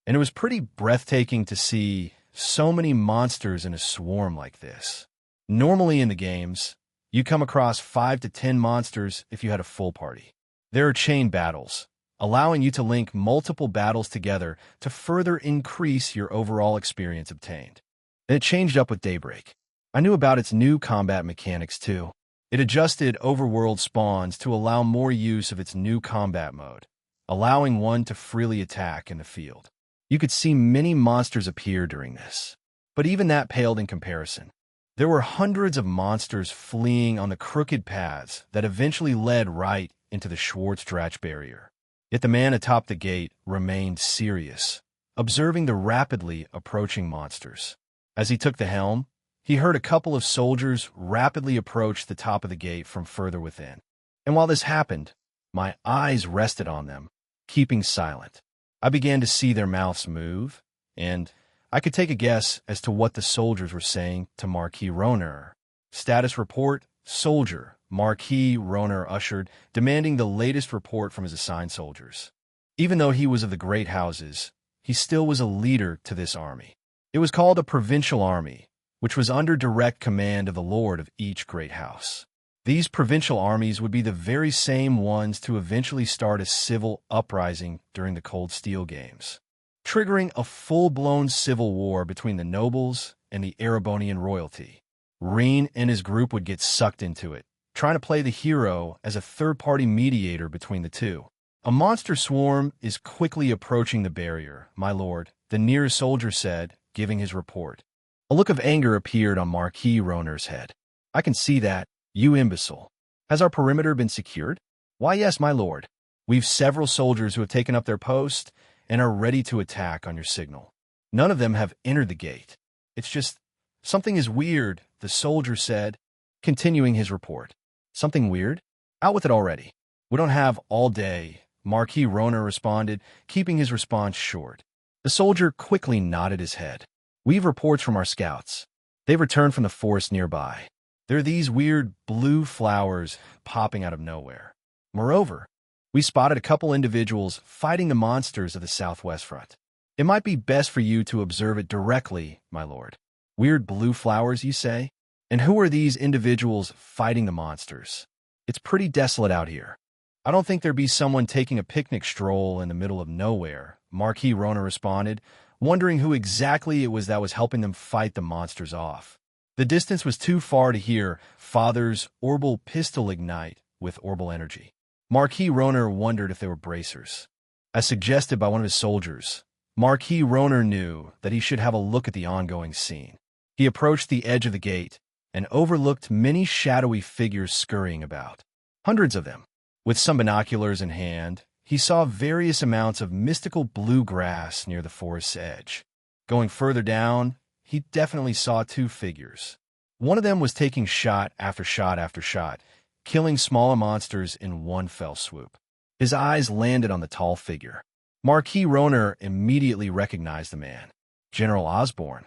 and it was pretty breathtaking to see so many monsters in a swarm like this. Normally in the games, you come across 5 to 10 monsters if you had a full party. There are chain battles, allowing you to link multiple battles together to further increase your overall experience obtained. And it changed up with Daybreak. I knew about its new combat mechanics too. It adjusted overworld spawns to allow more use of its new combat mode, allowing one to freely attack in the field. You could see many monsters appear during this, but even that paled in comparison. There were hundreds of monsters fleeing on the crooked paths that eventually led right into the Schwarzdrach barrier. Yet the man atop the gate remained serious, observing the rapidly approaching monsters. As he took the helm, he heard a couple of soldiers rapidly approach the top of the gate from further within. And while this happened, my eyes rested on them, keeping silent. I began to see their mouths move, and I could take a guess as to what the soldiers were saying to Marquis Roner. Status report, soldier, Marquis Roner ushered, demanding the latest report from his assigned soldiers. Even though he was of the great houses, he still was a leader to this army. It was called a provincial army, which was under direct command of the lord of each great house. These provincial armies would be the very same ones to eventually start a civil uprising during the Cold Steel Games, triggering a full-blown civil war between the nobles and the Erebonian royalty. Reen and his group would get sucked into it, trying to play the hero as a third-party mediator between the two. A monster swarm is quickly approaching the barrier, my lord, the nearest soldier said, giving his report. A look of anger appeared on Marquis Roner's head. I can see that, you imbecile. Has our perimeter been secured? Why, yes, my lord. We've several soldiers who have taken up their post and are ready to attack on your signal. None of them have entered the gate. It's just, something is weird, the soldier said, continuing his report. Something weird? Out with it already. We don't have all day, Marquis Roner responded, keeping his response short. The soldier quickly nodded his head. We've reports from our scouts. They've returned from the forest nearby. There are these weird blue flowers popping out of nowhere. Moreover, we spotted a couple individuals fighting the monsters of the southwest front. It might be best for you to observe it directly, my lord. Weird blue flowers, you say? And who are these individuals fighting the monsters? It's pretty desolate out here. I don't think there'd be someone taking a picnic stroll in the middle of nowhere, Marquis Roner responded, wondering who exactly it was that was helping them fight the monsters off. The distance was too far to hear Father's Orbal pistol ignite with Orbal energy. Marquis Roner wondered if they were bracers. As suggested by one of his soldiers, Marquis Roner knew that he should have a look at the ongoing scene. He approached the edge of the gate and overlooked many shadowy figures scurrying about. Hundreds of them. With some binoculars in hand, he saw various amounts of mystical blue grass near the forest's edge. Going further down, he definitely saw two figures. One of them was taking shot after shot after shot, killing smaller monsters in one fell swoop. His eyes landed on the tall figure. Marquis Roner immediately recognized the man. General Osborne.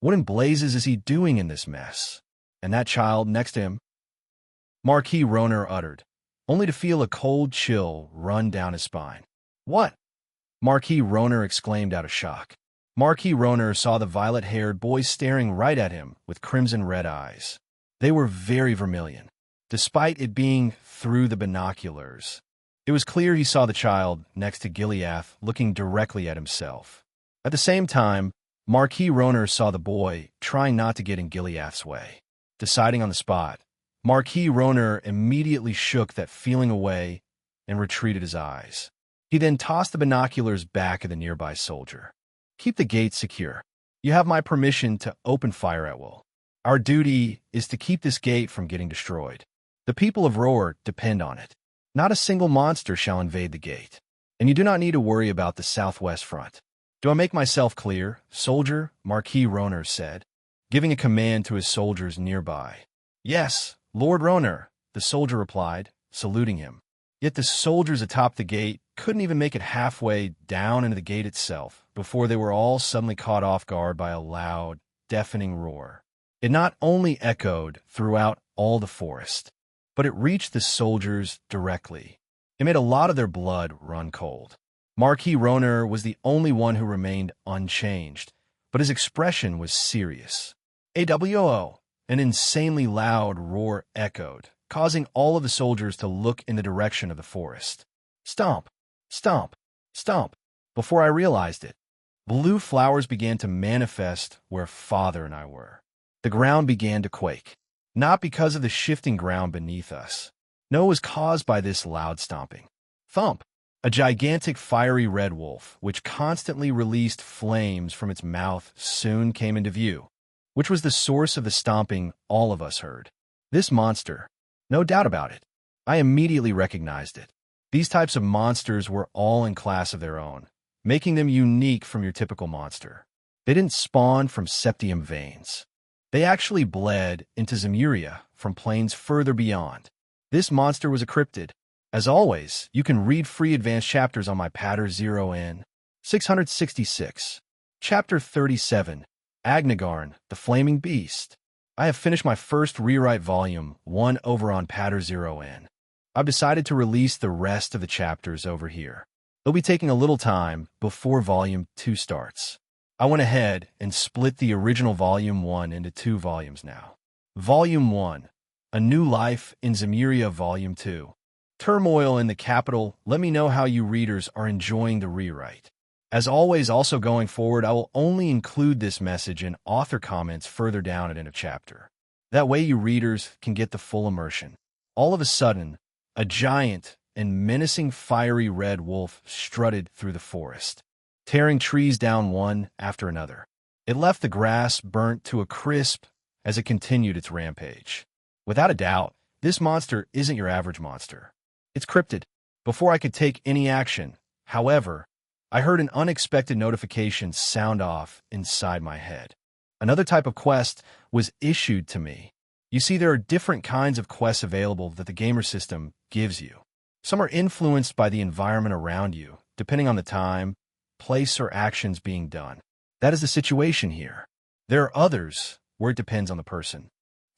What in blazes is he doing in this mess? And that child next to him? Marquis Roner uttered, only to feel a cold chill run down his spine. What? Marquis Roner exclaimed out of shock. Marquis Roner saw the violet-haired boy staring right at him with crimson-red eyes. They were very vermilion, despite it being through the binoculars. It was clear he saw the child next to Gileath looking directly at himself. At the same time, Marquis Roner saw the boy trying not to get in Gileath's way. Deciding on the spot, Marquis Roner immediately shook that feeling away and retreated his eyes. He then tossed the binoculars back at the nearby soldier. Keep the gate secure. You have my permission to open fire at will. Our duty is to keep this gate from getting destroyed. The people of Roer depend on it. Not a single monster shall invade the gate. And you do not need to worry about the southwest front. Do I make myself clear, soldier? Marquis Roner said, giving a command to his soldiers nearby. Yes, Lord Roner, the soldier replied, saluting him. Yet the soldiers atop the gate couldn't even make it halfway down into the gate itself before they were all suddenly caught off guard by a loud, deafening roar. It not only echoed throughout all the forest, but it reached the soldiers directly. It made a lot of their blood run cold. Marquis Roner was the only one who remained unchanged, but his expression was serious. AWO, an insanely loud roar echoed, causing all of the soldiers to look in the direction of the forest. Stomp, stomp, stomp. Before I realized it, blue flowers began to manifest where Father and I were. The ground began to quake, not because of the shifting ground beneath us. No, it was caused by this loud stomping. Thump! A gigantic fiery red wolf, which constantly released flames from its mouth, soon came into view, which was the source of the stomping all of us heard. This monster, no doubt about it. I immediately recognized it. These types of monsters were all in class of their own, making them unique from your typical monster. They didn't spawn from septium veins. They actually bled into Zemuria from planes further beyond. This monster was a cryptid. As always, you can read free advanced chapters on my Patter 0N. 666. Chapter 37. Agnagarn, the Flaming Beast. I have finished my first rewrite volume 1 over on Patter 0N. I've decided to release the rest of the chapters over here. It'll be taking a little time before volume 2 starts. I went ahead and split the original volume 1 into 2 volumes now. Volume 1, A New Life in Zemuria Volume 2. Turmoil in the capital. Let me know how you readers are enjoying the rewrite. As always, also going forward, I will only include this message in author comments further down at end of chapter. That way you readers can get the full immersion. All of a sudden, a giant and menacing fiery red wolf strutted through the forest, tearing trees down one after another. It left the grass burnt to a crisp as it continued its rampage. Without a doubt, this monster isn't your average monster. It's cryptid. Before I could take any action, however, I heard an unexpected notification sound off inside my head. Another type of quest was issued to me. You see, there are different kinds of quests available that the gamer system gives you. Some are influenced by the environment around you, depending on the time, place, or actions being done. That is the situation here. There are others where it depends on the person.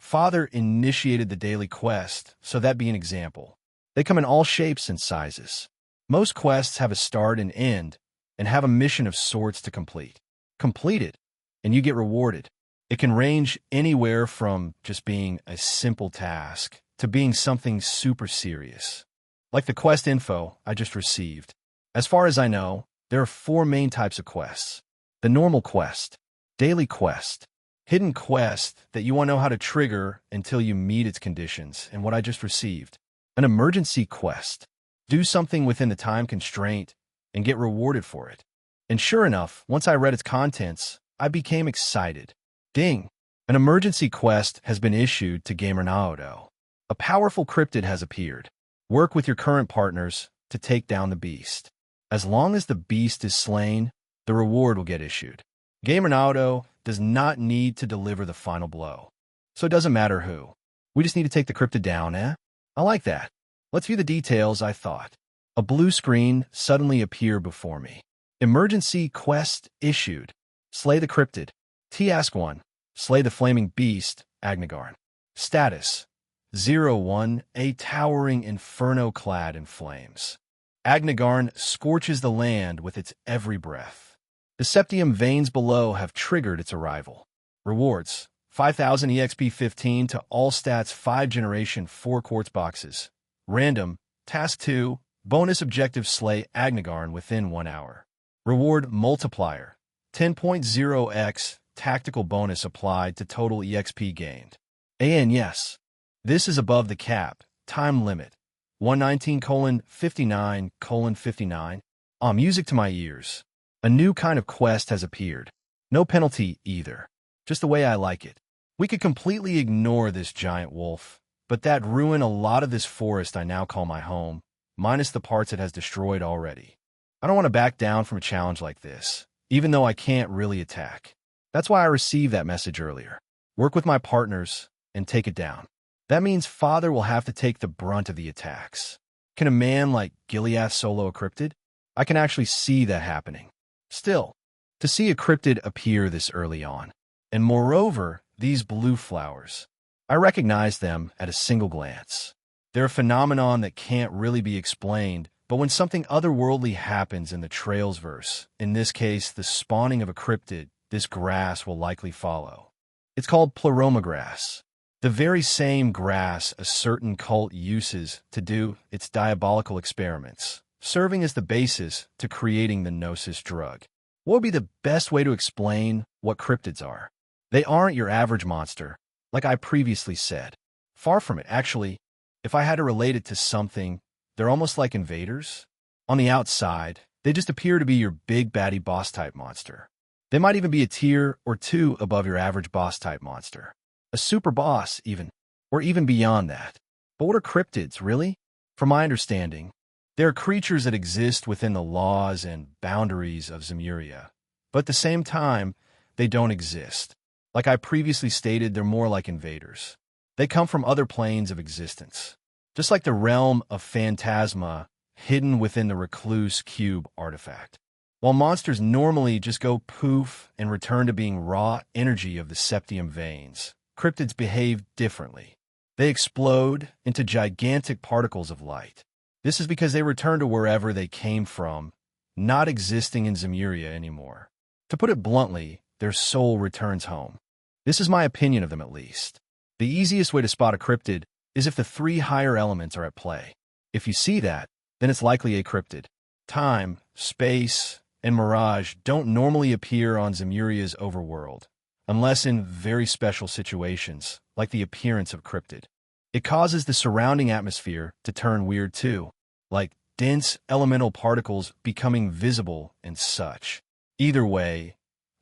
Father initiated the daily quest, so that be an example. They come in all shapes and sizes. Most quests have a start and end, and have a mission of sorts to complete. Complete it, and you get rewarded. It can range anywhere from just being a simple task to being something super serious, like the quest info I just received. As far as I know, there are 4 main types of quests. The normal quest, daily quest, hidden quest that you won't know how to trigger until you meet its conditions, and what I just received. An emergency quest. Do something within the time constraint and get rewarded for it. And sure enough, once I read its contents, I became excited. Ding! An emergency quest has been issued to Gamer Naoto. A powerful cryptid has appeared. Work with your current partners to take down the beast. As long as the beast is slain, the reward will get issued. Gamer Naoto does not need to deliver the final blow. So it doesn't matter who. We just need to take the cryptid down, eh? I like that. Let's view the details, I thought. A blue screen suddenly appeared before me. Emergency quest issued. Slay the cryptid. Task 1. Slay the flaming beast, Agnagarn. Status. 01. A towering inferno clad in flames. Agnagarn scorches the land with its every breath. The septium veins below have triggered its arrival. Rewards. 5,000 EXP 15 to all stats 5 generation 4 quartz boxes. Random. Task 2. Bonus objective slay Agnagarn within 1 hour. Reward multiplier. 10.0x tactical bonus applied to total EXP gained. And yes, this is above the cap. Time limit. 119:59:59. Music to my ears. A new kind of quest has appeared. No penalty either. Just the way I like it. We could completely ignore this giant wolf, but that'd ruin a lot of this forest I now call my home, minus the parts it has destroyed already. I don't want to back down from a challenge like this, even though I can't really attack. That's why I received that message earlier. Work with my partners and take it down. That means Father will have to take the brunt of the attacks. Can a man like Gileath solo a cryptid? I can actually see that happening. Still, to see a cryptid appear this early on, and moreover, these blue flowers, I recognize them at a single glance. They're a phenomenon that can't really be explained But when something otherworldly happens in the Trails verse, in this case the spawning of a cryptid, this grass will likely follow. It's called pleroma grass, the very same grass a certain cult uses to do its diabolical experiments, serving as the basis to creating the Gnosis drug. What would be the best way to explain what cryptids are? They aren't your average monster, like I previously said. Far from it, actually. If I had to relate it to something, they're almost like invaders. On the outside, they just appear to be your big baddie boss-type monster. They might even be a tier or two above your average boss-type monster. A super boss, even. Or even beyond that. But what are cryptids, really? From my understanding, they are creatures that exist within the laws and boundaries of Zemuria. But at the same time, they don't exist. Like I previously stated, they're more like invaders. They come from other planes of existence. Just like the realm of Phantasma hidden within the Recluse Cube artifact. While monsters normally just go poof and return to being raw energy of the septium veins, cryptids behave differently. They explode into gigantic particles of light. This is because they return to wherever they came from, not existing in Zemuria anymore. To put it bluntly, their soul returns home. This is my opinion of them, at least. The easiest way to spot a cryptid is if the three higher elements are at play. If you see that, then it's likely a cryptid. Time, space, and mirage don't normally appear on Zemuria's overworld, unless in very special situations, like the appearance of a cryptid. It causes the surrounding atmosphere to turn weird too, like dense elemental particles becoming visible and such. Either way,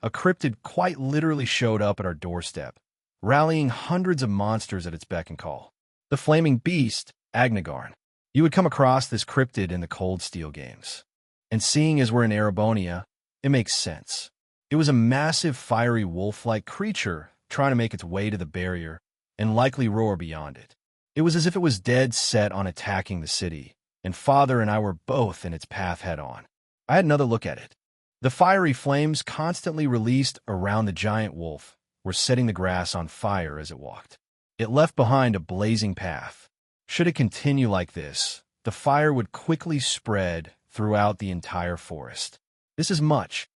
a cryptid quite literally showed up at our doorstep, rallying hundreds of monsters at its beck and call. The flaming beast, Agnagarn. You would come across this cryptid in the Cold Steel games. And seeing as we're in Erebonia, it makes sense. It was a massive fiery wolf-like creature trying to make its way to the barrier and likely roar beyond it. It was as if it was dead set on attacking the city, and Father and I were both in its path head-on. I had another look at it. The fiery flames constantly released around the giant wolf were setting the grass on fire as it walked. It left behind a blazing path. Should it continue like this, the fire would quickly spread throughout the entire forest. This is much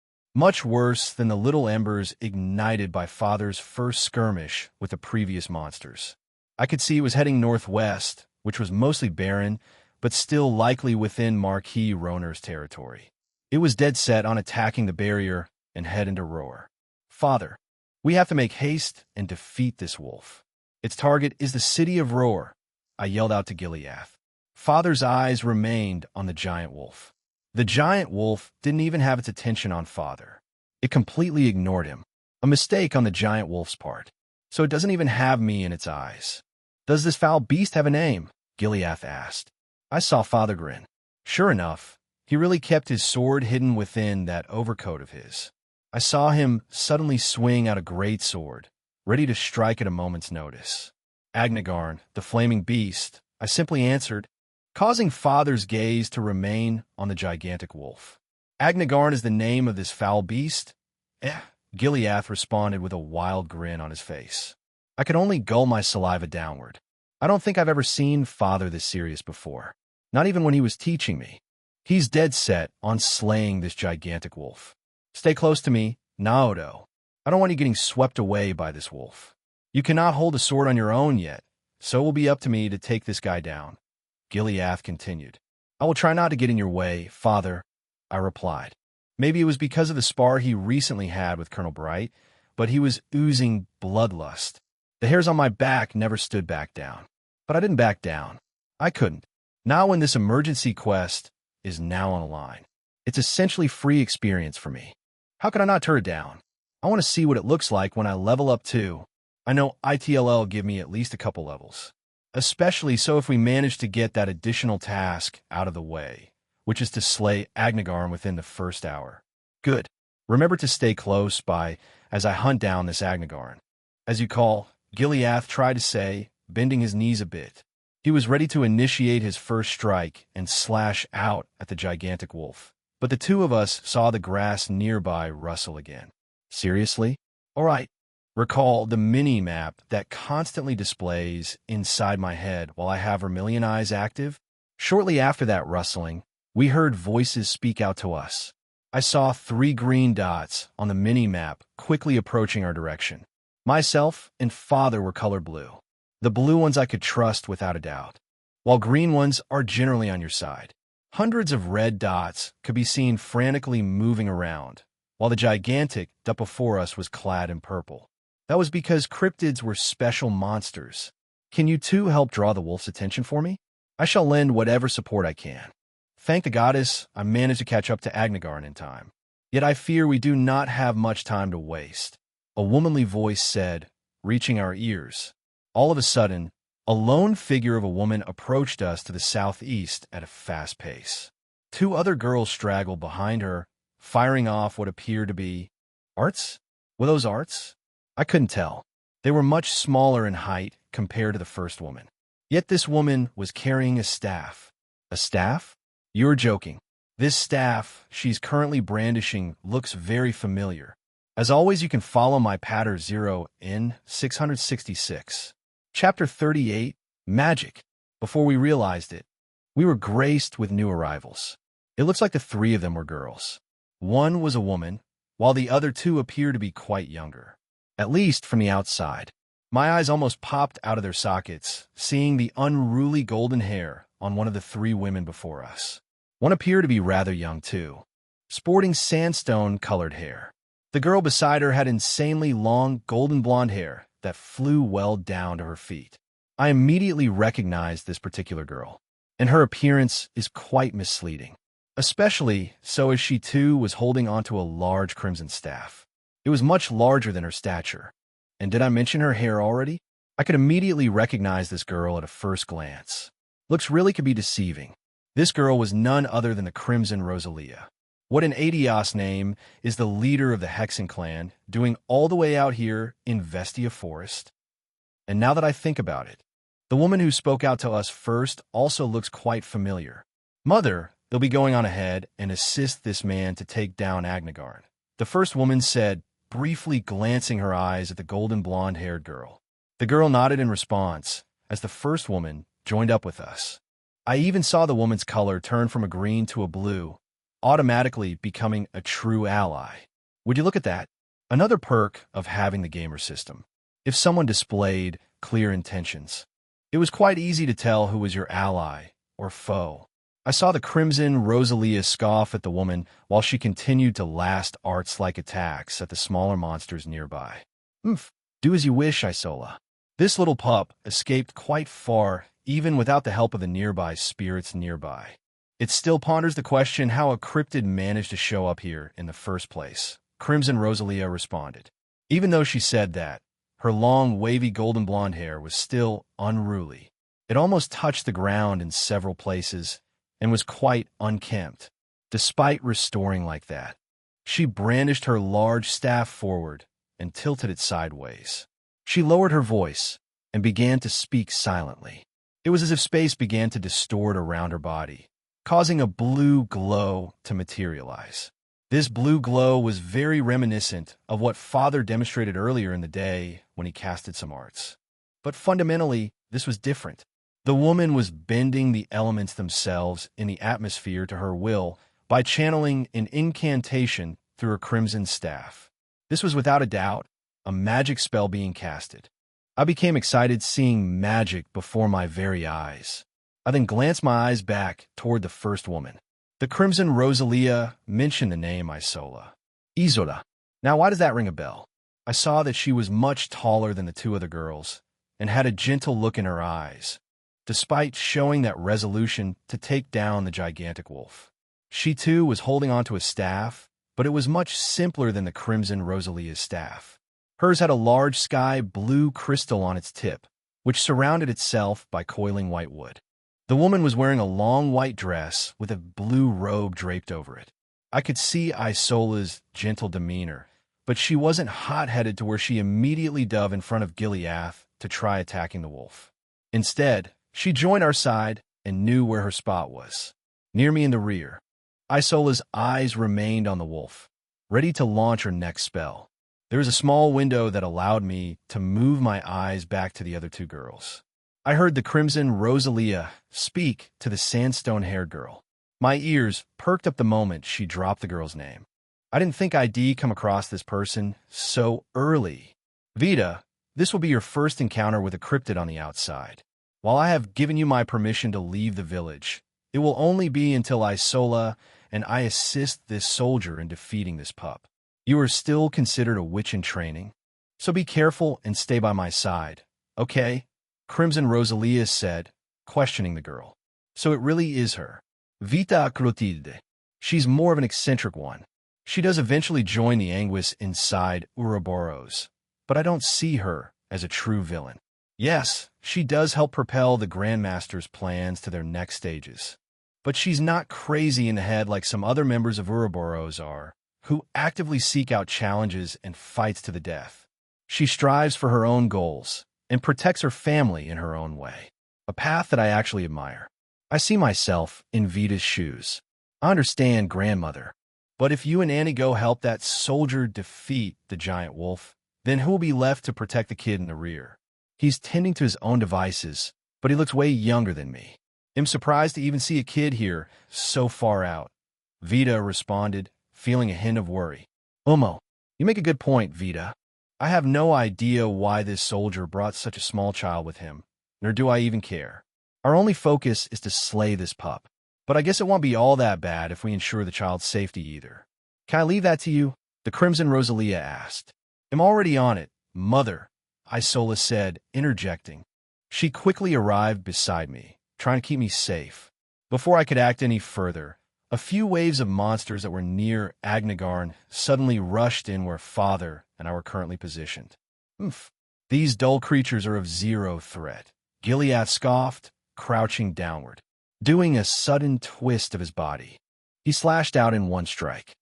worse than the little embers ignited by Father's first skirmish with the previous monsters. I could see it was heading northwest, which was mostly barren, but still likely within Marquis Roner's territory. It was dead set on attacking the barrier and head into Roar. Father, we have to make haste and defeat this wolf. Its target is the city of Roar, I yelled out to Gileath. Father's eyes remained on the giant wolf. The giant wolf didn't even have its attention on Father. It completely ignored him. A mistake on the giant wolf's part. So it doesn't even have me in its eyes. Does this foul beast have a name? Gileath asked. I saw Father grin. Sure enough, he really kept his sword hidden within that overcoat of his. I saw him suddenly swing out a great sword, ready to strike at a moment's notice. Agnagarn, the flaming beast, I simply answered, causing Father's gaze to remain on the gigantic wolf. Agnagarn is the name of this foul beast? Gileath responded with a wild grin on his face. I could only gull my saliva downward. I don't think I've ever seen Father this serious before, not even when he was teaching me. He's dead set on slaying this gigantic wolf. Stay close to me, Naoto. I don't want you getting swept away by this wolf. You cannot hold a sword on your own yet, so it will be up to me to take this guy down. Gileath continued. I will try not to get in your way, Father, I replied. Maybe it was because of the spar he recently had with Colonel Bright, but he was oozing bloodlust. The hairs on my back never stood back down. But I didn't back down. I couldn't. Not when this emergency quest is now on the line. It's essentially free experience for me. How could I not turn it down? I want to see what it looks like when I level up too. I know ITLL will give me at least a couple levels. Especially so if we manage to get that additional task out of the way, which is to slay Agnagarn within the first hour. Good. Remember to stay close by as I hunt down this Agnagarn. As you call, Gileath tried to say, bending his knees a bit. He was ready to initiate his first strike and slash out at the gigantic wolf. But the two of us saw the grass nearby rustle again. Seriously? All right. Recall the mini-map that constantly displays inside my head while I have Vermilion Eyes active? Shortly after that rustling, We heard voices speak out to us. I saw 3 green dots on the mini-map quickly approaching our direction. Myself and father were color blue. The blue ones I could trust without a doubt, while green ones are generally on your side. Hundreds of red dots could be seen frantically moving around, while the gigantic up before us was clad in purple. That was because cryptids were special monsters. Can you two help draw the wolf's attention for me? I shall lend whatever support I can. Thank the goddess, I managed to catch up to Agnagarn in time. Yet I fear we do not have much time to waste. A womanly voice said, reaching our ears. All of a sudden, a lone figure of a woman approached us to the southeast at a fast pace. 2 other girls straggled behind her, firing off what appeared to be arts? Were those arts? I couldn't tell. They were much smaller in height compared to the first woman. Yet this woman was carrying a staff. A staff? You're joking. This staff she's currently brandishing looks very familiar. As always, you can follow my patter 0 in 666. Chapter 38, Magic. Before we realized it, we were graced with new arrivals. It looks like the 3 of them were girls. 1 was a woman, while the other 2 appear to be quite younger. At least from the outside. My eyes almost popped out of their sockets, seeing the unruly golden hair on one of the 3 women before us. One appeared to be rather young too, sporting sandstone-colored hair. The girl beside her had insanely long golden blonde hair that flew well down to her feet. I immediately recognized this particular girl, and her appearance is quite misleading, especially so as she too was holding onto a large crimson staff. It was much larger than her stature. And did I mention her hair already? I could immediately recognize this girl at a first glance. Looks really could be deceiving. This girl was none other than the Crimson Rosalia. What an Adios name is the leader of the Hexen clan, doing all the way out here in Vestia Forest. And now that I think about it, the woman who spoke out to us first also looks quite familiar. Mother, they'll be going on ahead and assist this man to take down Agnagarn. The first woman said, briefly glancing her eyes at the golden blonde-haired girl. The girl nodded in response as the first woman joined up with us. I even saw the woman's color turn from a green to a blue, automatically becoming a true ally. Would you look at that? Another perk of having the gamer system. If someone displayed clear intentions, it was quite easy to tell who was your ally or foe. I saw the Crimson Rosalia scoff at the woman while she continued to last arts-like attacks at the smaller monsters nearby. Do as you wish, Isola. This little pup escaped quite far even without the help of the nearby spirits nearby. It still ponders the question how a cryptid managed to show up here in the first place. Crimson Rosalia responded. Even though she said that, her long, wavy golden blonde hair was still unruly. It almost touched the ground in several places and was quite unkempt. Despite restoring like that, she brandished her large staff forward and tilted it sideways. She lowered her voice and began to speak silently. It was as if space began to distort around her body, causing a blue glow to materialize. This blue glow was very reminiscent of what Father demonstrated earlier in the day when he casted some arts. But fundamentally, this was different. The woman was bending the elements themselves in the atmosphere to her will by channeling an incantation through her crimson staff. This was without a doubt a magic spell being casted. I became excited seeing magic before my very eyes. I then glanced my eyes back toward the first woman. The Crimson Rosalia mentioned the name Isola. Isola. Now, why does that ring a bell? I saw that she was much taller than the 2 other girls and had a gentle look in her eyes, despite showing that resolution to take down the gigantic wolf. She too was holding onto a staff, but it was much simpler than the Crimson Rosalia's staff. Hers had a large sky blue crystal on its tip, which surrounded itself by coiling white wood. The woman was wearing a long white dress with a blue robe draped over it. I could see Isola's gentle demeanor, but she wasn't hot-headed to where she immediately dove in front of Gileath to try attacking the wolf. Instead, she joined our side and knew where her spot was. Near me in the rear, Isola's eyes remained on the wolf, ready to launch her next spell. There was a small window that allowed me to move my eyes back to the other 2 girls. I heard the Crimson Rosalia speak to the sandstone-haired girl. My ears perked up the moment she dropped the girl's name. I didn't think I'd come across this person so early. Vita, this will be your first encounter with a cryptid on the outside. While I have given you my permission to leave the village, it will only be until Isola and I assist this soldier in defeating this pup. You are still considered a witch in training, so be careful and stay by my side, okay? Crimson Rosalia said, questioning the girl. So it really is her. Vita Clotilde. She's more of an eccentric one. She does eventually join the Anguis inside Ouroboros, but I don't see her as a true villain. Yes, she does help propel the Grandmaster's plans to their next stages. But she's not crazy in the head like some other members of Ouroboros are, who actively seek out challenges and fights to the death. She strives for her own goals and protects her family in her own way, a path that I actually admire. I see myself in Vita's shoes. I understand, grandmother, but if you and Annie go help that soldier defeat the giant wolf, then who will be left to protect the kid in the rear? He's tending to his own devices, but he looks way younger than me. I'm surprised to even see a kid here so far out. Vita responded, feeling a hint of worry. Umo, you make a good point, Vita. I have no idea why this soldier brought such a small child with him, nor do I even care. Our only focus is to slay this pup, but I guess it won't be all that bad if we ensure the child's safety either. Can I leave that to you? The Crimson Rosalia asked. I'm already on it, mother, Isola said, interjecting. She quickly arrived beside me, trying to keep me safe. Before I could act any further, a few waves of monsters that were near Agnagarn suddenly rushed in where Father and I were currently positioned. Oof. These dull creatures are of zero threat. Gilead scoffed, crouching downward, doing a sudden twist of his body. He slashed out in one strike.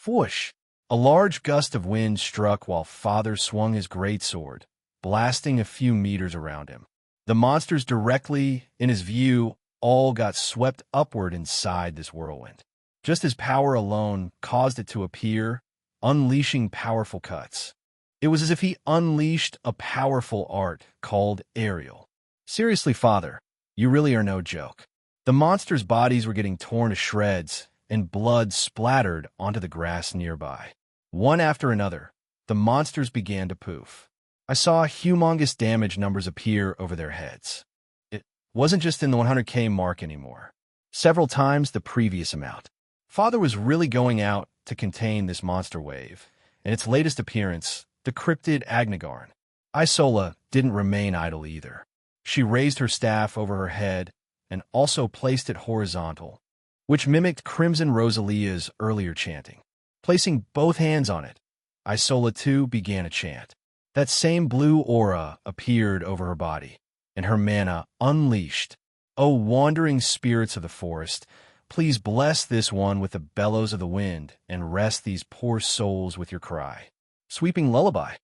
Whoosh! A large gust of wind struck while Father swung his greatsword, blasting a few meters around him. The monsters directly in his view all got swept upward inside this whirlwind. Just his power alone caused it to appear, unleashing powerful cuts. It was as if he unleashed a powerful art called aerial. Seriously, Father, you really are no joke. The monsters' bodies were getting torn to shreds, and blood splattered onto the grass nearby. One after another, the monsters began to poof. I saw humongous damage numbers appear over their heads. It wasn't just in the 100K mark anymore. Several times the previous amount. Father was really going out to contain this monster wave, and its latest appearance, the cryptid Agnagarn. Isola didn't remain idle either. She raised her staff over her head and also placed it horizontal, which mimicked Crimson Rosalia's earlier chanting. Placing both hands on it, Isola too began a chant. That same blue aura appeared over her body, and her mana unleashed. O wandering spirits of the forest, please bless this one with the bellows of the wind and rest these poor souls with your cry. Sweeping lullaby,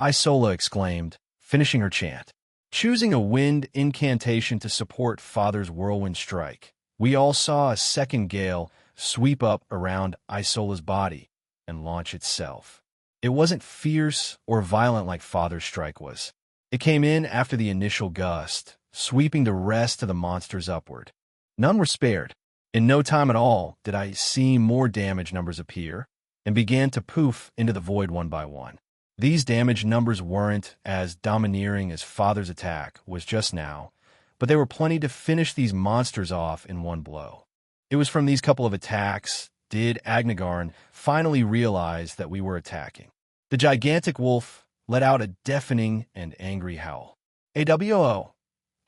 Isola exclaimed, finishing her chant. Choosing a wind incantation to support Father's whirlwind strike, we all saw a second gale sweep up around Isola's body and launch itself. It wasn't fierce or violent like Father's strike was. It came in after the initial gust, sweeping the rest of the monsters upward. None were spared. In no time at all did I see more damage numbers appear, and began to poof into the void one by one. These damage numbers weren't as domineering as Father's attack was just now, but they were plenty to finish these monsters off in one blow. It was from these couple of attacks did Agnagarn finally realize that we were attacking. The gigantic wolf let out a deafening and angry howl. AWO!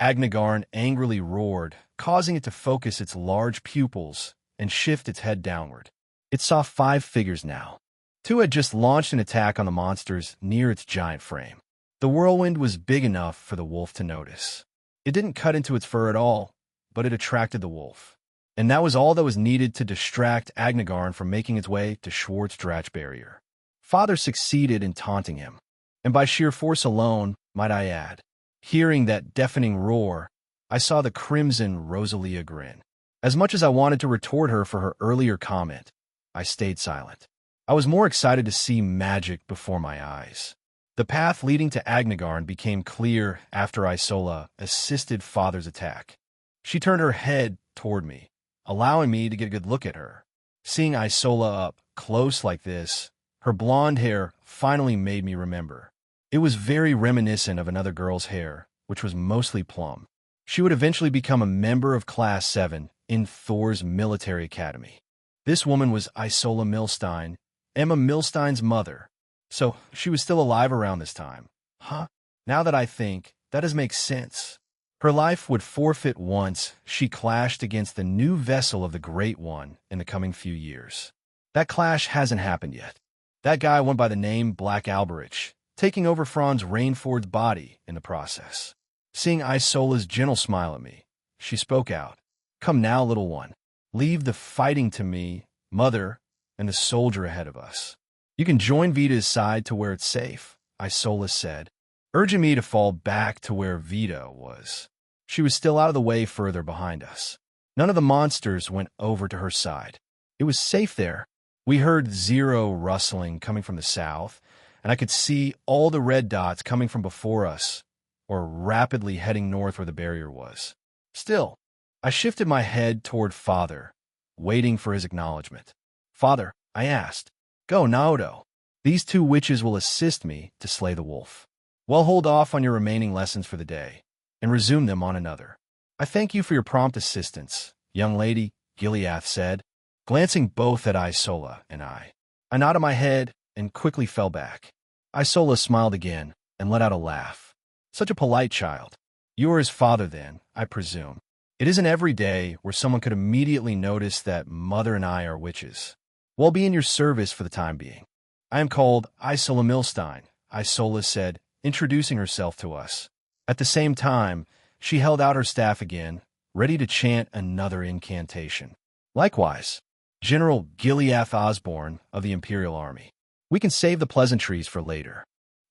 Agnagarn angrily roared, causing it to focus its large pupils and shift its head downward. It saw 5 figures now. 2 had just launched an attack on the monsters near its giant frame. The whirlwind was big enough for the wolf to notice. It didn't cut into its fur at all, but it attracted the wolf. And that was all that was needed to distract Agnagarn from making its way to Schwarz-Dratch barrier. Father succeeded in taunting him, and by sheer force alone, might I add. Hearing that deafening roar, I saw the Crimson Rosalia grin. As much as I wanted to retort her for her earlier comment, I stayed silent. I was more excited to see magic before my eyes. The path leading to Agnagarn became clear after Isola assisted Father's attack. She turned her head toward me, allowing me to get a good look at her. Seeing Isola up close like this, her blonde hair finally made me remember. It was very reminiscent of another girl's hair, which was mostly plum. She would eventually become a member of Class 7 in Thor's military academy. This woman was Isola Milstein, Emma Milstein's mother. So she was still alive around this time. Huh? Now that I think, that does make sense. Her life would forfeit once she clashed against the new vessel of the Great One in the coming few years. That clash hasn't happened yet. That guy went by the name Black Alberich, taking over Franz Rainford's body in the process. Seeing Isola's gentle smile at me, she spoke out. Come now, little one. Leave the fighting to me, mother, and the soldier ahead of us. You can join Vita's side to where it's safe, Isola said, urging me to fall back to where Vita was. She was still out of the way further behind us. None of the monsters went over to her side. It was safe there. We heard zero rustling coming from the south, and I could see all the red dots coming from before us, or rapidly heading north where the barrier was. Still, I shifted my head toward Father, waiting for his acknowledgement. Father, I asked, go, Naoto. These two witches will assist me to slay the wolf. Well, hold off on your remaining lessons for the day, and resume them on another. I thank you for your prompt assistance, young lady, Gileath said, glancing both at Isola and I. I nodded my head and quickly fell back. Isola smiled again and let out a laugh. Such a polite child. You are his father then, I presume. It isn't every day where someone could immediately notice that mother and I are witches. Well, be in your service for the time being. I am called Isola Milstein, Isola said, introducing herself to us. At the same time, she held out her staff again, ready to chant another incantation. Likewise, General Gileath Osborne of the Imperial Army. We can save the pleasantries for later.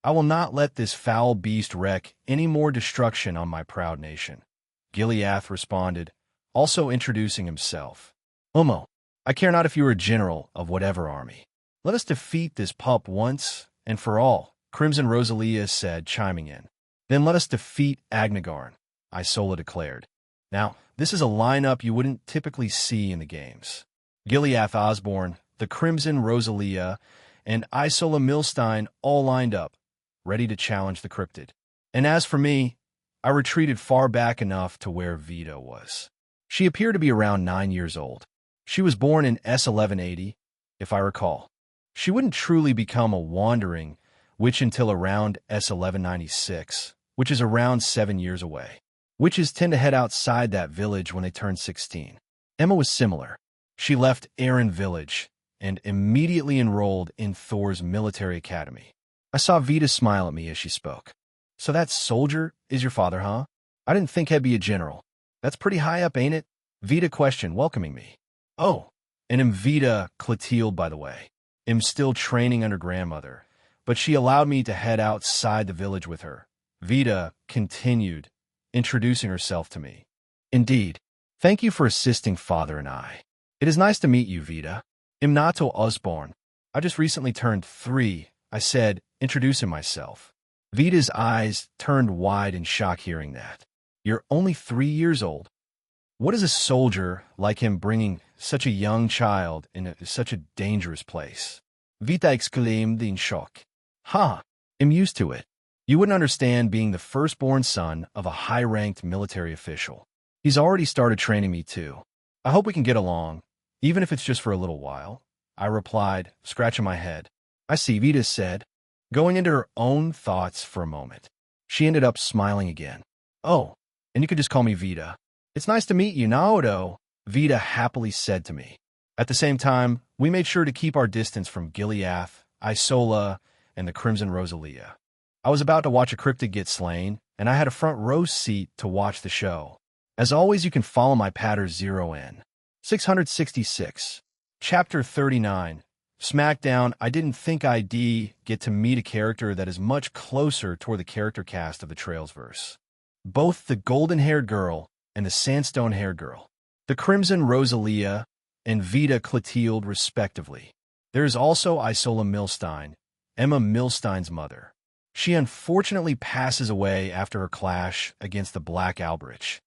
I will not let this foul beast wreak any more destruction on my proud nation. Gileath responded, also introducing himself. Umo, I care not if you are a general of whatever army. Let us defeat this pup once and for all, Crimson Rosalia said, chiming in. Then let us defeat Agnagarn, Isola declared. Now, this is a lineup you wouldn't typically see in the games. Gileath Osborne, the Crimson Rosalia, and Isola Milstein all lined up, ready to challenge the cryptid. And as for me, I retreated far back enough to where Vita was. She appeared to be around 9 years old. She was born in S1180, if I recall. She wouldn't truly become a wandering witch until around S1196, which is around 7 years away. Witches tend to head outside that village when they turn 16. Emma was similar. She left Erin Village and immediately enrolled in Thor's military academy. I saw Vita smile at me as she spoke. So that soldier is your father, huh? I didn't think he'd be a general. That's pretty high up, ain't it? Vita questioned, welcoming me. Oh, and I'm Vita Clotilde, by the way. I'm still training under grandmother, but she allowed me to head outside the village with her. Vita continued, introducing herself to me. Indeed. Thank you for assisting father and I. It is nice to meet you, Vita. I'm Nato Osborne. I just recently turned 3, I said, introducing myself. Vita's eyes turned wide in shock hearing that. You're only 3 years old. What is a soldier like him bringing such a young child in such a dangerous place? Vita exclaimed in shock. Ha! I'm used to it. You wouldn't understand being the firstborn son of a high-ranked military official. He's already started training me too. I hope we can get along, even if it's just for a little while, I replied, scratching my head. I see, Vita said, going into her own thoughts for a moment. She ended up smiling again. Oh, and you could just call me Vita. It's nice to meet you, Naoto, Vita happily said to me. At the same time, we made sure to keep our distance from Gileath, Isola, and the Crimson Rosalia. I was about to watch a cryptid get slain, and I had a front row seat to watch the show. As always, you can follow my patter 0N. 666. Chapter 39. SmackDown. I didn't think I'd get to meet a character that is much closer toward the character cast of the Trailsverse. Both the golden-haired girl and the sandstone-haired girl. The Crimson Rosalia and Vita Clotilde, respectively. There is also Isola Milstein, Emma Milstein's mother. She unfortunately passes away after her clash against the Black Alberich.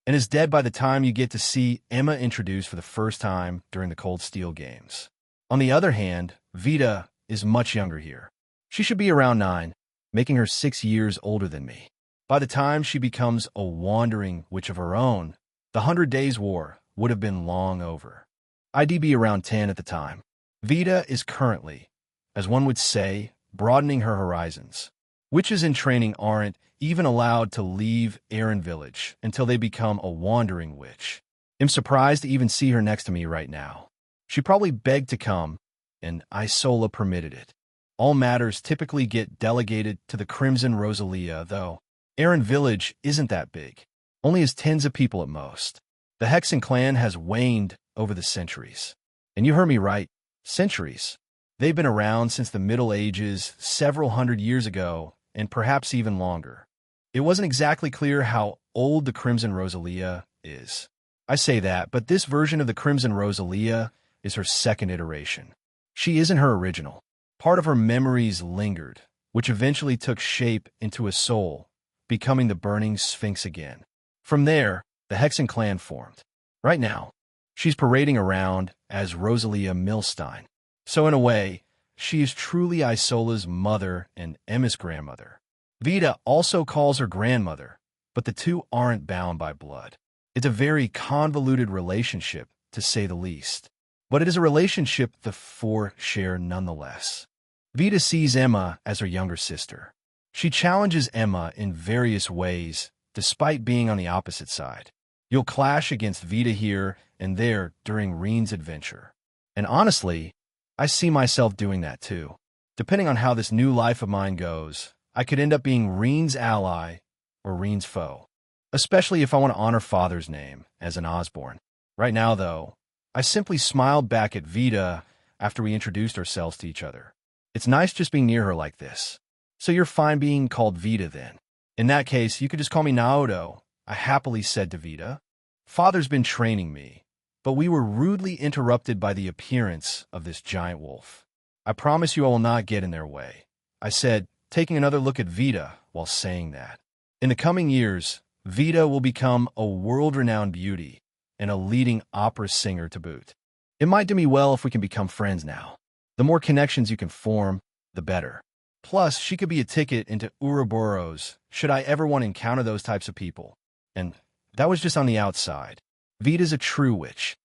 and is dead by the time you get to see Emma introduced for the first time during the Cold Steel games. On the other hand, Vita is much younger here. She should be around 9, making her 6 years older than me. By the time she becomes a wandering witch of her own, the 100 Days War would have been long over. I'd be around 10 at the time. Vita is currently, as one would say, broadening her horizons. Witches in training aren't even allowed to leave Erin Village until they become a wandering witch. I'm surprised to even see her next to me right now. She probably begged to come, and Isola permitted it. All matters typically get delegated to the Crimson Rosalia, though Erin Village isn't that big, only has tens of people at most. The Hexen clan has waned over the centuries. And you heard me right, centuries. They've been around since the Middle Ages, several hundred years ago, and perhaps even longer. It wasn't exactly clear how old the Crimson Rosalia is. I say that, but this version of the Crimson Rosalia is her second iteration. She isn't her original. Part of her memories lingered, which eventually took shape into a soul, becoming the Burning Sphinx again. From there, the Hexen clan formed. Right now, she's parading around as Rosalia Milstein. So in a way, she is truly Isola's mother and Emma's grandmother. Vita also calls her grandmother, but the two aren't bound by blood. It's a very convoluted relationship, to say the least. But it is a relationship the four share nonetheless. Vita sees Emma as her younger sister. She challenges Emma in various ways, despite being on the opposite side. You'll clash against Vita here and there during Reen's adventure. And honestly, I see myself doing that too. Depending on how this new life of mine goes, I could end up being Reen's ally or Reen's foe, especially if I want to honor Father's name as an Osborne. Right now, though, I simply smiled back at Vita after we introduced ourselves to each other. It's nice just being near her like this. So you're fine being called Vita then. In that case, you could just call me Naoto, I happily said to Vita. Father's been training me, but we were rudely interrupted by the appearance of this giant wolf. I promise you I will not get in their way, I said, taking another look at Vita while saying that. In the coming years, Vita will become a world-renowned beauty and a leading opera singer to boot. It might do me well if we can become friends now. The more connections you can form, the better. Plus, she could be a ticket into Ouroboros should I ever want to encounter those types of people. And that was just on the outside. Vita's a true witch.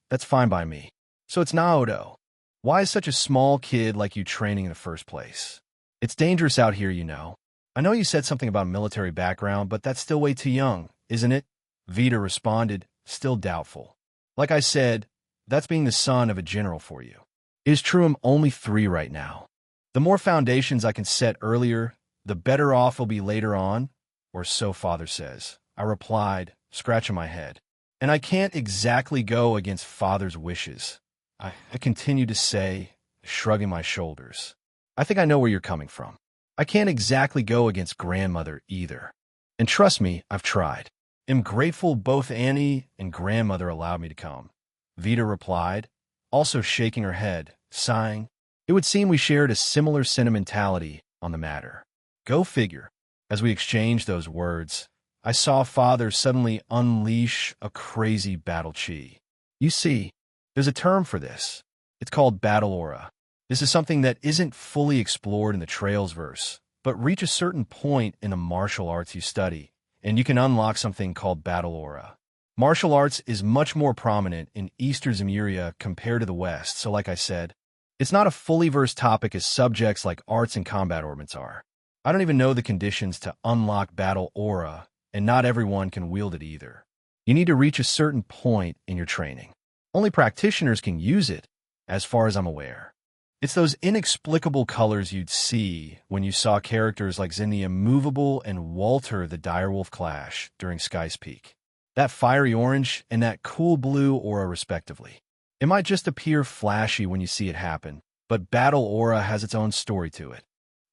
That's fine by me. So it's Naoto. Why is such a small kid like you training in the first place? It's dangerous out here, you know. I know you said something about a military background, but that's still way too young, isn't it? Vita responded, still doubtful. Like I said, that's being the son of a general for you. It is true I'm only 3 right now. The more foundations I can set earlier, the better off I'll be later on, or so Father says. I replied, scratching my head. And I can't exactly go against Father's wishes. I continue to say, shrugging my shoulders. I think I know where you're coming from. I can't exactly go against Grandmother either. And trust me, I've tried. I'm grateful both Annie and Grandmother allowed me to come. Vita replied, also shaking her head, sighing. It would seem we shared a similar sentimentality on the matter. Go figure. As we exchanged those words, I saw Father suddenly unleash a crazy battle chi. You see, there's a term for this. It's called battle aura. This is something that isn't fully explored in the Trails verse, but reach a certain point in the martial arts you study, and you can unlock something called battle aura. Martial arts is much more prominent in Eastern Zemuria compared to the West, so like I said, it's not a fully versed topic as subjects like arts and combat orbits are. I don't even know the conditions to unlock battle aura, and not everyone can wield it either. You need to reach a certain point in your training. Only practitioners can use it, as far as I'm aware. It's those inexplicable colors you'd see when you saw characters like Zinnia Movable and Walter the Direwolf clash during Sky's Peak. That fiery orange and that cool blue aura respectively. It might just appear flashy when you see it happen, but battle aura has its own story to it.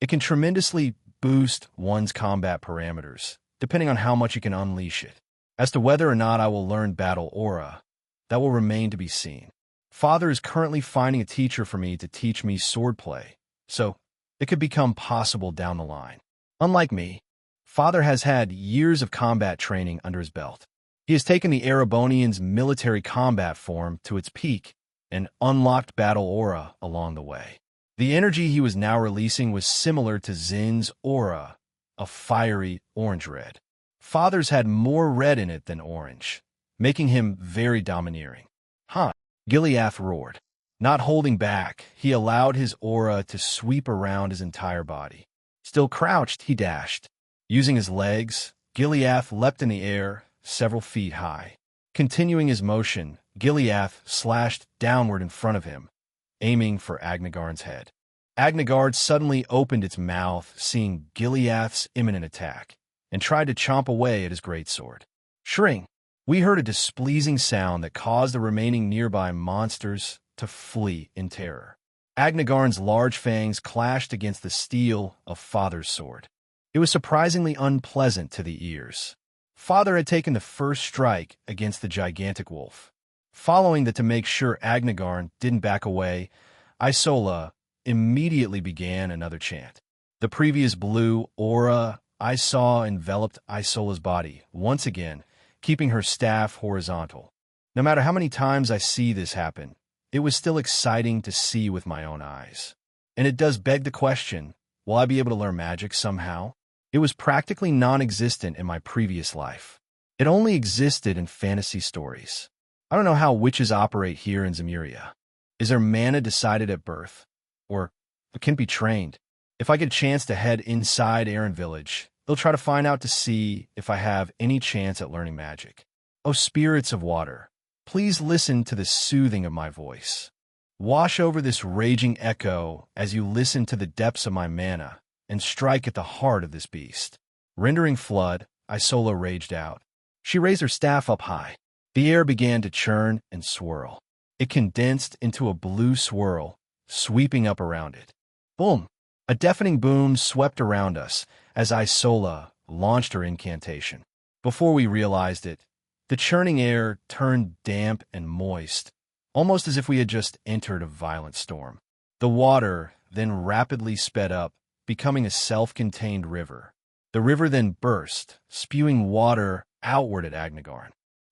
It can tremendously boost one's combat parameters, depending on how much you can unleash it. As to whether or not I will learn battle aura, that will remain to be seen. Father is currently finding a teacher for me to teach me swordplay, so it could become possible down the line. Unlike me, Father has had years of combat training under his belt. He has taken the Erebonian's military combat form to its peak and unlocked battle aura along the way. The energy he was now releasing was similar to Zin's aura, a fiery orange-red. Father's had more red in it than orange, making him very domineering. Huh, Gileath roared. Not holding back, he allowed his aura to sweep around his entire body. Still crouched, he dashed. Using his legs, Gileath leapt in the air, several feet high. Continuing his motion, Gileath slashed downward in front of him, aiming for Agnigarn's head. Agnigarn suddenly opened its mouth, seeing Gileath's imminent attack, and tried to chomp away at his greatsword. Shring! We heard a displeasing sound that caused the remaining nearby monsters to flee in terror. Agnigarn's large fangs clashed against the steel of Father's sword. It was surprisingly unpleasant to the ears. Father had taken the first strike against the gigantic wolf. Following that, to make sure Agnigarn didn't back away, Isola immediately began another chant. The previous blue aura I saw enveloped Isola's body, once again, keeping her staff horizontal. No matter how many times I see this happen, it was still exciting to see with my own eyes. And it does beg the question, will I be able to learn magic somehow? It was practically non-existent in my previous life. It only existed in fantasy stories. I don't know how witches operate here in Zemuria. Is there mana decided at birth? Or it can be trained? If I get a chance to head inside Aaron Village, they'll try to find out to see if I have any chance at learning magic. O spirits of water, please listen to the soothing of my voice. Wash over this raging echo as you listen to the depths of my mana and strike at the heart of this beast. Rendering flood, Isola raged out. She raised her staff up high. The air began to churn and swirl. It condensed into a blue swirl, sweeping up around it. Boom! A deafening boom swept around us as Isola launched her incantation. Before we realized it, the churning air turned damp and moist, almost as if we had just entered a violent storm. The water then rapidly sped up, becoming a self-contained river. The river then burst, spewing water outward at Agnigarn.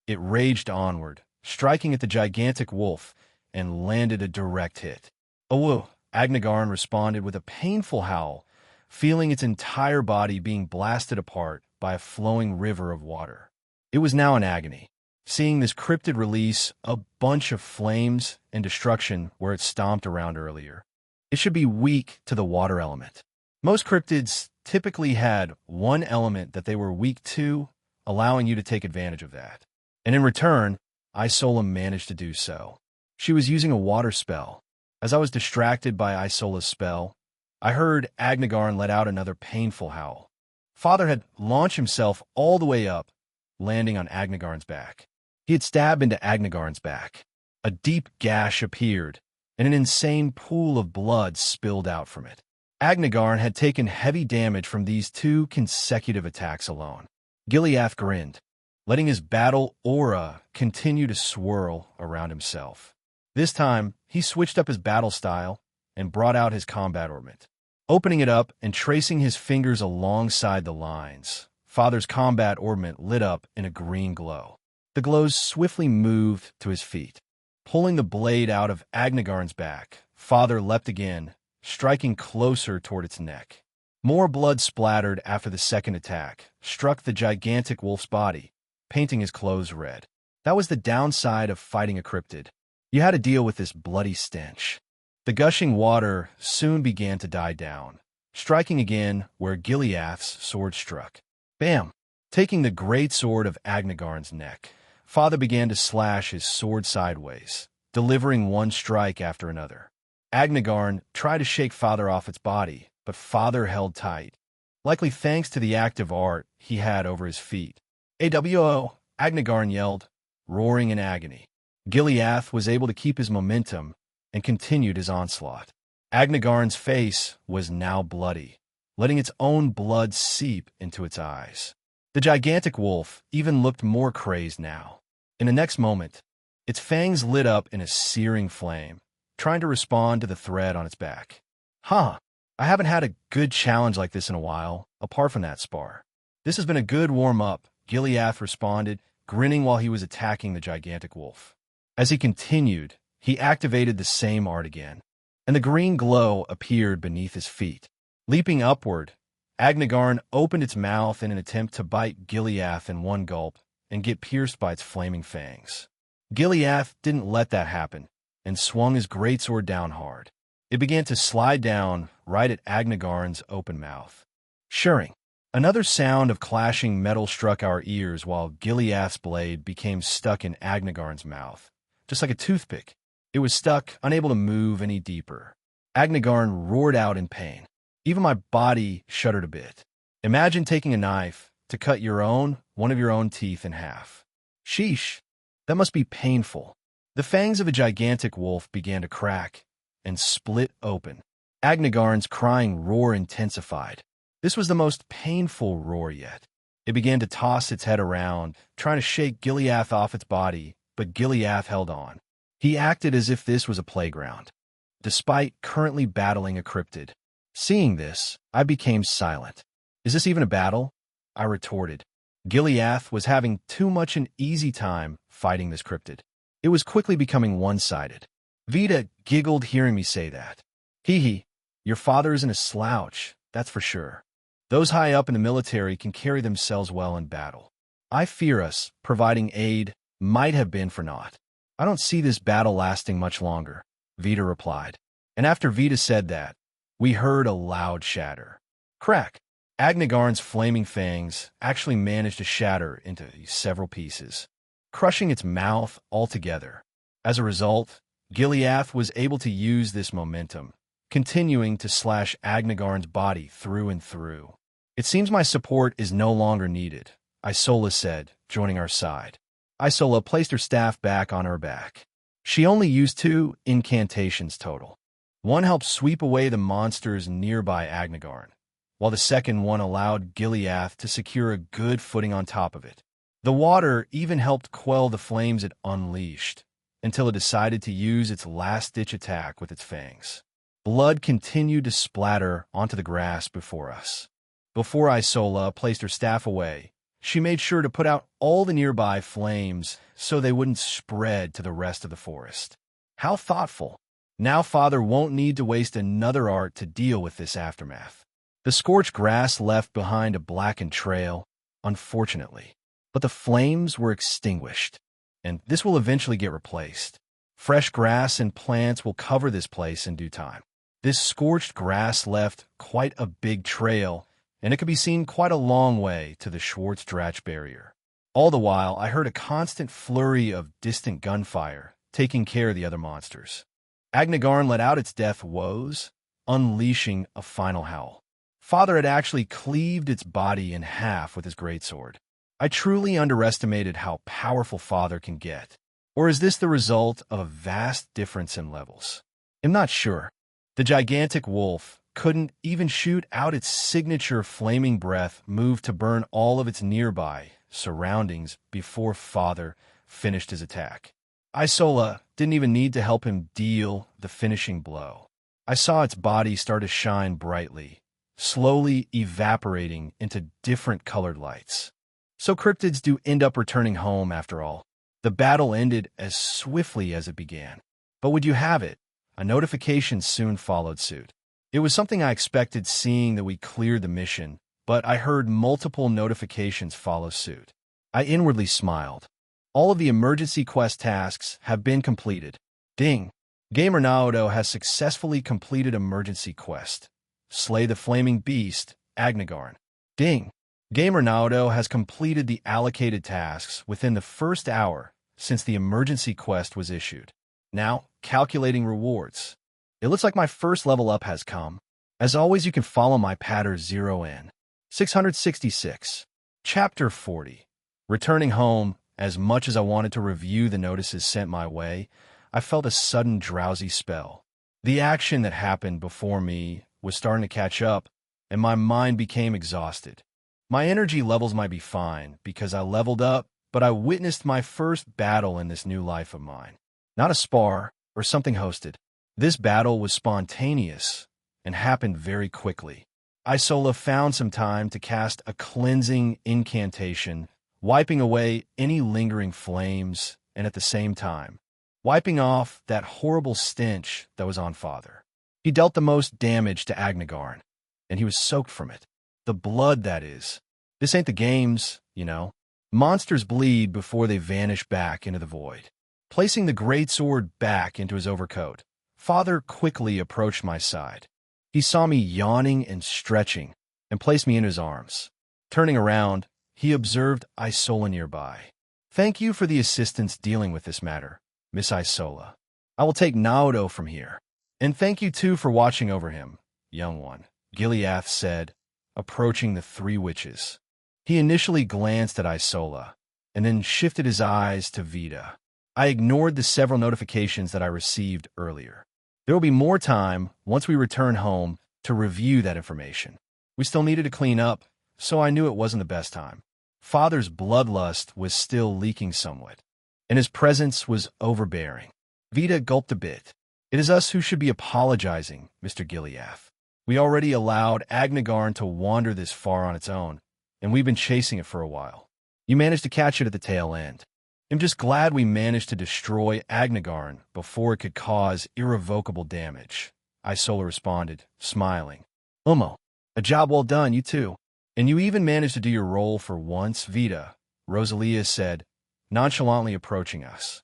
It raged onward, striking at the gigantic wolf, and landed a direct hit. "Oh!" Agnigarn responded with a painful howl, feeling its entire body being blasted apart by a flowing river of water. It was now in agony. Seeing this cryptid release a bunch of flames and destruction where it stomped around earlier. It should be weak to the water element. Most cryptids typically had one element that they were weak to, allowing you to take advantage of that. And in return, Isola managed to do so. She was using a water spell. As I was distracted by Isola's spell, I heard Agnigarn let out another painful howl. Father had launched himself all the way up, landing on Agnigarn's back. He had stabbed into Agnigarn's back. A deep gash appeared, and an insane pool of blood spilled out from it. Agnigarn had taken heavy damage from these 2 consecutive attacks alone. Gileath grinned, letting his battle aura continue to swirl around himself. This time, he switched up his battle style and brought out his combat ornament. Opening it up and tracing his fingers alongside the lines, Father's combat ornament lit up in a green glow. The glows swiftly moved to his feet. Pulling the blade out of Agnigarn's back, Father leapt again, striking closer toward its neck. More blood splattered after the second attack, struck the gigantic wolf's body, painting his clothes red. That was the downside of fighting a cryptid. You had to deal with this bloody stench. The gushing water soon began to die down, striking again where Gileath's sword struck. Bam! Taking the great sword of Agnigarn's neck, Father began to slash his sword sideways, delivering one strike after another. Agnigarn tried to shake Father off its body, but Father held tight, likely thanks to the active art he had over his feet. "AWO!" Agnigarn yelled, roaring in agony. Gileath was able to keep his momentum and continued his onslaught. Agnigarn's face was now bloody, letting its own blood seep into its eyes. The gigantic wolf even looked more crazed now. In the next moment, its fangs lit up in a searing flame, trying to respond to the thread on its back. "Huh, I haven't had a good challenge like this in a while, apart from that spar. This has been a good warm-up," Gileath responded, grinning while he was attacking the gigantic wolf. As he continued, he activated the same art again, and the green glow appeared beneath his feet. Leaping upward, Agnagarn opened its mouth in an attempt to bite Giliath in one gulp and get pierced by its flaming fangs. Giliath didn't let that happen and swung his greatsword down hard. It began to slide down right at Agnagarn's open mouth. Shirring. Another sound of clashing metal struck our ears while Giliath's blade became stuck in Agnagarn's mouth, just like a toothpick. It was stuck, unable to move any deeper. Agnagarn roared out in pain. Even my body shuddered a bit. Imagine taking a knife to cut one of your own teeth in half. Sheesh, that must be painful. The fangs of a gigantic wolf began to crack and split open. Agnagarn's crying roar intensified. This was the most painful roar yet. It began to toss its head around, trying to shake Giliath off its body, but Giliath held on. He acted as if this was a playground, despite currently battling a cryptid. Seeing this, I became silent. Is this even a battle? I retorted. Giliath was having too much an easy time fighting this cryptid. It was quickly becoming one-sided. Vita giggled hearing me say that. Hee, your father isn't a slouch, that's for sure. Those high up in the military can carry themselves well in battle. I fear us providing aid might have been for naught. I don't see this battle lasting much longer, Vita replied. And after Vita said that, we heard a loud shatter. Crack! Agnagarn's flaming fangs actually managed to shatter into several pieces, crushing its mouth altogether. As a result, Giliath was able to use this momentum, continuing to slash Agnagarn's body through and through. It seems my support is no longer needed, Isola said, joining our side. Isola placed her staff back on her back. She only used 2 incantations total. One helped sweep away the monsters nearby Agnagarn, while the second one allowed Giliath to secure a good footing on top of it. The water even helped quell the flames it unleashed, until it decided to use its last-ditch attack with its fangs. Blood continued to splatter onto the grass before us. Before Isola placed her staff away, she made sure to put out all the nearby flames so they wouldn't spread to the rest of the forest. How thoughtful. Now Father won't need to waste another art to deal with this aftermath. The scorched grass left behind a blackened trail, unfortunately, but the flames were extinguished, and this will eventually get replaced. Fresh grass and plants will cover this place in due time. This scorched grass left quite a big trail, and it could be seen quite a long way to the Schwarz-Dratch barrier. All the while, I heard a constant flurry of distant gunfire, taking care of the other monsters. Agnagarn let out its death woes, unleashing a final howl. Father had actually cleaved its body in half with his greatsword. I truly underestimated how powerful Father can get. Or is this the result of a vast difference in levels? I'm not sure. The gigantic wolf couldn't even shoot out its signature flaming breath move to burn all of its nearby surroundings before Father finished his attack. Isola didn't even need to help him deal the finishing blow. I saw its body start to shine brightly, slowly evaporating into different colored lights. So cryptids do end up returning home after all. The battle ended as swiftly as it began. But would you have it? A notification soon followed suit. It was something I expected seeing that we cleared the mission, but I heard multiple notifications follow suit. I inwardly smiled. All of the emergency quest tasks have been completed. Ding! Gamer Naoto has successfully completed emergency quest. Slay the flaming beast, Agnagarn. Ding! Gamer Naoto has completed the allocated tasks within the first hour since the emergency quest was issued. Now, calculating rewards. It looks like my first level up has come. As always, you can follow my pattern 0N. 666. Chapter 40. Returning home, as much as I wanted to review the notices sent my way, I felt a sudden drowsy spell. The action that happened before me was starting to catch up, and my mind became exhausted. My energy levels might be fine because I leveled up, but I witnessed my first battle in this new life of mine. Not a spar or something hosted. This battle was spontaneous and happened very quickly. Isola found some time to cast a cleansing incantation wiping away any lingering flames and at the same time, wiping off that horrible stench that was on Father. He dealt the most damage to Agnagarn, and he was soaked from it. The blood, that is. This ain't the games, you know. Monsters bleed before they vanish back into the void. Placing the greatsword back into his overcoat, Father quickly approached my side. He saw me yawning and stretching, and placed me in his arms. Turning around, he observed Isola nearby. "Thank you for the assistance dealing with this matter, Miss Isola. I will take Naoto from here. And thank you too for watching over him, young one," Gileath said, approaching the three witches. He initially glanced at Isola, and then shifted his eyes to Vita. I ignored the several notifications that I received earlier. There will be more time once we return home to review that information. We still needed to clean up, so I knew it wasn't the best time. Father's bloodlust was still leaking somewhat, and his presence was overbearing. Vita gulped a bit. "It is us who should be apologizing, Mr. Gileath. We already allowed Agnagarn to wander this far on its own, and we've been chasing it for a while. You managed to catch it at the tail end. I'm just glad we managed to destroy Agnagarn before it could cause irrevocable damage," Isola responded, smiling. A job well done, you too. And you even managed to do your role for once, Vita," Rosalia said, nonchalantly approaching us.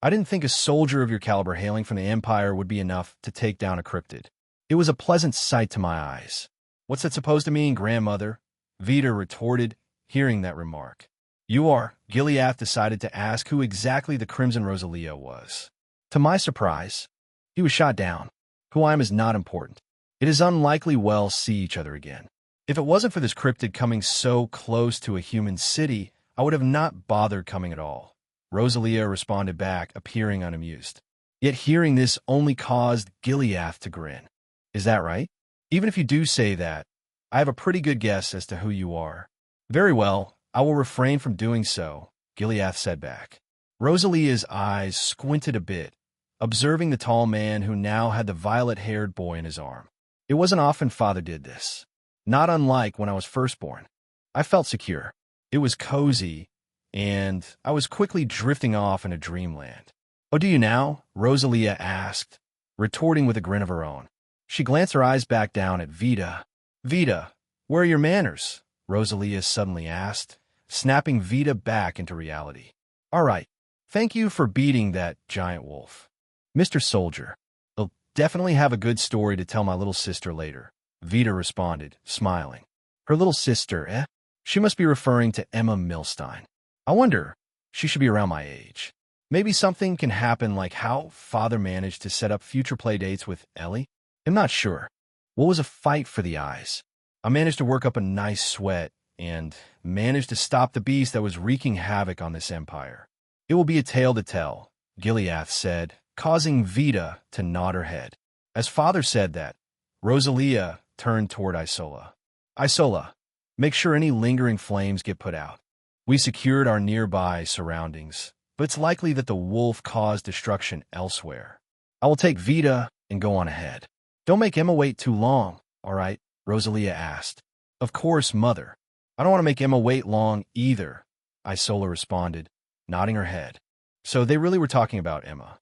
"I didn't think a soldier of your caliber hailing from the Empire would be enough to take down a cryptid. It was a pleasant sight to my eyes." "What's that supposed to mean, grandmother?" Vita retorted, hearing that remark. "You are." Gileath decided to ask who exactly the Crimson Rosalia was. To my surprise, he was shot down. Who I am is not important. It is unlikely we'll see each other again. If it wasn't for this cryptid coming so close to a human city, I would have not bothered coming at all. Rosalia responded back, appearing unamused. Yet hearing this only caused Gileath to grin. "Is that right? Even if you do say that, I have a pretty good guess as to who you are." "Very well, I will refrain from doing so," Gileath said back. Rosalia's eyes squinted a bit, observing the tall man who now had the violet-haired boy in his arm. It wasn't often Father did this. Not unlike when I was first born. I felt secure. It was cozy, and I was quickly drifting off into dreamland. "Oh, do you now?" Rosalia asked, retorting with a grin of her own. She glanced her eyes back down at Vita. "Vita, where are your manners?" Rosalia suddenly asked, snapping Vita back into reality. "All right. Thank you for beating that giant wolf. Mr. Soldier, I'll definitely have a good story to tell my little sister later," Vita responded, smiling. "Her little sister, eh?" She must be referring to Emma Milstein. I wonder, she should be around my age. Maybe something can happen like how Father managed to set up future play dates with Ellie? I'm not sure. What was a fight for the eyes? I managed to work up a nice sweat and managed to stop the beast that was wreaking havoc on this empire. "It will be a tale to tell," Gileath said, causing Vita to nod her head. As Father said that, Rosalia turned toward Isola. "Isola, make sure any lingering flames get put out. We secured our nearby surroundings, but it's likely that the wolf caused destruction elsewhere. I will take Vita and go on ahead." "Don't make Emma wait too long, all right?" Rosalia asked. "Of course, Mother. I don't want to make Emma wait long either," Isola responded, nodding her head. So they really were talking about Emma.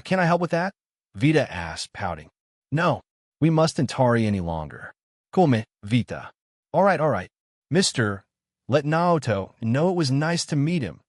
Can I help with that?" Vita asked, pouting. "No, we mustn't tarry any longer." "Come, Vita." All right. "Mister, let Naoto know it was nice to meet him,"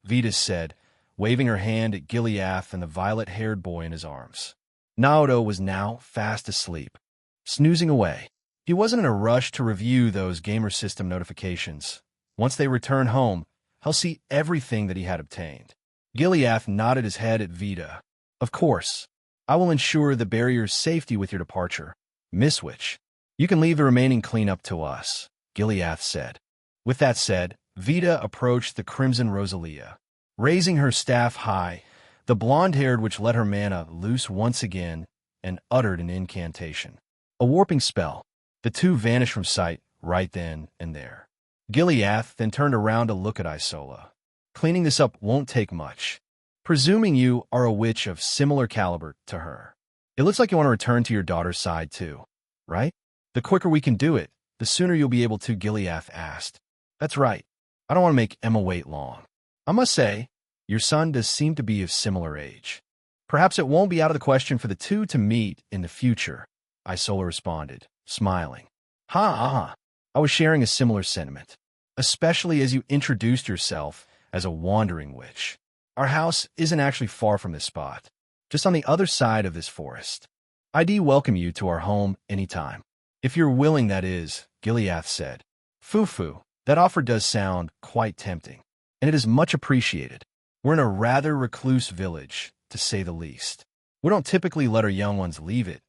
Vita said, waving her hand at Gileath and the violet-haired boy in his arms. Naoto was now fast asleep, snoozing away. He wasn't in a rush to review those gamer system notifications. Once they return home, he'll see everything that he had obtained. Gileath nodded his head at Vita. "Of course. I will ensure the barrier's safety with your departure, Miss Witch. You can leave the remaining cleanup to us," Gileath said. With that said, Vita approached the Crimson Rosalia. Raising her staff high, the blonde-haired witch let her mana loose once again and uttered an incantation. A warping spell. The two vanished from sight right then and there. Gileath then turned around to look at Isola. "Cleaning this up won't take much. Presuming you are a witch of similar caliber to her. It looks like you want to return to your daughter's side too, right? The quicker we can do it, the sooner you'll be able to," Gileath asked. "That's right. I don't want to make Emma wait long. I must say, your son does seem to be of similar age. Perhaps it won't be out of the question for the two to meet in the future, Isola responded, smiling. Ha ha ha. I was sharing a similar sentiment, especially as you introduced yourself as a wandering witch. Our house isn't actually far from this spot, just on the other side of this forest. I'd welcome you to our home anytime. If you're willing, that is, Gileath said. Foo-foo, that offer does sound quite tempting, and it is much appreciated. We're in a rather recluse village, to say the least. We don't typically let our young ones leave it,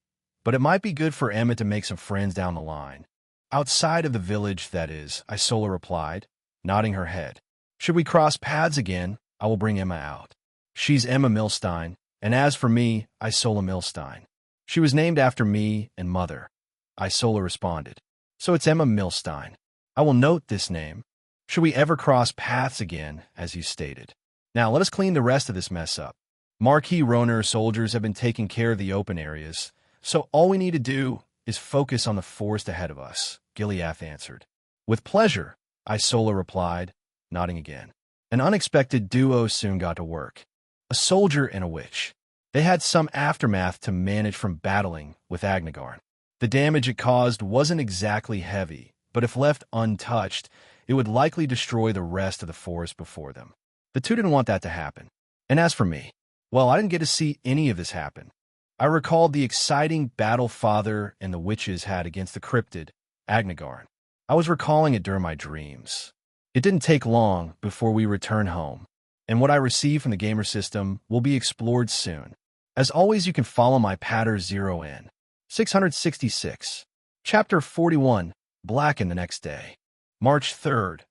but it might be good for Emma to make some friends down the line. Outside of the village, that is, Isola replied, nodding her head. Should we cross paths again, I will bring Emma out. She's Emma Milstein, and as for me, Isola Milstein. She was named after me and mother, Isola responded. So it's Emma Milstein. I will note this name. Should we ever cross paths again, as you stated. Now let us clean the rest of this mess up. Marquis Roner soldiers have been taking care of the open areas, so all we need to do is focus on the forest ahead of us, Gileath answered. With pleasure, Isola replied, nodding again. An unexpected duo soon got to work. A soldier and a witch. They had some aftermath to manage from battling with Agnagarn. The damage it caused wasn't exactly heavy, but if left untouched, it would likely destroy the rest of the forest before them. The two didn't want that to happen. And as for me, well, I didn't get to see any of this happen. I recalled the exciting battle Father and the witches had against the cryptid, Agnagarn. I was recalling it during my dreams. It didn't take long before we returned home, and what I received from the gamer system will be explored soon. As always, you can follow my Patter 0N. 666. Chapter 41, Blacken the next day. March 3rd.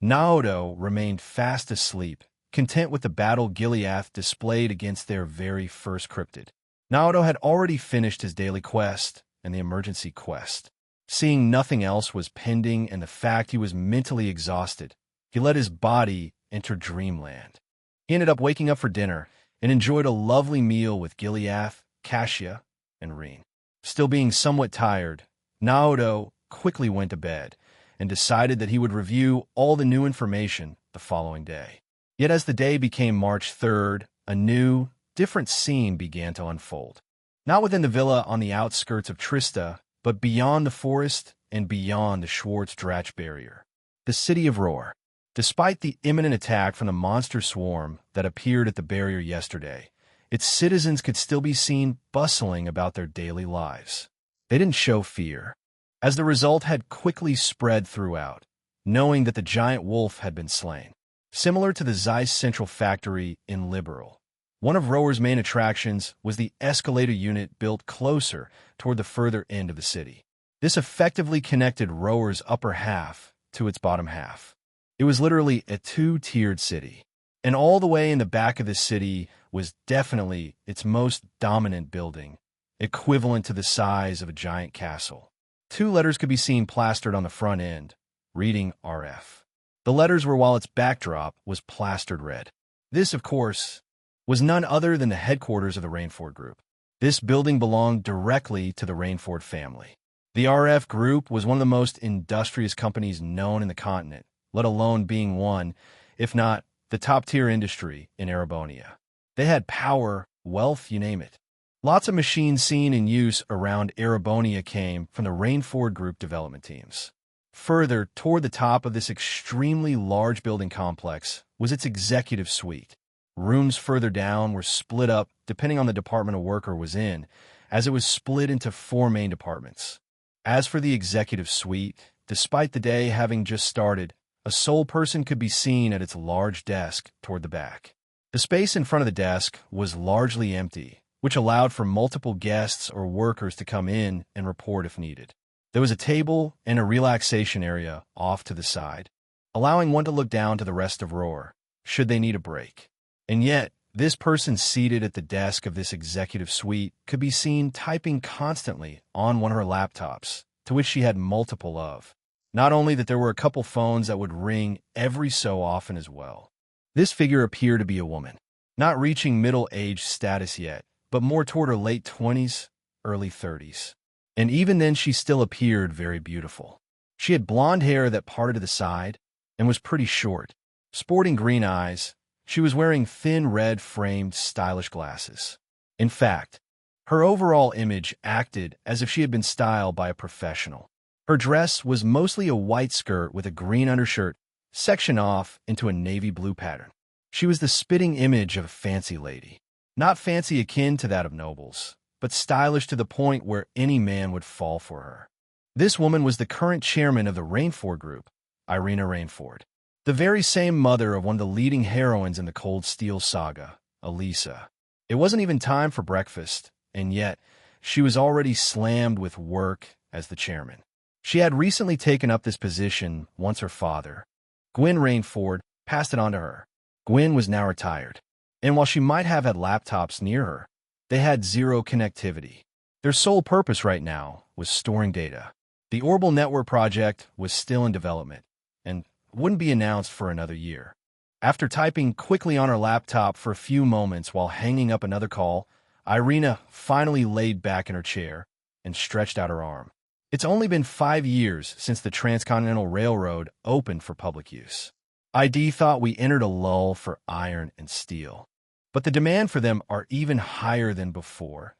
Naoto remained fast asleep, content with the battle Gileath displayed against their very first cryptid. Naoto had already finished his daily quest and the emergency quest. Seeing nothing else was pending and the fact he was mentally exhausted, he let his body enter dreamland. He ended up waking up for dinner and enjoyed a lovely meal with Gileath, Cassia, and Reen. Still being somewhat tired, Naoto quickly went to bed and decided that he would review all the new information the following day. Yet as the day became March 3rd, a new, different scene began to unfold. Not within the villa on the outskirts of Trista, but beyond the forest and beyond the Schwarz-Dratch barrier. The city of Roar. Despite the imminent attack from the monster swarm that appeared at the barrier yesterday, its citizens could still be seen bustling about their daily lives. They didn't show fear, as the result had quickly spread throughout, knowing that the giant wolf had been slain. Similar to the Zeiss Central Factory in Liberal, one of Roar's main attractions was the escalator unit built closer toward the further end of the city. This effectively connected Roar's upper half to its bottom half. It was literally a two-tiered city, and all the way in the back of the city was definitely its most dominant building, equivalent to the size of a giant castle. Two letters could be seen plastered on the front end, reading RF. The letters were while its backdrop was plastered red. This, of course, was none other than the headquarters of the Rainford Group. This building belonged directly to the Rainford family. The RF Group was one of the most industrious companies known in the continent, let alone being one, if not the top-tier industry in Erebonia. They had power, wealth, you name it. Lots of machines seen in use around Erebonia came from the Rainford Group development teams. Further, toward the top of this extremely large building complex was its executive suite. Rooms further down were split up depending on the department a worker was in, as it was split into 4 main departments. As for the executive suite, despite the day having just started, a sole person could be seen at its large desk toward the back. The space in front of the desk was largely empty, which allowed for multiple guests or workers to come in and report if needed. There was a table and a relaxation area off to the side, allowing one to look down to the rest of Roar, should they need a break. And yet, this person seated at the desk of this executive suite could be seen typing constantly on one of her laptops, to which she had multiple of. Not only that, there were a couple phones that would ring every so often as well. This figure appeared to be a woman, not reaching middle-age status yet, but more toward her late 20s, early 30s. And even then she still appeared very beautiful. She had blonde hair that parted to the side, and was pretty short. Sporting green eyes, she was wearing thin red-framed stylish glasses. In fact, her overall image acted as if she had been styled by a professional. Her dress was mostly a white skirt with a green undershirt sectioned off into a navy blue pattern. She was the spitting image of a fancy lady. Not fancy akin to that of nobles, but stylish to the point where any man would fall for her. This woman was the current chairman of the Rainford Group, Irina Rainford, the very same mother of one of the leading heroines in the Cold Steel saga, Elisa. It wasn't even time for breakfast, and yet she was already slammed with work as the chairman. She had recently taken up this position once her father, Gwyn Rainford, passed it on to her. Gwyn was now retired, and while she might have had laptops near her, they had zero connectivity. Their sole purpose right now was storing data. The Orbital Network project was still in development and wouldn't be announced for another year. After typing quickly on her laptop for a few moments while hanging up another call, Irina finally laid back in her chair and stretched out her arm. It's only been 5 years since the Transcontinental Railroad opened for public use. ID thought we entered a lull for iron and steel, but the demand for them are even higher than before,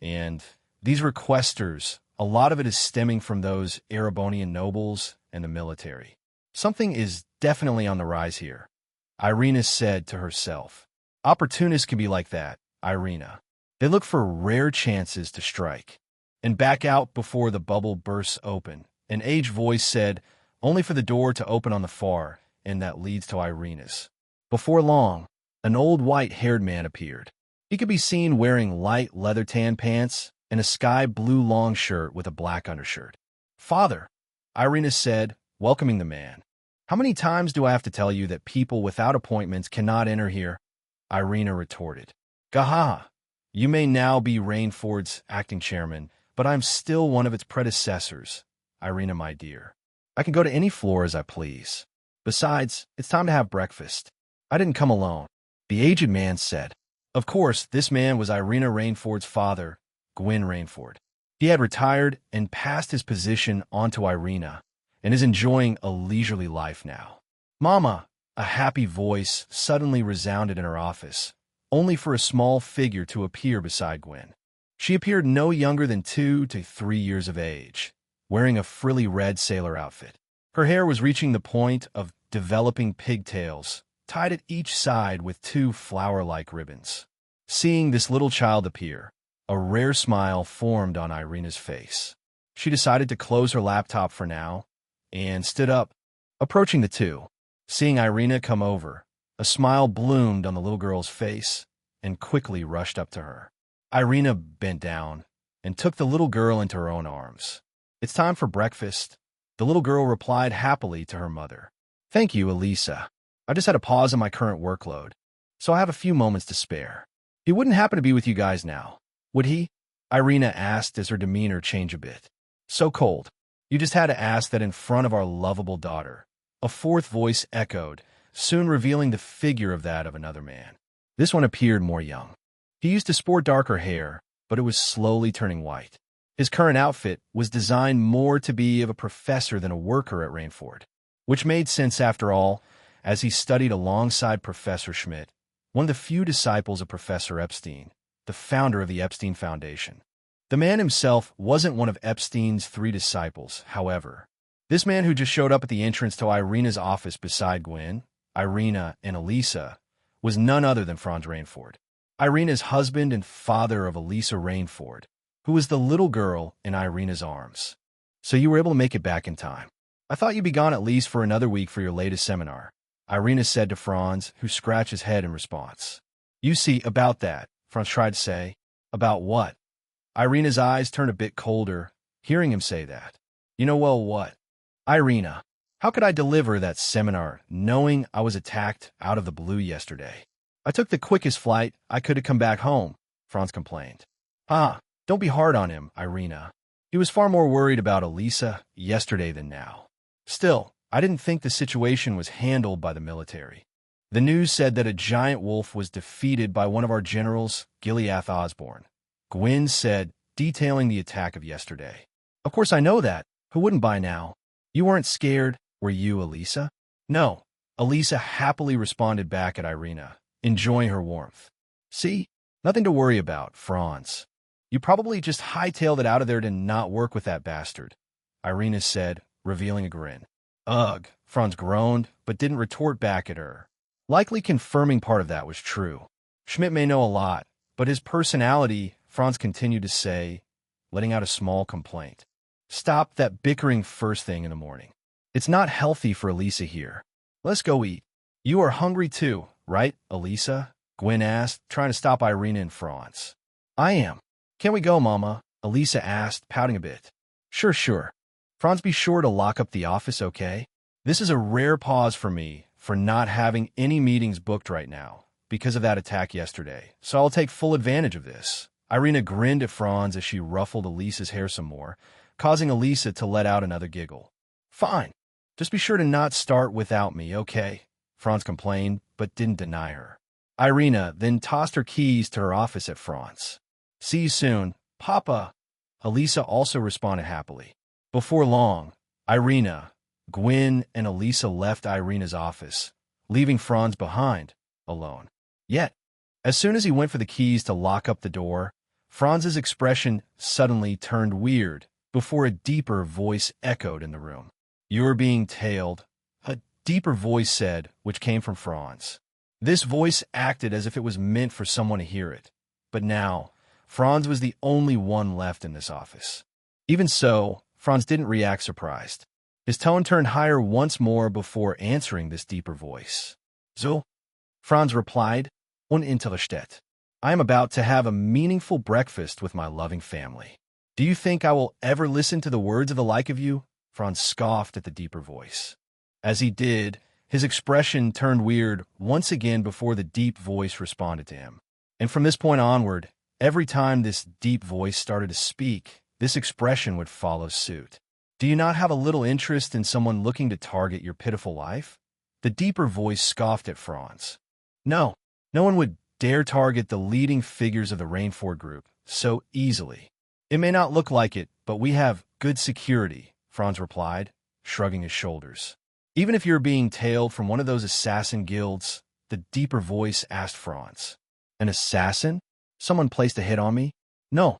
and these requesters, a lot of it is stemming from those Erebonian nobles and the military. Something is definitely on the rise here, Irina said to herself. Opportunists can be like that, Irina. They look for rare chances to strike and back out before the bubble bursts open. An aged voice said, only for the door to open on the far, and that leads to Irina's. Before long, an old white-haired man appeared. He could be seen wearing light leather tan pants and a sky-blue long shirt with a black undershirt. Father, Irina said, welcoming the man. How many times do I have to tell you that people without appointments cannot enter here? Irina retorted. Gaha, you may now be Rainford's acting chairman, but I'm still one of its predecessors, Irina, my dear. I can go to any floor as I please. Besides, it's time to have breakfast. I didn't come alone, the aged man said. Of course, this man was Irina Rainford's father, Gwyn Rainford. He had retired and passed his position on to Irina, and is enjoying a leisurely life now. Mama, a happy voice suddenly resounded in her office, only for a small figure to appear beside Gwyn. She appeared no younger than 2 to 3 years of age, wearing a frilly red sailor outfit. Her hair was reaching the point of developing pigtails, tied at each side with 2 flower-like ribbons. Seeing this little child appear, a rare smile formed on Irina's face. She decided to close her laptop for now and stood up, approaching the two. Seeing Irina come over, a smile bloomed on the little girl's face and quickly rushed up to her. Irina bent down and took the little girl into her own arms. It's time for breakfast, the little girl replied happily to her mother. Thank you, Elisa. I just had a pause in my current workload, so I have a few moments to spare. He wouldn't happen to be with you guys now, would he? Irina asked as her demeanor changed a bit. So cold. You just had to ask that in front of our lovable daughter. A fourth voice echoed, soon revealing the figure of that of another man. This one appeared more young. He used to sport darker hair, but it was slowly turning white. His current outfit was designed more to be of a professor than a worker at Rainford, which made sense after all, as he studied alongside Professor Schmidt, one of the few disciples of Professor Epstein, the founder of the Epstein Foundation. The man himself wasn't one of Epstein's 3 disciples, however. This man who just showed up at the entrance to Irina's office beside Gwyn, Irina, and Elisa was none other than Franz Rainford, Irina's husband and father of Elisa Rainford, who was the little girl in Irina's arms. So you were able to make it back in time. I thought you'd be gone at least for another week for your latest seminar, Irina said to Franz, who scratched his head in response. You see, about that, Franz tried to say. About what? Irina's eyes turned a bit colder, hearing him say that. You know, well, what? Irina, how could I deliver that seminar knowing I was attacked out of the blue yesterday? I took the quickest flight I could to come back home, Franz complained. Don't be hard on him, Irina. He was far more worried about Elisa yesterday than now. Still, I didn't think the situation was handled by the military. The news said that a giant wolf was defeated by one of our generals, Gileath Osborne. Gwyn said, detailing the attack of yesterday. Of course I know that. Who wouldn't by now? You weren't scared, were you, Elisa? No, Elisa happily responded back at Irina, enjoying her warmth. See? Nothing to worry about, Franz. You probably just hightailed it out of there to not work with that bastard, Irina said, revealing a grin. Ugh, Franz groaned, but didn't retort back at her, likely confirming part of that was true. Schmidt may know a lot, but his personality, Franz continued to say, letting out a small complaint. Stop that bickering first thing in the morning. It's not healthy for Elisa here. Let's go eat. You are hungry too, right, Elisa? Gwen asked, trying to stop Irina and Franz. I am. Can we go, Mama? Elisa asked, pouting a bit. Sure. Franz, be sure to lock up the office, okay? This is a rare pause for me for not having any meetings booked right now because of that attack yesterday, so I'll take full advantage of this. Irina grinned at Franz as she ruffled Elisa's hair some more, causing Elisa to let out another giggle. Fine. Just be sure to not start without me, okay? Franz complained, but didn't deny her. Irina then tossed her keys to her office at Franz. See you soon, Papa. Elisa also responded happily. Before long, Irina, Gwen, and Elisa left Irina's office, leaving Franz behind, alone. Yet, as soon as he went for the keys to lock up the door, Franz's expression suddenly turned weird before a deeper voice echoed in the room. You're being tailed, a deeper voice said, which came from Franz. This voice acted as if it was meant for someone to hear it, but now, Franz was the only one left in this office. Even so, Franz didn't react surprised. His tone turned higher once more before answering this deeper voice. So, Franz replied, uninteressiert. I am about to have a meaningful breakfast with my loving family. Do you think I will ever listen to the words of the like of you? Franz scoffed at the deeper voice. As he did, his expression turned weird once again before the deep voice responded to him. And from this point onward, every time this deep voice started to speak, this expression would follow suit. Do you not have a little interest in someone looking to target your pitiful life? The deeper voice scoffed at Franz. No, no one would dare target the leading figures of the Rainford Group so easily. It may not look like it, but we have good security, Franz replied, shrugging his shoulders. Even if you're being tailed from one of those assassin guilds, the deeper voice asked Franz. An assassin? Someone placed a hit on me? No,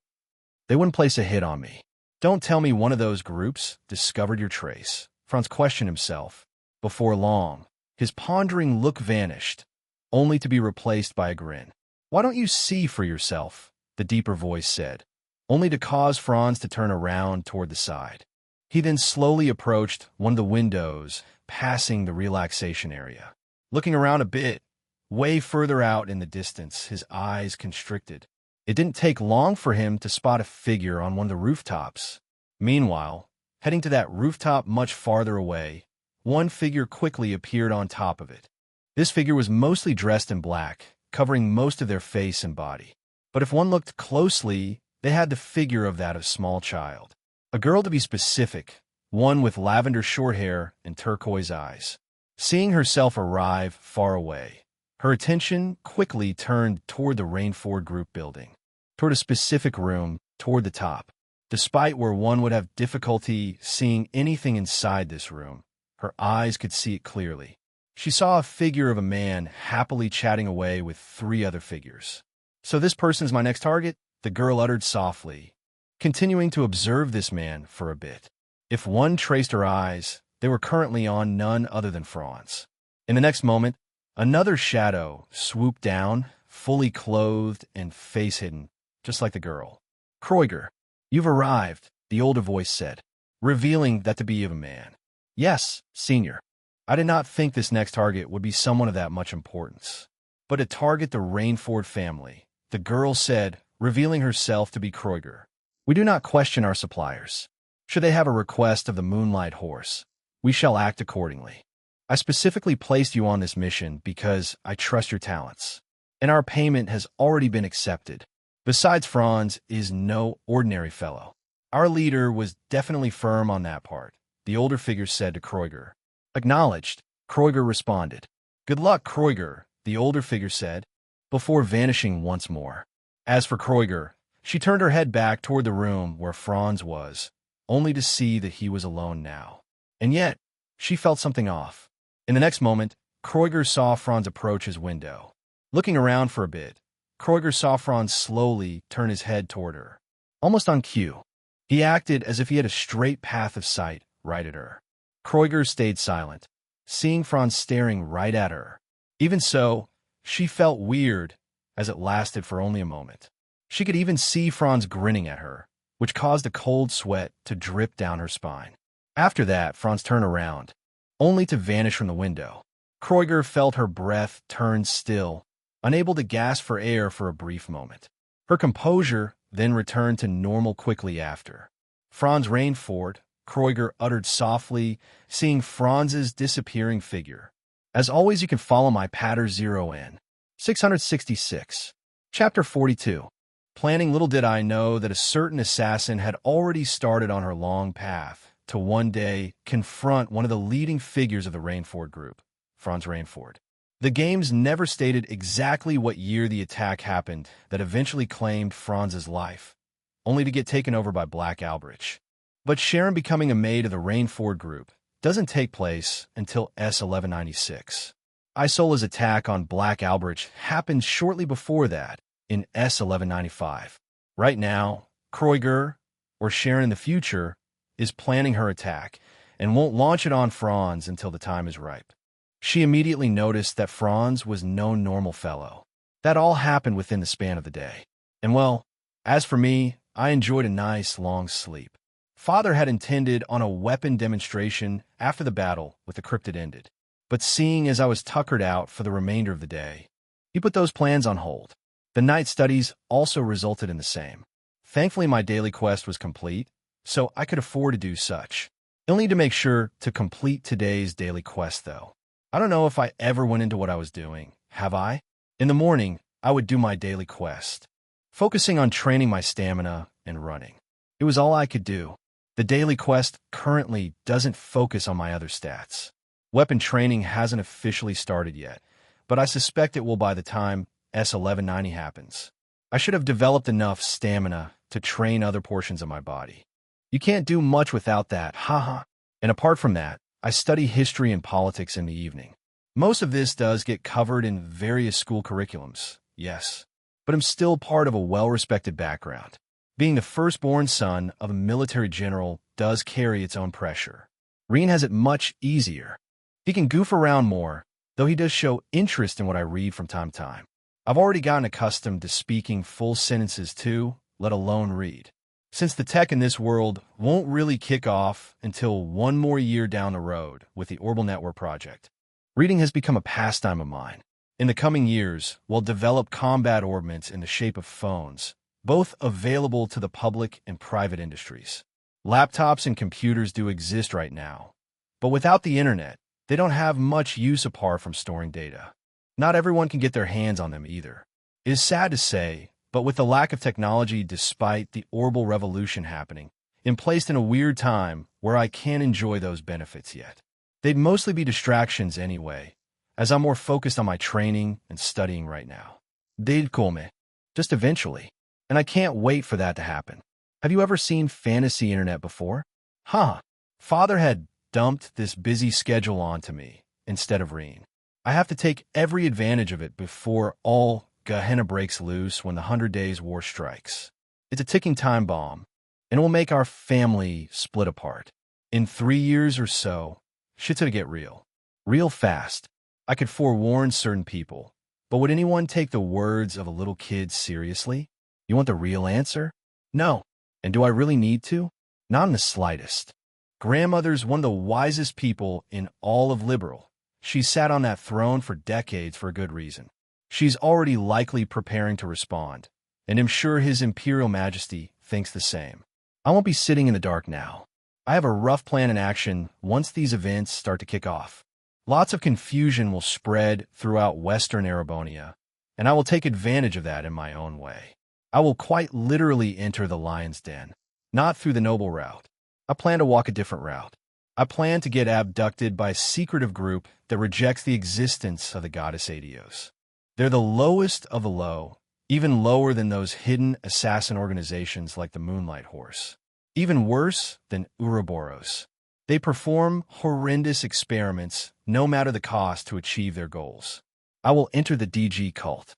they wouldn't place a hit on me. Don't tell me one of those groups discovered your trace. Franz questioned himself. Before long, his pondering look vanished, only to be replaced by a grin. Why don't you see for yourself? The deeper voice said, only to cause Franz to turn around toward the side. He then slowly approached one of the windows, passing the relaxation area. Looking around a bit, way further out in the distance, his eyes constricted. It didn't take long for him to spot a figure on one of the rooftops. Meanwhile, heading to that rooftop much farther away, one figure quickly appeared on top of it. This figure was mostly dressed in black, covering most of their face and body. But if one looked closely, they had the figure of that of a small child. A girl to be specific, one with lavender short hair and turquoise eyes. Seeing herself arrive far away, her attention quickly turned toward the Rainford Group building, toward a specific room, toward the top. Despite where one would have difficulty seeing anything inside this room, her eyes could see it clearly. She saw a figure of a man happily chatting away with 3 other figures. So this person's my next target? The girl uttered softly, continuing to observe this man for a bit. If one traced her eyes, they were currently on none other than Franz. In the next moment, another shadow swooped down, fully clothed and face hidden, just like the girl. Kreuger, you've arrived, the older voice said, revealing that to be of a man. Yes, senior. I did not think this next target would be someone of that much importance. But to target the Rainford family, the girl said, revealing herself to be Kreuger. We do not question our suppliers. Should they have a request of the Moonlight Horse, we shall act accordingly. I specifically placed you on this mission because I trust your talents, and our payment has already been accepted. Besides, Franz is no ordinary fellow. Our leader was definitely firm on that part, the older figure said to Kreuger. Acknowledged, Kreuger responded. Good luck, Kreuger, the older figure said, before vanishing once more. As for Kreuger, she turned her head back toward the room where Franz was, only to see that he was alone now. And yet, she felt something off. In the next moment, Kreuger saw Franz approach his window. Looking around for a bit, Kreuger saw Franz slowly turn his head toward her. Almost on cue, he acted as if he had a straight path of sight right at her. Kreuger stayed silent, seeing Franz staring right at her. Even so, she felt weird as it lasted for only a moment. She could even see Franz grinning at her, which caused a cold sweat to drip down her spine. After that, Franz turned around, only to vanish from the window. Kreuger felt her breath turn still, unable to gasp for air for a brief moment. Her composure then returned to normal quickly after. Franz reined forward, Kreuger uttered softly, seeing Franz's disappearing figure. As always, you can follow my Patter 0N. 666. Chapter 42. Planning. Little did I know that a certain assassin had already started on her long path to one day confront one of the leading figures of the Rainford group, Franz Rainford. The games never stated exactly what year the attack happened that eventually claimed Franz's life, only to get taken over by Black Albrecht. But Sharon becoming a maid of the Rainford group doesn't take place until S1196. Isola's attack on Black Albrecht happened shortly before that, in S1195. Right now, Kreuger, or Sharon in the future, is planning her attack and won't launch it on Franz until the time is ripe. She immediately noticed that Franz was no normal fellow. That all happened within the span of the day. And well, as for me, I enjoyed a nice long sleep. Father had intended on a weapon demonstration after the battle with the cryptid ended, but seeing as I was tuckered out for the remainder of the day, he put those plans on hold. The night studies also resulted in the same. Thankfully, my daily quest was complete, so I could afford to do such. You'll need to make sure to complete today's daily quest, though. I don't know if I ever went into what I was doing, have I? In the morning, I would do my daily quest, focusing on training my stamina and running. It was all I could do. The daily quest currently doesn't focus on my other stats. Weapon training hasn't officially started yet, but I suspect it will by the time S1190 happens. I should have developed enough stamina to train other portions of my body. You can't do much without that, haha. And apart from that, I study history and politics in the evening. Most of this does get covered in various school curriculums, yes, but I'm still part of a well-respected background. Being the firstborn son of a military general does carry its own pressure. Reen has it much easier. He can goof around more, though he does show interest in what I read from time to time. I've already gotten accustomed to speaking full sentences too, let alone read. Since the tech in this world won't really kick off until one more year down the road with the Orbital Network project, reading has become a pastime of mine. In the coming years, we'll develop combat orbments in the shape of phones, both available to the public and private industries. Laptops and computers do exist right now, but without the internet, they don't have much use apart from storing data. Not everyone can get their hands on them either. It is sad to say, but with the lack of technology despite the orbital revolution happening, I'm placed in a weird time where I can't enjoy those benefits yet. They'd mostly be distractions anyway, as I'm more focused on my training and studying right now. They'd call me, just eventually, and I can't wait for that to happen. Have you ever seen fantasy internet before? Father had dumped this busy schedule onto me instead of Reen. I have to take every advantage of it before all Gehenna breaks loose when the 100 Days War strikes. It's a ticking time bomb, and it will make our family split apart. In 3 years or so, shit's gonna get real. Real fast. I could forewarn certain people, but would anyone take the words of a little kid seriously? You want the real answer? No. And do I really need to? Not in the slightest. Grandmother's one of the wisest people in all of Liberal. She's sat on that throne for decades for a good reason. She's already likely preparing to respond, and I'm sure His Imperial Majesty thinks the same. I won't be sitting in the dark now. I have a rough plan in action once these events start to kick off. Lots of confusion will spread throughout Western Erebonia, and I will take advantage of that in my own way. I will quite literally enter the lion's den, not through the noble route. I plan to walk a different route. I plan to get abducted by a secretive group that rejects the existence of the goddess Adios. They're the lowest of the low, even lower than those hidden assassin organizations like the Moonlight Horse. Even worse than Ouroboros. They perform horrendous experiments, no matter the cost, to achieve their goals. I will enter the DG cult.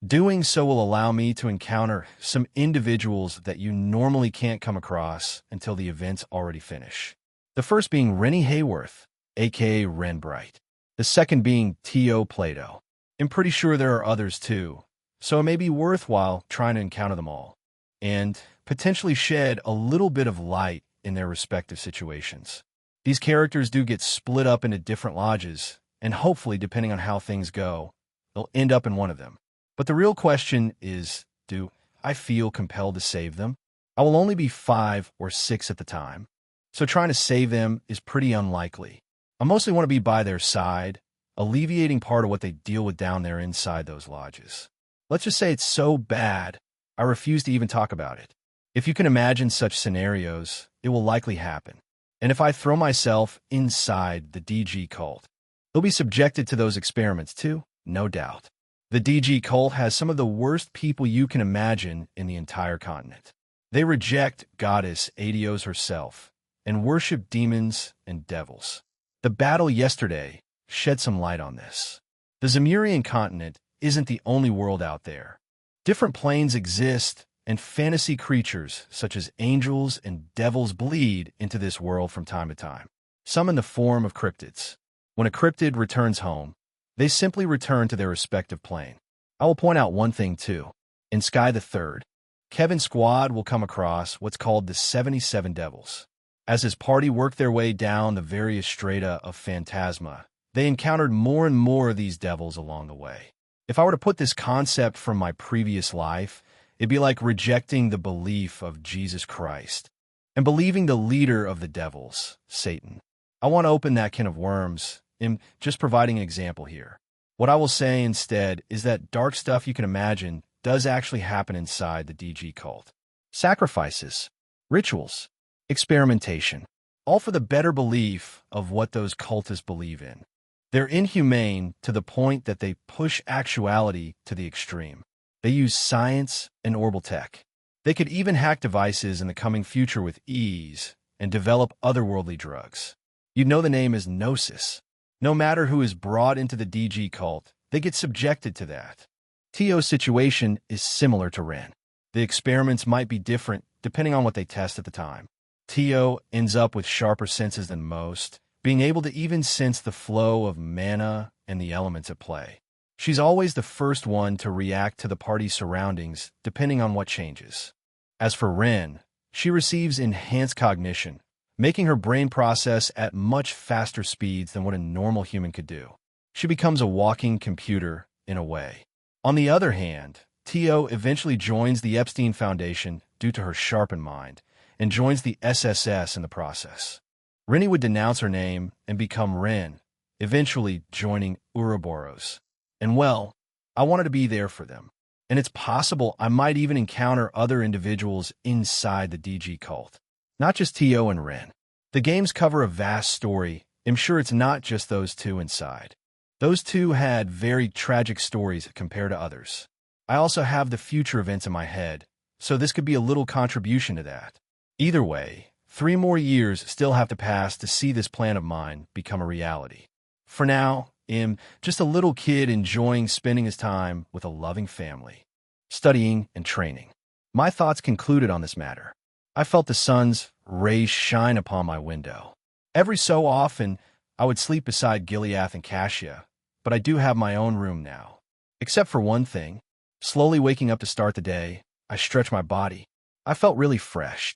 Doing so will allow me to encounter some individuals that you normally can't come across until the events already finish. The first being Rennie Hayworth, aka Ren Bright. The second being T.O. Plato. I'm pretty sure there are others too, so it may be worthwhile trying to encounter them all, and potentially shed a little bit of light in their respective situations. These characters do get split up into different lodges, and hopefully, depending on how things go, they'll end up in one of them. But the real question is, do I feel compelled to save them? I will only be 5 or 6 at the time, so trying to save them is pretty unlikely. I mostly want to be by their side, alleviating part of what they deal with down there inside those lodges. Let's just say it's so bad, I refuse to even talk about it. If you can imagine such scenarios, it will likely happen. And if I throw myself inside the DG cult, they'll be subjected to those experiments too, no doubt. The DG cult has some of the worst people you can imagine in the entire continent. They reject goddess Adios herself and worship demons and devils. The battle yesterday shed some light on this. The Zemurian continent isn't the only world out there. Different planes exist, and fantasy creatures such as angels and devils bleed into this world from time to time, some in the form of cryptids. When a cryptid returns home, they simply return to their respective plane. I will point out one thing too. In Sky the Third, Kevin's squad will come across what's called the 77 Devils. As his party worked their way down the various strata of Phantasma, they encountered more and more of these devils along the way. If I were to put this concept from my previous life, it'd be like rejecting the belief of Jesus Christ and believing the leader of the devils, Satan. I want to open that can of worms in just providing an example here. What I will say instead is that dark stuff you can imagine does actually happen inside the DG cult. Sacrifices, rituals, experimentation, all for the better belief of what those cultists believe in. They're inhumane to the point that they push actuality to the extreme. They use science and orbital tech. They could even hack devices in the coming future with ease and develop otherworldly drugs. You'd know the name is Gnosis. No matter who is brought into the DG cult, they get subjected to that. T.O.'s situation is similar to Ren. The experiments might be different depending on what they test at the time. T.O. ends up with sharper senses than most, being able to even sense the flow of mana and the elements at play. She's always the first one to react to the party's surroundings, depending on what changes. As for Ren, she receives enhanced cognition, making her brain process at much faster speeds than what a normal human could do. She becomes a walking computer, in a way. On the other hand, T.O. eventually joins the Epstein Foundation due to her sharpened mind, and joins the SSS in the process. Rennie would denounce her name and become Ren, eventually joining Ouroboros. And well, I wanted to be there for them. And it's possible I might even encounter other individuals inside the DG cult. Not just T.O. and Ren. The games cover a vast story. I'm sure it's not just those two inside. Those two had very tragic stories compared to others. I also have the future events in my head, so this could be a little contribution to that. Either way, 3 more years still have to pass to see this plan of mine become a reality. For now, I'm just a little kid enjoying spending his time with a loving family, studying and training. My thoughts concluded on this matter. I felt the sun's rays shine upon my window. Every so often, I would sleep beside Gileath and Cassia, but I do have my own room now. Except for one thing, slowly waking up to start the day, I stretched my body. I felt really fresh.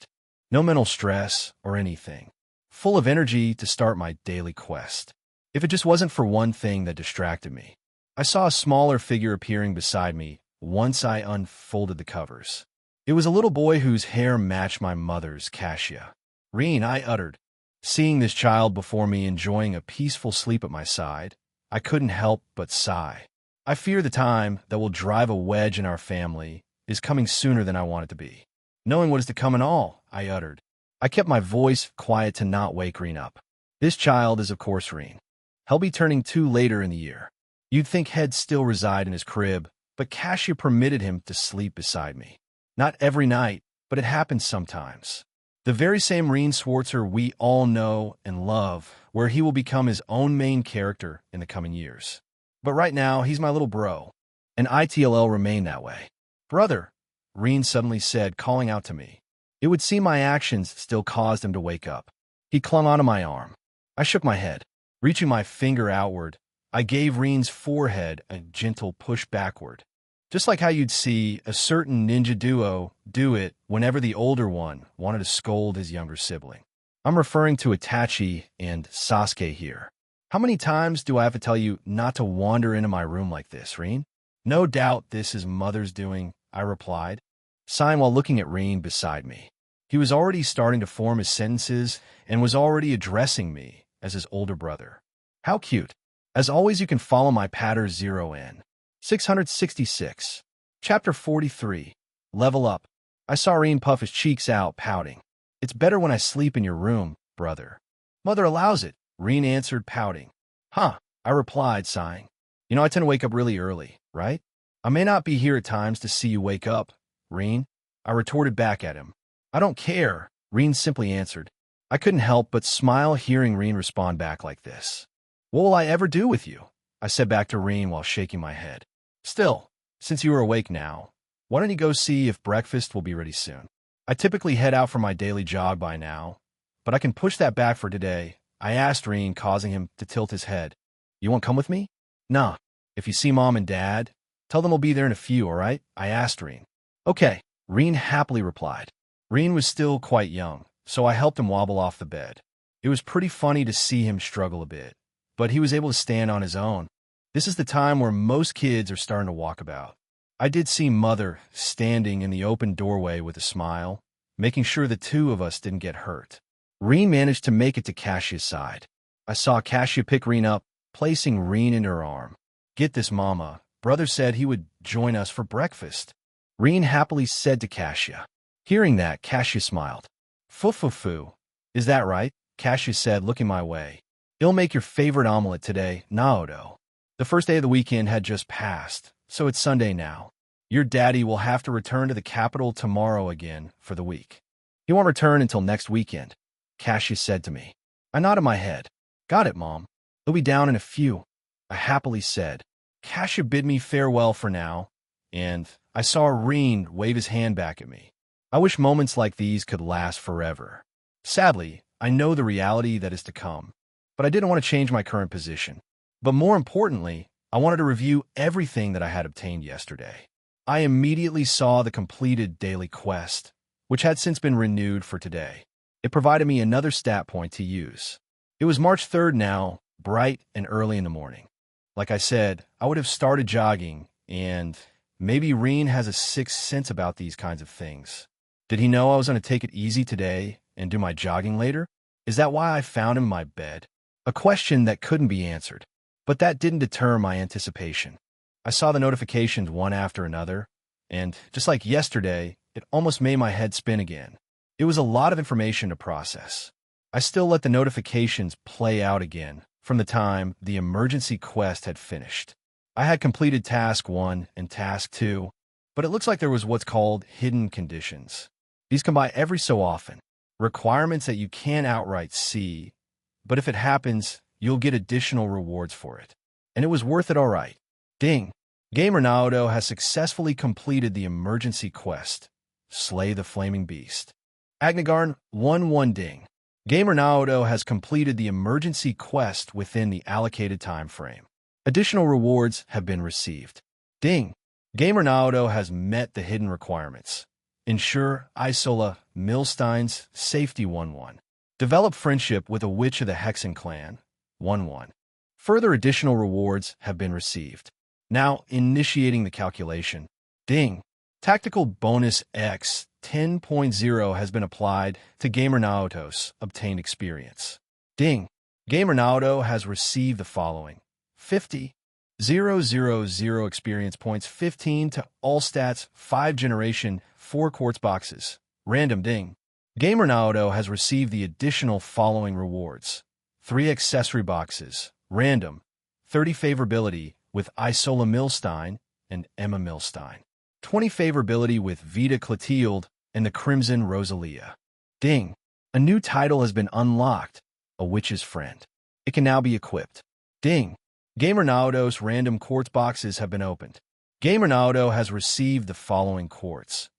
No mental stress or anything. Full of energy to start my daily quest. If it just wasn't for one thing that distracted me. I saw a smaller figure appearing beside me once I unfolded the covers. It was a little boy whose hair matched my mother's, Cassia. "Reen," I uttered. Seeing this child before me enjoying a peaceful sleep at my side, I couldn't help but sigh. I fear the time that will drive a wedge in our family is coming sooner than I want it to be. "Knowing what is to come and all," I uttered. I kept my voice quiet to not wake Reen up. This child is of course Reen. He'll be turning 2 later in the year. You'd think he'd still reside in his crib, but Cassia permitted him to sleep beside me. Not every night, but it happens sometimes. The very same Reen Swartzer we all know and love, where he will become his own main character in the coming years. But right now, he's my little bro, and ITLL remain that way. Brother, Reen suddenly said, calling out to me. It would seem my actions still caused him to wake up. He clung onto my arm. I shook my head. Reaching my finger outward, I gave Reen's forehead a gentle push backward. Just like how you'd see a certain ninja duo do it whenever the older one wanted to scold his younger sibling. I'm referring to Itachi and Sasuke here. How many times do I have to tell you not to wander into my room like this, Reen? No doubt this is Mother's doing, I replied, sighing while looking at Reen beside me. He was already starting to form his sentences and was already addressing me as his older brother. How cute. As always, you can follow my patter 0N. 666. Chapter 43. Level Up. I saw Reen puff his cheeks out, pouting. It's better when I sleep in your room, brother. Mother allows it, Reen answered, pouting. Huh, I replied, sighing. You know, I tend to wake up really early, right? I may not be here at times to see you wake up, Reen. I retorted back at him. I don't care, Reen simply answered. I couldn't help but smile hearing Reen respond back like this. What will I ever do with you? I said back to Reen while shaking my head. Still, since you are awake now, why don't you go see if breakfast will be ready soon? I typically head out for my daily jog by now, but I can push that back for today, I asked Reen, causing him to tilt his head. You won't come with me? Nah. If you see Mom and Dad, tell them I'll be there in a few, all right? I asked Reen. Okay, Reen happily replied. Reen was still quite young, so I helped him wobble off the bed. It was pretty funny to see him struggle a bit, but he was able to stand on his own. This is the time where most kids are starting to walk about. I did see Mother standing in the open doorway with a smile, making sure the two of us didn't get hurt. Reen managed to make it to Cassia's side. I saw Cassia pick Reen up, placing Reen in her arm. Get this, Mama. Brother said he would join us for breakfast. Reen happily said to Cassia. Hearing that, Cassia smiled. Foo. Is that right? Cassia said, looking my way. You'll make your favorite omelet today, Naoto. The first day of the weekend had just passed, so it's Sunday now. Your daddy will have to return to the capital tomorrow again for the week. He won't return until next weekend, Cassia said to me. I nodded my head. Got it, Mom. He'll be down in a few, I happily said. Cassia bid me farewell for now, and I saw Reen wave his hand back at me. I wish moments like these could last forever. Sadly, I know the reality that is to come, but I didn't want to change my current position. But more importantly, I wanted to review everything that I had obtained yesterday. I immediately saw the completed daily quest, which had since been renewed for today. It provided me another stat point to use. It was March 3rd now, bright and early in the morning. Like I said, I would have started jogging, and maybe Reen has a sixth sense about these kinds of things. Did he know I was going to take it easy today and do my jogging later? Is that why I found him in my bed? A question that couldn't be answered. But that didn't deter my anticipation. I saw the notifications one after another, and just like yesterday, it almost made my head spin again. It was a lot of information to process. I still let the notifications play out again from the time the emergency quest had finished. I had completed Task 1 and Task 2, but it looks like there was what's called hidden conditions. These come by every so often, requirements that you can't outright see, but if it happens, you'll get additional rewards for it. And it was worth it all right. Ding! Gamer Naoto has successfully completed the emergency quest, Slay the Flaming Beast. Agnigarn 1-1 ding. Gamer Naoto has completed the emergency quest within the allocated time frame. Additional rewards have been received. Ding! Gamer Naoto has met the hidden requirements. Ensure Isola Milstein's safety 1-1. Develop friendship with a witch of the Hexen clan 1-1. Further additional rewards have been received. Now initiating the calculation. Ding! Tactical Bonus X 10.0 has been applied to Gamer Naoto's obtained experience. Ding! Gamer Naoto has received the following. 50,000 experience points, 15 to all stats, 5 generation, 4 quartz boxes. Random ding. Gamer Naoto has received the additional following rewards. 3 accessory boxes. Random. 30 favorability with Isola Milstein and Emma Milstein. 20 favorability with Vita Clotilde and the Crimson Rosalia. Ding! A new title has been unlocked, A Witch's Friend. It can now be equipped. Ding! Gamer Naoto's random quartz boxes have been opened. Gamer Naoto has received the following quartz: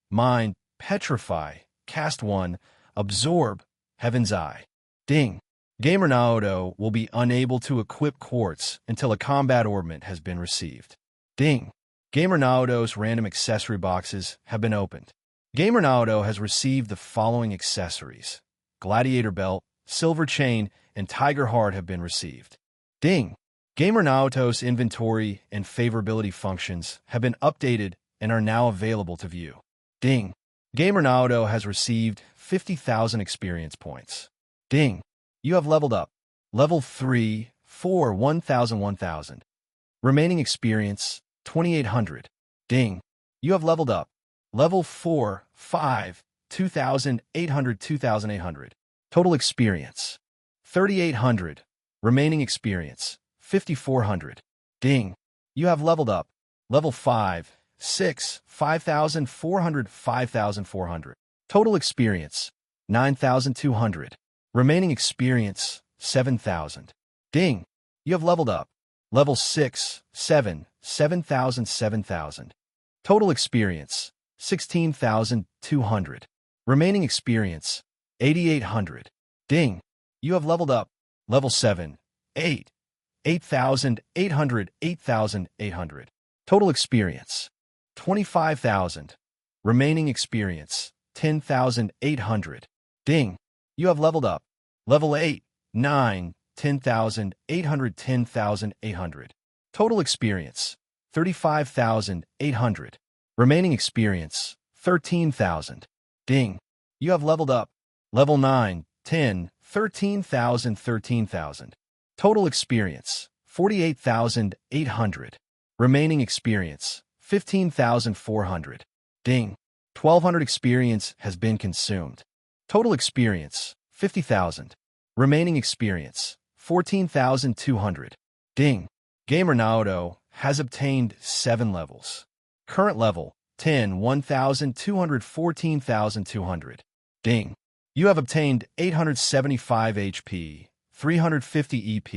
Mind, Petrify, Cast 1, Absorb, Heaven's Eye. Ding! Gamer Naoto will be unable to equip quartz until a combat ornament has been received. Ding! Gamer Naoto's random accessory boxes have been opened. Gamer Naoto has received the following accessories: Gladiator Belt, Silver Chain, and Tiger Heart have been received. Ding! Gamer Naoto's inventory and favorability functions have been updated and are now available to view. Ding! Gamer Naoto has received 50,000 experience points. Ding! You have leveled up. Level 3, 4, 1,000. Remaining experience, 2,800. Ding! You have leveled up. Level 4, 5, 2,800. Total experience, 3,800. Remaining experience, 5,400. Ding! You have leveled up. Level 5, 6, 5,400. Total experience, 9,200. Remaining experience, 7,000. Ding! You have leveled up. Level 6, 7, 7,000. Total experience, 16,200. Remaining experience, 8,800. Ding! You have leveled up. Level 7, 8, 8,800. Total experience, 25,000. Remaining experience, 10,800. Ding! You have leveled up. Level 8, 9, 10,800. Total experience, 35,800. Remaining experience, 13,000. Ding! You have leveled up. Level 9, 10, 13,000. Total experience, 48,800. Remaining experience, 15,400. Ding! 1,200 experience has been consumed. Total experience, 50,000. Remaining experience, 14,200. Ding! Gamer Naoto has obtained 7 levels. Current level, 10, 1,200, 14,200. Ding! You have obtained 875 HP, 350 EP,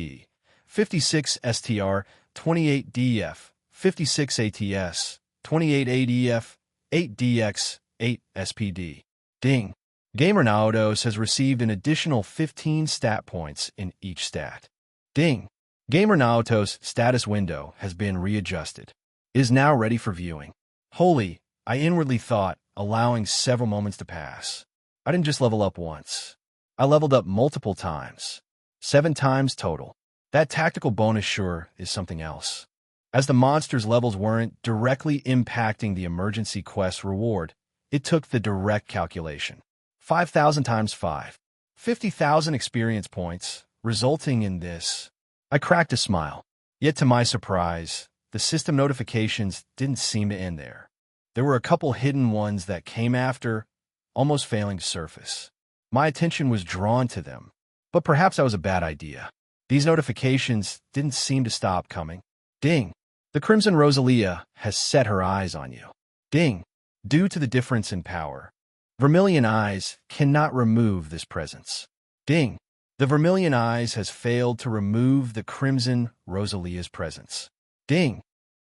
56 STR, 28 DF, 56 ATS, 28 ADF, 8 DX, 8 SPD. Ding! Gamer Naotos has received an additional 15 stat points in each stat. Ding! Gamer Naoto's status window has been readjusted. It is now ready for viewing. Holy, I inwardly thought, allowing several moments to pass. I didn't just level up once. I leveled up multiple times. 7 times total. That tactical bonus sure is something else. As the monster's levels weren't directly impacting the emergency quest reward, it took the direct calculation. 5,000 times 5. 50,000 experience points, resulting in this. I cracked a smile. Yet to my surprise, the system notifications didn't seem to end there. There were a couple hidden ones that came after, almost failing to surface. My attention was drawn to them, but perhaps that was a bad idea. These notifications didn't seem to stop coming. Ding! The Crimson Rosalia has set her eyes on you. Ding! Due to the difference in power, Vermilion Eyes cannot remove this presence. Ding! The Vermilion Eyes has failed to remove the Crimson Rosalia's presence. Ding!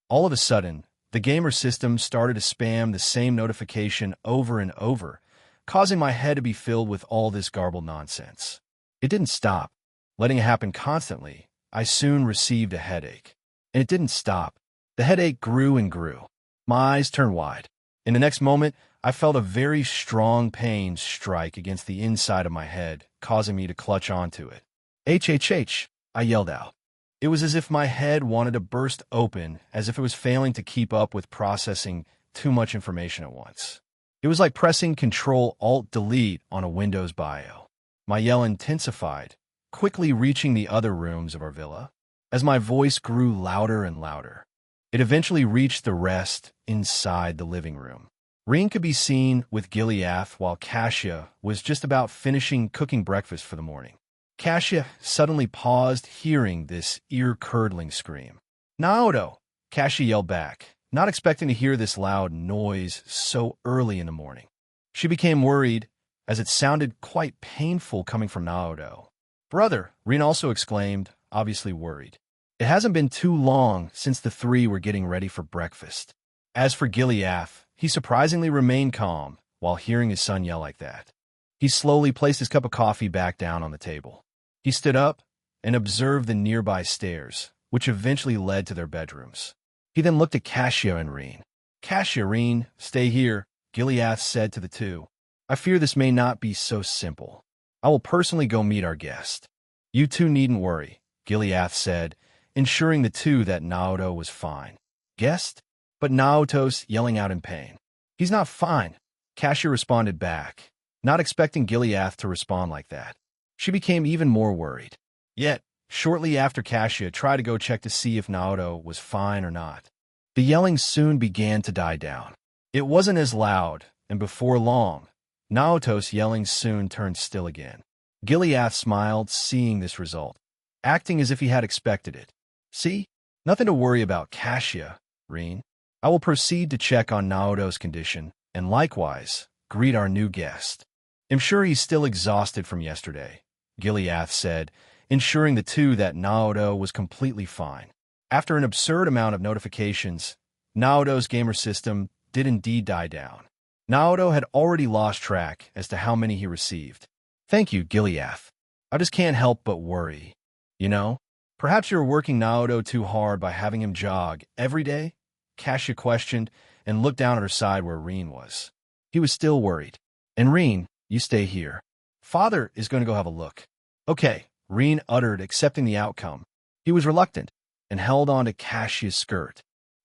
All of a sudden, the gamer system started to spam the same notification over and over, causing my head to be filled with all this garbled nonsense. It didn't stop. Letting it happen constantly, I soon received a headache. And it didn't stop. The headache grew and grew. My eyes turned wide. In the next moment, I felt a very strong pain strike against the inside of my head, causing me to clutch onto it. HHH, I yelled out. It was as if my head wanted to burst open, as if it was failing to keep up with processing too much information at once. It was like pressing Ctrl-Alt-Delete on a Windows bio. My yell intensified, quickly reaching the other rooms of our villa. As my voice grew louder and louder, it eventually reached the rest inside the living room. Reen could be seen with Gileath while Kasia was just about finishing cooking breakfast for the morning. Kasia suddenly paused, hearing this ear-curdling scream. "Naoto!" Kasia yelled back, not expecting to hear this loud noise so early in the morning. She became worried, as it sounded quite painful coming from Naoto. "Brother," Rin also exclaimed, obviously worried. It hasn't been too long since the three were getting ready for breakfast. As for Gileath, he surprisingly remained calm while hearing his son yell like that. He slowly placed his cup of coffee back down on the table. He stood up and observed the nearby stairs, which eventually led to their bedrooms. He then looked at Cassia and Reen. "Cassia, Reen, stay here," Gileath said to the two. "I fear this may not be so simple. I will personally go meet our guest." "You two needn't worry," Gileath said, ensuring the two that Naoto was fine. "Guest?" But Naoto's yelling out in pain. "He's not fine," Cassia responded back, not expecting Gileath to respond like that. She became even more worried. Yet, shortly after Cassia tried to go check to see if Naoto was fine or not, the yelling soon began to die down. It wasn't as loud, and before long, Naoto's yelling soon turned still again. Gileath smiled, seeing this result, acting as if he had expected it. "See? Nothing to worry about, Cassia, Reen. I will proceed to check on Naoto's condition, and likewise, greet our new guest. I'm sure he's still exhausted from yesterday," Gileath said, ensuring the two that Naoto was completely fine. After an absurd amount of notifications, Naoto's gamer system did indeed die down. Naoto had already lost track as to how many he received. "Thank you, Gileath. I just can't help but worry. You know, perhaps you're working Naoto too hard by having him jog every day?" Cassia questioned and looked down at her side where Reen was. He was still worried. "And Reen, you stay here. Father is going to go have a look." "Okay," Reen uttered, accepting the outcome. He was reluctant and held on to Cassia's skirt.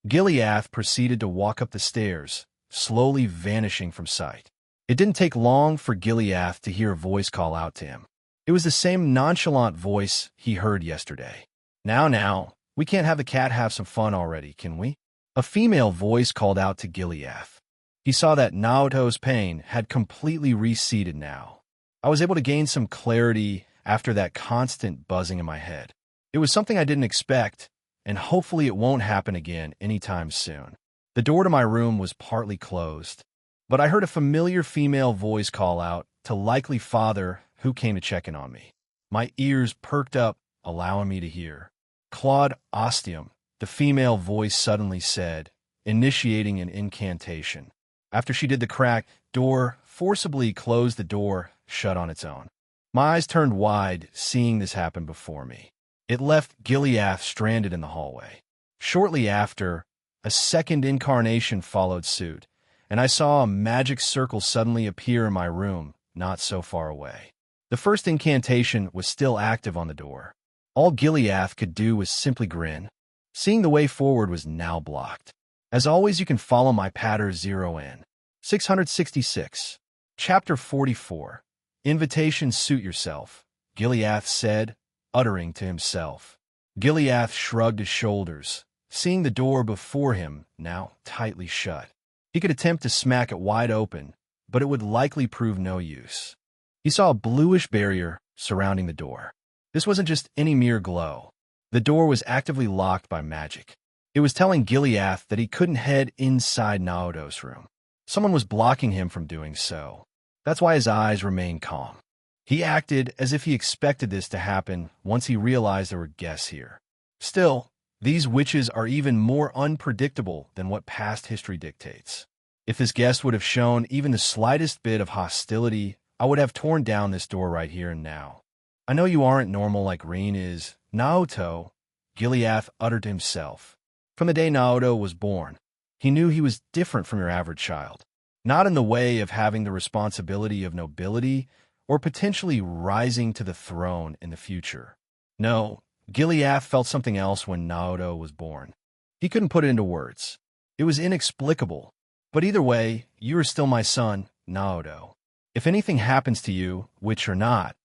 Gileath proceeded to walk up the stairs, slowly vanishing from sight. It didn't take long for Gileath to hear a voice call out to him. It was the same nonchalant voice he heard yesterday. Now, we can't have the cat have some fun already, can we?" A female voice called out to Gileath. He saw that Naoto's pain had completely receded now. I was able to gain some clarity after that constant buzzing in my head. It was something I didn't expect, and hopefully it won't happen again anytime soon. The door to my room was partly closed, but I heard a familiar female voice call out to likely father who came to check in on me. My ears perked up, allowing me to hear. "Claude Ostium," the female voice suddenly said, initiating an incantation. After she did the crack, door forcibly closed the door shut on its own. My eyes turned wide, seeing this happen before me. It left Gileath stranded in the hallway. Shortly after, a second incarnation followed suit, and I saw a magic circle suddenly appear in my room, not so far away. The first incantation was still active on the door. All Gileath could do was simply grin. Seeing the way forward was now blocked. As always, you can follow my patter 0N. 666. Chapter 44. Invitation Suit Yourself, Gileath said, uttering to himself. Gileath shrugged his shoulders, seeing the door before him now tightly shut. He could attempt to smack it wide open, but it would likely prove no use. He saw a bluish barrier surrounding the door. This wasn't just any mere glow. The door was actively locked by magic. It was telling Gileath that he couldn't head inside Naoto's room. Someone was blocking him from doing so. That's why his eyes remained calm. He acted as if he expected this to happen once he realized there were guests here. Still, these witches are even more unpredictable than what past history dictates. If this guest would have shown even the slightest bit of hostility, I would have torn down this door right here and now. "I know you aren't normal like Reen is, Naoto," Gileath uttered to himself. From the day Naoto was born, he knew he was different from your average child. Not in the way of having the responsibility of nobility or potentially rising to the throne in the future. No, Gileath felt something else when Naoto was born. He couldn't put it into words. It was inexplicable. But either way, you are still my son, Naoto. If anything happens to you, witch or not,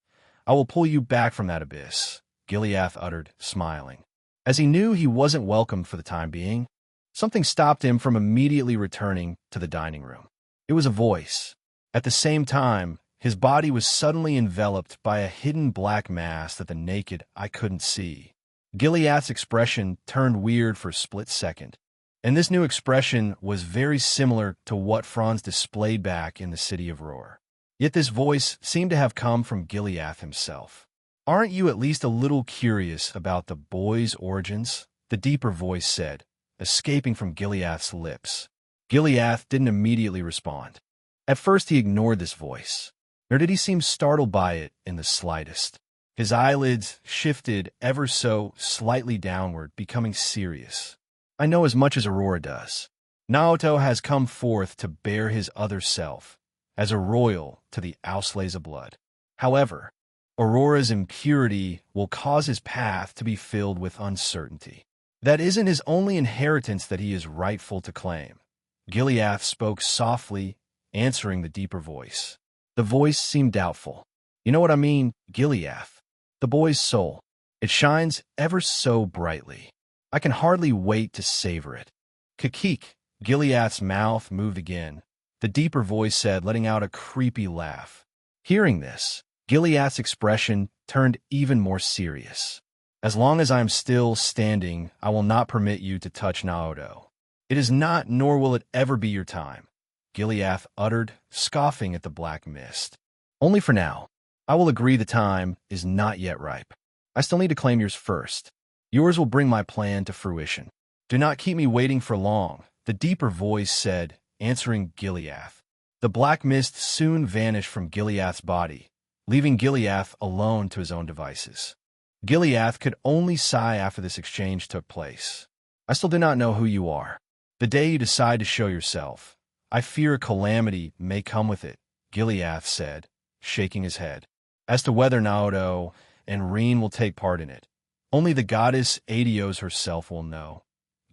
I will pull you back from that abyss, Gileath uttered, smiling. As he knew he wasn't welcome for the time being, something stopped him from immediately returning to the dining room. It was a voice. At the same time, his body was suddenly enveloped by a hidden black mass that the naked eye couldn't see. Gileath's expression turned weird for a split second, and this new expression was very similar to what Franz displayed back in the city of Roar. Yet this voice seemed to have come from Gileath himself. "Aren't you at least a little curious about the boy's origins?" the deeper voice said, escaping from Gileath's lips. Gileath didn't immediately respond. At first he ignored this voice, nor did he seem startled by it in the slightest. His eyelids shifted ever so slightly downward, becoming serious. "I know as much as Aurora does. Naoto has come forth to bear his other self, as a royal to the Auslese blood. However, Aurora's impurity will cause his path to be filled with uncertainty. That isn't his only inheritance that he is rightful to claim." Gileath spoke softly, answering the deeper voice. The voice seemed doubtful. "You know what I mean, Gileath. The boy's soul. It shines ever so brightly. I can hardly wait to savor it." "Kakik." Gileath's mouth moved again. The deeper voice said, letting out a creepy laugh. Hearing this, Gileath's expression turned even more serious. "As long as I am still standing, I will not permit you to touch Naoto. It is not, nor will it ever be your time," Gileath uttered, scoffing at the black mist. "Only for now. I will agree the time is not yet ripe. I still need to claim yours first. Yours will bring my plan to fruition. Do not keep me waiting for long," the deeper voice said, answering Gileath. The black mist soon vanished from Gileath's body, leaving Gileath alone to his own devices. Gileath could only sigh after this exchange took place. "I still do not know who you are. The day you decide to show yourself, I fear a calamity may come with it," Gileath said, shaking his head. "As to whether Naoto and Reen will take part in it, only the goddess Adios herself will know,"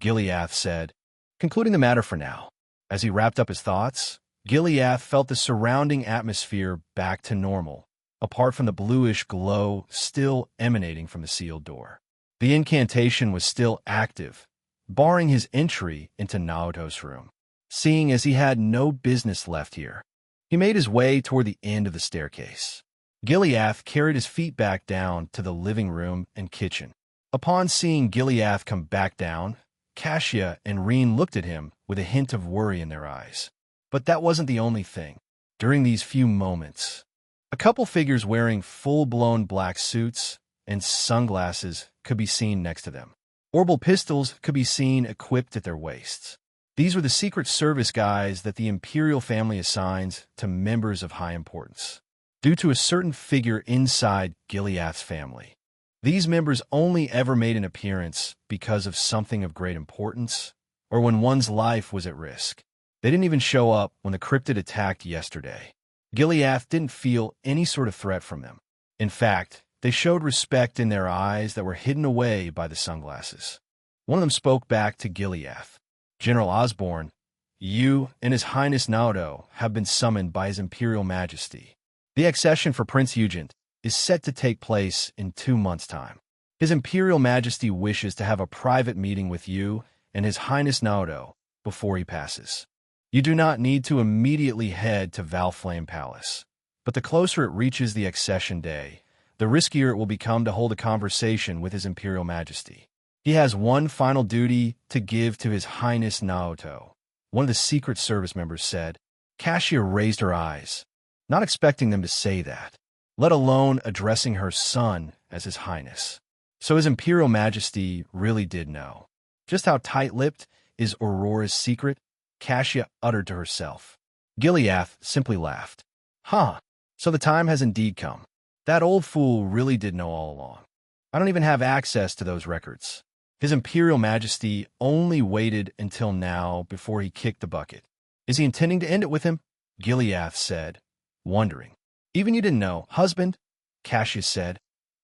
Gileath said, concluding the matter for now. As he wrapped up his thoughts, Gileath felt the surrounding atmosphere back to normal, apart from the bluish glow still emanating from the sealed door. The incantation was still active, barring his entry into Naoto's room. Seeing as he had no business left here, he made his way toward the end of the staircase. Gileath carried his feet back down to the living room and kitchen. Upon seeing Gileath come back down, Cassia and Reen looked at him with a hint of worry in their eyes. But that wasn't the only thing. During these few moments, a couple figures wearing full-blown black suits and sunglasses could be seen next to them. Orbital pistols could be seen equipped at their waists. These were the Secret Service guys that the Imperial family assigns to members of high importance, due to a certain figure inside Gileath's family. These members only ever made an appearance because of something of great importance, or when one's life was at risk. They didn't even show up when the cryptid attacked yesterday. Gileath didn't feel any sort of threat from them. In fact, they showed respect in their eyes that were hidden away by the sunglasses. One of them spoke back to Gileath. "General Osborne, you and His Highness Naoto have been summoned by His Imperial Majesty. The accession for Prince Eugent is set to take place in 2 months' time. His Imperial Majesty wishes to have a private meeting with you and His Highness Naoto before he passes. You do not need to immediately head to Valflame Palace, but the closer it reaches the accession day, the riskier it will become to hold a conversation with His Imperial Majesty. He has one final duty to give to His Highness Naoto," one of the Secret Service members said. Cassia raised her eyes, not expecting them to say that, let alone addressing her son as His Highness. So His Imperial Majesty really did know. Just how tight-lipped is Aurora's secret? Cassia uttered to herself. Gileath simply laughed. "Huh, so the time has indeed come. That old fool really did know all along. I don't even have access to those records. His Imperial Majesty only waited until now before he kicked the bucket. Is he intending to end it with him?" Gileath said, wondering. "Even you didn't know, husband?" Cassia said,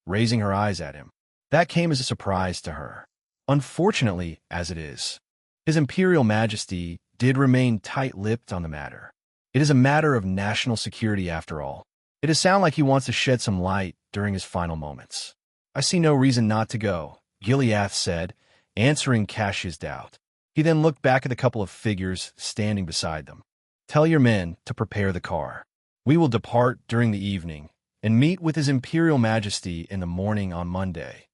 raising her eyes at him. That came as a surprise to her. Unfortunately, as it is, His Imperial Majesty did remain tight-lipped on the matter. It is a matter of national security after all. It does sound like he wants to shed some light during his final moments. "I see no reason not to go," Gileath said, answering Cassia's doubt. He then looked back at the couple of figures standing beside them. "Tell your men to prepare the car. We will depart during the evening and meet with His Imperial Majesty in the morning on Monday,"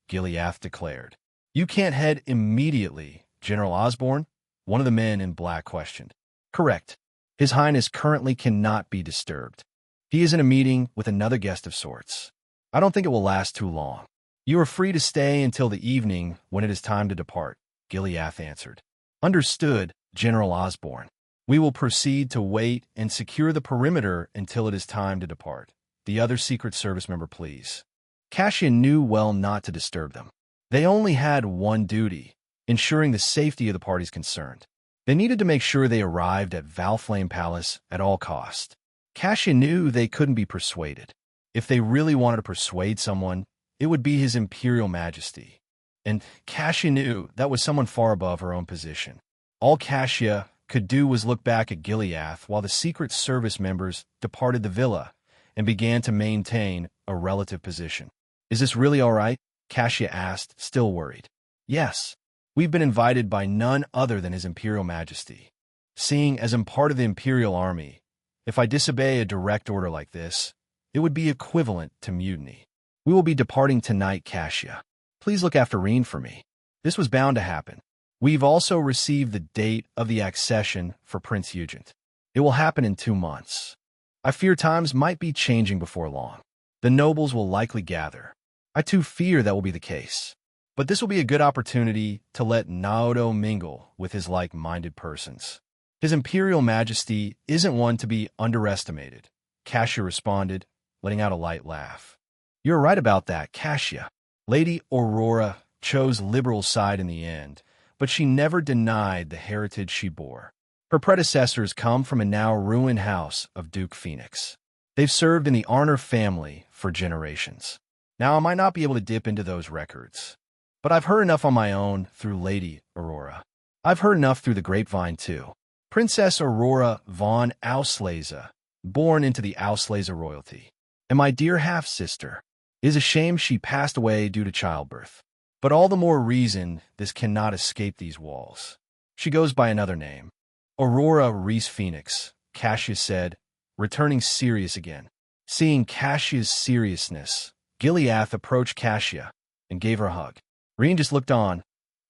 Gileath declared. "You can't head immediately, General Osborne?" one of the men in black questioned. "Correct. His Highness currently cannot be disturbed. He is in a meeting with another guest of sorts. I don't think it will last too long. You are free to stay until the evening when it is time to depart, Gileath answered. Understood, General Osborne. We will proceed to wait and secure the perimeter until it is time to depart. The other Secret Service member, please. Cassian knew well not to disturb them. They only had one duty, ensuring the safety of the parties concerned. They needed to make sure they arrived at Valflame Palace at all cost. Cassian knew they couldn't be persuaded. If they really wanted to persuade someone, it would be His Imperial Majesty. And Cassian knew that was someone far above her own position. All Cassia could do was look back at Gileath while the Secret Service members departed the villa and began to maintain a relative position. Is this really all right? Cassia asked, still worried. Yes. We've been invited by none other than His Imperial Majesty. Seeing as I'm part of the Imperial Army, if I disobey a direct order like this, it would be equivalent to mutiny. We will be departing tonight, Cassia. Please look after Reen for me. This was bound to happen. We've also received the date of the accession for Prince Eugent. It will happen in 2 months. I fear times might be changing before long. The nobles will likely gather. I too fear that will be the case. But this will be a good opportunity to let Naoto mingle with his like-minded persons. His Imperial Majesty isn't one to be underestimated, Cassia responded, letting out a light laugh. You're right about that, Cassia. Lady Aurora chose liberal side in the end, but she never denied the heritage she bore. Her predecessors come from a now ruined house of Duke Phoenix. They've served in the Arner family for generations. Now, I might not be able to dip into those records, but I've heard enough on my own through Lady Aurora. I've heard enough through the grapevine, too. Princess Aurora von Auslese, born into the Auslese royalty, and my dear half-sister. It is a shame she passed away due to childbirth. But all the more reason this cannot escape these walls. She goes by another name. Aurora Reese Phoenix, Cassia said, returning serious again. Seeing Cassia's seriousness, Gileath approached Cassia and gave her a hug. Reen just looked on,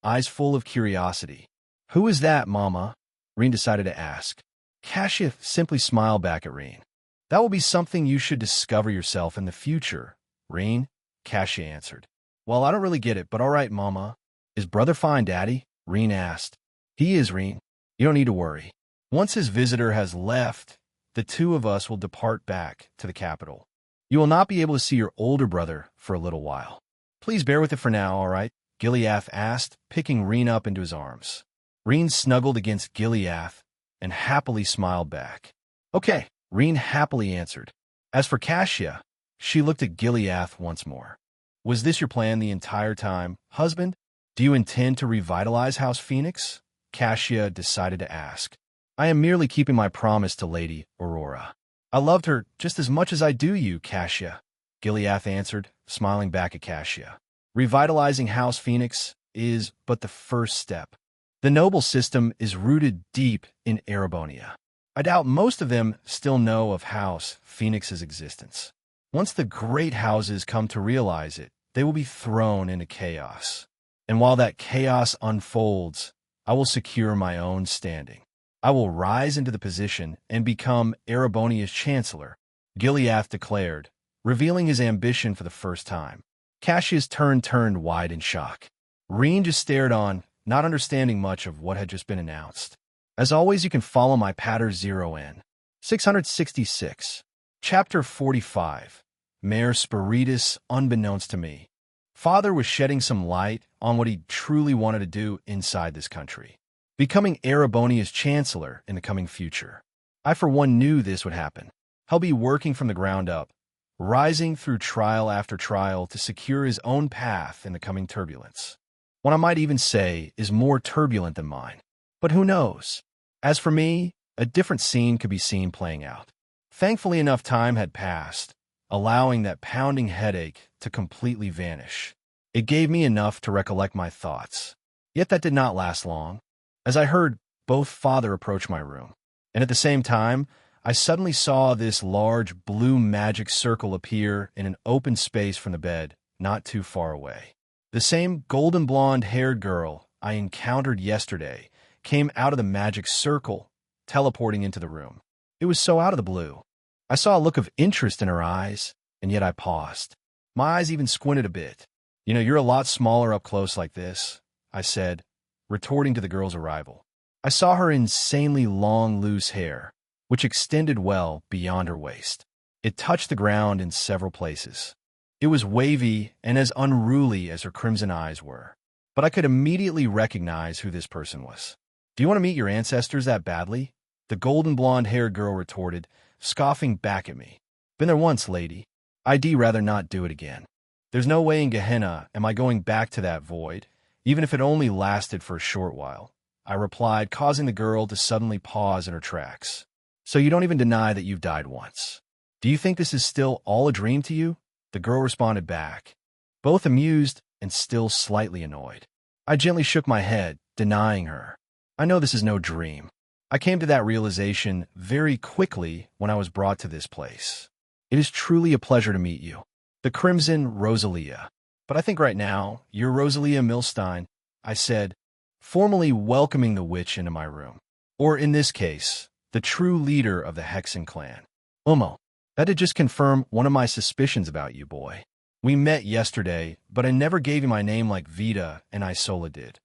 eyes full of curiosity. Who is that, Mama? Reen decided to ask. Cassia simply smiled back at Reen. That will be something you should discover yourself in the future, Reen, Cassia answered. Well, I don't really get it, but all right, Mama. Is Brother fine, Daddy? Reen asked. He is, Reen. You don't need to worry. Once his visitor has left, the two of us will depart back to the capital. You will not be able to see your older brother for a little while. Please bear with it for now, all right? Gileath asked, picking Reen up into his arms. Reen snuggled against Gileath and happily smiled back. Okay, Reen happily answered. As for Cassia, she looked at Gileath once more. Was this your plan the entire time, husband? Do you intend to revitalize House Phoenix? Cassia decided to ask. I am merely keeping my promise to Lady Aurora. I loved her just as much as I do you, Cassia, Gileath answered, smiling back at Cassia. Revitalizing House Phoenix is but the first step. The noble system is rooted deep in Erebonia. I doubt most of them still know of House Phoenix's existence. Once the great houses come to realize it, they will be thrown into chaos. And while that chaos unfolds, I will secure my own standing. I will rise into the position and become Erebonia's chancellor, Gileath declared, revealing his ambition for the first time. Cassia's turned wide in shock. Reen just stared on, not understanding much of what had just been announced. As always, you can follow my Patter 0N. 666. Chapter 45. Mare Spiritus, unbeknownst to me. Father was shedding some light on what he truly wanted to do inside this country. Becoming Erebonia's chancellor in the coming future. I for one knew this would happen. He'll be working from the ground up, rising through trial after trial to secure his own path in the coming turbulence. One I might even say is more turbulent than mine. But who knows? As for me, a different scene could be seen playing out. Thankfully, enough time had passed, allowing that pounding headache to completely vanish. It gave me enough to recollect my thoughts. Yet that did not last long, as I heard both father approach my room, and at the same time, I suddenly saw this large blue magic circle appear in an open space from the bed, not too far away. The same golden blonde-haired girl I encountered yesterday came out of the magic circle, teleporting into the room. It was so out of the blue. I saw a look of interest in her eyes, and yet I paused. My eyes even squinted a bit. You know, you're a lot smaller up close like this, I said, retorting to the girl's arrival. I saw her insanely long, loose hair, which extended well beyond her waist. It touched the ground in several places. It was wavy and as unruly as her crimson eyes were. But I could immediately recognize who this person was. Do you want to meet your ancestors that badly? The golden blonde-haired girl retorted, scoffing back at me. Been there once, lady. I'd rather not do it again. There's no way in Gehenna am I going back to that void, even if it only lasted for a short while, I replied, causing the girl to suddenly pause in her tracks. So you don't even deny that you've died once. Do you think this is still all a dream to you? The girl responded back, both amused and still slightly annoyed. I gently shook my head, denying her. I know this is no dream. I came to that realization very quickly when I was brought to this place. It is truly a pleasure to meet you. The Crimson Rosalia. But I think right now, you're Rosalia Milstein, I said, formally welcoming the witch into my room. Or in this case, the true leader of the Hexen clan. Umo, that did just confirm one of my suspicions about you, boy. We met yesterday, but I never gave you my name like Vita and Isola did.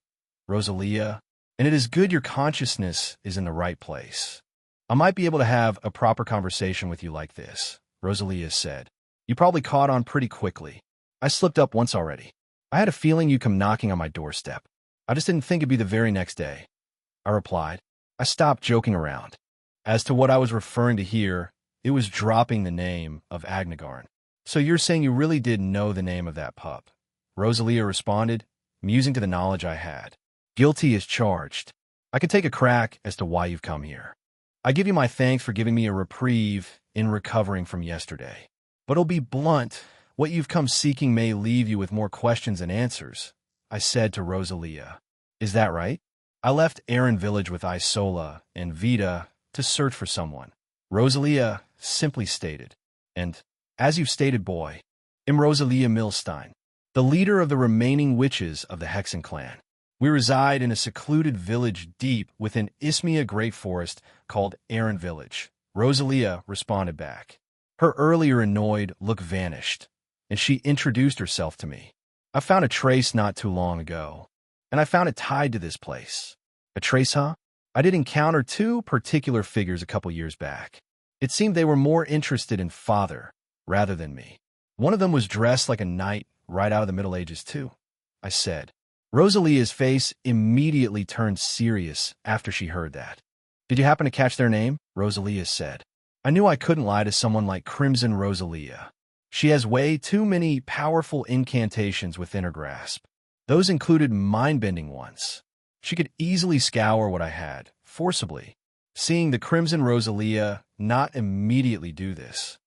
Rosalia, and it is good your consciousness is in the right place. I might be able to have a proper conversation with you like this, Rosalia said. You probably caught on pretty quickly. I slipped up once already. I had a feeling you'd come knocking on my doorstep. I just didn't think it'd be the very next day, I replied. I stopped joking around. As to what I was referring to here, it was dropping the name of Agnagarn. So you're saying you really did know the name of that pup? Rosalia responded, musing to the knowledge I had. Guilty as charged. I can take a crack as to why you've come here. I give you my thanks for giving me a reprieve in recovering from yesterday. But I'll be blunt, what you've come seeking may leave you with more questions than answers, I said to Rosalia. Is that right? I left Aaron Village with Isola and Vita to search for someone, Rosalia simply stated. And, as you've stated, boy, am Rosalia Milstein, the leader of the remaining witches of the Hexen clan. We reside in a secluded village deep within Ismia Great Forest called Aaron Village, Rosalia responded back. Her earlier annoyed look vanished, and she introduced herself to me. I found a trace not too long ago, and I found it tied to this place. A trace, huh? I did encounter two particular figures a couple years back. It seemed they were more interested in father rather than me. One of them was dressed like a knight right out of the Middle Ages too, I said. Rosalia's face immediately turned serious after she heard that. Did you happen to catch their name? Rosalia said. I knew I couldn't lie to someone like Crimson Rosalia. She has way too many powerful incantations within her grasp. Those included mind-bending ones. She could easily scour what I had, forcibly. Seeing the Crimson Rosalia not immediately do this,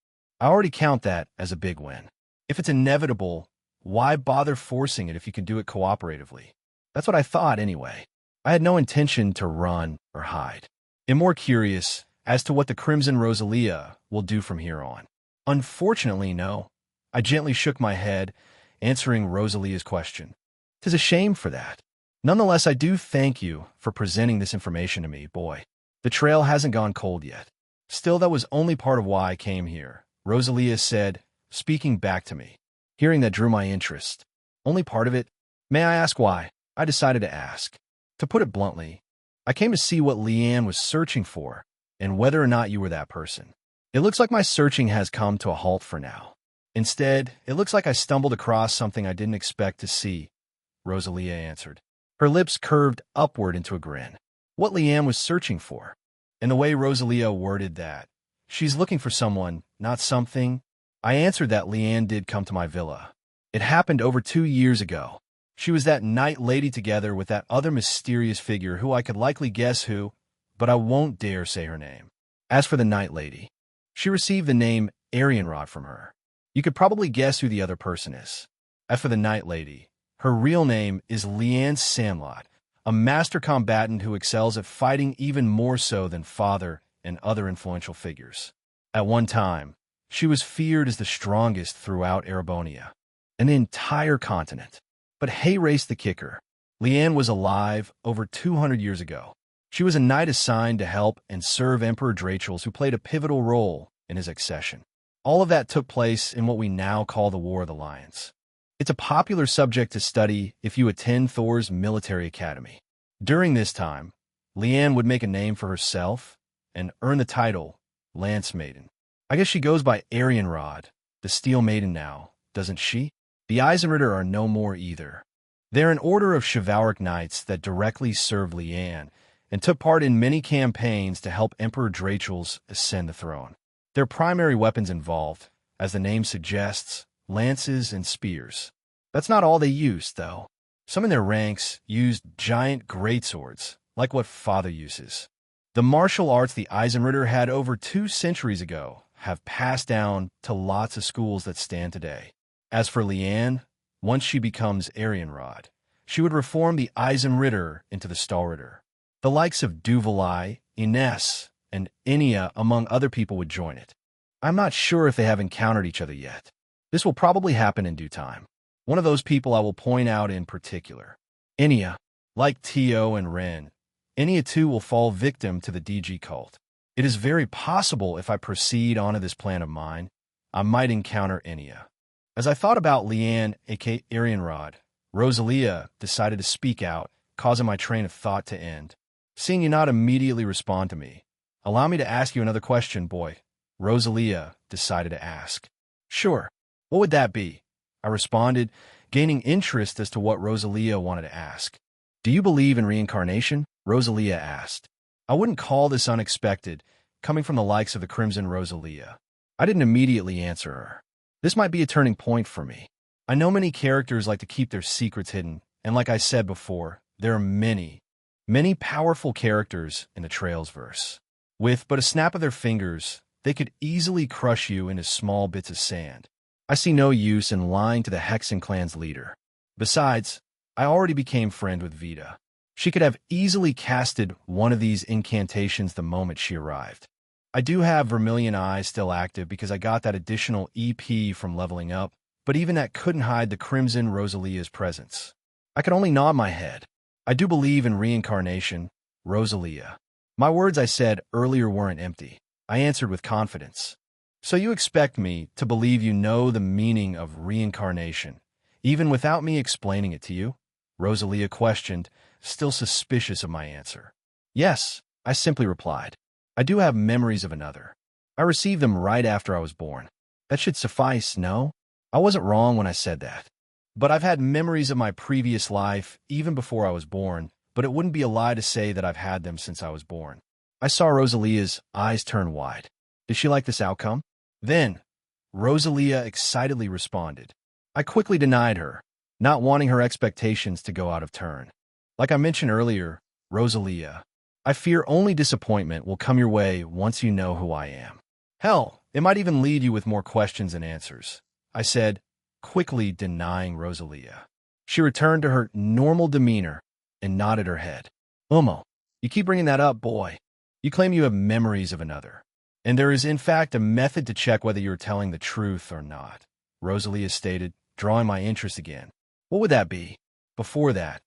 I already count that as a big win. If it's inevitable, why bother forcing it if you can do it cooperatively? That's what I thought anyway. I had no intention to run or hide. I'm more curious as to what the Crimson Rosalia will do from here on. Unfortunately, no. I gently shook my head, answering Rosalia's question. 'Tis a shame for that. Nonetheless, I do thank you for presenting this information to me, boy. The trail hasn't gone cold yet. Still, that was only part of why I came here, Rosalia said, speaking back to me. Hearing that drew my interest. Only part of it? May I ask why? I decided to ask. To put it bluntly, I came to see what Leanne was searching for, and whether or not you were that person. It looks like my searching has come to a halt for now. Instead, it looks like I stumbled across something I didn't expect to see, Rosalia answered. Her lips curved upward into a grin. What Leanne was searching for. And the way Rosalia worded that. She's looking for someone, not something. I answered that Leanne did come to my villa. It happened over 2 years ago. She was that night lady together with that other mysterious figure who I could likely guess who, but I won't dare say her name. As for the night lady, she received the name Arianrod from her. You could probably guess who the other person is. As for the night lady, her real name is Leanne Samlot, a master combatant who excels at fighting even more so than father and other influential figures. At one time, she was feared as the strongest throughout Erebonia, an entire continent. But hey, race the kicker. Leanne was alive over 200 years ago. She was a knight assigned to help and serve Emperor Drachels, who played a pivotal role and his accession. All of that took place in what we now call the War of the Lions. It's a popular subject to study if you attend Thor's military academy. During this time, Leanne would make a name for herself and earn the title Lance Maiden. I guess she goes by Arianrod, the Steel Maiden now, doesn't she? The Eisenritter are no more either. They're an order of chivalric knights that directly served Leanne and took part in many campaigns to help Emperor Drachels ascend the throne. Their primary weapons involved, as the name suggests, lances and spears. That's not all they used, though. Some in their ranks used giant greatswords, like what Father uses. The martial arts the Eisenritter had over 2 centuries ago have passed down to lots of schools that stand today. As for Leanne, once she becomes Arianrod, she would reform the Eisenritter into the Stahlritter. The likes of Duvalai, Ines, and Enya, among other people, would join it. I'm not sure if they have encountered each other yet. This will probably happen in due time. One of those people I will point out in particular. Enya. Like Tio and Ren, Enya too will fall victim to the DG cult. It is very possible if I proceed onto this plan of mine, I might encounter Enya. As I thought about Leanne, aka Arianrod, Rosalia decided to speak out, causing my train of thought to end. Seeing you not immediately respond to me, allow me to ask you another question, boy. Rosalia decided to ask. Sure. What would that be? I responded, gaining interest as to what Rosalia wanted to ask. Do you believe in reincarnation? Rosalia asked. I wouldn't call this unexpected, coming from the likes of the Crimson Rosalia. I didn't immediately answer her. This might be a turning point for me. I know many characters like to keep their secrets hidden, and like I said before, there are many powerful characters in the Trails verse. With but a snap of their fingers, they could easily crush you into small bits of sand. I see no use in lying to the Hexen clan's leader. Besides, I already became friend with Vita. She could have easily casted one of these incantations the moment she arrived. I do have Vermilion Eyes still active because I got that additional EP from leveling up, but even that couldn't hide the Crimson Rosalia's presence. I could only nod my head. I do believe in reincarnation, Rosalia. My words I said earlier weren't empty. I answered with confidence. So you expect me to believe you know the meaning of reincarnation, even without me explaining it to you? Rosalia questioned, still suspicious of my answer. Yes, I simply replied. I do have memories of another. I received them right after I was born. That should suffice, no? I wasn't wrong when I said that. But I've had memories of my previous life even before I was born, but it wouldn't be a lie to say that I've had them since I was born. I saw Rosalia's eyes turn wide. Did she like this outcome? Then, Rosalia excitedly responded. I quickly denied her, not wanting her expectations to go out of turn. Like I mentioned earlier, Rosalia, I fear only disappointment will come your way once you know who I am. Hell, it might even lead you with more questions than answers, I said, quickly denying Rosalia. She returned to her normal demeanor and nodded her head. Umo, you keep bringing that up, boy. You claim you have memories of another. And there is in fact a method to check whether you're telling the truth or not, Rosalia stated, drawing my interest again. What would that be? Before that,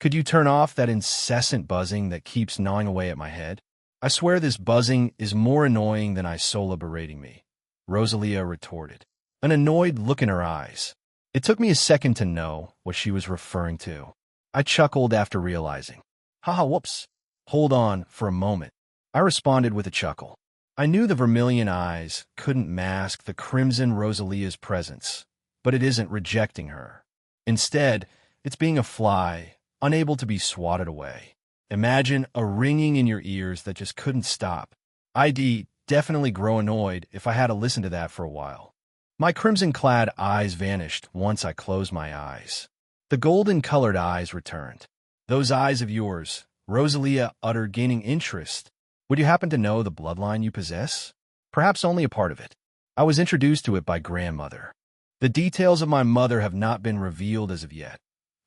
could you turn off that incessant buzzing that keeps gnawing away at my head? I swear this buzzing is more annoying than Isola berating me, Rosalia retorted, an annoyed look in her eyes. It took me a second to know what she was referring to. I chuckled after realizing. Haha, whoops. Hold on for a moment. I responded with a chuckle. I knew the Vermilion Eyes couldn't mask the Crimson Rosalia's presence, but it isn't rejecting her. Instead, it's being a fly, unable to be swatted away. Imagine a ringing in your ears that just couldn't stop. I'd definitely grow annoyed if I had to listen to that for a while. My crimson-clad eyes vanished once I closed my eyes. The golden-colored eyes returned. Those eyes of yours, Rosalia uttered, gaining interest. Would you happen to know the bloodline you possess? Perhaps only a part of it. I was introduced to it by grandmother. The details of my mother have not been revealed as of yet,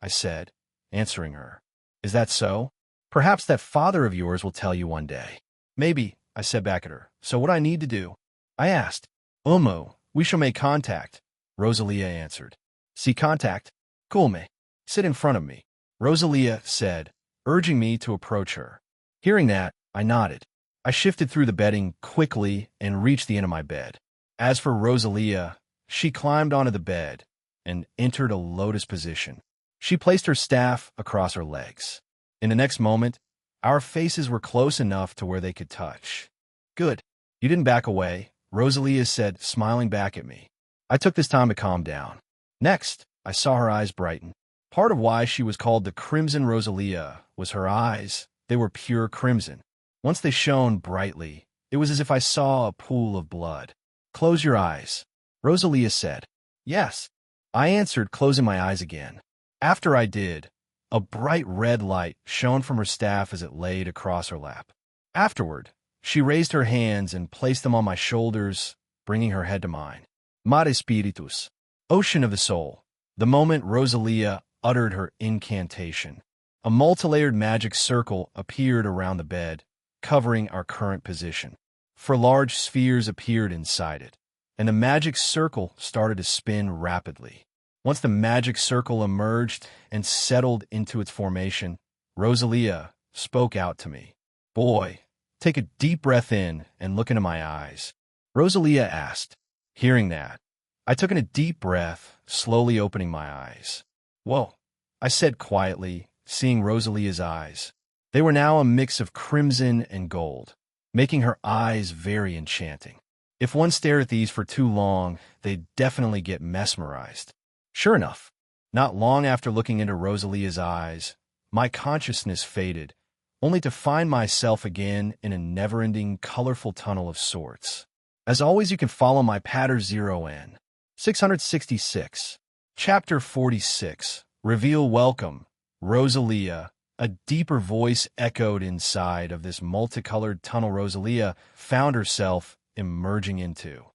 I said, answering her. Is that so? Perhaps that father of yours will tell you one day. Maybe, I said back at her. So what I need to do? I asked. Umo, we shall make contact, Rosalia answered. See contact? Cool me. Sit in front of me, Rosalia said, urging me to approach her. Hearing that, I nodded. I shifted through the bedding quickly and reached the end of my bed. As for Rosalia, she climbed onto the bed and entered a lotus position. She placed her staff across her legs. In the next moment, our faces were close enough to where they could touch. Good. You didn't back away, Rosalia said, smiling back at me. I took this time to calm down. Next, I saw her eyes brighten. Part of why she was called the Crimson Rosalia was her eyes. They were pure crimson. Once they shone brightly, it was as if I saw a pool of blood. Close your eyes, Rosalia said. Yes, I answered, closing my eyes again. After I did, a bright red light shone from her staff as it laid across her lap. Afterward, she raised her hands and placed them on my shoulders, bringing her head to mine. Mare Spiritus, ocean of the soul. The moment Rosalia uttered her incantation, a multilayered magic circle appeared around the bed, covering our current position. 4 large spheres appeared inside it, and the magic circle started to spin rapidly. Once the magic circle emerged and settled into its formation, Rosalia spoke out to me. Boy, take a deep breath in and look into my eyes, Rosalia asked. Hearing that, I took in a deep breath, slowly opening my eyes. Whoa, I said quietly, seeing Rosalia's eyes. They were now a mix of crimson and gold, making her eyes very enchanting. If one stared at these for too long, they'd definitely get mesmerized. Sure enough, not long after looking into Rosalia's eyes, my consciousness faded, only to find myself again in a never-ending, colorful tunnel of sorts. As always, you can follow my Patter 0N. 666. Chapter 46. Reveal. Welcome, Rosalia. A deeper voice echoed inside of this multicolored tunnel Rosalia found herself emerging into.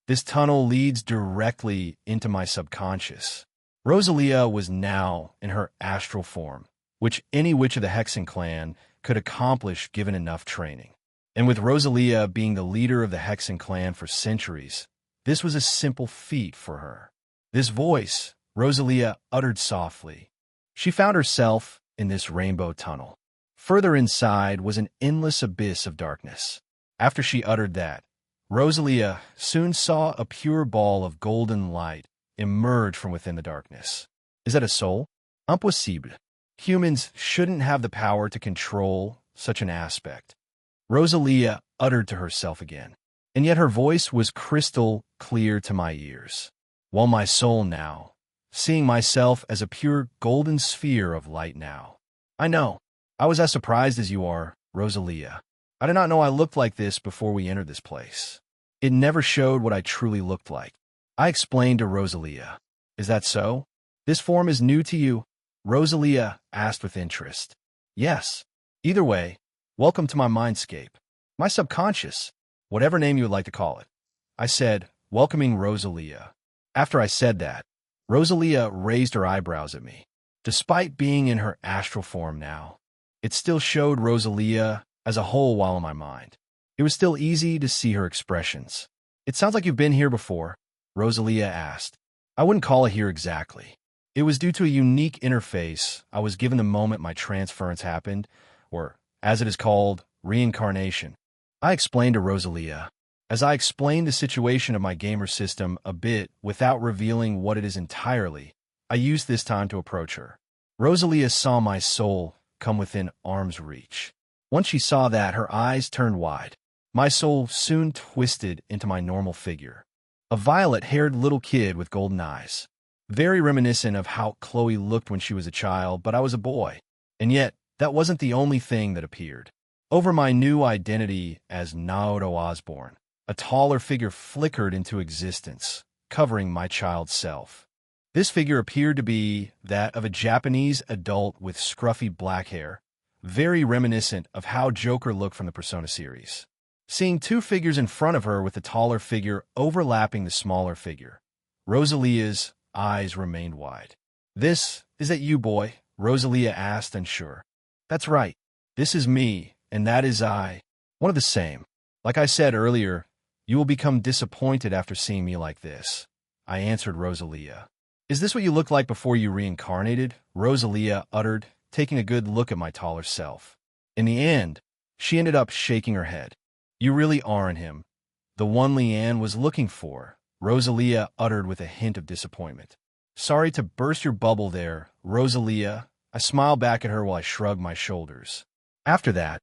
This tunnel leads directly into my subconscious. Rosalia was now in her astral form, which any witch of the Hexen clan could accomplish given enough training. And with Rosalia being the leader of the Hexen clan for centuries, this was a simple feat for her. This voice, Rosalia uttered softly. She found herself in this rainbow tunnel. Further inside was an endless abyss of darkness. After she uttered that, Rosalia soon saw a pure ball of golden light emerge from within the darkness. Is that a soul? Impossible. Humans shouldn't have the power to control such an aspect, Rosalia uttered to herself again. And yet her voice was crystal clear to my ears. While my soul now, seeing myself as a pure golden sphere of light now. I know. I was as surprised as you are, Rosalia. I did not know I looked like this before we entered this place. It never showed what I truly looked like. I explained to Rosalia. Is that so? This form is new to you? Rosalia asked with interest. Yes. Either way, welcome to my mindscape. My subconscious, whatever name you would like to call it. I said, welcoming Rosalia. After I said that, Rosalia raised her eyebrows at me. Despite being in her astral form now, it still showed Rosalia as a whole while in my mind. It was still easy to see her expressions. It sounds like you've been here before, Rosalia asked. I wouldn't call it here exactly. It was due to a unique interface I was given the moment my transference happened, or, as it is called, reincarnation. I explained to Rosalia. As I explained the situation of my gamer system a bit without revealing what it is entirely, I used this time to approach her. Rosalia saw my soul come within arm's reach. Once she saw that, her eyes turned wide. My soul soon twisted into my normal figure. A violet-haired little kid with golden eyes. Very reminiscent of how Chloe looked when she was a child, but I was a boy. And yet, that wasn't the only thing that appeared. Over my new identity as Naoto Osborne, a taller figure flickered into existence, covering my child self. This figure appeared to be that of a Japanese adult with scruffy black hair, very reminiscent of how Joker looked from the Persona series. Seeing two figures in front of her with the taller figure overlapping the smaller figure, Rosalia's eyes remained wide. Is that you, boy? Rosalia asked, unsure. That's right. This is me, and that is I. One of the same. Like I said earlier, you will become disappointed after seeing me like this, I answered Rosalia. Is this what you looked like before you reincarnated? Rosalia uttered, taking a good look at my taller self. In the end, she ended up shaking her head. You really aren't him. The one Leanne was looking for, Rosalia uttered with a hint of disappointment. Sorry to burst your bubble there, Rosalia. I smiled back at her while I shrugged my shoulders. After that,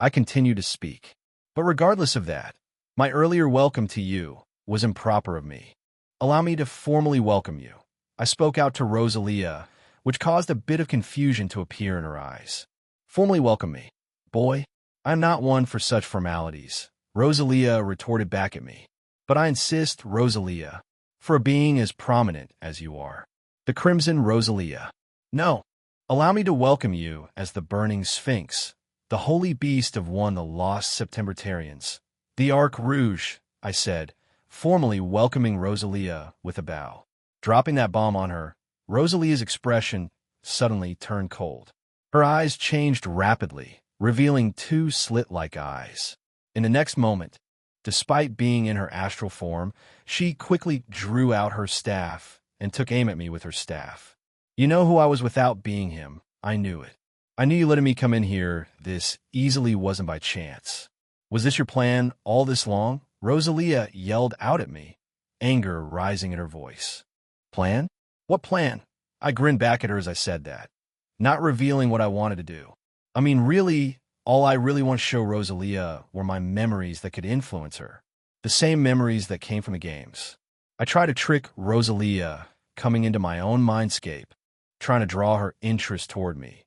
I continued to speak. But regardless of that, my earlier welcome to you was improper of me. Allow me to formally welcome you. I spoke out to Rosalia, which caused a bit of confusion to appear in her eyes. Formally welcome me. Boy, I am not one for such formalities, Rosalia retorted back at me. But I insist, Rosalia, for a being as prominent as you are. The Crimson Rosalia. No, allow me to welcome you as the Burning Sphinx, the holy beast of one the lost Septembertarians. The Arc Rouge, I said, formally welcoming Rosalia with a bow. Dropping that bomb on her, Rosalia's expression suddenly turned cold. Her eyes changed rapidly, revealing two slit-like eyes. In the next moment, despite being in her astral form, she quickly drew out her staff and took aim at me with her staff. You know who I was without being him. I knew it. I knew you letting me come in here this easily wasn't by chance. Was this your plan all this long? Rosalia yelled out at me, anger rising in her voice. Plan? What plan? I grinned back at her as I said that, not revealing what I wanted to do. I mean, really, all I really want to show Rosalia were my memories that could influence her. The same memories that came from the games. I tried to trick Rosalia, coming into my own mindscape, trying to draw her interest toward me.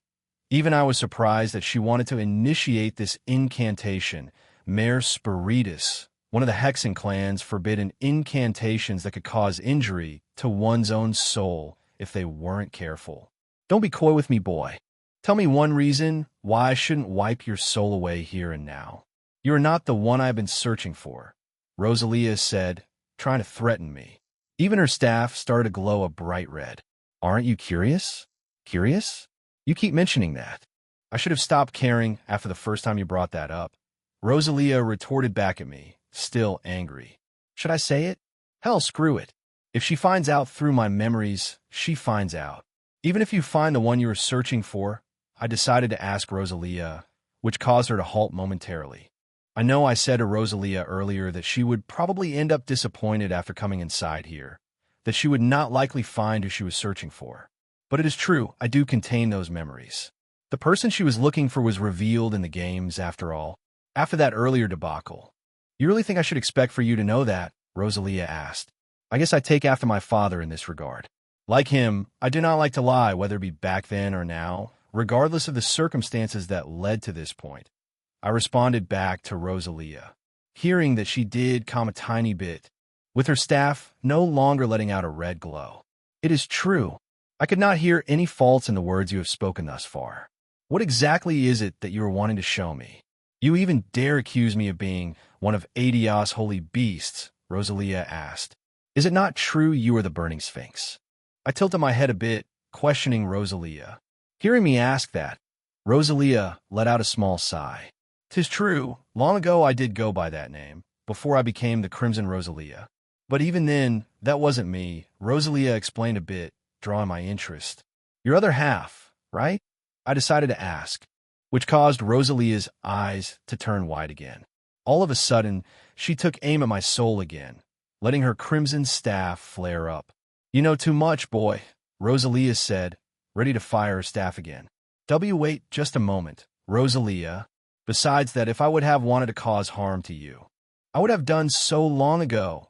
Even I was surprised that she wanted to initiate this incantation. Mare Spiritus, one of the Hexen clan's forbidden incantations that could cause injury to one's own soul if they weren't careful. Don't be coy with me, boy. Tell me one reason why I shouldn't wipe your soul away here and now. You are not the one I've been searching for, Rosalia said, trying to threaten me. Even her staff started to glow a bright red. Aren't you curious? Curious? You keep mentioning that. I should have stopped caring after the first time you brought that up. Rosalia retorted back at me, still angry. Should I say it? Hell, screw it. If she finds out through my memories, she finds out. Even if you find the one you were searching for, I decided to ask Rosalia, which caused her to halt momentarily. I know I said to Rosalia earlier that she would probably end up disappointed after coming inside here, that she would not likely find who she was searching for. But it is true, I do contain those memories. The person she was looking for was revealed in the games, after all, after that earlier debacle. You really think I should expect for you to know that? Rosalia asked. I guess I take after my father in this regard. Like him, I do not like to lie, whether it be back then or now, regardless of the circumstances that led to this point. I responded back to Rosalia, hearing that she did calm a tiny bit, with her staff no longer letting out a red glow. It is true. I could not hear any faults in the words you have spoken thus far. What exactly is it that you are wanting to show me? You even dare accuse me of being one of Adios' holy beasts, Rosalia asked. Is it not true you are the Burning Sphinx? I tilted my head a bit, questioning Rosalia. Hearing me ask that, Rosalia let out a small sigh. 'Tis true, long ago I did go by that name, before I became the Crimson Rosalia. But even then, that wasn't me, Rosalia explained a bit, drawing my interest. Your other half, right? I decided to ask, which caused Rosalia's eyes to turn wide again. All of a sudden, she took aim at my soul again, letting her crimson staff flare up. You know too much, boy, Rosalia said, ready to fire her staff again. Wait just a moment, Rosalia. Besides that, if I would have wanted to cause harm to you, I would have done so long ago.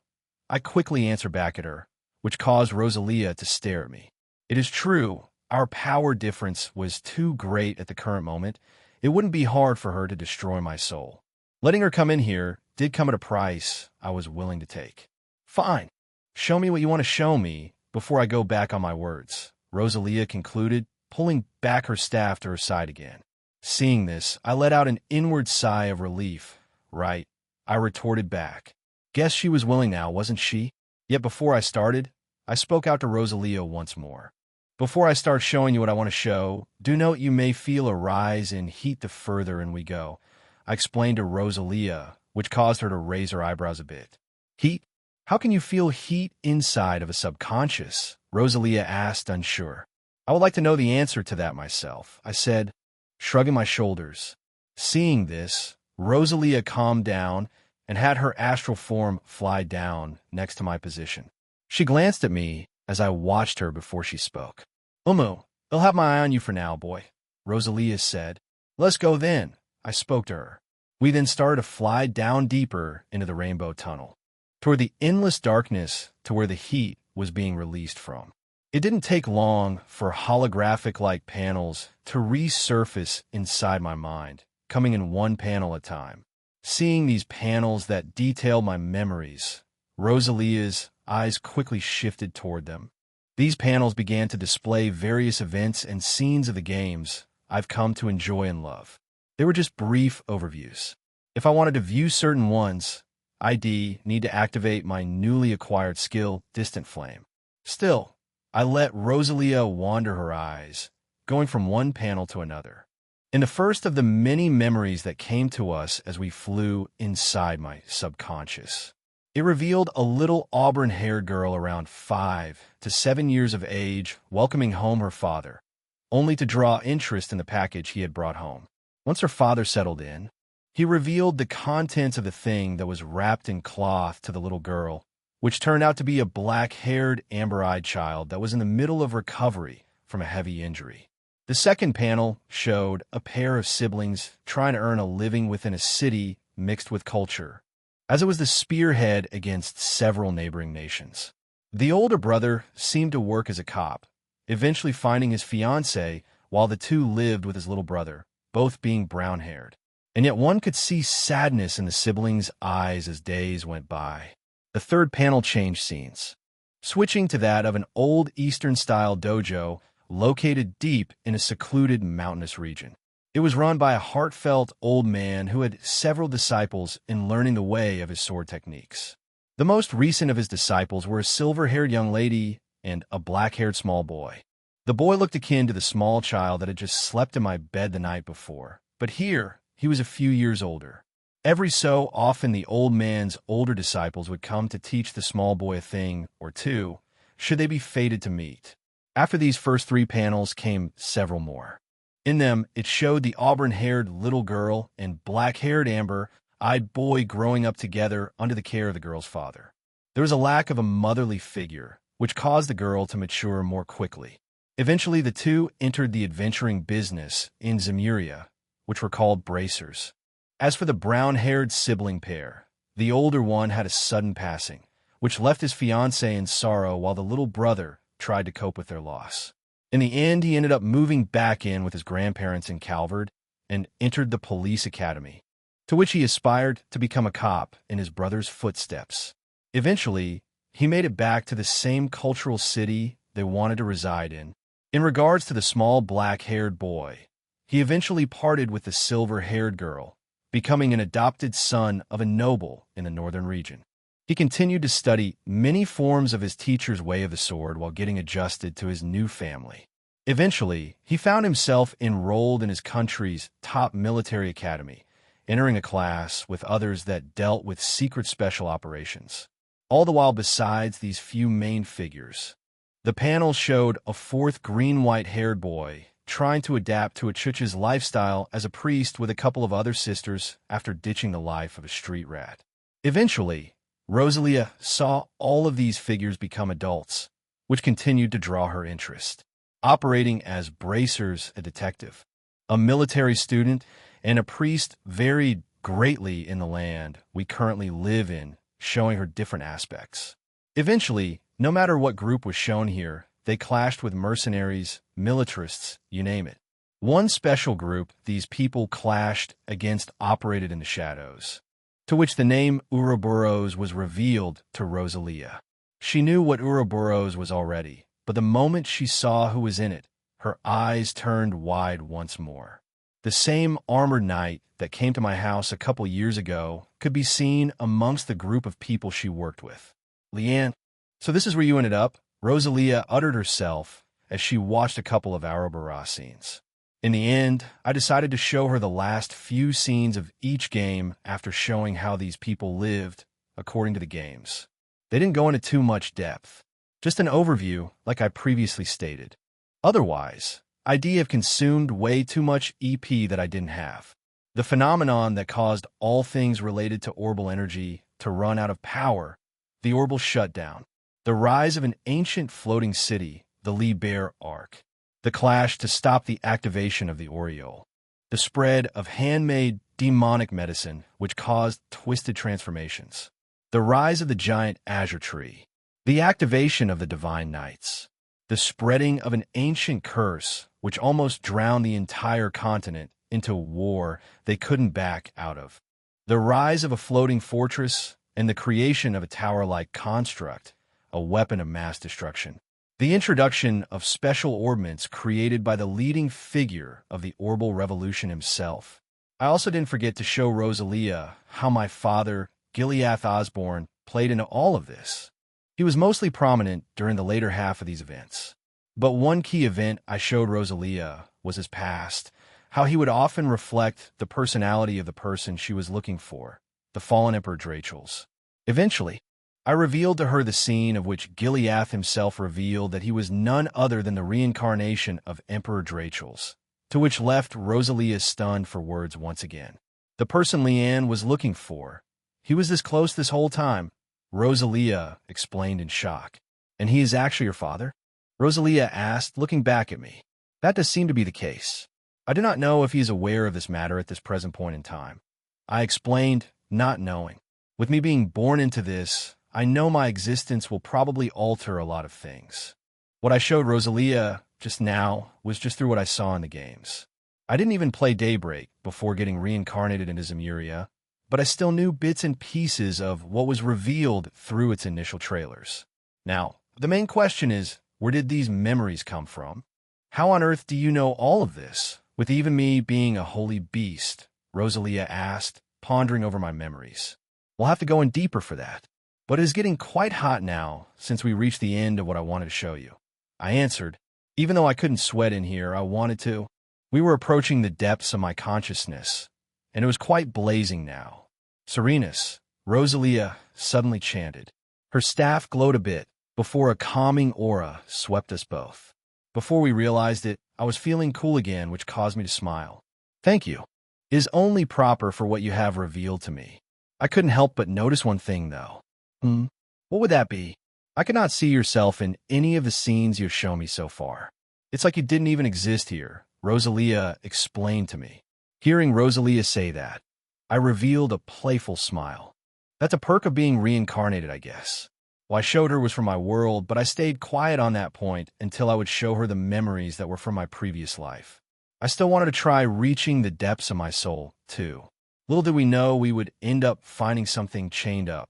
I quickly answered back at her, which caused Rosalia to stare at me. It is true, our power difference was too great at the current moment. It wouldn't be hard for her to destroy my soul. Letting her come in here did come at a price I was willing to take. Fine. Show me what you want to show me before I go back on my words, Rosalia concluded, pulling back her staff to her side again. Seeing this, I let out an inward sigh of relief. Right, I retorted back. Guess she was willing now, wasn't she? Yet before I started, I spoke out to Rosalia once more. Before I start showing you what I want to show, do note you may feel a rise in heat the further in we go. I explained to Rosalia, which caused her to raise her eyebrows a bit. Heat? How can you feel heat inside of a subconscious? Rosalia asked, unsure. I would like to know the answer to that myself, I said, shrugging my shoulders. Seeing this, Rosalia calmed down and had her astral form fly down next to my position. She glanced at me as I watched her before she spoke. I'll have my eye on you for now, boy, Rosalia said. Let's go then, I spoke to her. We then started to fly down deeper into the rainbow tunnel, toward the endless darkness to where the heat was being released from. It didn't take long for holographic-like panels to resurface inside my mind, coming in one panel at a time. Seeing these panels that detail my memories, Rosalia's eyes quickly shifted toward them. These panels began to display various events and scenes of the games I've come to enjoy and love. They were just brief overviews. If I wanted to view certain ones, I'd need to activate my newly acquired skill, Distant Flame. Still, I let Rosalia wander her eyes, going from one panel to another. In the first of the many memories that came to us as we flew inside my subconscious, it revealed a little auburn-haired girl around 5 to 7 years of age welcoming home her father, only to draw interest in the package he had brought home. Once her father settled in, he revealed the contents of the thing that was wrapped in cloth to the little girl, which turned out to be a black-haired, amber-eyed child that was in the middle of recovery from a heavy injury. The second panel showed a pair of siblings trying to earn a living within a city mixed with culture, as it was the spearhead against several neighboring nations. The older brother seemed to work as a cop, eventually finding his fiancée while the two lived with his little brother, both being brown-haired. And yet one could see sadness in the siblings' eyes as days went by. The third panel changed scenes, switching to that of an old Eastern-style dojo located deep in a secluded mountainous region. It was run by a heartfelt old man who had several disciples in learning the way of his sword techniques. The most recent of his disciples were a silver-haired young lady and a black-haired small boy. The boy looked akin to the small child that had just slept in my bed the night before, but here he was a few years older. Every so often the old man's older disciples would come to teach the small boy a thing or two, should they be fated to meet. After these first 3 panels came several more. In them, it showed the auburn-haired little girl and black-haired amber-eyed boy growing up together under the care of the girl's father. There was a lack of a motherly figure, which caused the girl to mature more quickly. Eventually, the two entered the adventuring business in Zemuria, which were called bracers. As for the brown-haired sibling pair, the older one had a sudden passing, which left his fiancée in sorrow while the little brother tried to cope with their loss. In the end, he ended up moving back in with his grandparents in Calvard and entered the police academy, to which he aspired to become a cop in his brother's footsteps. Eventually, he made it back to the same cultural city they wanted to reside in. In regards to the small black-haired boy, he eventually parted with the silver-haired girl, becoming an adopted son of a noble in the northern region. He continued to study many forms of his teacher's way of the sword while getting adjusted to his new family. Eventually, he found himself enrolled in his country's top military academy, entering a class with others that dealt with secret special operations. All the while, besides these few main figures, the panel showed a 4th green-white-haired boy trying to adapt to Achucha's lifestyle as a priest with a couple of other sisters after ditching the life of a street rat. Eventually, Rosalia saw all of these figures become adults, which continued to draw her interest. Operating as bracers, a detective, a military student, and a priest varied greatly in the land we currently live in, showing her different aspects. Eventually, no matter what group was shown here, they clashed with mercenaries, militarists, you name it. One special group these people clashed against operated in the shadows, to which the name Ouroboros was revealed to Rosalia. She knew what Ouroboros was already, but the moment she saw who was in it, her eyes turned wide once more. The same armored knight that came to my house a couple years ago could be seen amongst the group of people she worked with. Leanne, so this is where you ended up? Rosalia uttered herself as she watched a couple of Ouroboros scenes. In the end, I decided to show her the last few scenes of each game after showing how these people lived according to the games. They didn't go into too much depth, just an overview like I previously stated. Otherwise, I'd have consumed way too much EP that I didn't have. the phenomenon that caused all things related to orbital energy to run out of power, the orbital shutdown, the rise of an ancient floating city, the Liber Arc, the clash to stop the activation of the aureole, the spread of handmade demonic medicine which caused twisted transformations, the rise of the giant azure tree, the activation of the divine knights, the spreading of an ancient curse which almost drowned the entire continent into war they couldn't back out of, the rise of a floating fortress and the creation of a tower-like construct, a weapon of mass destruction, the introduction of special orbments created by the leading figure of the orbital revolution himself. I also didn't forget to show Rosalia how my father, Gileath Osborne, played into all of this. He was mostly prominent during the later half of these events. But one key event I showed Rosalia was his past, how he would often reflect the personality of the person she was looking for, the fallen Emperor Drachels. Eventually, I revealed to her the scene of which Gileath himself revealed that he was none other than the reincarnation of Emperor Drachels, to which left Rosalia stunned for words once again. The person Leanne was looking for. He was this close this whole time, Rosalia explained in shock. And he is actually your father? Rosalia asked, looking back at me. That does seem to be the case. I do not know if he is aware of this matter at this present point in time. I explained, not knowing. With me being born into this, I know my existence will probably alter a lot of things. What I showed Rosalia just now was just through what I saw in the games. I didn't even play Daybreak before getting reincarnated into Zemuria, but I still knew bits and pieces of what was revealed through its initial trailers. Now, the main question is, where did these memories come from? How on earth do you know all of this, with even me being a holy beast? Rosalia asked, pondering over my memories. We'll have to go in deeper for that. But it is getting quite hot now since we reached the end of what I wanted to show you. I answered, even though I couldn't sweat in here, I wanted to. We were approaching the depths of my consciousness, and it was quite blazing now. Serenus, Rosalia suddenly chanted. Her staff glowed a bit before a calming aura swept us both. Before we realized it, I was feeling cool again, which caused me to smile. Thank you. It is only proper for what you have revealed to me. I couldn't help but notice one thing, though. What would that be? I could not see yourself in any of the scenes you've shown me so far. It's like you didn't even exist here, Rosalia explained to me. Hearing Rosalia say that, I revealed a playful smile. That's a perk of being reincarnated, I guess. What I showed her was from my world, but I stayed quiet on that point until I would show her the memories that were from my previous life. I still wanted to try reaching the depths of my soul, too. Little did we know we would end up finding something chained up,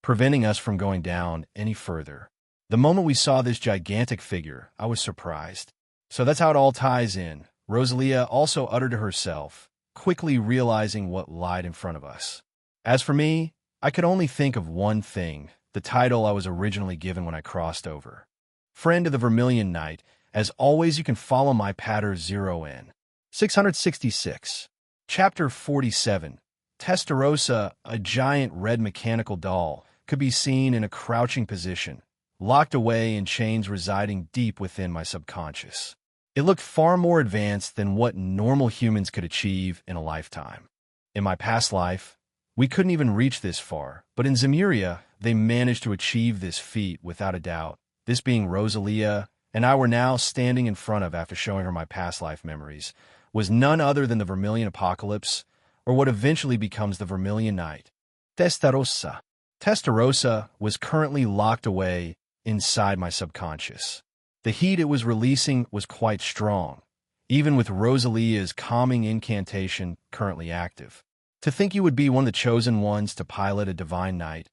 preventing us from going down any further. The moment we saw this gigantic figure, I was surprised. So that's how it all ties in. Rosalia also uttered to herself, quickly realizing what lied in front of us. As for me, I could only think of one thing, the title I was originally given when I crossed over. Friend of the Vermilion Knight, as always you can follow my patter 0N. 666. Chapter 47. Testarossa, a giant red mechanical doll, could be seen in a crouching position, locked away in chains residing deep within my subconscious. It looked far more advanced than what normal humans could achieve in a lifetime. In my past life, we couldn't even reach this far, but in Zemuria, they managed to achieve this feat without a doubt. This being Rosalia, and I were now standing in front of after showing her my past life memories, was none other than the Vermilion Apocalypse, or what eventually becomes the Vermilion Knight. Testarossa. Testarossa was currently locked away inside my subconscious. The heat it was releasing was quite strong, even with Rosalia's calming incantation currently active. To think you would be one of the chosen ones to pilot a divine knight,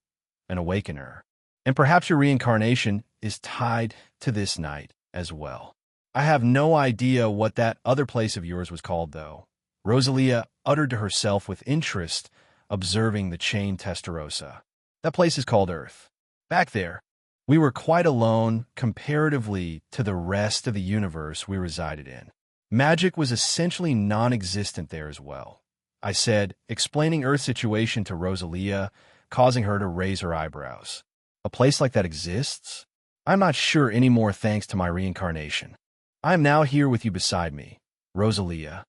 an awakener, and perhaps your reincarnation is tied to this knight as well. I have no idea what that other place of yours was called, though. Rosalia uttered to herself with interest, observing the chained Testarossa. That place is called Earth. Back there, we were quite alone comparatively to the rest of the universe we resided in. Magic was essentially non-existent there as well, I said, explaining Earth's situation to Rosalia, causing her to raise her eyebrows. A place like that exists? I'm not sure anymore thanks to my reincarnation. I am now here with you beside me, Rosalia.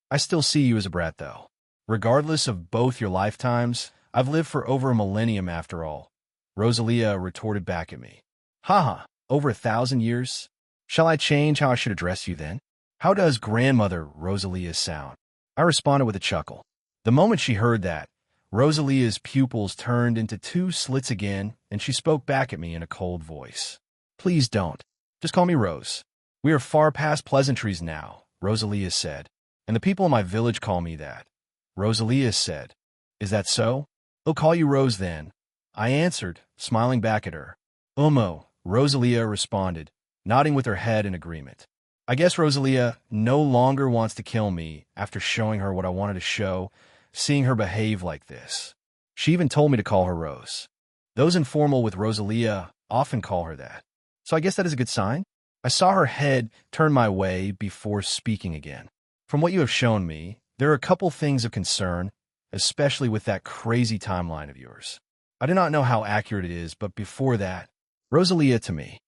I still see you as a brat, though. Regardless of both your lifetimes, I've lived for over a millennium after all. Rosalia retorted back at me. Haha, over 1,000 years? Shall I change how I should address you then? How does grandmother Rosalia sound? I responded with a chuckle. The moment she heard that, Rosalia's pupils turned into two slits again, and she spoke back at me in a cold voice. Please don't. Just call me Rose. We are far past pleasantries now, Rosalia said, and the people in my village call me that. Rosalia said, Is that so? They'll call you Rose then. I answered, smiling back at her. Rosalia responded, nodding with her head in agreement. I guess Rosalia no longer wants to kill me after showing her what I wanted to show, seeing her behave like this. She even told me to call her Rose. Those informal with Rosalia often call her that. So I guess that is a good sign. I saw her head turn my way before speaking again. From what you have shown me, there are a couple things of concern, especially with that crazy timeline of yours. I do not know how accurate it is, but before that, Rosalia to me.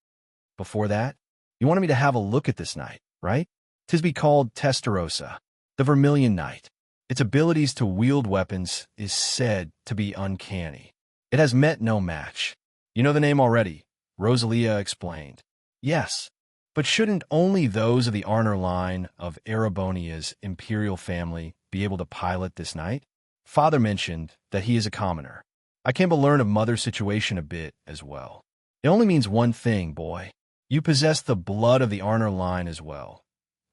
Before that, you wanted me to have a look at this knight, right? 'Tis be called Testarossa, the Vermilion Knight. Its abilities to wield weapons is said to be uncanny. It has met no match. You know the name already, Rosalia explained. Yes, but shouldn't only those of the Arner line of Erebonia's imperial family be able to pilot this knight? Father mentioned that he is a commoner. I came to learn of Mother's situation a bit as well. It only means one thing, boy. You possess the blood of the Arner line as well,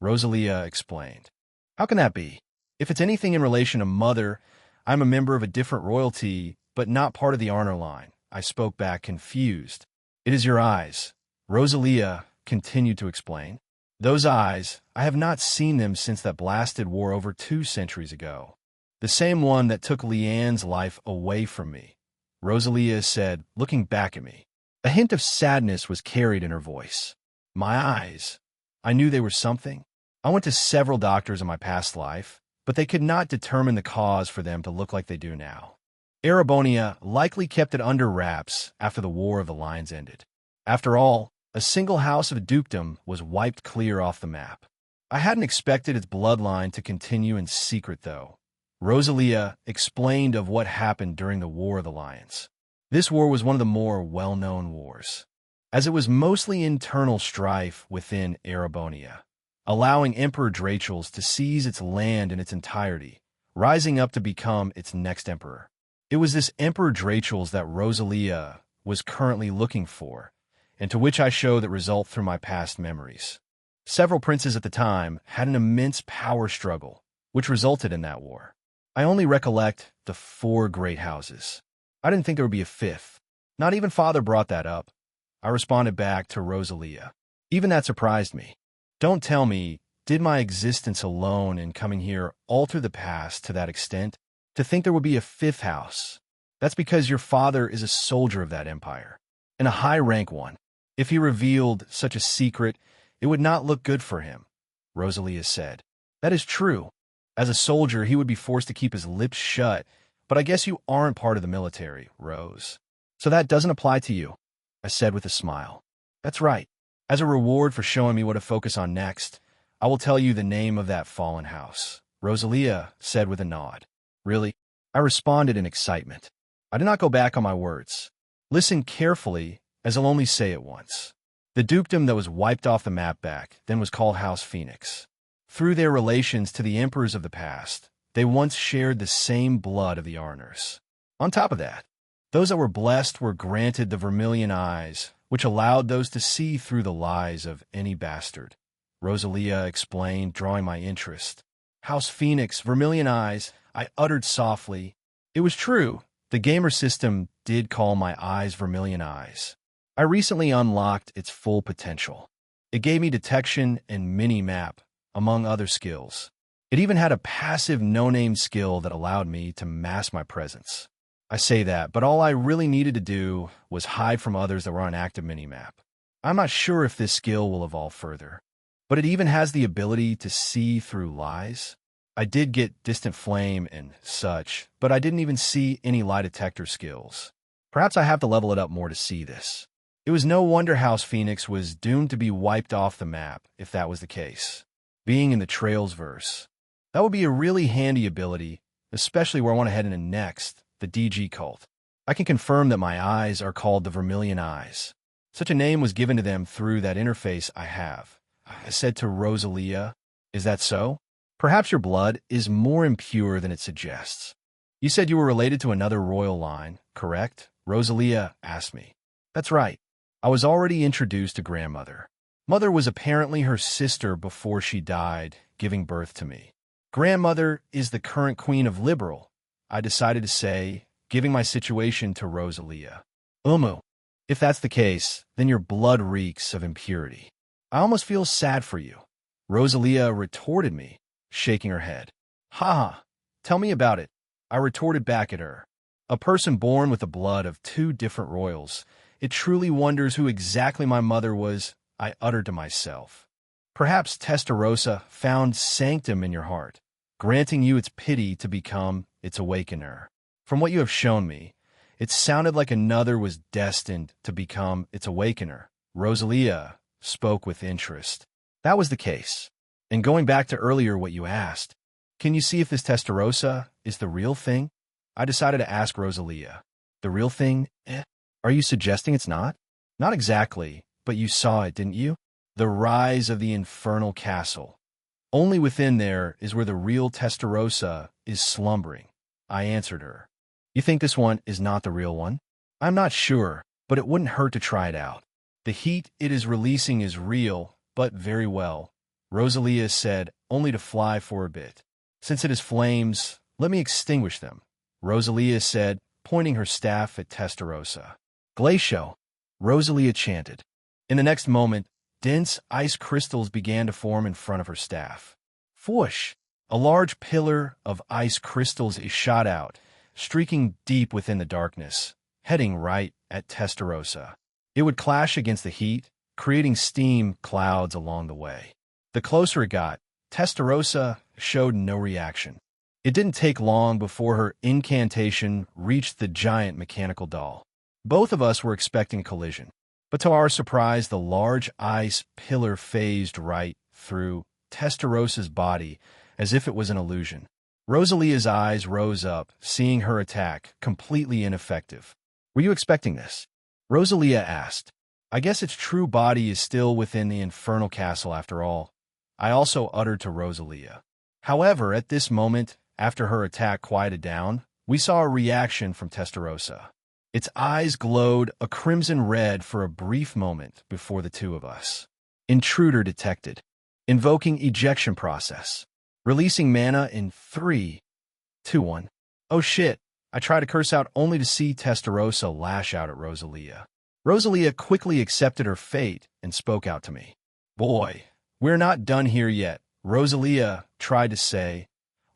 Rosalia explained. How can that be? If it's anything in relation to Mother, I'm a member of a different royalty, but not part of the Arner line. I spoke back, confused. It is your eyes, Rosalia continued to explain. Those eyes, I have not seen them since that blasted war over 2 centuries ago. The same one that took Leanne's life away from me, Rosalia said, looking back at me. A hint of sadness was carried in her voice. My eyes. I knew they were something. I went to several doctors in my past life, but they could not determine the cause for them to look like they do now. Erebonia likely kept it under wraps after the War of the Lions ended. After all, a single house of dukedom was wiped clear off the map. I hadn't expected its bloodline to continue in secret, though. Rosalia explained of what happened during the War of the Lions. This war was one of the more well-known wars, as it was mostly internal strife within Erebonia, allowing Emperor Drachels to seize its land in its entirety, rising up to become its next emperor. It was this Emperor Drachels that Rosalia was currently looking for, and to which I show that result through my past memories. Several princes at the time had an immense power struggle, which resulted in that war. I only recollect the 4 great houses. I didn't think there would be a 5th. Not even Father brought that up. I responded back to Rosalia. Even that surprised me. Don't tell me, did my existence alone in coming here alter the past to that extent? To think there would be a 5th house. That's because your father is a soldier of that empire, and a high-rank one. If he revealed such a secret, it would not look good for him, Rosalia said. That is true. As a soldier, he would be forced to keep his lips shut, but I guess you aren't part of the military, Rose. So that doesn't apply to you, I said with a smile. That's right. As a reward for showing me what to focus on next, I will tell you the name of that fallen house, Rosalia said with a nod. Really? I responded in excitement. I did not go back on my words. Listen carefully, as I'll only say it once. The dukedom that was wiped off the map back then was called House Phoenix. Through their relations to the emperors of the past, they once shared the same blood of the Arners. On top of that, those that were blessed were granted the Vermilion Eyes, which allowed those to see through the lies of any bastard. Rosalia explained, drawing my interest. House Phoenix, Vermilion Eyes, I uttered softly. It was true. The gamer system did call my eyes Vermilion Eyes. I recently unlocked its full potential. It gave me detection and mini-map, among other skills. It even had a passive no-name skill that allowed me to mask my presence. I say that, but all I really needed to do was hide from others that were on active minimap. I'm not sure if this skill will evolve further, but it even has the ability to see through lies. I did get distant flame and such, but I didn't even see any lie detector skills. Perhaps I have to level it up more to see this. It was no wonder House Phoenix was doomed to be wiped off the map if that was the case. Being in the Trails verse. That would be a really handy ability, especially where I want to head into next, the DG cult. I can confirm that my eyes are called the Vermilion Eyes. Such a name was given to them through that interface I have. I said to Rosalia, "Is that so? Perhaps your blood is more impure than it suggests." "You said you were related to another royal line, correct?" Rosalia asked me. "That's right. I was already introduced to grandmother. Mother was apparently her sister before she died, giving birth to me. Grandmother is the current queen of Liberal," I decided to say, giving my situation to Rosalia. If that's the case, then your blood reeks of impurity. I almost feel sad for you," Rosalia retorted me, shaking her head. "Ha! Tell me about it," I retorted back at her. A person born with the blood of two different royals, it truly wonders who exactly my mother was, I uttered to myself. "Perhaps Testarossa found sanctum in your heart, granting you its pity to become its awakener. From what you have shown me, it sounded like another was destined to become its awakener." Rosalia spoke with interest. "That was the case. And going back to earlier what you asked, can you see if this Testarossa is the real thing?" I decided to ask Rosalia. "The real thing? Are you suggesting it's not?" "Not exactly, but you saw it, didn't you? The rise of the infernal castle. Only within there is where the real Testarossa is slumbering," I answered her. "You think this one is not the real one?" "I'm not sure, but it wouldn't hurt to try it out. The heat it is releasing is real, but very well," Rosalia said, only to fly for a bit. "Since it is flames, let me extinguish them," Rosalia said, pointing her staff at Testarossa. "Glacio," Rosalia chanted. In the next moment, dense ice crystals began to form in front of her staff. Whoosh! A large pillar of ice crystals is shot out, streaking deep within the darkness, heading right at Testarossa. It would clash against the heat, creating steam clouds along the way. The closer it got, Testarossa showed no reaction. It didn't take long before her incantation reached the giant mechanical doll. Both of us were expecting a collision, but to our surprise, the large ice pillar phased right through Testarossa's body as if it was an illusion. Rosalia's eyes rose up, seeing her attack completely ineffective. "Were you expecting this?" Rosalia asked. "I guess its true body is still within the infernal castle after all," I also uttered to Rosalia. However, at this moment, after her attack quieted down, we saw a reaction from Testarossa. Its eyes glowed a crimson red for a brief moment before the two of us. Intruder detected. Invoking ejection process. Releasing mana in 3, 2, 1. Oh shit. I tried to curse out only to see Testarossa lash out at Rosalia. Rosalia quickly accepted her fate and spoke out to me. "Boy, we're not done here yet," Rosalia tried to say,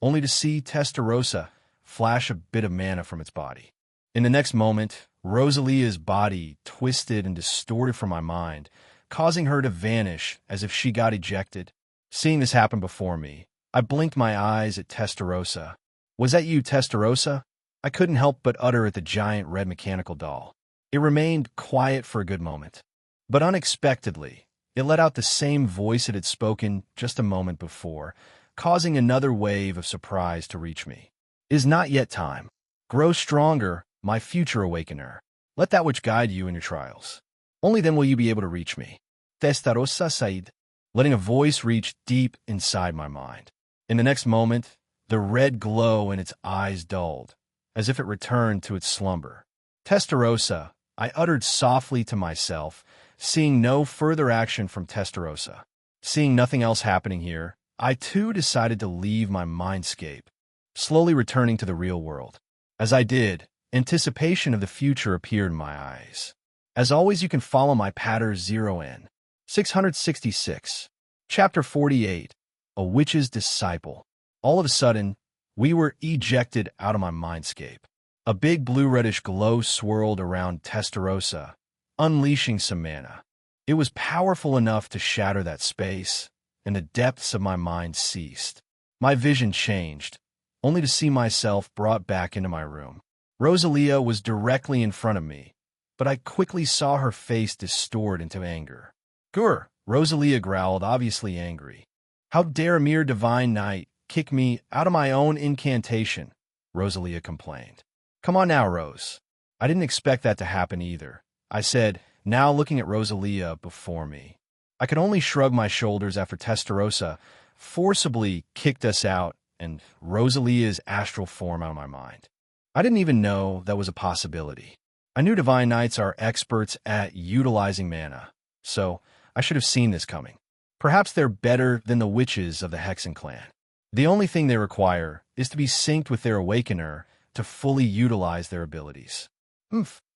only to see Testarossa flash a bit of mana from its body. In the next moment, Rosalia's body twisted and distorted from my mind, causing her to vanish as if she got ejected. Seeing this happen before me, I blinked my eyes at Testarossa. "Was that you, Testarossa?" I couldn't help but utter at the giant red mechanical doll. It remained quiet for a good moment, but unexpectedly, it let out the same voice it had spoken just a moment before, causing another wave of surprise to reach me. "It is not yet time. Grow stronger, my future awakener. Let that which guide you in your trials. Only then will you be able to reach me." Testarossa said, letting a voice reach deep inside my mind. In the next moment, the red glow in its eyes dulled, as if it returned to its slumber. "Testarossa," I uttered softly to myself, seeing no further action from Testarossa. Seeing nothing else happening here, I too decided to leave my mindscape, slowly returning to the real world. As I did, anticipation of the future appeared in my eyes. As always, you can follow my patter 0N. 666. Chapter 48. A Witch's Disciple. All of a sudden, we were ejected out of my mindscape. A big blue-reddish glow swirled around Testarossa, unleashing some mana. It was powerful enough to shatter that space, and the depths of my mind ceased. My vision changed, only to see myself brought back into my room. Rosalia was directly in front of me, but I quickly saw her face distort into anger. "Grr!" Rosalia growled, obviously angry. "How dare a mere divine knight kick me out of my own incantation, Rosalia complained. Come on now, Rose. I didn't expect that to happen either, I said, now looking at Rosalia before me. I could only shrug my shoulders after Testarossa forcibly kicked us out and Rosalia's astral form out of my mind. I didn't even know that was a possibility. I knew Divine Knights are experts at utilizing mana, so I should have seen this coming. Perhaps they're better than the witches of the Hexen clan. The only thing they require is to be synced with their Awakener to fully utilize their abilities.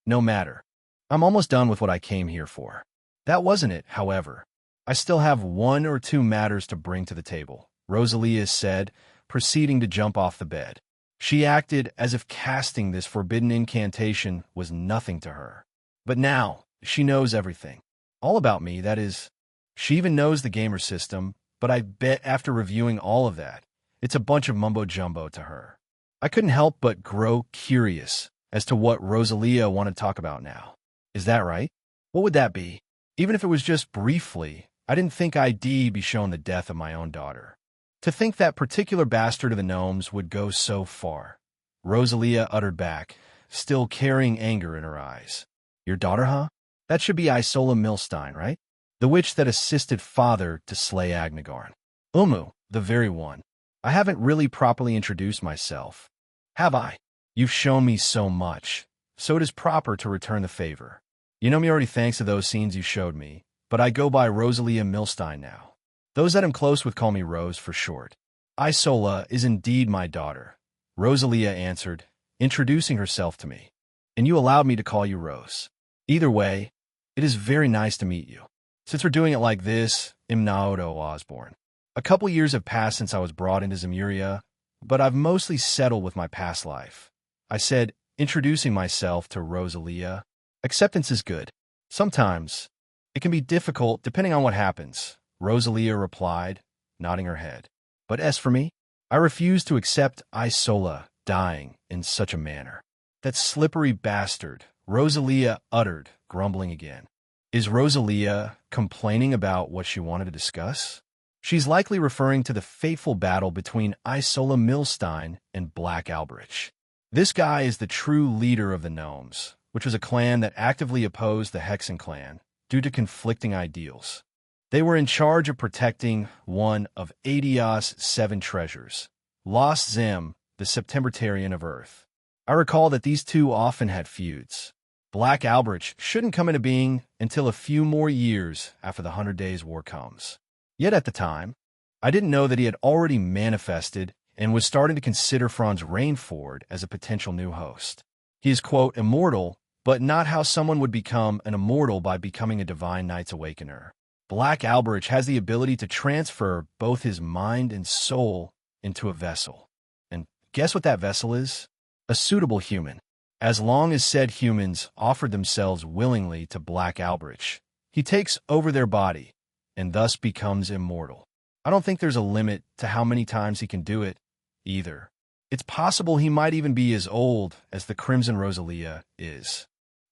No matter. I'm almost done with what I came here for. That wasn't it, however. I still have 1 or 2 matters to bring to the table, Rosalia said, proceeding to jump off the bed. She acted as if casting this forbidden incantation was nothing to her. But now, she knows everything. All about me, that is. She even knows the gamer system, but I bet after reviewing all of that, it's a bunch of mumbo-jumbo to her. I couldn't help but grow curious as to what Rosalia wanted to talk about now. Is that right? What would that be? Even if it was just briefly, I didn't think I'd be shown the death of my own daughter. To think that particular bastard of the gnomes would go so far, Rosalia uttered back, still carrying anger in her eyes. Your daughter, huh? That should be Isola Milstein, right? The witch that assisted father to slay Agnigarn. The very one. I haven't really properly introduced myself. Have I? You've shown me so much, so it is proper to return the favor. You know me already thanks to those scenes you showed me, but I go by Rosalia Milstein now. Those that I'm close with call me Rose for short. Isola is indeed my daughter, Rosalia answered, introducing herself to me. And you allowed me to call you Rose. Either way, it is very nice to meet you. Since we're doing it like this, Imnaoto Osborne. A couple years have passed since I was brought into Zemuria, but I've mostly settled with my past life. I said, introducing myself to Rosalia. Acceptance is good. Sometimes, it can be difficult depending on what happens, Rosalia replied, nodding her head. But as for me, I refuse to accept Isola dying in such a manner. That slippery bastard, Rosalia uttered, grumbling again. Is Rosalia complaining about what she wanted to discuss? She's likely referring to the fateful battle between Isola Milstein and Black Alberich. This guy is the true leader of the Gnomes, which was a clan that actively opposed the Hexen clan due to conflicting ideals. They were in charge of protecting one of Adios' 7 treasures, Lost Zem, the Septembertarian of Earth. I recall that these two often had feuds. Black Alberich shouldn't come into being until a few more years after the 100 Days War comes. Yet at the time, I didn't know that he had already manifested and was starting to consider Franz Rainford as a potential new host. He is, quote, immortal, but not how someone would become an immortal by becoming a Divine Knight's Awakener. Black Alberich has the ability to transfer both his mind and soul into a vessel. And guess what that vessel is? A suitable human. As long as said humans offered themselves willingly to Black Alberich, he takes over their body and thus becomes immortal. I don't think there's a limit to how many times he can do it, either. It's possible he might even be as old as the Crimson Rosalia is.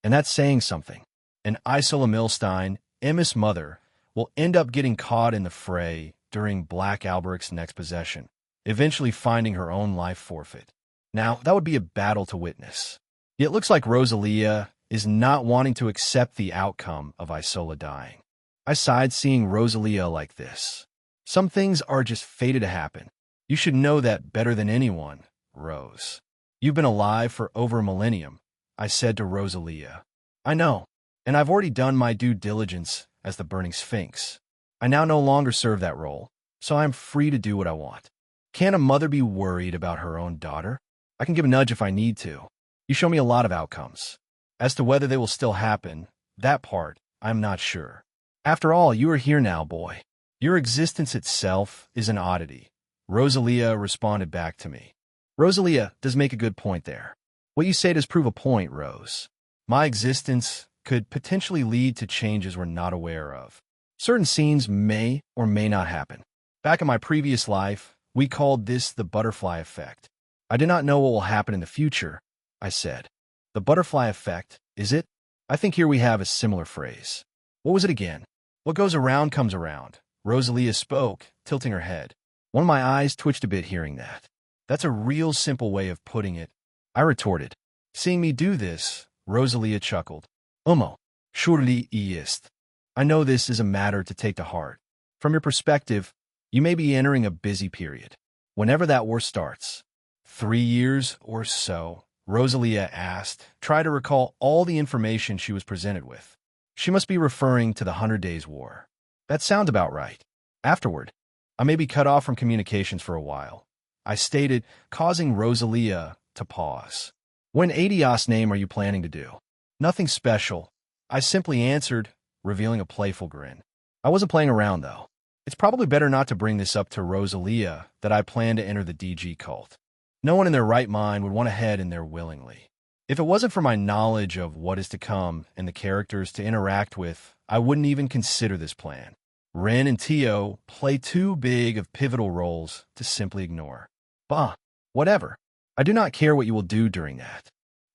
And that's saying something. And Isola Milstein, Emma's mother, will end up getting caught in the fray during Black Alberich's next possession, eventually finding her own life forfeit. Now, that would be a battle to witness. It looks like Rosalia is not wanting to accept the outcome of Isola dying. I sighed seeing Rosalia like this. Some things are just fated to happen. You should know that better than anyone, Rose. You've been alive for over a millennium, I said to Rosalia. I know, and I've already done my due diligence as the Burning Sphinx. I now no longer serve that role, so I'm free to do what I want. Can't a mother be worried about her own daughter? I can give a nudge if I need to. You show me a lot of outcomes. As to whether they will still happen, that part, I'm not sure. After all, you are here now, boy. Your existence itself is an oddity. Rosalia responded back to me. Rosalia does make a good point there. What you say does prove a point, Rose. My existence could potentially lead to changes we're not aware of. Certain scenes may or may not happen. Back in my previous life, we called this the butterfly effect. I do not know what will happen in the future, I said. The butterfly effect, is it? I think here we have a similar phrase. What was it again? What goes around comes around. Rosalia spoke, tilting her head. One of my eyes twitched a bit hearing that. That's a real simple way of putting it, I retorted. Seeing me do this, Rosalia chuckled. Umo, surely ist. I know this is a matter to take to heart. From your perspective, you may be entering a busy period. Whenever that war starts. 3 years or so, Rosalia asked, try to recall all the information she was presented with. She must be referring to the 100 Days War. That sounds about right. Afterward, I may be cut off from communications for a while, I stated, causing Rosalia to pause. When Adios name are you planning to do? Nothing special, I simply answered, revealing a playful grin. I wasn't playing around, though. It's probably better not to bring this up to Rosalia that I plan to enter the DG cult. No one in their right mind would want to head in there willingly. If it wasn't for my knowledge of what is to come and the characters to interact with, I wouldn't even consider this plan. Ren and Tio play too big of pivotal roles to simply ignore. Bah, whatever. I do not care what you will do during that.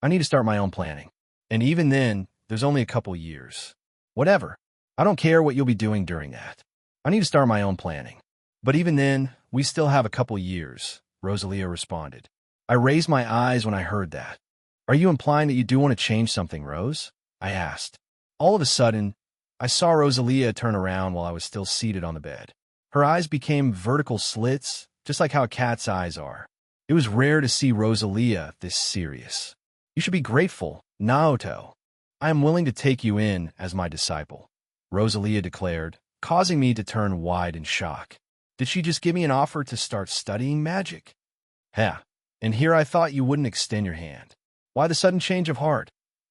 I need to start my own planning. And even then, there's only a couple years. Whatever. I don't care what you'll be doing during that. I need to start my own planning. But even then, we still have a couple years, Rosalia responded. I raised my eyes when I heard that. Are you implying that you do want to change something, Rose? I asked. All of a sudden, I saw Rosalia turn around while I was still seated on the bed. Her eyes became vertical slits, just like how a cat's eyes are. It was rare to see Rosalia this serious. You should be grateful, Naoto. I am willing to take you in as my disciple, Rosalia declared, causing me to turn wide in shock. Did she just give me an offer to start studying magic? Heh, and here I thought you wouldn't extend your hand. Why the sudden change of heart?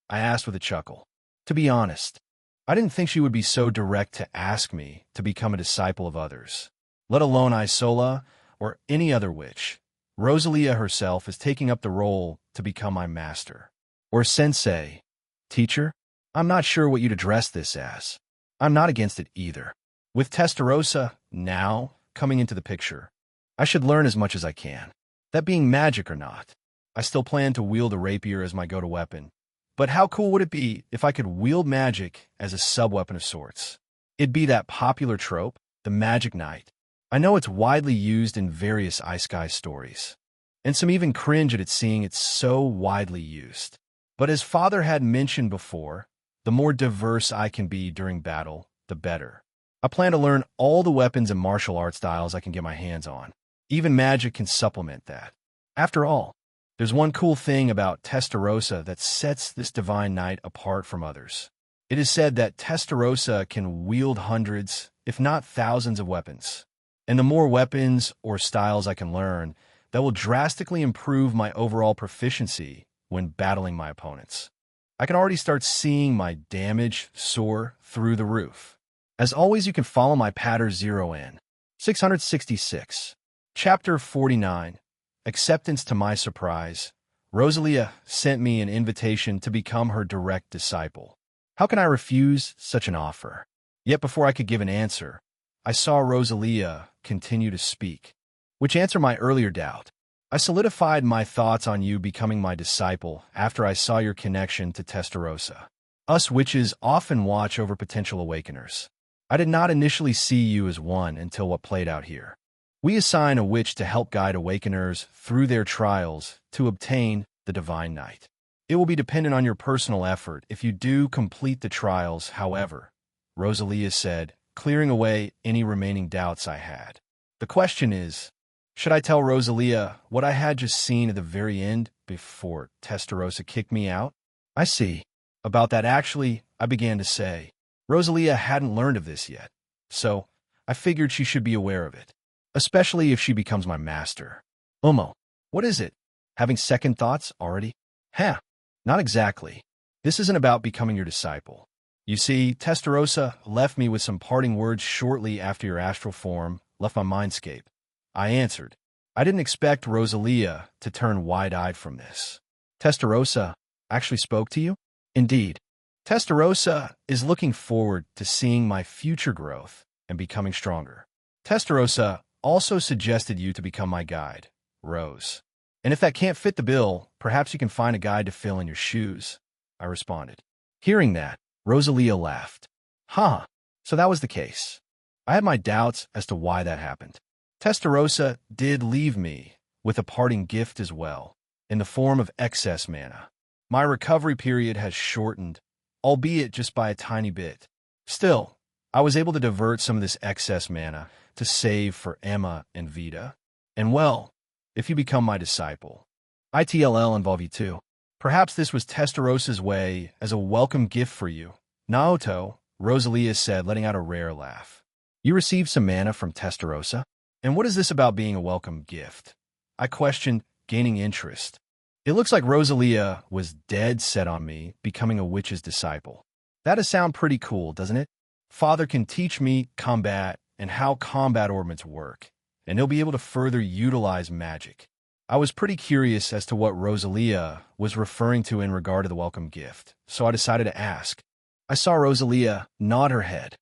I asked with a chuckle. To be honest, I didn't think she would be so direct to ask me to become a disciple of others, let alone Isola or any other witch. Rosalia herself is taking up the role to become my master. Or sensei. Teacher? I'm not sure what you'd address this as. I'm not against it either. With Testarossa now coming into the picture, I should learn as much as I can. That being magic or not, I still plan to wield a rapier as my go-to weapon. But how cool would it be if I could wield magic as a sub-weapon of sorts? It'd be that popular trope, the magic knight. I know it's widely used in various Isekai stories, and some even cringe at it seeing it's so widely used. But as Father had mentioned before, the more diverse I can be during battle, the better. I plan to learn all the weapons and martial art styles I can get my hands on. Even magic can supplement that. After all, there's one cool thing about Testarossa that sets this divine knight apart from others. It is said that Testarossa can wield hundreds, if not thousands of weapons. And the more weapons or styles I can learn, that will drastically improve my overall proficiency when battling my opponents. I can already start seeing my damage soar through the roof. As always, you can follow my Patter 0N. 666. Chapter 49. Acceptance. To my surprise, Rosalia sent me an invitation to become her direct disciple. How can I refuse such an offer? Yet before I could give an answer, I saw Rosalia continue to speak, which answered my earlier doubt. I solidified my thoughts on you becoming my disciple after I saw your connection to Testarossa. Us witches often watch over potential awakeners. I did not initially see you as one until what played out here. We assign a witch to help guide awakeners through their trials to obtain the divine knight. It will be dependent on your personal effort if you do complete the trials, however, Rosalia said, clearing away any remaining doubts I had. The question is, should I tell Rosalia what I had just seen at the very end before Testarossa kicked me out? I see. About that actually, I began to say. Rosalia hadn't learned of this yet, so I figured she should be aware of it, especially if she becomes my master. Umo, what is it? Having second thoughts already? Huh, not exactly. This isn't about becoming your disciple. You see, Testarossa left me with some parting words shortly after your astral form left my mindscape. I answered. I didn't expect Rosalia to turn wide-eyed from this. Testarossa actually spoke to you? Indeed. Testarossa is looking forward to seeing my future growth and becoming stronger. Testarossa also suggested you to become my guide, Rose. And if that can't fit the bill, perhaps you can find a guide to fill in your shoes, I responded. Hearing that, Rosalia laughed. Huh, so that was the case. I had my doubts as to why that happened. Testarossa did leave me with a parting gift as well, in the form of excess mana. My recovery period has shortened, albeit just by a tiny bit. Still, I was able to divert some of this excess mana to save for Emma and Vita. And well, if you become my disciple, ITLL involve you too. Perhaps this was Testarossa's way as a welcome gift for you. Naoto, Rosalia said, letting out a rare laugh. You received some mana from Testarossa? And what is this about being a welcome gift? I questioned, gaining interest. It looks like Rosalia was dead set on me becoming a witch's disciple. That does sound pretty cool, doesn't it? Father can teach me combat and how combat ornaments work, and he'll be able to further utilize magic. I was pretty curious as to what Rosalia was referring to in regard to the welcome gift, so I decided to ask. I saw Rosalia nod her head.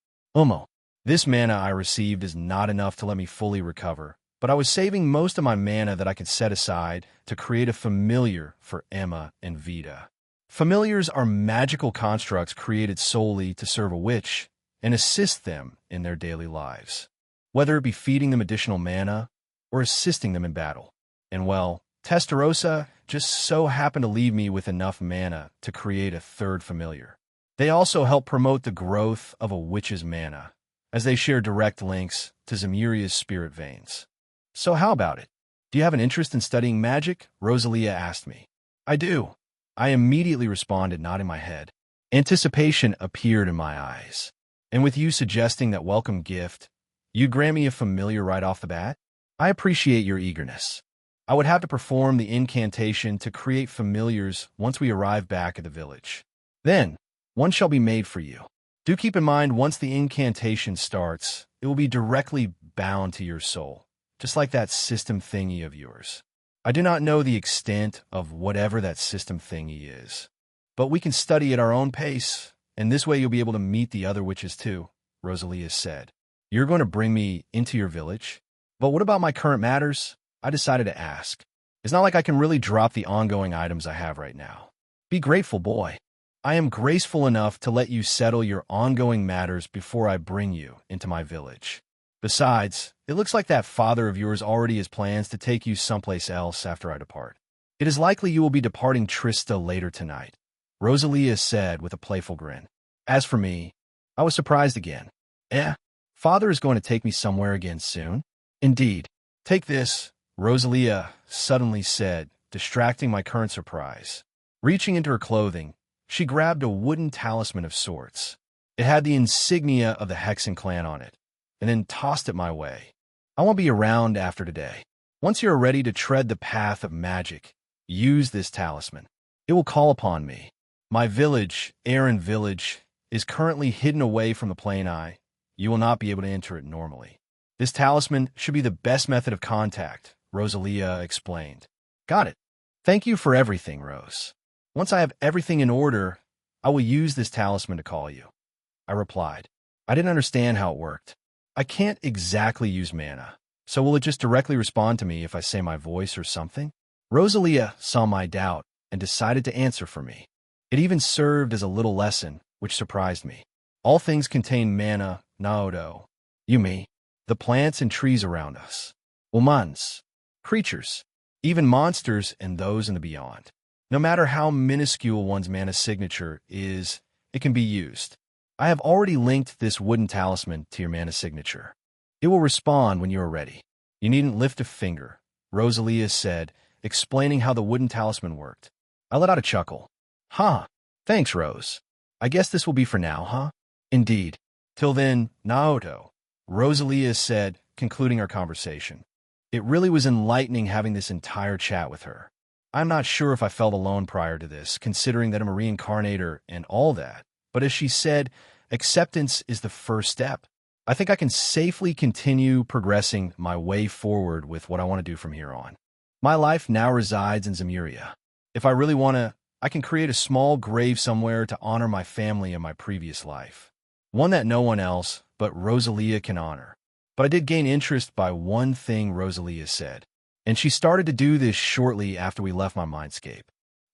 This mana I received is not enough to let me fully recover, but I was saving most of my mana that I could set aside to create a familiar for Emma and Vita. Familiars are magical constructs created solely to serve a witch and assist them in their daily lives, whether it be feeding them additional mana or assisting them in battle. And well, Testarossa just so happened to leave me with enough mana to create a third familiar. They also help promote the growth of a witch's mana, as they share direct links to Zemuria's spirit veins. So how about it? Do you have an interest in studying magic? Rosalia asked me. I do. I immediately responded, nodding my head. Anticipation appeared in my eyes. And with you suggesting that welcome gift, you'd grant me a familiar right off the bat? I appreciate your eagerness. I would have to perform the incantation to create familiars once we arrive back at the village. Then, one shall be made for you. Do keep in mind, once the incantation starts, it will be directly bound to your soul, just like that system thingy of yours. I do not know the extent of whatever that system thingy is, but we can study at our own pace, and this way you'll be able to meet the other witches too, Rosalia said. You're going to bring me into your village? But what about my current matters? I decided to ask. It's not like I can really drop the ongoing items I have right now. Be grateful, boy. I am graceful enough to let you settle your ongoing matters before I bring you into my village. Besides, it looks like that father of yours already has plans to take you someplace else after I depart. It is likely you will be departing Trista later tonight, Rosalia said with a playful grin. As for me, I was surprised again. Father is going to take me somewhere again soon? Indeed. Take this, Rosalia suddenly said, distracting my current surprise. Reaching into her clothing, she grabbed a wooden talisman of sorts. It had the insignia of the Hexen clan on it, and then tossed it my way. I won't be around after today. Once you're ready to tread the path of magic, use this talisman. It will call upon me. My village, Aaron Village, is currently hidden away from the plain eye. You will not be able to enter it normally. This talisman should be the best method of contact, Rosalia explained. Got it. Thank you for everything, Rose. Once I have everything in order, I will use this talisman to call you. I replied. I didn't understand how it worked. I can't exactly use mana, so will it just directly respond to me if I say my voice or something? Rosalia saw my doubt and decided to answer for me. It even served as a little lesson, which surprised me. All things contain mana, Naoto. Yumi, the plants and trees around us. Humans, creatures, even monsters and those in the beyond. No matter how minuscule one's mana signature is, it can be used. I have already linked this wooden talisman to your mana signature. It will respond when you are ready. You needn't lift a finger, Rosalia said, explaining how the wooden talisman worked. I let out a chuckle. Thanks, Rose. I guess this will be for now, huh? Indeed. Till then, Naoto, Rosalia said, concluding our conversation. It really was enlightening having this entire chat with her. I'm not sure if I felt alone prior to this, considering that I'm a reincarnator and all that. But as she said, acceptance is the first step. I think I can safely continue progressing my way forward with what I want to do from here on. My life now resides in Zemuria. If I really want to, I can create a small grave somewhere to honor my family and my previous life. One that no one else but Rosalia can honor. But I did gain interest by one thing Rosalia said, and she started to do this shortly after we left my mindscape.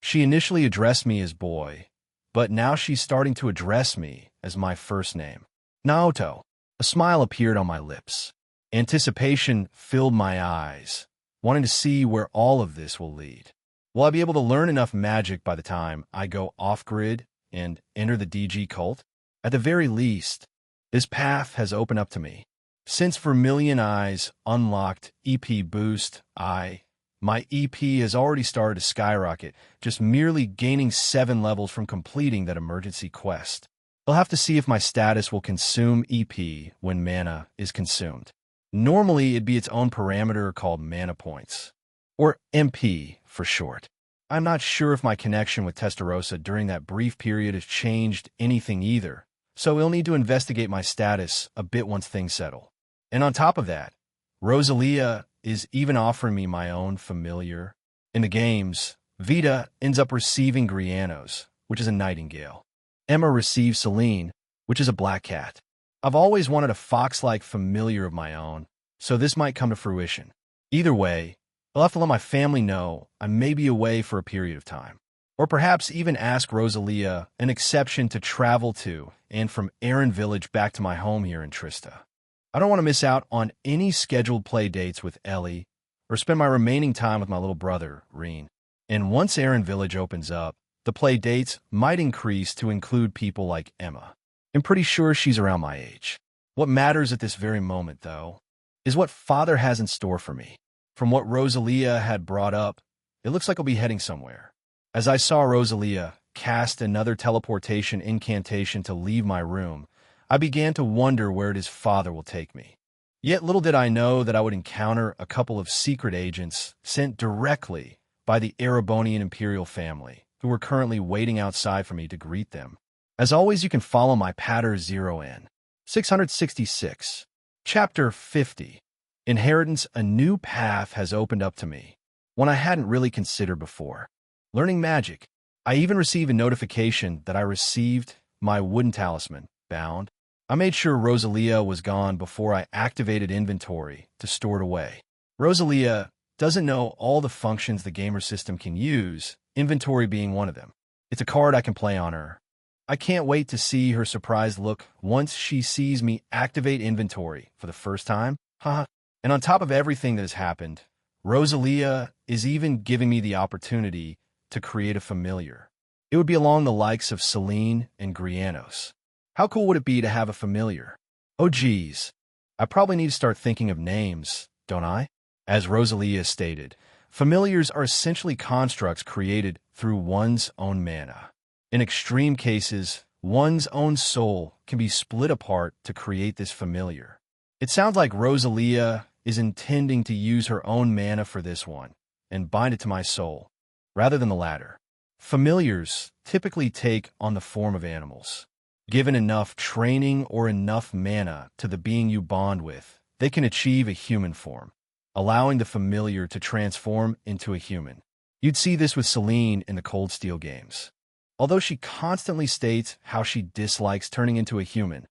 She initially addressed me as boy, but now she's starting to address me as my first name. Naoto. A smile appeared on my lips. Anticipation filled my eyes, wanting to see where all of this will lead. Will I be able to learn enough magic by the time I go off-grid and enter the DG cult? At the very least, this path has opened up to me. Since Vermilion Eyes unlocked EP Boost, my EP has already started to skyrocket, just merely gaining 7 levels from completing that emergency quest. I'll have to see if my status will consume EP when mana is consumed. Normally, it'd be its own parameter called mana points, or MP for short. I'm not sure if my connection with Testarossa during that brief period has changed anything either, so we'll need to investigate my status a bit once things settle. And on top of that, Rosalia is even offering me my own familiar. In the games, Vita ends up receiving Grianos, which is a nightingale. Emma receives Celine, which is a black cat. I've always wanted a fox-like familiar of my own, so this might come to fruition. Either way, I'll have to let my family know I may be away for a period of time. Or perhaps even ask Rosalia an exception to travel to and from Erin Village back to my home here in Trista. I don't want to miss out on any scheduled play dates with Ellie or spend my remaining time with my little brother, Reen. And once Erin Village opens up, the play dates might increase to include people like Emma. I'm pretty sure she's around my age. What matters at this very moment, though, is what Father has in store for me. From what Rosalia had brought up, it looks like I'll be heading somewhere. As I saw Rosalia cast another teleportation incantation to leave my room, I began to wonder where it is Father will take me. Yet little did I know that I would encounter a couple of secret agents sent directly by the Erebonian Imperial family, who were currently waiting outside for me to greet them. As always, you can follow my Patter 0N. 666. Chapter 50. Inheritance. A new path has opened up to me, one I hadn't really considered before. Learning magic. I even received a notification that I received my wooden talisman, bound. I made sure Rosalia was gone before I activated inventory to store it away. Rosalia doesn't know all the functions the gamer system can use, inventory being one of them. It's a card I can play on her. I can't wait to see her surprised look once she sees me activate inventory for the first time. Haha. And on top of everything that has happened, Rosalia is even giving me the opportunity to create a familiar. It would be along the likes of Celine and Grianos. How cool would it be to have a familiar? Oh geez, I probably need to start thinking of names, don't I? As Rosalia stated, familiars are essentially constructs created through one's own mana. In extreme cases, one's own soul can be split apart to create this familiar. It sounds like Rosalia is intending to use her own mana for this one and bind it to my soul, rather than the latter. Familiars typically take on the form of animals. Given enough training or enough mana to the being you bond with, they can achieve a human form, allowing the familiar to transform into a human. You'd see this with Celine in the Cold Steel games. Although she constantly states how she dislikes turning into a human.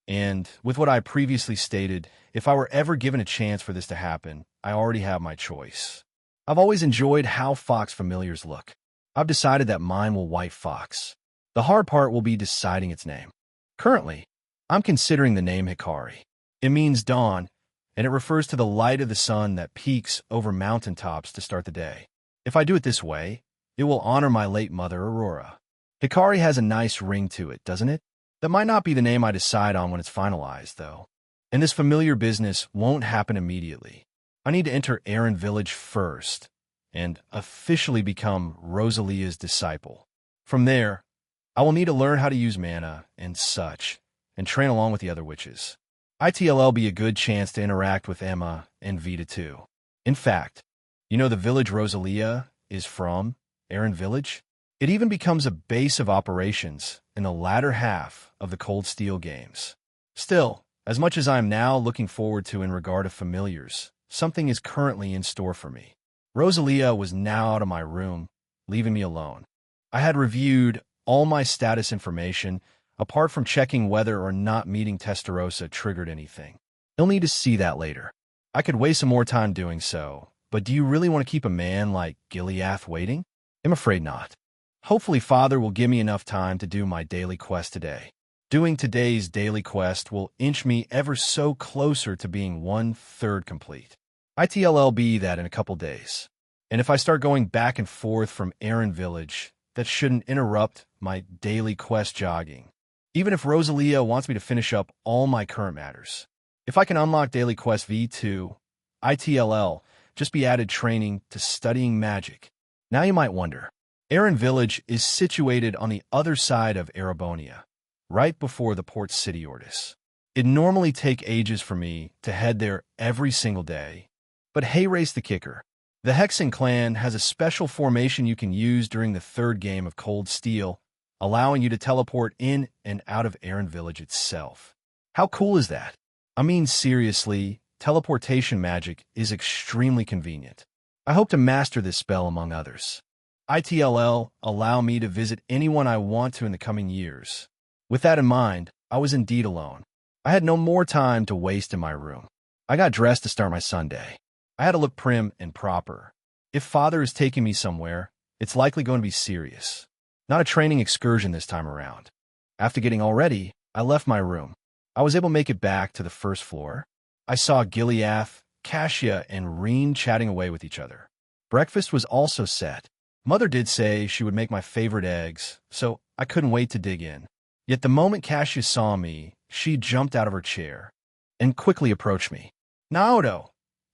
And with what I previously stated, if I were ever given a chance for this to happen, I already have my choice. I've always enjoyed how fox familiars look. I've decided that mine will white fox. The hard part will be deciding its name. Currently, I'm considering the name Hikari. It means dawn, and it refers to the light of the sun that peaks over mountaintops to start the day. If I do it this way, it will honor my late mother, Aurora. Hikari has a nice ring to it, doesn't it? That might not be the name I decide on when it's finalized, though. And this familiar business won't happen immediately. I need to enter Erin Village first and officially become Rosalia's disciple. From there, I will need to learn how to use mana and such, and train along with the other witches. ITLL be a good chance to interact with Emma and Vita too. In fact, you know the village Rosalia is from, Erin Village? It even becomes a base of operations in the latter half of the Cold Steel games. Still, as much as I am now looking forward to in regard to familiars, something is currently in store for me. Rosalia was now out of my room, leaving me alone. I had reviewed all my status information, apart from checking whether or not meeting Testarossa triggered anything. You'll need to see that later. I could waste some more time doing so, but do you really want to keep a man like Gileath waiting? I'm afraid not. Hopefully Father will give me enough time to do my daily quest today. Doing today's daily quest will inch me ever so closer to being 1/3 complete. ITLLB that in a couple days. And if I start going back and forth from Aaron Village, that shouldn't interrupt my daily quest jogging. Even if Rosalia wants me to finish up all my current matters. If I can unlock Daily Quest V2, ITLL, just be added training to studying magic. Now you might wonder, Aaron Village is situated on the other side of Erebonia, right before the port city Ortis. It'd normally take ages for me to head there every single day. But hey, race the kicker. The Hexen clan has a special formation you can use during the third game of Cold Steel, allowing you to teleport in and out of Aaron Village itself. How cool is that? I mean, seriously, teleportation magic is extremely convenient. I hope to master this spell among others. ITLL allow me to visit anyone I want to in the coming years. With that in mind, I was indeed alone. I had no more time to waste in my room. I got dressed to start my Sunday. I had to look prim and proper. If father is taking me somewhere, it's likely going to be serious. Not a training excursion this time around. After getting all ready, I left my room. I was able to make it back to the first floor. I saw Gileath, Cassia, and Reen chatting away with each other. Breakfast was also set. Mother did say she would make my favorite eggs, so I couldn't wait to dig in. Yet the moment Cassia saw me, she jumped out of her chair and quickly approached me. "Naoto!"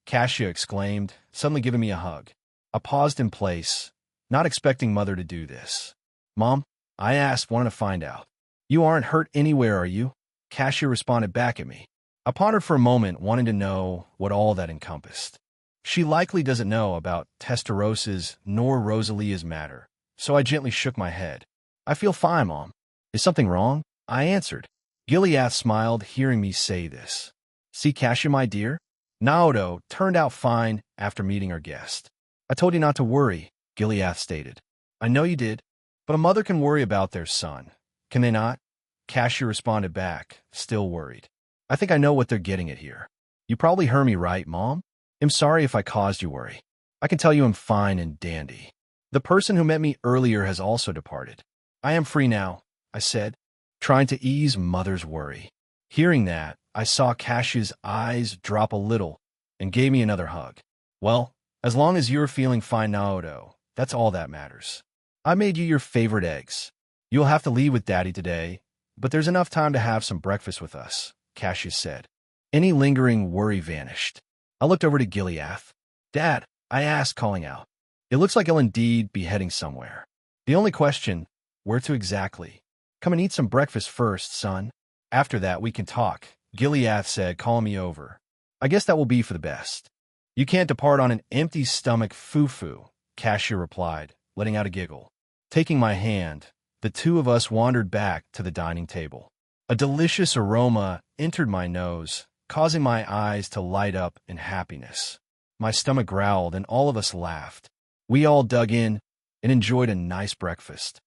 Cassia exclaimed, suddenly giving me a hug. I paused in place, not expecting Mother to do this. "Mom?" I asked, wanting to find out. "You aren't hurt anywhere, are you?" Cassia responded back at me. I pondered for a moment, wanting to know what all that encompassed. She likely doesn't know about Testeros's nor Rosalia's matter, so I gently shook my head. "I feel fine, Mom." "Is something wrong?" I answered. Gileath smiled, hearing me say this. "See, Cassia, my dear? Naoto turned out fine after meeting our guest." "I told you not to worry," Gileath stated. "I know you did, but a mother can worry about their son. Can they not?" Cassia responded back, still worried. "I think I know what they're getting at here. You probably heard me right, Mom. I'm sorry if I caused you worry. I can tell you I'm fine and dandy. The person who met me earlier has also departed. I am free now," I said, trying to ease Mother's worry. Hearing that, I saw Cassia's eyes drop a little and gave me another hug. "Well, as long as you're feeling fine, Naoto, that's all that matters. I made you your favorite eggs. You'll have to leave with Daddy today, but there's enough time to have some breakfast with us," Cassia said. Any lingering worry vanished. I looked over to Gileath. "Dad," I asked, calling out. "It looks like he'll indeed be heading somewhere. The only question, where to exactly? Come and eat some breakfast first, son. After that, we can talk," Gileath said, calling me over. "I guess that will be for the best." "You can't depart on an empty stomach, foo-foo," Cassia replied, letting out a giggle. Taking my hand, the two of us wandered back to the dining table. A delicious aroma entered my nose, causing my eyes to light up in happiness. My stomach growled, and all of us laughed. We all dug in and enjoyed a nice breakfast.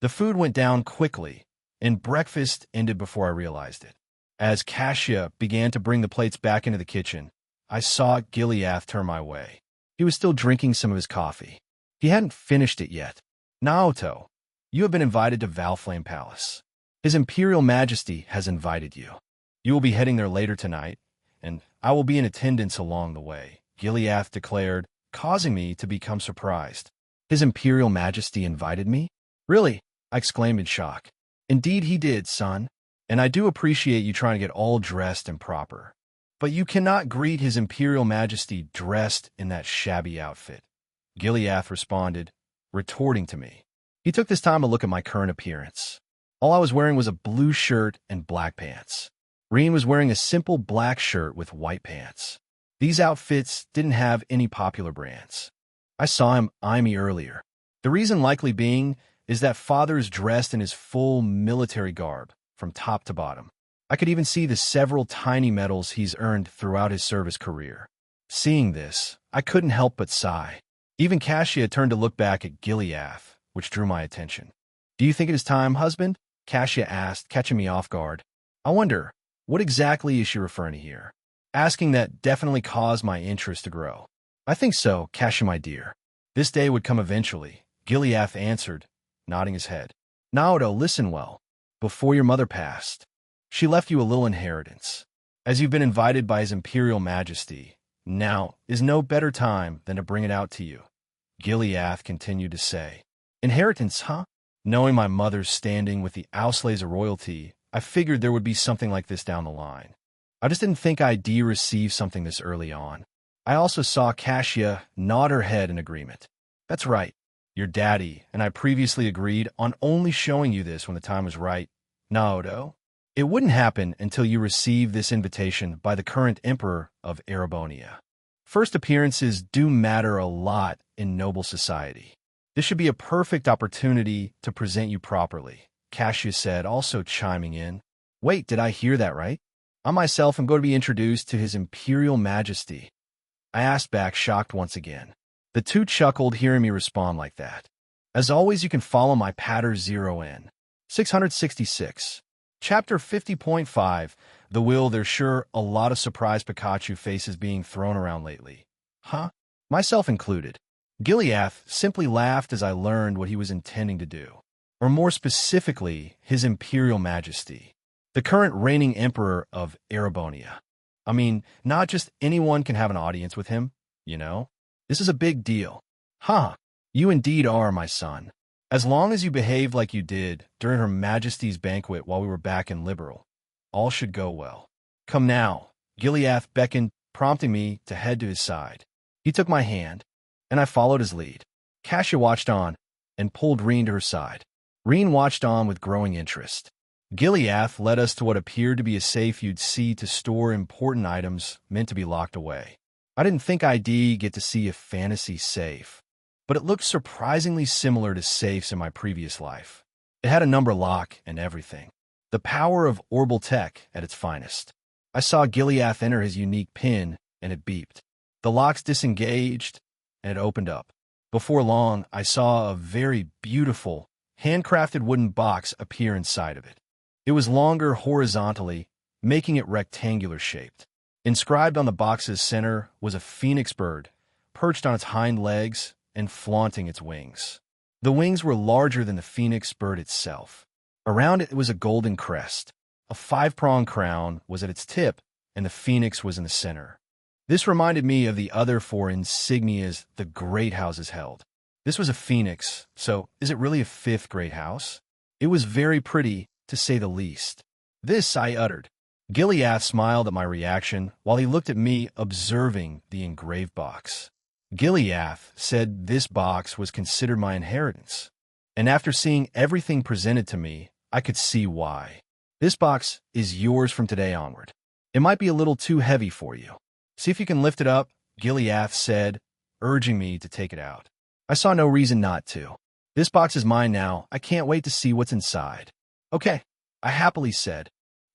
The food went down quickly, and breakfast ended before I realized it. As Cassia began to bring the plates back into the kitchen, I saw Gileath turn my way. He was still drinking some of his coffee. He hadn't finished it yet. "Naoto, you have been invited to Valflame Palace. His Imperial Majesty has invited you. You will be heading there later tonight, and I will be in attendance along the way," Gileath declared, causing me to become surprised. "His Imperial Majesty invited me? Really?" I exclaimed in shock. "Indeed he did, son, and I do appreciate you trying to get all dressed and proper. But you cannot greet His Imperial Majesty dressed in that shabby outfit," Gileath responded, retorting to me. He took this time to look at my current appearance. All I was wearing was a blue shirt and black pants. Reen was wearing a simple black shirt with white pants. These outfits didn't have any popular brands. I saw him eye me earlier. The reason likely being is that father's dressed in his full military garb, from top to bottom. I could even see the several tiny medals he's earned throughout his service career. Seeing this, I couldn't help but sigh. Even Cassia turned to look back at Gileath, which drew my attention. "Do you think it is time, husband?" Cassia asked, catching me off guard. I wonder, what exactly is she referring to here? Asking that definitely caused my interest to grow. "I think so, Cassia, my dear. This day would come eventually," Gileath answered, nodding his head. "Naoto, listen well. before your mother passed. She left you a little inheritance. As you've been invited by His Imperial Majesty, now is no better time than to bring it out to you. Gileath continued to say. Inheritance, huh? Knowing my mother's standing with the Auslays of royalty, I figured there would be something like this down the line. I just didn't think I'd receive something this early on. I also saw Cassia nod her head in agreement. That's right. Your daddy and I previously agreed on only showing you this when the time was right. Naoto, it wouldn't happen until you receive this invitation by the current emperor of Erebonia. First appearances do matter a lot in noble society. This should be a perfect opportunity to present you properly, Cassia said, also chiming in. Wait, did I hear that right? I myself am going to be introduced to His Imperial Majesty. I asked back, shocked once again. The two chuckled, hearing me respond like that. As always, you can follow my Patter 0N. 666. Chapter 50.5. The Will. There's sure a lot of surprised Pikachu faces being thrown around lately. Huh? Myself included. Gileath simply laughed as I learned what he was intending to do. Or more specifically, His Imperial Majesty, the current reigning emperor of Erebonia. I mean, not just anyone can have an audience with him, you know? This is a big deal. Huh, you indeed are, my son. As long as you behaved like you did during Her Majesty's banquet while we were back in Liberal, all should go well. Come now, Gileath beckoned, prompting me to head to his side. He took my hand, and I followed his lead. Cassia watched on and pulled Reen to her side. Reen watched on with growing interest. Gileath led us to what appeared to be a safe you'd see to store important items meant to be locked away. I didn't think I'd get to see a fantasy safe, but it looked surprisingly similar to safes in my previous life. It had a number lock and everything. The power of Orbal tech at its finest. I saw Gileath enter his unique pin, and it beeped. The locks disengaged, and it opened up. Before long, I saw a very beautiful, handcrafted wooden box appear inside of it. It was longer horizontally, making it rectangular shaped. Inscribed on the box's center was a phoenix bird, perched on its hind legs and flaunting its wings. The wings were larger than the phoenix bird itself. Around it was a golden crest. A 5-pronged crown was at its tip, and the phoenix was in the center. This reminded me of the other 4 insignias the great houses held. This was a phoenix, so is it really a 5th great house? It was very pretty, to say the least. This I uttered. Gileath smiled at my reaction while he looked at me observing the engraved box. Gileath said this box was considered my inheritance, and after seeing everything presented to me, I could see why. This box is yours from today onward. It might be a little too heavy for you. See if you can lift it up, Gileath said, urging me to take it out. I saw no reason not to. This box is mine now. I can't wait to see what's inside. Okay, I happily said.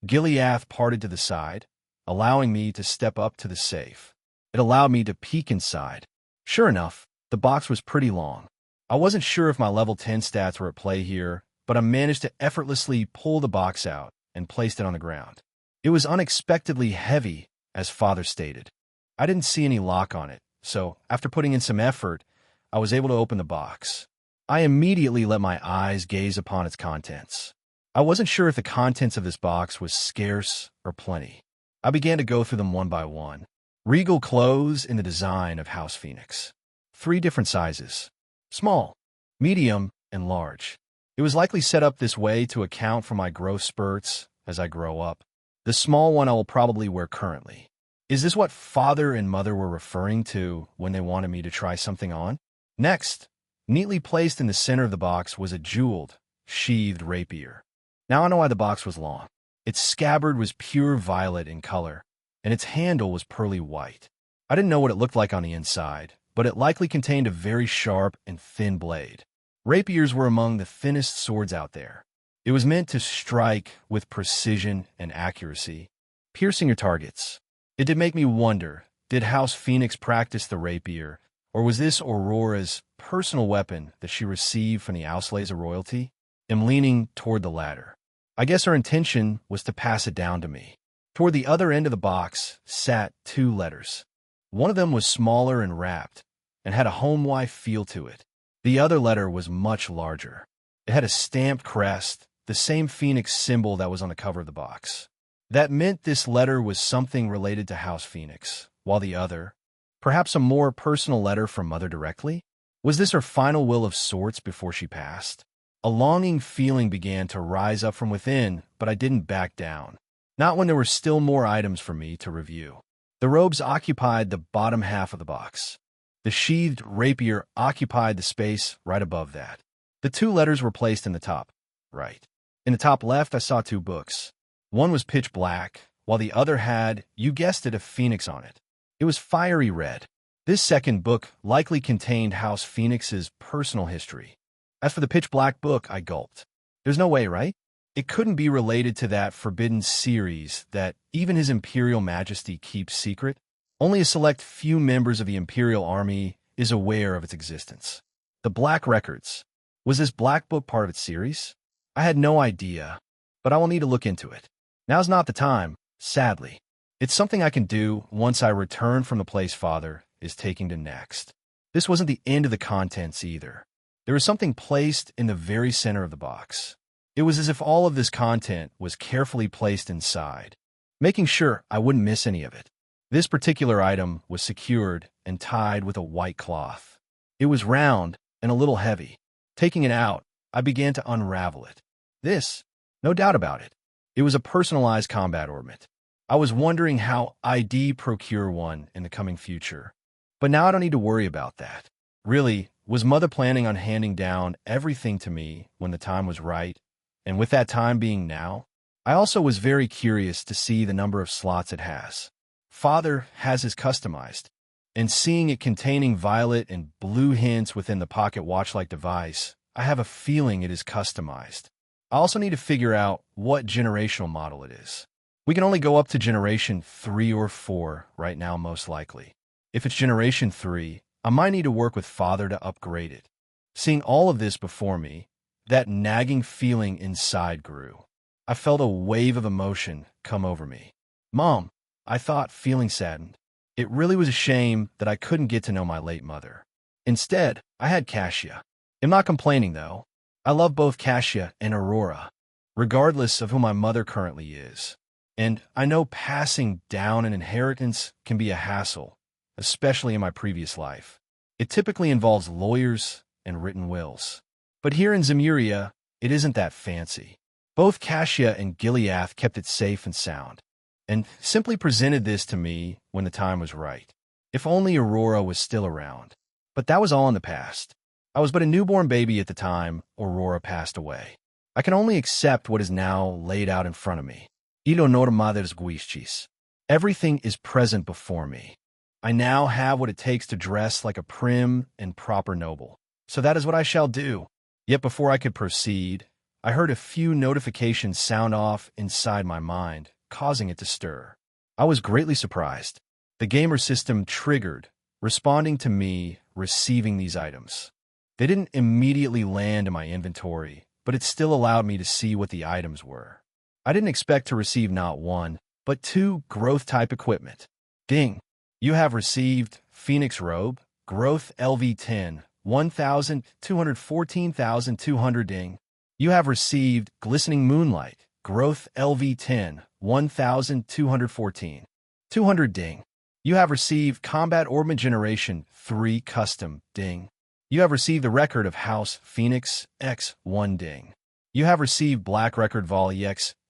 Gileath parted to the side, allowing me to step up to the safe. It allowed me to peek inside. Sure enough, the box was pretty long. I wasn't sure if my level 10 stats were at play here, but I managed to effortlessly pull the box out and placed it on the ground. It was unexpectedly heavy, as Father stated. I didn't see any lock on it, so after putting in some effort, I was able to open the box. I immediately let my eyes gaze upon its contents. I wasn't sure if the contents of this box was scarce or plenty. I began to go through them one by one. Regal clothes in the design of House Phoenix. 3 different sizes. Small, medium, and large. It was likely set up this way to account for my growth spurts as I grow up. The small one I will probably wear currently. Is this what Father and Mother were referring to when they wanted me to try something on? Next, neatly placed in the center of the box was a jeweled, sheathed rapier. Now I know why the box was long. Its scabbard was pure violet in color, and its handle was pearly white. I didn't know what it looked like on the inside, but it likely contained a very sharp and thin blade. Rapiers were among the thinnest swords out there. It was meant to strike with precision and accuracy, piercing your targets. It did make me wonder, did House Phoenix practice the rapier, or was this Aurora's personal weapon that she received from the Auslays of royalty? I'm leaning toward the latter. I guess her intention was to pass it down to me. Toward the other end of the box sat 2 letters. One of them was smaller and wrapped, and had a home-wife feel to it. The other letter was much larger. It had a stamped crest the same phoenix symbol that was on the cover of the box. That meant this letter was something related to House Phoenix, while the other, perhaps a more personal letter from Mother directly? Was this her final will of sorts before she passed? A longing feeling began to rise up from within, but I didn't back down. Not when there were still more items for me to review. The robes occupied the bottom half of the box. The sheathed rapier occupied the space right above that. The two letters were placed in the top right. In the top left, I saw two books. One was pitch black, while the other had, you guessed it, a phoenix on it. It was fiery red. This second book likely contained House Phoenix's personal history. As for the pitch black book, I gulped. There's no way, right? It couldn't be related to that forbidden series that even His Imperial Majesty keeps secret. Only a select few members of the Imperial Army is aware of its existence. The Black Records. Was this black book part of its series? I had no idea, but I will need to look into it. Now's not the time, sadly. It's something I can do once I return from the place Father is taking to next. This wasn't the end of the contents either. There was something placed in the very center of the box. It was as if all of this content was carefully placed inside, making sure I wouldn't miss any of it. This particular item was secured and tied with a white cloth. It was round and a little heavy. Taking it out, I began to unravel it. This, no doubt about it. It was a personalized combat ornament. I was wondering how I'd procure one in the coming future. But now I don't need to worry about that. Really, was Mother planning on handing down everything to me when the time was right? And with that time being now, I also was very curious to see the number of slots it has. Father has his customized, and seeing it containing violet and blue hints within the pocket watch-like device, I have a feeling it is customized. I also need to figure out what generational model it is. We can only go up to generation 3 or 4 right now, most likely. If it's generation 3, I might need to work with Father to upgrade it. Seeing all of this before me, that nagging feeling inside grew. I felt a wave of emotion come over me. Mom, I thought, feeling saddened. It really was a shame that I couldn't get to know my late mother. Instead, I had Cassia. I'm not complaining, though. I love both Cassia and Aurora, regardless of who my mother currently is. And I know passing down an inheritance can be a hassle, especially in my previous life. It typically involves lawyers and written wills. But here in Zemuria, it isn't that fancy. Both Cassia and Gileath kept it safe and sound, and simply presented this to me when the time was right. If only Aurora was still around. But that was all in the past. I was but a newborn baby at the time Aurora passed away. I can only accept what is now laid out in front of me. Ilonor madres guischis. Everything is present before me. I now have what it takes to dress like a prim and proper noble. So that is what I shall do. Yet before I could proceed, I heard a few notifications sound off inside my mind, causing it to stir. I was greatly surprised. The gamer system triggered, responding to me receiving these items. They didn't immediately land in my inventory, but it still allowed me to see what the items were. I didn't expect to receive not one, but 2 growth-type equipment. Ding! You have received Phoenix Robe, Growth LV10, 1,214,200 ding. You have received Glistening Moonlight, Growth LV10, 1,214. 200 ding. You have received Combat Ornament Generation 3 Custom ding. You have received the record of House Phoenix X1 ding. You have received Black Record Volley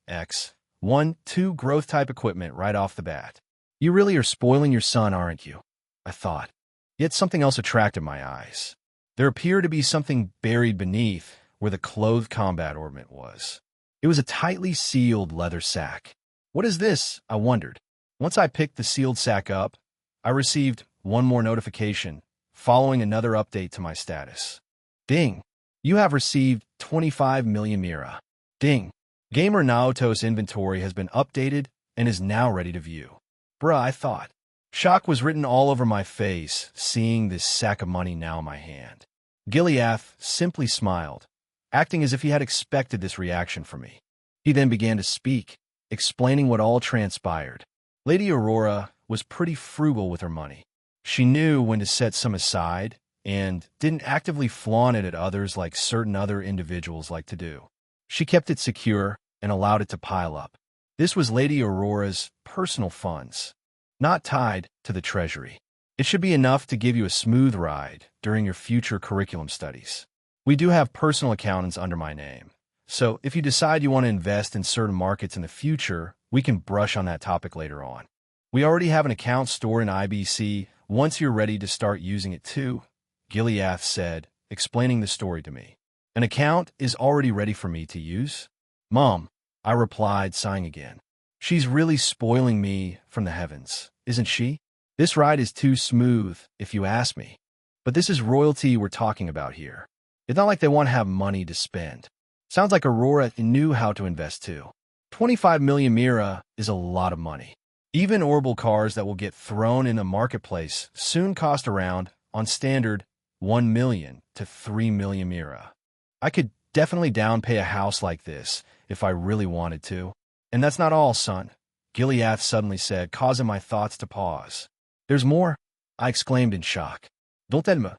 X1, 2 growth-type equipment right off the bat. You really are spoiling your son, aren't you? I thought. Yet something else attracted my eyes. There appeared to be something buried beneath where the clothed combat ornament was. It was a tightly sealed leather sack. What is this? I wondered. Once I picked the sealed sack up, I received one more notification, following another update to my status. Ding! You have received 25 million Mira. Ding! Gamer Naoto's inventory has been updated and is now ready to view. Bruh, I thought. Shock was written all over my face, seeing this sack of money now in my hand. Gileath simply smiled, acting as if he had expected this reaction from me. He then began to speak, explaining what all transpired. Lady Aurora was pretty frugal with her money. She knew when to set some aside and didn't actively flaunt it at others like certain other individuals like to do. She kept it secure and allowed it to pile up. This was Lady Aurora's personal funds, not tied to the treasury. It should be enough to give you a smooth ride during your future curriculum studies. We do have personal accountants under my name, so if you decide you want to invest in certain markets in the future, we can brush on that topic later on. We already have an account stored in IBC once you're ready to start using it too, Gileath said, explaining the story to me. An account is already ready for me to use? Mom, I replied, sighing again. She's really spoiling me from the heavens, isn't she? This ride is too smooth, if you ask me. But this is royalty we're talking about here. It's not like they want to have money to spend. Sounds like Aurora knew how to invest too. 25 million Mira is a lot of money. Even orbital cars that will get thrown in the marketplace soon cost around, on standard, 1 million to 3 million Mira. I could definitely downpay a house like this if I really wanted to. And that's not all, son, Gileath suddenly said, causing my thoughts to pause. There's more? I exclaimed in shock. Don't tell me.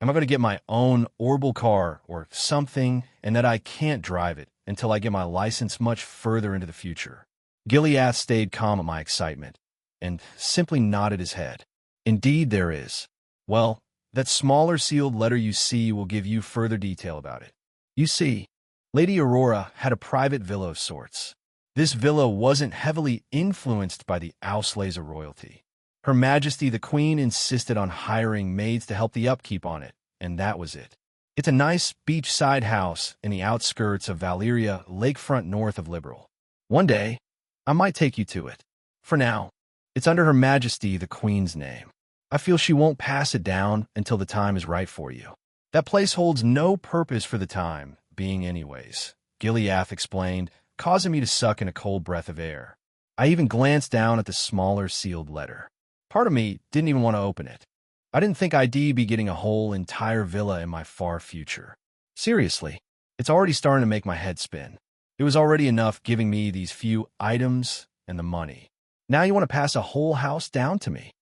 Am I going to get my own orbital car or something, and that I can't drive it until I get my license much further into the future? Gileath stayed calm at my excitement and simply nodded his head. Indeed there is. Well, that smaller sealed letter you see will give you further detail about it. You see, Lady Aurora had a private villa of sorts. This villa wasn't heavily influenced by the Auslese royalty. Her Majesty the Queen insisted on hiring maids to help the upkeep on it, and that was it. It's a nice beachside house in the outskirts of Valeria, lakefront north of Liberal. One day, I might take you to it. For now, it's under Her Majesty the Queen's name. I feel she won't pass it down until the time is right for you. That place holds no purpose for the time being anyways, Gileath explained, causing me to suck in a cold breath of air. I even glanced down at the smaller sealed letter. Part of me didn't even want to open it. I didn't think I'd be getting a whole entire villa in my far future. Seriously, it's already starting to make my head spin. It was already enough giving me these few items and the money. Now you want to pass a whole house down to me?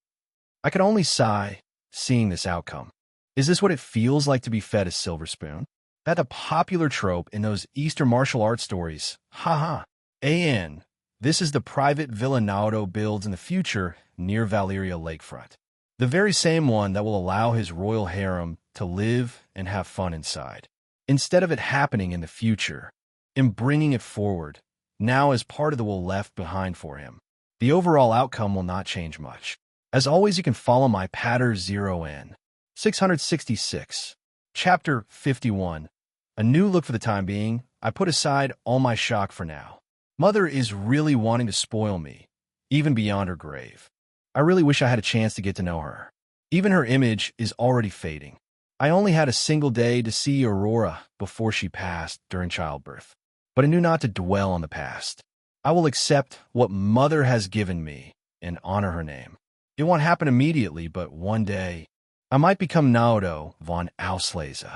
I could only sigh, seeing this outcome. Is this what it feels like to be fed a silver spoon? That's a popular trope in those Eastern martial arts stories. Haha. A.N. This is the private villa Naoto builds in the future near Valeria lakefront. The very same one that will allow his royal harem to live and have fun inside. Instead of it happening in the future, and bringing it forward, now as part of the will left behind for him. The overall outcome will not change much. As always, you can follow my Patter 0N. 666. Chapter 51. A new look for the time being. I put aside all my shock for now. Mother is really wanting to spoil me, even beyond her grave. I really wish I had a chance to get to know her. Even her image is already fading. I only had a single day to see Aurora before she passed during childbirth, but I knew not to dwell on the past. I will accept what Mother has given me and honor her name. It won't happen immediately, but one day, I might become Naoto von Auslese.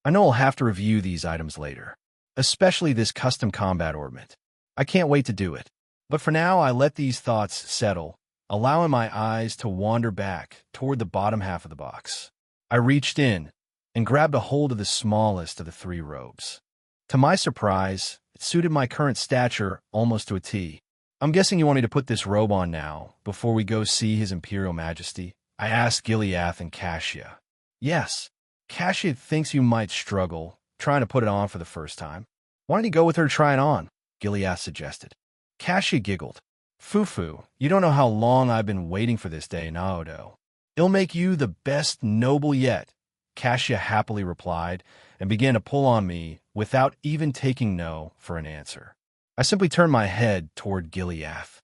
I know I'll have to review these items later, especially this custom combat ornament. I can't wait to do it. But for now, I let these thoughts settle, allowing my eyes to wander back toward the bottom half of the box. I reached in and grabbed a hold of the smallest of the three robes. To my surprise, it suited my current stature almost to a T. I'm guessing you want me to put this robe on now, before we go see His Imperial Majesty? I asked Gileath and Cassia. Yes. Cassia thinks you might struggle trying to put it on for the first time. Why don't you go with her to try it on? Gileath suggested. Cassia giggled. Fufu, you don't know how long I've been waiting for this day, Naoto. It'll make you the best noble yet, Cassia happily replied, and began to pull on me without even taking no for an answer. I simply turned my head toward Gileath.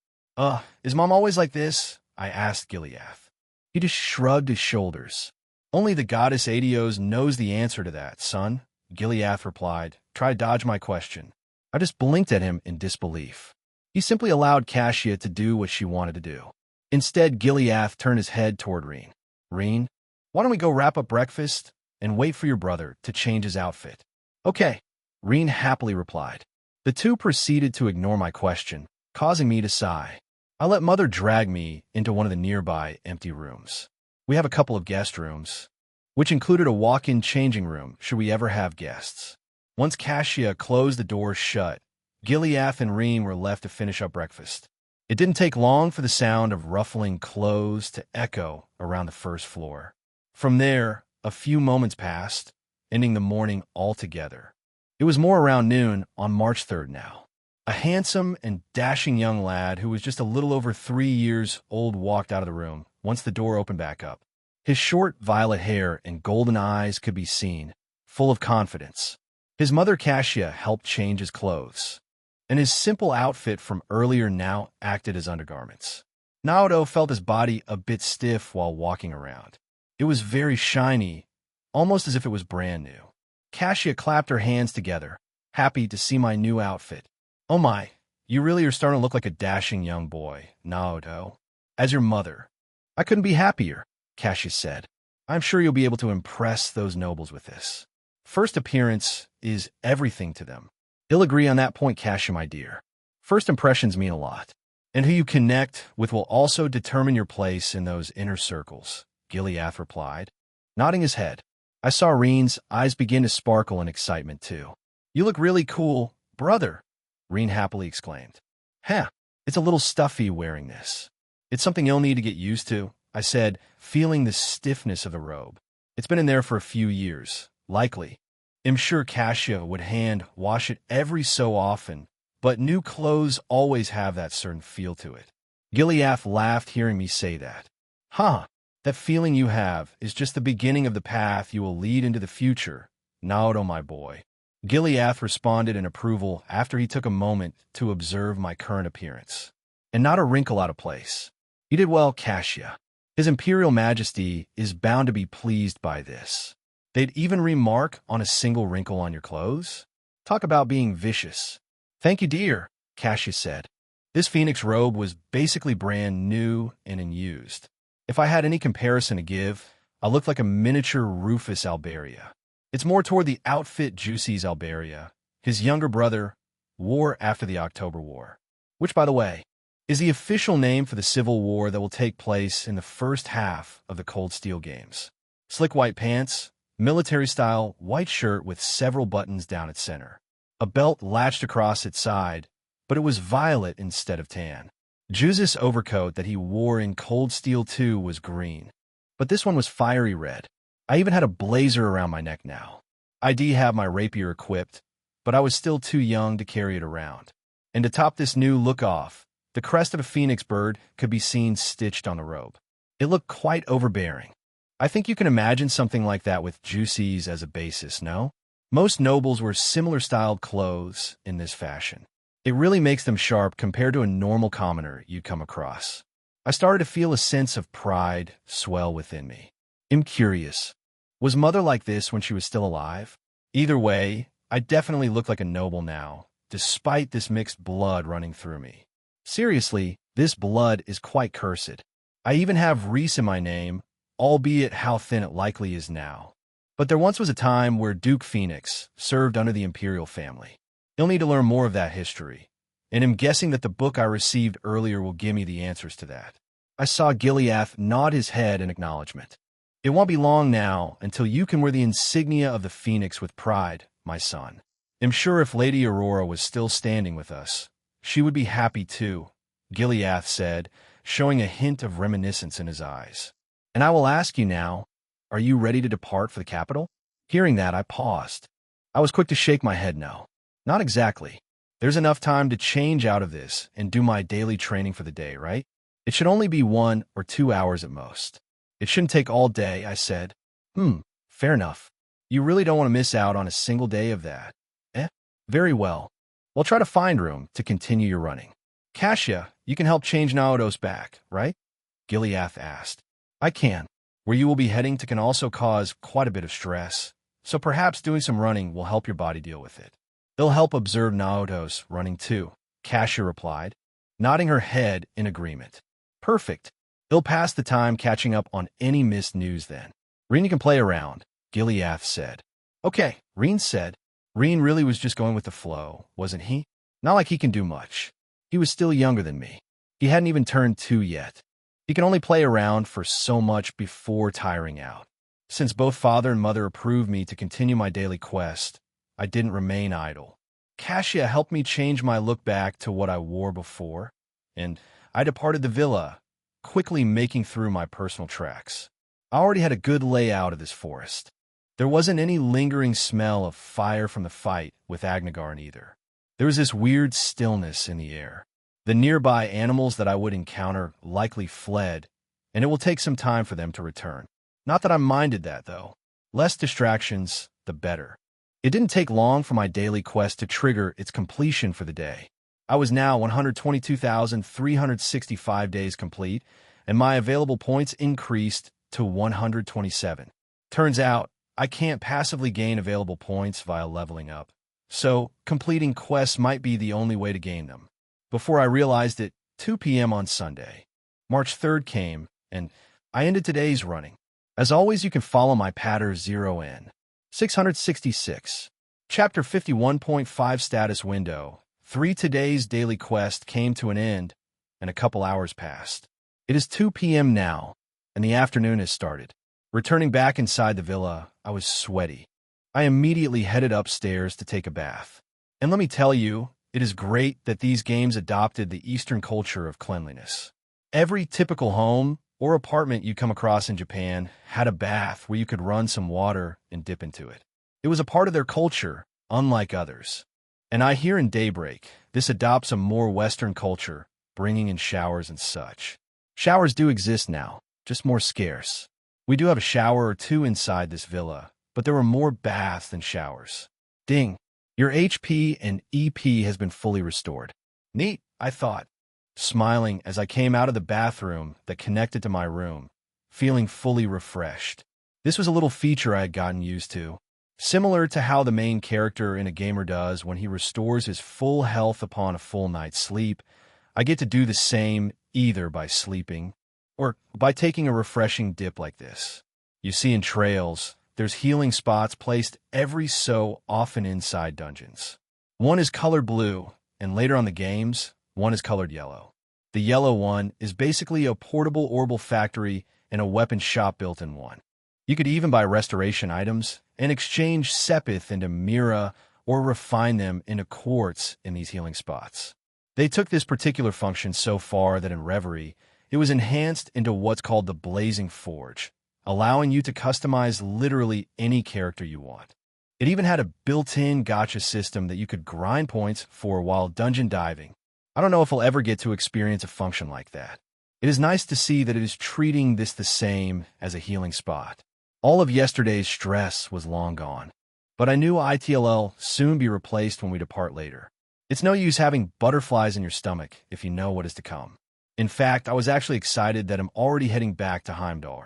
Is Mom always like this? I asked Gileath. He just shrugged his shoulders. Only the goddess Adios knows the answer to that, son, Gileath replied. Try to dodge my question. I just blinked at him in disbelief. He simply allowed Cassia to do what she wanted to do. Instead, Gileath turned his head toward Reen. Reen, why don't we go wrap up breakfast and wait for your brother to change his outfit? Okay, Reen happily replied. The two proceeded to ignore my question, causing me to sigh. I let Mother drag me into one of the nearby empty rooms. We have a couple of guest rooms, which included a walk-in changing room should we ever have guests. Once Cassia closed the door shut, Gileath and Reen were left to finish up breakfast. It didn't take long for the sound of ruffling clothes to echo around the first floor. From there, a few moments passed, ending the morning altogether. It was more around noon on March 3rd now. A handsome and dashing young lad who was just a little over 3 years old walked out of the room once the door opened back up. His short violet hair and golden eyes could be seen, full of confidence. His mother Cassia helped change his clothes, and his simple outfit from earlier now acted as undergarments. Naoto felt his body a bit stiff while walking around. It was very shiny, almost as if it was brand new. Cassia clapped her hands together, happy to see my new outfit. "Oh my, you really are starting to look like a dashing young boy, Naoto. As your mother, I couldn't be happier," Cassia said. "I'm sure you'll be able to impress those nobles with this. First appearance is everything to them." "You'll agree on that point, Cassia, my dear. First impressions mean a lot. And who you connect with will also determine your place in those inner circles," Gileath replied, nodding his head. I saw Reen's eyes begin to sparkle in excitement, too. "You look really cool, brother," Reen happily exclaimed. "Huh, it's a little stuffy wearing this. It's something you'll need to get used to," I said, feeling the stiffness of the robe. "It's been in there for a few years, likely. I'm sure Cassia would hand wash it every so often, but new clothes always have that certain feel to it." Gileath laughed hearing me say that. "Huh, that feeling you have is just the beginning of the path you will lead into the future, Naoto, my boy." Gileath responded in approval after he took a moment to observe my current appearance. And not a wrinkle out of place. "You did well, Cassia. His Imperial Majesty is bound to be pleased by this. They'd even remark on a single wrinkle on your clothes? Talk about being vicious." "Thank you, dear," Cassia said. This phoenix robe was basically brand new and unused. If I had any comparison to give, I looked like a miniature Rufus Alberia. It's more toward the outfit Juicy's Alberia, his younger brother, wore after the October War, which, by the way, is the official name for the civil war that will take place in the first half of the Cold Steel Games. Slick white pants, military-style white shirt with several buttons down its center. A belt latched across its side, but it was violet instead of tan. Juice's overcoat that he wore in Cold Steel 2 was green, but this one was fiery red. I even had a blazer around my neck now. I did have my rapier equipped, but I was still too young to carry it around. And to top this new look off, the crest of a phoenix bird could be seen stitched on the robe. It looked quite overbearing. I think you can imagine something like that with Juicy's as a basis, no? Most nobles wear similar styled clothes in this fashion. It really makes them sharp compared to a normal commoner you'd come across. I started to feel a sense of pride swell within me. I'm curious, was Mother like this when she was still alive? Either way, I definitely look like a noble now, despite this mixed blood running through me. Seriously, this blood is quite cursed. I even have Reese in my name, albeit how thin it likely is now. But there once was a time where Duke Phoenix served under the imperial family. You'll need to learn more of that history, and I'm guessing that the book I received earlier will give me the answers to that. I saw Gileath nod his head in acknowledgement. It won't be long now until you can wear the insignia of the Phoenix with pride, my son. I'm sure if Lady Aurora was still standing with us, she would be happy too, Gileath said, showing a hint of reminiscence in his eyes. And I will ask you now, are you ready to depart for the capital? Hearing that, I paused. I was quick to shake my head no. Not exactly. There's enough time to change out of this and do my daily training for the day, right? It should only be 1 or 2 hours at most. It shouldn't take all day, I said. Fair enough. You really don't want to miss out on a single day of that. Very well. We'll try to find room to continue your running. Cassia, you can help change Naoto's back, right? Gileath asked. I can. Where you will be heading to can also cause quite a bit of stress, so perhaps doing some running will help your body deal with it. It'll help observe Naoto's running too, Cassia replied, nodding her head in agreement. Perfect. He'll pass the time catching up on any missed news then. Reen can play around, Gileath said. Okay, Reen said. Reen really was just going with the flow, wasn't he? Not like he can do much. He was still younger than me. He hadn't even turned 2 yet. He can only play around for so much before tiring out. Since both father and mother approved me to continue my daily quest, I didn't remain idle. Cassia helped me change my look back to what I wore before, and I departed the villa, quickly making through my personal tracks. I already had a good layout of this forest. There wasn't any lingering smell of fire from the fight with Agnagarn either. There was this weird stillness in the air. The nearby animals that I would encounter likely fled, and it will take some time for them to return. Not that I minded that, though. Less distractions, the better. It didn't take long for my daily quest to trigger its completion for the day. I was now 122,365 days complete, and my available points increased to 127. Turns out, I can't passively gain available points via leveling up, so completing quests might be the only way to gain them. Before I realized it, 2 p.m. on Sunday. March 3rd came, and I ended today's running. As always, you can follow my patter 0N. 666. Chapter 51.5 Status Window. 3 Today's daily quest came to an end, and a couple hours passed. It is 2 p.m. now, and the afternoon has started. Returning back inside the villa, I was sweaty. I immediately headed upstairs to take a bath. And let me tell you, it is great that these games adopted the Eastern culture of cleanliness. Every typical home or apartment you come across in Japan had a bath where you could run some water and dip into it. It was a part of their culture, unlike others. And I hear in Daybreak, this adopts a more Western culture, bringing in showers and such. Showers do exist now, just more scarce. We do have a shower or two inside this villa, but there were more baths than showers. Ding! Your HP and EP has been fully restored. Neat, I thought, smiling as I came out of the bathroom that connected to my room, feeling fully refreshed. This was a little feature I had gotten used to. Similar to how the main character in a gamer does when he restores his full health upon a full night's sleep, I get to do the same either by sleeping or by taking a refreshing dip like this. You see in Trails, there's healing spots placed every so often inside dungeons. One is colored blue, and later on the games, one is colored yellow. The yellow one is basically a portable orbital factory and a weapon shop built in one. You could even buy restoration items and exchange Sepith into Mira or refine them into quartz in these healing spots. They took this particular function so far that in Reverie, it was enhanced into what's called the Blazing Forge, allowing you to customize literally any character you want. It even had a built-in gacha system that you could grind points for while dungeon diving. I don't know if I'll ever get to experience a function like that. It is nice to see that it is treating this the same as a healing spot. All of yesterday's stress was long gone, but I knew ITLL soon be replaced when we depart later. It's no use having butterflies in your stomach if you know what is to come. In fact, I was actually excited that I'm already heading back to Heimdall.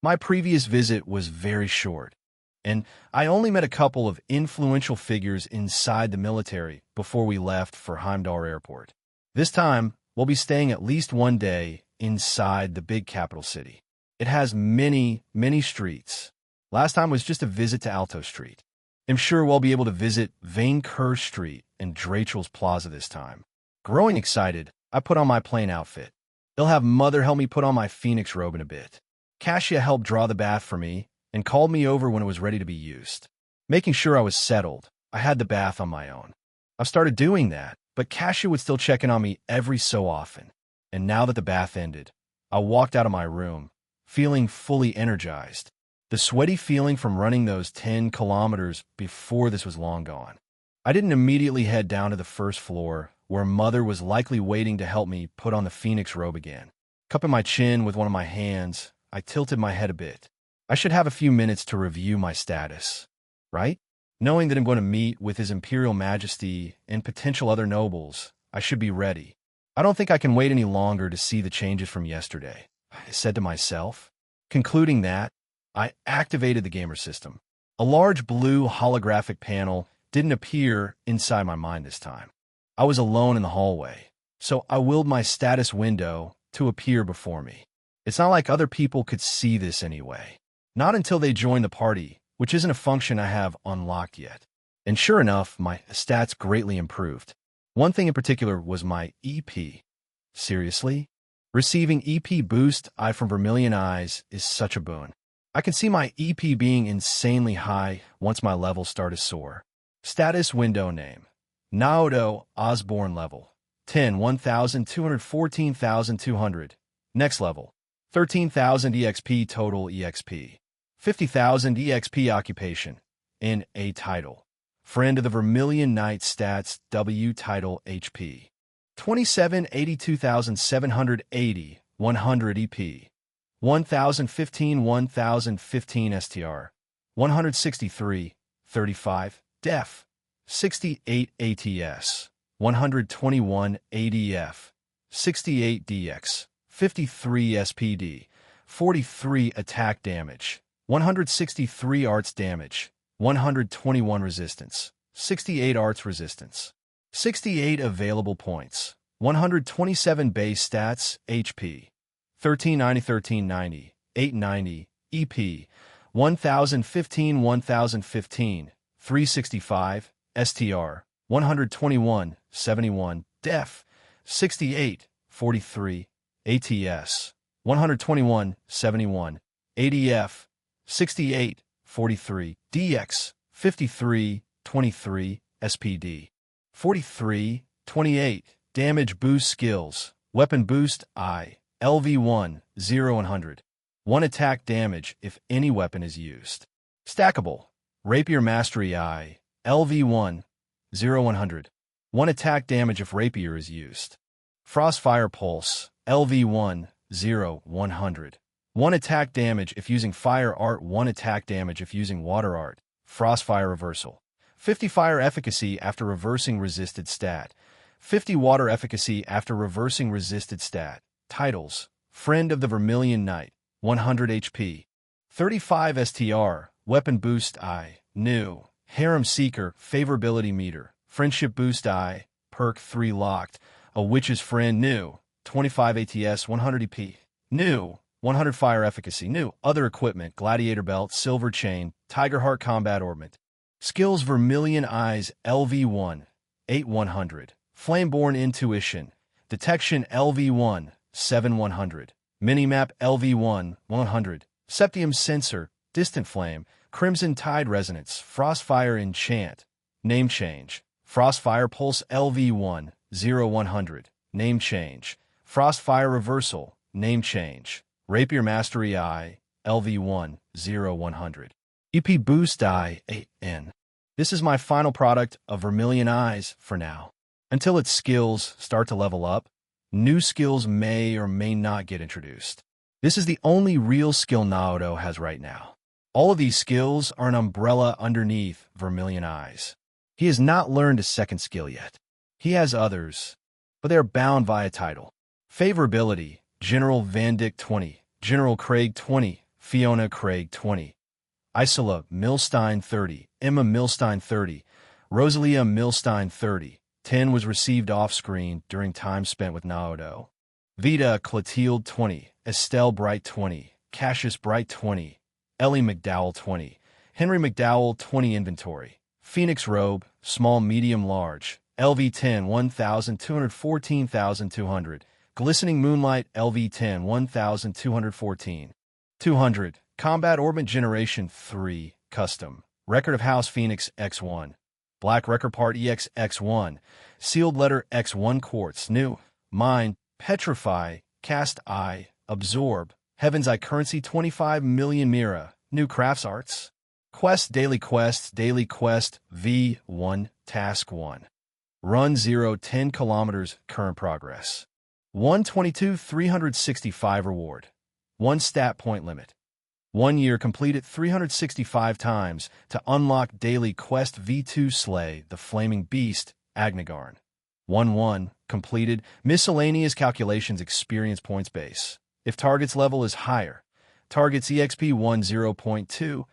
My previous visit was very short, and I only met a couple of influential figures inside the military before we left for Heimdall Airport. This time, we'll be staying at least one day inside the big capital city. It has many, many streets. Last time was just a visit to Alto Street. I'm sure we'll be able to visit Vainkur Street and Drachel's Plaza this time. Growing excited, I put on my plain outfit. They'll have Mother help me put on my phoenix robe in a bit. Cassia helped draw the bath for me and called me over when it was ready to be used. Making sure I was settled, I had the bath on my own. I've started doing that, but Cassia would still check in on me every so often. And now that the bath ended, I walked out of my room, feeling fully energized. The sweaty feeling from running those 10 kilometers before this was long gone. I didn't immediately head down to the first floor, where Mother was likely waiting to help me put on the phoenix robe again. Cupping my chin with one of my hands, I tilted my head a bit. I should have a few minutes to review my status, right? Knowing that I'm going to meet with His Imperial Majesty and potential other nobles, I should be ready. I don't think I can wait any longer to see the changes from yesterday, I said to myself. Concluding that, I activated the gamer system. A large blue holographic panel didn't appear inside my mind this time. I was alone in the hallway, so I willed my status window to appear before me. It's not like other people could see this anyway. Not until they join the party, which isn't a function I have unlocked yet. And sure enough, my stats greatly improved. One thing in particular was my EP. Seriously? Receiving EP boost from Vermilion Eyes is such a boon. I can see my EP being insanely high once my levels start to soar. Status window name. Naoto Osborne level. 10 1,214,200. Next level. 13,000 EXP total EXP. 50,000 EXP occupation. In A title. Friend of the Vermilion Knight stats W title HP. 2782,780. 100 EP. 1015 1015 STR. 163. 35. Def. 68 ATS. 121 ADF. 68 DX. 53 SPD. 43 attack damage. 163 arts damage. 121 resistance. 68 arts resistance. 68 available points. 127 base stats, HP. 1390, 890, EP. 1015, 1015, 365, STR. 121, 71, Def. 68, 43, ATS. 121, 71, ADF. 68, 43, DX. 53, 23, SPD. 43, 28, damage boost skills, weapon boost I, LV1, 0 100. 1 attack damage if any weapon is used. Stackable, rapier mastery I, LV1, 0 100. 1 attack damage if rapier is used. Frostfire pulse, LV1, 0 100. 1 attack damage if using fire art, 1 attack damage if using water art. Frostfire reversal. 50 fire efficacy after reversing resisted stat. 50 water efficacy after reversing resisted stat. Titles. Friend of the Vermilion Knight. 100 HP. 35 STR. Weapon boost I. New. Harem Seeker. Favorability meter. Friendship boost I. Perk 3 locked. A Witch's Friend. New. 25 ATS. 100 EP. New. 100 fire efficacy. New. Other equipment. Gladiator belt. Silver chain. Tiger Heart combat ornament. Skills Vermilion Eyes LV1, 8 100. Flameborn Intuition. Detection LV1, 7 100. Minimap LV1, 100. Septium Sensor. Distant Flame. Crimson Tide Resonance. Frostfire Enchant. Name change. Frostfire Pulse LV1, 0 100. Name change. Frostfire Reversal. Name change. Rapier Mastery I, LV1, 0 100. EP Boost I, 8N. This is my final product of Vermilion Eyes for now. Until its skills start to level up, new skills may or may not get introduced. This is the only real skill Naoto has right now. All of these skills are an umbrella underneath Vermilion Eyes. He has not learned a second skill yet. He has others, but they are bound by a title. Favorability, General Van Dyck 20, General Craig 20, Fiona Craig 20. Isola Milstein 30, Emma Milstein 30, Rosalia Milstein 30. 10 was received off-screen during time spent with Naoto. Vita Clotilde 20, Estelle Bright 20, Cassius Bright 20, Ellie McDowell 20, Henry McDowell 20 inventory. Phoenix Robe, small, medium, large. LV10 1,214,200. Glistening Moonlight LV10 1,214. 200. Combat Orbit Generation 3, Custom. Record of House Phoenix X1. Black Record Part EX X1. Sealed Letter X1 Quartz. New. Mind. Petrify. Cast Eye. Absorb. Heaven's Eye Currency 25 million Mira. New Crafts Arts. Quest Daily Quests. Daily Quest V1. Task 1. Run 0 10 kilometers. Current progress. 122 365 reward. 1 stat point limit. 1 year completed 365 times to unlock Daily Quest V2 Slay the Flaming Beast, Agnigarn. 1-1 completed miscellaneous calculations experience points base. If target's level is higher, target's EXP 10.2,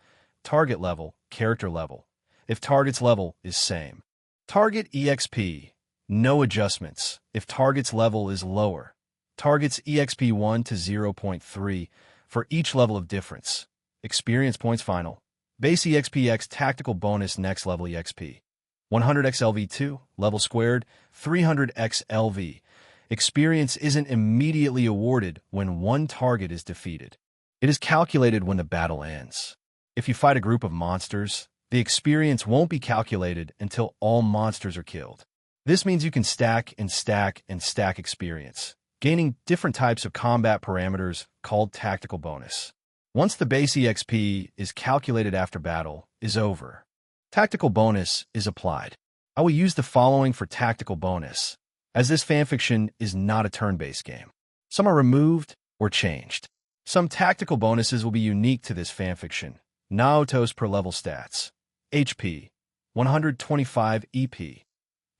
target level, character level. If target's level is same. Target EXP, no adjustments. If target's level is lower, target's EXP 1 to 0.3 for each level of difference. Experience points final. Base EXPX tactical bonus next level EXP. 100 XLV2, level squared, 300 XLV. Experience isn't immediately awarded when one target is defeated. It is calculated when the battle ends. If you fight a group of monsters, the experience won't be calculated until all monsters are killed. This means you can stack and stack and stack experience, gaining different types of combat parameters called tactical bonus. Once the base EXP is calculated after battle is over, tactical bonus is applied. I will use the following for tactical bonus, as this fanfiction is not a turn-based game. Some are removed or changed. Some tactical bonuses will be unique to this fanfiction. Naoto's per level stats. HP, 125 EP,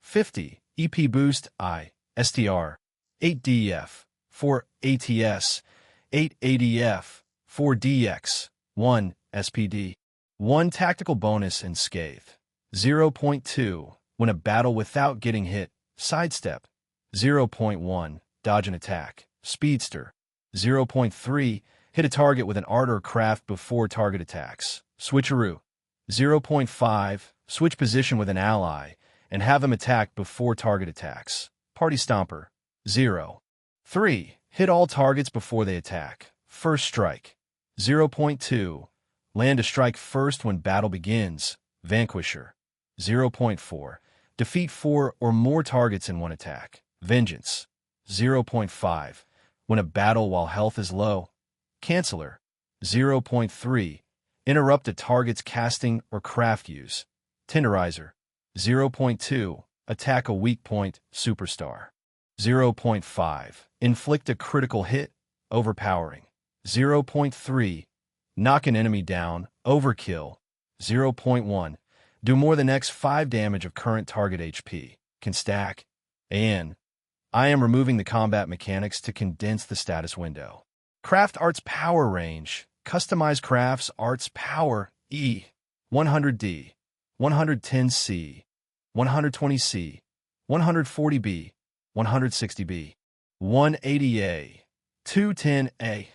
50 EP boost I, STR, 8 DF, 4 ATS, 8 ADF, 4 DX, 1 SPD, 1 tactical bonus and scathe, 0.2 when a battle without getting hit, sidestep, 0.1 dodge an attack, speedster, 0.3 hit a target with an art or craft before target attacks, switcheroo, 0.5 switch position with an ally and have them attack before target attacks, party stomper, 0.3 hit all targets before they attack, first strike, 0.2 land a strike first when battle begins, vanquisher, 0.4 defeat 4 or more targets in one attack, vengeance, 0.5 win a battle while health is low, canceller, 0.3 interrupt a target's casting or craft use, tenderizer, 0.2 attack a weak point, superstar, 0.5 inflict a critical hit, overpowering, 0.3 knock an enemy down, overkill, 0.1 do more than x5 damage of current target HP, can stack, and I am removing the combat mechanics to condense the status window. Craft Arts Power Range, Customize Crafts Arts Power, E, 100D, 110C, 120C, 140B, 160B, 180A, 210A,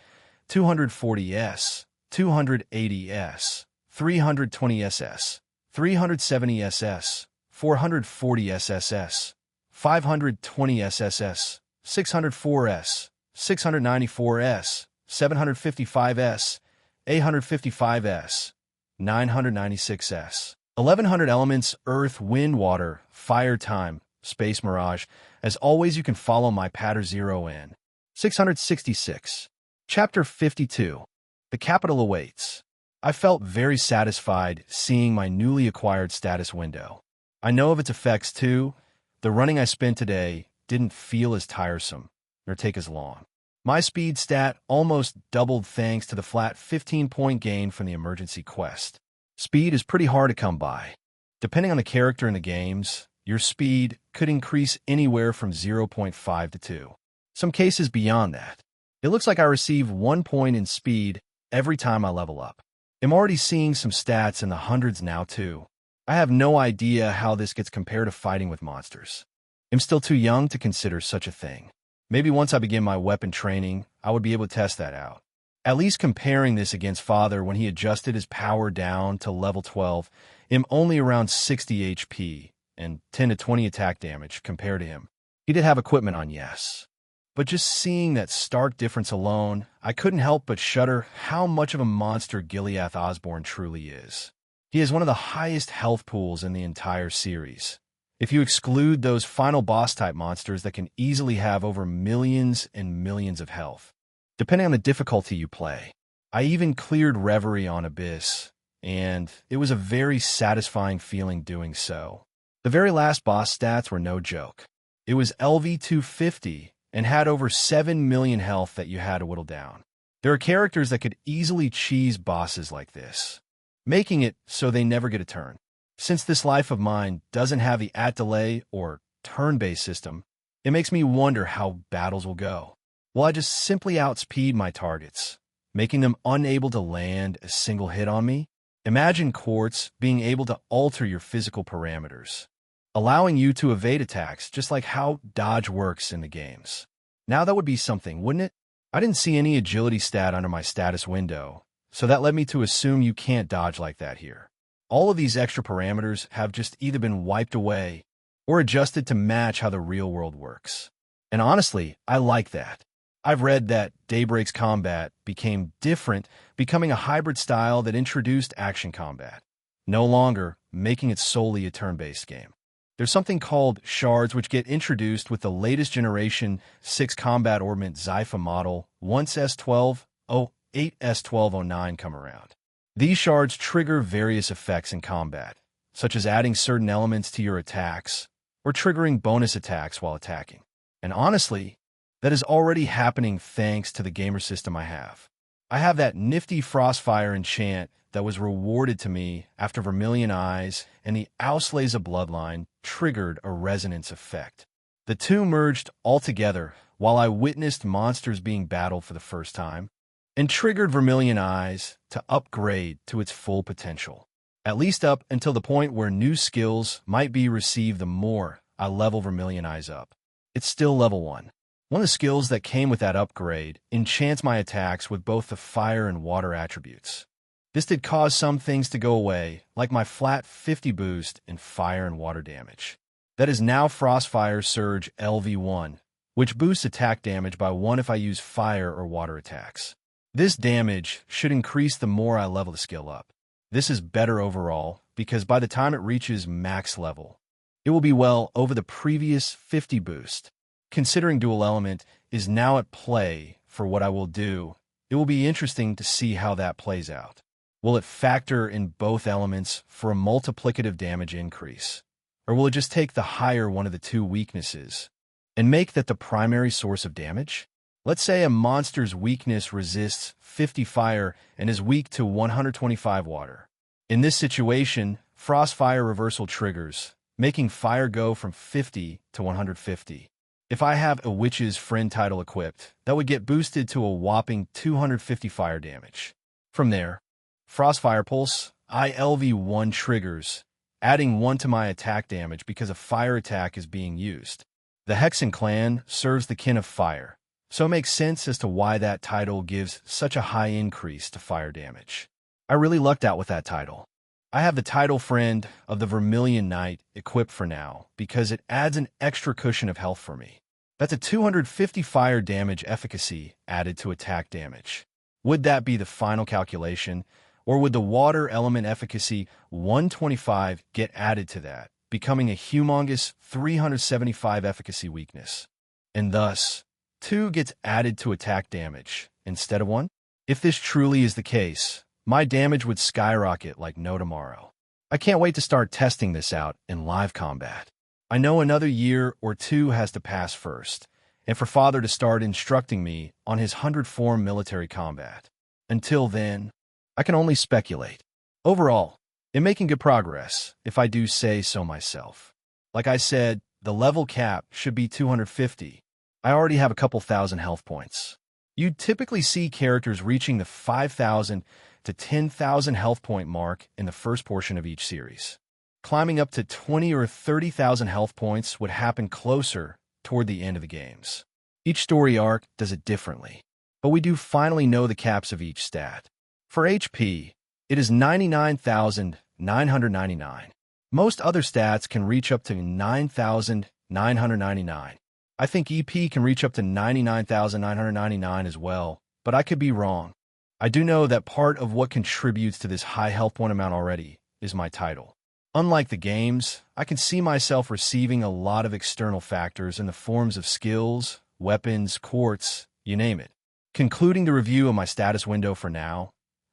240S, 280S, 320SS, 370SS, 440SSS, 520SSS, 604S, 694S, 755S, 855S, 996S, 1100 elements, earth, wind, water, fire, time, space, mirage. As always, you can follow my patter 0N. 666. Chapter 52. The capital awaits. I felt very satisfied seeing my newly acquired status window. I know of its effects too. The running I spent today didn't feel as tiresome, nor take as long. My speed stat almost doubled thanks to the flat 15-point gain from the emergency quest. Speed is pretty hard to come by. Depending on the character in the games, your speed could increase anywhere from 0.5 to 2. Some cases beyond that. It looks like I receive 1 point in speed every time I level up. I'm already seeing some stats in the hundreds now too. I have no idea how this gets compared to fighting with monsters. I'm still too young to consider such a thing. Maybe once I begin my weapon training, I would be able to test that out. At least comparing this against Father when he adjusted his power down to level 12, I'm only around 60 HP and 10 to 20 attack damage compared to him. He did have equipment on, yes. But just seeing that stark difference alone, I couldn't help but shudder how much of a monster Gileath Osborne truly is. He has one of the highest health pools in the entire series. If you exclude those final boss-type monsters that can easily have over millions and millions of health, depending on the difficulty you play. I even cleared Reverie on Abyss, and it was a very satisfying feeling doing so. The very last boss stats were no joke. It was LV250, and had over 7 million health that you had to whittle down. There are characters that could easily cheese bosses like this, making it so they never get a turn. Since this life of mine doesn't have the at-delay or turn-based system, it makes me wonder how battles will go. Will I just simply outspeed my targets, making them unable to land a single hit on me? Imagine Quartz being able to alter your physical parameters, allowing you to evade attacks just like how dodge works in the games. Now that would be something, wouldn't it? I didn't see any agility stat under my status window, so that led me to assume you can't dodge like that here. All of these extra parameters have just either been wiped away or adjusted to match how the real world works. And honestly, I like that. I've read that Daybreak's combat became different, becoming a hybrid style that introduced action combat. no longer making it solely a turn-based game. There's something called shards which get introduced with the latest generation 6 combat ornament Zypha model once S1208 S1209 come around. These shards trigger various effects in combat, such as adding certain elements to your attacks or triggering bonus attacks while attacking. And honestly, that is already happening thanks to the gamer system I have. I have that nifty Frostfire enchant that was rewarded to me after Vermilion Eyes and the Auslese bloodline triggered a resonance effect. The two merged altogether while I witnessed monsters being battled for the first time, and triggered Vermilion Eyes to upgrade to its full potential, at least up until the point where new skills might be received the more I level Vermilion Eyes up. It's still level 1. One of the skills that came with that upgrade enchants my attacks with both the fire and water attributes. This did cause some things to go away, like my flat 50 boost in fire and water damage. That is now Frostfire Surge LV1, which boosts attack damage by 1 if I use fire or water attacks. This damage should increase the more I level the skill up. This is better overall, because by the time it reaches max level, it will be well over the previous 50 boost. Considering dual element is now at play for what I will do, it will be interesting to see how that plays out. Will it factor in both elements for a multiplicative damage increase? Or will it just take the higher one of the two weaknesses and make that the primary source of damage? Let's say a monster's weakness resists 50 fire and is weak to 125 water. In this situation, Frostfire reversal triggers, making fire go from 50 to 150. If I have a Witch's Friend title equipped, that would get boosted to a whopping 250 fire damage. From there, Frostfire Pulse ILV1 triggers, adding 1 to my attack damage because a fire attack is being used. The Hexen clan serves the kin of fire, so it makes sense as to why that title gives such a high increase to fire damage. I really lucked out with that title. I have the title Friend of the Vermilion Knight equipped for now because it adds an extra cushion of health for me. That's a 250 fire damage efficacy added to attack damage. Would that be the final calculation, or would the water element efficacy 125 get added to that, becoming a humongous 375 efficacy weakness? And thus, 2 gets added to attack damage instead of 1? If this truly is the case, my damage would skyrocket like no tomorrow. I can't wait to start testing this out in live combat. I know another year or 2 has to pass first, and for Father to start instructing me on his 100-form military combat. Until then, I can only speculate. Overall, I'm making good progress, if I do say so myself. Like I said, the level cap should be 250. I already have a couple thousand health points. You'd typically see characters reaching the 5,000 to 10,000 health point mark in the first portion of each series. Climbing up to 20 or 30,000 health points would happen closer toward the end of the games. Each story arc does it differently, but we do finally know the caps of each stat. For HP, it is 99,999. Most other stats can reach up to 9,999. I think EP can reach up to 99,999 as well, but I could be wrong. I do know that part of what contributes to this high health point amount already is my title. Unlike the games, I can see myself receiving a lot of external factors in the forms of skills, weapons, quartz, you name it. Concluding the review of my status window for now,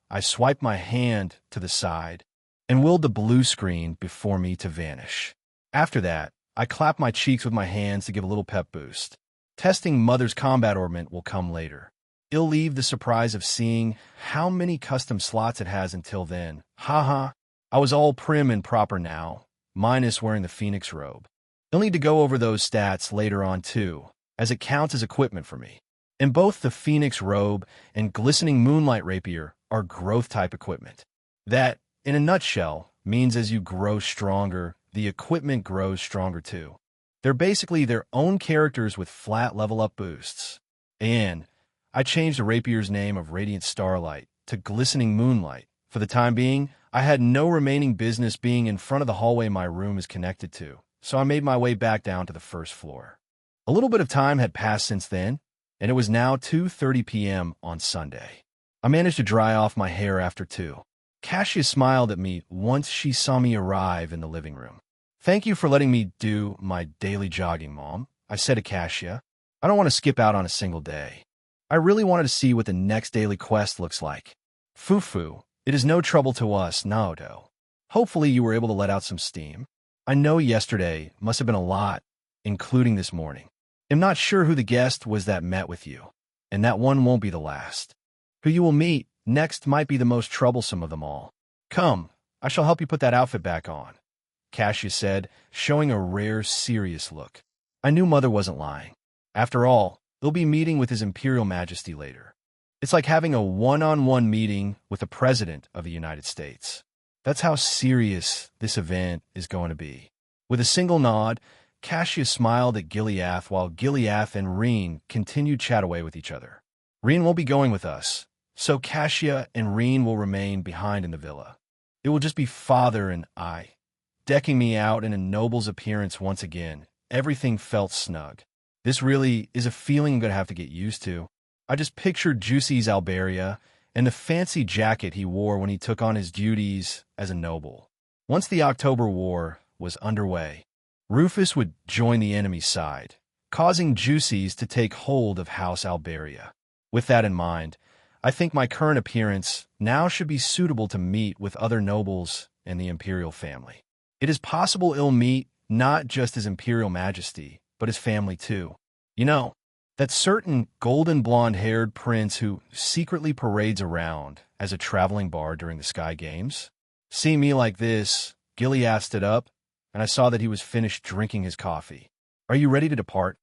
I swipe my hand to the side and willed the blue screen before me to vanish. After that, I clap my cheeks with my hands to give a little pep boost. Testing Mother's combat ornament will come later. It'll leave the surprise of seeing how many custom slots it has until then. Haha, I was all prim and proper now, minus wearing the Phoenix robe. You'll need to go over those stats later on too, as it counts as equipment for me. And both the Phoenix robe and glistening moonlight rapier are growth-type equipment. That, in a nutshell, means as you grow stronger, the equipment grows stronger too. They're basically their own characters with flat level-up boosts. And I changed the rapier's name of Radiant Starlight to Glistening Moonlight. For the time being, I had no remaining business being in front of the hallway my room is connected to, so I made my way back down to the first floor. A little bit of time had passed since then, and it was now 2:30 p.m. on Sunday. I managed to dry off my hair after 2 Kasia smiled at me once she saw me arrive in the living room. "Thank you for letting me do my daily jogging, Mom," I said to Kasia. "I don't want to skip out on a single day. I really wanted to see what the next daily quest looks like." "Fufu, it is no trouble to us, Naoto. Hopefully you were able to let out some steam. I know yesterday must have been a lot, including this morning. I'm not sure who the guest was that met with you, and that one won't be the last. Who you will meet next might be the most troublesome of them all. Come, I shall help you put that outfit back on," Kasia said, showing a rare, serious look. I knew Mother wasn't lying. After all, they'll be meeting with His Imperial Majesty later. It's like having a one-on-one meeting with the President of the United States. That's how serious this event is going to be. With a single nod, Kasia smiled at Gileath while Gileath and Reen continued chat away with each other. Reen won't be going with us, so Kasia and Reen will remain behind in the villa. It will just be Father and I. Decking me out in a noble's appearance once again, everything felt snug. This really is a feeling I'm going to have to get used to. I just pictured Juicy's Alberia and the fancy jacket he wore when he took on his duties as a noble. Once the October War was underway, Rufus would join the enemy's side, causing Juicy's to take hold of House Alberia. With that in mind, I think my current appearance now should be suitable to meet with other nobles and the imperial family. It is possible I'll meet not just His Imperial Majesty, but his family too. You know, that certain golden blonde-haired prince who secretly parades around as a traveling bar during the Sky Games? Seeing me like this, Gileath stood up, and I saw that he was finished drinking his coffee. "Are you ready to depart,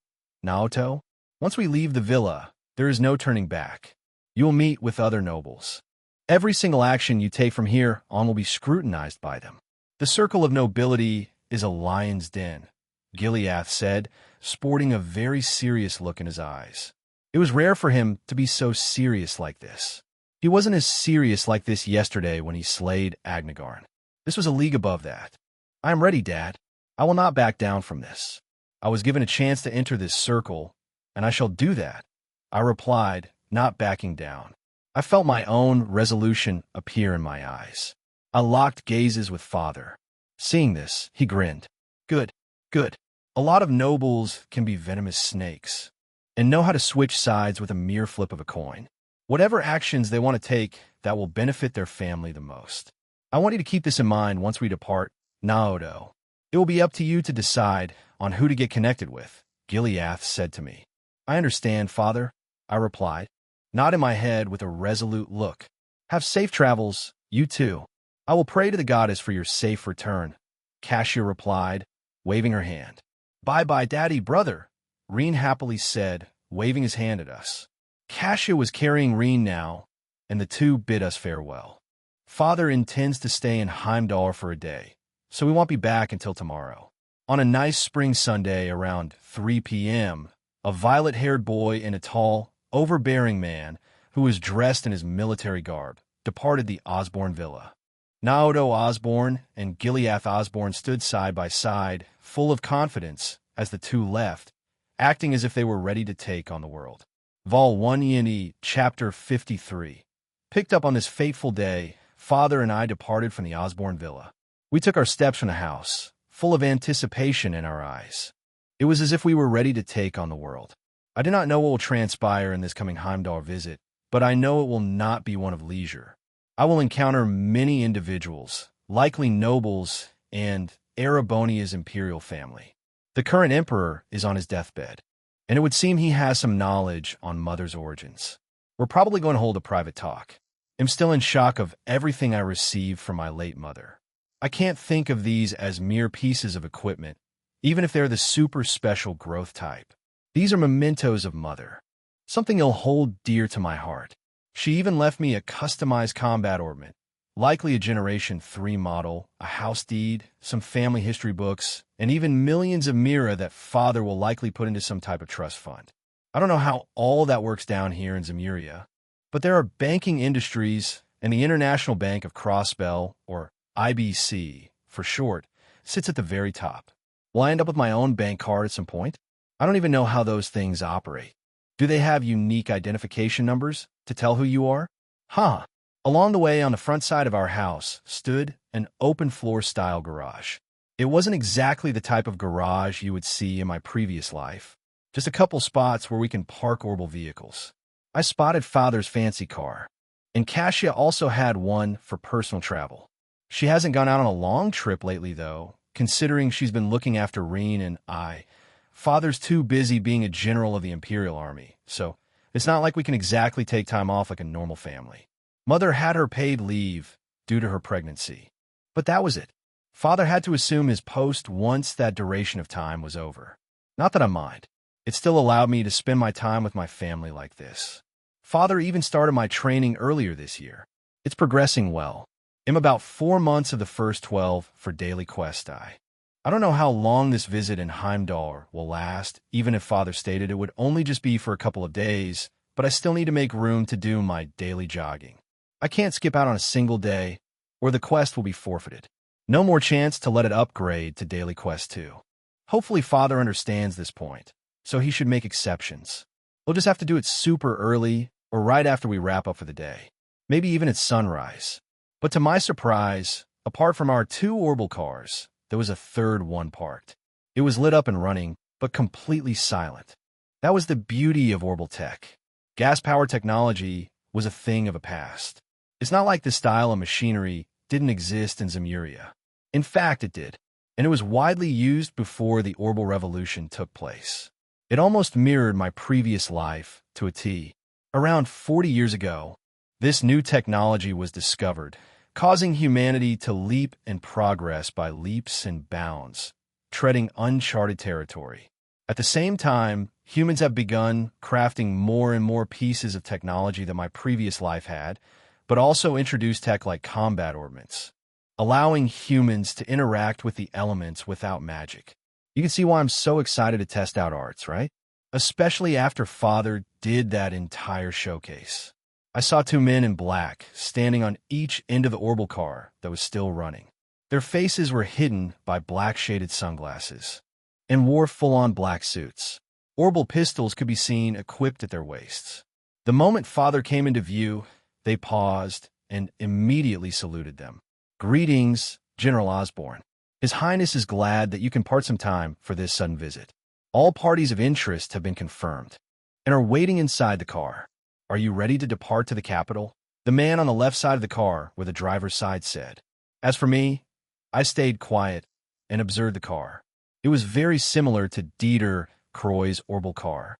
Naoto? Once we leave the villa, there is no turning back. You will meet with other nobles. Every single action you take from here on will be scrutinized by them. The circle of nobility is a lion's den," Gileath said, sporting a very serious look in his eyes. It was rare for him to be so serious like this. He wasn't as serious like this yesterday when he slayed Agnigarn. This was a league above that. "I am ready, Dad. I will not back down from this. I was given a chance to enter this circle, and I shall do that," I replied, not backing down. I felt my own resolution appear in my eyes. I locked gazes with Father. Seeing this, he grinned. Good, good. A lot of nobles can be venomous snakes and know how to switch sides with a mere flip of a coin. Whatever actions they want to take that will benefit their family the most. I want you to keep this in mind once we depart, Naoto. It will be up to you to decide on who to get connected with, Gileath said to me. I understand, Father, I replied, nodding my head with a resolute look. Have safe travels, you too. I will pray to the goddess for your safe return, Kasia replied, waving her hand. Bye-bye, Daddy, brother, Reen happily said, waving his hand at us. Kasia was carrying Reen now, and the two bid us farewell. Father intends to stay in Heimdall for a day, so we won't be back until tomorrow. On a nice spring Sunday around 3 p.m., a violet-haired boy and a tall, overbearing man who was dressed in his military garb departed the Osborne villa. Naoto Osborne and Gileath Osborne stood side by side, full of confidence, as the two left, acting as if they were ready to take on the world. Vol 1 E&E, Chapter 53. Picked up on this fateful day, Father and I departed from the Osborne villa. We took our steps from the house, full of anticipation in our eyes. It was as if we were ready to take on the world. I do not know what will transpire in this coming Heimdall visit, but I know it will not be one of leisure. I will encounter many individuals, likely nobles, and Erebonia's imperial family. The current emperor is on his deathbed, and it would seem he has some knowledge on Mother's origins. We're probably going to hold a private talk. I'm still in shock of everything I received from my late mother. I can't think of these as mere pieces of equipment, even if they're the super special growth type. These are mementos of Mother, something I'll hold dear to my heart. She even left me a customized combat ornament, likely a Generation 3 model, a house deed, some family history books, and even millions of Mira that Father will likely put into some type of trust fund. I don't know how all that works down here in Zemuria, but there are banking industries, and the International Bank of Crossbell, or IBC for short, sits at the very top. Will I end up with my own bank card at some point? I don't even know how those things operate. Do they have unique identification numbers to tell who you are? Huh. Along the way, on the front side of our house, stood an open-floor-style garage. It wasn't exactly the type of garage you would see in my previous life, just a couple spots where we can park orbital vehicles. I spotted Father's fancy car, and Kasia also had one for personal travel. She hasn't gone out on a long trip lately, though, considering she's been looking after Reen and I. Father's too busy being a general of the Imperial Army, so it's not like we can exactly take time off like a normal family. Mother had her paid leave due to her pregnancy, but that was it. Father had to assume his post once that duration of time was over. Not that I mind. It still allowed me to spend my time with my family like this. Father even started my training earlier this year. It's progressing well. I'm about 4 months of the first 12 for daily quest. I don't know how long this visit in Heimdall will last, even if Father stated it would only just be for a couple of days, but I still need to make room to do my daily jogging. I can't skip out on a single day, or the quest will be forfeited. No more chance to let it upgrade to daily quest 2. Hopefully Father understands this point, so he should make exceptions. We'll just have to do it super early, or right after we wrap up for the day. Maybe even at sunrise. But to my surprise, apart from our 2 orbital cars, there was a third one parked. It was lit up and running, but completely silent. That was the beauty of orbital tech. Gas-powered technology was a thing of the past. It's not like this style of machinery didn't exist in Zemuria. In fact, it did, and it was widely used before the orbital revolution took place. It almost mirrored my previous life to a T. Around 40 years ago, this new technology was discovered, causing humanity to leap and progress by leaps and bounds, treading uncharted territory. At the same time, humans have begun crafting more and more pieces of technology that my previous life had, but also introduced tech like combat ordnance, allowing humans to interact with the elements without magic. You can see why I'm so excited to test out arts, right? Especially after Father did that entire showcase. I saw 2 men in black standing on each end of the orbital car that was still running. Their faces were hidden by black shaded sunglasses and wore full-on black suits. Orbital pistols could be seen equipped at their waists. The moment Father came into view, they paused and immediately saluted them. Greetings, General Osborne. His Highness is glad that you can part some time for this sudden visit. All parties of interest have been confirmed and are waiting inside the car. Are you ready to depart to the capital? The man on the left side of the car, where the driver's side said. As for me, I stayed quiet and observed the car. It was very similar to Dieter Croy's orbital car,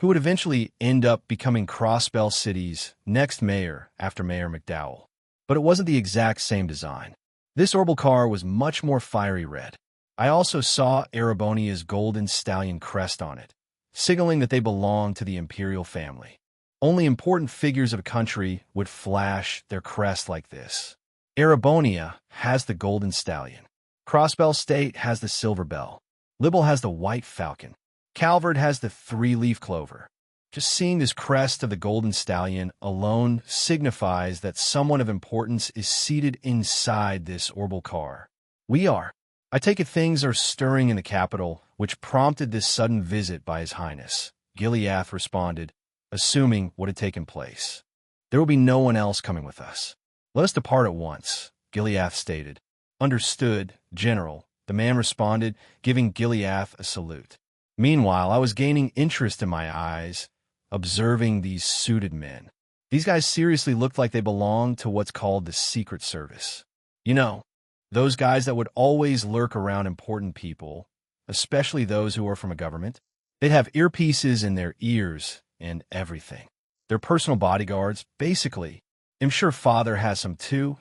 who would eventually end up becoming Crossbell City's next mayor after Mayor McDowell. But it wasn't the exact same design. This orbital car was much more fiery red. I also saw Erebonia's golden stallion crest on it, signaling that they belonged to the imperial family. Only important figures of a country would flash their crest like this. Erebonia has the golden stallion. Crossbell State has the silver bell. Libel has the white falcon. Calvert has the 3-leaf clover. Just seeing this crest of the golden stallion alone signifies that someone of importance is seated inside this orbital car. We are. I take it things are stirring in the capital, which prompted this sudden visit by His Highness. Gileath responded, assuming what had taken place. There will be no one else coming with us. Let us depart at once, Gileath stated. Understood, General, the man responded, giving Gileath a salute. Meanwhile, I was gaining interest in my eyes, observing these suited men. These guys seriously looked like they belonged to what's called the Secret Service. You know, those guys that would always lurk around important people, especially those who are from a government. They'd have earpieces in their ears and everything. They're personal bodyguards, basically. I'm sure Father has some too,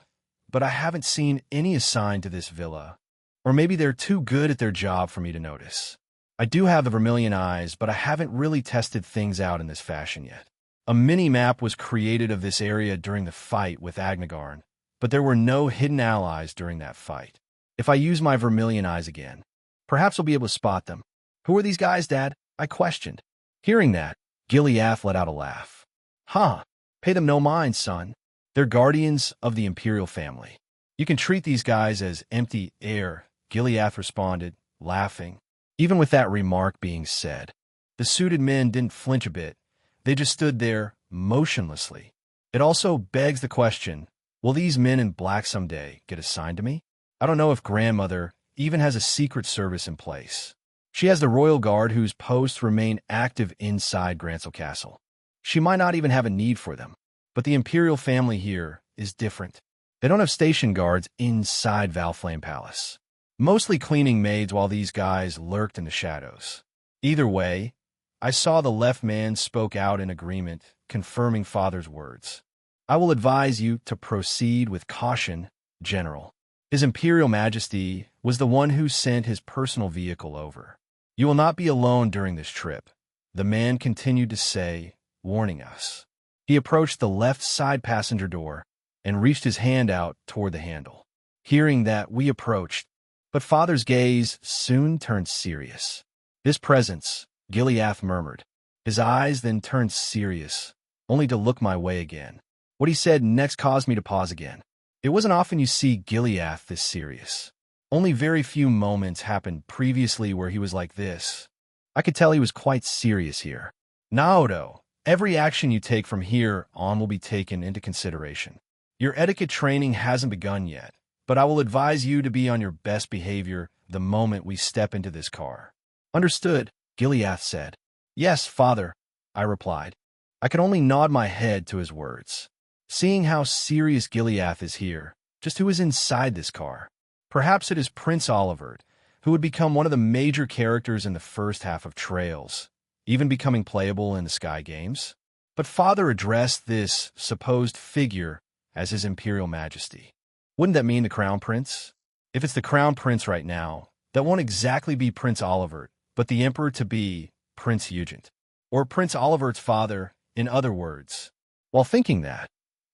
but I haven't seen any assigned to this villa. Or maybe they're too good at their job for me to notice. I do have the vermilion eyes, but I haven't really tested things out in this fashion yet. A mini-map was created of this area during the fight with Agnagarn, but there were no hidden allies during that fight. If I use my vermilion eyes again, perhaps I'll be able to spot them. Who are these guys, Dad? I questioned. Hearing that, Gileath let out a laugh. Huh, pay them no mind, son. They're guardians of the imperial family. You can treat these guys as empty air, Gileath responded, laughing. Even with that remark being said, the suited men didn't flinch a bit. They just stood there, motionlessly, It also begs the question, will these men in black someday get assigned to me? I don't know if grandmother even has a secret service in place. She has the royal guard whose posts remain active inside Grancel Castle. She might not even have a need for them. But the imperial family here is different. They don't have station guards inside Valflame Palace, mostly cleaning maids while these guys lurked in the shadows. Either way, I saw the left man spoke out in agreement, confirming father's words. I will advise you to proceed with caution, General. His Imperial Majesty was the one who sent his personal vehicle over. You will not be alone during this trip, the man continued to say, warning us. He approached the left side passenger door and reached his hand out toward the handle. Hearing that, we approached, but father's gaze soon turned serious. His presence, Gileath murmured. His eyes then turned serious, only to look my way again. What he said next caused me to pause again. It wasn't often you see Gileath this serious. Only very few moments happened previously where he was like this. I could tell he was quite serious here. Naoto, every action you take from here on will be taken into consideration. Your etiquette training hasn't begun yet, but I will advise you to be on your best behavior the moment we step into this car. Understood, Gileath said. Yes, father, I replied. I could only nod my head to his words. Seeing how serious Gileath is here, just who is inside this car. Perhaps it is Prince Olivert, who would become one of the major characters in the first half of Trails, even becoming playable in the Sky Games. But father addressed this supposed figure as his Imperial Majesty. Wouldn't that mean the Crown Prince? If it's the Crown Prince right now, that won't exactly be Prince Olivert, but the Emperor-to-be, Prince Eugent, or Prince Olivert's father, in other words. While thinking that,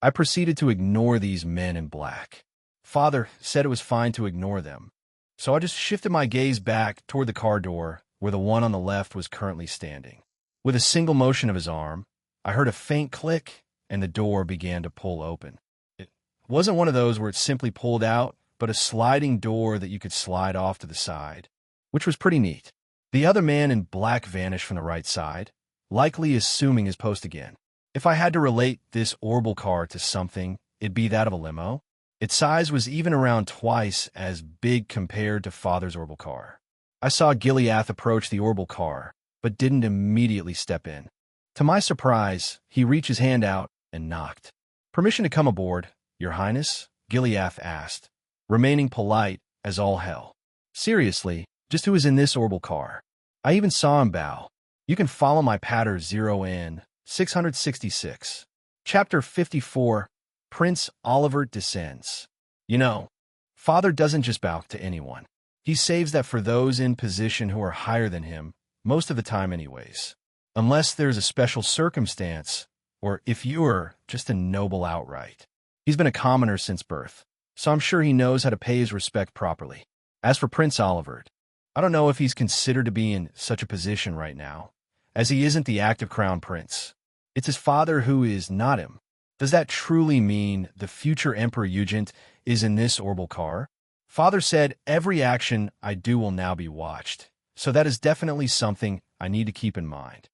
I proceeded to ignore these men in black. Father said it was fine to ignore them, so I just shifted my gaze back toward the car door where the one on the left was currently standing. With a single motion of his arm, I heard a faint click and the door began to pull open. It wasn't one of those where it simply pulled out, but a sliding door that you could slide off to the side, which was pretty neat. The other man in black vanished from the right side, likely assuming his post again. If I had to relate this orbital car to something, it'd be that of a limo. Its size was even around twice as big compared to father's orbital car. I saw Gileath approach the orbital car, but didn't immediately step in. To my surprise, he reached his hand out and knocked. Permission to come aboard, Your Highness? Gileath asked, remaining polite as all hell. Seriously, just who is in this orbital car? I even saw him bow. You can follow my patter 0N 666. Chapter 54, Prince Olivert Descends. You know, father doesn't just bow to anyone. He saves that for those in position who are higher than him, most of the time anyways. Unless there's a special circumstance, or if you're just a noble outright. He's been a commoner since birth, so I'm sure he knows how to pay his respect properly. As for Prince Olivert, I don't know if he's considered to be in such a position right now, as he isn't the active crown prince. It's his father who is not him. Does that truly mean the future Emperor Eugent is in this orbital car? Father said every action I do will now be watched, so that is definitely something I need to keep in mind.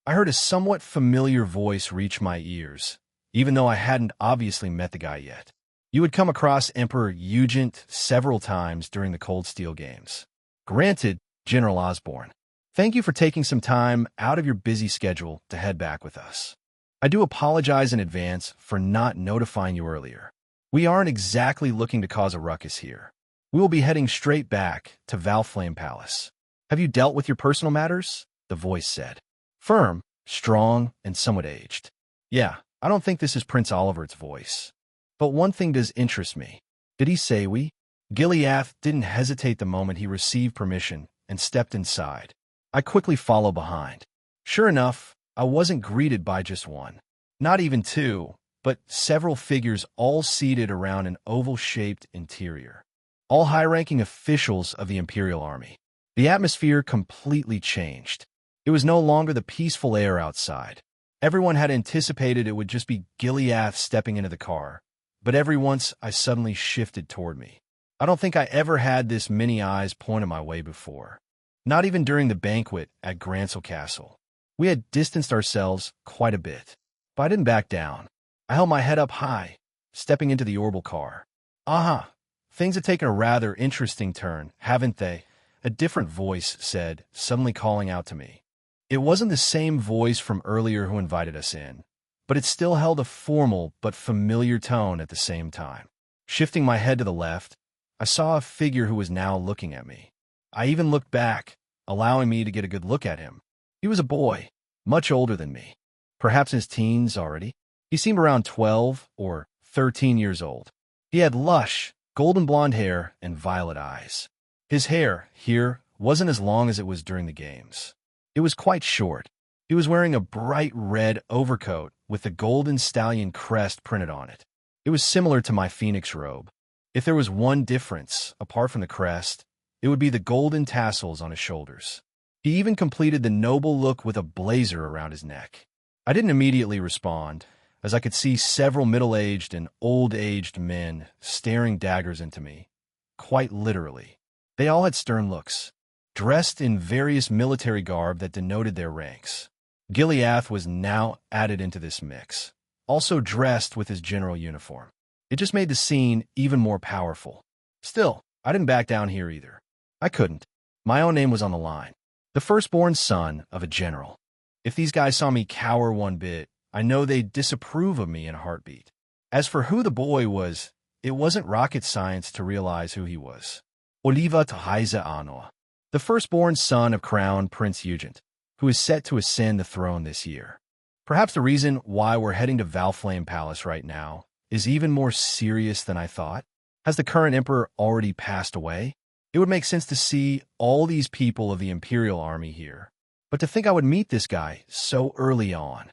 I heard a somewhat familiar voice reach my ears, even though I hadn't obviously met the guy yet. You would come across Emperor Eugent several times during the Cold Steel Games. Granted, General Osborne. Thank you for taking some time out of your busy schedule to head back with us. I do apologize in advance for not notifying you earlier. We aren't exactly looking to cause a ruckus here. We will be heading straight back to Valflame Palace. Have you dealt with your personal matters? The voice said. Firm, strong, and somewhat aged. Yeah, I don't think this is Prince Olivert's voice. But one thing does interest me. Did he say we? Gileath didn't hesitate the moment he received permission and stepped inside. I quickly followed behind. Sure enough, I wasn't greeted by just one. Not even two, but several figures all seated around an oval-shaped interior. All high-ranking officials of the Imperial Army. The atmosphere completely changed. It was no longer the peaceful air outside. Everyone had anticipated it would just be Gileath stepping into the car, but every once I suddenly shifted toward me. I don't think I ever had this many eyes pointed my way before. Not even during the banquet at Grancel Castle. We had distanced ourselves quite a bit, but I didn't back down. I held my head up high, stepping into the orbital car. Aha! Things have taken a rather interesting turn, haven't they? A different voice said, suddenly calling out to me. It wasn't the same voice from earlier who invited us in, but it still held a formal but familiar tone at the same time. Shifting my head to the left, I saw a figure who was now looking at me. I even looked back, allowing me to get a good look at him. He was a boy, much older than me, perhaps in his teens already. He seemed around 12 or 13 years old. He had lush, golden blonde hair and violet eyes. His hair, here, wasn't as long as it was during the games. It was quite short. He was wearing a bright red overcoat with the golden stallion crest printed on it. It was similar to my phoenix robe. If there was one difference, apart from the crest, it would be the golden tassels on his shoulders. He even completed the noble look with a blazer around his neck. I didn't immediately respond, as I could see several middle-aged and old-aged men staring daggers into me. Quite literally. They all had stern looks, dressed in various military garb that denoted their ranks. Gileath was now added into this mix, also dressed with his general uniform. It just made the scene even more powerful. Still, I didn't back down here either. I couldn't. My own name was on the line. The firstborn son of a general. If these guys saw me cower one bit, I know they'd disapprove of me in a heartbeat. As for who the boy was, it wasn't rocket science to realize who he was. Oliva Tahiza Anoa, the firstborn son of Crown Prince Eugent, who is set to ascend the throne this year. Perhaps the reason why we're heading to Valflame Palace right now is even more serious than I thought. Has the current emperor already passed away? It would make sense to see all these people of the Imperial Army here. But to think I would meet this guy so early on.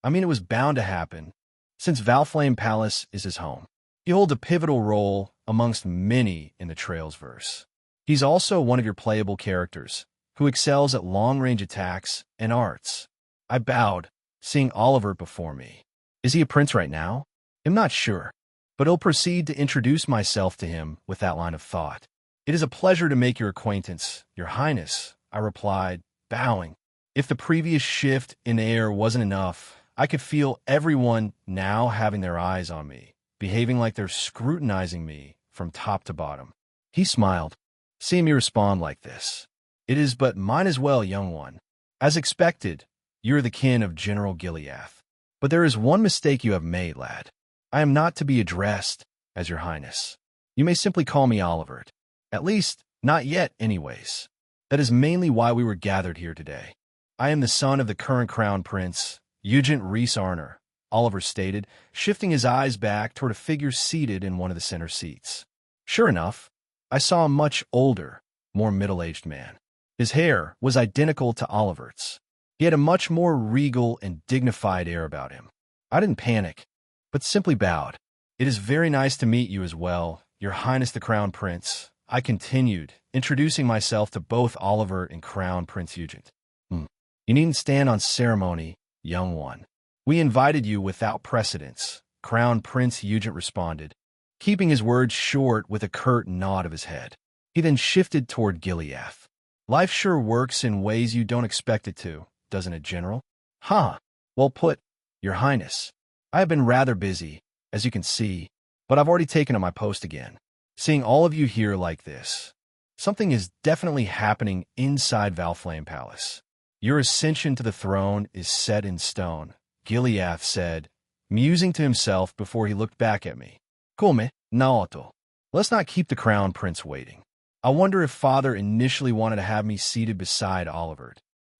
I mean, it was bound to happen, since Valflame Palace is his home. He holds a pivotal role amongst many in the Trails verse. He's also one of your playable characters, who excels at long-range attacks and arts. I bowed, seeing Oliver before me. Is he a prince right now? I'm not sure, but I'll proceed to introduce myself to him with that line of thought. It is a pleasure to make your acquaintance, Your Highness, I replied, bowing. If the previous shift in air wasn't enough, I could feel everyone now having their eyes on me, behaving like they're scrutinizing me from top to bottom. He smiled, seeing me respond like this. It is but mine as well, young one. As expected, you're the kin of General Gileath. But there is one mistake you have made, lad. I am not to be addressed as Your Highness. You may simply call me Oliver. At least, not yet, anyways. That is mainly why we were gathered here today. I am the son of the current crown prince, Eugent Rhys Arner, Oliver stated, shifting his eyes back toward a figure seated in one of the center seats. Sure enough, I saw a much older, more middle-aged man. His hair was identical to Oliver's. He had a much more regal and dignified air about him. I didn't panic, but simply bowed. It is very nice to meet you as well, Your Highness the Crown Prince. I continued, introducing myself to both Oliver and Crown Prince Eugent. You needn't stand on ceremony, young one. We invited you without precedence, Crown Prince Eugent responded, keeping his words short with a curt nod of his head. He then shifted toward Gileath. Life sure works in ways you don't expect it to, doesn't it, General? Well put, Your Highness. I have been rather busy, as you can see, but I've already taken up my post again. Seeing all of you here like this, something is definitely happening inside Valflame Palace. Your ascension to the throne is set in stone, Gileath said, musing to himself before he looked back at me. Come, Naoto. Let's not keep the crown prince waiting. I wonder if father initially wanted to have me seated beside Oliver,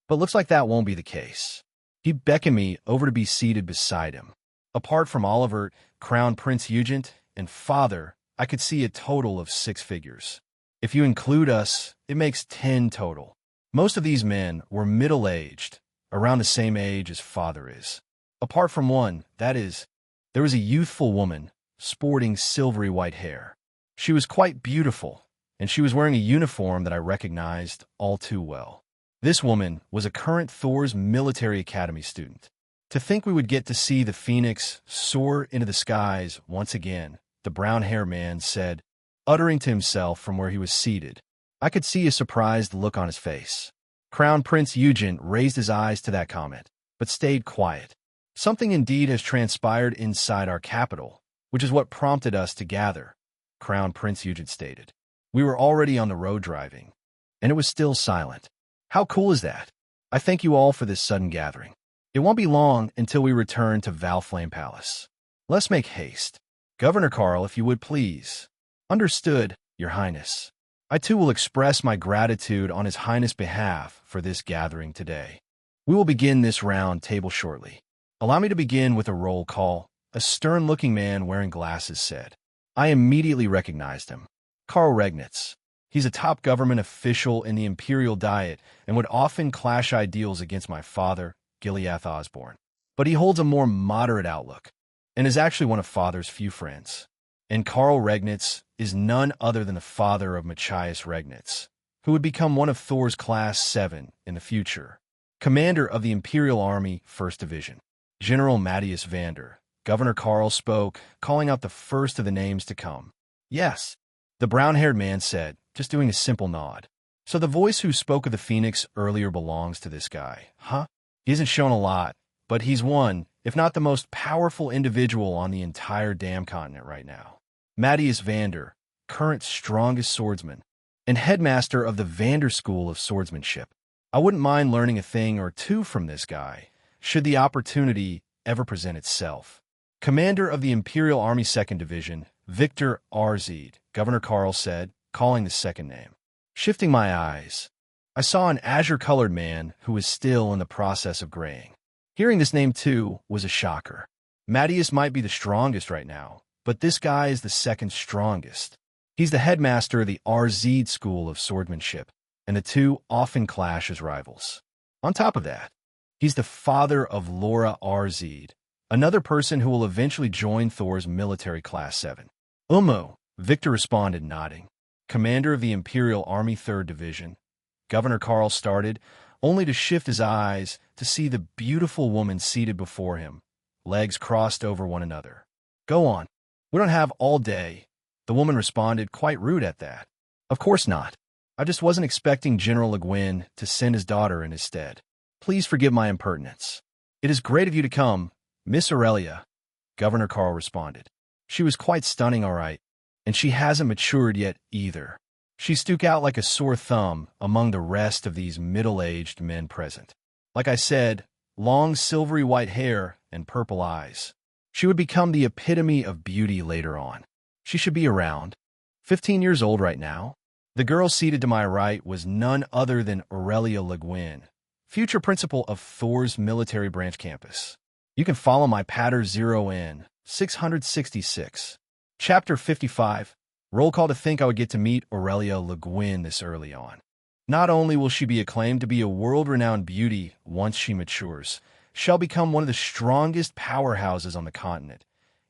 but looks like that won't be the case. He beckoned me over to be seated beside him. Apart from Oliver, Crown Prince Eugent, and father, I could see a total of 6 figures. If you include us, it makes 10 total. Most of these men were middle-aged, around the same age as father is. Apart from one, that is, there was a youthful woman, sporting silvery white hair. She was quite beautiful, and she was wearing a uniform that I recognized all too well. This woman was a current Thor's Military Academy student. To think we would get to see the phoenix soar into the skies once again, the brown-haired man said, uttering to himself from where he was seated. I could see a surprised look on his face. Crown Prince Eugent raised his eyes to that comment, but stayed quiet. Something indeed has transpired inside our capital, which is what prompted us to gather, Crown Prince Eugent stated. We were already on the road driving, and it was still silent. How cool is that? I thank you all for this sudden gathering. It won't be long until we return to Valflame Palace. Let's make haste. Governor Carl, if you would please. Understood, Your Highness. I too will express my gratitude on His Highness' behalf for this gathering today. We will begin this round table shortly. Allow me to begin with a roll call. A stern-looking man wearing glasses said. I immediately recognized him. Karl Regnitz. He's a top government official in the Imperial Diet and would often clash ideals against my father, Gileath Osborne. But he holds a more moderate outlook and is actually one of Father's few friends. And Karl Regnitz is none other than the father of Machias Regnitz, who would become one of Thor's Class 7 in the future. Commander of the Imperial Army, 1st Division. General Matthias Vander. Governor Karl spoke, calling out the first of the names to come. Yes, the brown-haired man said, just doing a simple nod. So the voice who spoke of the Phoenix earlier belongs to this guy, huh? He hasn't shown a lot, but he's one, if not the most powerful individual on the entire damn continent right now. Matthias Vander, current strongest swordsman, and headmaster of the Vander School of Swordsmanship. I wouldn't mind learning a thing or two from this guy, should the opportunity ever present itself. Commander of the Imperial Army 2nd Division, Victor Arzid, Governor Karl said, calling the second name. Shifting my eyes, I saw an azure-colored man who was still in the process of graying. Hearing this name, too, was a shocker. Matthias might be the strongest right now, but this guy is the second strongest. He's the headmaster of the Arzid School of Swordsmanship, and the two often clash as rivals. On top of that, he's the father of Laura Arzid, another person who will eventually join Thor's military Class 7. Victor responded, nodding. Commander of the Imperial Army 3rd Division. Governor Karl started, only to shift his eyes to see the beautiful woman seated before him, legs crossed over one another. Go on. We don't have all day. The woman responded, quite rude at that. Of course not. I just wasn't expecting General Le Guin to send his daughter in his stead. Please forgive my impertinence. It is great of you to come, Miss Aurelia, Governor Karl responded. She was quite stunning, all right, and she hasn't matured yet either. She stuck out like a sore thumb among the rest of these middle-aged men present. Like I said, long silvery white hair and purple eyes. She would become the epitome of beauty later on. She should be around 15 years old right now. The girl seated to my right was none other than Aurelia Le Guin, future principal of Thor's military branch campus. You can follow my Patter 0N 666. Chapter 55. Roll call to think I would get to meet Aurelia Le Guin this early on. Not only will she be acclaimed to be a world-renowned beauty once she matures, she'll become one of the strongest powerhouses on the continent,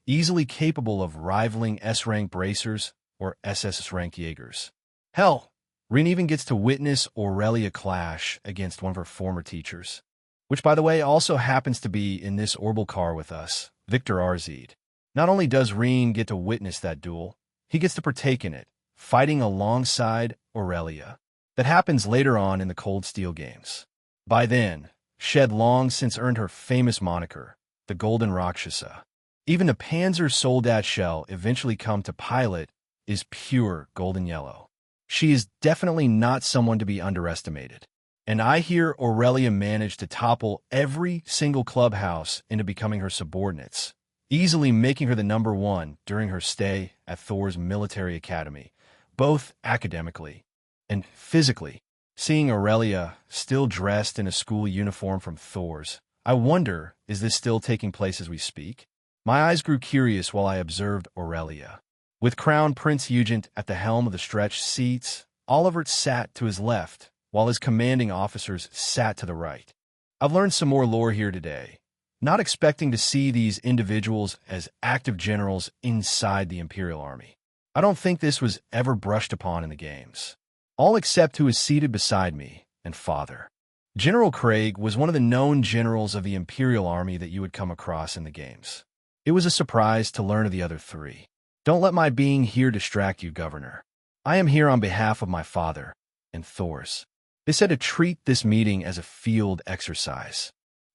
easily capable of rivaling S-rank bracers or SS-rank Jaegers. Hell, Rin even gets to witness Aurelia clash against one of her former teachers, which, by the way, also happens to be in this orbital car with us, Victor Arzid. Not only does Rin get to witness that duel, he gets to partake in it, fighting alongside Aurelia. That happens later on in the Cold Steel games. By then, Shed long since earned her famous moniker, the Golden Rakshasa. Even the Panzer Soldat shell eventually come to pilot is pure golden yellow. She is definitely not someone to be underestimated. And I hear Aurelia managed to topple every single clubhouse into becoming her subordinates, easily making her the #1 during her stay at Thor's military academy, both academically and physically. Seeing Aurelia still dressed in a school uniform from Thor's, I wonder, is this still taking place as we speak? My eyes grew curious while I observed Aurelia. With Crown Prince Eugent at the helm of the stretched seats, Oliver sat to his left, while his commanding officers sat to the right. I've learned some more lore here today, not expecting to see these individuals as active generals inside the Imperial Army. I don't think this was ever brushed upon in the games. All except who is seated beside me and Father. General Craig was one of the known generals of the Imperial Army that you would come across in the games. It was a surprise to learn of the other three. Don't let my being here distract you, Governor. I am here on behalf of my father and Thor's. They said to treat this meeting as a field exercise.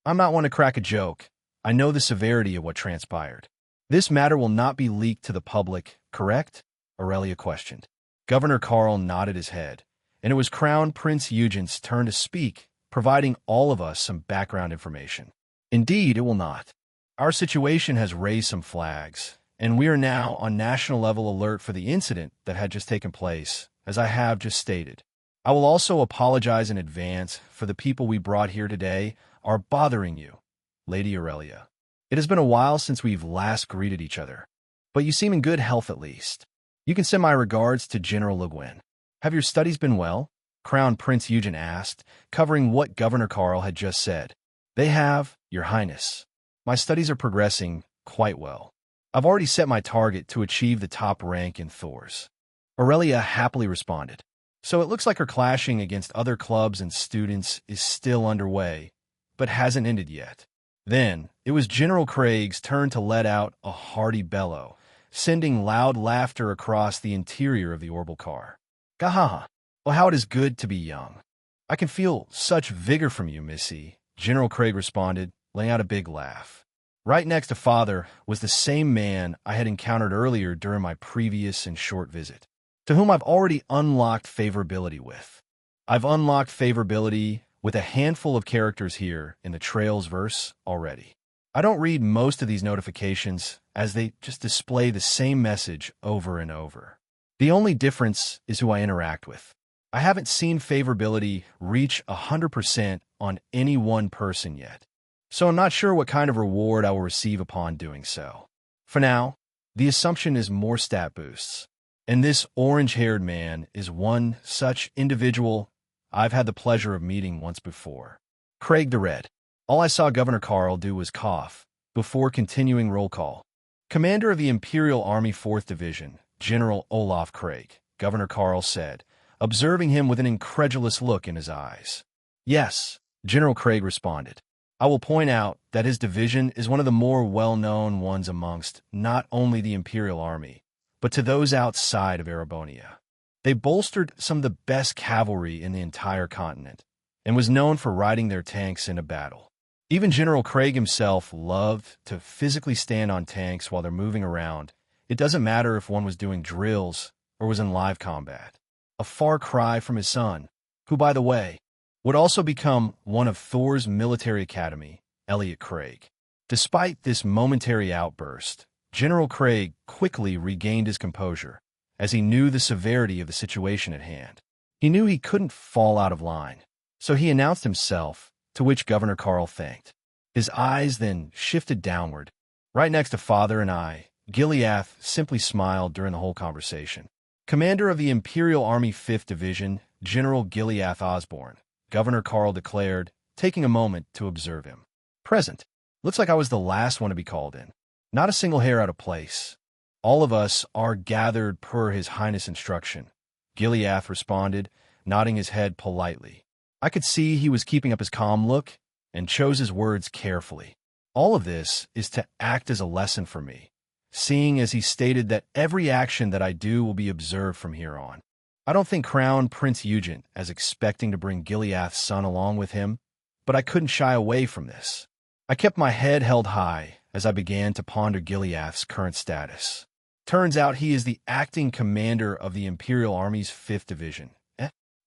I'm not one to crack a joke. I know the severity of what transpired. This matter will not be leaked to the public, correct? Aurelia questioned. Governor Karl nodded his head, and it was Crown Prince Eugen's turn to speak, providing all of us some background information. Indeed, it will not. Our situation has raised some flags, and we are now on national level alert for the incident that had just taken place, as I have just stated. I will also apologize in advance for the people we brought here today are bothering you, Lady Aurelia. It has been a while since we've last greeted each other, but you seem in good health at least. You can send my regards to General Le Guin. Have your studies been well? Crown Prince Eugen asked, covering what Governor Karl had just said. They have, Your Highness. My studies are progressing quite well. I've already set my target to achieve the top rank in Thors. Aurelia happily responded. So it looks like her clashing against other clubs and students is still underway, but hasn't ended yet. Then, it was General Craig's turn to let out a hearty bellow, sending loud laughter across the interior of the orbital car. Gahaha! Well, how it is good to be young. I can feel such vigor from you, Missy, General Craig responded, laying out a big laugh. Right next to Father was the same man I had encountered earlier during my previous and short visit, to whom I've already unlocked favorability with. I've unlocked favorability with a handful of characters here in the Trails verse already. I don't read most of these notifications as they just display the same message over and over. The only difference is who I interact with. I haven't seen favorability reach 100% on any one person yet, so I'm not sure what kind of reward I will receive upon doing so. For now, the assumption is more stat boosts, and this orange-haired man is one such individual I've had the pleasure of meeting once before. Craig the Red. All I saw Governor Karl do was cough, before continuing roll call. Commander of the Imperial Army 4th Division, General Olaf Craig, Governor Karl said, observing him with an incredulous look in his eyes. Yes, General Craig responded. I will point out that his division is one of the more well-known ones amongst not only the Imperial Army, but to those outside of Erebonia. They bolstered some of the best cavalry in the entire continent, and was known for riding their tanks into battle. Even General Craig himself loved to physically stand on tanks while they're moving around. It doesn't matter if one was doing drills or was in live combat. A far cry from his son, who, by the way, would also become one of Thor's military academy, Elliot Craig. Despite this momentary outburst, General Craig quickly regained his composure, as he knew the severity of the situation at hand. He knew he couldn't fall out of line, so he announced himself, to which Governor Karl thanked. His eyes then shifted downward. Right next to Father and I, Gileath simply smiled during the whole conversation. Commander of the Imperial Army 5th Division, General Gileath Osborne, Governor Karl declared, taking a moment to observe him. Present. Looks like I was the last one to be called in. Not a single hair out of place. All of us are gathered per His Highness' instruction, Gileath responded, nodding his head politely. I could see he was keeping up his calm look and chose his words carefully. All of this is to act as a lesson for me, seeing as he stated that every action that I do will be observed from here on. I don't think Crown Prince Eugen as expecting to bring Gileath's son along with him, but I couldn't shy away from this. I kept my head held high as I began to ponder Gileath's current status. Turns out he is the acting commander of the Imperial Army's 5th Division.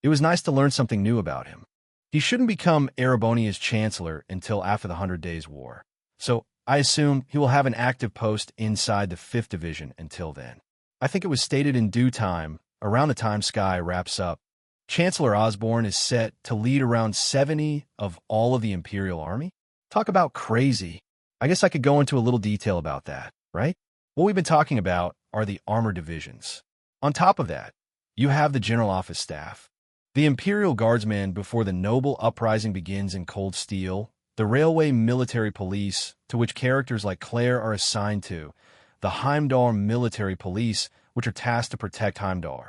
It was nice to learn something new about him. He shouldn't become Erebonia's chancellor until after the 100 Days War, so I assume he will have an active post inside the 5th Division until then. I think it was stated in due time, around the time Sky wraps up, Chancellor Osborne is set to lead around 70 of all of the Imperial Army? Talk about crazy. I guess I could go into a little detail about that, right? What we've been talking about are the armor divisions. On top of that, you have the General Office Staff, the Imperial Guardsmen before the noble uprising begins in Cold Steel, the Railway Military Police, to which characters like Claire are assigned to, the Heimdall Military Police, which are tasked to protect Heimdall.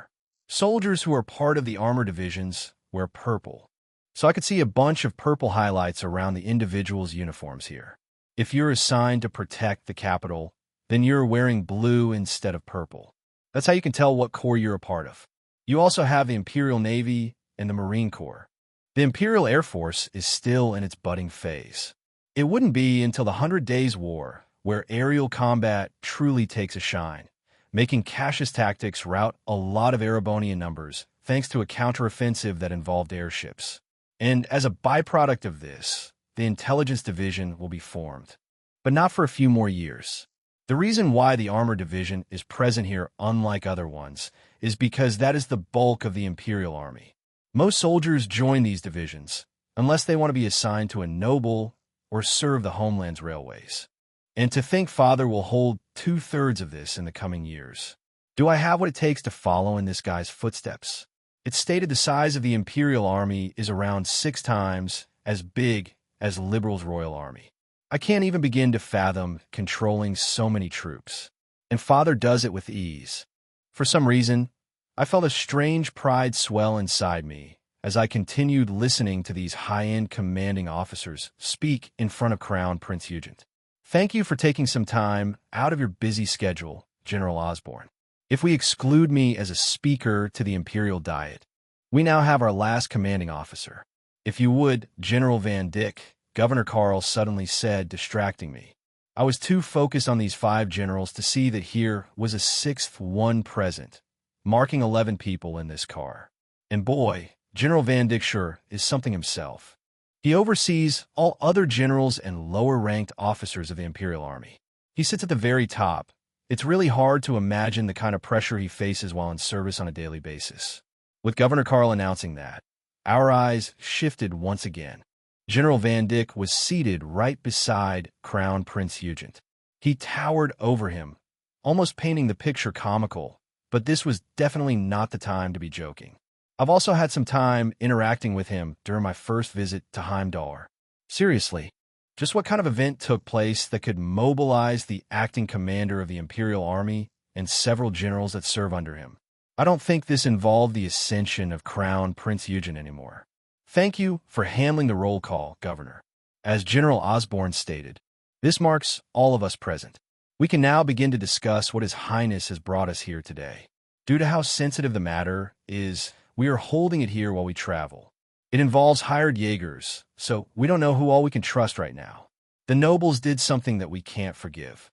Soldiers who are part of the armor divisions wear purple, so I could see a bunch of purple highlights around the individuals' uniforms here. If you're assigned to protect the capital, then you're wearing blue instead of purple. That's how you can tell what corps you're a part of. You also have the Imperial Navy and the Marine Corps. The Imperial Air Force is still in its budding phase. It wouldn't be until the Hundred Days War where aerial combat truly takes a shine, making Cassius tactics rout a lot of Erebonian numbers thanks to a counteroffensive that involved airships. And as a byproduct of this, the Intelligence Division will be formed, but not for a few more years. The reason why the Armor Division is present here, unlike other ones, is because that is the bulk of the Imperial Army. Most soldiers join these divisions, unless they want to be assigned to a noble or serve the homeland's railways. And to think Father will hold 2/3 of this in the coming years. Do I have what it takes to follow in this guy's footsteps? It's stated the size of the Imperial Army is around 6 times as big as Liberal's Royal Army. I can't even begin to fathom controlling so many troops. And Father does it with ease. For some reason, I felt a strange pride swell inside me as I continued listening to these high-end commanding officers speak in front of Crown Prince Hugent. Thank you for taking some time out of your busy schedule, General Osborne. If we exclude me as a speaker to the Imperial Diet, we now have our last commanding officer. If you would, General Van Dyck, Governor Carl suddenly said, distracting me. I was too focused on these 5 generals to see that here was a 6th one present, marking 11 people in this car. And boy, General Van Dyck sure is something himself. He oversees all other generals and lower-ranked officers of the Imperial Army. He sits at the very top. It's really hard to imagine the kind of pressure he faces while in service on a daily basis. With Governor Carl announcing that, our eyes shifted once again. General Van Dyck was seated right beside Crown Prince Hugent. He towered over him, almost painting the picture comical, but this was definitely not the time to be joking. I've also had some time interacting with him during my first visit to Heimdall. Seriously, just what kind of event took place that could mobilize the acting commander of the Imperial Army and several generals that serve under him? I don't think this involved the ascension of Crown Prince Eugen anymore. Thank you for handling the roll call, Governor. As General Osborne stated, this marks all of us present. We can now begin to discuss what His Highness has brought us here today. Due to how sensitive the matter is, we are holding it here while we travel. It involves hired Jaegers, so we don't know who all we can trust right now. The nobles did something that we can't forgive.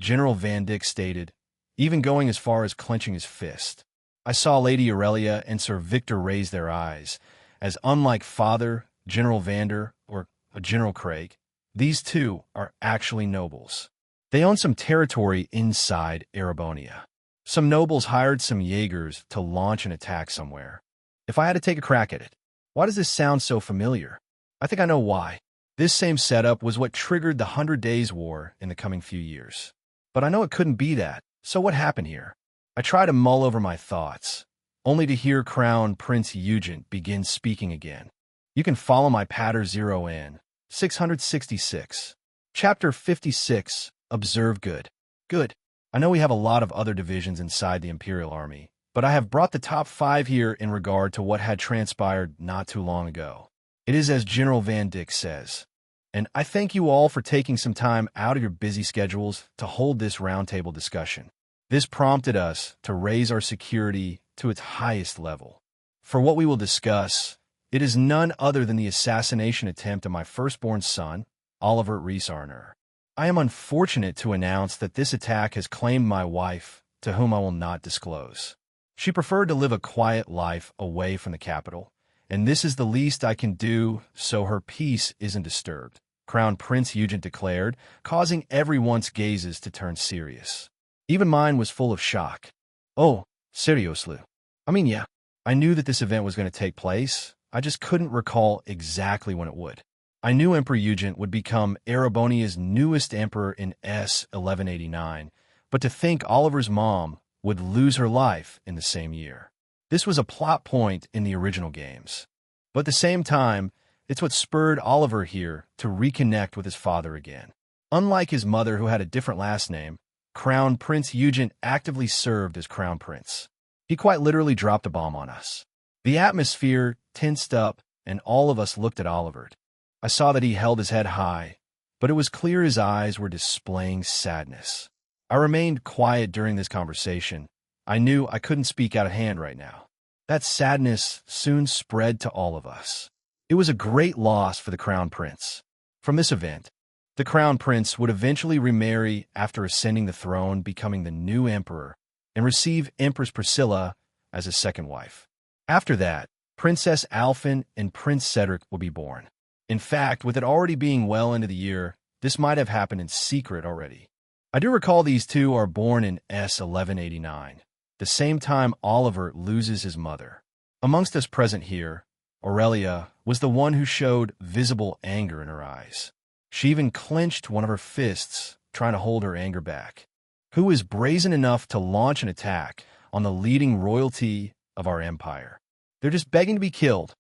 General Van Dyck stated, even going as far as clenching his fist. I saw Lady Aurelia and Sir Victor raise their eyes, as unlike Father, General Vander, or General Craig, these two are actually nobles. They own some territory inside Erebonia. Some nobles hired some Jaegers to launch an attack somewhere. If I had to take a crack at it, why does this sound so familiar? I think I know why. This same setup was what triggered the 100 Days War in the coming few years. But I know it couldn't be that, so what happened here? I try to mull over my thoughts, only to hear Crown Prince Eugent begin speaking again. You can follow my patter 0N 666. Chapter 56, Observe Good. Good. I know we have a lot of other divisions inside the Imperial Army, but I have brought the top 5 here in regard to what had transpired not too long ago. It is as General Van Dyck says. And I thank you all for taking some time out of your busy schedules to hold this roundtable discussion. This prompted us to raise our security to its highest level. For what we will discuss, it is none other than the assassination attempt of my firstborn son, Oliver Rees-Arner. I am unfortunate to announce that this attack has claimed my wife, to whom I will not disclose. She preferred to live a quiet life away from the capital, and this is the least I can do so her peace isn't disturbed, Crown Prince Eugent declared, causing everyone's gazes to turn serious. Even mine was full of shock. Oh, seriously. I mean, yeah, I knew that this event was going to take place. I just couldn't recall exactly when it would. I knew Emperor Eugent would become Erebonia's newest emperor in S1189, but to think Oliver's mom would lose her life in the same year. This was a plot point in the original games. But at the same time, it's what spurred Oliver here to reconnect with his father again. Unlike his mother, who had a different last name, Crown Prince Eugent actively served as Crown Prince. He quite literally dropped a bomb on us. The atmosphere tensed up, and all of us looked at Oliver. I saw that he held his head high, but it was clear his eyes were displaying sadness. I remained quiet during this conversation. I knew I couldn't speak out of hand right now. That sadness soon spread to all of us. It was a great loss for the Crown Prince. From this event, The crown prince would eventually remarry after ascending the throne, becoming the new emperor, and receive Empress Priscilla as his second wife. After that, Princess Alphen and Prince Cedric will be born. In fact, with it already being well into the year, this might have happened in secret already. I do recall these two are born in S1189, the same time Oliver loses his mother. Amongst us present here, Aurelia was the one who showed visible anger in her eyes. She even clenched one of her fists, trying to hold her anger back. Who is brazen enough to launch an attack on the leading royalty of our empire? They're just begging to be killed,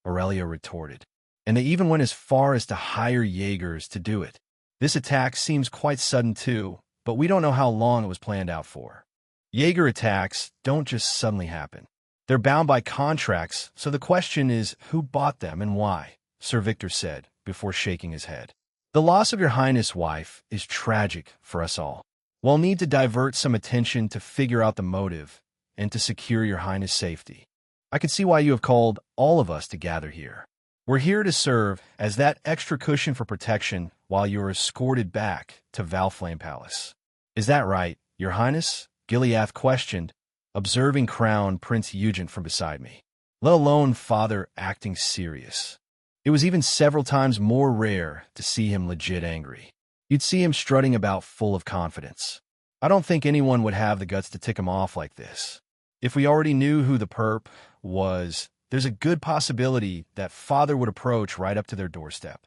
Aurelia retorted. And they even went as far as to hire Jaegers to do it. This attack seems quite sudden too, but we don't know how long it was planned out for. Jaeger attacks don't just suddenly happen. They're bound by contracts, so the question is who bought them and why, Sir Victor said, before shaking his head. The loss of your highness' wife is tragic for us all. We'll need to divert some attention to figure out the motive and to secure your highness' safety. I can see why you have called all of us to gather here. We're here to serve as that extra cushion for protection while you are escorted back to Valflame Palace. Is that right, your highness? Gileath questioned, observing Crown Prince Eugen from beside me, let alone father acting serious. It was even several times more rare to see him legit angry. You'd see him strutting about full of confidence. I don't think anyone would have the guts to tick him off like this. If we already knew who the perp was, there's a good possibility that father would approach right up to their doorstep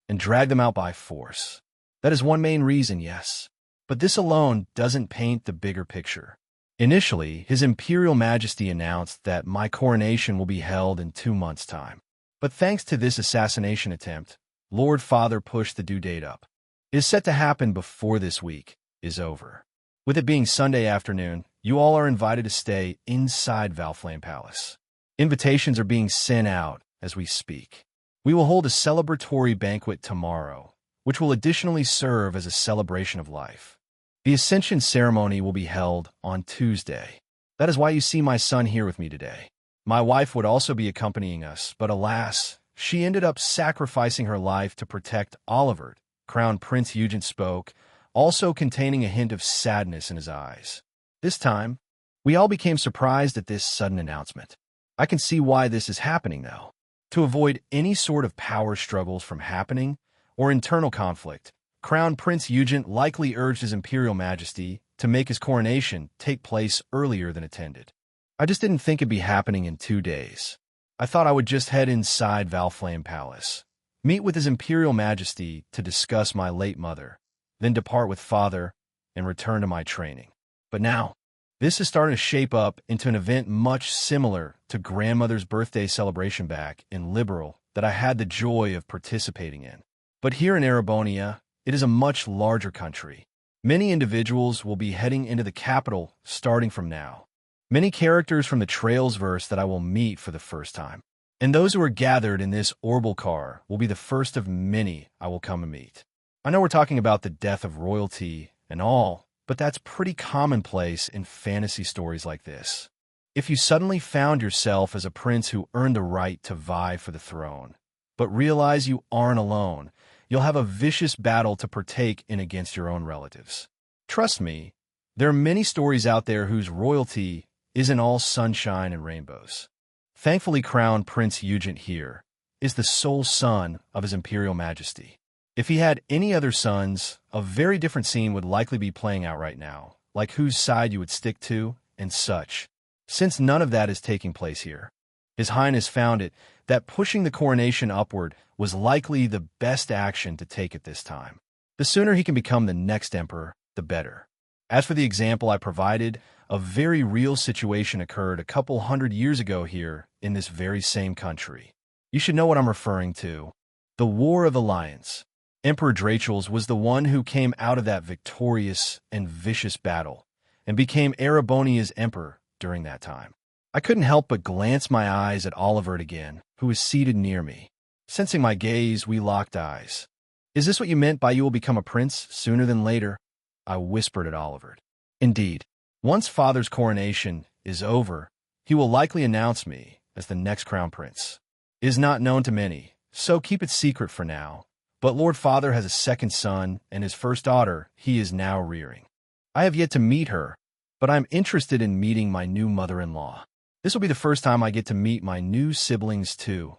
and drag them out by force. That is one main reason, yes. But this alone doesn't paint the bigger picture. Initially, His Imperial Majesty announced that my coronation will be held in 2 months' time. But thanks to this assassination attempt, Lord Father pushed the due date up. It is set to happen before this week is over. With it being Sunday afternoon, you all are invited to stay inside Valflame Palace. Invitations are being sent out as we speak. We will hold a celebratory banquet tomorrow, which will additionally serve as a celebration of life. The Ascension ceremony will be held on Tuesday. That is why you see my son here with me today. My wife would also be accompanying us, but alas, she ended up sacrificing her life to protect Oliver. Crown Prince Eugen spoke, also containing a hint of sadness in his eyes. This time, we all became surprised at this sudden announcement. I can see why this is happening, though. To avoid any sort of power struggles from happening or internal conflict, Crown Prince Eugen likely urged His Imperial Majesty to make his coronation take place earlier than intended. I just didn't think it'd be happening in 2 days. I thought I would just head inside Valflame Palace, meet with His Imperial Majesty to discuss my late mother, then depart with father and return to my training. But now, this is starting to shape up into an event much similar to grandmother's birthday celebration back in Liberal that I had the joy of participating in. But here in Erebonia, it is a much larger country. Many individuals will be heading into the capital starting from now. Many characters from the Trails verse that I will meet for the first time. And those who are gathered in this Orbital car will be the first of many I will come and meet. I know we're talking about the death of royalty and all, but that's pretty commonplace in fantasy stories like this. If you suddenly found yourself as a prince who earned the right to vie for the throne, but realize you aren't alone, you'll have a vicious battle to partake in against your own relatives. Trust me, there are many stories out there whose royalty isn't all sunshine and rainbows. Thankfully, Crown Prince Eugen here is the sole son of His Imperial Majesty. If he had any other sons, a very different scene would likely be playing out right now, like whose side you would stick to and such. Since none of that is taking place here, His Highness found it that pushing the coronation upward was likely the best action to take at this time. The sooner he can become the next emperor, the better. As for the example I provided, a very real situation occurred a couple 100 years ago here in this very same country. You should know what I'm referring to. The War of the Lions. Emperor Drachels was the one who came out of that victorious and vicious battle and became Erebonia's emperor during that time. I couldn't help but glance my eyes at Oliver again, who was seated near me. Sensing my gaze, we locked eyes. Is this what you meant by you will become a prince sooner than later? I whispered at Oliver. Indeed. Once father's coronation is over, he will likely announce me as the next crown prince. It is not known to many, so keep it secret for now, But Lord Father has a second son, and his first daughter he is now rearing. I have yet to meet her, but I'm interested in meeting my new mother-in-law. This will be the first time I get to meet my new siblings too,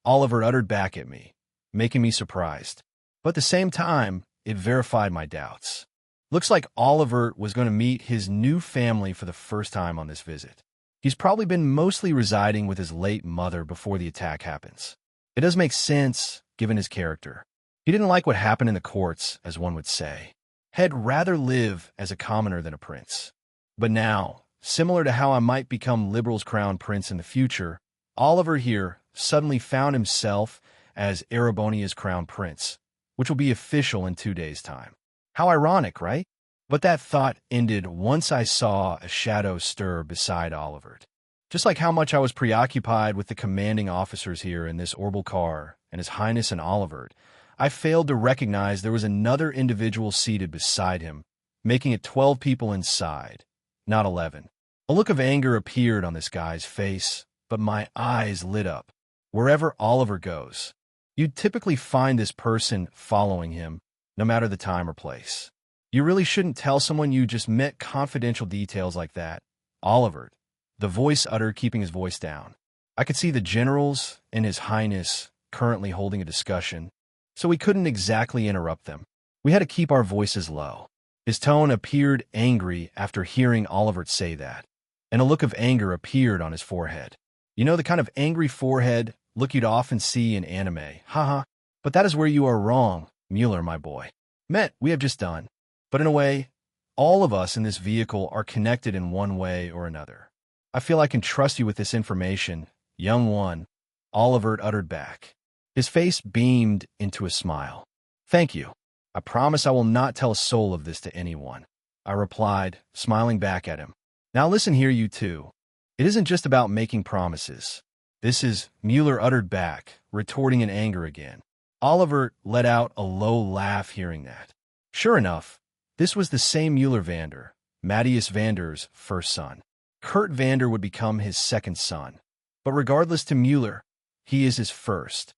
Oliver uttered back at me, making me surprised. But at the same time, it verified my doubts. Looks like Oliver was going to meet his new family for the first time on this visit. He's probably been mostly residing with his late mother before the attack happens. It does make sense, given his character. He didn't like what happened in the courts, as one would say. He'd rather live as a commoner than a prince. But now, similar to how I might become Liberal's crown prince in the future, Oliver here suddenly found himself as Erebonia's crown prince, which will be official in 2 days' time. How ironic, right? But that thought ended once I saw a shadow stir beside Oliver. Just like how much I was preoccupied with the commanding officers here in this orbital car and His Highness and Oliver, I failed to recognize there was another individual seated beside him, making it 12 people inside, not 11. A look of anger appeared on this guy's face, but my eyes lit up. Wherever Oliver goes, you'd typically find this person following him, no matter the time or place. You really shouldn't tell someone you just met confidential details like that. Oliver, the voice uttered, keeping his voice down. I could see the generals and His Highness currently holding a discussion, so we couldn't exactly interrupt them. We had to keep our voices low. His tone appeared angry after hearing Oliver say that, and a look of anger appeared on his forehead. You know, the kind of angry forehead look you'd often see in anime. Haha. But that is where you are wrong, Mueller, my boy. Met, we have just done. But in a way, all of us in this vehicle are connected in one way or another. I feel I can trust you with this information, young one, Oliver uttered back. His face beamed into a smile. Thank you. I promise I will not tell a soul of this to anyone, I replied, smiling back at him. Now listen here, you two. It isn't just about making promises. This is, Mueller uttered back, retorting in anger again. Oliver let out a low laugh hearing that. Sure enough, this was the same Mueller Vander, Matthias Vander's first son. Kurt Vander would become his second son. But regardless to Mueller, he is his first.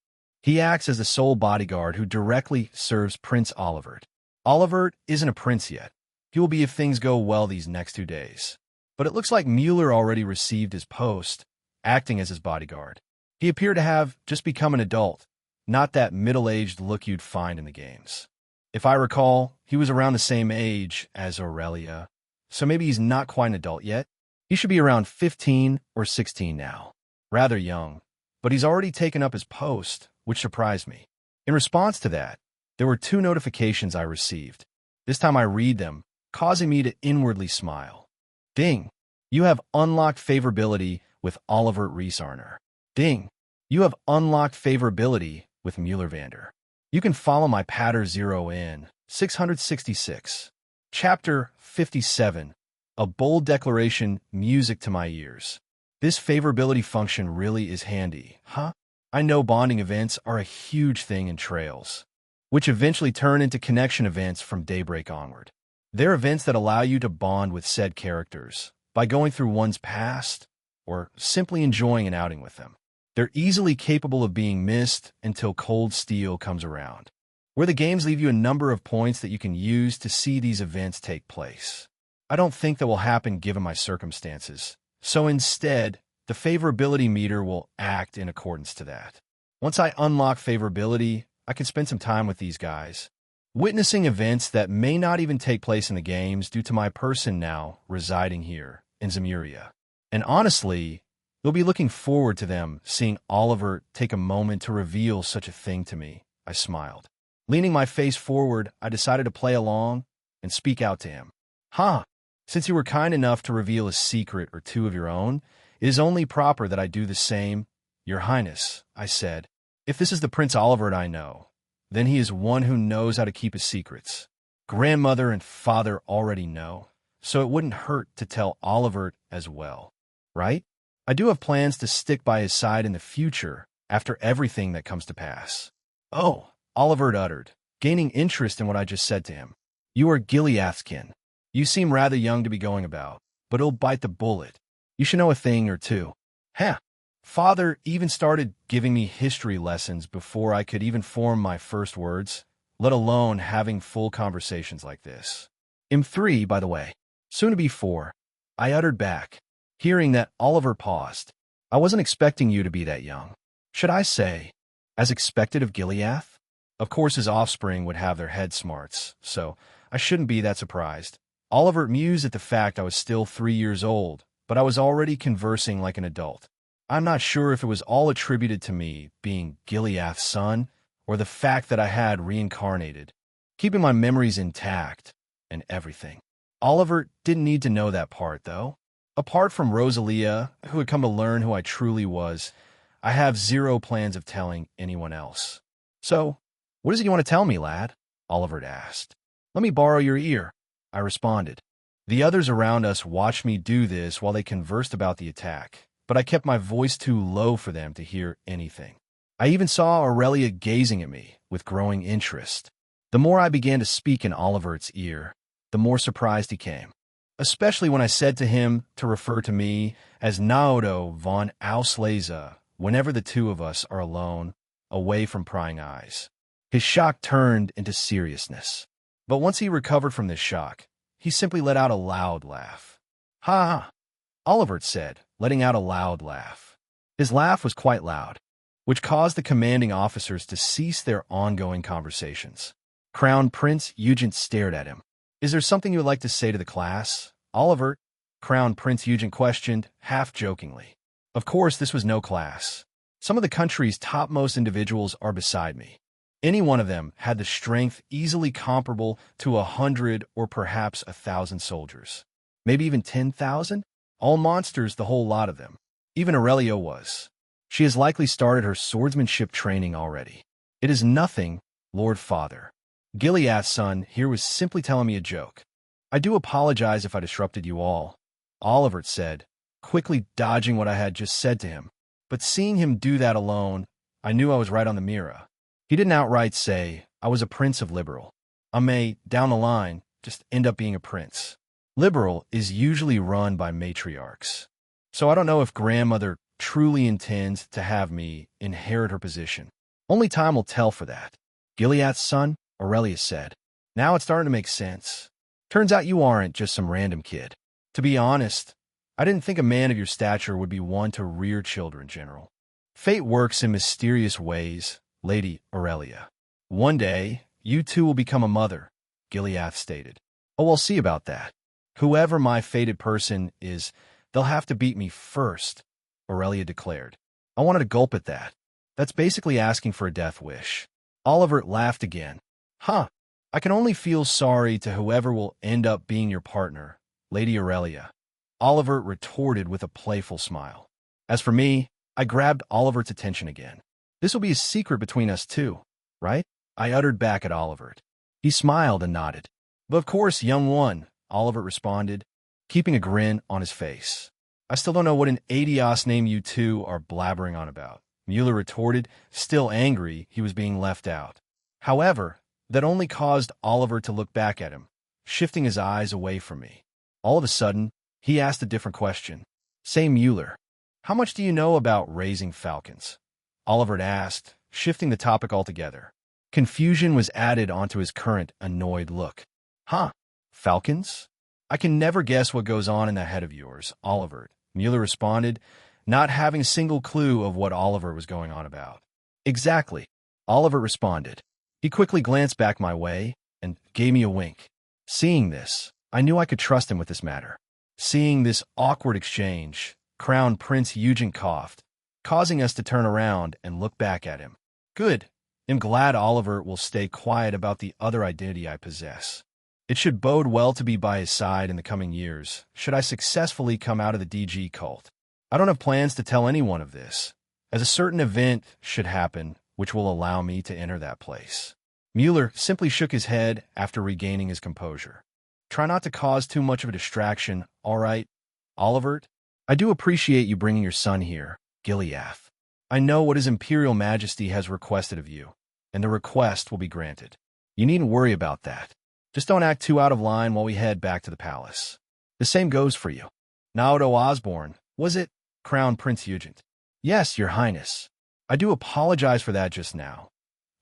He acts as the sole bodyguard who directly serves Prince Oliver. Oliver isn't a prince yet. He will be if things go well these next 2 days. But it looks like Mueller already received his post, acting as his bodyguard. He appeared to have just become an adult, not that middle-aged look you'd find in the games. If I recall, he was around the same age as Aurelia, so maybe he's not quite an adult yet. He should be around 15 or 16 now. Rather young, but he's already taken up his post, which surprised me. In response to that, there were 2 notifications I received. This time I read them, causing me to inwardly smile. Ding! You have unlocked favorability with Oliver Reesarner. Ding! You have unlocked favorability with Mueller Vander. You can follow my patter 0 in 666. Chapter 57. A bold declaration, music to my ears. This favorability function really is handy, huh? I know bonding events are a huge thing in Trails, which eventually turn into connection events from Daybreak onward. They're events that allow you to bond with said characters by going through one's past or simply enjoying an outing with them. They're easily capable of being missed until Cold Steel comes around, where the games leave you a number of points that you can use to see these events take place. I don't think that will happen given my circumstances, so instead, the favorability meter will act in accordance to that. Once I unlock favorability, I can spend some time with these guys, witnessing events that may not even take place in the games due to my person now residing here in Zemuria. And honestly, they'll be looking forward to them seeing Oliver take a moment to reveal such a thing to me. I smiled. Leaning my face forward, I decided to play along and speak out to him. Since you were kind enough to reveal a secret or 2 of your own, it is only proper that I do the same. Your Highness, I said, if this is the Prince Oliver I know, then he is one who knows how to keep his secrets. Grandmother and father already know, so it wouldn't hurt to tell Oliver as well, right? I do have plans to stick by his side in the future after everything that comes to pass. Oh, Oliver uttered, gaining interest in what I just said to him. You are Gilead's kin. You seem rather young to be going about, but it'll bite the bullet. You should know a thing or 2. Father even started giving me history lessons before I could even form my first words, let alone having full conversations like this. I'm 3, by the way. Soon to be 4. I uttered back, hearing that Oliver paused. I wasn't expecting you to be that young. Should I say, as expected of Gilead? Of course his offspring would have their head smarts, so I shouldn't be that surprised. Oliver mused at the fact I was still 3 years old, but I was already conversing like an adult. I'm not sure if it was all attributed to me being Gilead's son, or the fact that I had reincarnated, keeping my memories intact and everything. Oliver didn't need to know that part, though. Apart from Rosalia, who had come to learn who I truly was, I have zero plans of telling anyone else. So, what is it you want to tell me, lad? Oliver asked. Let me borrow your ear, I responded. The others around us watched me do this while they conversed about the attack, but I kept my voice too low for them to hear anything. I even saw Aurelia gazing at me with growing interest. The more I began to speak in Oliver's ear, the more surprised he came, especially when I said to him to refer to me as Naoto von Auslese whenever the two of us are alone, away from prying eyes. His shock turned into seriousness. But once he recovered from this shock, he simply let out a loud laugh. Ha ha, Oliver said, letting out a loud laugh. His laugh was quite loud, which caused the commanding officers to cease their ongoing conversations. Crown Prince Eugent stared at him. Is there something you would like to say to the class, Oliver? Crown Prince Eugent questioned, half-jokingly. Of course, this was no class. Some of the country's topmost individuals are beside me. Any one of them had the strength easily comparable to 100 or perhaps 1,000 soldiers. Maybe even 10,000? All monsters, the whole lot of them. Even Aurelia was. She has likely started her swordsmanship training already. It is nothing, Lord Father. Gilead's son here was simply telling me a joke. I do apologize if I disrupted you all, Oliver said, quickly dodging what I had just said to him. But seeing him do that alone, I knew I was right on the mirror. He didn't outright say, I was a prince of liberal. I may, down the line, just end up being a prince. Liberal is usually run by matriarchs. So I don't know if grandmother truly intends to have me inherit her position. Only time will tell for that. Gilead's son, Aurelia said. Now it's starting to make sense. Turns out you aren't just some random kid. To be honest, I didn't think a man of your stature would be one to rear children, General. Fate works in mysterious ways, Lady Aurelia. One day, you too will become a mother, Gilead stated. Oh, I'll see about that. Whoever my fated person is, they'll have to beat me first, Aurelia declared. I wanted to gulp at that. That's basically asking for a death wish. Oliver laughed again. Huh. I can only feel sorry to whoever will end up being your partner, Lady Aurelia. Oliver retorted with a playful smile. As for me, I grabbed Oliver's attention again. This will be a secret between us two, right? I uttered back at Oliver. He smiled and nodded. But of course, young one, Oliver responded, keeping a grin on his face. I still don't know what an adios name you two are blabbering on about, Mueller retorted, still angry he was being left out. However, that only caused Oliver to look back at him, shifting his eyes away from me. All of a sudden, he asked a different question. Say, Mueller, how much do you know about raising falcons? Oliver asked, shifting the topic altogether. Confusion was added onto his current annoyed look. Huh? Falcons? I can never guess what goes on in that head of yours, Oliver, Mueller responded, not having a single clue of what Oliver was going on about. Exactly, Oliver responded. He quickly glanced back my way and gave me a wink. Seeing this, I knew I could trust him with this matter. Seeing this awkward exchange, Crown Prince Eugent coughed, causing us to turn around and look back at him. Good. I'm glad Oliver will stay quiet about the other identity I possess. It should bode well to be by his side in the coming years, should I successfully come out of the DG cult. I don't have plans to tell anyone of this, as a certain event should happen which will allow me to enter that place. Mueller simply shook his head after regaining his composure. Try not to cause too much of a distraction, all right, Oliver? I do appreciate you bringing your son here, Gilead. I know what His Imperial Majesty has requested of you, and the request will be granted. You needn't worry about that. Just don't act too out of line while we head back to the palace. The same goes for you. Naoto Osborne, was it? Crown Prince Eugent. Yes, Your Highness. I do apologize for that just now,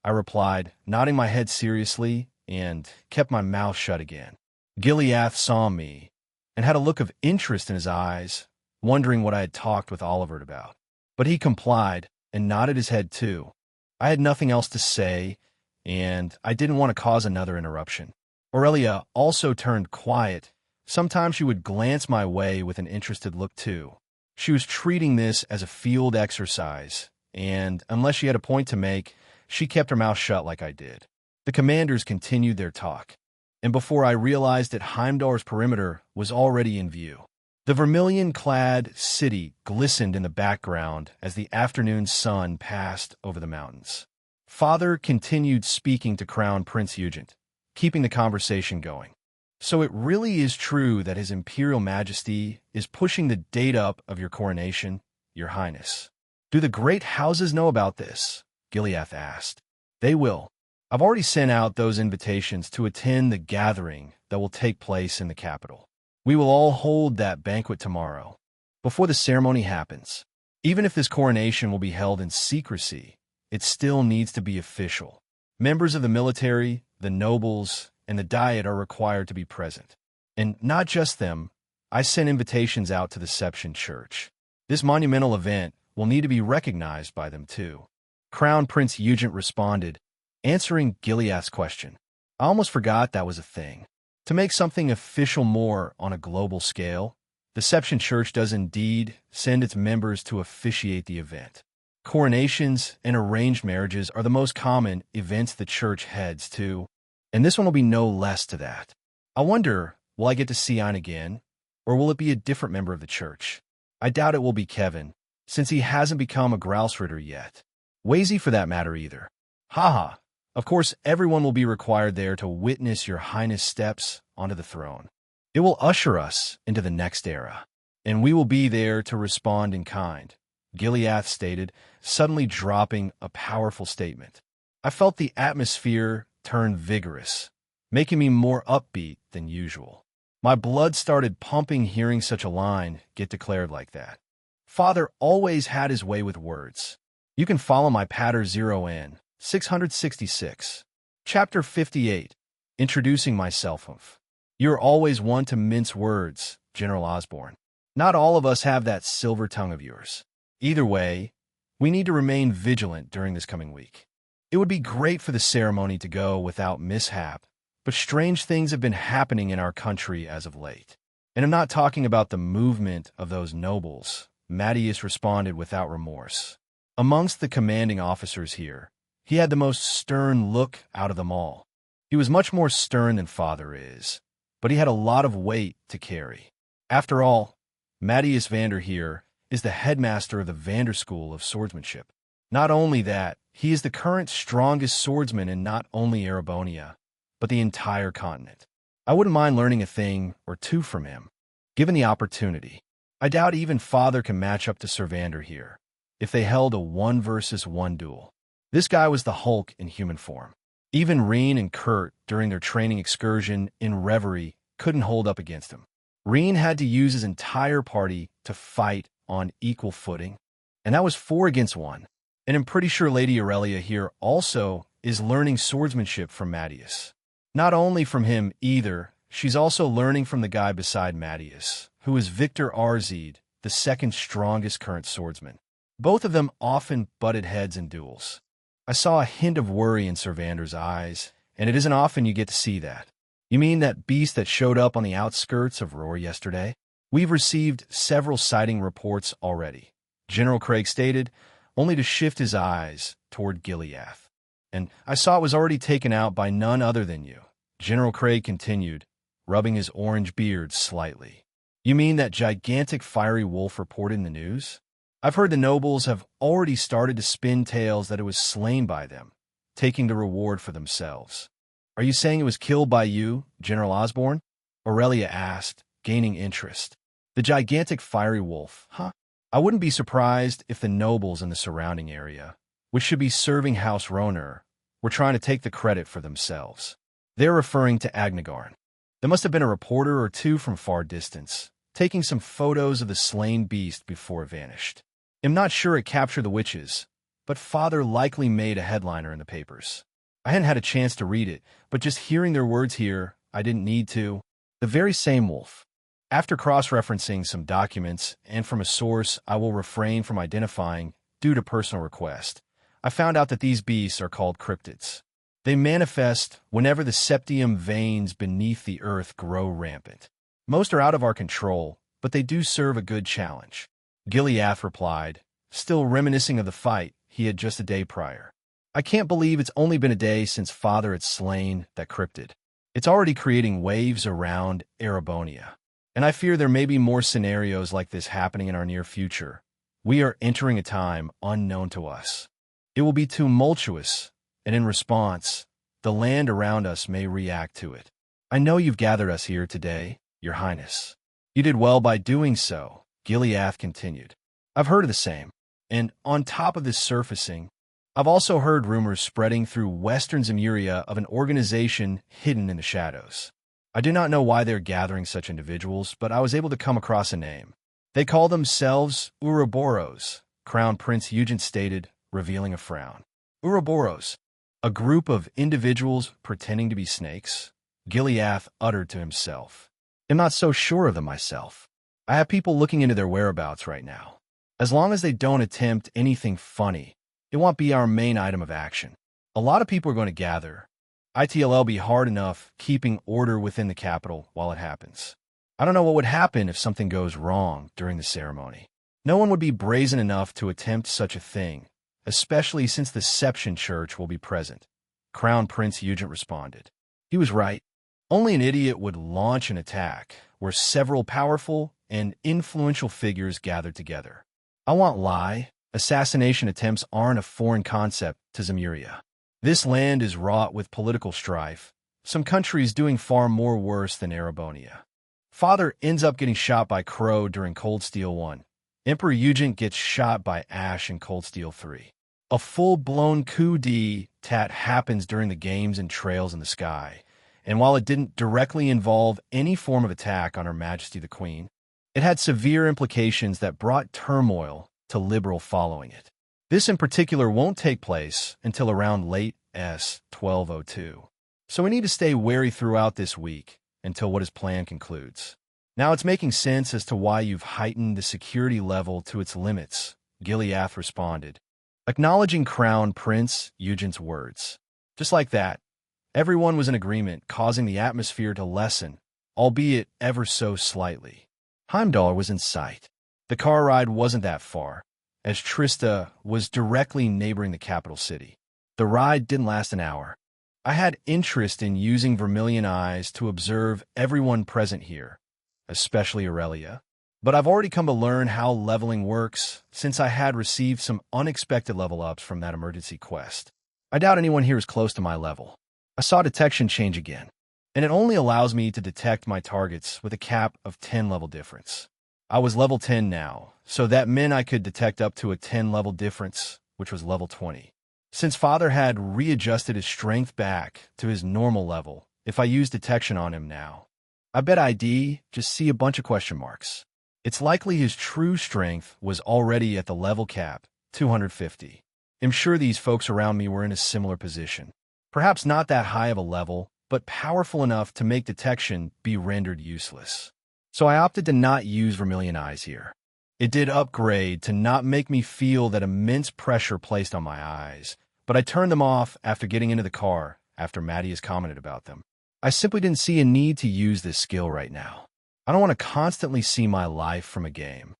I replied, nodding my head seriously, and kept my mouth shut again. Gileath saw me and had a look of interest in his eyes, wondering what I had talked with Oliver about. But he complied and nodded his head too. I had nothing else to say, and I didn't want to cause another interruption. Aurelia also turned quiet. Sometimes she would glance my way with an interested look too. She was treating this as a field exercise, and unless she had a point to make, she kept her mouth shut like I did. The commanders continued their talk, and before I realized it, Heimdallr's perimeter was already in view. The vermilion-clad city glistened in the background as the afternoon sun passed over the mountains. Father continued speaking to Crown Prince Eugent, keeping the conversation going. So it really is true that His Imperial Majesty is pushing the date up of your coronation, Your Highness. Do the great houses know about this? Gileath asked. They will. I've already sent out those invitations to attend the gathering that will take place in the capital. We will all hold that banquet tomorrow, before the ceremony happens. Even if this coronation will be held in secrecy, it still needs to be official. Members of the military, the nobles, and the Diet are required to be present. And not just them, I sent invitations out to the Seption Church. This monumental event will need to be recognized by them too. Crown Prince Eugent responded, answering Gileath's question. I almost forgot that was a thing. To make something official more on a global scale, the Seption Church does indeed send its members to officiate the event. Coronations and arranged marriages are the most common events the church heads to, and this one will be no less to that. I wonder, will I get to see Ein again, or will it be a different member of the church? I doubt it will be Kevin, since he hasn't become a Grousritter yet. Wazy for that matter either. Haha. Of course, everyone will be required there to witness Your Highness' steps onto the throne. It will usher us into the next era, and we will be there to respond in kind, Gileath stated, suddenly dropping a powerful statement. I felt the atmosphere turn vigorous, making me more upbeat than usual. My blood started pumping hearing such a line get declared like that. Father always had his way with words. You can follow my patter 0N. 666. Chapter 58. Introducing myself. You're always one to mince words, General Osborne. Not all of us have that silver tongue of yours. Either way, we need to remain vigilant during this coming week. It would be great for the ceremony to go without mishap, but strange things have been happening in our country as of late. And I'm not talking about the movement of those nobles, Mattius responded without remorse. Amongst the commanding officers here, he had the most stern look out of them all. He was much more stern than Father is, but he had a lot of weight to carry. After all, Mattius Vander here is the headmaster of the Vander School of Swordsmanship. Not only that, he is the current strongest swordsman in not only Erebonia, but the entire continent. I wouldn't mind learning a thing or two from him, given the opportunity. I doubt even Father can match up to Sir Vander here, if they held a 1-versus-1 duel. This guy was the Hulk in human form. Even Reen and Kurt, during their training excursion in Reverie, couldn't hold up against him. Reen had to use his entire party to fight on equal footing, and that was 4 against 1. And I'm pretty sure Lady Aurelia here also is learning swordsmanship from Mattius. Not only from him either, she's also learning from the guy beside Mattius, who is Victor Arzid, the second strongest current swordsman. Both of them often butted heads in duels. I saw a hint of worry in Sir Vander's eyes, and it isn't often you get to see that. You mean that beast that showed up on the outskirts of Roar yesterday? We've received several sighting reports already, General Craig stated, only to shift his eyes toward Gileath. And I saw it was already taken out by none other than you, General Craig continued, rubbing his orange beard slightly. You mean that gigantic fiery wolf reported in the news? I've heard the nobles have already started to spin tales that it was slain by them, taking the reward for themselves. Are you saying it was killed by you, General Osborne? Aurelia asked, gaining interest. The gigantic fiery wolf, huh? I wouldn't be surprised if the nobles in the surrounding area, which should be serving House Roner, were trying to take the credit for themselves. They're referring to Agnagarn. There must have been a reporter or two from far distance, taking some photos of the slain beast before it vanished. am not sure it captured the witches, but father likely made a headliner in the papers. I hadn't had a chance to read it, but just hearing their words here, I didn't need to. The very same wolf. After cross-referencing some documents and from a source I will refrain from identifying due to personal request, I found out that these beasts are called cryptids. They manifest whenever the septium veins beneath the earth grow rampant. Most are out of our control, but they do serve a good challenge. Gileath replied, still reminiscing of the fight he had just a day prior. I can't believe it's only been a day since father had slain that cryptid. It's already creating waves around Erebonia. And I fear there may be more scenarios like this happening in our near future. We are entering a time unknown to us. It will be tumultuous, and in response, the land around us may react to it. I know you've gathered us here today, Your Highness. You did well by doing so, Gileath continued. I've heard of the same, and on top of this surfacing, I've also heard rumors spreading through Western Zemuria of an organization hidden in the shadows. I do not know why they're gathering such individuals, but I was able to come across a name. They call themselves Ouroboros, Crown Prince Eugen stated, revealing a frown. Ouroboros, a group of individuals pretending to be snakes? Gileath uttered to himself. I'm not so sure of them myself. I have people looking into their whereabouts right now. As long as they don't attempt anything funny, it won't be our main item of action. A lot of people are going to gather. ITLL be hard enough keeping order within the capital while it happens. I don't know what would happen if something goes wrong during the ceremony. No one would be brazen enough to attempt such a thing, especially since the Seption Church will be present. Crown Prince Eugen responded. He was right. Only an idiot would launch an attack where several powerful and influential figures gathered together. I won't lie, assassination attempts aren't a foreign concept to Zemuria. This land is wrought with political strife, some countries doing far more worse than Erebonia. Father ends up getting shot by Crow during Cold Steel 1. Emperor Eugen gets shot by Ash in Cold Steel 3. A full-blown coup d'etat happens during the games and trails in the sky, and while it didn't directly involve any form of attack on Her Majesty the Queen, it had severe implications that brought turmoil to liberal following it. This in particular won't take place until around late S-1202. So we need to stay wary throughout this week until what is planned concludes. Now it's making sense as to why you've heightened the security level to its limits, Gileath responded, acknowledging Crown Prince Eugen's words. Just like that, everyone was in agreement, causing the atmosphere to lessen, albeit ever so slightly. Heimdall was in sight. The car ride wasn't that far, as Trista was directly neighboring the capital city. The ride didn't last an hour. I had interest in using Vermilion eyes to observe everyone present here, especially Aurelia, but I've already come to learn how leveling works since I had received some unexpected level ups from that emergency quest. I doubt anyone here is close to my level. I saw detection change again, and it only allows me to detect my targets with a cap of 10 level difference. I was level 10 now, so that meant I could detect up to a 10 level difference, which was level 20. Since Father had readjusted his strength back to his normal level, if I use detection on him now, I bet I'd just see a bunch of question marks. It's likely his true strength was already at the level cap, 250. I'm sure these folks around me were in a similar position. Perhaps not that high of a level, but powerful enough to make detection be rendered useless. So I opted to not use Vermilion eyes here. It did upgrade to not make me feel that immense pressure placed on my eyes, but I turned them off after getting into the car after Maddie has commented about them. I simply didn't see a need to use this skill right now. I don't want to constantly see my life from a game.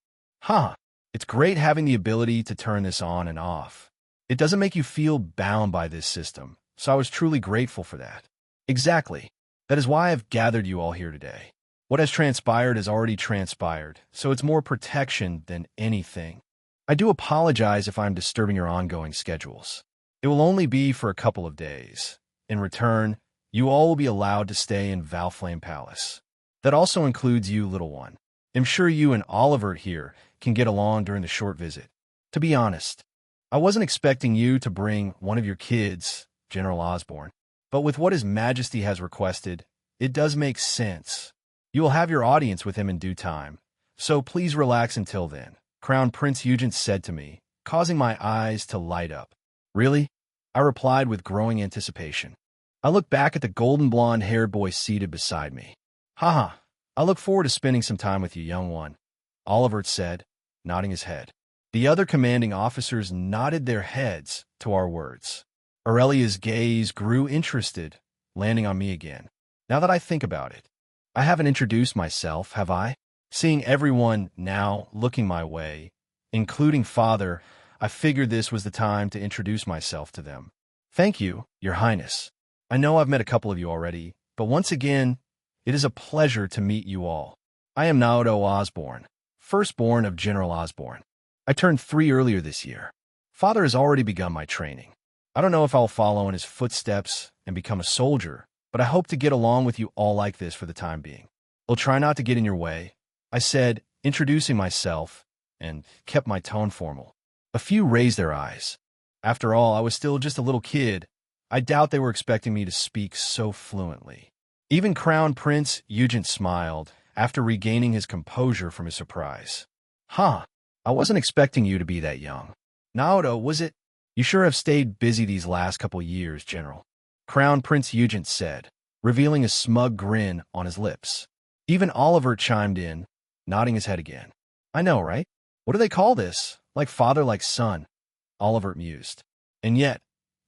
It's great having the ability to turn this on and off. It doesn't make you feel bound by this system, so I was truly grateful for that. Exactly. That is why I've gathered you all here today. What has transpired has already transpired, so it's more protection than anything. I do apologize if I'm disturbing your ongoing schedules. It will only be for a couple of days. In return, you all will be allowed to stay in Valflame Palace. That also includes you, little one. I'm sure you and Oliver here can get along during the short visit. To be honest, I wasn't expecting you to bring one of your kids, General Osborne, but with what His Majesty has requested, it does make sense. You will have your audience with him in due time, so please relax until then. Crown Prince Eugen said to me, causing my eyes to light up. Really? I replied with growing anticipation. I looked back at the golden blonde-haired boy seated beside me. Haha, I look forward to spending some time with you, young one, Oliver said, nodding his head. The other commanding officers nodded their heads to our words. Aurelia's gaze grew interested, landing on me again. Now that I think about it, I haven't introduced myself, have I? Seeing everyone now looking my way, including Father, I figured this was the time to introduce myself to them. Thank you, Your Highness. I know I've met a couple of you already, but once again, it is a pleasure to meet you all. I am Naoto Osborne, firstborn of General Osborne. I turned 3 earlier this year. Father has already begun my training. I don't know if I'll follow in his footsteps and become a soldier, but I hope to get along with you all like this for the time being. I'll try not to get in your way, I said, introducing myself, and kept my tone formal. A few raised their eyes. After all, I was still just a little kid. I doubt they were expecting me to speak so fluently. Even Crown Prince Eugen smiled after regaining his composure from his surprise. Huh, I wasn't expecting you to be that young. Naoto, was it? You sure have stayed busy these last couple years, General. Crown Prince Eugen said, revealing a smug grin on his lips. Even Oliver chimed in, nodding his head again. I know, right? What do they call this? Like father, like son, Oliver mused. And yet,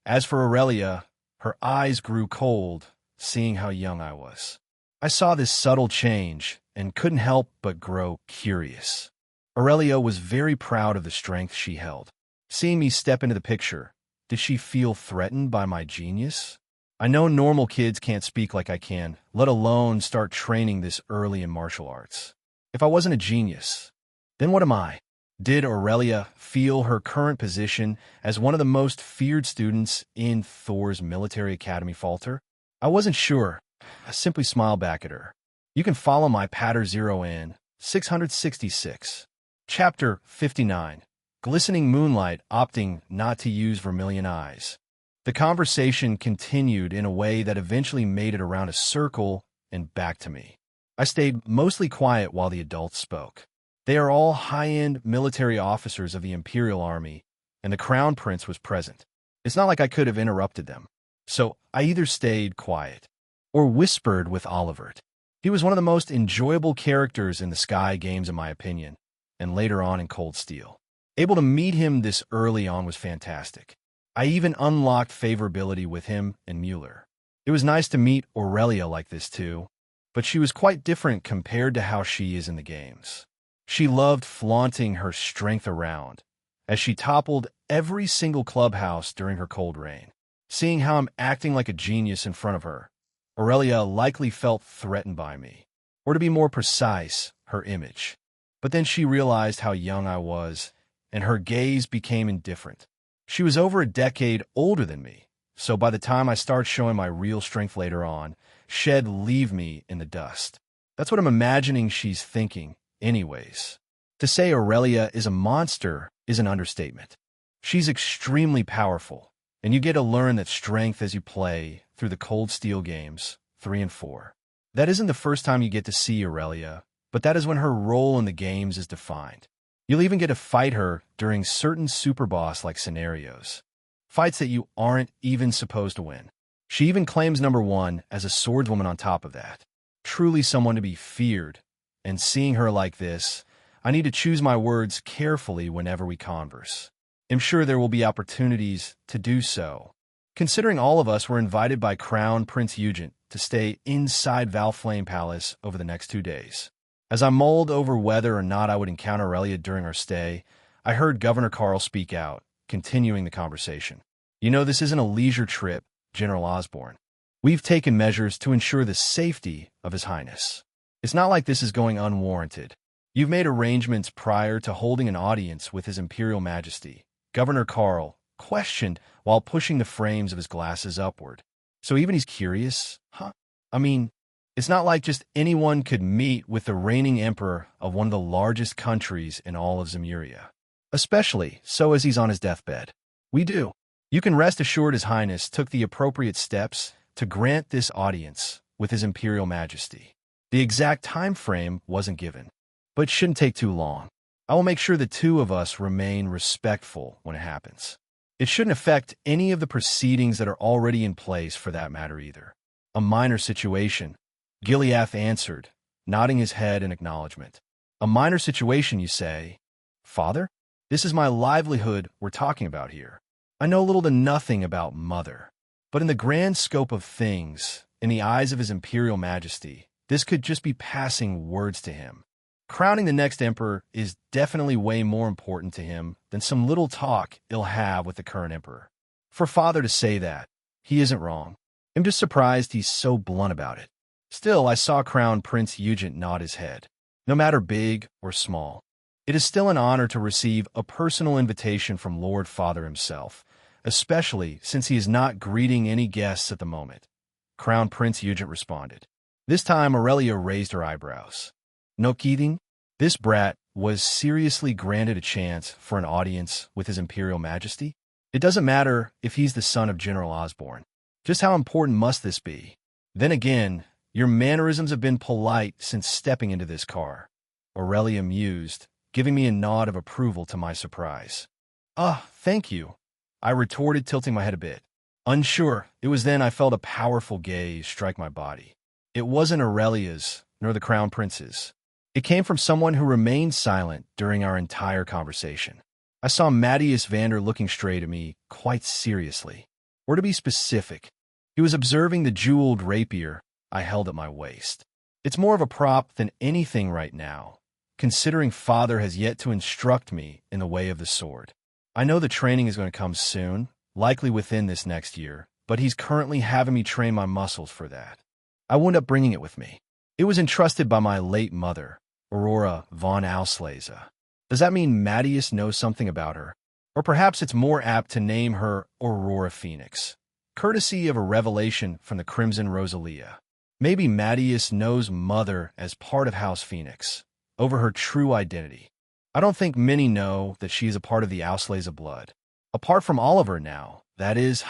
as for Aurelia, her eyes grew cold, seeing how young I was. I saw this subtle change and couldn't help but grow curious. Aurelia was very proud of the strength she held. Seeing me step into the picture, did she feel threatened by my genius? I know normal kids can't speak like I can, let alone start training this early in martial arts. If I wasn't a genius, then what am I? Did Aurelia feel her current position as one of the most feared students in Thor's military academy falter? I wasn't sure. I simply smiled back at her. You can follow my Patter 0 in 666. Chapter 59. Glistening Moonlight opting not to use vermilion eyes. The conversation continued in a way that eventually made it around a circle and back to me. I stayed mostly quiet while the adults spoke. They are all high-end military officers of the Imperial Army, and the Crown Prince was present. It's not like I could have interrupted them. So I either stayed quiet or whispered with Oliver. He was one of the most enjoyable characters in the Sky games, in my opinion, and later on in Cold Steel. Able to meet him this early on was fantastic. I even unlocked favorability with him and Mueller. It was nice to meet Aurelia like this too, but she was quite different compared to how she is in the games. She loved flaunting her strength around, as she toppled every single clubhouse during her cold reign. Seeing how I'm acting like a genius in front of her, Aurelia likely felt threatened by me, or to be more precise, her image. But then she realized how young I was, and her gaze became indifferent. She was over a decade older than me, so by the time I start showing my real strength later on, she'd leave me in the dust. That's what I'm imagining she's thinking, anyways. To say Aurelia is a monster is an understatement. She's extremely powerful, and you get to learn that strength as you play through the Cold Steel games 3 and 4. That isn't the first time you get to see Aurelia, but that is when her role in the games is defined. You'll even get to fight her during certain super boss-like scenarios. Fights that you aren't even supposed to win. She even claims number 1 as a swordswoman on top of that. Truly someone to be feared. And seeing her like this, I need to choose my words carefully whenever we converse. I'm sure there will be opportunities to do so. Considering all of us were invited by Crown Prince Eugen to stay inside Valflame Palace over the next 2 days. As I mulled over whether or not I would encounter Aurelia during our stay, I heard Governor Carl speak out, continuing the conversation. You know, this isn't a leisure trip, General Osborne. We've taken measures to ensure the safety of His Highness. It's not like this is going unwarranted. You've made arrangements prior to holding an audience with His Imperial Majesty. Governor Carl questioned while pushing the frames of his glasses upward. So even he's curious? Huh? I mean, it's not like just anyone could meet with the reigning emperor of one of the largest countries in all of Zemuria. Especially so as he's on his deathbed. We do. You can rest assured His Highness took the appropriate steps to grant this audience with His Imperial Majesty. The exact time frame wasn't given, but shouldn't take too long. I will make sure the two of us remain respectful when it happens. It shouldn't affect any of the proceedings that are already in place for that matter either. A minor situation, Gileath answered, nodding his head in acknowledgement. A minor situation, you say? Father? This is my livelihood we're talking about here. I know little to nothing about Mother, but in the grand scope of things, in the eyes of His Imperial Majesty, this could just be passing words to him. Crowning the next emperor is definitely way more important to him than some little talk he'll have with the current emperor. For Father to say that, he isn't wrong. I'm just surprised he's so blunt about it. Still, I saw Crown Prince Eugent nod his head. No matter big or small, it is still an honor to receive a personal invitation from Lord Father himself, especially since he is not greeting any guests at the moment. Crown Prince Eugent responded. This time Aurelia raised her eyebrows. No kidding? This brat was seriously granted a chance for an audience with His Imperial Majesty? It doesn't matter if he's the son of General Osborne. Just how important must this be? Then again, your mannerisms have been polite since stepping into this car. Aurelia mused, giving me a nod of approval to my surprise. Thank you, I retorted, tilting my head a bit. Unsure, it was then I felt a powerful gaze strike my body. It wasn't Aurelia's, nor the Crown Prince's. It came from someone who remained silent during our entire conversation. I saw Matthias Vander looking straight at me, quite seriously. Or to be specific, he was observing the jeweled rapier I held at my waist. It's more of a prop than anything right now, considering Father has yet to instruct me in the way of the sword. I know the training is going to come soon, likely within this next year, but he's currently having me train my muscles for that. I wound up bringing it with me. It was entrusted by my late mother, Aurora von Auslese. Does that mean Matthias knows something about her? Or perhaps it's more apt to name her Aurora Phoenix, courtesy of a revelation from the Crimson Rosalia. Maybe Matthias knows Mother as part of House Phoenix, over her true identity. I don't think many know that she is a part of the Auslese blood. Apart from Oliver now, that is,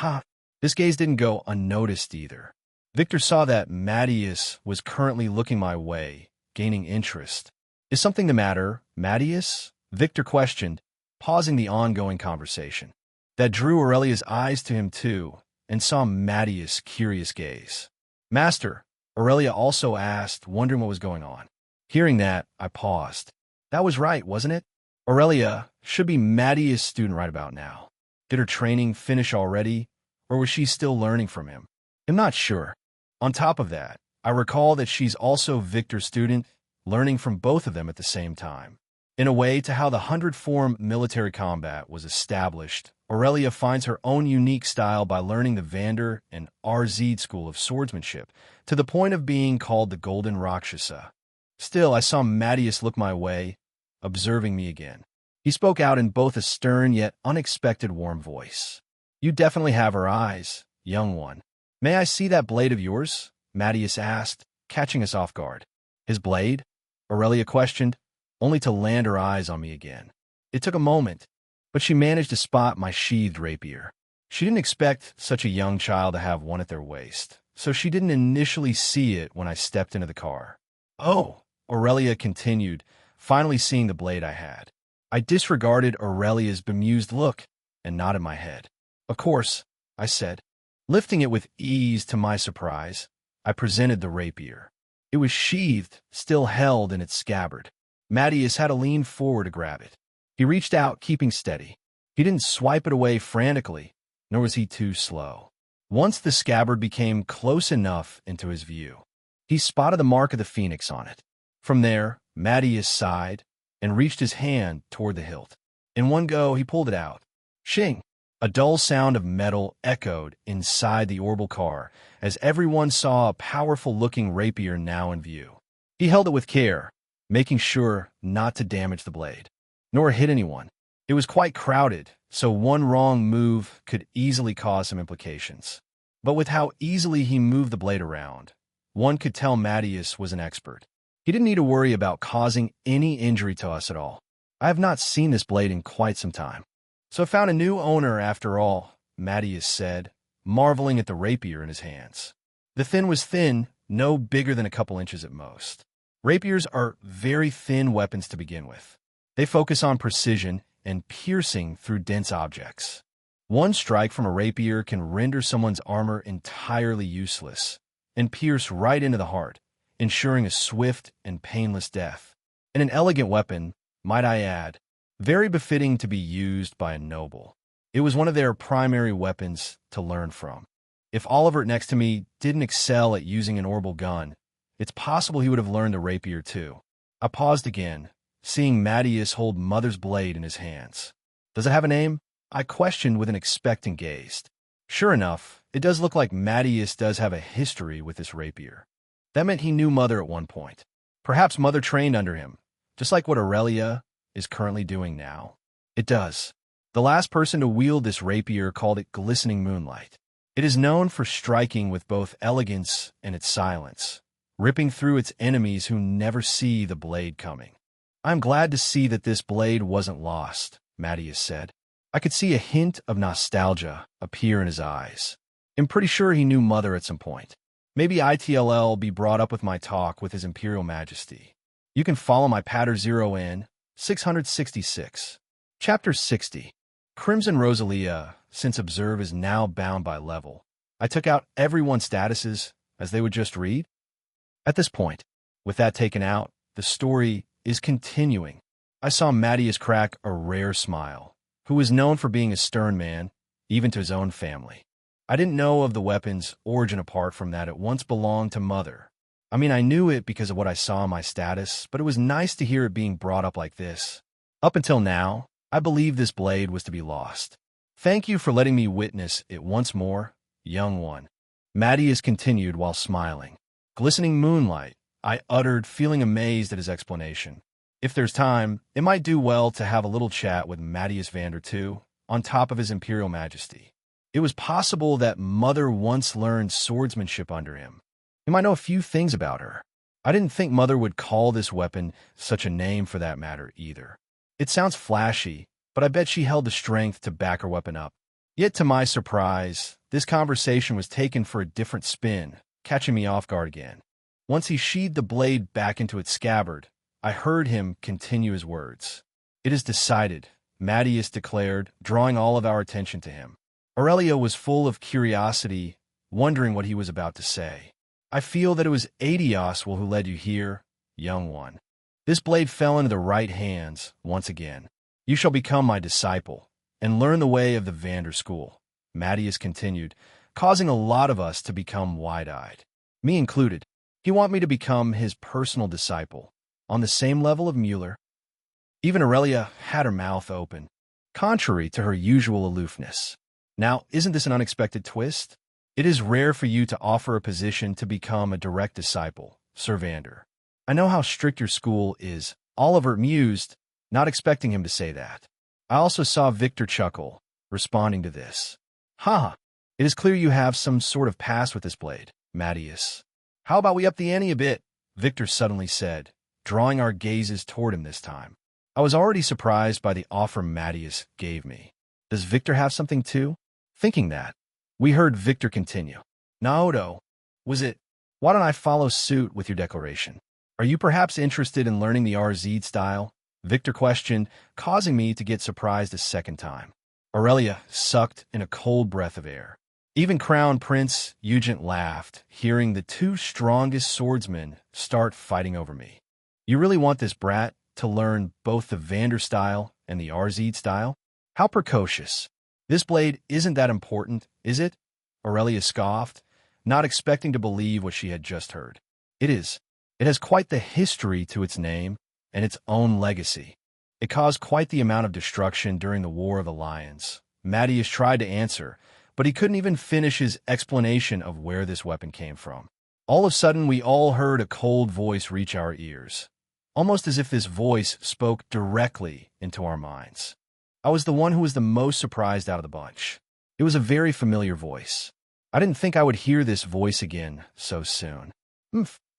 this gaze didn't go unnoticed either. Victor saw that Matthias was currently looking my way, gaining interest. Is something the matter, Matthias? Victor questioned, pausing the ongoing conversation. That drew Aurelia's eyes to him too, and saw Matthias' curious gaze. Master, Aurelia also asked, wondering what was going on. Hearing that, I paused. That was right, wasn't it? Aurelia should be Matthias' student right about now. Did her training finish already, or was she still learning from him? I'm not sure. On top of that, I recall that she's also Victor's student, learning from both of them at the same time. In a way to how the 100-form military combat was established, Aurelia finds her own unique style by learning the Vander and RZ school of swordsmanship, to the point of being called the Golden Rakshasa. Still, I saw Matthias look my way, observing me again. He spoke out in both a stern yet unexpected warm voice. You definitely have her eyes, young one. May I see that blade of yours? Matthias asked, catching us off guard. His blade? Aurelia questioned, only to land her eyes on me again. It took a moment, but she managed to spot my sheathed rapier. She didn't expect such a young child to have one at their waist, so she didn't initially see it when I stepped into the car. Oh, Aurelia continued, finally seeing the blade I had. I disregarded Aurelia's bemused look and nodded my head. Of course, I said. Lifting it with ease to my surprise, I presented the rapier. It was sheathed, still held in its scabbard. Matthias had to lean forward to grab it. He reached out, keeping steady. He didn't swipe it away frantically, nor was he too slow. Once the scabbard became close enough into his view, he spotted the mark of the phoenix on it. From there, Matthias sighed and reached his hand toward the hilt. In one go, he pulled it out. Shing! A dull sound of metal echoed inside the orbital car as everyone saw a powerful-looking rapier now in view. He held it with care, making sure not to damage the blade, nor hit anyone. It was quite crowded, so one wrong move could easily cause some implications. But with how easily he moved the blade around, one could tell Matthias was an expert. He didn't need to worry about causing any injury to us at all. I have not seen this blade in quite some time. So I found a new owner after all, Matthias said, marveling at the rapier in his hands. The thin was thin, no bigger than a couple inches at most. Rapiers are very thin weapons to begin with. They focus on precision and piercing through dense objects. One strike from a rapier can render someone's armor entirely useless and pierce right into the heart, ensuring a swift and painless death. And an elegant weapon, might I add, very befitting to be used by a noble. It was one of their primary weapons to learn from. If Oliver next to me didn't excel at using an orbital gun, it's possible he would have learned a rapier too. I paused again, seeing Mattias hold Mother's blade in his hands. Does it have a name? I questioned with an expectant gaze. Sure enough, it does look like Mattias does have a history with this rapier. That meant he knew Mother at one point. Perhaps Mother trained under him, just like what Aurelia is currently doing now. It does. The last person to wield this rapier called it Glistening Moonlight. It is known for striking with both elegance and its silence, ripping through its enemies who never see the blade coming. I'm glad to see that this blade wasn't lost, Mattias said. I could see a hint of nostalgia appear in his eyes. I'm pretty sure he knew Mother at some point. Maybe ITLL be brought up with my talk with His Imperial Majesty. You can follow my Patter 0N 666. Chapter 60. Crimson Rosalia, since Observe is now bound by level. I took out everyone's statuses as they would just read. At this point, with that taken out, the story is continuing. I saw Mattias crack a rare smile, who was known for being a stern man, even to his own family. I didn't know of the weapon's origin apart from that it once belonged to Mother. I mean, I knew it because of what I saw in my status, but it was nice to hear it being brought up like this. Up until now, I believed this blade was to be lost. Thank you for letting me witness it once more, young one. Mattias continued while smiling. Glistening moonlight, I uttered, feeling amazed at his explanation. If there's time, it might do well to have a little chat with Mattias Vander too, on top of His Imperial Majesty. It was possible that Mother once learned swordsmanship under him. He might know a few things about her. I didn't think Mother would call this weapon such a name for that matter either. It sounds flashy, but I bet she held the strength to back her weapon up. Yet to my surprise, this conversation was taken for a different spin, catching me off guard again. Once he sheathed the blade back into its scabbard, I heard him continue his words. It is decided, Mattias declared, drawing all of our attention to him. Aurelia was full of curiosity, wondering what he was about to say. I feel that it was Adios who led you here, young one. This blade fell into the right hands, once again. You shall become my disciple, and learn the way of the Vander school, Mattias continued, causing a lot of us to become wide-eyed. Me included. He want me to become his personal disciple, on the same level of Mueller. Even Aurelia had her mouth open, contrary to her usual aloofness. Now, isn't this an unexpected twist? It is rare for you to offer a position to become a direct disciple, Sir Vander. I know how strict your school is, Oliver mused, not expecting him to say that. I also saw Victor chuckle, responding to this. Ha! It is clear you have some sort of past with this blade, Mattias. How about we up the ante a bit? Victor suddenly said, drawing our gazes toward him this time. I was already surprised by the offer Mattias gave me. Does Victor have something too? Thinking that, we heard Victor continue. Naoto, was it? Why don't I follow suit with your declaration? Are you perhaps interested in learning the RZ style? Victor questioned, causing me to get surprised a second time. Aurelia sucked in a cold breath of air. Even Crown Prince Eugent laughed, hearing the two strongest swordsmen start fighting over me. You really want this brat to learn both the Vander style and the RZ style? How precocious. This blade isn't that important, is it? Aurelia scoffed, not expecting to believe what she had just heard. It is. It has quite the history to its name and its own legacy. It caused quite the amount of destruction during the War of Alliance. Mattias tried to answer, but he couldn't even finish his explanation of where this weapon came from. All of a sudden, we all heard a cold voice reach our ears, almost as if this voice spoke directly into our minds. I was the one who was the most surprised out of the bunch. It was a very familiar voice. I didn't think I would hear this voice again so soon.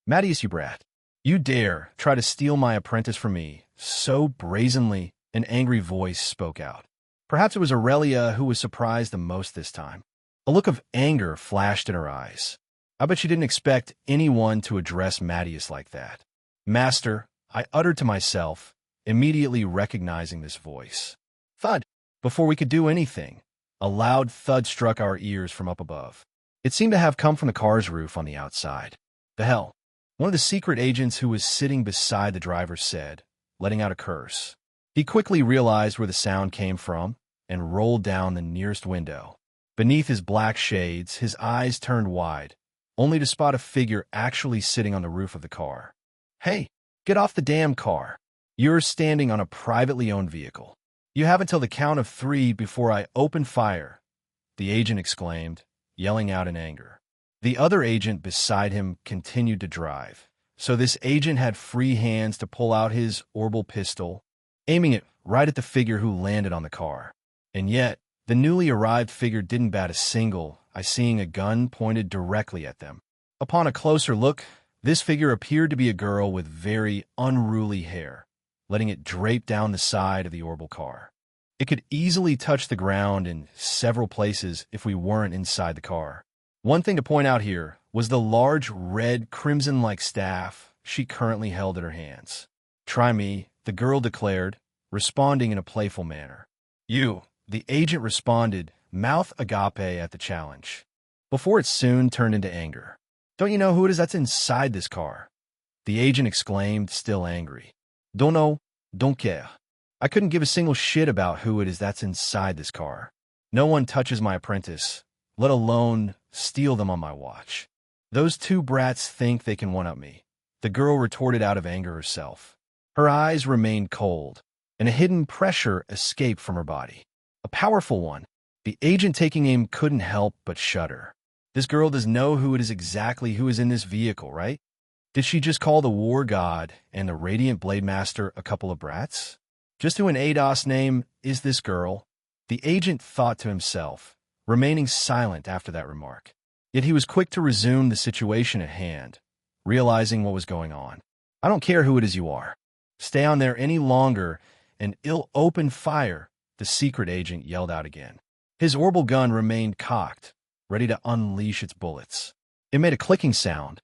Mattias, you brat. You dare try to steal my apprentice from me. So brazenly, an angry voice spoke out. Perhaps it was Aurelia who was surprised the most this time. A look of anger flashed in her eyes. I bet she didn't expect anyone to address Mattias like that. Master, I uttered to myself, immediately recognizing this voice. Thud! Before we could do anything, a loud thud struck our ears from up above. It seemed to have come from the car's roof on the outside. The hell? One of the secret agents who was sitting beside the driver said, letting out a curse. He quickly realized where the sound came from and rolled down the nearest window. Beneath his black shades, his eyes turned wide, only to spot a figure actually sitting on the roof of the car. Hey, get off the damn car. You're standing on a privately owned vehicle. You have until the count of 3 before I open fire, the agent exclaimed, yelling out in anger. The other agent beside him continued to drive, so this agent had free hands to pull out his orbital pistol, aiming it right at the figure who landed on the car. And yet, the newly arrived figure didn't bat a single eye, seeing a gun pointed directly at them. Upon a closer look, this figure appeared to be a girl with very unruly hair, letting it drape down the side of the orbital car. It could easily touch the ground in several places if we weren't inside the car. One thing to point out here was the large red crimson-like staff she currently held in her hands. Try me, the girl declared, responding in a playful manner. You, the agent responded, mouth agape at the challenge, before it soon turned into anger. Don't you know who it is that's inside this car? The agent exclaimed, still angry. Don't know, don't care. I couldn't give a single shit about who it is that's inside this car. No one touches my apprentice, let alone steal them on my watch. Those 2 brats think they can one-up me, the girl retorted out of anger herself. Her eyes remained cold, and a hidden pressure escaped from her body. A powerful one. The agent taking aim couldn't help but shudder. This girl does know who it is exactly who is in this vehicle, right? Did she just call the war god and the radiant blade master a couple of brats? Just who in ADOS name is this girl? The agent thought to himself, remaining silent after that remark. Yet he was quick to resume the situation at hand, realizing what was going on. I don't care who it is you are. Stay on there any longer and I'll open fire, the secret agent yelled out again. His orbital gun remained cocked, ready to unleash its bullets. It made a clicking sound,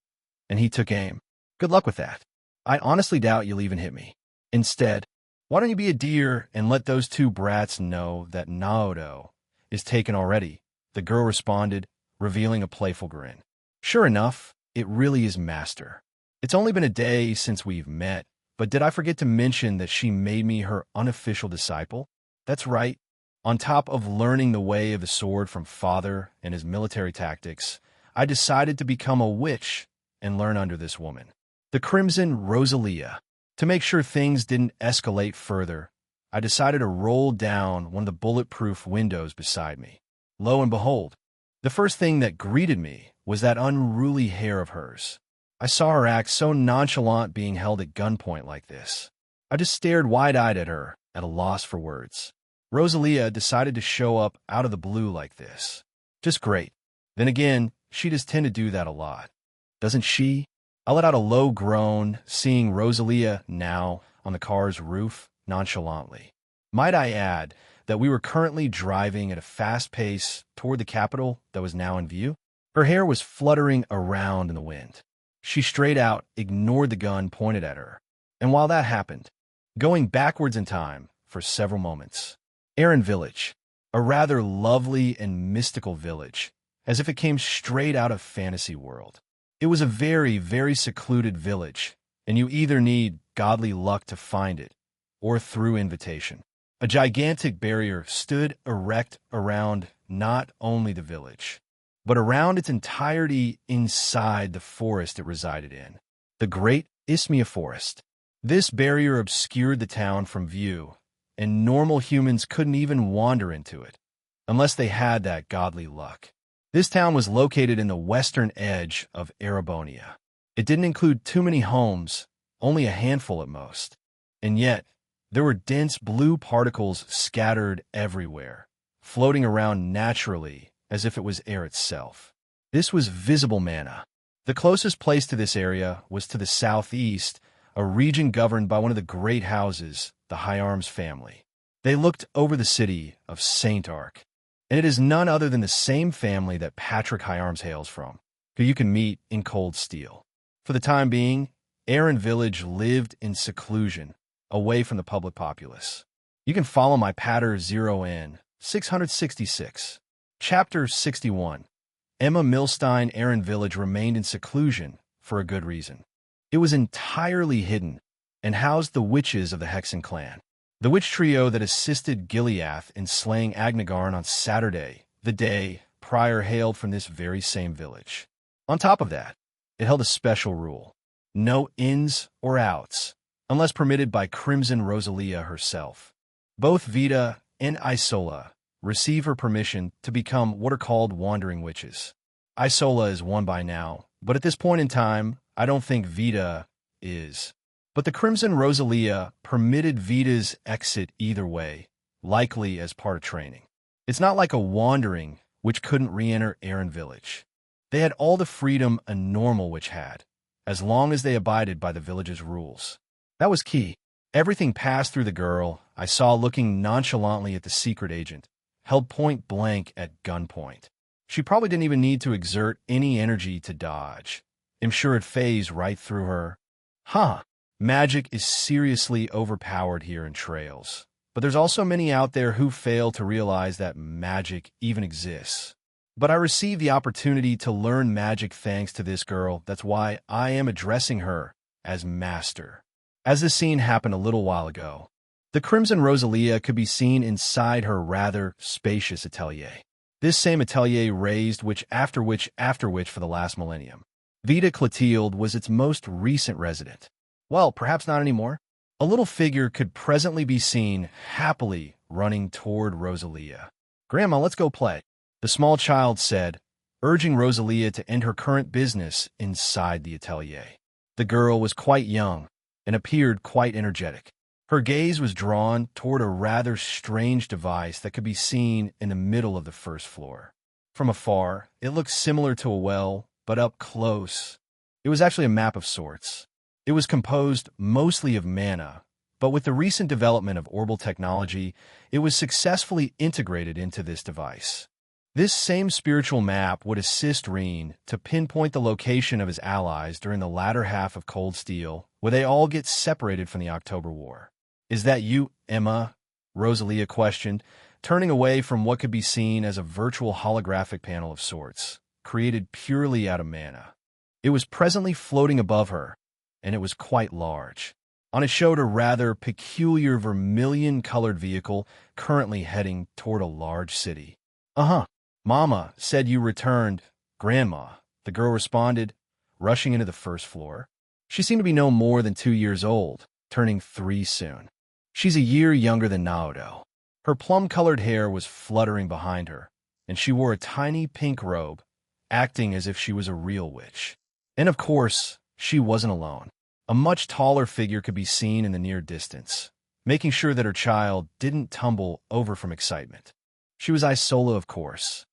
and he took aim. Good luck with that. I honestly doubt you'll even hit me. Instead, why don't you be a dear and let those 2 brats know that Naoto is taken already? The girl responded, revealing a playful grin. Sure enough, it really is Master. It's only been a day since we've met, but did I forget to mention that she made me her unofficial disciple? That's right. On top of learning the way of the sword from Father and his military tactics, I decided to become a witch and learn under this woman, the Crimson Rosalia. To make sure things didn't escalate further, I decided to roll down one of the bulletproof windows beside me. Lo and behold, the first thing that greeted me was that unruly hair of hers. I saw her act so nonchalant being held at gunpoint like this. I just stared wide-eyed at her, at a loss for words. Rosalia decided to show up out of the blue like this. Just great. Then again, she does tend to do that a lot. Doesn't she? I let out a low groan, seeing Rosalia now on the car's roof nonchalantly. Might I add that we were currently driving at a fast pace toward the capital that was now in view? Her hair was fluttering around in the wind. She straight out ignored the gun pointed at her. And while that happened, going backwards in time for several moments, Aaron Village, a rather lovely and mystical village, as if it came straight out of fantasy world. It was a very, very secluded village, and you either need godly luck to find it, or through invitation. A gigantic barrier stood erect around not only the village, but around its entirety inside the forest it resided in, the Great Isthmia Forest. This barrier obscured the town from view, and normal humans couldn't even wander into it, unless they had that godly luck. This town was located in the western edge of Erebonia. It didn't include too many homes, only a handful at most. And yet, there were dense blue particles scattered everywhere, floating around naturally as if it was air itself. This was visible mana. The closest place to this area was to the southeast, a region governed by one of the great houses, the High Arms family. They looked over the city of St. Arc, and it is none other than the same family that Patrick High Arms hails from, who you can meet in Cold Steel. For the time being, Aaron Village lived in seclusion, away from the public populace. You can follow my patter 0N 666. Chapter 61. Emma Milstein Aaron Village remained in seclusion for a good reason. It was entirely hidden and housed the witches of the Hexen clan, the witch trio that assisted Gileath in slaying Agnagarn on Saturday, the day prior, hailed from this very same village. On top of that, it held a special rule: no ins or outs, unless permitted by Crimson Rosalia herself. Both Vita and Isola receive her permission to become what are called wandering witches. Isola is one by now, but at this point in time, I don't think Vita is. But the Crimson Rosalia permitted Vita's exit either way, likely as part of training. It's not like a wandering which couldn't re-enter Aaron Village. They had all the freedom a normal witch had, as long as they abided by the village's rules. That was key. Everything passed through the girl I saw looking nonchalantly at the secret agent, held point blank at gunpoint. She probably didn't even need to exert any energy to dodge. I'm sure it phased right through her. Magic is seriously overpowered here in Trails. But there's also many out there who fail to realize that magic even exists. But I received the opportunity to learn magic thanks to this girl. That's why I am addressing her as Master. As this scene happened a little while ago, the Crimson Rosalia could be seen inside her rather spacious atelier. This same atelier raised witch after witch after witch for the last millennium. Vita Clotilde was its most recent resident. Well, perhaps not anymore. A little figure could presently be seen happily running toward Rosalia. "Grandma, let's go play," the small child said, urging Rosalia to end her current business inside the atelier. The girl was quite young and appeared quite energetic. Her gaze was drawn toward a rather strange device that could be seen in the middle of the first floor. From afar, it looked similar to a well, but up close, it was actually a map of sorts. It was composed mostly of mana, but with the recent development of orbital technology, it was successfully integrated into this device. This same spiritual map would assist Reen to pinpoint the location of his allies during the latter half of Cold Steel, where they all get separated from the October War. "Is that you, Emma?" Rosalia questioned, turning away from what could be seen as a virtual holographic panel of sorts, created purely out of mana. It was presently floating above her, and it was quite large. On it showed a rather peculiar vermilion-colored vehicle currently heading toward a large city. "Mama said you returned." "Grandma," the girl responded, rushing into the first floor. She seemed to be no more than 2 years old, turning 3 soon. She's a year younger than Naoto. Her plum-colored hair was fluttering behind her, and she wore a tiny pink robe, acting as if she was a real witch. And of course, she wasn't alone. A much taller figure could be seen in the near distance, making sure that her child didn't tumble over from excitement. She was Isola, of course.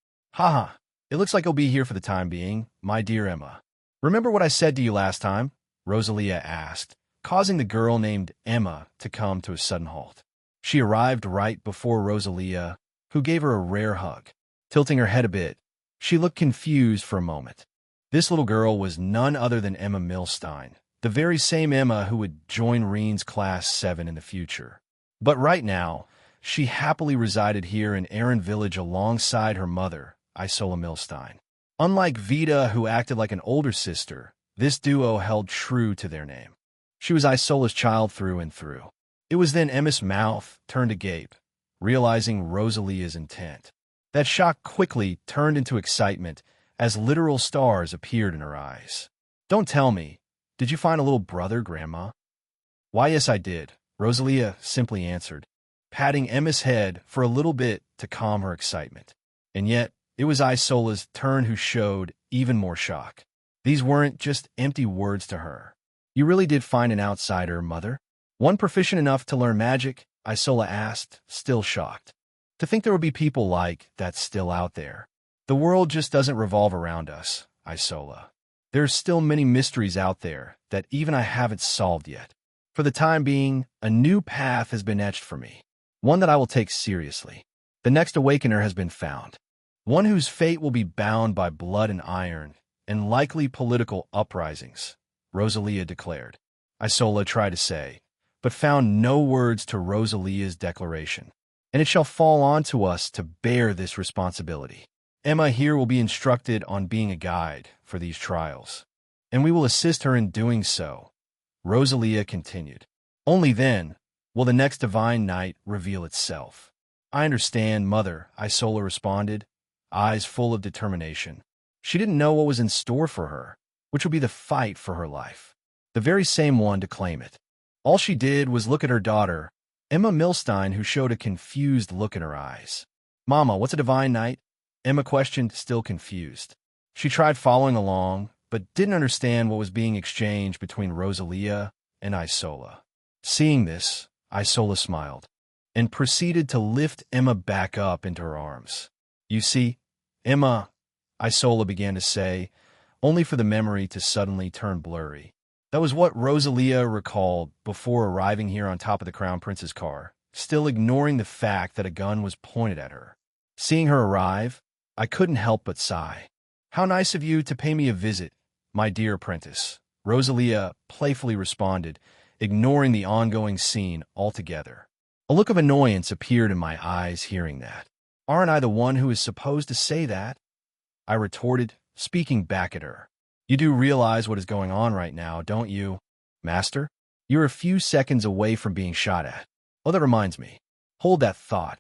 It looks like you'll be here for the time being, my dear Emma." "Remember what I said to you last time?" Rosalia asked, causing the girl named Emma to come to a sudden halt. She arrived right before Rosalia, who gave her a rare hug. Tilting her head a bit, she looked confused for a moment. This little girl was none other than Emma Milstein, the very same Emma who would join Reen's Class 7 in the future. But right now, she happily resided here in Aaron Village alongside her mother, Isola Milstein. Unlike Vita, who acted like an older sister, this duo held true to their name. She was Isola's child through and through. It was then Emma's mouth turned agape, realizing Rosalia's intent. That shock quickly turned into excitement as literal stars appeared in her eyes. "Don't tell me. Did you find a little brother, Grandma?" "Why, yes, I did," Rosalia simply answered, patting Emma's head for a little bit to calm her excitement. And yet, it was Isola's turn who showed even more shock. These weren't just empty words to her. "You really did find an outsider, Mother? One proficient enough to learn magic?" Isola asked, still shocked. "To think there would be people like that still out there. The world just doesn't revolve around us, Isola. There's still many mysteries out there that even I haven't solved yet. For the time being, a new path has been etched for me, one that I will take seriously. The next awakener has been found, one whose fate will be bound by blood and iron, and likely political uprisings," Rosalia declared. Isola tried to say, but found no words to Rosalia's declaration. And it shall fall on to us to bear this responsibility. Emma here will be instructed on being a guide for these trials, and we will assist her in doing so. Rosalia continued. Only then will the next divine night reveal itself. I understand, Mother, Isola responded, eyes full of determination. She didn't know what was in store for her, which would be the fight for her life, the very same one to claim it. All she did was look at her daughter, Emma Milstein, who showed a confused look in her eyes. Mama, what's a divine night? Emma questioned, still confused. She tried following along, but didn't understand what was being exchanged between Rosalia and Isola. Seeing this, Isola smiled and proceeded to lift Emma back up into her arms. You see, Emma, Isola began to say, only for the memory to suddenly turn blurry. That was what Rosalia recalled before arriving here on top of the Crown Prince's car, still ignoring the fact that a gun was pointed at her. Seeing her arrive, I couldn't help but sigh. How nice of you to pay me a visit, my dear apprentice, Rosalia playfully responded, ignoring the ongoing scene altogether. A look of annoyance appeared in my eyes hearing that. Aren't I the one who is supposed to say that? I retorted, speaking back at her. You do realize what is going on right now, don't you, Master? You're a few seconds away from being shot at. Oh, that reminds me. Hold that thought,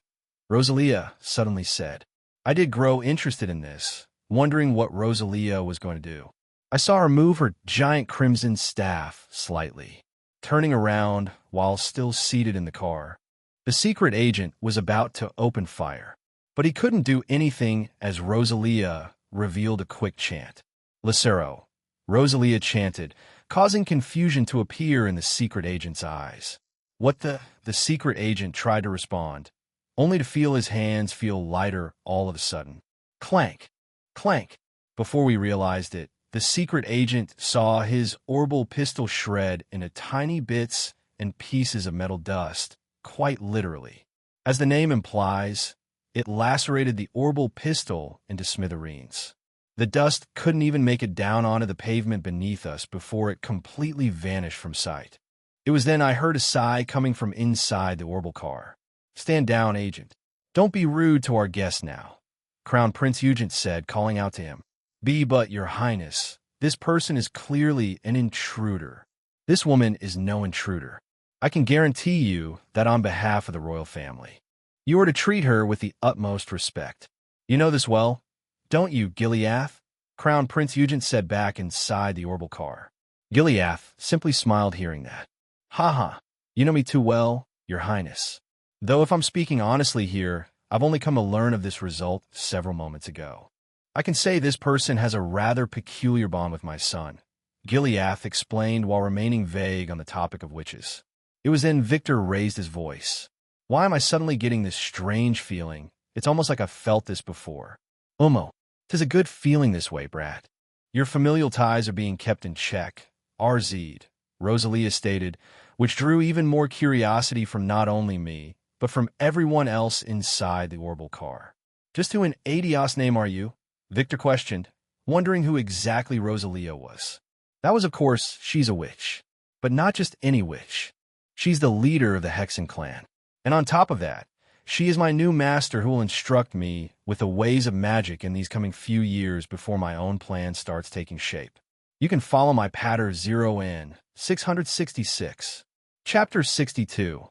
Rosalia suddenly said. I did grow interested in this, wondering what Rosalia was going to do. I saw her move her giant crimson staff slightly, turning around while still seated in the car. The secret agent was about to open fire, but he couldn't do anything as Rosalia revealed a quick chant. Lucero, Rosalia chanted, causing confusion to appear in the secret agent's eyes. What the secret agent tried to respond, only to feel his hands feel lighter all of a sudden. Clank, clank. Before we realized it, the secret agent saw his orbital pistol shred into tiny bits and pieces of metal dust, quite literally. As the name implies, it lacerated the orbital pistol into smithereens. The dust couldn't even make it down onto the pavement beneath us before it completely vanished from sight. It was then I heard a sigh coming from inside the orbital car. Stand down, agent. Don't be rude to our guest now, Crown Prince Eugent said, calling out to him. Be but, your highness, this person is clearly an intruder. This woman is no intruder. I can guarantee you that on behalf of the royal family. You are to treat her with the utmost respect. You know this well, don't you, Gileath? Crown Prince Eugent said back inside the orbital car. Gileath simply smiled hearing that. Ha ha, you know me too well, your highness. Though if I'm speaking honestly here, I've only come to learn of this result several moments ago. I can say this person has a rather peculiar bond with my son, Gileath explained while remaining vague on the topic of witches. It was then Victor raised his voice. Why am I suddenly getting this strange feeling? It's almost like I've felt this before. Umo, 'tis a good feeling this way, brat. Your familial ties are being kept in check, RZ'd, Rosalia stated, which drew even more curiosity from not only me, but from everyone else inside the orbital car. Just who in Adios name are you? Victor questioned, wondering who exactly Rosalia was. That was, of course, she's a witch. But not just any witch. She's the leader of the Hexen clan. And on top of that, she is my new master who will instruct me with the ways of magic in these coming few years before my own plan starts taking shape. You can follow my patter 0N 666. Chapter 62.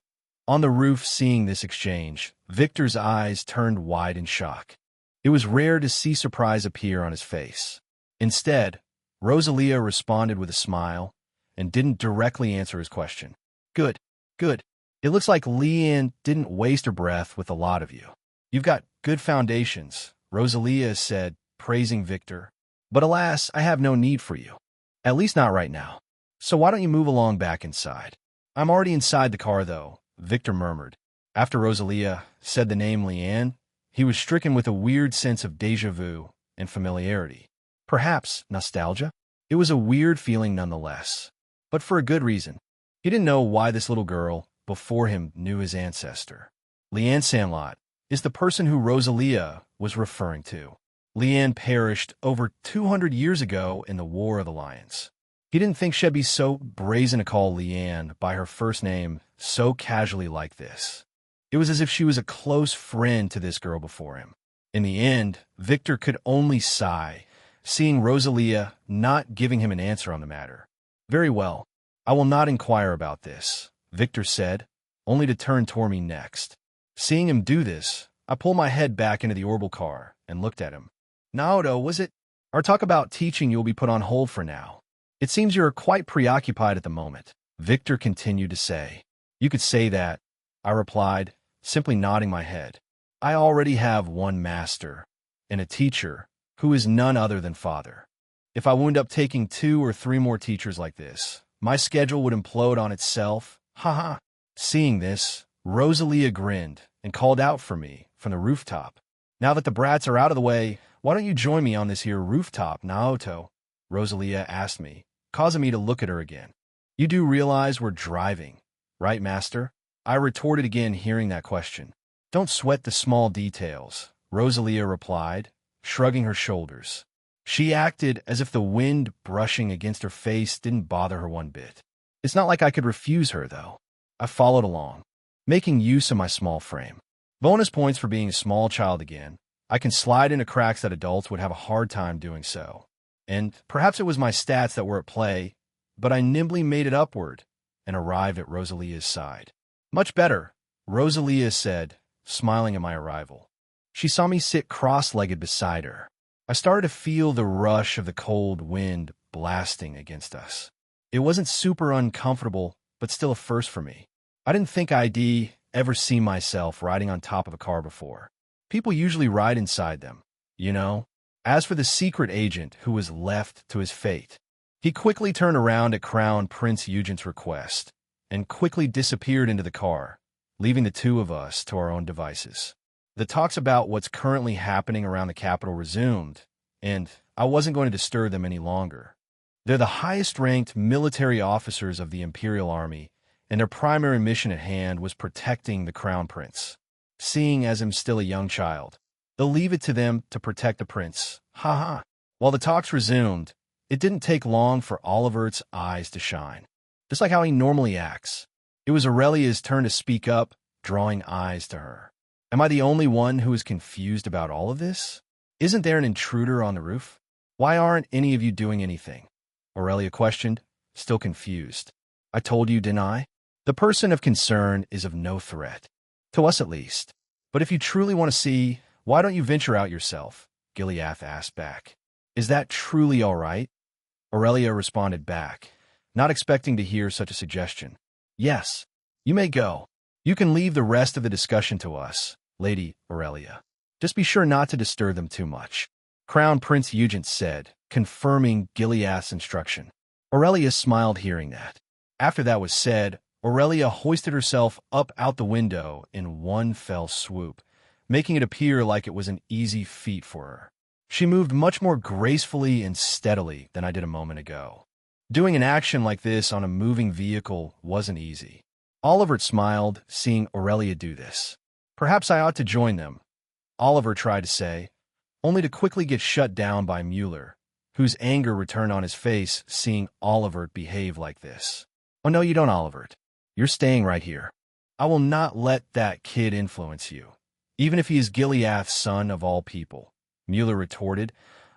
On the roof, seeing this exchange, Victor's eyes turned wide in shock. It was rare to see surprise appear on his face. Instead, Rosalia responded with a smile and didn't directly answer his question. Good, good. It looks like Leanne didn't waste her breath with a lot of you. You've got good foundations, Rosalia said, praising Victor. But alas, I have no need for you. At least not right now. So why don't you move along back inside? I'm already inside the car, though, Victor murmured. After Rosalia said the name Leanne, he was stricken with a weird sense of déjà vu and familiarity. Perhaps nostalgia? It was a weird feeling nonetheless, but for a good reason. He didn't know why this little girl before him knew his ancestor. Leanne Sandlot is the person who Rosalia was referring to. Leanne perished over 200 years ago in the War of the Lions. He didn't think she'd be so brazen to call Leanne by her first name so casually like this. It was as if she was a close friend to this girl before him. In the end, Victor could only sigh, seeing Rosalia not giving him an answer on the matter. "Very well, I will not inquire about this," Victor said, only to turn toward me next. Seeing him do this, I pulled my head back into the orbital car and looked at him. "Naoto, was it? Our talk about teaching you will be put on hold for now. It seems you are quite preoccupied at the moment," Victor continued to say. "You could say that," I replied, simply nodding my head. "I already have one master, and a teacher, who is none other than Father. If I wound up taking 2 or 3 more teachers like this, my schedule would implode on itself. Haha." Seeing this, Rosalia grinned and called out for me from the rooftop. "Now that the brats are out of the way, why don't you join me on this here rooftop, Naoto?" Rosalia asked me, causing me to look at her again. "You do realize we're driving, right, master?" I retorted again, hearing that question. "Don't sweat the small details," Rosalia replied, shrugging her shoulders. She acted as if the wind brushing against her face didn't bother her one bit. It's not like I could refuse her, though. I followed along, making use of my small frame. Bonus points for being a small child again. I can slide into cracks that adults would have a hard time doing so. And perhaps it was my stats that were at play, but I nimbly made it upward and arrived at Rosalia's side. "Much better," Rosalia said, smiling at my arrival. She saw me sit cross-legged beside her. I started to feel the rush of the cold wind blasting against us. It wasn't super uncomfortable, but still a first for me. I didn't think I'd ever see myself riding on top of a car before. People usually ride inside them, you know? As for the secret agent who was left to his fate, he quickly turned around at Crown Prince Eugen's request and quickly disappeared into the car, leaving the 2 of us to our own devices. The talks about what's currently happening around the capital resumed, and I wasn't going to disturb them any longer. They're the highest-ranked military officers of the Imperial Army, and their primary mission at hand was protecting the Crown Prince. Seeing as I'm still a young child, they'll leave it to them to protect the prince. Ha. While the talks resumed, it didn't take long for Oliver's eyes to shine. Just like how he normally acts, it was Aurelia's turn to speak up, drawing eyes to her. "Am I the only one who is confused about all of this? Isn't there an intruder on the roof? Why aren't any of you doing anything?" Aurelia questioned, still confused. "I told you, didn't I? The person of concern is of no threat. To us at least. But if you truly want to see, why don't you venture out yourself?" Gileath asked back. "Is that truly all right?" Aurelia responded back, not expecting to hear such a suggestion. "Yes, you may go. You can leave the rest of the discussion to us, Lady Aurelia. Just be sure not to disturb them too much," Crown Prince Eugen said, confirming Gileath's instruction. Aurelia smiled hearing that. After that was said, Aurelia hoisted herself up out the window in one fell swoop, making it appear like it was an easy feat for her. She moved much more gracefully and steadily than I did a moment ago. Doing an action like this on a moving vehicle wasn't easy. Oliver smiled, seeing Aurelia do this. "Perhaps I ought to join them," Oliver tried to say, only to quickly get shut down by Mueller, whose anger returned on his face seeing Oliver behave like this. "Oh no, you don't, Oliver. You're staying right here. I will not let that kid influence you, even if he is Gileath's son of all people," Mueller retorted,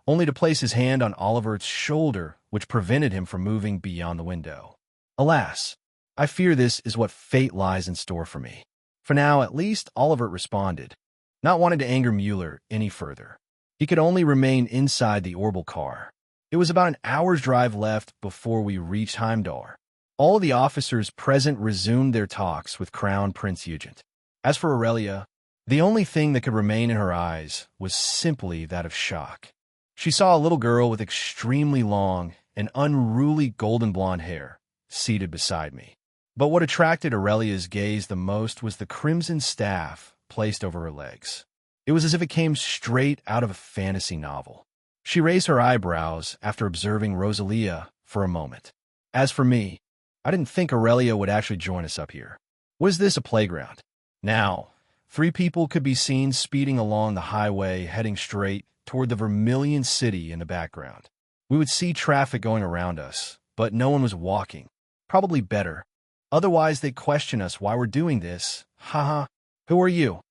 only to place his hand on Oliver's shoulder, which prevented him from moving beyond the window. "Alas, I fear this is what fate lies in store for me." For now, at least, Oliver responded, not wanting to anger Mueller any further. He could only remain inside the orbital car. It was about an hour's drive left before we reached Heimdall. All of the officers present resumed their talks with Crown Prince Eugen. As for Aurelia, the only thing that could remain in her eyes was simply that of shock. She saw a little girl with extremely long and unruly golden blonde hair seated beside me. But what attracted Aurelia's gaze the most was the crimson staff placed over her legs. It was as if it came straight out of a fantasy novel. She raised her eyebrows after observing Rosalia for a moment. As for me, I didn't think Aurelia would actually join us up here. Was this a playground? Now, 3 people could be seen speeding along the highway heading straight toward the Vermilion City in the background. We would see traffic going around us, but no one was walking. Probably better. Otherwise, they'd question us why we're doing this. Haha. Who are you?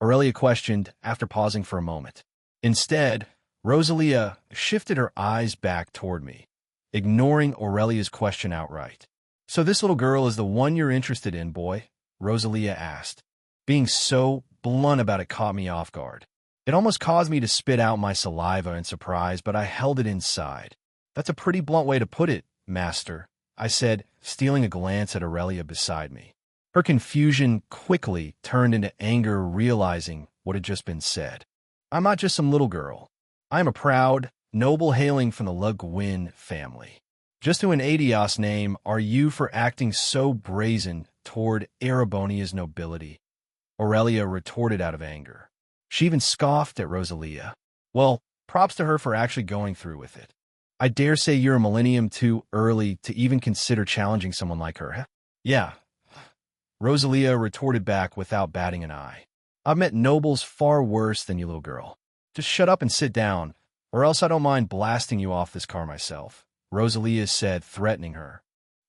Aurelia questioned after pausing for a moment. Instead, Rosalia shifted her eyes back toward me, ignoring Aurelia's question outright. So this little girl is the one you're interested in, boy? Rosalia asked. Being so blunt about it caught me off guard. It almost caused me to spit out my saliva in surprise, but I held it inside. That's a pretty blunt way to put it, Master, I said, stealing a glance at Aurelia beside me. Her confusion quickly turned into anger, realizing what had just been said. I'm not just some little girl. I am a proud, noble hailing from the Le Guin family. Just to an Adios name are you for acting so brazen toward Erebonia's nobility? Aurelia retorted out of anger. She even scoffed at Rosalia. Well, props to her for actually going through with it. I dare say you're a millennium too early to even consider challenging someone like her, huh? Yeah. Rosalia retorted back without batting an eye. I've met nobles far worse than you, little girl. Just shut up and sit down, or else I don't mind blasting you off this car myself, Rosalia said, threatening her.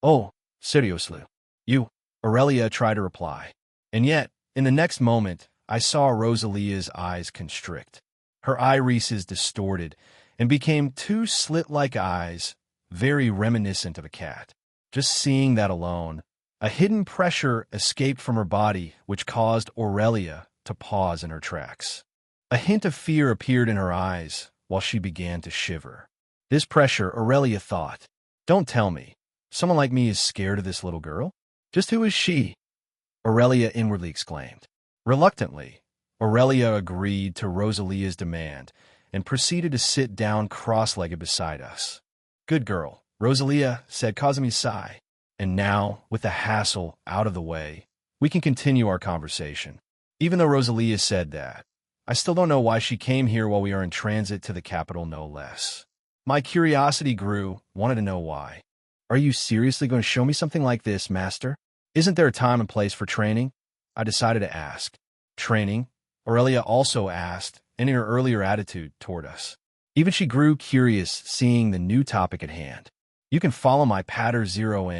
Oh, seriously. You, Aurelia tried to reply. And yet, in the next moment, I saw Rosalia's eyes constrict. Her irises distorted and became two slit-like eyes, very reminiscent of a cat. Just seeing that alone, a hidden pressure escaped from her body, which caused Aurelia to pause in her tracks. A hint of fear appeared in her eyes while she began to shiver. This pressure, Aurelia thought. Don't tell me. Someone like me is scared of this little girl? Just who is she? Aurelia inwardly exclaimed. Reluctantly, Aurelia agreed to Rosalia's demand and proceeded to sit down cross-legged beside us. Good girl, Rosalia said, causing me to sigh. And now, with the hassle out of the way, we can continue our conversation. Even though Rosalia said that, I still don't know why she came here while we are in transit to the capital, no less. My curiosity grew, wanted to know why. Are you seriously going to show me something like this, Master? Isn't there a time and place for training? I decided to ask. Training? Aurelia also asked, and in her earlier attitude toward us. Even she grew curious, seeing the new topic at hand. You can follow my Patter 0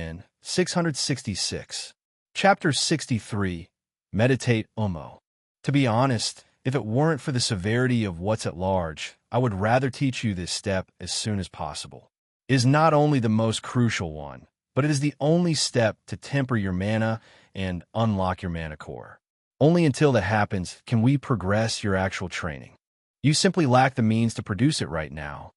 666. Chapter 63, Meditate Umo. To be honest, if it weren't for the severity of what's at large, I would rather teach you this step as soon as possible. It is not only the most crucial one, but it is the only step to temper your mana and unlock your mana core. Only until that happens can we progress your actual training. You simply lack the means to produce it right now,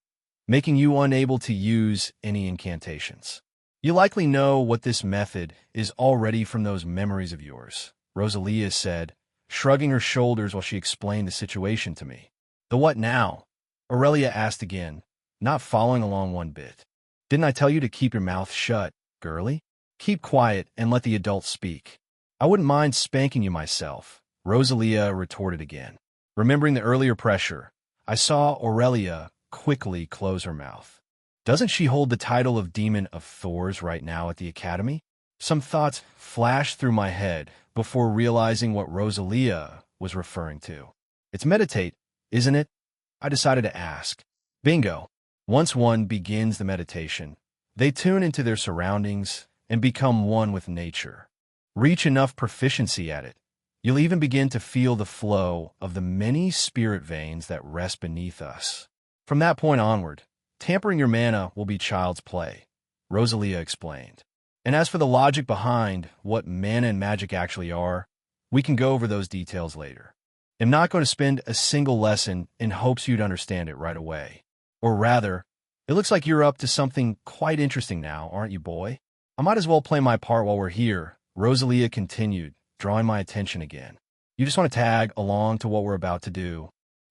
making you unable to use any incantations. You likely know what this method is already from those memories of yours, Rosalia said, shrugging her shoulders while she explained the situation to me. The what now? Aurelia asked again, not following along one bit. Didn't I tell you to keep your mouth shut, girlie? Keep quiet and let the adults speak. I wouldn't mind spanking you myself, Rosalia retorted again. Remembering the earlier pressure, I saw Aurelia quickly close her mouth. Doesn't she hold the title of Demon of Thors right now at the Academy? Some thoughts flashed through my head before realizing what Rosalia was referring to. It's meditate, isn't it? I decided to ask. Bingo. Once one begins the meditation, they tune into their surroundings and become one with nature. Reach enough proficiency at it, you'll even begin to feel the flow of the many spirit veins that rest beneath us. From that point onward, tampering your mana will be child's play, Rosalia explained. And as for the logic behind what mana and magic actually are, we can go over those details later. I'm not going to spend a single lesson in hopes you'd understand it right away. Or rather, it looks like you're up to something quite interesting now, aren't you, boy? I might as well play my part while we're here, Rosalia continued, drawing my attention again. You just want to tag along to what we're about to do.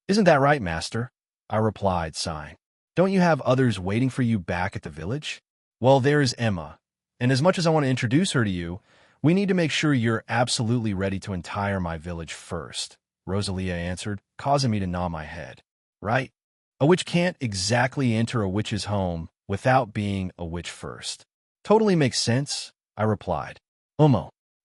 Isn't that right, Master? I replied, sighing. Don't you have others waiting for you back at the village? Well, there is Emma, and as much as I want to introduce her to you, we need to make sure you're absolutely ready to entire my village first, Rosalia answered, causing me to nod my head. Right? A witch can't exactly enter a witch's home without being a witch first. Totally makes sense, I replied.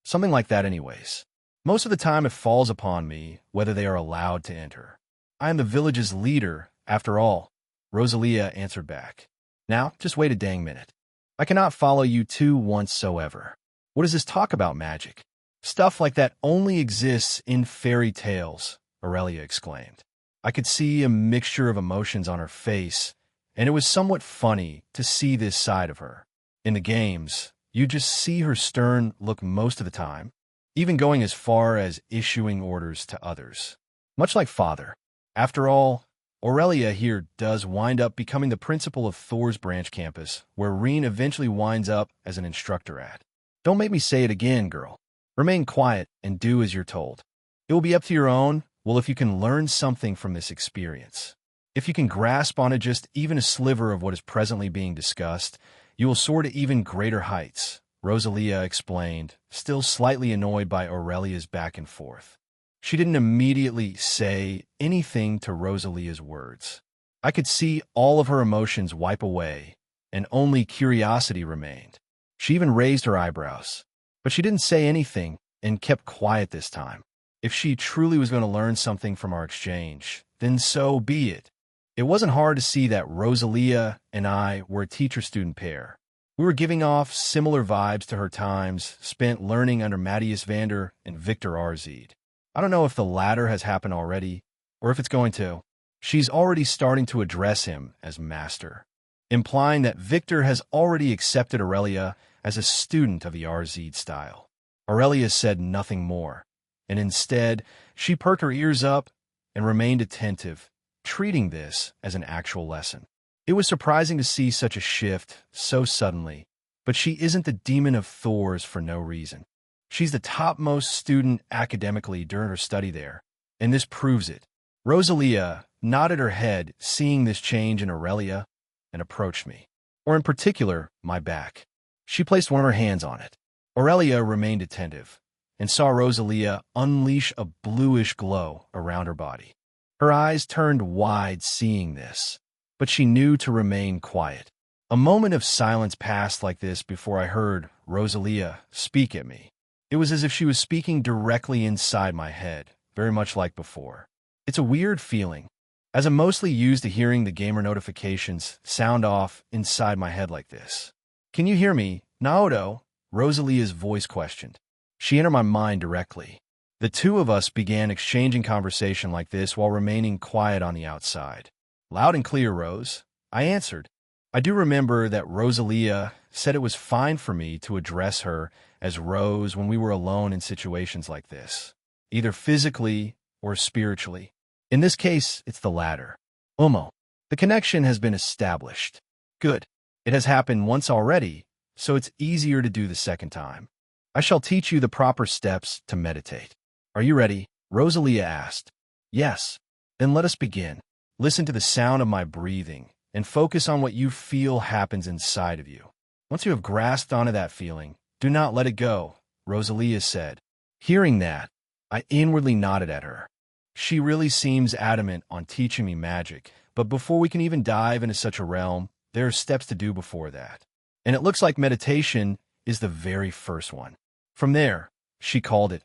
Something like that anyways. Most of the time it falls upon me whether they are allowed to enter. I am the village's leader, after all, Rosalia answered back. Now, just wait a dang minute. I cannot follow you two whatsoever. What does this talk about magic? Stuff like that only exists in fairy tales, Aurelia exclaimed. I could see a mixture of emotions on her face, and it was somewhat funny to see this side of her. In the games, you just see her stern look most of the time, even going as far as issuing orders to others. Much like Father. After all, Aurelia here does wind up becoming the principal of Thor's branch campus, where Reen eventually winds up as an instructor at. Don't make me say it again, girl. Remain quiet and do as you're told. It will be up to your own, well, if you can learn something from this experience. If you can grasp onto just even a sliver of what is presently being discussed, you will soar to even greater heights, Rosalia explained, still slightly annoyed by Aurelia's back and forth. She didn't immediately say anything to Rosalia's words. I could see all of her emotions wipe away, and only curiosity remained. She even raised her eyebrows. But she didn't say anything and kept quiet this time. If she truly was going to learn something from our exchange, then so be it. It wasn't hard to see that Rosalia and I were a teacher-student pair. We were giving off similar vibes to her times spent learning under Matthias Vander and Victor Arzid. I don't know if the latter has happened already, or if it's going to. She's already starting to address him as master, implying that Victor has already accepted Aurelia as a student of the Arzid style. Aurelia said nothing more, and instead, she perked her ears up and remained attentive, treating this as an actual lesson. It was surprising to see such a shift so suddenly, but she isn't the demon of Thor's for no reason. She's the topmost student academically during her study there, and this proves it. Rosalia nodded her head, seeing this change in Aurelia, and approached me, or in particular, my back. She placed one of her hands on it. Aurelia remained attentive, and saw Rosalia unleash a bluish glow around her body. Her eyes turned wide seeing this, but she knew to remain quiet. A moment of silence passed like this before I heard Rosalia speak at me. It was as if she was speaking directly inside my head, very much like before. It's a weird feeling, as I'm mostly used to hearing the gamer notifications sound off inside my head like this. "Can you hear me, Naoto?" Rosalia's voice questioned. She entered my mind directly. The two of us began exchanging conversation like this while remaining quiet on the outside. "Loud and clear, Rose," I answered. I do remember that Rosalia said it was fine for me to address her as Rose when we were alone in situations like this, either physically or spiritually. In this case, it's the latter. Umo. The connection has been established. Good. It has happened once already, so it's easier to do the second time. I shall teach you the proper steps to meditate. Are you ready? Rosalia asked. Yes. Then let us begin. Listen to the sound of my breathing and focus on what you feel happens inside of you. Once you have grasped onto that feeling, do not let it go, Rosalia said. Hearing that, I inwardly nodded at her. She really seems adamant on teaching me magic, but before we can even dive into such a realm, there are steps to do before that. And it looks like meditation is the very first one. From there, she called it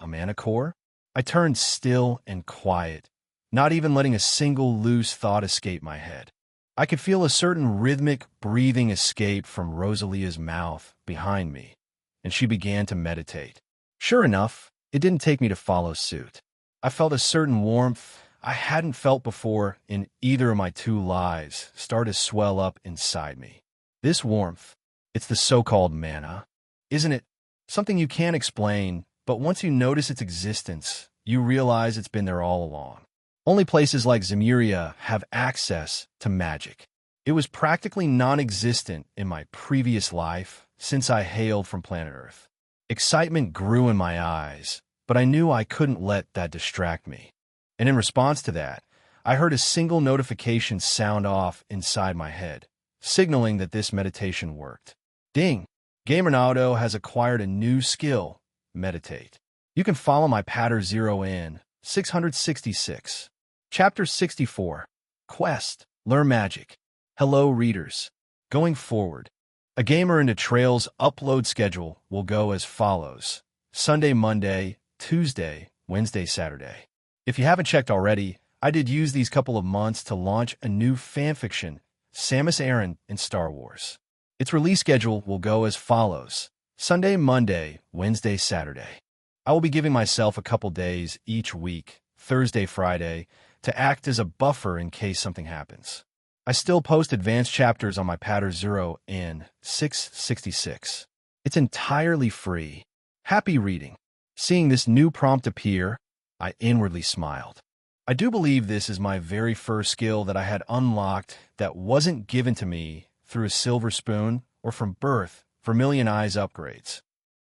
a mana core. I turned still and quiet, not even letting a single loose thought escape my head. I could feel a certain rhythmic breathing escape from Rosalia's mouth behind me, and she began to meditate. Sure enough, it didn't take me to follow suit. I felt a certain warmth I hadn't felt before in either of my two lives start to swell up inside me. This warmth, it's the so-called mana, isn't it? Something you can't explain, but once you notice its existence, you realize it's been there all along. Only places like Zemuria have access to magic. It was practically non-existent in my previous life since I hailed from planet Earth. Excitement grew in my eyes, but I knew I couldn't let that distract me. And in response to that, I heard a single notification sound off inside my head, signaling that this meditation worked. Ding! Gamer Naoto has acquired a new skill, meditate. You can follow my patter 0 in 666. Chapter 64. Quest. Learn Magic. Hello, readers. Going forward, A Gamer into Trail's upload schedule will go as follows. Sunday, Monday, Tuesday, Wednesday, Saturday. If you haven't checked already, I did use these couple of months to launch a new fanfiction, Samus Aran in Star Wars. Its release schedule will go as follows: Sunday, Monday, Wednesday, Saturday. I will be giving myself a couple days each week, Thursday, Friday, to act as a buffer in case something happens. I still post advanced chapters on my Patter 0 and 666. It's entirely free. Happy reading. Seeing this new prompt appear, I inwardly smiled. I do believe this is my very first skill that I had unlocked that wasn't given to me through a silver spoon or from birth for Million Eyes upgrades.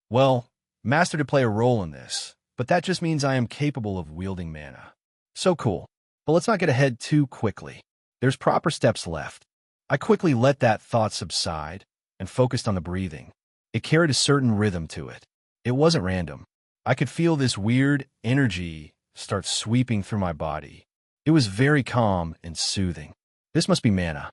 Well, Master to play a role in this, but that just means I am capable of wielding mana. So cool. But let's not get ahead too quickly. There's proper steps left. I quickly let that thought subside and focused on the breathing. It carried a certain rhythm to it. It wasn't random. I could feel this weird energy start sweeping through my body. It was very calm and soothing. This must be mana.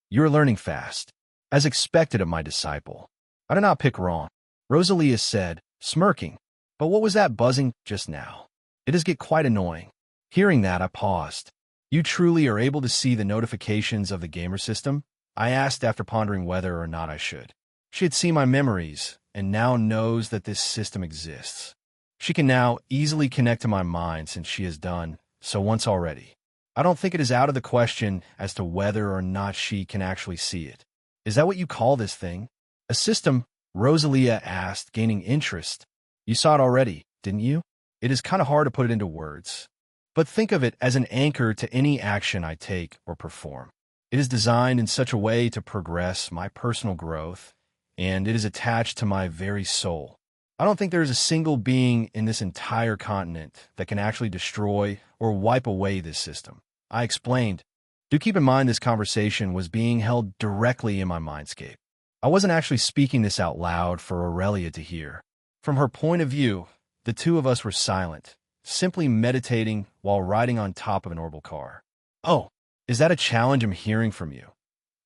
You're learning fast. As expected of my disciple. I did not pick wrong, Rosalia said, smirking. But what was that buzzing just now? It does get quite annoying. Hearing that, I paused. You truly are able to see the notifications of the gamer system? I asked after pondering whether or not I should. She had seen my memories and now knows that this system exists. She can now easily connect to my mind since she has done so once already. I don't think it is out of the question as to whether or not she can actually see it. Is that what you call this thing? A system? Rosalia asked, gaining interest. You saw it already, didn't you? It is kind of hard to put it into words. But think of it as an anchor to any action I take or perform. It is designed in such a way to progress my personal growth, and it is attached to my very soul. I don't think there is a single being in this entire continent that can actually destroy or wipe away this system. I explained. Do keep in mind this conversation was being held directly in my mindscape. I wasn't actually speaking this out loud for Aurelia to hear. From her point of view, the two of us were silent, simply meditating while riding on top of an orbital car. Oh, is that a challenge I'm hearing from you?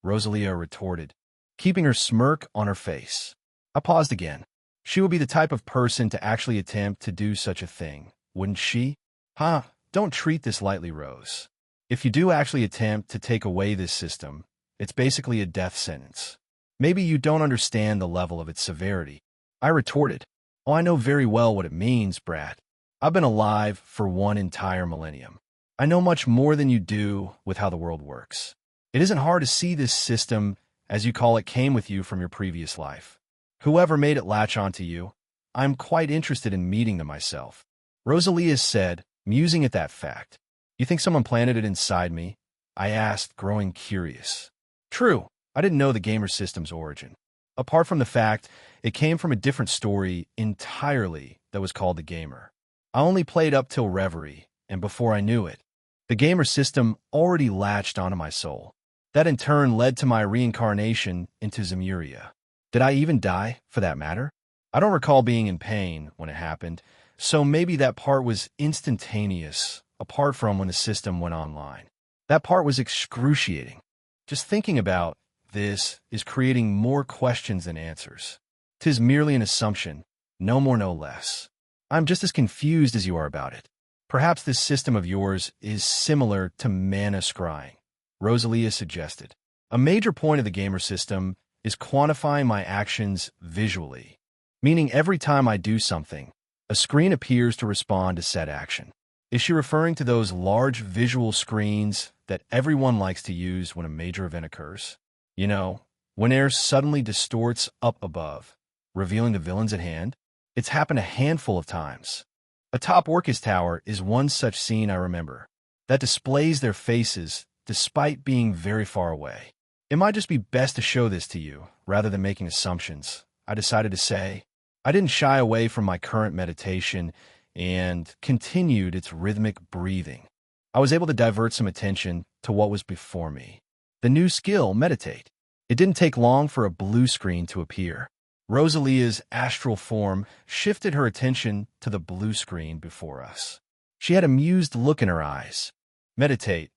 Rosalia retorted, keeping her smirk on her face. I paused again. She would be the type of person to actually attempt to do such a thing, wouldn't she? Don't treat this lightly, Rose. If you do actually attempt to take away this system, it's basically a death sentence. Maybe you don't understand the level of its severity. I retorted. Oh, I know very well what it means, brat. I've been alive for one entire millennium. I know much more than you do with how the world works. It isn't hard to see this system, as you call it, came with you from your previous life. Whoever made it latch onto you, I'm quite interested in meeting them myself. Rosalia said, musing at that fact. You think someone planted it inside me? I asked, growing curious. True, I didn't know the gamer system's origin. Apart from the fact, it came from a different story entirely that was called the gamer. I only played up till Reverie, and before I knew it, the gamer system already latched onto my soul. That in turn led to my reincarnation into Zemuria. Did I even die, for that matter? I don't recall being in pain when it happened, so maybe that part was instantaneous, apart from when the system went online. That part was excruciating. Just thinking about this is creating more questions than answers. 'Tis merely an assumption, no more no less. I'm just as confused as you are about it. Perhaps this system of yours is similar to mana scrying, Rosalia suggested. A major point of the gamer system is quantifying my actions visually, meaning every time I do something, a screen appears to respond to said action. Is she referring to those large visual screens that everyone likes to use when a major event occurs? You know, when air suddenly distorts up above, revealing the villains at hand? It's happened a handful of times. Atop Orcus Tower is one such scene I remember, that displays their faces despite being very far away. It might just be best to show this to you, rather than making assumptions, I decided to say. I didn't shy away from my current meditation and continued its rhythmic breathing. I was able to divert some attention to what was before me. The new skill, Meditate. It didn't take long for a blue screen to appear. Rosalia's astral form shifted her attention to the blue screen before us. She had an amused look in her eyes. Meditate.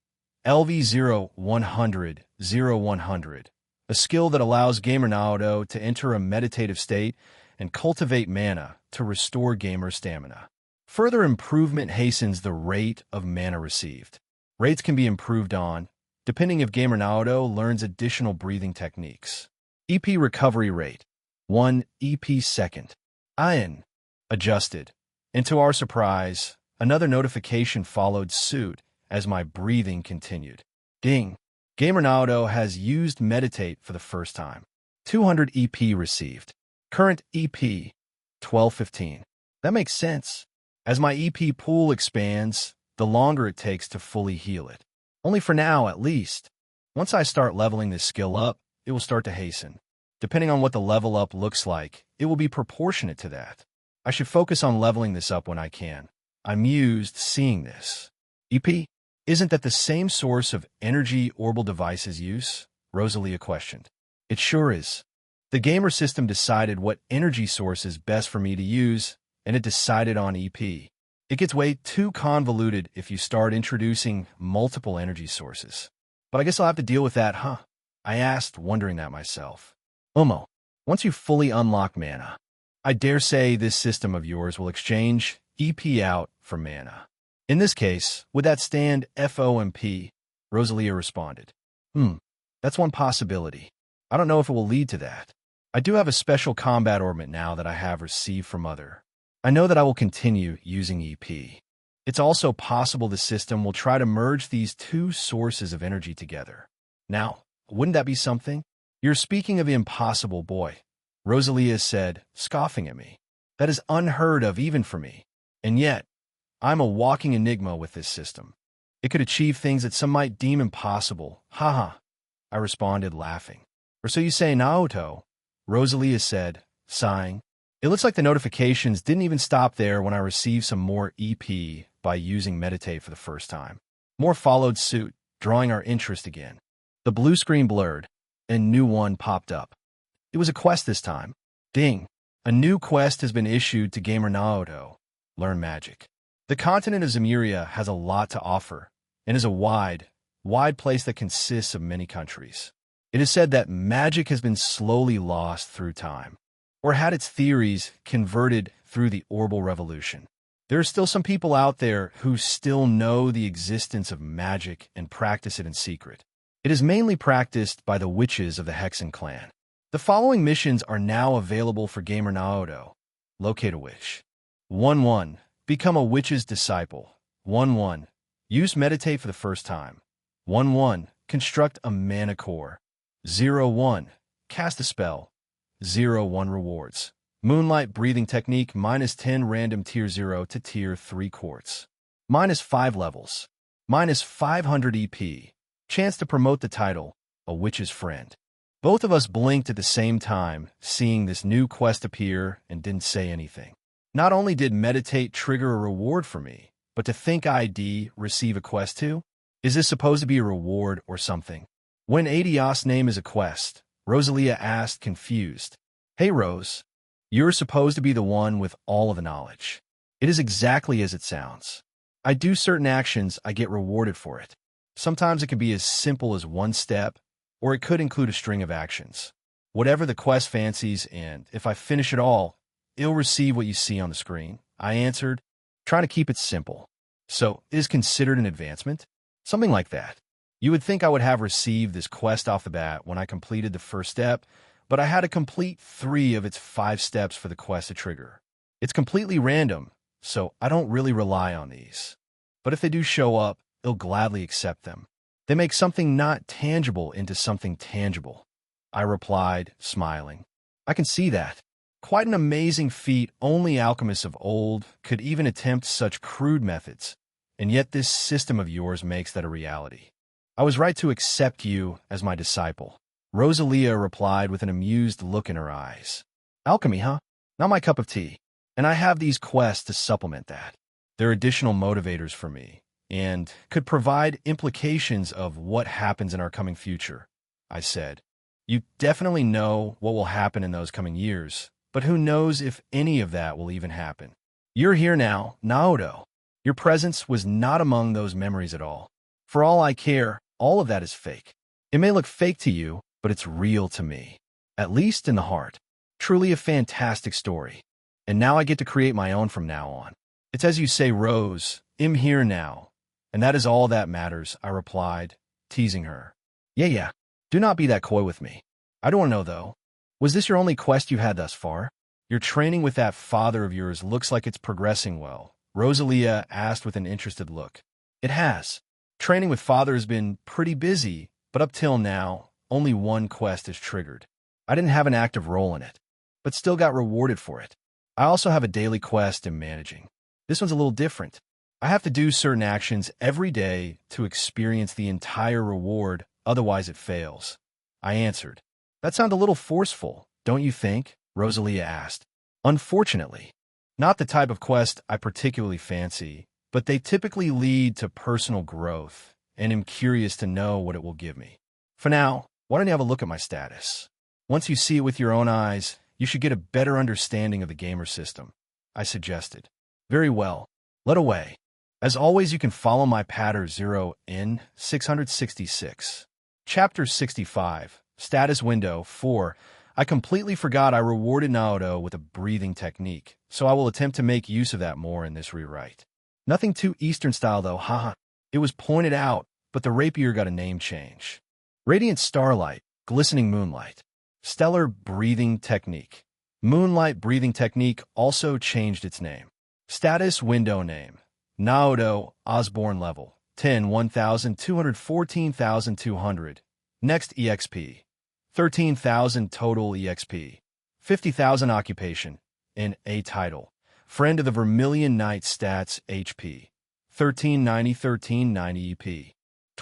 LV0100, a skill that allows gamer Naoto to enter a meditative state and cultivate mana to restore gamer stamina. Further improvement hastens the rate of mana received. Rates can be improved on, depending if gamer Naoto learns additional breathing techniques. EP recovery rate, 1 EP second. Ian adjusted. And to our surprise, another notification followed suit as my breathing continued. Ding. Gamer Naoto has used Meditate for the first time. 200 EP received. Current EP, 1215. That makes sense. As my EP pool expands, the longer it takes to fully heal it. Only for now, at least. Once I start leveling this skill up, it will start to hasten. Depending on what the level up looks like, it will be proportionate to that. I should focus on leveling this up when I can. I mused seeing this. EP, isn't that the same source of energy Orbital devices use? Rosalia questioned. It sure is. The gamer system decided what energy source is best for me to use, and it decided on EP. It gets way too convoluted if you start introducing multiple energy sources. But I guess I'll have to deal with that, huh? I asked, wondering that myself. Umo, once you fully unlock mana, I dare say this system of yours will exchange EP out for mana. In this case, would that stand FOMP? Rosalia responded. That's one possibility. I don't know if it will lead to that. I do have a special combat orbit now that I have received from Mother. I know that I will continue using EP. It's also possible the system will try to merge these two sources of energy together. Now, wouldn't that be something? You're speaking of the impossible, boy, Rosalia said, scoffing at me. That is unheard of even for me. And yet, I'm a walking enigma with this system. It could achieve things that some might deem impossible. Haha, I responded, laughing. Or so you say, Naoto, Rosalia said, sighing. It looks like the notifications didn't even stop there when I received some more EP by using Meditate for the first time. More followed suit, drawing our interest again. The blue screen blurred, and new one popped up. It was a quest this time. Ding. A new quest has been issued to Gamer Naoto. Learn Magic. The continent of Zemuria has a lot to offer, and is a wide place that consists of many countries. It is said that magic has been slowly lost through time, or had its theories converted through the Orbital Revolution. There are still some people out there who still know the existence of magic and practice it in secret. It is mainly practiced by the witches of the Hexen clan. The following missions are now available for Gamer Naoto. Locate a witch. 1-1. Become a witch's disciple. 1-1. Use Meditate for the first time. 1-1. Construct a mana core. 0-1. Cast a spell. 0-1 rewards. Moonlight breathing technique -10 random tier 0 to tier 3 quartz. -5 levels. -500 EP. Chance to promote the title, A Witch's Friend. Both of us blinked at the same time, seeing this new quest appear, and didn't say anything. Not only did Meditate trigger a reward for me, but to think I'd receive a quest too? Is this supposed to be a reward or something? When Adios' name is a quest, Rosalia asked, confused. Hey Rose, you're supposed to be the one with all of the knowledge. It is exactly as it sounds. I do certain actions, I get rewarded for it. Sometimes it can be as simple as one step, or it could include a string of actions. Whatever the quest fancies, and if I finish it all, it'll receive what you see on the screen, I answered, trying to keep it simple. So, it is considered an advancement? Something like that. You would think I would have received this quest off the bat when I completed the first step, but I had to complete 3 of its 5 steps for the quest to trigger. It's completely random, so I don't really rely on these. But if they do show up, I'll gladly accept them. They make something not tangible into something tangible. I replied, smiling. I can see that. Quite an amazing feat only alchemists of old could even attempt such crude methods, and yet this system of yours makes that a reality. I was right to accept you as my disciple. Rosalia replied with an amused look in her eyes. Alchemy, huh? Not my cup of tea. And I have these quests to supplement that. They're additional motivators for me, and could provide implications of what happens in our coming future, I said. You definitely know what will happen in those coming years, but who knows if any of that will even happen. You're here now, Naoto. Your presence was not among those memories at all. For all I care, all of that is fake. It may look fake to you, but it's real to me. At least in the heart. Truly a fantastic story. And now I get to create my own from now on. It's as you say, Rose, I'm here now. And that is all that matters, I replied, teasing her. Yeah, do not be that coy with me. I don't know, though. Was this your only quest you had thus far? Your training with that father of yours looks like it's progressing well, Rosalia asked with an interested look. It has. Training with father has been pretty busy, but up till now, only one quest is triggered. I didn't have an active role in it, but still got rewarded for it. I also have a daily quest in managing. This one's a little different. I have to do certain actions every day to experience the entire reward, otherwise it fails. I answered. That sounds a little forceful, don't you think? Rosalia asked. Unfortunately. Not the type of quest I particularly fancy, but they typically lead to personal growth, and I'm curious to know what it will give me. For now, why don't you have a look at my status? Once you see it with your own eyes, you should get a better understanding of the gamer system, I suggested. Very well. Let away. As always, you can follow my pattern 0 in 666. Chapter 65, Status Window 4. I completely forgot I rewarded Naoto with a breathing technique, so I will attempt to make use of that more in this rewrite. Nothing too Eastern style though, haha. It was pointed out, but the rapier got a name change. Radiant Starlight, Glistening Moonlight. Stellar Breathing Technique. Moonlight Breathing Technique also changed its name. Status Window Name. Naoto, Osborne Level. 10, 1,214,200. Next EXP. 13,000 total EXP. 50,000 occupation. In a title. Friend of the Vermilion Knight stats HP. 1390 EP.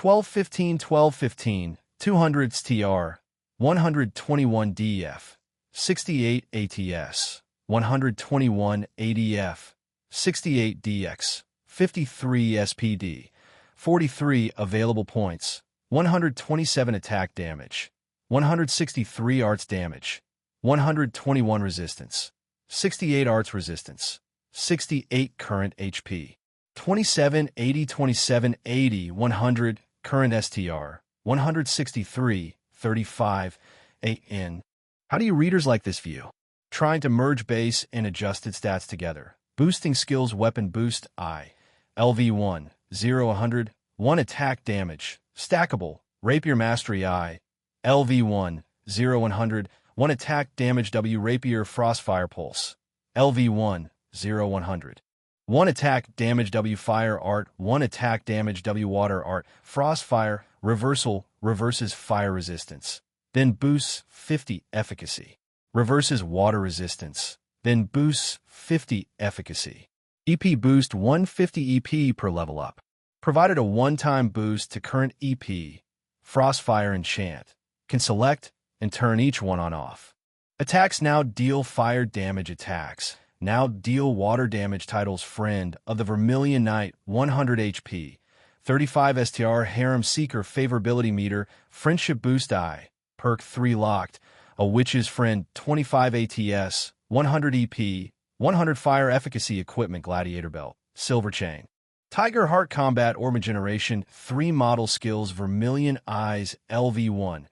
1215 200s TR. 121 DF. 68 ATS. 121 ADF. 68 DX. 53 SPD. 43 available points. 127 attack damage. 163 arts damage. 121 resistance. 68 arts resistance. 68 current HP. 2780 100 current STR. 163 35 AN. How do you readers like this view? Trying to merge base and adjusted stats together. Boosting skills weapon boost I. LV1 0 100 1 attack damage. Stackable rapier mastery I. LV1 0 100 1 attack damage W rapier frostfire pulse. LV1 0 100 1 attack damage W fire art 1 attack damage W water art frostfire reversal reverses fire resistance, then boosts 50 efficacy. Reverses water resistance, then boosts 50 efficacy. EP boost 150 EP per level up. Provided a one-time boost to current EP, Frostfire Enchant. Can select and turn each one on off. Attacks now deal fire damage attacks. Now deal water damage titles Friend of the Vermilion Knight 100 HP. 35 STR Harem Seeker Favorability Meter Friendship Boost I. Perk 3 locked. A Witch's Friend 25 ATS 100 EP 100 Fire Efficacy Equipment Gladiator Belt Silver Chain. Tiger Heart Combat Orb Generation 3 Model Skills Vermilion Eyes LV1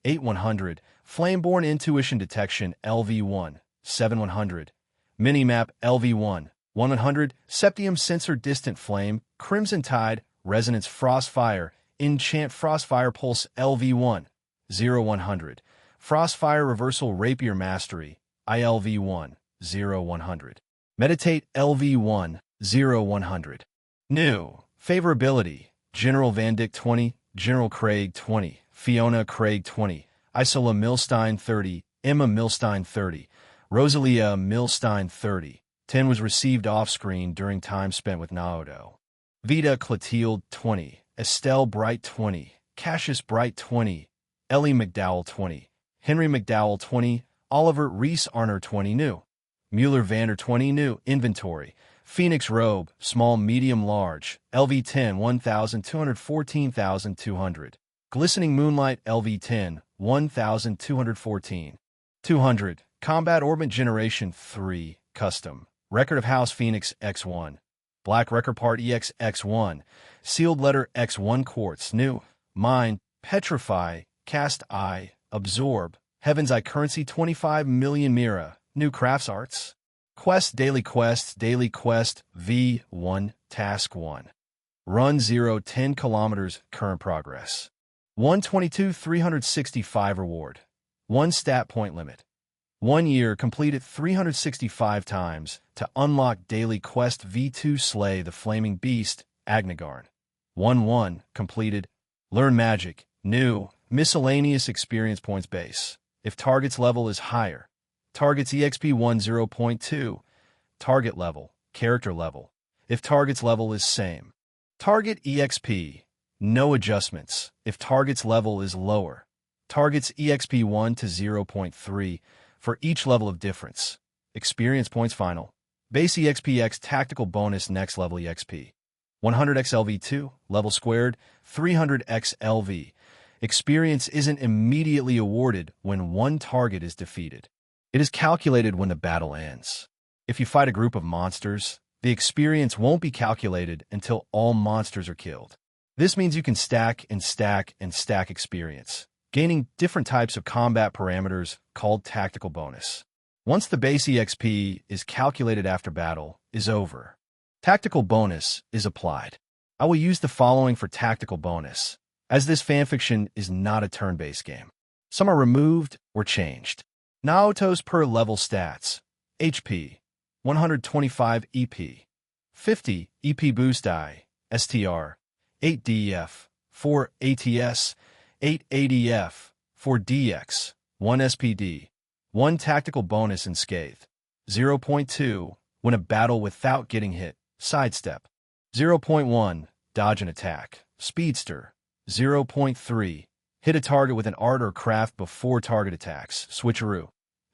8100 Flameborn Intuition Detection LV1 7100 Minimap LV1 100 Septium Sensor Distant Flame Crimson Tide Resonance Frostfire Enchant Frostfire Pulse LV1 0100 Frostfire Reversal Rapier Mastery ILV1 0100 Meditate LV1 0100 New Favorability General Van Dyck 20 General Craig 20 Fiona Craig 20 Isola Milstein 30 Emma Milstein 30 Rosalia Milstein 30 10 was received off-screen during time spent with Naoto. Vita Clotilde 20 Estelle Bright 20 Cassius Bright 20 Ellie McDowell 20 Henry McDowell 20 Oliver Reese Arner 20 New Mueller Vander 20 New Inventory Phoenix Robe Small Medium Large LV10 1,214,200 Glistening Moonlight LV10 1,214 200 Combat Orbit Generation 3 Custom Record of House Phoenix X1 Black Record Part EX X1 Sealed Letter X1 Quartz New Mind Petrify Cast Eye Absorb Heaven's Eye Currency 25 million Mira New Crafts Arts Quest Daily Quests Daily Quest V1 Task 1 Run 0 10 kilometers Current Progress 122 365 Reward 1 stat point limit. 1 year, complete it 365 times to unlock daily quest V2 Slay the Flaming Beast, Agnigarn. 1 completed. Learn magic. New. Miscellaneous experience points base. If target's level is higher. Target's EXP 10.2. Target level. Character level. If target's level is same. Target EXP. No adjustments. If target's level is lower. Target's EXP 1 to 0.3 for each level of difference. Experience points final. Base EXP X tactical bonus next level EXP. 100x LV2, level squared, 300x LV. Experience isn't immediately awarded when one target is defeated. It is calculated when the battle ends. If you fight a group of monsters, the experience won't be calculated until all monsters are killed. This means you can stack and stack and stack experience, gaining different types of combat parameters called tactical bonus. Once the base EXP is calculated after battle is over, tactical bonus is applied. I will use the following for tactical bonus, as this fanfiction is not a turn-based game. Some are removed or changed. Naoto's per level stats. HP. 125 EP. 50 EP boost die. STR. 8 DF. 4 ATS. 8 ADF. 4 DX. 1 SPD. 1 tactical bonus in Scathe. 0.2. Win a battle without getting hit. Sidestep. 0.1. Dodge an attack. Speedster. 0.3. Hit a target with an art or craft before target attacks. Switcheroo.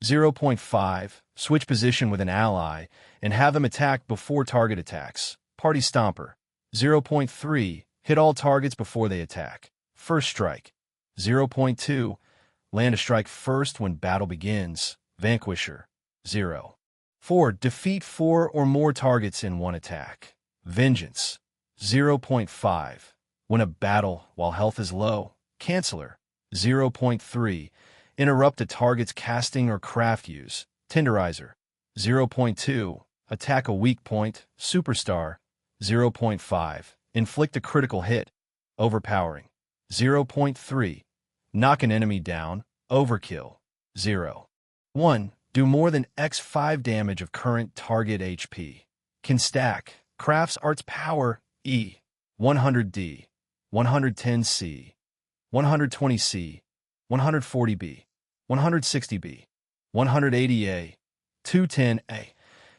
0.5. Switch position with an ally and have them attack before target attacks. Party Stomper. 0.3. Hit all targets before they attack. First Strike. 0.2. Land a strike first when battle begins. Vanquisher. 0. 4. Defeat 4 or more targets in one attack. Vengeance. 0.5. Win a battle while health is low. Canceller. 0.3. Interrupt a target's casting or craft use. Tenderizer. 0.2. Attack a weak point. Superstar. 0.5. Inflict a critical hit. Overpowering. 0.3. Knock an enemy down. Overkill. 0. 1. Do more than x5 damage of current target HP. Can stack. Crafts arts power. E. 100D. 110C. 120C. 140B. 160B. 180A. 210A.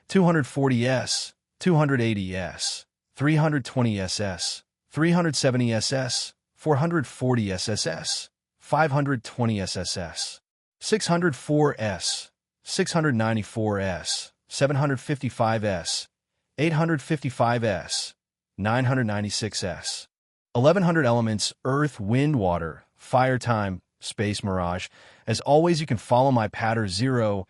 240S. 280S. 320SS. 370SS. 440SSS. 520SSS. 604S. 694S. 755S. 855S. 996S. 1100 elements, earth, wind, water, fire time, space, mirage. As always, you can follow my pattern 0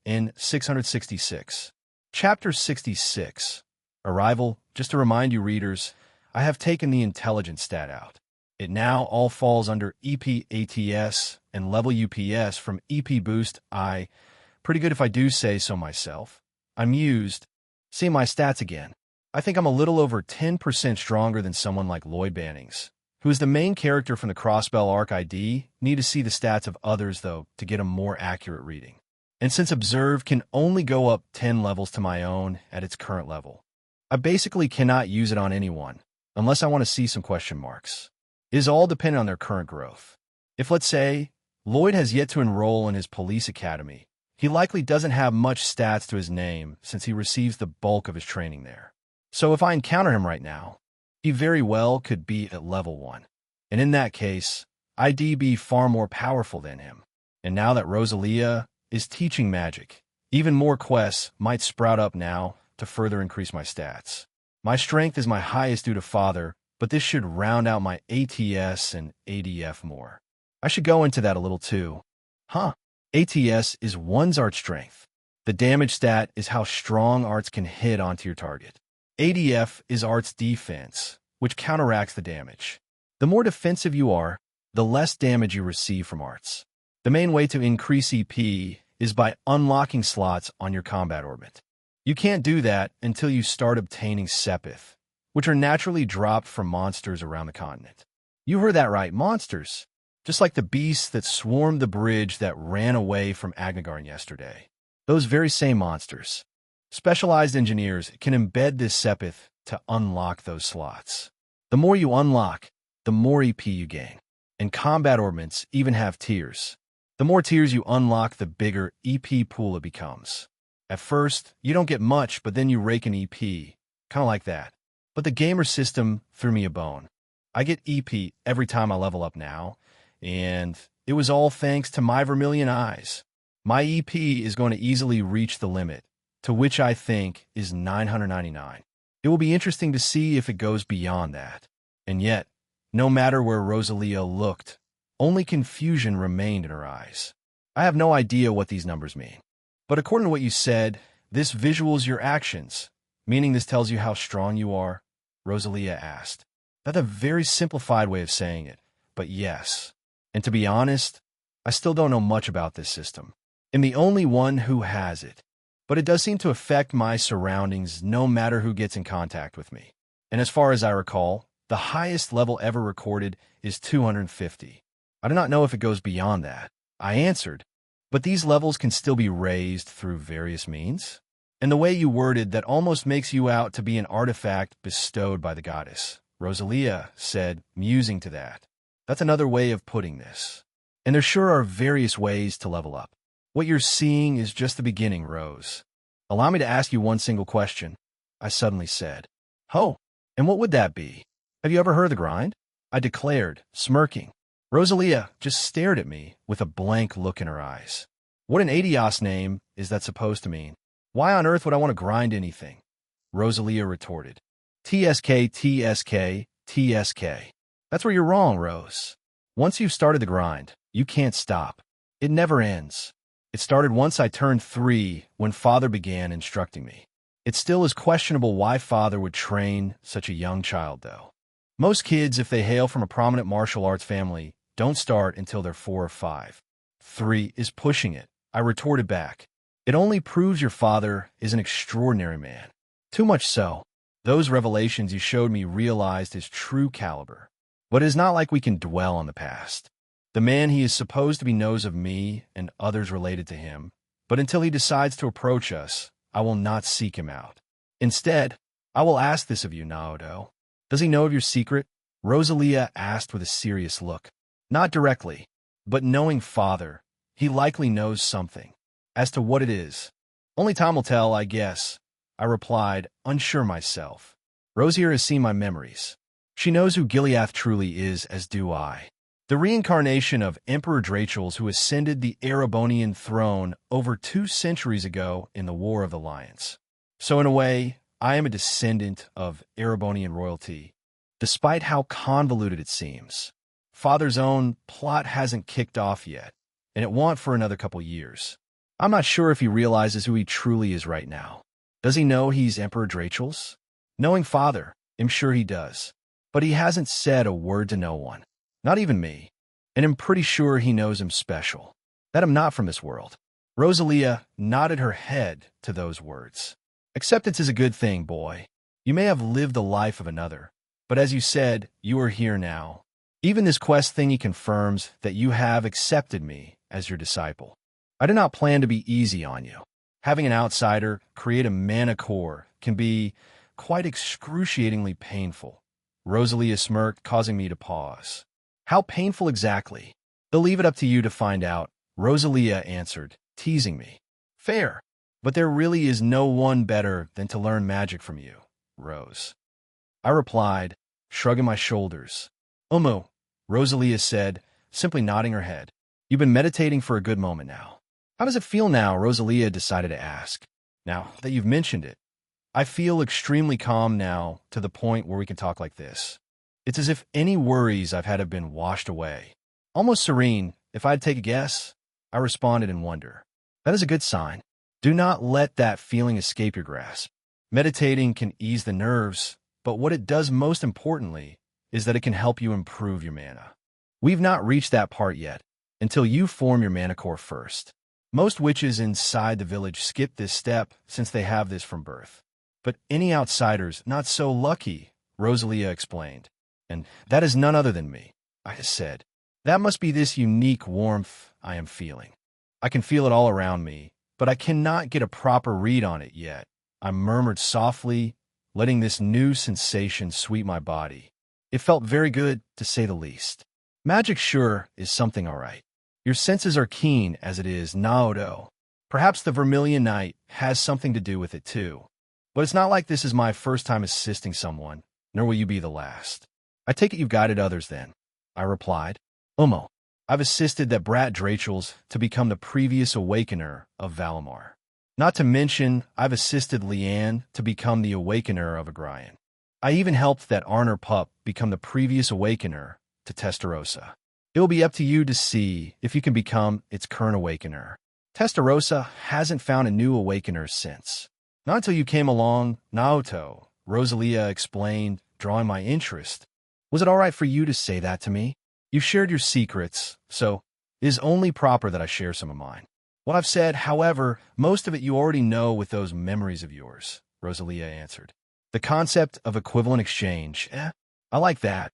in 666. Chapter 66. Arrival. Just to remind you readers, I have taken the intelligence stat out. It now all falls under EP ATS and level UPS from EP boost I. Pretty good if I do say so myself. I'm used. See my stats again. I think I'm a little over 10% stronger than someone like Lloyd Bannings, who is the main character from the Crossbell arc. ID need to see the stats of others, though, to get a more accurate reading. And since Observe can only go up 10 levels to my own at its current level, I basically cannot use it on anyone, unless I want to see some question marks. It is all dependent on their current growth. If, let's say, Lloyd has yet to enroll in his police academy, he likely doesn't have much stats to his name since he receives the bulk of his training there. So if I encounter him right now, he very well could be at level 1. And in that case, I'd be far more powerful than him. And now that Rosalia is teaching magic, even more quests might sprout up now to further increase my stats. My strength is my highest due to Father, but this should round out my ATS and ADF more. I should go into that a little too. ATS is one's art strength. The damage stat is how strong arts can hit onto your target. ADF is art's defense, which counteracts the damage. The more defensive you are, the less damage you receive from arts. The main way to increase EP is by unlocking slots on your combat orbit. You can't do that until you start obtaining Sepith, which are naturally dropped from monsters around the continent. You heard that right, monsters. just like the beasts that swarmed the bridge that ran away from Agnagarn yesterday. Those very same monsters. Specialized engineers can embed this sepith to unlock those slots. The more you unlock, the more EP you gain. And combat ornaments even have tiers. The more tiers you unlock, the bigger EP pool it becomes. At first, you don't get much, but then you rake an EP, kind of like that. But the gamer system threw me a bone. I get EP every time I level up now, and it was all thanks to my Vermilion Eyes. My EP is going to easily reach the limit, to which I think is 999. It will be interesting to see if it goes beyond that. And yet, no matter where Rosalia looked, only confusion remained in her eyes. I have no idea what these numbers mean. But according to what you said, this visuals your actions, meaning this tells you how strong you are, Rosalia asked. That's a very simplified way of saying it, but yes. And to be honest, I still don't know much about this system. I'm the only one who has it. But it does seem to affect my surroundings no matter who gets in contact with me. And as far as I recall, the highest level ever recorded is 250. I do not know if it goes beyond that. I answered, but these levels can still be raised through various means? And the way you worded that almost makes you out to be an artifact bestowed by the goddess, Rosalia said, musing to that. That's another way of putting this. And there sure are various ways to level up. What you're seeing is just the beginning, Rose. Allow me to ask you one single question, I suddenly said. Oh, and what would that be? Have you ever heard of the grind? I declared, smirking. Rosalia just stared at me with a blank look in her eyes. What an Adios name is that supposed to mean? Why on earth would I want to grind anything? Rosalia retorted. TSK, TSK, TSK. That's where you're wrong, Rose. Once you've started the grind, you can't stop. It never ends. It started once I turned 3 when Father began instructing me. It still is questionable why Father would train such a young child, though. Most kids, if they hail from a prominent martial arts family, don't start until they're 4 or 5. 3 is pushing it, I retorted back. It only proves your father is an extraordinary man. Too much so. Those revelations you showed me realized his true caliber. But it is not like we can dwell on the past. The man he is supposed to be knows of me and others related to him, but until he decides to approach us, I will not seek him out. Instead, I will ask this of you, Naoto. Does he know of your secret? Rosalia asked with a serious look. Not directly, but knowing Father, he likely knows something. As to what it is, only time will tell, I guess, I replied, unsure myself. Rosier has seen my memories. She knows who Gileath truly is, as do I. The reincarnation of Emperor Drachels, who ascended the Erebonian throne over 2 centuries ago in the War of the Lions. So in a way, I am a descendant of Erebonian royalty, despite how convoluted it seems. Father's own plot hasn't kicked off yet, and it won't for another couple years. I'm not sure if he realizes who he truly is right now. Does he know he's Emperor Drachels? Knowing Father, I'm sure he does. But he hasn't said a word to no one. Not even me. And I'm pretty sure he knows I'm special. That I'm not from this world. Rosalia nodded her head to those words. Acceptance is a good thing, boy. You may have lived the life of another. But as you said, you are here now. Even this quest thingy confirms that you have accepted me as your disciple. I do not plan to be easy on you. Having an outsider create a mana core can be quite excruciatingly painful. Rosalia smirked, causing me to pause. How painful exactly? They'll leave it up to you to find out, Rosalia answered, teasing me. Fair, but there really is no one better than to learn magic from you, Rose. I replied, shrugging my shoulders. Umu, Rosalia said, simply nodding her head. You've been meditating for a good moment now. How does it feel now? Rosalia decided to ask. Now that you've mentioned it, I feel extremely calm now to the point where we can talk like this. It's as if any worries I've had have been washed away. Almost serene, if I'd take a guess, I responded in wonder. That is a good sign. Do not let that feeling escape your grasp. Meditating can ease the nerves, but what it does most importantly is that it can help you improve your mana. We've not reached that part yet, until you form your mana core first. Most witches inside the village skip this step since they have this from birth. But any outsiders not so lucky, Rosalia explained. And that is none other than me, I said. That must be this unique warmth I am feeling. I can feel it all around me, but I cannot get a proper read on it yet. I murmured softly, letting this new sensation sweep my body. It felt very good, to say the least. Magic sure is something all right. Your senses are keen as it is, Naoto. Perhaps the Vermilion Night has something to do with it too. But it's not like this is my first time assisting someone, nor will you be the last. I take it you've guided others then, I replied. Umo, I've assisted that brat Drachels to become the previous awakener of Valimar. Not to mention, I've assisted Leanne to become the awakener of Agrayan. I even helped that Arner pup become the previous awakener to Testarossa. It will be up to you to see if you can become its current awakener. Testarossa hasn't found a new awakener since. Not until you came along, Naoto, Rosalia explained, drawing my interest. Was it all right for you to say that to me? You've shared your secrets, so it is only proper that I share some of mine. What I've said, however, most of it you already know with those memories of yours, Rosalia answered. The concept of equivalent exchange, I like that,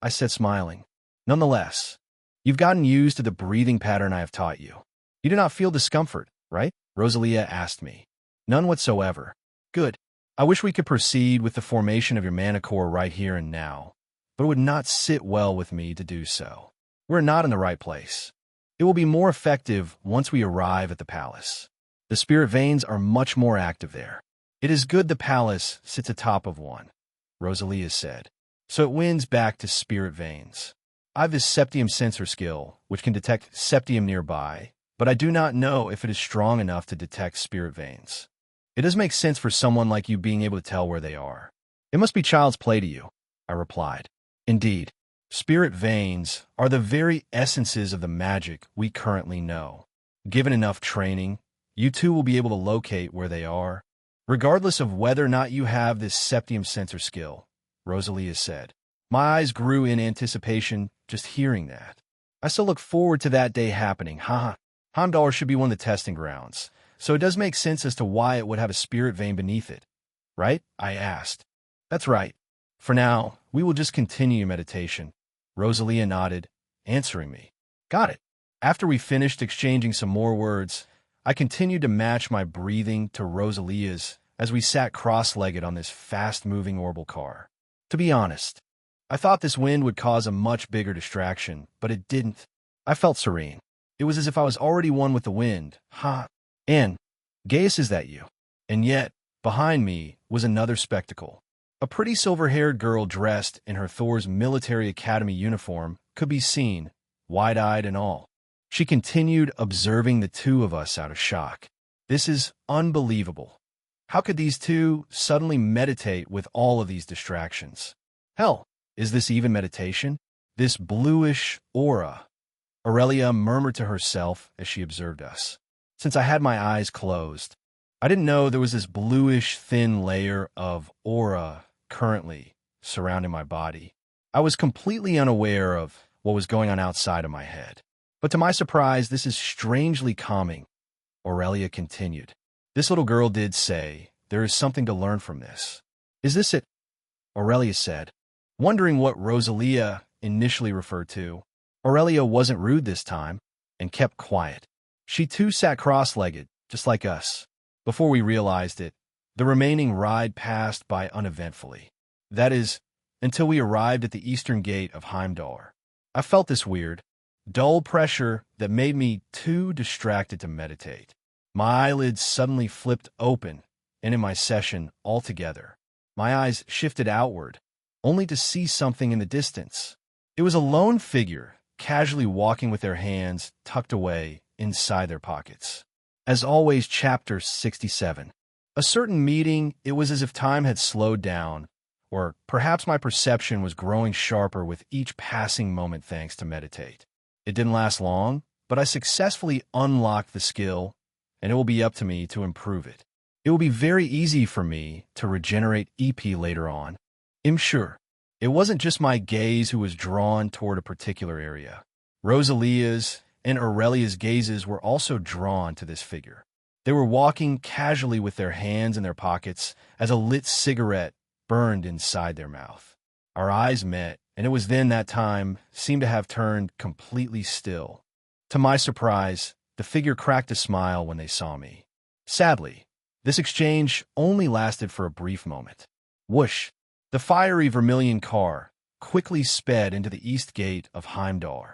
I said smiling. Nonetheless, you've gotten used to the breathing pattern I have taught you. You do not feel discomfort, right? Rosalia asked me. None whatsoever. Good. I wish we could proceed with the formation of your mana core right here and now, but it would not sit well with me to do so. We're not in the right place. It will be more effective once we arrive at the palace. The spirit veins are much more active there. It is good the palace sits atop of one, Rosalia said, so it wins back to spirit veins. I have this septium sensor skill, which can detect septium nearby, but I do not know if it is strong enough to detect spirit veins. It does make sense for someone like you being able to tell where they are. It must be child's play to you, I replied. Indeed, spirit veins are the very essences of the magic we currently know. Given enough training, you too will be able to locate where they are, regardless of whether or not you have this septium sensor skill, Rosalia said. My eyes grew in anticipation just hearing that. I still look forward to that day happening, haha. Heimdall should be one of the testing grounds, so it does make sense as to why it would have a spirit vein beneath it. Right? I asked. That's right. For now, we will just continue meditation. Rosalia nodded, answering me. Got it. After we finished exchanging some more words, I continued to match my breathing to Rosalia's as we sat cross-legged on this fast-moving orbital car. To be honest, I thought this wind would cause a much bigger distraction, but it didn't. I felt serene. It was as if I was already one with the wind. And, Gaius, is that you? And yet, behind me was another spectacle. A pretty silver-haired girl dressed in her Thor's military academy uniform could be seen, wide-eyed and all. She continued observing the two of us out of shock. This is unbelievable. How could these two suddenly meditate with all of these distractions? Hell, is this even meditation? This bluish aura. Aurelia murmured to herself as she observed us. Since I had my eyes closed, I didn't know there was this bluish thin layer of aura currently surrounding my body. I was completely unaware of what was going on outside of my head. But to my surprise, this is strangely calming, Aurelia continued. This little girl did say, there is something to learn from this. Is this it? Aurelia said, wondering what Rosalia initially referred to. Aurelia wasn't rude this time and kept quiet. She too sat cross-legged, just like us. Before we realized it, the remaining ride passed by uneventfully. That is, until we arrived at the eastern gate of Heimdall. I felt this weird, dull pressure that made me too distracted to meditate. My eyelids suddenly flipped open, and in my session altogether, my eyes shifted outward, only to see something in the distance. It was a lone figure, casually walking with their hands tucked away inside their pockets. As always, Chapter 67. A certain meeting, it was as if time had slowed down, or perhaps my perception was growing sharper with each passing moment thanks to meditate. It didn't last long, but I successfully unlocked the skill, and it will be up to me to improve it. It will be very easy for me to regenerate EP later on. I'm sure. It wasn't just my gaze who was drawn toward a particular area. Rosalia's and Aurelia's gazes were also drawn to this figure. They were walking casually with their hands in their pockets as a lit cigarette burned inside their mouth. Our eyes met, and it was then that time seemed to have turned completely still. To my surprise, the figure cracked a smile when they saw me. Sadly, this exchange only lasted for a brief moment. Whoosh! The fiery vermilion car quickly sped into the east gate of Heimdall.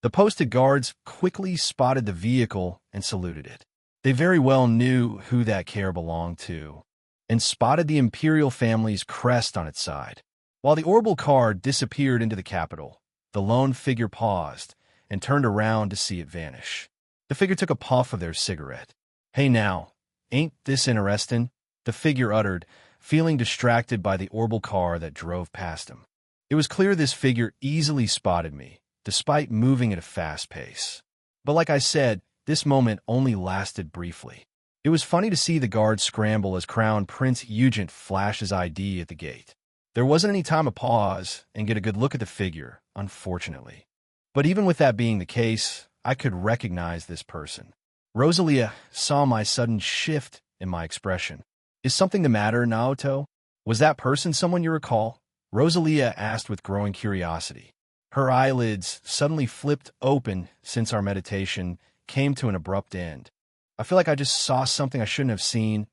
The posted guards quickly spotted the vehicle and saluted it. They very well knew who that car belonged to, and spotted the imperial family's crest on its side. While the orbital car disappeared into the capital, the lone figure paused and turned around to see it vanish. The figure took a puff of their cigarette. "Hey now, ain't this interesting?" the figure uttered, feeling distracted by the orbital car that drove past him. It was clear this figure easily spotted me, despite moving at a fast pace. But like I said, this moment only lasted briefly. It was funny to see the guards scramble as Crown Prince Eugent flashed his ID at the gate. There wasn't any time to pause and get a good look at the figure, unfortunately. But even with that being the case, I could recognize this person. Rosalia saw my sudden shift in my expression. "Is something the matter, Naoto? Was that person someone you recall?" Rosalia asked with growing curiosity. Her eyelids suddenly flipped open since our meditation came to an abrupt end. "I feel like I just saw something I shouldn't have seen,"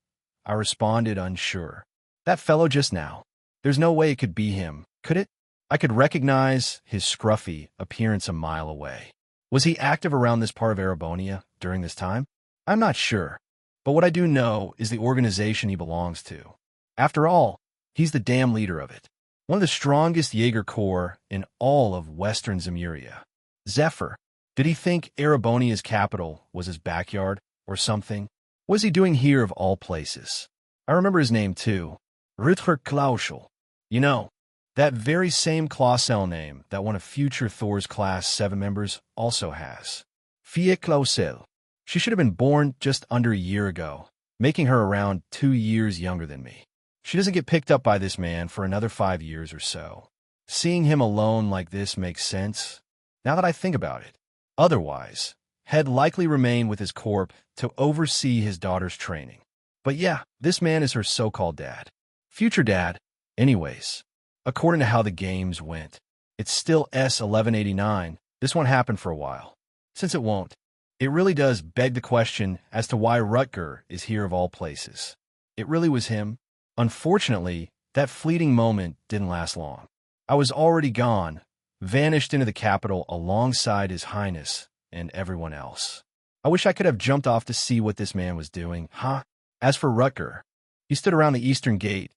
I responded, unsure. "That fellow just now. There's no way it could be him, could it?" I could recognize his scruffy appearance a mile away. Was he active around this part of Erebonia during this time? I'm not sure, but what I do know is the organization he belongs to. After all, he's the damn leader of it. One of the strongest Jaeger Corps in all of Western Zemuria. Zephyr, did he think Erebonia's capital was his backyard or something? What is he doing here of all places? I remember his name too. Rutger Klauschel. You know, that very same Clausel name that one of future Thor's Class 7 members also has. Fia Clausel. She should have been born just under a year ago, making her around 2 years younger than me. She doesn't get picked up by this man for another 5 years or so. Seeing him alone like this makes sense, now that I think about it. Otherwise, he'd likely remain with his corp to oversee his daughter's training. But yeah, this man is her so-called dad. Future dad, anyways. According to how the games went, it's still S1189. This won't happen for a while. Since it won't, it really does beg the question as to why Rutger is here of all places. It really was him. Unfortunately, that fleeting moment didn't last long. I was already gone, vanished into the capital alongside His Highness and everyone else. I wish I could have jumped off to see what this man was doing, huh? As for Rutger, he stood around the eastern gate,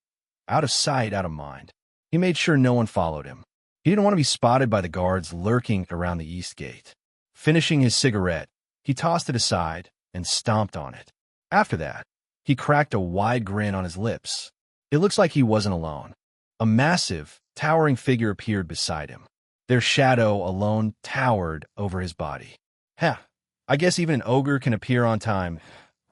out of sight, out of mind. He made sure no one followed him. He didn't want to be spotted by the guards lurking around the east gate. Finishing his cigarette, he tossed it aside and stomped on it. After that, he cracked a wide grin on his lips. It looks like he wasn't alone. A massive, towering figure appeared beside him. Their shadow alone towered over his body. "Heh, I guess even an ogre can appear on time,"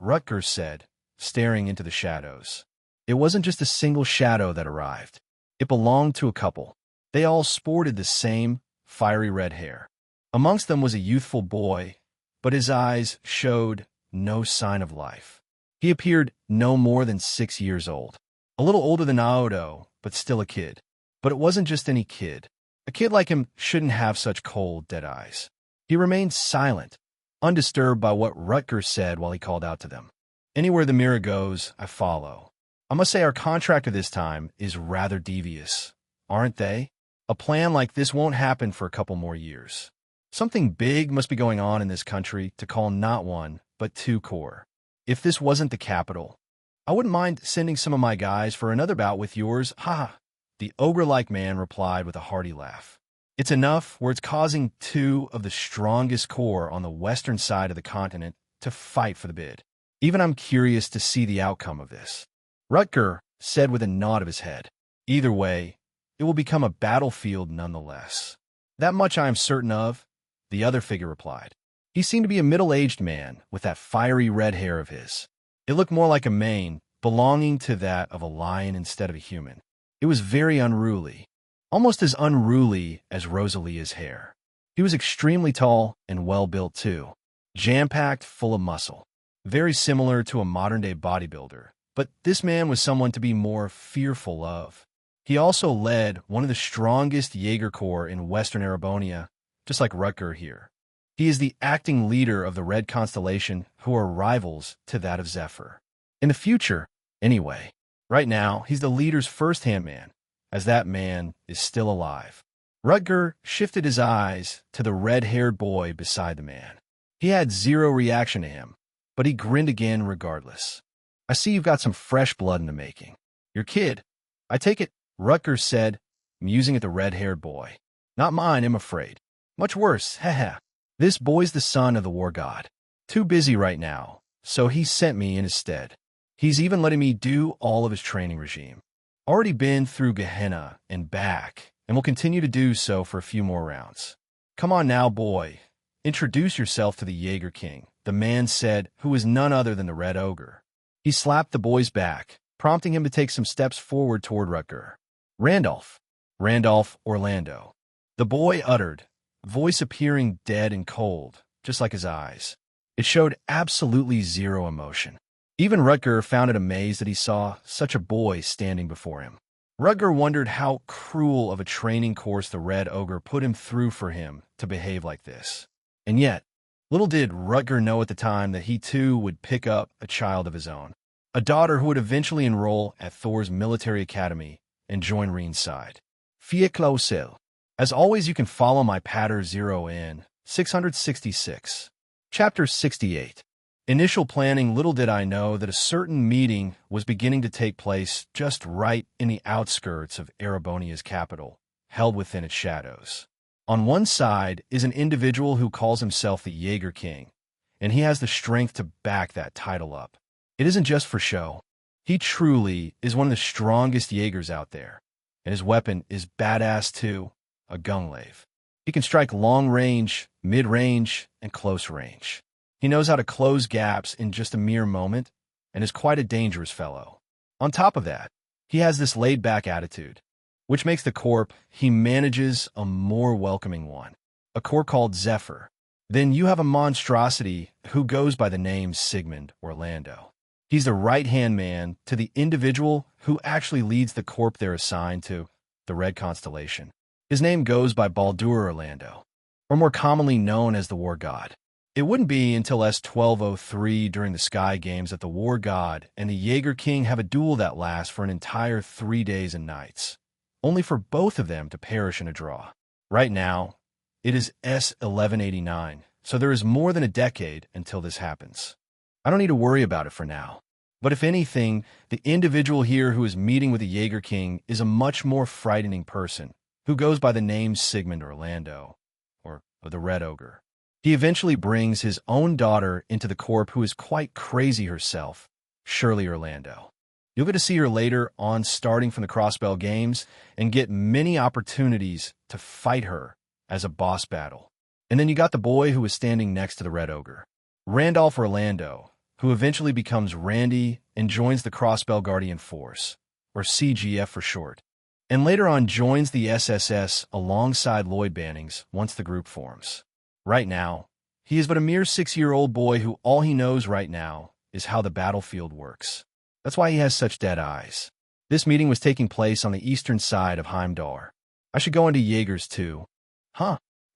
Rutger said, staring into the shadows. It wasn't just a single shadow that arrived. It belonged to a couple. They all sported the same fiery red hair. Amongst them was a youthful boy, but his eyes showed no sign of life. He appeared no more than 6 years old. A little older than Naoto, but still a kid. But it wasn't just any kid. A kid like him shouldn't have such cold, dead eyes. He remained silent, undisturbed by what Rutger said while he called out to them. "Anywhere the mirror goes, I follow." I must say our contractor this time is rather devious, aren't they? A plan like this won't happen for a couple more years. Something big must be going on in this country to call not one, but 2 corps. If this wasn't the capital, I wouldn't mind sending some of my guys for another bout with yours, ha! The ogre-like man replied with a hearty laugh. It's enough where it's causing 2 of the strongest corps on the western side of the continent to fight for the bid. Even I'm curious to see the outcome of this. Rutger said with a nod of his head. Either way, it will become a battlefield nonetheless. That much I am certain of, the other figure replied. He seemed to be a middle-aged man with that fiery red hair of his. It looked more like a mane, belonging to that of a lion instead of a human. It was very unruly, almost as unruly as Rosalia's hair. He was extremely tall and well-built too, jam-packed full of muscle, very similar to a modern-day bodybuilder. But this man was someone to be more fearful of. He also led one of the strongest Jaeger Corps in Western Erebonia, just like Rutger here. He is the acting leader of the Red Constellation, who are rivals to that of Zephyr. In the future, anyway. Right now, he's the leader's first-hand man, as that man is still alive. Rutger shifted his eyes to the red-haired boy beside the man. He had zero reaction to him, but he grinned again regardless. I see you've got some fresh blood in the making. Your kid, I take it, Rutger said, musing at the red-haired boy. Not mine, I'm afraid. Much worse, haha. This boy's the son of the war god. Too busy right now, so he sent me in his stead. He's even letting me do all of his training regime. Already been through Gehenna and back, and will continue to do so for a few more rounds. Come on now, boy. Introduce yourself to the Jaeger King, the man said, who was none other than the Red Ogre. He slapped the boy's back, prompting him to take some steps forward toward Rutger. Randolph. Randolph Orlando. The boy uttered, voice appearing dead and cold, just like his eyes. It showed absolutely zero emotion. Even Rutger found it amazed that he saw such a boy standing before him. Rutger wondered how cruel of a training course the Red Ogre put him through for him to behave like this. And yet, little did Rutger know at the time that he too would pick up a child of his own, a daughter who would eventually enroll at Thor's military academy and join Reen's side. Fieclosel. As always, you can follow my Patter 0 666. Chapter 68. Initial planning. Little did I know that a certain meeting was beginning to take place just right in the outskirts of Erebonia's capital, held within its shadows. On one side is an individual who calls himself the Jaeger King, and he has the strength to back that title up. It isn't just for show. He truly is one of the strongest Jaegers out there, and his weapon is badass too, a gunglaive. He can strike long range, mid-range, and close range. He knows how to close gaps in just a mere moment, and is quite a dangerous fellow. On top of that, he has this laid-back attitude, which makes the corp he manages a more welcoming one, a corp called Zephyr. Then you have a monstrosity who goes by the name Sigmund Orlando. He's the right-hand man to the individual who actually leads the corp they're assigned to, the Red Constellation. His name goes by Baldur Orlando, or more commonly known as the War God. It wouldn't be until S-1203 during the Sky Games that the War God and the Jaeger King have a duel that lasts for an entire 3 days and nights, only for both of them to perish in a draw. Right now, it is S-1189, so there is more than a decade until this happens. I don't need to worry about it for now. But if anything, the individual here who is meeting with the Jaeger King is a much more frightening person, who goes by the name Sigmund Orlando, or the Red Ogre. He eventually brings his own daughter into the corp who is quite crazy herself, Shirley Orlando. You'll get to see her later on starting from the Crossbell Games and get many opportunities to fight her as a boss battle. And then you got the boy who is standing next to the Red Ogre, Randolph Orlando, who eventually becomes Randy and joins the Crossbell Guardian Force, or CGF for short, and later on joins the SSS alongside Lloyd Bannings once the group forms. Right now, he is but a mere 6-year-old boy who all he knows right now is how the battlefield works. That's why he has such dead eyes. This meeting was taking place on the eastern side of Heimdall. I should go into Jaegers too.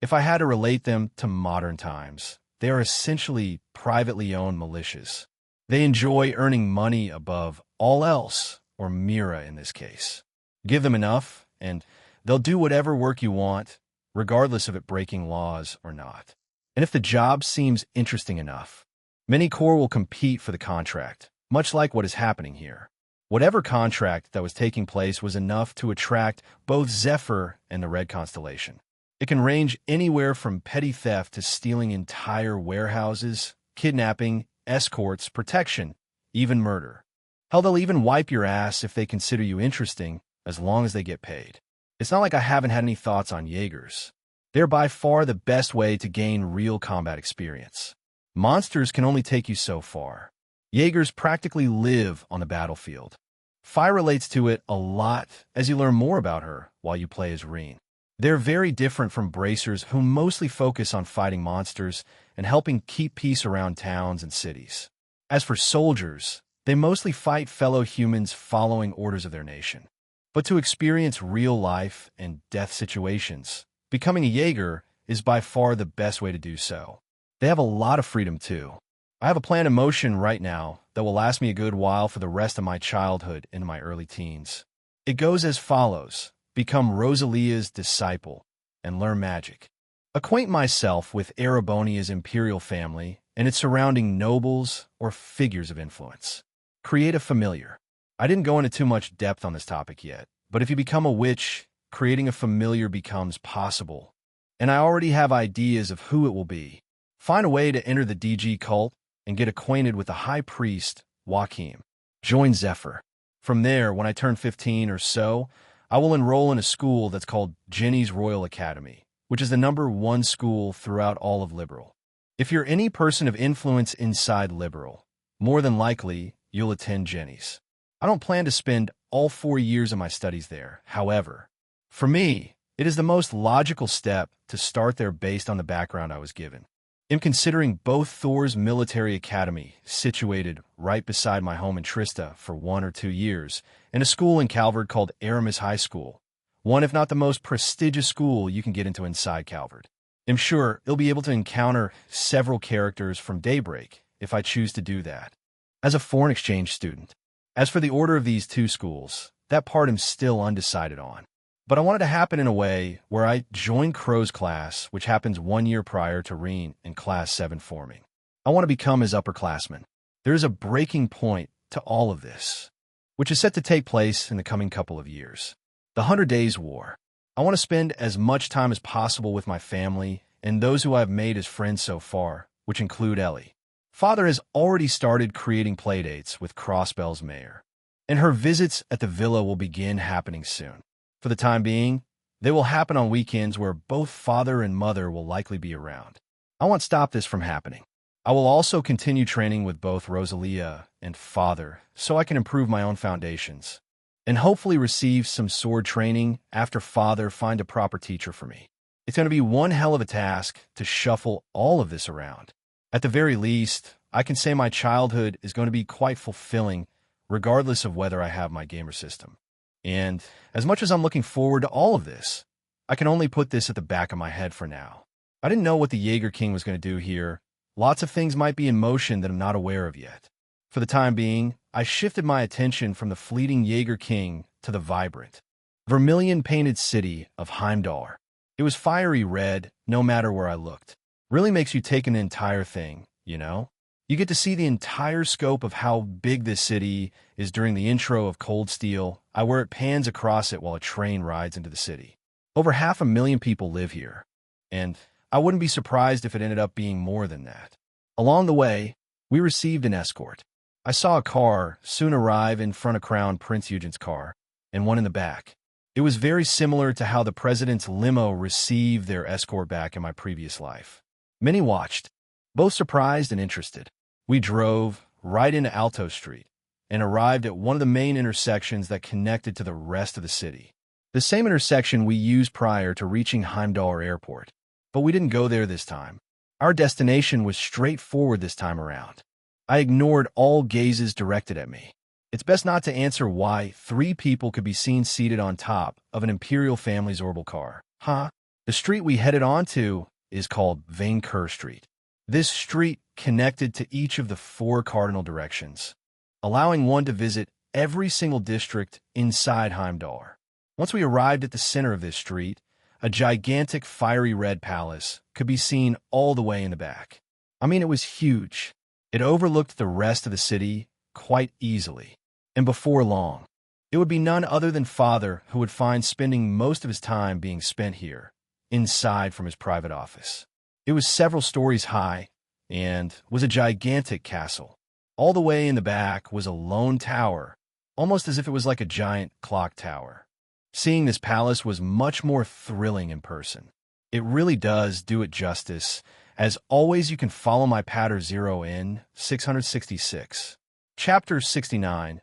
If I had to relate them to modern times, they are essentially privately owned militias. They enjoy earning money above all else, or Mira in this case. Give them enough, and they'll do whatever work you want, regardless of it breaking laws or not. And if the job seems interesting enough, many corps will compete for the contract, much like what is happening here. Whatever contract that was taking place was enough to attract both Zephyr and the Red Constellation. It can range anywhere from petty theft to stealing entire warehouses, kidnapping, escorts, protection, even murder. Hell, they'll even wipe your ass if they consider you interesting, as long as they get paid. It's not like I haven't had any thoughts on Jaegers. They're by far the best way to gain real combat experience. Monsters can only take you so far. Jaegers practically live on the battlefield. Fire relates to it a lot as you learn more about her while you play as Reen. They're very different from bracers who mostly focus on fighting monsters and helping keep peace around towns and cities. As for soldiers, they mostly fight fellow humans following orders of their nation. but to experience real life and death situations. Becoming a Jaeger is by far the best way to do so. They have a lot of freedom too. I have a plan in motion right now that will last me a good while for the rest of my childhood into my early teens. It goes as follows. Become Rosalia's disciple and learn magic. Acquaint myself with Erebonia's imperial family and its surrounding nobles or figures of influence. Create a familiar. I didn't go into too much depth on this topic yet, but if you become a witch, creating a familiar becomes possible. And I already have ideas of who it will be. Find a way to enter the DG cult and get acquainted with the high priest, Joachim. Join Zephyr. From there, when I turn 15 or so, I will enroll in a school that's called Jenny's Royal Academy, which is the #1 school throughout all of Liberal. If you're any person of influence inside Liberal, more than likely, you'll attend Jenny's. I don't plan to spend all 4 years of my studies there, however. For me, it is the most logical step to start there based on the background I was given. In considering both Thor's military academy, situated right beside my home in Trista for 1 or 2 years, and a school in Calvert called Aramis High School, one if not the most prestigious school you can get into inside Calvert. I'm sure you'll be able to encounter several characters from Daybreak if I choose to do that, as a foreign exchange student. As for the order of these 2 schools, that part I'm still undecided on. But I want it to happen in a way where I join Crow's class, which happens 1 year prior to Reen in Class 7 forming. I want to become his upperclassman. There is a breaking point to all of this, which is set to take place in the coming couple of years. The 100 Days War. I want to spend as much time as possible with my family and those who I've made as friends so far, which include Ellie. Father has already started creating playdates with Crossbell's mayor, and her visits at the villa will begin happening soon. For the time being, they will happen on weekends where both father and mother will likely be around. I want to stop this from happening. I will also continue training with both Rosalia and father so I can improve my own foundations, and hopefully receive some sword training after father find a proper teacher for me. It's going to be one hell of a task to shuffle all of this around. At the very least, I can say my childhood is going to be quite fulfilling regardless of whether I have my gamer system. And as much as I'm looking forward to all of this, I can only put this at the back of my head for now. I didn't know what the Jaeger King was going to do here. Lots of things might be in motion that I'm not aware of yet. For the time being, I shifted my attention from the fleeting Jaeger King to the vibrant, vermilion-painted city of Heimdall. It was fiery red, no matter where I looked. Really makes you take in the entire thing, you know? You get to see the entire scope of how big this city is during the intro of Cold Steel, where it pans across it while a train rides into the city. Over 500,000 people live here, and I wouldn't be surprised if it ended up being more than that. Along the way, we received an escort. I saw a car soon arrive in front of Crown Prince Eugen's car, and one in the back. It was very similar to how the president's limo received their escort back in my previous life. Many watched, both surprised and interested. We drove right into Alto Street and arrived at one of the main intersections that connected to the rest of the city. The same intersection we used prior to reaching Heimdall Airport, but we didn't go there this time. Our destination was straightforward this time around. I ignored all gazes directed at me. It's best not to answer why 3 people could be seen seated on top of an Imperial family's orbital car. The street we headed onto is called Vain Kerr Street. This street connected to each of the 4 cardinal directions, allowing one to visit every single district inside Heimdall. Once we arrived at the center of this street, a gigantic fiery red palace could be seen all the way in the back. I mean, it was huge. It overlooked the rest of the city quite easily. And before long, it would be none other than Father who would find spending most of his time being spent here, inside from his private office. It was several stories high and was a gigantic castle. All the way in the back was a lone tower, almost as if it was like a giant clock tower. Seeing this palace was much more thrilling in person. It really does do it justice. As always, you can follow my Patter 0 in 666. Chapter 69.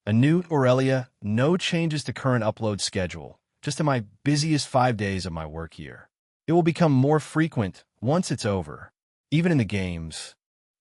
A new Aurelia, no changes to current upload schedule, just in my busiest 5 days of my work year. It will become more frequent once it's over. Even in the games,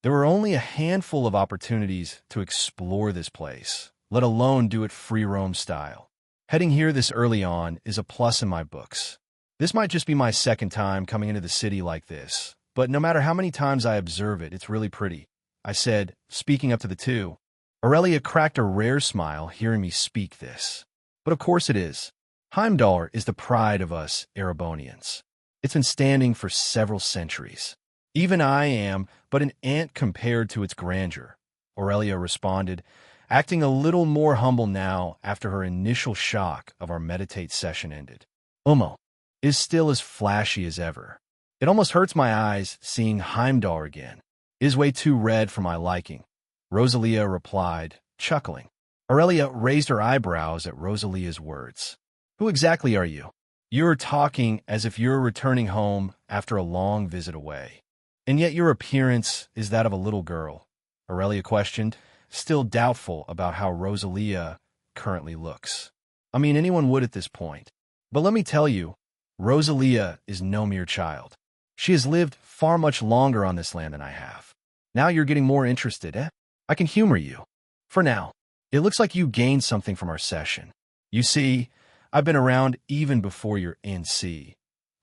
there were only a handful of opportunities to explore this place, let alone do it free roam style. Heading here this early on is a plus in my books. This might just be my second time coming into the city like this, but no matter how many times I observe it, it's really pretty, I said, speaking up to the two. Aurelia cracked a rare smile hearing me speak this. But of course it is. Heimdall is the pride of us Erebonians. It's been standing for several centuries. Even I am but an ant compared to its grandeur, Aurelia responded, acting a little more humble now after her initial shock of our meditate session ended. Umo is still as flashy as ever. It almost hurts my eyes seeing Heimdall again. It is way too red for my liking, Rosalia replied, chuckling. Aurelia raised her eyebrows at Rosalia's words. Who exactly are you? You're talking as if you're returning home after a long visit away. And yet your appearance is that of a little girl, Aurelia questioned, still doubtful about how Rosalia currently looks. I mean, anyone would at this point. But let me tell you, Rosalia is no mere child. She has lived far much longer on this land than I have. Now you're getting more interested, eh? I can humor you. For now, it looks like you gained something from our session. You see, I've been around even before your NC,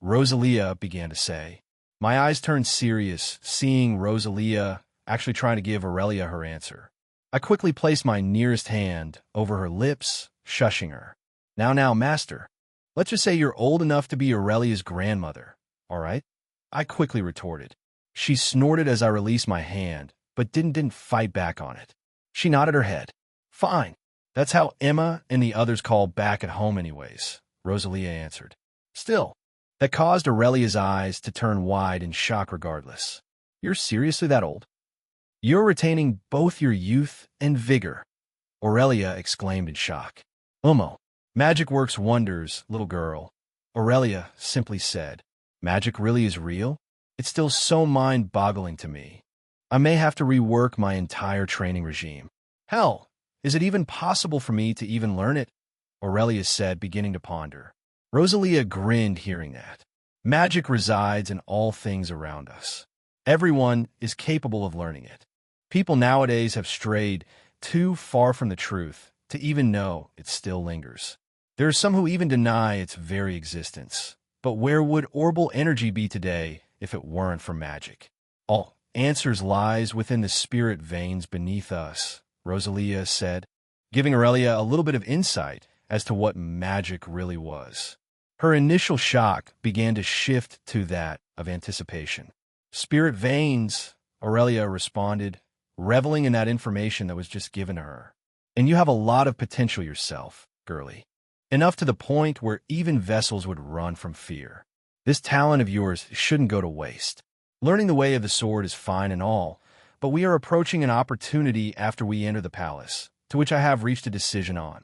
Rosalia began to say. My eyes turned serious, seeing Rosalia actually trying to give Aurelia her answer. I quickly placed my nearest hand over her lips, shushing her. Now, master. Let's just say you're old enough to be Aurelia's grandmother, all right? I quickly retorted. She snorted as I released my hand, but didn't fight back on it. She nodded her head. Fine. That's how Emma and the others call back at home anyways, Rosalia answered. Still, that caused Aurelia's eyes to turn wide in shock regardless. You're seriously that old? You're retaining both your youth and vigor, Aurelia exclaimed in shock. Umo, magic works wonders, little girl, Aurelia simply said. Magic really is real? It's still so mind-boggling to me. I may have to rework my entire training regime. Hell, is it even possible for me to even learn it? Aurelia said, beginning to ponder. Rosalia grinned hearing that. Magic resides in all things around us. Everyone is capable of learning it. People nowadays have strayed too far from the truth to even know it still lingers. There are some who even deny its very existence. But where would orbal energy be today if it weren't for magic? All answers lies within the spirit veins beneath us, Rosalia said, giving Aurelia a little bit of insight as to what magic really was. Her initial shock began to shift to that of anticipation. Spirit veins, Aurelia responded, reveling in that information that was just given to her. And you have a lot of potential yourself, girlie. Enough to the point where even vessels would run from fear. This talent of yours shouldn't go to waste. Learning the way of the sword is fine and all, but we are approaching an opportunity after we enter the palace, to which I have reached a decision on,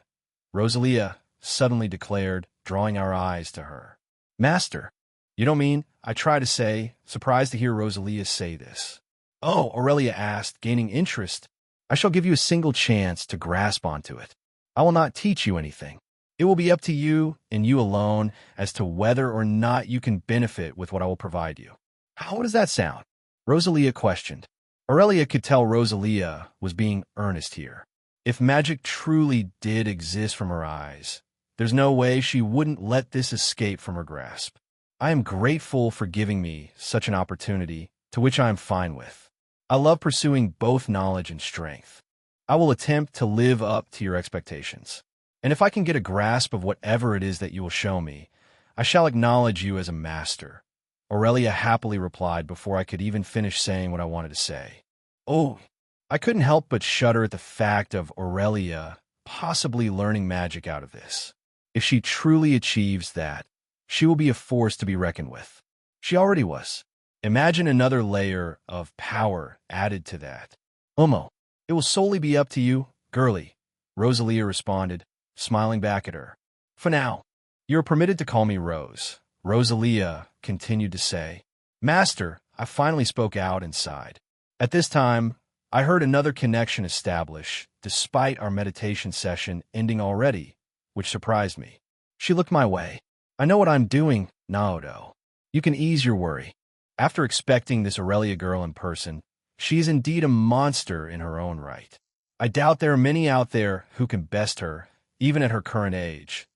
Rosalia suddenly declared, drawing our eyes to her. Master, you don't mean, I try to say, surprised to hear Rosalia say this. Oh, Aurelia asked, gaining interest. I shall give you a single chance to grasp onto it. I will not teach you anything. It will be up to you and you alone as to whether or not you can benefit with what I will provide you. How does that sound? Rosalia questioned. Aurelia could tell Rosalia was being earnest here. If magic truly did exist from her eyes, there's no way she wouldn't let this escape from her grasp. I am grateful for giving me such an opportunity, to which I am fine with. I love pursuing both knowledge and strength. I will attempt to live up to your expectations. And if I can get a grasp of whatever it is that you will show me, I shall acknowledge you as a master, Aurelia happily replied before I could even finish saying what I wanted to say. Oh, I couldn't help but shudder at the fact of Aurelia possibly learning magic out of this. If she truly achieves that, she will be a force to be reckoned with. She already was. Imagine another layer of power added to that. Umo, it will solely be up to you, girlie, Rosalia responded, smiling back at her. For now, you are permitted to call me Rose, Rosalia continued to say. Master, I finally spoke out and sighed. At this time, I heard another connection establish, despite our meditation session ending already, which surprised me. She looked my way. I know what I'm doing, Naoto. You can ease your worry. After expecting this Aurelia girl in person, she is indeed a monster in her own right. I doubt there are many out there who can best her, even at her current age.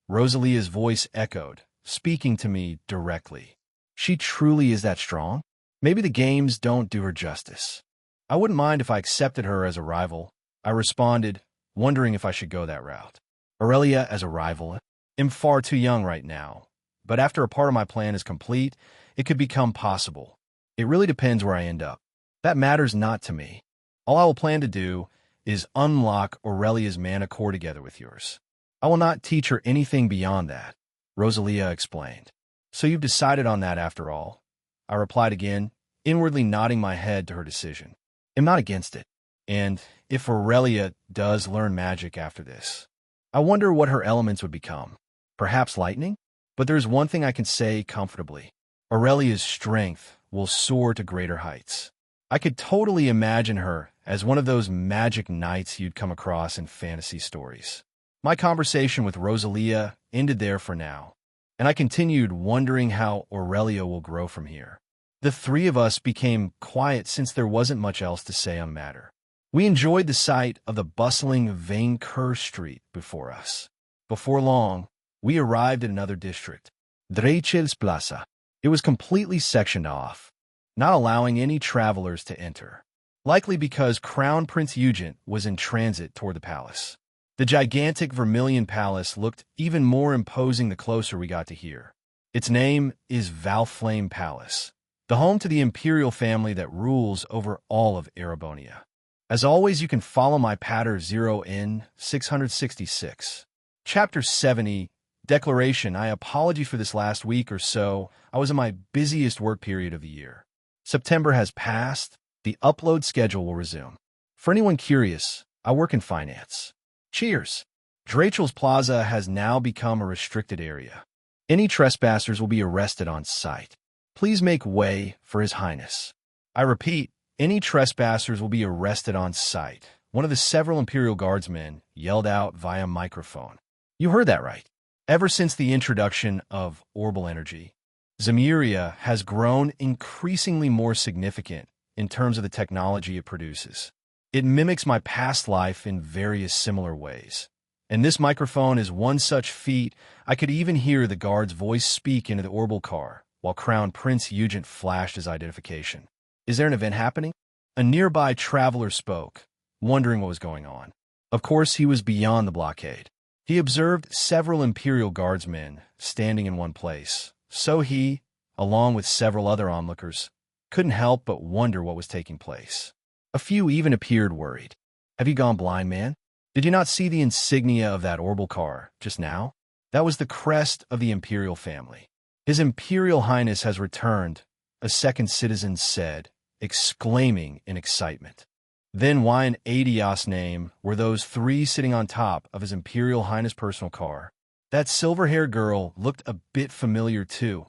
Rosalia's voice echoed, speaking to me directly. She truly is that strong? Maybe the games don't do her justice. I wouldn't mind if I accepted her as a rival. I responded, wondering if I should go that route. Aurelia as a rival? I'm far too young right now. But after a part of my plan is complete, it could become possible. It really depends where I end up. That matters not to me. All I will plan to do is unlock Aurelia's mana core together with yours. I will not teach her anything beyond that, Rosalia explained. So you've decided on that after all? I replied again, inwardly nodding my head to her decision. I'm not against it. And if Aurelia does learn magic after this, I wonder what her elements would become. Perhaps lightning? But there's one thing I can say comfortably. Aurelia's strength will soar to greater heights. I could totally imagine her as one of those magic knights you'd come across in fantasy stories. My conversation with Rosalia ended there for now, and I continued wondering how Aurelia will grow from here. The three of us became quiet since there wasn't much else to say on the matter. We enjoyed the sight of the bustling Vainkur Street before us. Before long, we arrived at another district, Drechels Plaza. It was completely sectioned off, not allowing any travelers to enter, likely because Crown Prince Eugen was in transit toward the palace. The gigantic Vermilion Palace looked even more imposing the closer we got to here. Its name is Valflame Palace, the home to the imperial family that rules over all of Erebonia. As always, you can follow my patter 0N666. Chapter 70, Declaration. I apologize for this last week or so. I was in my busiest work period of the year. September has passed. The upload schedule will resume. For anyone curious, I work in finance. Cheers. Drachel's Plaza has now become a restricted area. Any trespassers will be arrested on sight. Please make way for His Highness. I repeat, any trespassers will be arrested on sight. One of the several Imperial Guardsmen yelled out via microphone. You heard that right. Ever since the introduction of orbital energy, Zemuria has grown increasingly more significant in terms of the technology it produces. It mimics my past life in various similar ways. And this microphone is one such feat. I could even hear the guard's voice speak into the orbital car while Crown Prince Eugen flashed his identification. Is there an event happening? A nearby traveler spoke, wondering what was going on. Of course, he was beyond the blockade. He observed several Imperial Guardsmen standing in one place, so he, along with several other onlookers, couldn't help but wonder what was taking place. A few even appeared worried. Have you gone blind, man? Did you not see the insignia of that orbital car just now? That was the crest of the Imperial family. His Imperial Highness has returned, a second citizen said, exclaiming in excitement. Then why in Adios name were those three sitting on top of His Imperial Highness' personal car? That silver-haired girl looked a bit familiar too.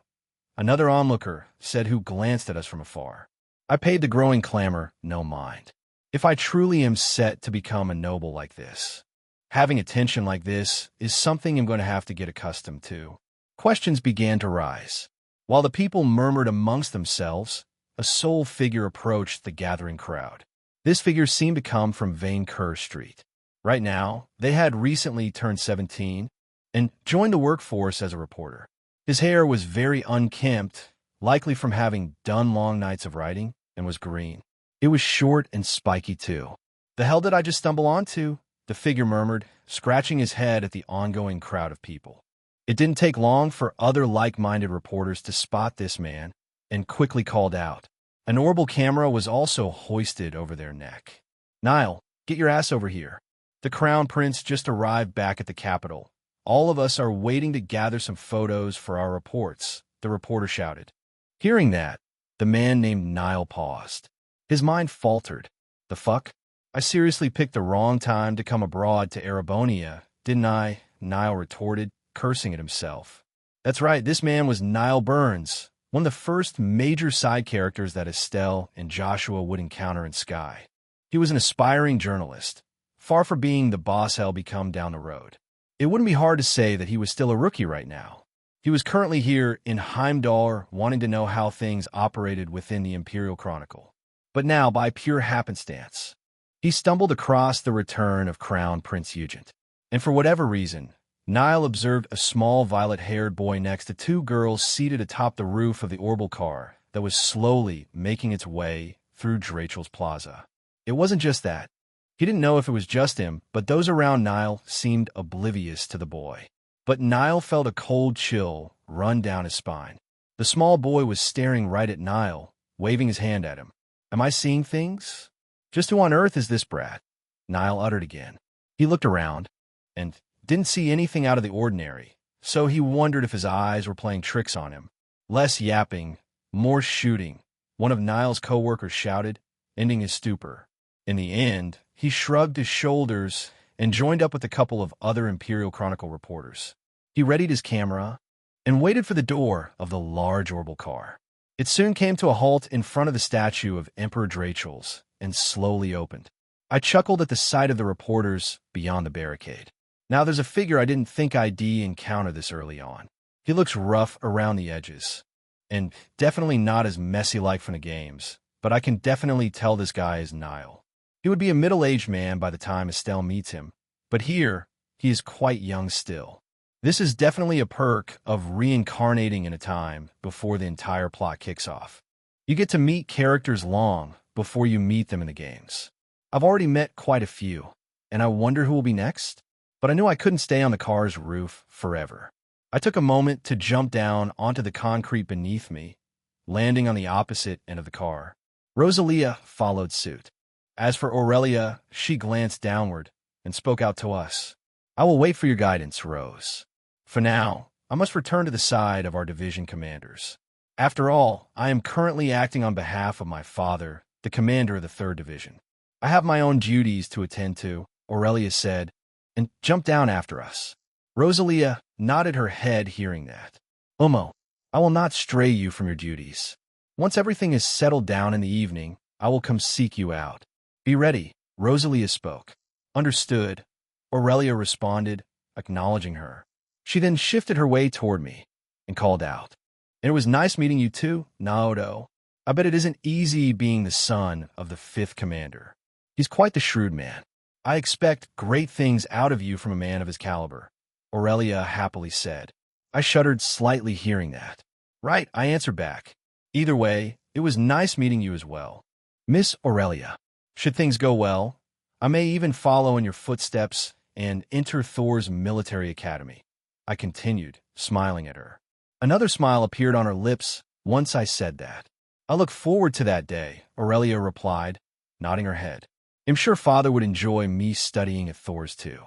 Another onlooker said, who glanced at us from afar. I paid the growing clamor no mind. If I truly am set to become a noble like this, having attention like this is something I'm going to have to get accustomed to. Questions began to rise. While the people murmured amongst themselves, a sole figure approached the gathering crowd. This figure seemed to come from Vainkur Street. Right now, they had recently turned 17 and joined the workforce as a reporter. His hair was very unkempt, likely from having done long nights of writing, and was green. It was short and spiky too. The hell did I just stumble onto? The figure murmured, scratching his head at the ongoing crowd of people. It didn't take long for other like-minded reporters to spot this man and quickly called out. An orbital camera was also hoisted over their neck. Niall, get your ass over here. The Crown Prince just arrived back at the capital. All of us are waiting to gather some photos for our reports, the reporter shouted. Hearing that, the man named Niall paused. His mind faltered. The fuck? I seriously picked the wrong time to come abroad to Erebonia, didn't I? Niall retorted, cursing at himself. That's right, this man was Niall Burns, one of the first major side characters that Estelle and Joshua would encounter in Sky. He was an aspiring journalist, far from being the boss hell become down the road. It wouldn't be hard to say that he was still a rookie right now. He was currently here in Heimdall wanting to know how things operated within the Imperial Chronicle. But now, by pure happenstance, he stumbled across the return of Crown Prince Eugen. And for whatever reason, Niall observed a small violet-haired boy next to two girls seated atop the roof of the orbital car that was slowly making its way through Drachel's plaza. It wasn't just that. He didn't know if it was just him, but those around Niall seemed oblivious to the boy. But Niall felt a cold chill run down his spine. The small boy was staring right at Niall, waving his hand at him. Am I seeing things? Just who on earth is this brat? Niall uttered again. He looked around and didn't see anything out of the ordinary, so he wondered if his eyes were playing tricks on him. Less yapping, more shooting, one of Niall's co-workers shouted, ending his stupor. In the end, he shrugged his shoulders and joined up with a couple of other Imperial Chronicle reporters. He readied his camera and waited for the door of the large orbital car. It soon came to a halt in front of the statue of Emperor Drachel's and slowly opened. I chuckled at the sight of the reporters beyond the barricade. Now there's a figure I didn't think I'd encounter this early on. He looks rough around the edges, and definitely not as messy-like from the games, but I can definitely tell this guy is Niall. He would be a middle-aged man by the time Estelle meets him, but here, he is quite young still. This is definitely a perk of reincarnating in a time before the entire plot kicks off. You get to meet characters long before you meet them in the games. I've already met quite a few, and I wonder who will be next? But I knew I couldn't stay on the car's roof forever. I took a moment to jump down onto the concrete beneath me, landing on the opposite end of the car. Rosalia followed suit. As for Aurelia, she glanced downward and spoke out to us. I will wait for your guidance, Rose. For now, I must return to the side of our division commanders. After all, I am currently acting on behalf of my father, the commander of the 3rd Division. I have my own duties to attend to, Aurelia said, and jumped down after us. Rosalia nodded her head hearing that. Umo, I will not stray you from your duties. Once everything is settled down in the evening, I will come seek you out. Be ready, Rosalia spoke. Understood, Aurelia responded, acknowledging her. She then shifted her way toward me and called out. And it was nice meeting you too, Naoto. I bet it isn't easy being the son of the 5th commander. He's quite the shrewd man. I expect great things out of you from a man of his caliber, Aurelia happily said. I shuddered slightly hearing that. Right, I answered back. Either way, it was nice meeting you as well. Miss Aurelia, should things go well, I may even follow in your footsteps and enter Thor's military academy. I continued, smiling at her. Another smile appeared on her lips once I said that. I look forward to that day, Aurelia replied, nodding her head. I'm sure Father would enjoy me studying at Thor's too.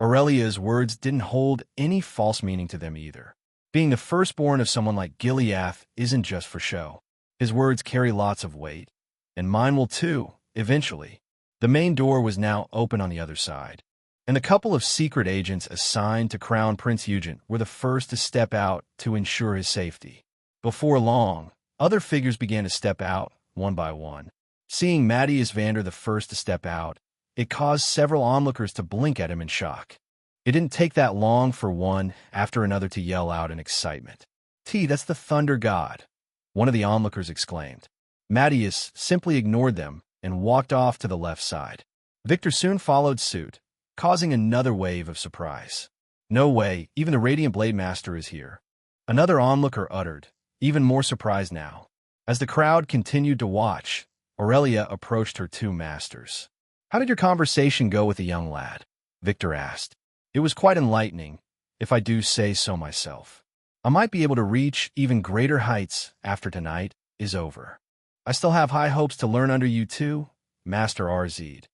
Aurelia's words didn't hold any false meaning to them either. Being the firstborn of someone like Gileath isn't just for show. His words carry lots of weight, and mine will too, eventually. The main door was now open on the other side, and the couple of secret agents assigned to Crown Prince Eugen were the first to step out to ensure his safety. Before long, other figures began to step out, one by one. Seeing Matthias Vander the first to step out, it caused several onlookers to blink at him in shock. It didn't take that long for one after another to yell out in excitement. That's the Thunder God, one of the onlookers exclaimed. Matthias simply ignored them and walked off to the left side. Victor soon followed suit, causing another wave of surprise. No way, even the Radiant Blade Master is here. Another onlooker uttered, even more surprised now. As the crowd continued to watch, Aurelia approached her 2 masters. How did your conversation go with the young lad? Victor asked. It was quite enlightening, if I do say so myself. I might be able to reach even greater heights after tonight is over. I still have high hopes to learn under you too, Master Arzid.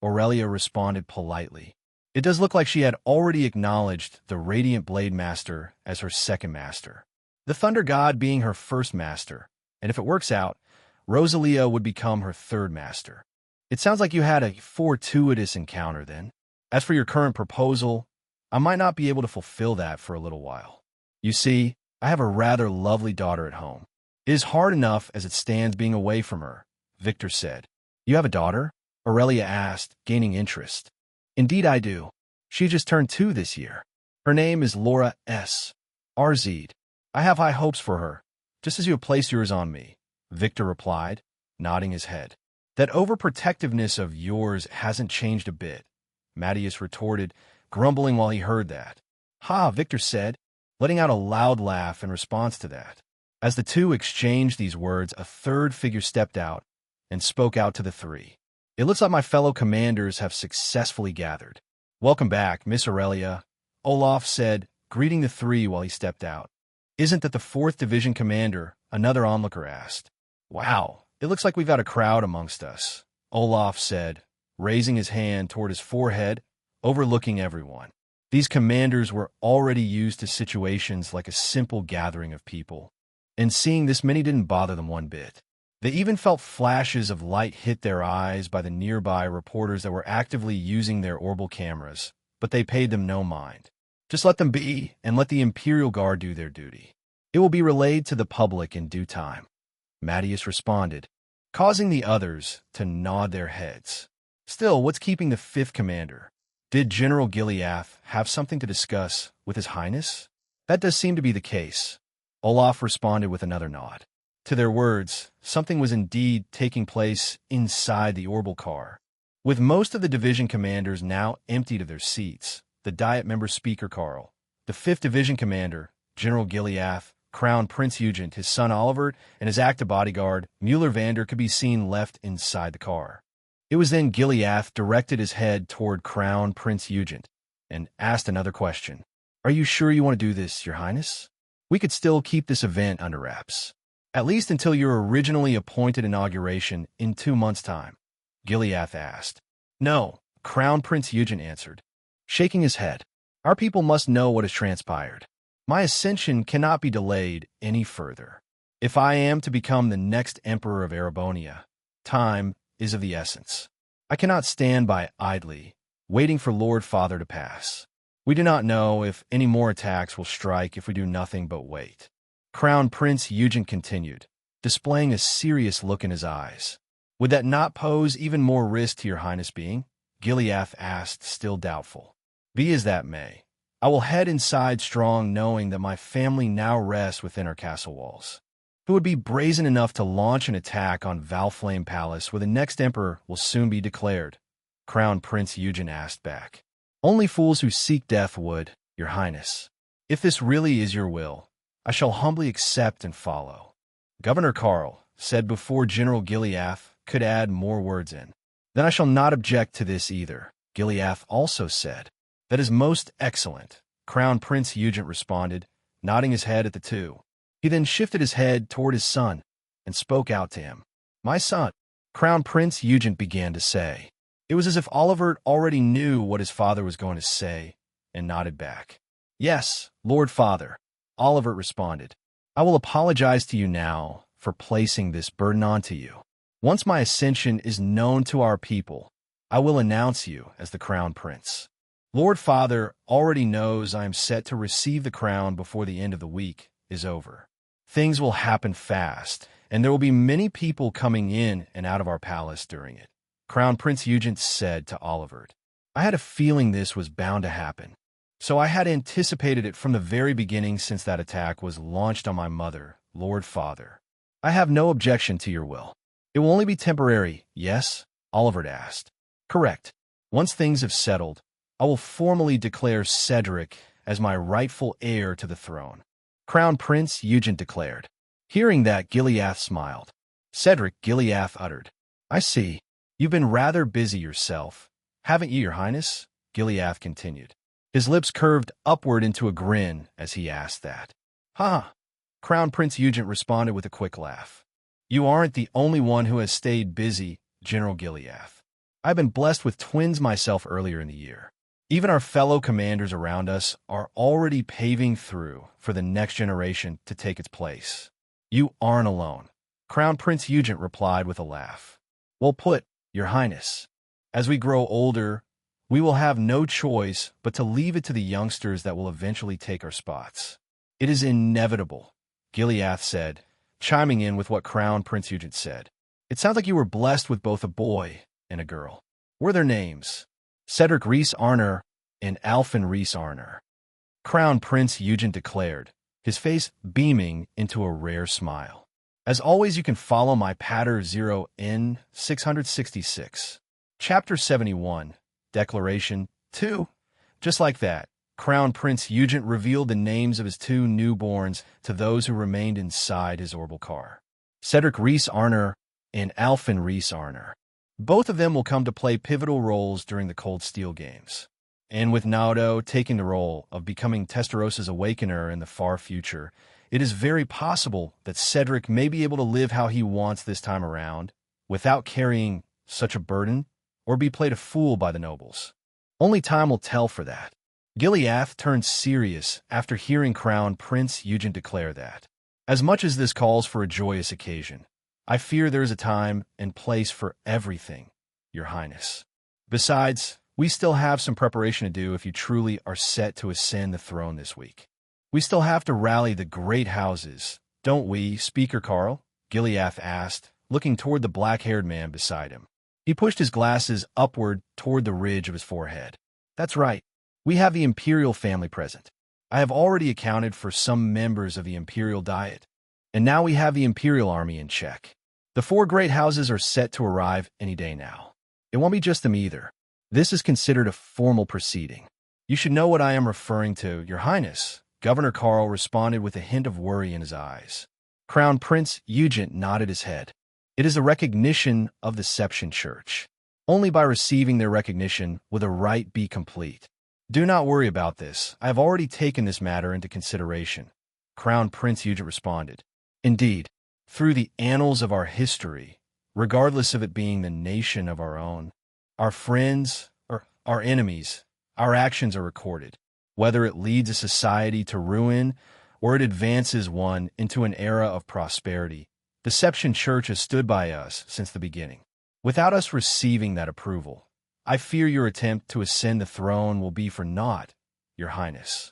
Aurelia responded politely. It does look like she had already acknowledged the Radiant Blade Master as her 2nd master, the Thunder God being her 1st master, and if it works out, Rosalia would become her 3rd master. It sounds like you had a fortuitous encounter then. As for your current proposal, I might not be able to fulfill that for a little while. You see, I have a rather lovely daughter at home. It is hard enough as it stands being away from her, Victor said. You have a daughter? Aurelia asked, gaining interest. Indeed I do. She just turned 2 this year. Her name is Laura S. Arzid. I have high hopes for her, just as you have placed yours on me, Victor replied, nodding his head. That overprotectiveness of yours hasn't changed a bit, Matthias retorted, grumbling while he heard that. "Ha," Victor said, letting out a loud laugh in response to that. As the two exchanged these words, a third figure stepped out and spoke out to the three. "It looks like my fellow commanders have successfully gathered. Welcome back, Miss Aurelia," Olaf said, greeting the three while he stepped out. "Isn't that the 4th Division commander?" another onlooker asked. "Wow, it looks like we've got a crowd amongst us," Olaf said, raising his hand toward his forehead, overlooking everyone. These commanders were already used to situations like a simple gathering of people, and seeing this many didn't bother them one bit. They even felt flashes of light hit their eyes by the nearby reporters that were actively using their orbital cameras, but they paid them no mind. Just let them be, and let the Imperial Guard do their duty. It will be relayed to the public in due time, Mattias responded, causing the others to nod their heads. Still, what's keeping the 5th commander? Did General Gileath have something to discuss with His Highness? That does seem to be the case. Olaf responded with another nod. To their words, something was indeed taking place inside the orbital car. With most of the division commanders now emptied of their seats, the Diet member Speaker Carl, the 5th Division commander, General Gileath, Crown Prince Eugent, his son Oliver, and his active bodyguard, Mueller-Vander, could be seen left inside the car. It was then Gileath directed his head toward Crown Prince Eugent and asked another question. "Are you sure you want to do this, Your Highness? We could still keep this event under wraps. At least until your originally appointed inauguration in 2 months' time," Gileath asked. "No," Crown Prince Eugent answered, shaking his head. "Our people must know what has transpired. My ascension cannot be delayed any further. If I am to become the next Emperor of Erebonia, time is of the essence. I cannot stand by idly, waiting for Lord Father to pass. We do not know if any more attacks will strike if we do nothing but wait." Crown Prince Eugent continued, displaying a serious look in his eyes. "Would that not pose even more risk to Your Highness being?" Gileath asked, still doubtful. "Be as that may, I will head inside strong, knowing that my family now rests within our castle walls. Who would be brazen enough to launch an attack on Valflame Palace, where the next emperor will soon be declared?" Crown Prince Eugent asked back. "Only fools who seek death would, Your Highness. If this really is your will, I shall humbly accept and follow." Governor Carl said before General Gileath could add more words in. "Then I shall not object to this either," Gileath also said. "That is most excellent," Crown Prince Eugent responded, nodding his head at the two. He then shifted his head toward his son and spoke out to him. "My son," Crown Prince Eugent began to say. It was as if Oliver already knew what his father was going to say and nodded back. "Yes, Lord Father," Oliver responded. "I will apologize to you now for placing this burden onto you. Once my ascension is known to our people, I will announce you as the Crown Prince. Lord Father already knows I am set to receive the crown before the end of the week is over. Things will happen fast, and there will be many people coming in and out of our palace during it," Crown Prince Eugent said to Oliver. "I had a feeling this was bound to happen, so I had anticipated it from the very beginning since that attack was launched on my mother, Lord Father. I have no objection to your will." "It will only be temporary, yes?" Oliver asked. "Correct. Once things have settled, I will formally declare Cedric as my rightful heir to the throne," Crown Prince Eugent declared. Hearing that, Gileath smiled. "Cedric," Gileath uttered. "I see. You've been rather busy yourself, haven't you, Your Highness?" Gileath continued. His lips curved upward into a grin as he asked that. "Ha!" Crown Prince Eugent responded with a quick laugh. "You aren't the only one who has stayed busy, General Gileath. I've been blessed with twins myself earlier in the year. Even our fellow commanders around us are already paving through for the next generation to take its place. You aren't alone," Crown Prince Eugent replied with a laugh. "Well put, Your Highness. As we grow older, we will have no choice but to leave it to the youngsters that will eventually take our spots. It is inevitable," Gileath said, chiming in with what Crown Prince Eugent said. "It sounds like you were blessed with both a boy and a girl. What are their names?" "Cedric Rhys-Arner and Alfin Rhys-Arner," Crown Prince Eugent declared, his face beaming into a rare smile. As always, you can follow my Patter 0N 666. Chapter 71, Declaration 2. Just like that, Crown Prince Eugent revealed the names of his two newborns to those who remained inside his orbital car. Cedric Reese-Arner and Alfin Reese-Arner. Both of them will come to play pivotal roles during the Cold Steel games. And with Naoto taking the role of becoming Testaross's Awakener in the far future, it is very possible that Cedric may be able to live how he wants this time around, without carrying such a burden, or be played a fool by the nobles. Only time will tell for that. Gileath turned serious after hearing Crown Prince Eugent declare that. As much as this calls for a joyous occasion, I fear there is a time and place for everything, Your Highness. Besides, we still have some preparation to do if you truly are set to ascend the throne this week. We still have to rally the great houses, don't we, Speaker Carl? Gileath asked, looking toward the black-haired man beside him. He pushed his glasses upward toward the ridge of his forehead. That's right. We have the Imperial family present. I have already accounted for some members of the Imperial Diet. And now we have the Imperial Army in check. The four great houses are set to arrive any day now. It won't be just them either. This is considered a formal proceeding. You should know what I am referring to, Your Highness. Governor Carl responded with a hint of worry in his eyes. Crown Prince Eugent nodded his head. It is a recognition of the Seption Church. Only by receiving their recognition will the rite be complete. Do not worry about this. I have already taken this matter into consideration. Crown Prince Eugent responded. Indeed, through the annals of our history, regardless of it being the nation of our own, our friends or our enemies, our actions are recorded. Whether it leads a society to ruin or it advances one into an era of prosperity, the Seption Church has stood by us since the beginning. Without us receiving that approval, I fear your attempt to ascend the throne will be for naught, Your Highness.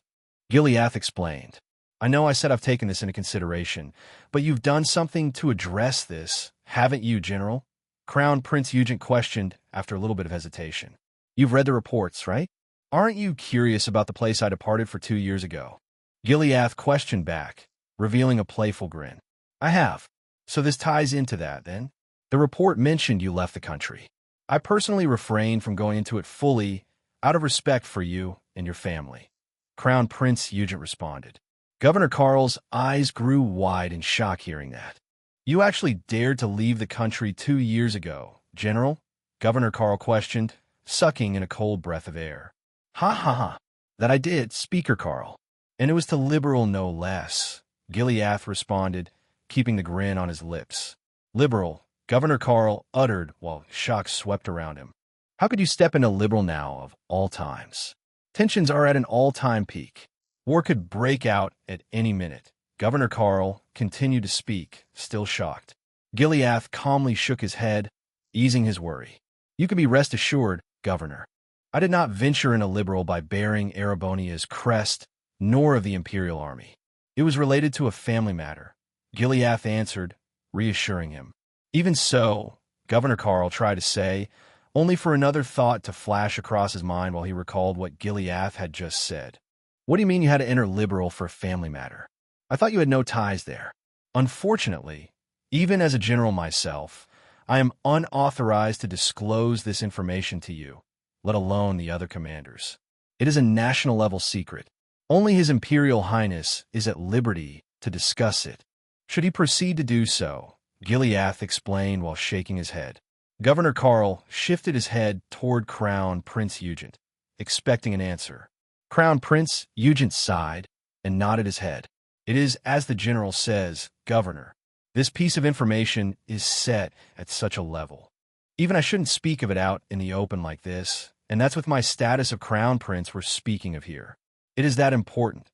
Gileath explained. I know I said I've taken this into consideration, but you've done something to address this, haven't you, General? Crown Prince Eugent questioned after a little bit of hesitation. You've read the reports, right? Aren't you curious about the place I departed for 2 years ago? Gileath questioned back, revealing a playful grin. I have. So this ties into that, then? The report mentioned you left the country. I personally refrained from going into it fully, out of respect for you and your family. Crown Prince Eugent responded. Governor Carl's eyes grew wide in shock hearing that. You actually dared to leave the country 2 years ago, General? Governor Carl questioned, sucking in a cold breath of air. Ha ha ha. That I did, Speaker Carl. And it was to liberal no less. Gileath responded, keeping the grin on his lips. Liberal, Governor Carl uttered while shock swept around him. How could you step into liberal now of all times? Tensions are at an all-time peak. War could break out at any minute. Governor Carl continued to speak, still shocked. Gileath calmly shook his head, easing his worry. You can be rest assured, Governor. I did not venture in a liberal by bearing Erebonia's crest, nor of the Imperial Army. It was related to a family matter. Gileath answered, reassuring him. Even so, Governor Carl tried to say, only for another thought to flash across his mind while he recalled what Gileath had just said. What do you mean you had to enter liberal for a family matter? I thought you had no ties there. Unfortunately, even as a general myself, I am unauthorized to disclose this information to you, let alone the other commanders. It is a national-level secret. Only His Imperial Highness is at liberty to discuss it. Should he proceed to do so, Gileath explained while shaking his head. Governor Carl shifted his head toward Crown Prince Eugent, expecting an answer. Crown Prince Eugent sighed and nodded his head. It is as the general says, Governor. This piece of information is set at such a level. Even I shouldn't speak of it out in the open like this, and that's with my status of Crown Prince we're speaking of here. It is that important.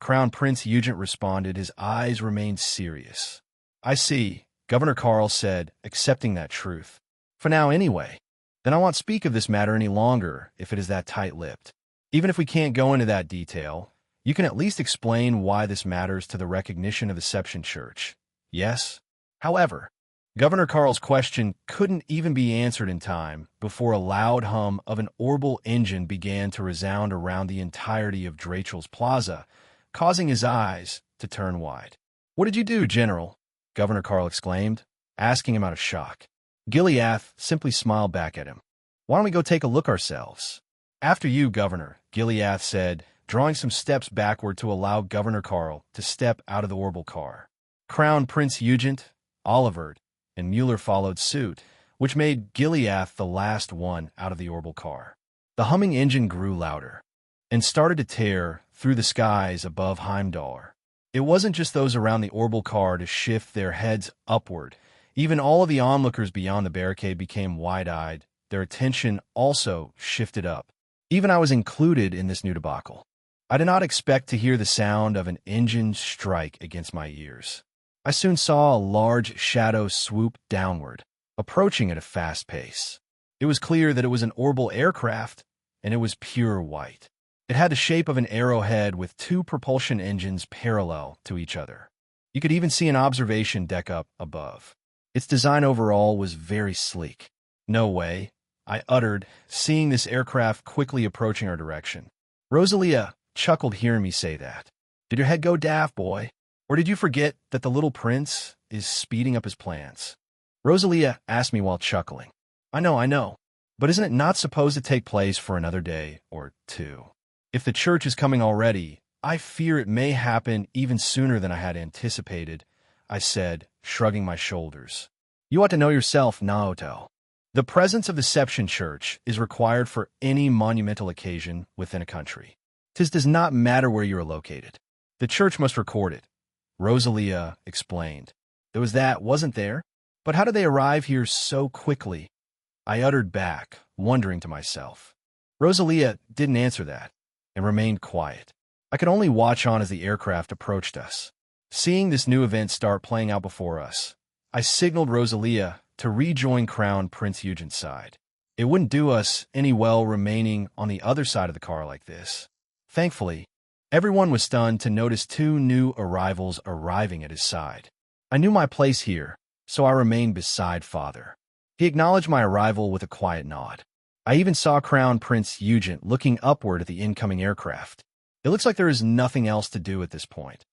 Crown Prince Eugent responded, his eyes remained serious. I see, Governor Carl said, accepting that truth. For now, anyway. Then I won't speak of this matter any longer if it is that tight-lipped. Even if we can't go into that detail, you can at least explain why this matters to the recognition of the Seption Church. Yes? However, Governor Carl's question couldn't even be answered in time before a loud hum of an orbital engine began to resound around the entirety of Drachel's Plaza, causing his eyes to turn wide. What did you do, General? Governor Carl exclaimed, asking him out of shock. Gileath simply smiled back at him. Why don't we go take a look ourselves? After you, Governor, Gileath said, drawing some steps backward to allow Governor Karl to step out of the orbital car. Crown Prince Eugent, Olivert, and Mueller followed suit, which made Gileath the last one out of the orbital car. The humming engine grew louder and started to tear through the skies above Heimdall. It wasn't just those around the orbital car to shift their heads upward. Even all of the onlookers beyond the barricade became wide-eyed. Their attention also shifted up. Even I was included in this new debacle. I did not expect to hear the sound of an engine strike against my ears. I soon saw a large shadow swoop downward, approaching at a fast pace. It was clear that it was an orbital aircraft, and it was pure white. It had the shape of an arrowhead with two propulsion engines parallel to each other. You could even see an observation deck up above. Its design overall was very sleek. "No way," I uttered, seeing this aircraft quickly approaching our direction. Rosalia chuckled hearing me say that. "Did your head go daft, boy? Or did you forget that the little prince is speeding up his plans?" Rosalia asked me while chuckling. I know. But isn't it not supposed to take place for another day or two? If the church is coming already, I fear it may happen even sooner than I had anticipated, I said, shrugging my shoulders. You ought to know yourself, Naoto. The presence of the Seption Church is required for any monumental occasion within a country. 'Tis does not matter where you are located. The church must record it, Rosalia explained. There was that, wasn't there? But how did they arrive here so quickly? I uttered back, wondering to myself. Rosalia didn't answer that, and remained quiet. I could only watch on as the aircraft approached us. Seeing this new event start playing out before us, I signaled Rosalia to rejoin Crown Prince Eugent's side. It wouldn't do us any well remaining on the other side of the car like this. Thankfully, everyone was stunned to notice two new arrivals arriving at his side. I knew my place here, so I remained beside Father. He acknowledged my arrival with a quiet nod. I even saw Crown Prince Eugent looking upward at the incoming aircraft. It looks like there is nothing else to do at this point.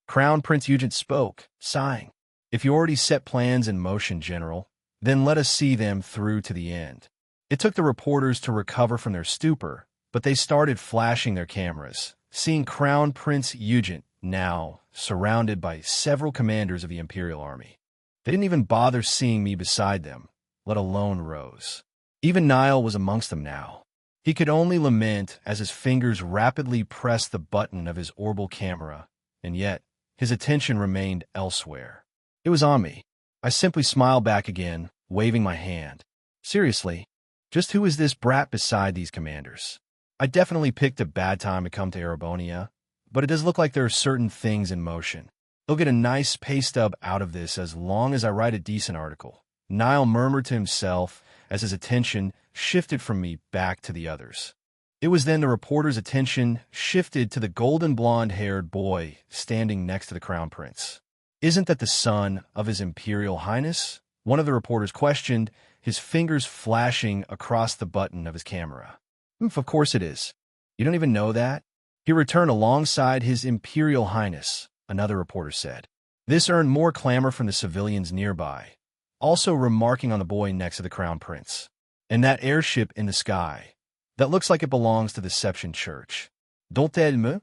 Crown Prince Eugent spoke, sighing. If you already set plans in motion, General, then let us see them through to the end. It took the reporters to recover from their stupor, but they started flashing their cameras, seeing Crown Prince Eugent now surrounded by several commanders of the Imperial Army. They didn't even bother seeing me beside them, let alone Rose. Even Niall was amongst them now. He could only lament as his fingers rapidly pressed the button of his orbital camera, and yet his attention remained elsewhere. It was on me. I simply smiled back again, waving my hand. Seriously, just who is this brat beside these commanders? I definitely picked a bad time to come to Erebonia, but it does look like there are certain things in motion. He'll get a nice pay stub out of this as long as I write a decent article. Niall murmured to himself as his attention shifted from me back to the others. It was then the reporter's attention shifted to the golden blonde-haired boy standing next to the Crown Prince. Isn't that the son of His Imperial Highness? One of the reporters questioned, his fingers flashing across the button of his camera. Of course it is. You don't even know that? He returned alongside His Imperial Highness, another reporter said. This earned more clamor from the civilians nearby, also remarking on the boy next to the Crown Prince. And that airship in the sky, that looks like it belongs to the Seption Church. Don't me?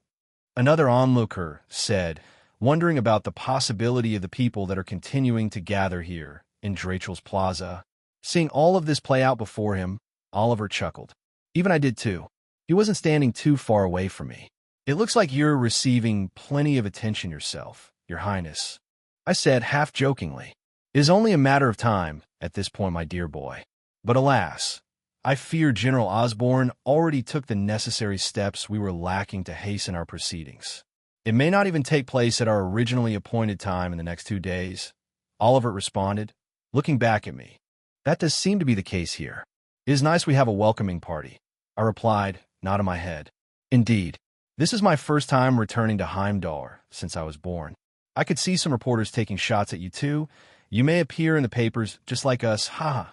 Another onlooker said, wondering about the possibility of the people that are continuing to gather here in Drachel's Plaza. Seeing all of this play out before him, Oliver chuckled. Even I did too. He wasn't standing too far away from me. It looks like you're receiving plenty of attention yourself, Your Highness, I said half-jokingly. It is only a matter of time at this point, my dear boy. But alas, I fear General Osborne already took the necessary steps we were lacking to hasten our proceedings. It may not even take place at our originally appointed time in the next 2 days, Oliver responded, looking back at me. That does seem to be the case here. It is nice we have a welcoming party, I replied, nodding my head. Indeed, this is my first time returning to Heimdall since I was born. I could see some reporters taking shots at you too. You may appear in the papers just like us, haha,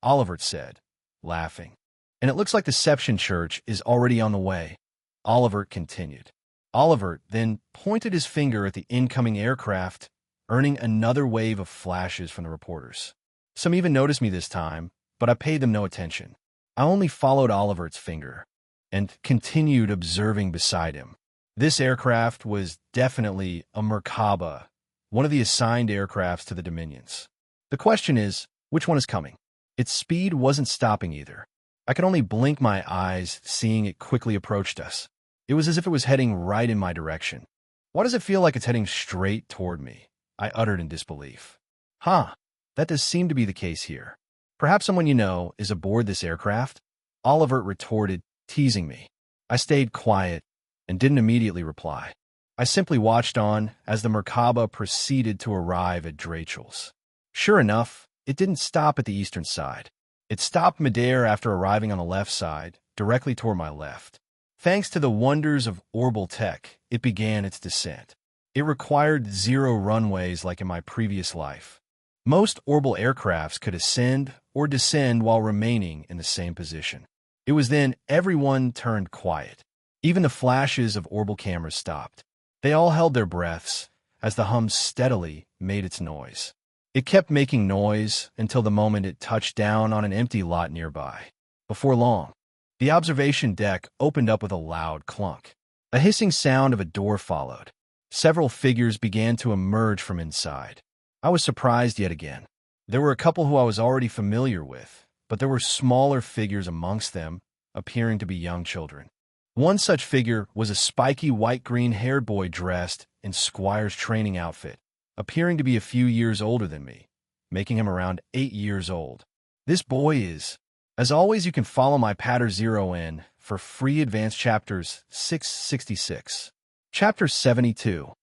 Oliver said, laughing. And it looks like the Seption Church is already on the way, Oliver continued. Oliver then pointed his finger at the incoming aircraft, earning another wave of flashes from the reporters. Some even noticed me this time, but I paid them no attention. I only followed Oliver's finger. and continued observing beside him. This aircraft was definitely a Merkaba, one of the assigned aircrafts to the Dominions. The question is, which one is coming? Its speed wasn't stopping either. I could only blink my eyes, seeing it quickly approached us. It was as if it was heading right in my direction. Why does it feel like it's heading straight toward me? I uttered in disbelief. That does seem to be the case here. Perhaps someone you know is aboard this aircraft? Oliver retorted, teasing me. I stayed quiet and didn't immediately reply. I simply watched on as the Merkaba proceeded to arrive at Drachel's. Sure enough, it didn't stop at the eastern side. It stopped midair after arriving on the left side, directly toward my left. Thanks to the wonders of orbital tech, it began its descent. It required 0 runways like in my previous life. Most orbital aircrafts could ascend or descend while remaining in the same position. It was then everyone turned quiet. Even the flashes of orbital cameras stopped. They all held their breaths as the hum steadily made its noise. It kept making noise until the moment it touched down on an empty lot nearby. Before long, the observation deck opened up with a loud clunk. A hissing sound of a door followed. Several figures began to emerge from inside. I was surprised yet again. There were a couple who I was already familiar with, but there were smaller figures amongst them, appearing to be young children. One such figure was a spiky white-green-haired boy dressed in Squire's training outfit, appearing to be a few years older than me, making him around 8 years old. This boy is... As always, you can follow my Patter 0N for free advanced chapters 666. Chapter 72.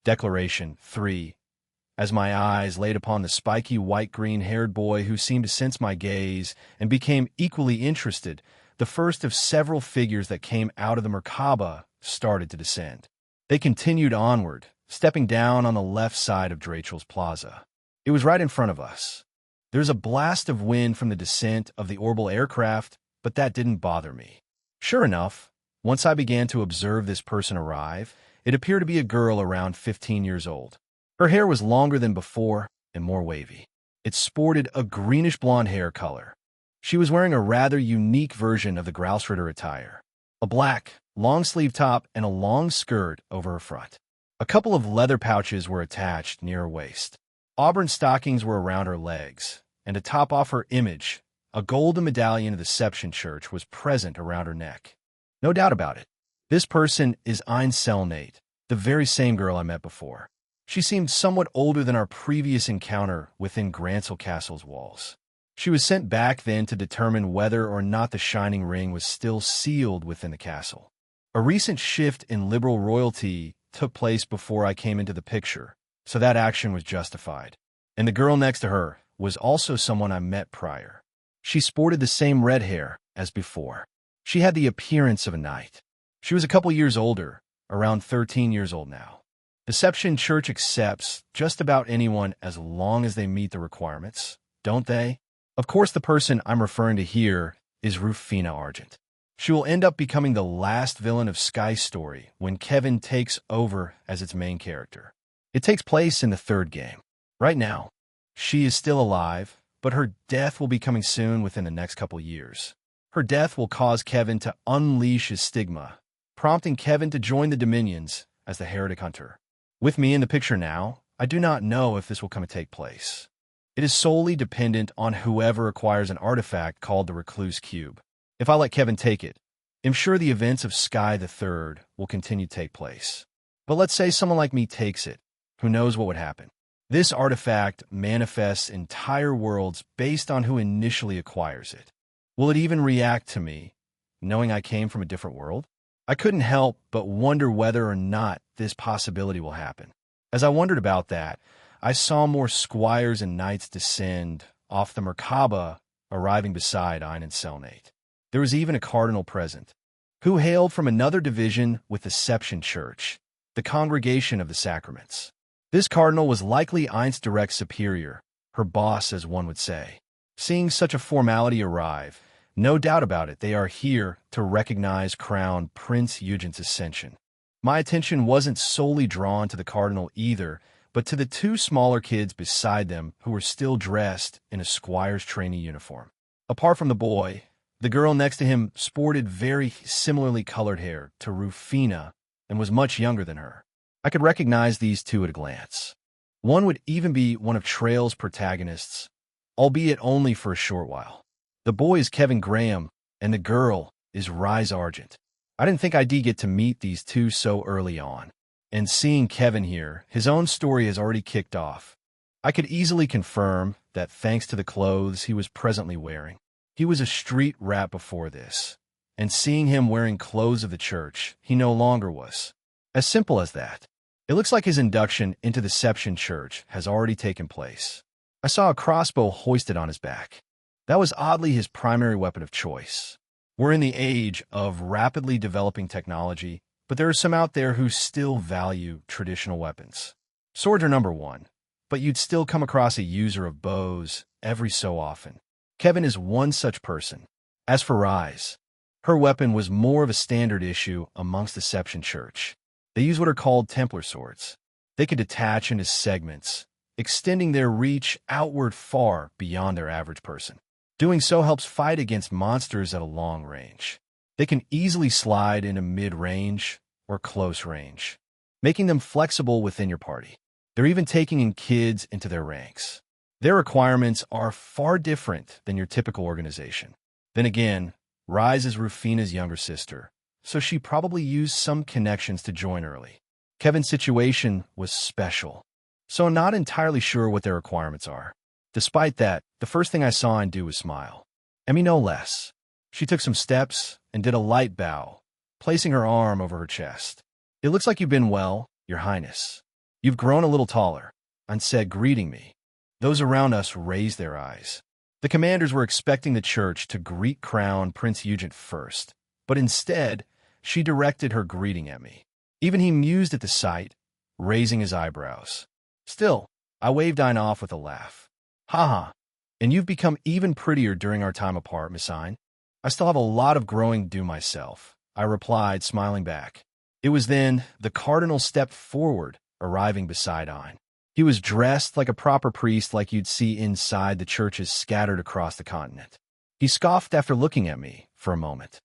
Declaration 3. As my eyes laid upon the spiky white-green-haired boy who seemed to sense my gaze and became equally interested, the first of several figures that came out of the Merkaba started to descend. They continued onward, stepping down on the left side of Drachel's Plaza. It was right in front of us. There's a blast of wind from the descent of the orbital aircraft, but that didn't bother me. Sure enough, once I began to observe this person arrive, it appeared to be a girl around 15 years old. Her hair was longer than before and more wavy. It sported a greenish-blonde hair color. She was wearing a rather unique version of the Grousritter attire, a black, long-sleeve top and a long skirt over her front. A couple of leather pouches were attached near her waist. Auburn stockings were around her legs, and to top off her image, a golden medallion of the Deception Church was present around her neck. No doubt about it. This person is Einselnate, the very same girl I met before. She seemed somewhat older than our previous encounter within Grancel Castle's walls. She was sent back then to determine whether or not the Shining Ring was still sealed within the castle. A recent shift in liberal royalty took place before I came into the picture, so that action was justified. And the girl next to her was also someone I met prior. She sported the same red hair as before. She had the appearance of a knight. She was a couple years older, around 13 years old now. Deception Church accepts just about anyone as long as they meet the requirements, don't they? Of course, the person I'm referring to here is Rufina Argent. She will end up becoming the last villain of Sky's story when Kevin takes over as its main character. It takes place in the 3rd game. Right now, she is still alive, but her death will be coming soon within the next couple years. Her death will cause Kevin to unleash his stigma, prompting Kevin to join the Dominions as the Heretic Hunter. With me in the picture now, I do not know if this will come to take place. It is solely dependent on whoever acquires an artifact called the Recluse Cube. If I let Kevin take it, I'm sure the events of Sky the Third will continue to take place. But let's say someone like me takes it. Who knows what would happen? This artifact manifests entire worlds based on who initially acquires it. Will it even react to me, knowing I came from a different world? I couldn't help but wonder whether or not this possibility will happen. As I wondered about that, I saw more squires and knights descend off the Merkaba, arriving beside Ein and Selnate. There was even a cardinal present, who hailed from another division with the Deception Church, the Congregation of the Sacraments. This cardinal was likely Ein's direct superior, her boss, as one would say. Seeing such a formality arrive, no doubt about it, they are here to recognize Crown Prince Eugen's ascension. My attention wasn't solely drawn to the cardinal either, but to the 2 smaller kids beside them who were still dressed in a squire's trainee uniform. Apart from the boy, The girl next to him sported very similarly colored hair to Rufina and was much younger than her. I could recognize these two at a glance. One would even be one of Trail's protagonists, albeit only for a short while. The boy is Kevin Graham, and the girl is Rise Argent. I didn't think I'd get to meet these two so early on. And seeing Kevin here, his own story has already kicked off. I could easily confirm that thanks to the clothes he was presently wearing, he was a street rat before this. And seeing him wearing clothes of the church, he no longer was. As simple as that. It looks like his induction into the Seption Church has already taken place. I saw a crossbow hoisted on his back. That was oddly his primary weapon of choice. We're in the age of rapidly developing technology, but there are some out there who still value traditional weapons. Swords are number one, but you'd still come across a user of bows every so often. Kevin is one such person. As for Rise, her weapon was more of a standard issue amongst the Seption Church. They use what are called Templar swords. They can detach into segments, extending their reach outward far beyond their average person. Doing so helps fight against monsters at a long range. They can easily slide into mid-range or close range, making them flexible within your party. They're even taking in kids into their ranks. Their requirements are far different than your typical organization. Then again, Rise is Rufina's younger sister, so she probably used some connections to join early. Kevin's situation was special, so I'm not entirely sure what their requirements are. Despite that, the first thing I saw and do was smile. Emmy no less. She took some steps and did a light bow, placing her arm over her chest. "It looks like you've been well, Your Highness. You've grown a little taller," An said, greeting me. Those around us raised their eyes. The commanders were expecting the church to greet Crown Prince Eugent first, but instead, she directed her greeting at me. Even he mused at the sight, raising his eyebrows. Still, I waved Ein off with a laugh. "Ha. And you've become even prettier during our time apart, Miss Ein." "I still have a lot of growing to do myself," I replied, smiling back. It was then the cardinal stepped forward, arriving beside Ein. He was dressed like a proper priest like you'd see inside the churches scattered across the continent. He scoffed after looking at me for a moment.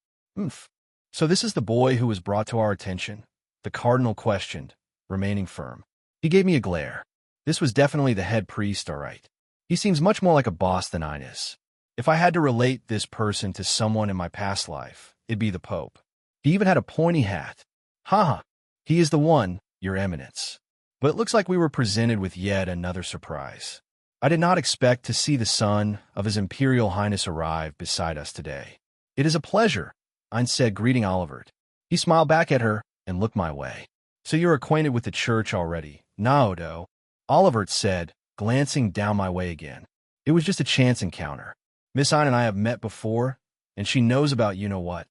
"So this is the boy who was brought to our attention?" The cardinal questioned, remaining firm. He gave me a glare. This was definitely the head priest, all right. He seems much more like a boss than Ein is. If I had to relate this person to someone in my past life, it'd be the Pope. He even had a pointy hat. "Ha. He is the one, Your Eminence." But it looks like we were presented with yet another surprise. I did not expect to see the son of His Imperial Highness arrive beside us today. "It is a pleasure," Ein said, greeting Olivert. He smiled back at her and looked my way. "So you're acquainted with the church already?" "No, Olivert said, glancing down my way again. "It was just a chance encounter. Miss Ein and I have met before, and she knows about you-know-what."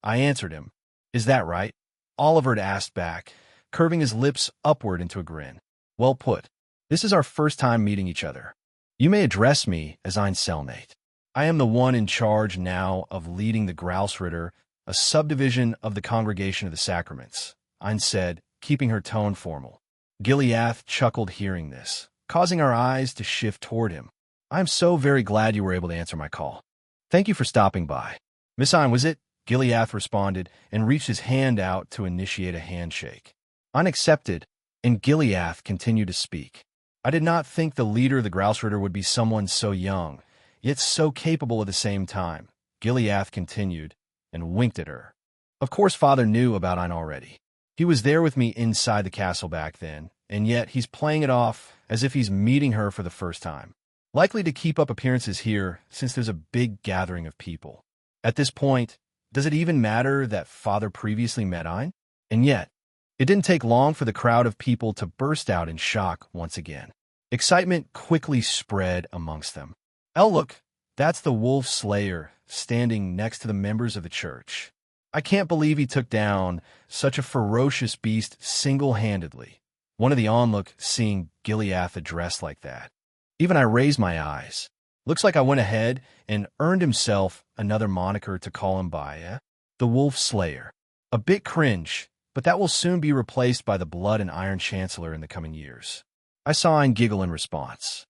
I answered him. "Is that right?" Olivert asked back, curving his lips upward into a grin. "Well put. This is our first time meeting each other. You may address me as Ein cellmate. I am the one in charge now of leading the Grousritter, a subdivision of the Congregation of the Sacraments," Ein said, keeping her tone formal. Gileath chuckled hearing this, causing our eyes to shift toward him. "I am so very glad you were able to answer my call. Thank you for stopping by." "Miss Ein, was it?" Gileath responded and reached his hand out to initiate a handshake. Ein accepted, and Gileath continued to speak. I did not think the leader of the Grousritter would be someone so young, yet so capable at the same time. Gileath continued and winked at her. Of course Father knew about Ein already. He was there with me inside the castle back then, and yet he's playing it off as if he's meeting her for the first time. Likely to keep up appearances here since there's a big gathering of people. At this point, does it even matter that Father previously met Ein? And yet, it didn't take long for the crowd of people to burst out in shock once again. Excitement quickly spread amongst them. "Oh, look, that's the Wolf Slayer standing next to the members of the church. I can't believe he took down such a ferocious beast single-handedly." One of the onlook seeing Gileath addressed like that. Even I raised my eyes. Looks like I went ahead and earned himself another moniker to call him by, eh? The Wolf Slayer. A bit cringe, but that will soon be replaced by the Blood and Iron Chancellor in the coming years. I saw Ein giggle in response.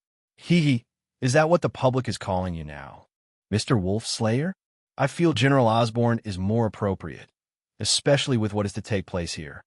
Is that what the public is calling you now? Mr. Wolf Slayer? I feel General Osborne is more appropriate, especially with what is to take place here,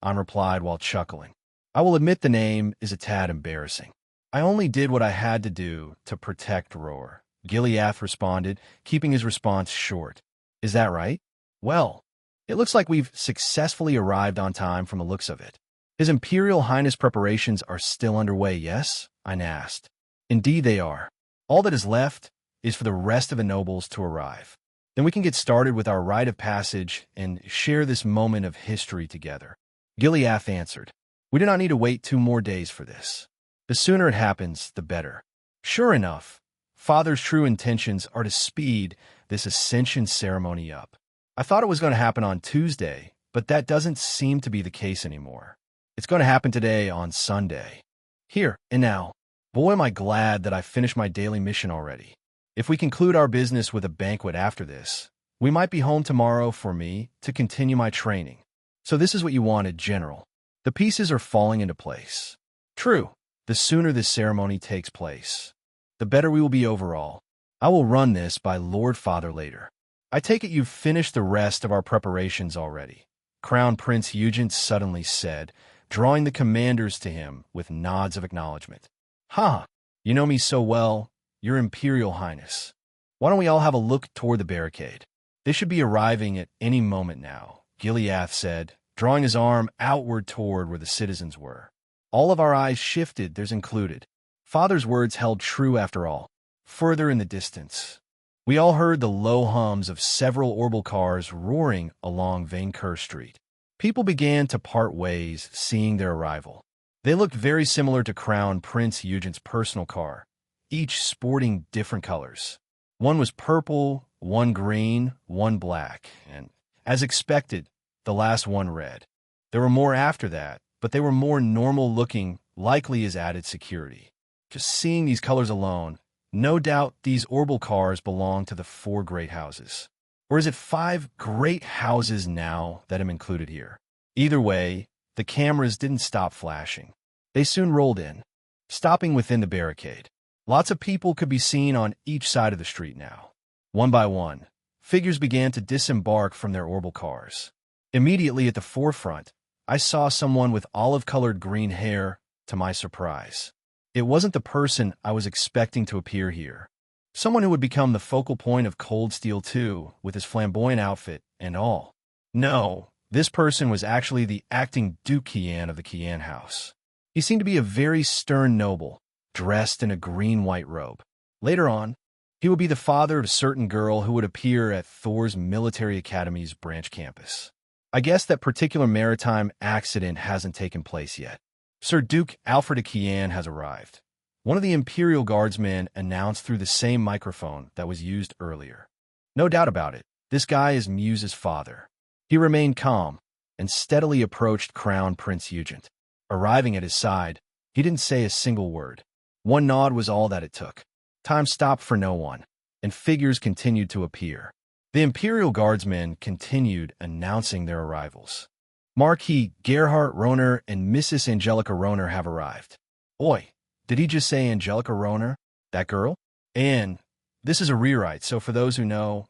I replied while chuckling. I will admit the name is a tad embarrassing. I only did what I had to do to protect Roar, Gileath responded, keeping his response short. Is that right? Well, it looks like we've successfully arrived on time from the looks of it. His Imperial Highness preparations are still underway, yes? I asked. Indeed they are. All that is left is for the rest of the nobles to arrive. Then we can get started with our rite of passage and share this moment of history together. Gileath answered. We do not need to wait 2 more days for this. The sooner it happens, the better. Sure enough, Father's true intentions are to speed this ascension ceremony up. I thought it was going to happen on Tuesday, but that doesn't seem to be the case anymore. It's going to happen today on Sunday. Here and now. Boy, am I glad that I finished my daily mission already. If we conclude our business with a banquet after this, we might be home tomorrow for me to continue my training. So this is what you wanted, General. The pieces are falling into place. True, the sooner this ceremony takes place, the better we will be overall. I will run this by Lord Father later. I take it you've finished the rest of our preparations already, Crown Prince Eugent suddenly said, drawing the commanders to him with nods of acknowledgement. Ha! You know me so well, Your Imperial Highness. Why don't we all have a look toward the barricade? They should be arriving at any moment now, Gileath said, drawing his arm outward toward where the citizens were. All of our eyes shifted, theirs included. Father's words held true after all. Further in the distance, we all heard the low hums of several orbital cars roaring along Vainkur Street. People began to part ways, seeing their arrival. They looked very similar to Crown Prince Eugent's personal car, each sporting different colors. One was purple, one green, one black, and, as expected, the last one red. There were more after that, but they were more normal-looking, likely as added security. Just seeing these colors alone, no doubt these orbital cars belong to the 4 great houses. Or is it 5 great houses now that am included here? Either way, the cameras didn't stop flashing. They soon rolled in, stopping within the barricade. Lots of people could be seen on each side of the street now. One by one, figures began to disembark from their orbital cars. Immediately at the forefront, I saw someone with olive-colored green hair, to my surprise. It wasn't the person I was expecting to appear here. Someone who would become the focal point of Cold Steel 2 with his flamboyant outfit and all. No, this person was actually the acting Duke Kian of the Kian house. He seemed to be a very stern noble, dressed in a green-white robe. Later on, he would be the father of a certain girl who would appear at Thor's Military Academy's branch campus. I guess that particular maritime accident hasn't taken place yet. Sir Duke Alfred of Kian has arrived. One of the Imperial Guardsmen announced through the same microphone that was used earlier. No doubt about it, this guy is Muse's father. He remained calm and steadily approached Crown Prince Eugent. Arriving at his side, he didn't say a single word. One nod was all that it took. Time stopped for no one, and figures continued to appear. The Imperial Guardsmen continued announcing their arrivals. Marquis Gerhard Rohner and Mrs. Angelica Rohner have arrived. Oi, did he just say Angelica Rohner? That girl? And this is a rewrite, so for those who know,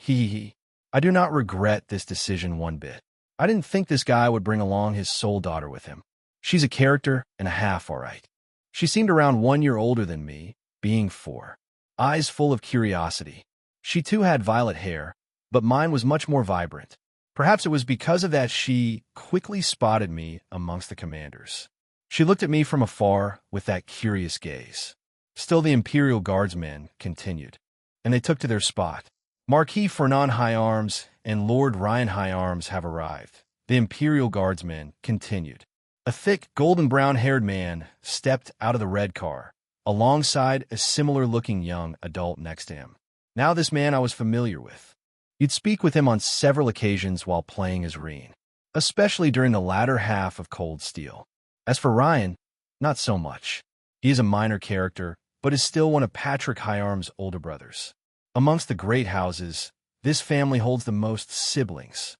I do not regret this decision one bit. I didn't think this guy would bring along his soul daughter with him. She's a character and a half, all right. She seemed around 1 year older than me, being 4. Eyes full of curiosity. She too had violet hair, but mine was much more vibrant. Perhaps it was because of that she quickly spotted me amongst the commanders. She looked at me from afar with that curious gaze. Still the Imperial Guardsmen continued, and they took to their spot. Marquis Fernand High Arms and Lord Ryan High Arms have arrived. The Imperial Guardsmen continued. A thick, golden-brown-haired man stepped out of the red car, alongside a similar-looking young adult next to him. Now this man I was familiar with. You'd speak with him on several occasions while playing as Reen, especially during the latter half of Cold Steel. As for Ryan, not so much. He is a minor character, but is still one of Patrick Higharm's older brothers. Amongst the great houses, this family holds the most siblings.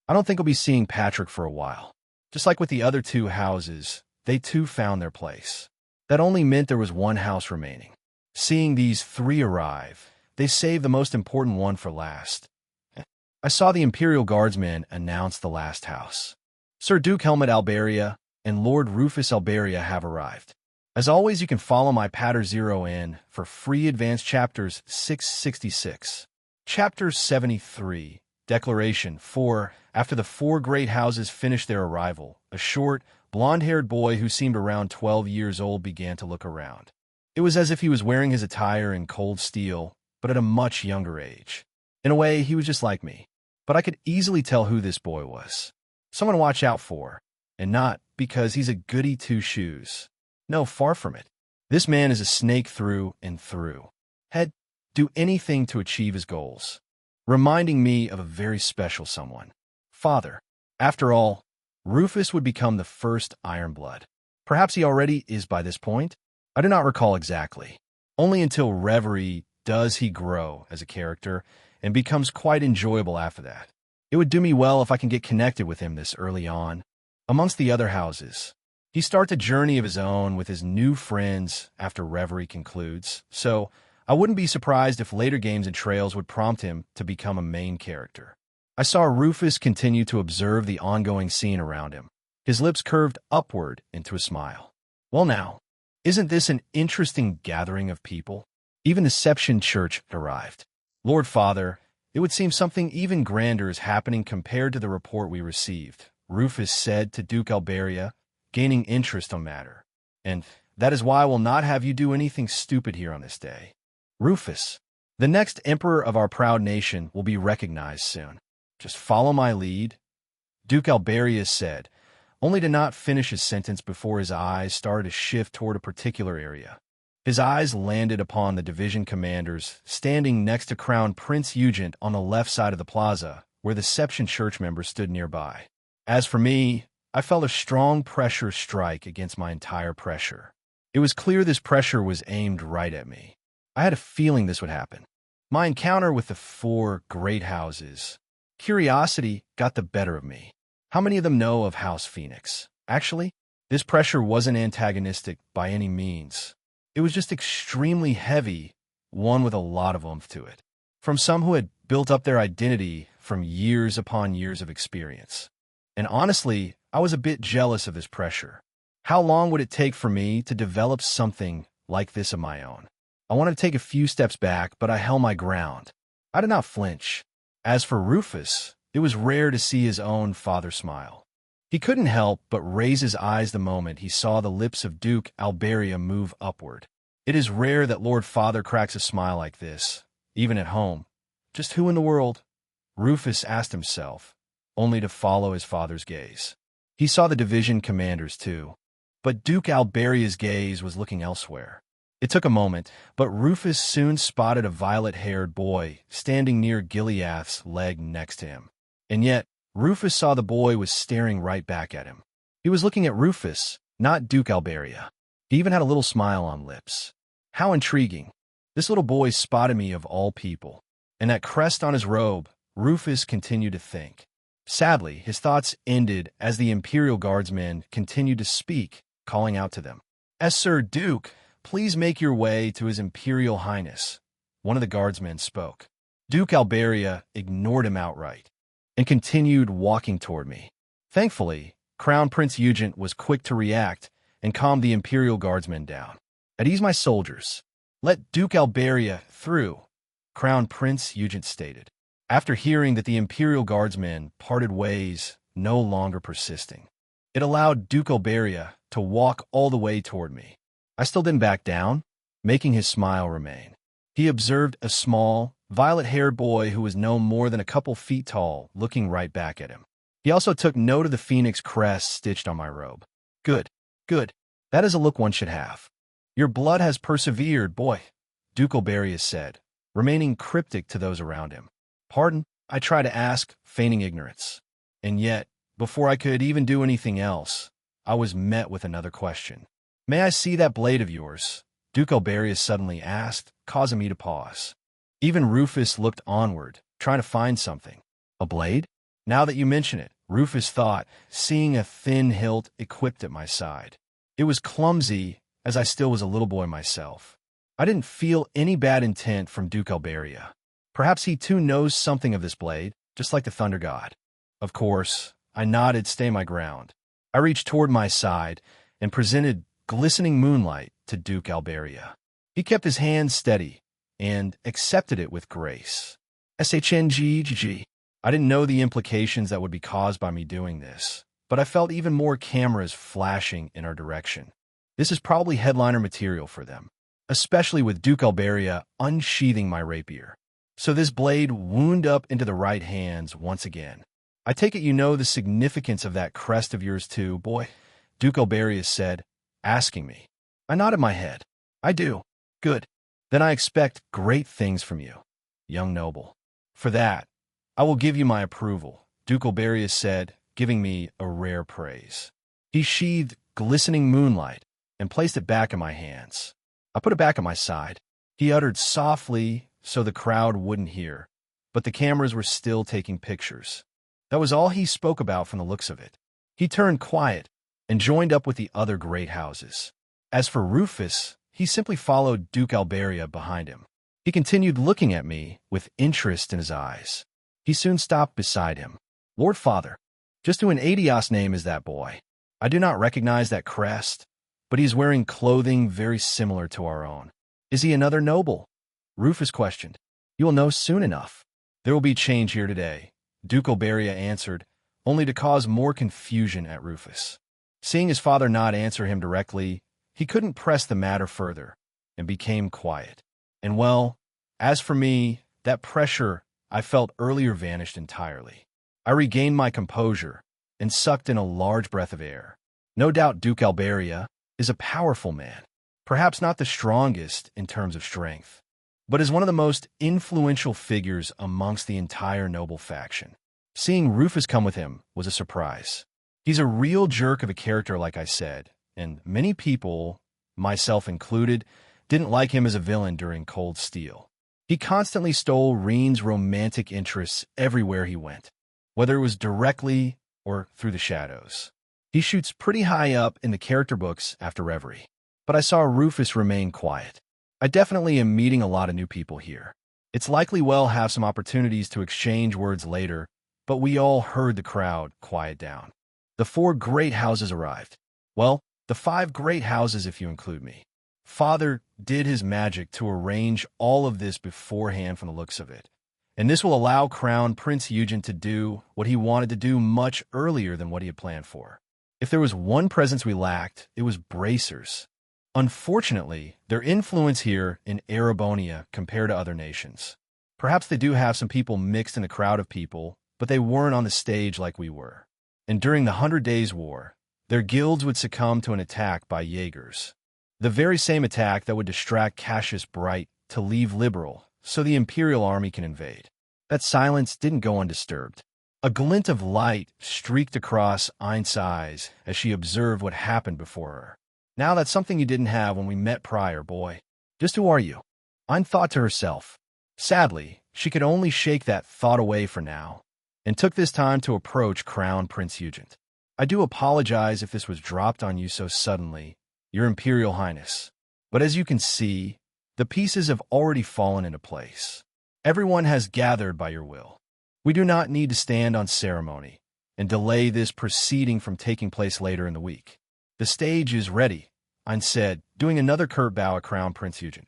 I don't think we'll be seeing Patrick for a while. Just like with the other 2 houses, they too found their place. That only meant there was one house remaining. Seeing these 3 arrive, they saved the most important one for last. I saw the Imperial Guardsmen announce the last house. Sir Duke Helmut Alberia and Lord Rufus Alberia have arrived. As always, you can follow my Patter 0 in for free advanced chapters 666. Chapter 73, Declaration 4. After the four great houses finished their arrival, a short, blonde-haired boy who seemed around 12 years old began to look around. It was as if he was wearing his attire in cold steel, but at a much younger age. In a way, he was just like me. But I could easily tell who this boy was. Someone to watch out for, and not because he's a goody two-shoes. No, far from it. This man is a snake through and through. He'd do anything to achieve his goals. Reminding me of a very special someone. Father. After all, Rufus would become the first Ironblood. Perhaps he already is by this point? I do not recall exactly. Only until Reverie does he grow as a character and becomes quite enjoyable after that. It would do me well if I can get connected with him this early on. Amongst the other houses, he starts a journey of his own with his new friends after Reverie concludes, so I wouldn't be surprised if later games and trails would prompt him to become a main character. I saw Rufus continue to observe the ongoing scene around him, his lips curved upward into a smile. Well now, isn't this an interesting gathering of people? Even the Seption Church arrived. Lord Father, it would seem something even grander is happening compared to the report we received, Rufus said to Duke Alberia, gaining interest on matter. And that is why I will not have you do anything stupid here on this day. Rufus, the next emperor of our proud nation will be recognized soon. Just follow my lead, Duke Alberia said, only to not finish his sentence before his eyes started to shift toward a particular area. His eyes landed upon the division commanders standing next to Crown Prince Eugent on the left side of the plaza, where the Seption Church members stood nearby. As for me, I felt a strong pressure strike against my entire pressure. It was clear this pressure was aimed right at me. I had a feeling this would happen. My encounter with the four great houses. Curiosity got the better of me. How many of them know of House Phoenix? Actually, this pressure wasn't antagonistic by any means. It was just extremely heavy, one with a lot of oomph to it. From some who had built up their identity from years upon years of experience. And honestly, I was a bit jealous of this pressure. How long would it take for me to develop something like this of my own? I wanted to take a few steps back, but I held my ground. I did not flinch. As for Rufus, it was rare to see his own father smile. He couldn't help but raise his eyes the moment he saw the lips of Duke Alberia move upward. It is rare that Lord Father cracks a smile like this, even at home. Just who in the world? Rufus asked himself, only to follow his father's gaze. He saw the division commanders too, but Duke Alberia's gaze was looking elsewhere. It took a moment, but Rufus soon spotted a violet-haired boy standing near Gileath's leg next to him. And yet, Rufus saw the boy was staring right back at him. He was looking at Rufus, not Duke Alberia. He even had a little smile on lips. How intriguing. This little boy spotted me of all people. And that crest on his robe, Rufus continued to think. Sadly, his thoughts ended as the Imperial Guardsmen continued to speak, calling out to them. As Sir Duke, please make your way to His Imperial Highness. One of the guardsmen spoke. Duke Alberia ignored him outright and continued walking toward me. Thankfully, Crown Prince Eugent was quick to react and calmed the Imperial Guardsmen down. At ease, my soldiers. Let Duke Alberia through, Crown Prince Eugent stated, after hearing that the Imperial Guardsmen parted ways, no longer persisting. It allowed Duke Alberia to walk all the way toward me. I still didn't back down, making his smile remain. He observed a small, violet-haired boy who was no more than a couple feet tall, looking right back at him. He also took note of the phoenix crest stitched on my robe. Good, good. That is a look one should have. Your blood has persevered, boy, Duke Alberia said, remaining cryptic to those around him. Pardon, I try to ask, feigning ignorance. And yet, before I could even do anything else, I was met with another question. May I see that blade of yours? Duke Alberia suddenly asked, causing me to pause. Even Rufus looked onward, trying to find something. A blade? Now that you mention it, Rufus thought, seeing a thin hilt equipped at my side. It was clumsy, as I still was a little boy myself. I didn't feel any bad intent from Duke Alberia. Perhaps he too knows something of this blade, just like the Thunder God. Of course, I nodded, stay my ground. I reached toward my side and presented glistening moonlight to Duke Alberia. He kept his hand steady and accepted it with grace. SHNGGG. I didn't know the implications that would be caused by me doing this, but I felt even more cameras flashing in our direction. This is probably headliner material for them, especially with Duke Alberia unsheathing my rapier. So this blade wound up into the right hands once again. I take it you know the significance of that crest of yours too, boy, Duke Alberia said, asking me. I nodded my head. I do. Good. Then I expect great things from you, young noble. For that, I will give you my approval, Duke Alberia said, giving me a rare praise. He sheathed glistening moonlight and placed it back in my hands. I put it back at my side. He uttered softly so the crowd wouldn't hear, but the cameras were still taking pictures. That was all he spoke about from the looks of it. He turned quiet and joined up with the other great houses. As for Rufus, he simply followed Duke Alberia behind him. He continued looking at me with interest in his eyes. He soon stopped beside him. Lord Father, just who an Adios name is that boy? I do not recognize that crest, but he is wearing clothing very similar to our own. Is he another noble? Rufus questioned. You will know soon enough. There will be change here today, Duke Alberia answered, only to cause more confusion at Rufus. Seeing his father not answer him directly, he couldn't press the matter further, and became quiet. And well, as for me, that pressure I felt earlier vanished entirely. I regained my composure and sucked in a large breath of air. No doubt Duke Alberia is a powerful man, perhaps not the strongest in terms of strength, but is one of the most influential figures amongst the entire noble faction. Seeing Rufus come with him was a surprise. He's a real jerk of a character, like I said, and many people, myself included, didn't like him as a villain during Cold Steel. He constantly stole Reen's romantic interests everywhere he went, whether it was directly or through the shadows. He shoots pretty high up in the character books after Reverie, but I saw Rufus remain quiet. I definitely am meeting a lot of new people here. It's likely we'll have some opportunities to exchange words later, but we all heard the crowd quiet down. The 4 great houses arrived. Well, the 5 great houses if you include me. Father did his magic to arrange all of this beforehand from the looks of it, and this will allow Crown Prince Eugen to do what he wanted to do much earlier than what he had planned for. If there was one presence we lacked, it was bracers. Unfortunately, their influence here in Erebonia compared to other nations. Perhaps they do have some people mixed in a crowd of people, but they weren't on the stage like we were. And during the 100 Days' War, their guilds would succumb to an attack by Jaegers. The very same attack that would distract Cassius Bright to leave Liberal so the Imperial army can invade. That silence didn't go undisturbed. A glint of light streaked across Ain's eyes as she observed what happened before her. Now that's something you didn't have when we met prior, boy. Just who are you? Ain thought to herself. Sadly, she could only shake that thought away for now, and took this time to approach Crown Prince Eugen. I do apologize if this was dropped on you so suddenly, Your Imperial Highness, but as you can see, the pieces have already fallen into place. Everyone has gathered by your will. We do not need to stand on ceremony and delay this proceeding from taking place later in the week. The stage is ready, Ain said, doing another curt bow at Crown Prince Eugen.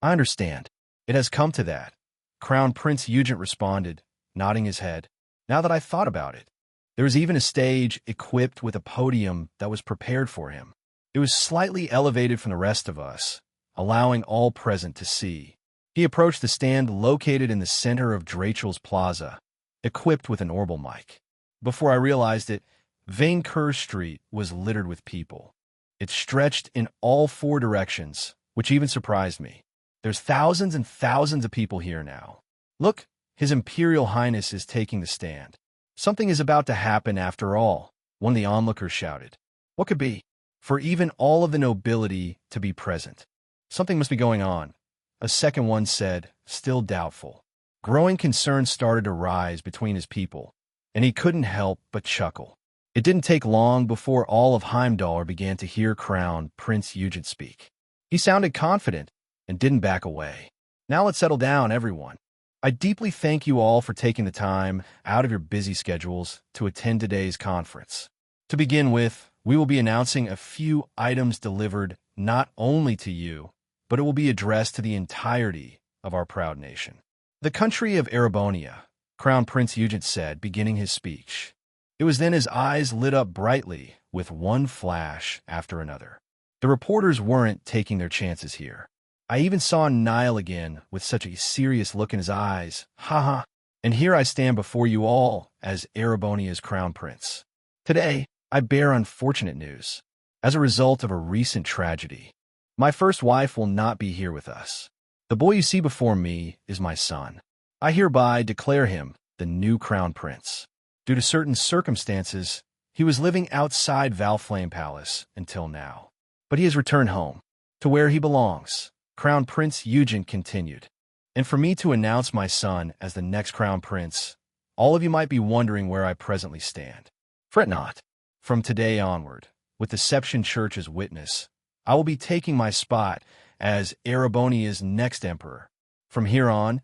I understand. It has come to that, Crown Prince Eugen responded, nodding his head. Now that I've thought about it, there was even a stage equipped with a podium that was prepared for him. It was slightly elevated from the rest of us, allowing all present to see. He approached the stand located in the center of Drachel's Plaza, equipped with an orbital mic. Before I realized it, Vainkur Street was littered with people. It stretched in all 4 directions, which even surprised me. There's thousands and thousands of people here now. Look, His Imperial Highness is taking the stand. Something is about to happen after all, one of the onlookers shouted. What could be? For even all of the nobility to be present. Something must be going on, a second one said, still doubtful. Growing concern started to rise between his people, and he couldn't help but chuckle. It didn't take long before all of Heimdall began to hear Crown Prince Eugen speak. He sounded confident, and didn't back away. Now let's settle down, everyone. I deeply thank you all for taking the time out of your busy schedules to attend today's conference. To begin with, we will be announcing a few items delivered not only to you, but it will be addressed to the entirety of our proud nation. The country of Erebonia, Crown Prince Eugent said, beginning his speech. It was then his eyes lit up brightly with one flash after another. The reporters weren't taking their chances here. I even saw Niall again with such a serious look in his eyes. Ha ha. And here I stand before you all as Erebonia's crown prince. Today, I bear unfortunate news. As a result of a recent tragedy, my first wife will not be here with us. The boy you see before me is my son. I hereby declare him the new crown prince. Due to certain circumstances, he was living outside Valflame Palace until now. But he has returned home, to where he belongs. Crown Prince Eugent continued. And for me to announce my son as the next crown prince, all of you might be wondering where I presently stand. Fret not. From today onward, with Deception Church as witness, I will be taking my spot as Erebonia's next emperor. From here on,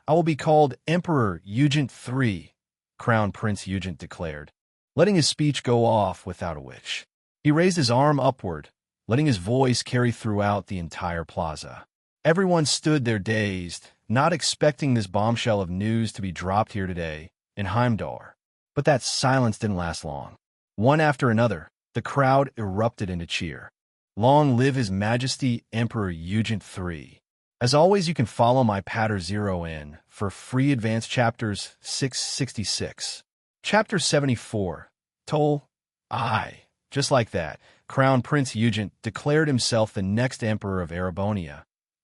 I will be called Emperor Eugent III, Crown Prince Eugent declared, letting his speech go off without a witch. He raised his arm upward, letting his voice carry throughout the entire plaza. Everyone stood there dazed, not expecting this bombshell of news to be dropped here today in Heimdall. But that silence didn't last long. One after another, the crowd erupted into cheer. Long live His Majesty Emperor Eugent III. As always, you can follow my Patter 0 in for free advanced chapters 666. Chapter 74, Toll, I. Just like that, Crown Prince Eugent declared himself the next emperor of Erebonia,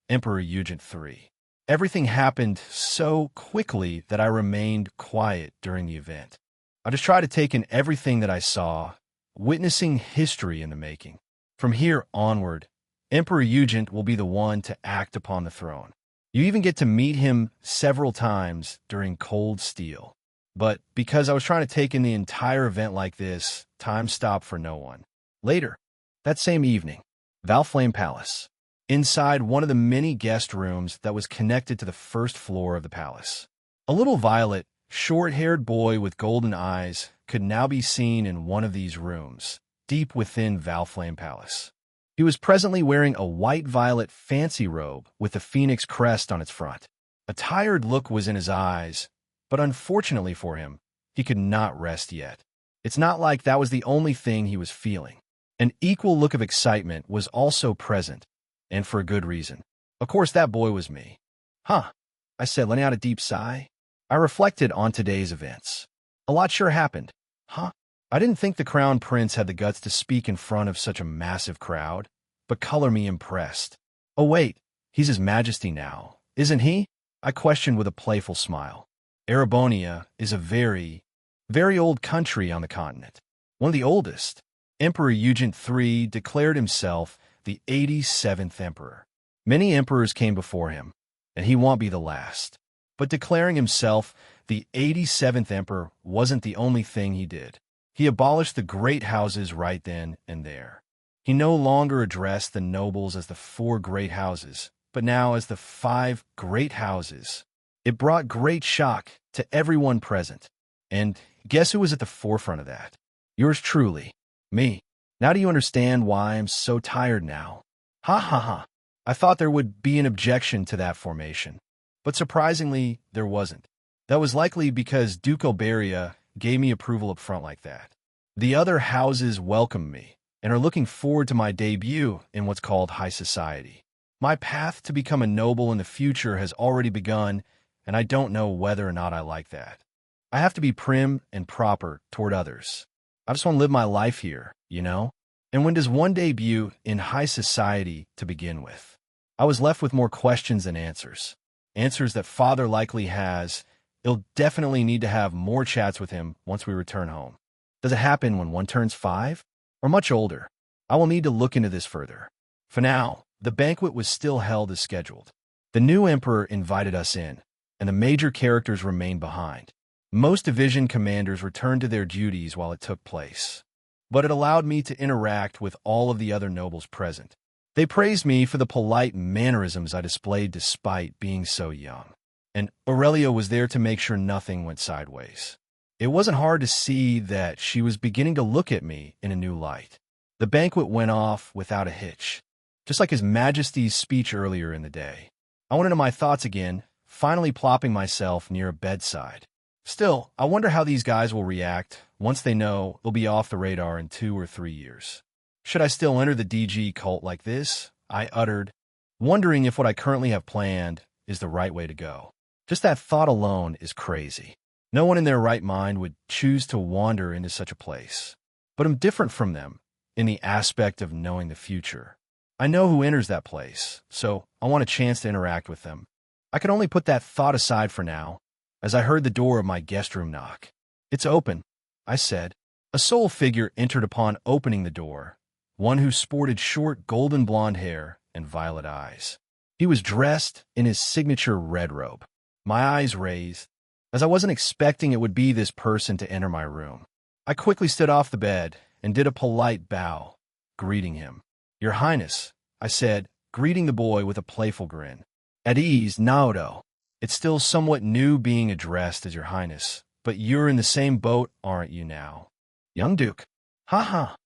Emperor Eugent III. Everything happened so quickly that I remained quiet during the event. I just tried to take in everything that I saw, witnessing history in the making. From here onward, Emperor Eugent will be the one to act upon the throne. You even get to meet him several times during Cold Steel. But because I was trying to take in the entire event like this, time stopped for no one. Later, that same evening, Valflame Palace. Inside one of the many guest rooms that was connected to the first floor of the palace. A little violet, short-haired boy with golden eyes could now be seen in one of these rooms, deep within Valflame Palace. He was presently wearing a white-violet fancy robe with a phoenix crest on its front. A tired look was in his eyes, but unfortunately for him, he could not rest yet. It's not like that was the only thing he was feeling. An equal look of excitement was also present, and for a good reason. Of course, that boy was me. Huh, I said, letting out a deep sigh. I reflected on today's events. A lot sure happened. Huh? I didn't think the Crown Prince had the guts to speak in front of such a massive crowd, but color me impressed. Oh wait, he's His Majesty now, isn't he? I questioned with a playful smile. Erebonia is a very, very old country on the continent. One of the oldest. Emperor Eugent III declared himself the 87th emperor. Many emperors came before him, and he won't be the last. But declaring himself the 87th emperor wasn't the only thing he did. He abolished the great houses right then and there. He no longer addressed the nobles as the 4 great houses, but now as the 5 great houses. It brought great shock to everyone present. And guess who was at the forefront of that? Yours truly, me. Now do you understand why I'm so tired now? Ha ha ha. I thought there would be an objection to that formation. But surprisingly, there wasn't. That was likely because Duke Oberia gave me approval up front like that. The other houses welcome me and are looking forward to my debut in what's called high society. My path to become a noble in the future has already begun, and I don't know whether or not I like that. I have to be prim and proper toward others. I just want to live my life here, you know? And when does one debut in high society to begin with? I was left with more questions than answers. Answers that Father likely has. He'll definitely need to have more chats with him once we return home. Does it happen when one turns 5? Or much older? I will need to look into this further. For now, the banquet was still held as scheduled. The new emperor invited us in, and the major characters remained behind. Most division commanders returned to their duties while it took place. But it allowed me to interact with all of the other nobles present. They praised me for the polite mannerisms I displayed despite being so young. And Aurelia was there to make sure nothing went sideways. It wasn't hard to see that she was beginning to look at me in a new light. The banquet went off without a hitch, just like His Majesty's speech earlier in the day. I went into my thoughts again, finally plopping myself near a bedside. Still, I wonder how these guys will react once they know they'll be off the radar in 2 or 3 years. Should I still enter the DG cult like this? I uttered, wondering if what I currently have planned is the right way to go. Just that thought alone is crazy. No one in their right mind would choose to wander into such a place. But I'm different from them in the aspect of knowing the future. I know who enters that place, so I want a chance to interact with them. I could only put that thought aside for now, as I heard the door of my guest room knock. "It's open," I said. A sole figure entered upon opening the door, one who sported short golden blonde hair and violet eyes. He was dressed in his signature red robe. My eyes raised, as I wasn't expecting it would be this person to enter my room. I quickly stood off the bed and did a polite bow, greeting him. "Your Highness," I said, greeting the boy with a playful grin. "At ease, Naoto. It's still somewhat new being addressed as Your Highness, but you're in the same boat, aren't you now?" "Young Duke." "Ha ha,"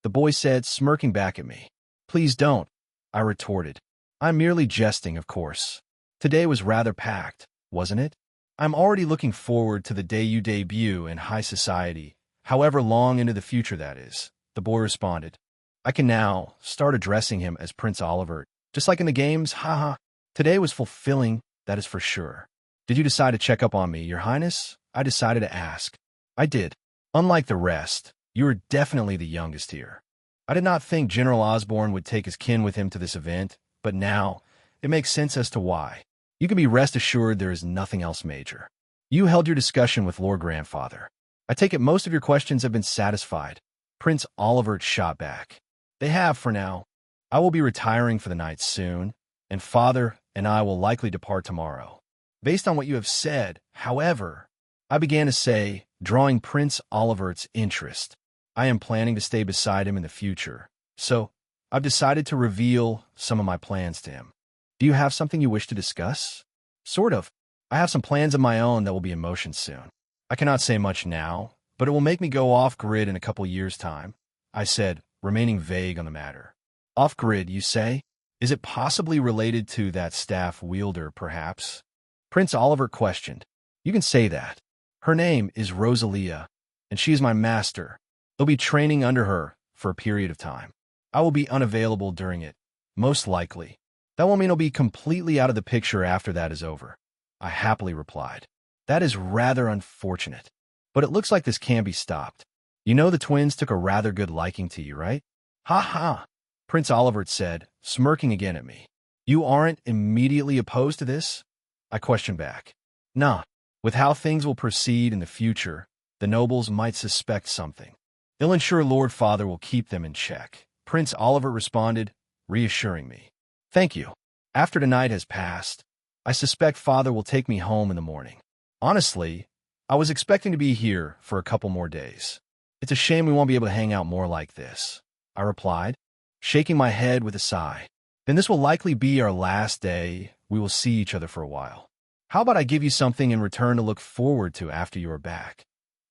the boy said, smirking back at me. "Please don't," I retorted. "I'm merely jesting, of course. Today was rather packed, wasn't it? I'm already looking forward to the day you debut in high society, however long into the future that is," the boy responded. I can now start addressing him as Prince Oliver, just like in the games, haha. Today was fulfilling, that is for sure. "Did you decide to check up on me, Your Highness?" I decided to ask. I did. "Unlike the rest, you are definitely the youngest here." I did not think General Osborne would take his kin with him to this event, but now it makes sense as to why. You can be rest assured there is nothing else major. You held your discussion with Lord Grandfather. I take it most of your questions have been satisfied. Prince Oliver shot back. "They have for now. I will be retiring for the night soon, and Father and I will likely depart tomorrow. Based on what you have said, however," I began to say, drawing Prince Oliver's interest, "I am planning to stay beside him in the future, so I've decided to reveal some of my plans to him. Do you have something you wish to discuss?" "Sort of. I have some plans of my own that will be in motion soon. I cannot say much now, but it will make me go off-grid in a couple years' time," I said, remaining vague on the matter. "Off-grid, you say? Is it possibly related to that staff wielder, perhaps?" Prince Oliver questioned. "You can say that. Her name is Rosalia, and she is my master. I'll be training under her for a period of time. I will be unavailable during it, most likely. That will mean I'll be completely out of the picture after that is over," I happily replied. "That is rather unfortunate, but it looks like this can be stopped. You know the twins took a rather good liking to you, right?" "Ha ha," Prince Oliver said, smirking again at me. "You aren't immediately opposed to this?" I questioned back. "Nah. With how things will proceed in the future, the nobles might suspect something. They'll ensure Lord Father will keep them in check," Prince Oliver responded, reassuring me. "Thank you. After tonight has passed, I suspect Father will take me home in the morning. Honestly, I was expecting to be here for a couple more days. It's a shame we won't be able to hang out more like this," I replied, shaking my head with a sigh. "Then this will likely be our last day. We will see each other for a while. How about I give you something in return to look forward to after you are back?"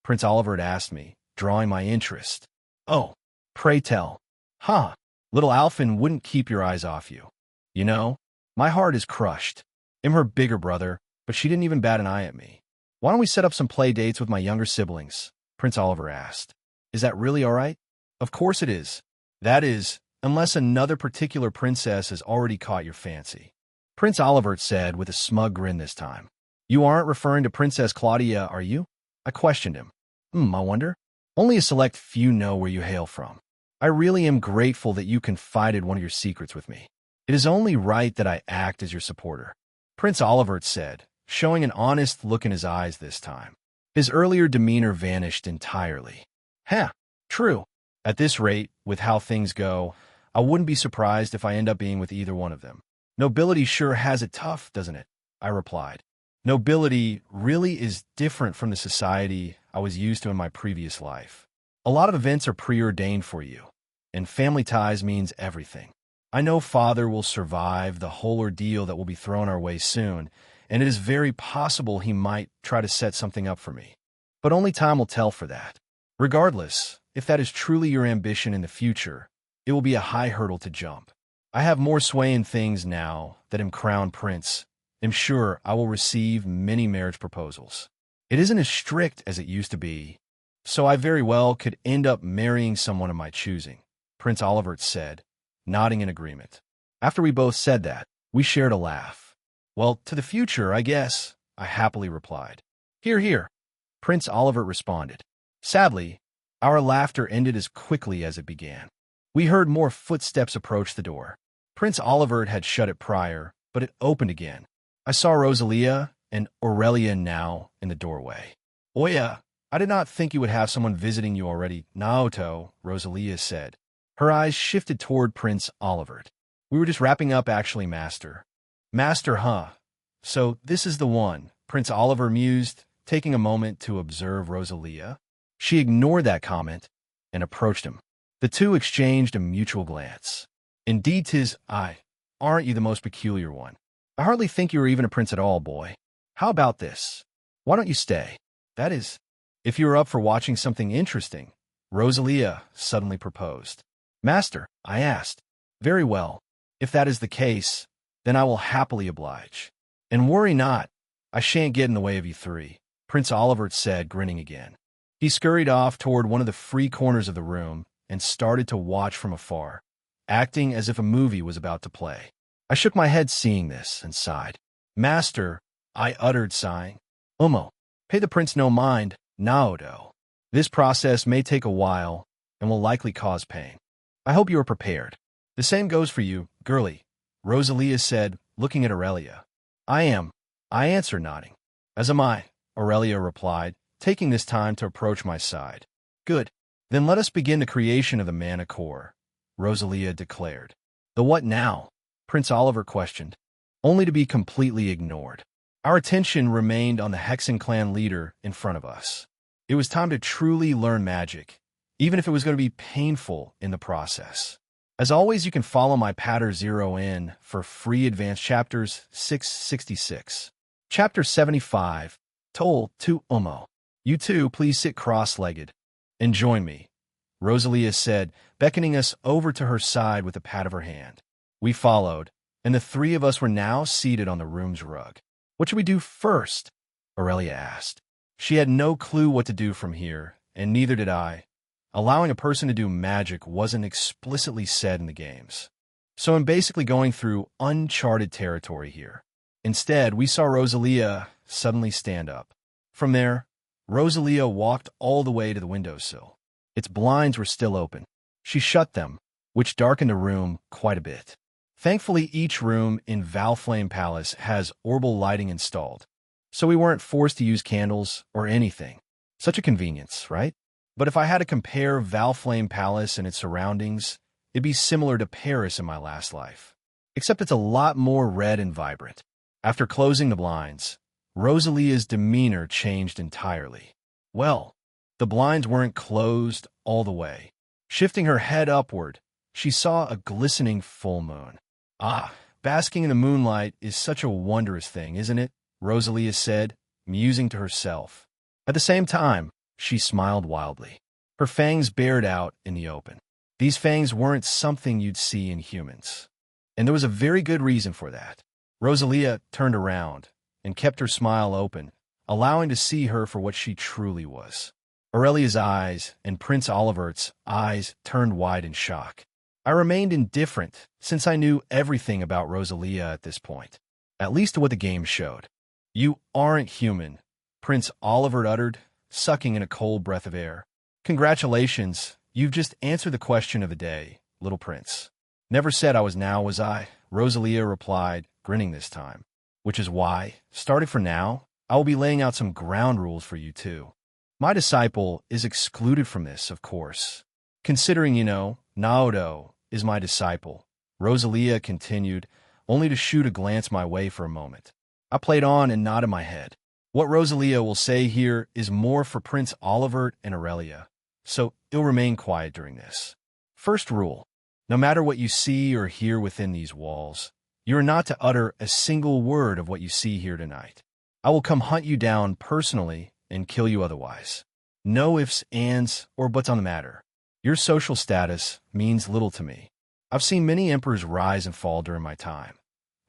Prince Oliver had asked me, drawing my interest. "Oh, pray tell." "Huh, little Alphen wouldn't keep your eyes off you. You know, my heart is crushed. I'm her bigger brother, but she didn't even bat an eye at me." "Why don't we set up some play dates with my younger siblings?" Prince Oliver asked. "Is that really all right?" "Of course it is. That is, unless another particular princess has already caught your fancy," Prince Oliver said with a smug grin this time. "You aren't referring to Princess Claudia, are you?" I questioned him. I wonder. Only a select few know where you hail from. I really am grateful that you confided one of your secrets with me. It is only right that I act as your supporter," Prince Oliver said, showing an honest look in his eyes this time. His earlier demeanor vanished entirely. "Huh, true. At this rate, with how things go, I wouldn't be surprised if I end up being with either one of them. Nobility sure has it tough, doesn't it?" I replied. "Nobility really is different from the society I was used to in my previous life. A lot of events are preordained for you, and family ties means everything. I know father will survive the whole ordeal that will be thrown our way soon, and it is very possible he might try to set something up for me. But only time will tell for that. Regardless, if that is truly your ambition in the future, it will be a high hurdle to jump. I have more sway in things now that am crowned prince. I'm sure I will receive many marriage proposals. It isn't as strict as it used to be, so I very well could end up marrying someone of my choosing, Prince Olivert said, nodding in agreement. After we both said that, we shared a laugh. Well, to the future, I guess, I happily replied. Hear, hear, Prince Olivert responded. Sadly, our laughter ended as quickly as it began. We heard more footsteps approach the door. Prince Olivert had shut it prior, but it opened again. I saw Rosalia and Aurelia now in the doorway. Oya, I did not think you would have someone visiting you already, Naoto, Rosalia said. Her eyes shifted toward Prince Olivert. We were just wrapping up actually, Master. Master, huh? So this is the one, Prince Oliver mused, taking a moment to observe Rosalia. She ignored that comment and approached him. The two exchanged a mutual glance. Indeed, 'tis I. Aren't you the most peculiar one? I hardly think you are even a prince at all, boy. How about this? Why don't you stay? That is, if you are up for watching something interesting, Rosalia suddenly proposed. Master, I asked. Very well. If that is the case, then I will happily oblige. And worry not, I shan't get in the way of you three, Prince Olivert said, grinning again. He scurried off toward one of the free corners of the room and started to watch from afar, acting as if a movie was about to play. I shook my head seeing this and sighed. Master, I uttered, sighing. Umo, pay the prince no mind, Naoto. This process may take a while and will likely cause pain. I hope you are prepared. The same goes for you, girlie, Rosalia said, looking at Aurelia. I am, I answered, nodding. As am I, Aurelia replied, taking this time to approach my side. Good. Then let us begin the creation of the mana core, Rosalia declared. The what now? Prince Oliver questioned, only to be completely ignored. Our attention remained on the Hexen clan leader in front of us. It was time to truly learn magic, even if it was going to be painful in the process. As always, you can follow my Patter 0 for free advanced chapters 666. Chapter 75, Toll to Umo. You two, please sit cross-legged and join me, Rosalia said, beckoning us over to her side with a pat of her hand. We followed, and the three of us were now seated on the room's rug. What should we do first? Aurelia asked. She had no clue what to do from here, and neither did I. Allowing a person to do magic wasn't explicitly said in the games. So I'm basically going through uncharted territory here. Instead, we saw Rosalia suddenly stand up. From there, Rosalia walked all the way to the windowsill. Its blinds were still open. She shut them, which darkened the room quite a bit. Thankfully, each room in Valflame Palace has orbital lighting installed, so we weren't forced to use candles or anything. Such a convenience, right? But if I had to compare Valflame Palace and its surroundings, it'd be similar to Paris in my last life. Except it's a lot more red and vibrant. After closing the blinds, Rosalia's demeanor changed entirely. Well, the blinds weren't closed all the way. Shifting her head upward, she saw a glistening full moon. Ah, basking in the moonlight is such a wondrous thing, isn't it? Rosalia said, musing to herself. At the same time, she smiled wildly. Her fangs bared out in the open. These fangs weren't something you'd see in humans. And there was a very good reason for that. Rosalia turned around and kept her smile open, allowing to see her for what she truly was. Aurelia's eyes and Prince Olivert's eyes turned wide in shock. I remained indifferent since I knew everything about Rosalia at this point, at least to what the game showed. You aren't human, Prince Olivert uttered, sucking in a cold breath of air. Congratulations, you've just answered the question of the day, little prince. Never said I was now, was I? Rosalia replied, grinning this time. Which is why, starting from now, I will be laying out some ground rules for you too. My disciple is excluded from this, of course. Considering, Naoto is my disciple, Rosalia continued, only to shoot a glance my way for a moment. I played on and nodded my head. What Rosalia will say here is more for Prince Olivert and Aurelia, so he'll remain quiet during this. First rule. No matter what you see or hear within these walls, you are not to utter a single word of what you see here tonight. I will come hunt you down personally and kill you otherwise. No ifs, ands, or buts on the matter. Your social status means little to me. I've seen many emperors rise and fall during my time,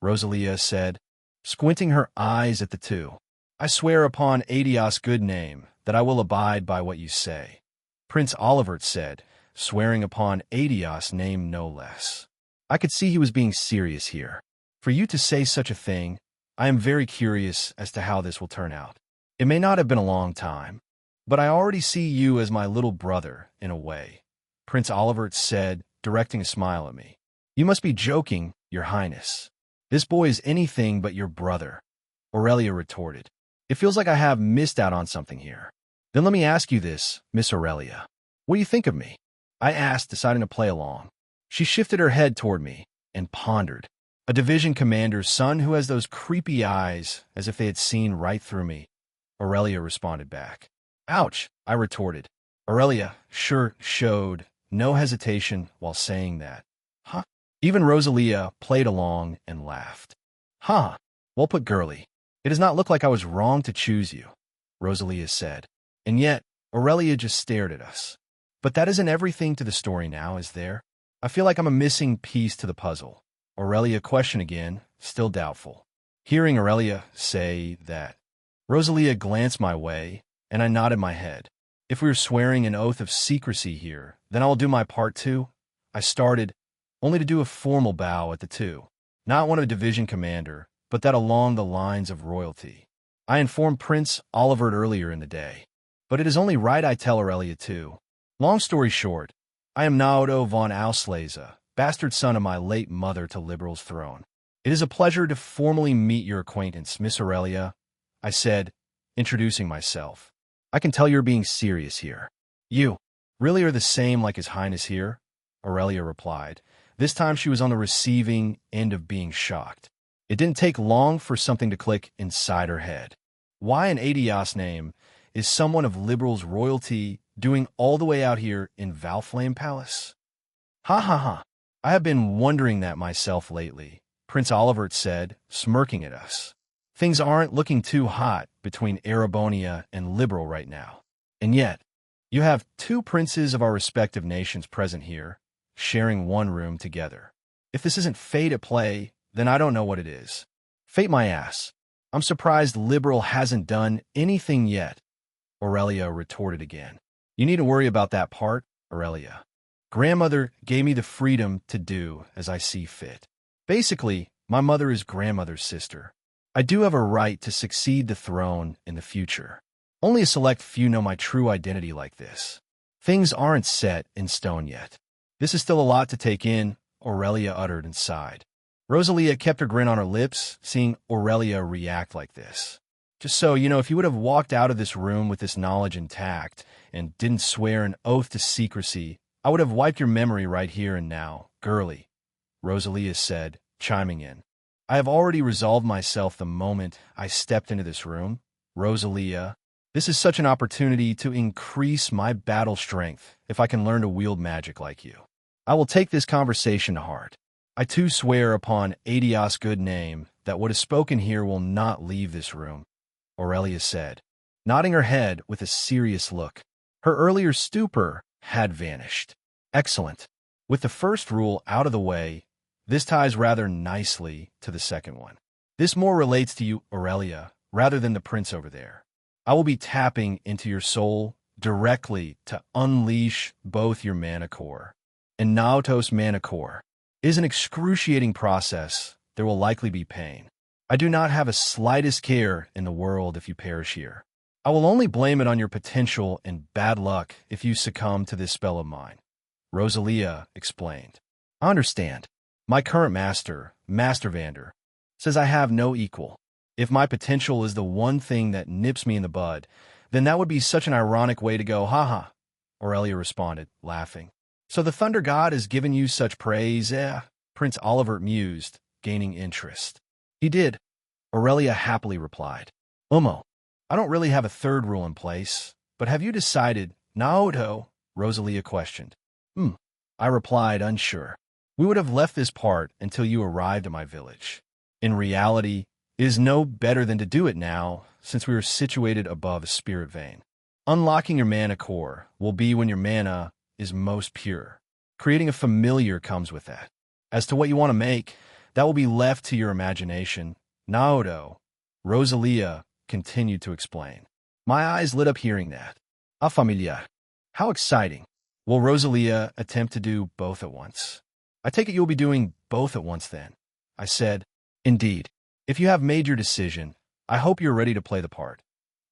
Rosalia said, squinting her eyes at the two. I swear upon Adios' good name that I will abide by what you say, Prince Olivert said, swearing upon Adios' name no less. I could see he was being serious here. For you to say such a thing, I am very curious as to how this will turn out. It may not have been a long time, but I already see you as my little brother, in a way, Prince Olivert said, directing a smile at me. You must be joking, Your Highness. This boy is anything but your brother, Aurelia retorted. It feels like I have missed out on something here. Then let me ask you this, Miss Aurelia. What do you think of me? I asked, deciding to play along. She shifted her head toward me and pondered. A division commander's son who has those creepy eyes as if they had seen right through me, Aurelia responded back. Ouch, I retorted. Aurelia sure showed no hesitation while saying that. Huh? Even Rosalia played along and laughed. Huh, well put, girlie. It does not look like I was wrong to choose you, Rosalia said. And yet, Aurelia just stared at us. But that isn't everything to the story now, is there? I feel like I'm a missing piece to the puzzle. Aurelia questioned again, still doubtful. Hearing Aurelia say that, Rosalia glanced my way, and I nodded my head. If we were swearing an oath of secrecy here, then I will do my part too. I started, only to do a formal bow at the two. Not one of a division commander, but that along the lines of royalty. I informed Prince Olivert earlier in the day. But it is only right I tell Aurelia too. Long story short, I am Naoto von Auslese, bastard son of my late mother to Liberal's throne. It is a pleasure to formally meet your acquaintance, Miss Aurelia, I said, introducing myself. I can tell you're being serious here. You really are the same like His Highness here, Aurelia replied. This time she was on the receiving end of being shocked. It didn't take long for something to click inside her head. Why an Adios name is someone of Liberal's royalty doing all the way out here in Valflame Palace? Ha ha ha. I have been wondering that myself lately, Prince Olivert said, smirking at us. Things aren't looking too hot between Erebonia and Liberal right now. And yet, you have two princes of our respective nations present here, sharing one room together. If this isn't fate at play, then I don't know what it is. Fate my ass. I'm surprised Liberal hasn't done anything yet, Aurelia retorted again. You needn't worry about that part, Aurelia. Grandmother gave me the freedom to do as I see fit. Basically, my mother is grandmother's sister. I do have a right to succeed the throne in the future. Only a select few know my true identity like this. Things aren't set in stone yet. This is still a lot to take in, Aurelia uttered and sighed. Rosalia kept her grin on her lips, seeing Aurelia react like this. Just so, if you would have walked out of this room with this knowledge intact and didn't swear an oath to secrecy, I would have wiped your memory right here and now, girlie, Rosalia said, chiming in. I have already resolved myself the moment I stepped into this room. Rosalia, this is such an opportunity to increase my battle strength if I can learn to wield magic like you. I will take this conversation to heart. I too swear upon Adios' good name that what is spoken here will not leave this room, Aurelia said, nodding her head with a serious look. Her earlier stupor had vanished. Excellent. With the first rule out of the way, this ties rather nicely to the second one. This more relates to you, Aurelia, rather than the prince over there. I will be tapping into your soul directly to unleash both your mana core and Naoto's mana core. It is an excruciating process. There will likely be pain. I do not have a slightest care in the world if you perish here. I will only blame it on your potential and bad luck if you succumb to this spell of mine, Rosalia explained. I understand. My current master, Master Vander, says I have no equal. If my potential is the one thing that nips me in the bud, then that would be such an ironic way to go, haha, Aurelia responded, laughing. So the Thunder God has given you such praise, Prince Olivert mused, gaining interest. He did, Aurelia happily replied. I don't really have a third rule in place, but have you decided, Naoto? Rosalia questioned. I replied, unsure. We would have left this part until you arrived at my village. In reality, it is no better than to do it now, since we are situated above a spirit vein. Unlocking your mana core will be when your mana is most pure. Creating a familiar comes with that. As to what you want to make, that will be left to your imagination. Naoto, Rosalia continued to explain. My eyes lit up hearing that. A familia. How exciting. Will Rosalia attempt to do both at once? I take it you'll be doing both at once then. I said, indeed. If you have made your decision, I hope you're ready to play the part.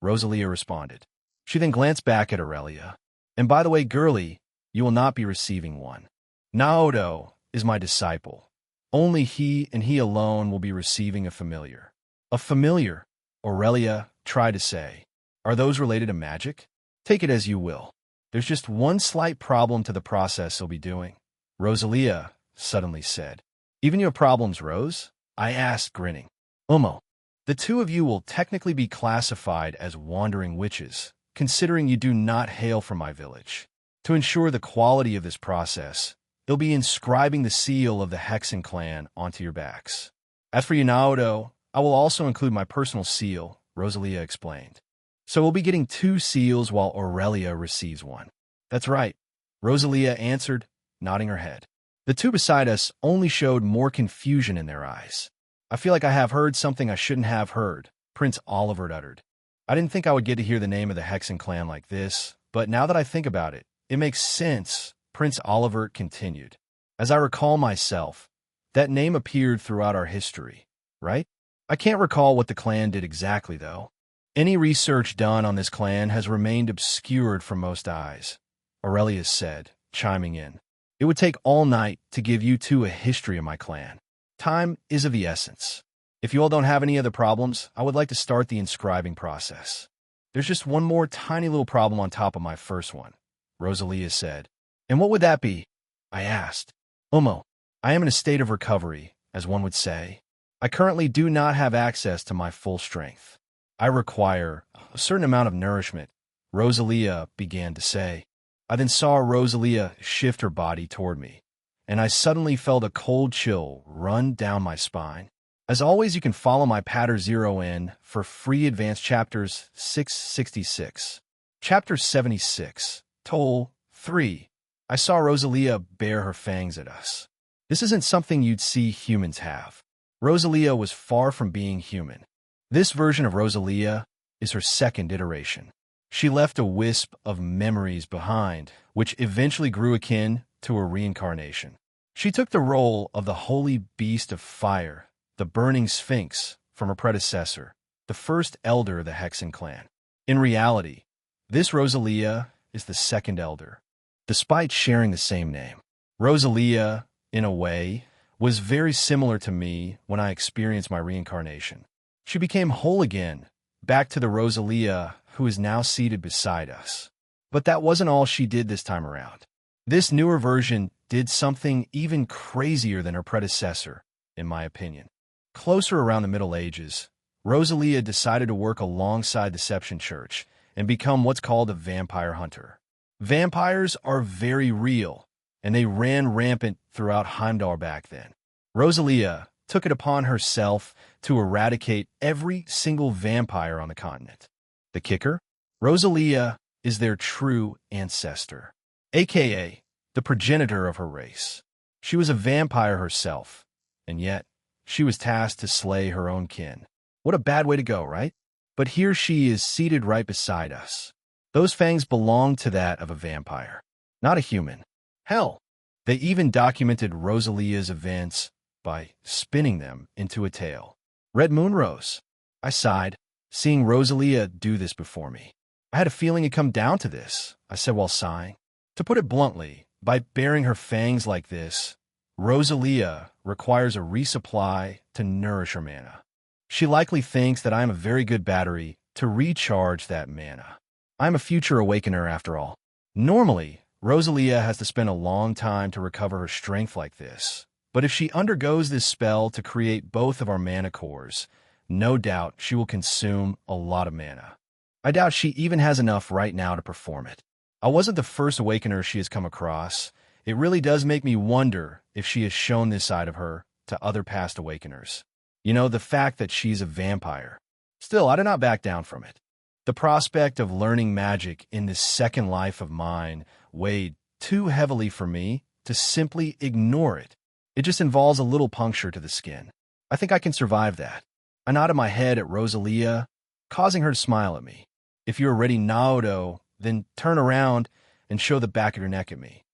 Rosalia responded. She then glanced back at Aurelia. And by the way, girlie, you will not be receiving one. Naoto is my disciple. Only he and he alone will be receiving a familiar. A familiar, Aurelia tried to say. Are those related to magic? Take it as you will. There's just one slight problem to the process you'll be doing. Rosalia suddenly said. Even you have problems, Rose? I asked, grinning. The two of you will technically be classified as wandering witches, considering you do not hail from my village. To ensure the quality of this process, they'll be inscribing the seal of the Hexen clan onto your backs. As for you, Naoto, I will also include my personal seal, Rosalia explained. So we'll be getting 2 seals while Aurelia receives one. That's right, Rosalia answered, nodding her head. The two beside us only showed more confusion in their eyes. I feel like I have heard something I shouldn't have heard, Prince Oliver uttered. I didn't think I would get to hear the name of the Hexen clan like this, but now that I think about it, it makes sense, Prince Oliver continued. As I recall myself, that name appeared throughout our history, right? I can't recall what the clan did exactly, though. Any research done on this clan has remained obscured from most eyes, Aurelia said, chiming in. It would take all night to give you two a history of my clan. Time is of the essence. If you all don't have any other problems, I would like to start the inscribing process. There's just one more tiny little problem on top of my first one, Rosalia said. And what would that be? I asked. I am in a state of recovery, as one would say. I currently do not have access to my full strength. I require a certain amount of nourishment, Rosalia began to say. I then saw Rosalia shift her body toward me, and I suddenly felt a cold chill run down my spine. As always, you can follow my Patter Zero in for free advanced chapters 666. Chapter 76, Toll 3. I saw Rosalia bare her fangs at us. This isn't something you'd see humans have. Rosalia was far from being human. This version of Rosalia is her second iteration. She left a wisp of memories behind, which eventually grew akin to her reincarnation. She took the role of the holy beast of fire, the burning sphinx, from her predecessor, the first elder of the Hexen clan. In reality, this Rosalia is the second elder, despite sharing the same name. Rosalia, in a way, was very similar to me when I experienced my reincarnation. She became whole again, back to the Rosalia who is now seated beside us. But that wasn't all she did this time around. This newer version did something even crazier than her predecessor, in my opinion. Closer around the Middle Ages, Rosalia decided to work alongside Deception Church and become what's called a vampire hunter. Vampires are very real, and they ran rampant throughout Heimdall back then. Rosalia took it upon herself to eradicate every single vampire on the continent. The kicker? Rosalia is their true ancestor, aka the progenitor of her race. She was a vampire herself, and yet she was tasked to slay her own kin. What a bad way to go, right? But here she is seated right beside us. Those fangs belong to that of a vampire, not a human. Hell, they even documented Rosalia's events by spinning them into a tale. Red Moon Rose. I sighed, seeing Rosalia do this before me. I had a feeling it'd come down to this, I said while sighing. To put it bluntly, by baring her fangs like this, Rosalia requires a resupply to nourish her mana. She likely thinks that I am a very good battery to recharge that mana. I'm a future awakener after all. Normally, Rosalia has to spend a long time to recover her strength like this. But if she undergoes this spell to create both of our mana cores, no doubt she will consume a lot of mana. I doubt she even has enough right now to perform it. I wasn't the first awakener she has come across. It really does make me wonder if she has shown this side of her to other past awakeners. You know, the fact that she's a vampire. Still, I do not back down from it. The prospect of learning magic in this second life of mine weighed too heavily for me to simply ignore it. It just involves a little puncture to the skin. I think I can survive that. I nodded my head at Rosalia, causing her to smile at me. If you're ready, Naoto, then turn around and show the back of your neck at me.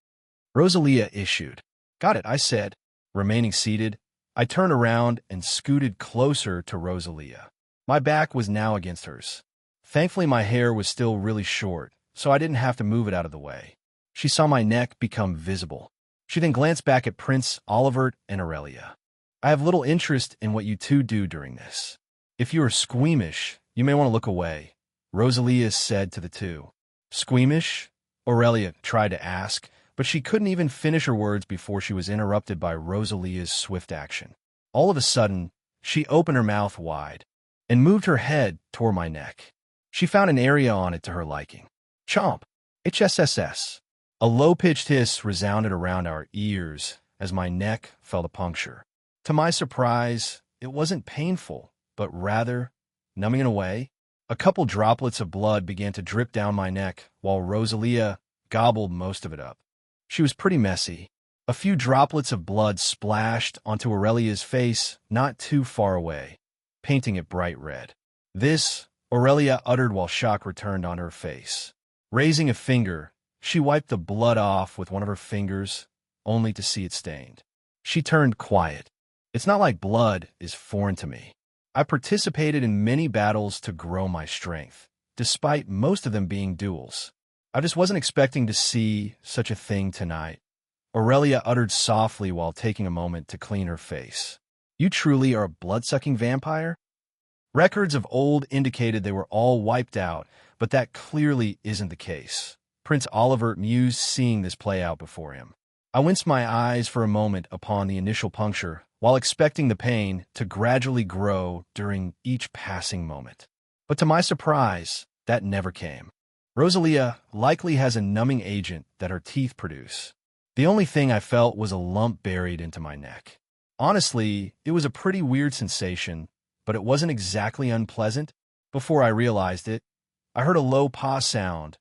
Rosalia issued. Got it, I said. Remaining seated, I turned around and scooted closer to Rosalia. My back was now against hers. Thankfully, my hair was still really short, so I didn't have to move it out of the way. She saw my neck become visible. She then glanced back at Prince Olivert and Aurelia. I have little interest in what you two do during this. If you are squeamish, you may want to look away, Rosalia said to the two. Squeamish? Aurelia tried to ask, but she couldn't even finish her words before she was interrupted by Rosalia's swift action. All of a sudden, she opened her mouth wide and moved her head toward my neck. She found an area on it to her liking. Chomp! HSSS. A low-pitched hiss resounded around our ears as my neck felt a puncture. To my surprise, it wasn't painful, but rather numbing in a way. A couple droplets of blood began to drip down my neck while Rosalia gobbled most of it up. She was pretty messy. A few droplets of blood splashed onto Aurelia's face not too far away, painting it bright red. This, Aurelia uttered while shock returned on her face. Raising a finger, she wiped the blood off with one of her fingers, only to see it stained. She turned quiet. It's not like blood is foreign to me. I participated in many battles to grow my strength, despite most of them being duels. I just wasn't expecting to see such a thing tonight. Aurelia uttered softly while taking a moment to clean her face. You truly are a blood-sucking vampire? Records of old indicated they were all wiped out, but that clearly isn't the case. Prince Olivert mused, seeing this play out before him. I winced my eyes for a moment upon the initial puncture, while expecting the pain to gradually grow during each passing moment. But to my surprise, that never came. Rosalia likely has a numbing agent that her teeth produce. The only thing I felt was a lump buried into my neck. Honestly, it was a pretty weird sensation, but it wasn't exactly unpleasant. Before I realized it, I heard a low paw sound,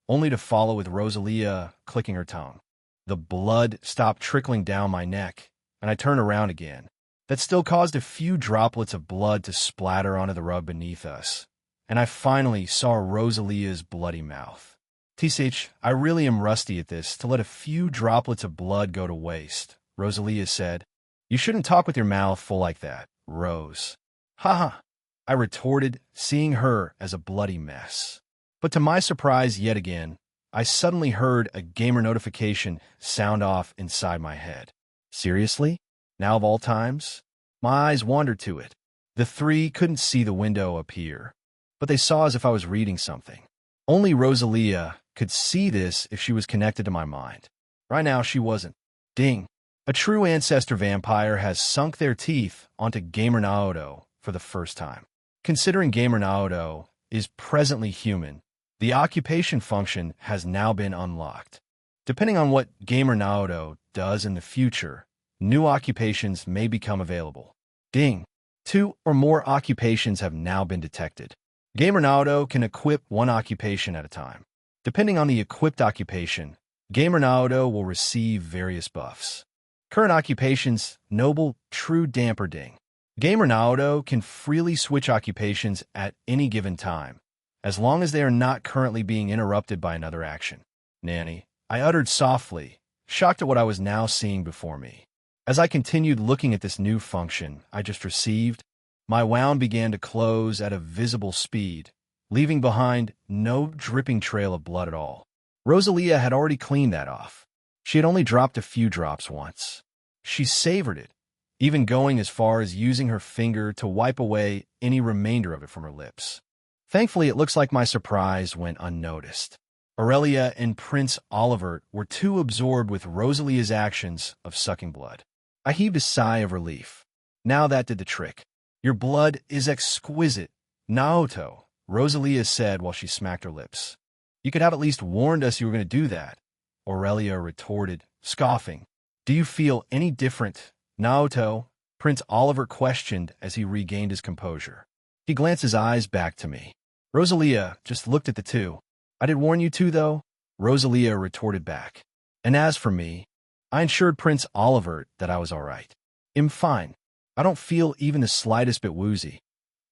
only to follow with Rosalia clicking her tongue. The blood stopped trickling down my neck, and I turned around again. That still caused a few droplets of blood to splatter onto the rug beneath us, and I finally saw Rosalia's bloody mouth. TCH, I really am rusty at this to let a few droplets of blood go to waste, Rosalia said. You shouldn't talk with your mouth full like that, Rose. Haha, I retorted, seeing her as a bloody mess. But to my surprise yet again, I suddenly heard a gamer notification sound off inside my head. Seriously? Now of all times? My eyes wandered to it. The three couldn't see the window appear, but they saw as if I was reading something. Only Rosalia could see this if she was connected to my mind. Right now, she wasn't. Ding. A true ancestor vampire has sunk their teeth onto Gamer Naoto for the first time. Considering Gamer Naoto is presently human, the occupation function has now been unlocked. Depending on what Gamer Naoto does in the future, new occupations may become available. Ding! 2 or more occupations have now been detected. Gamer Naoto can equip one occupation at a time. Depending on the equipped occupation, Gamer Naoto will receive various buffs. Current occupations: Noble, True, Damper, Ding. Gamer Naoto can freely switch occupations at any given time, as long as they are not currently being interrupted by another action. Nanny, I uttered softly, shocked at what I was now seeing before me. As I continued looking at this new function I just received, my wound began to close at a visible speed, leaving behind no dripping trail of blood at all. Rosalia had already cleaned that off. She had only dropped a few drops once. She savored it, even going as far as using her finger to wipe away any remainder of it from her lips. Thankfully, it looks like my surprise went unnoticed. Aurelia and Prince Olivert were too absorbed with Rosalia's actions of sucking blood. I heaved a sigh of relief. Now that did the trick. Your blood is exquisite, Naoto, Rosalia said while she smacked her lips. You could have at least warned us you were going to do that. Aurelia retorted, scoffing. Do you feel any different, Naoto? Prince Oliver questioned as he regained his composure. He glanced his eyes back to me. Rosalia just looked at the two. I did warn you to, though, Rosalia retorted back. And as for me, I assured Prince Oliver that I was all right. I'm fine. I don't feel even the slightest bit woozy,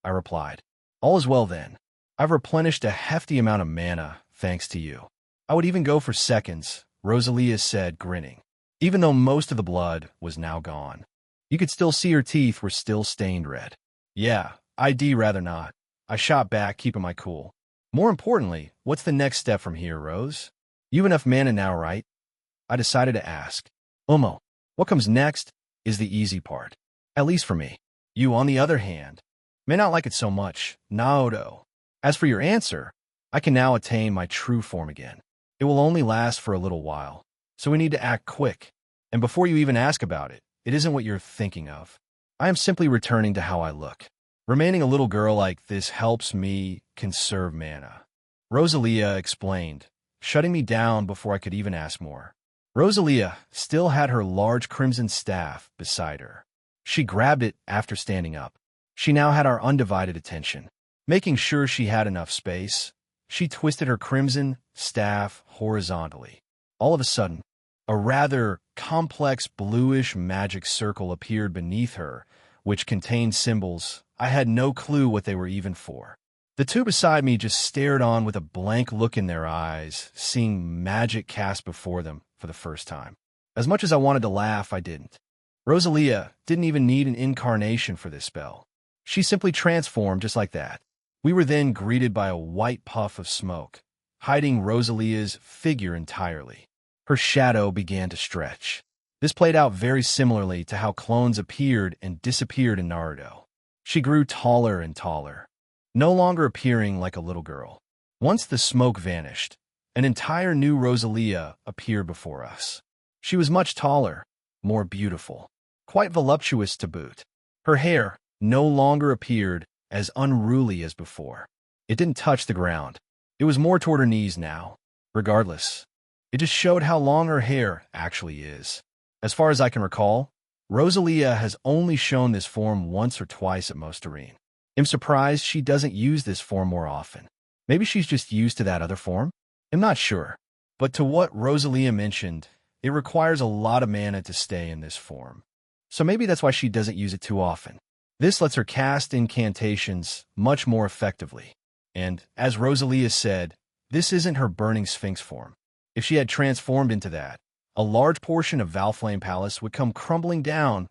I replied. All is well then. I've replenished a hefty amount of mana, thanks to you. I would even go for seconds, Rosalia said, grinning. Even though most of the blood was now gone. You could still see her teeth were still stained red. Yeah, I'd rather not. I shot back, keeping my cool. More importantly, what's the next step from here, Rose? You've enough mana now, right? I decided to ask. What comes next is the easy part. At least for me. You, on the other hand, may not like it so much, Naoto. As for your answer, I can now attain my true form again. It will only last for a little while, so we need to act quick. And before you even ask about it, it isn't what you're thinking of. I am simply returning to how I look. Remaining a little girl like this helps me conserve mana. Rosalia explained, shutting me down before I could even ask more. Rosalia still had her large crimson staff beside her. She grabbed it after standing up. She now had our undivided attention. Making sure she had enough space, she twisted her crimson staff horizontally. All of a sudden, a rather complex bluish magic circle appeared beneath her, which contained symbols. I had no clue what they were even for. The two beside me just stared on with a blank look in their eyes, seeing magic cast before them for the first time. As much as I wanted to laugh, I didn't. Rosalia didn't even need an incarnation for this spell. She simply transformed just like that. We were then greeted by a white puff of smoke, hiding Rosalia's figure entirely. Her shadow began to stretch. This played out very similarly to how clones appeared and disappeared in Naruto. She grew taller and taller, no longer appearing like a little girl. Once the smoke vanished, an entire new Rosalia appeared before us. She was much taller, more beautiful, quite voluptuous to boot. Her hair no longer appeared as unruly as before. It didn't touch the ground. It was more toward her knees now. Regardless, it just showed how long her hair actually is. As far as I can recall, Rosalia has only shown this form once or twice at most arenas. I'm surprised she doesn't use this form more often. Maybe she's just used to that other form? I'm not sure. But to what Rosalia mentioned, it requires a lot of mana to stay in this form. So maybe that's why she doesn't use it too often. This lets her cast incantations much more effectively. And, as Rosalia said, this isn't her Burning Sphinx form. If she had transformed into that, a large portion of Valflame Palace would come crumbling down.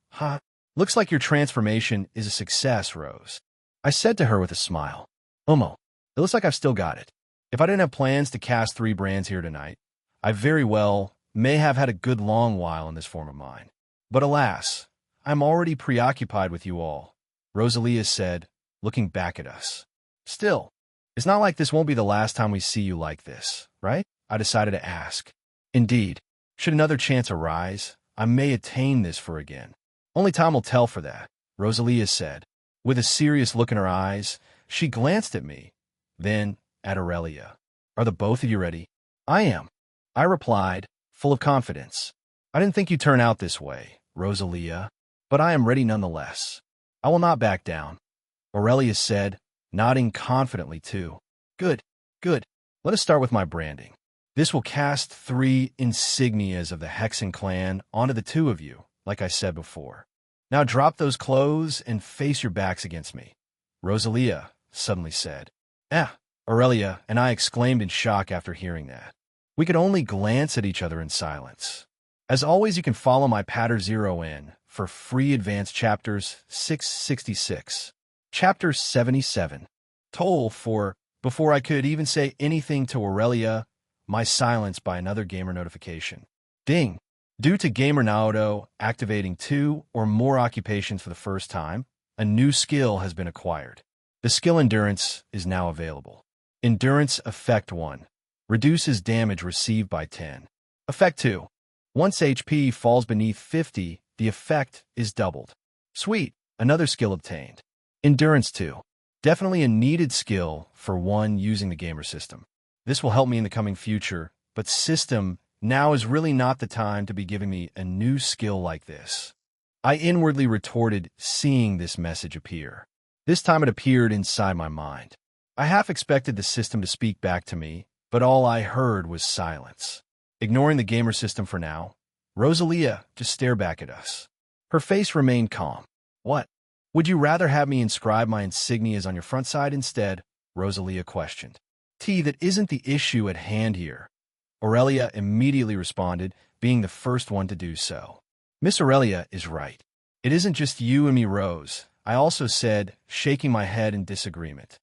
Looks like your transformation is a success, Rose. I said to her with a smile. It looks like I've still got it. If I didn't have plans to cast 3 brands here tonight, I very well may have had a good long while in this form of mine. But alas, I'm already preoccupied with you all, Rosalia said, looking back at us. Still, it's not like this won't be the last time we see you like this, right? I decided to ask. Indeed, should another chance arise, I may attain this for again. Only time will tell for that, Rosalia said. With a serious look in her eyes, she glanced at me, then at Aurelia. Are the both of you ready? I am, I replied, full of confidence. I didn't think you'd turn out this way, Rosalia, but I am ready nonetheless. I will not back down, Aurelia said, nodding confidently too. Good. Let us start with my branding. This will cast 3 insignias of the Hexen clan onto the 2 of you, like I said before. Now drop those clothes and face your backs against me, Rosalia suddenly said. Aurelia and I exclaimed in shock after hearing that. We could only glance at each other in silence. As always, you can follow my Patter 0 for free advanced chapters 666. Chapter 77. Toll for, before I could even say anything to Aurelia, my silence by another gamer notification. Ding! Due to Gamer Naoto activating 2 or more occupations for the first time, a new skill has been acquired. The skill Endurance is now available. Endurance Effect 1. Reduces damage received by 10. Effect 2. Once HP falls beneath 50, the effect is doubled. Sweet! Another skill obtained. Endurance 2. Definitely a needed skill for one using the gamer system. This will help me in the coming future, but system Now is really not the time to be giving me a new skill like this. I inwardly retorted, seeing this message appear. This time it appeared inside my mind. I half expected the system to speak back to me, but all I heard was silence. Ignoring the gamer system for now, Rosalia just stared back at us. Her face remained calm. What? Would you rather have me inscribe my insignias on your front side instead? Rosalia questioned. That isn't the issue at hand here. Aurelia immediately responded, being the first one to do so. Miss Aurelia is right. It isn't just you and me, Rose. I also said, shaking my head in disagreement.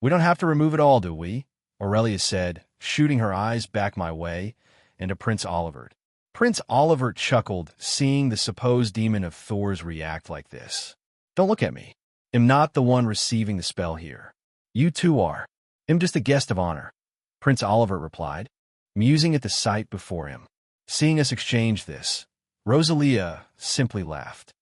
We don't have to remove it all, do we? Aurelia said, shooting her eyes back my way and to Prince Olivert. Prince Olivert chuckled, seeing the supposed demon of Thor's react like this. Don't look at me. I'm not the one receiving the spell here. You two are. I'm just a guest of honor, Prince Olivert replied, musing at the sight before him. Seeing us exchange this, Rosalia simply laughed.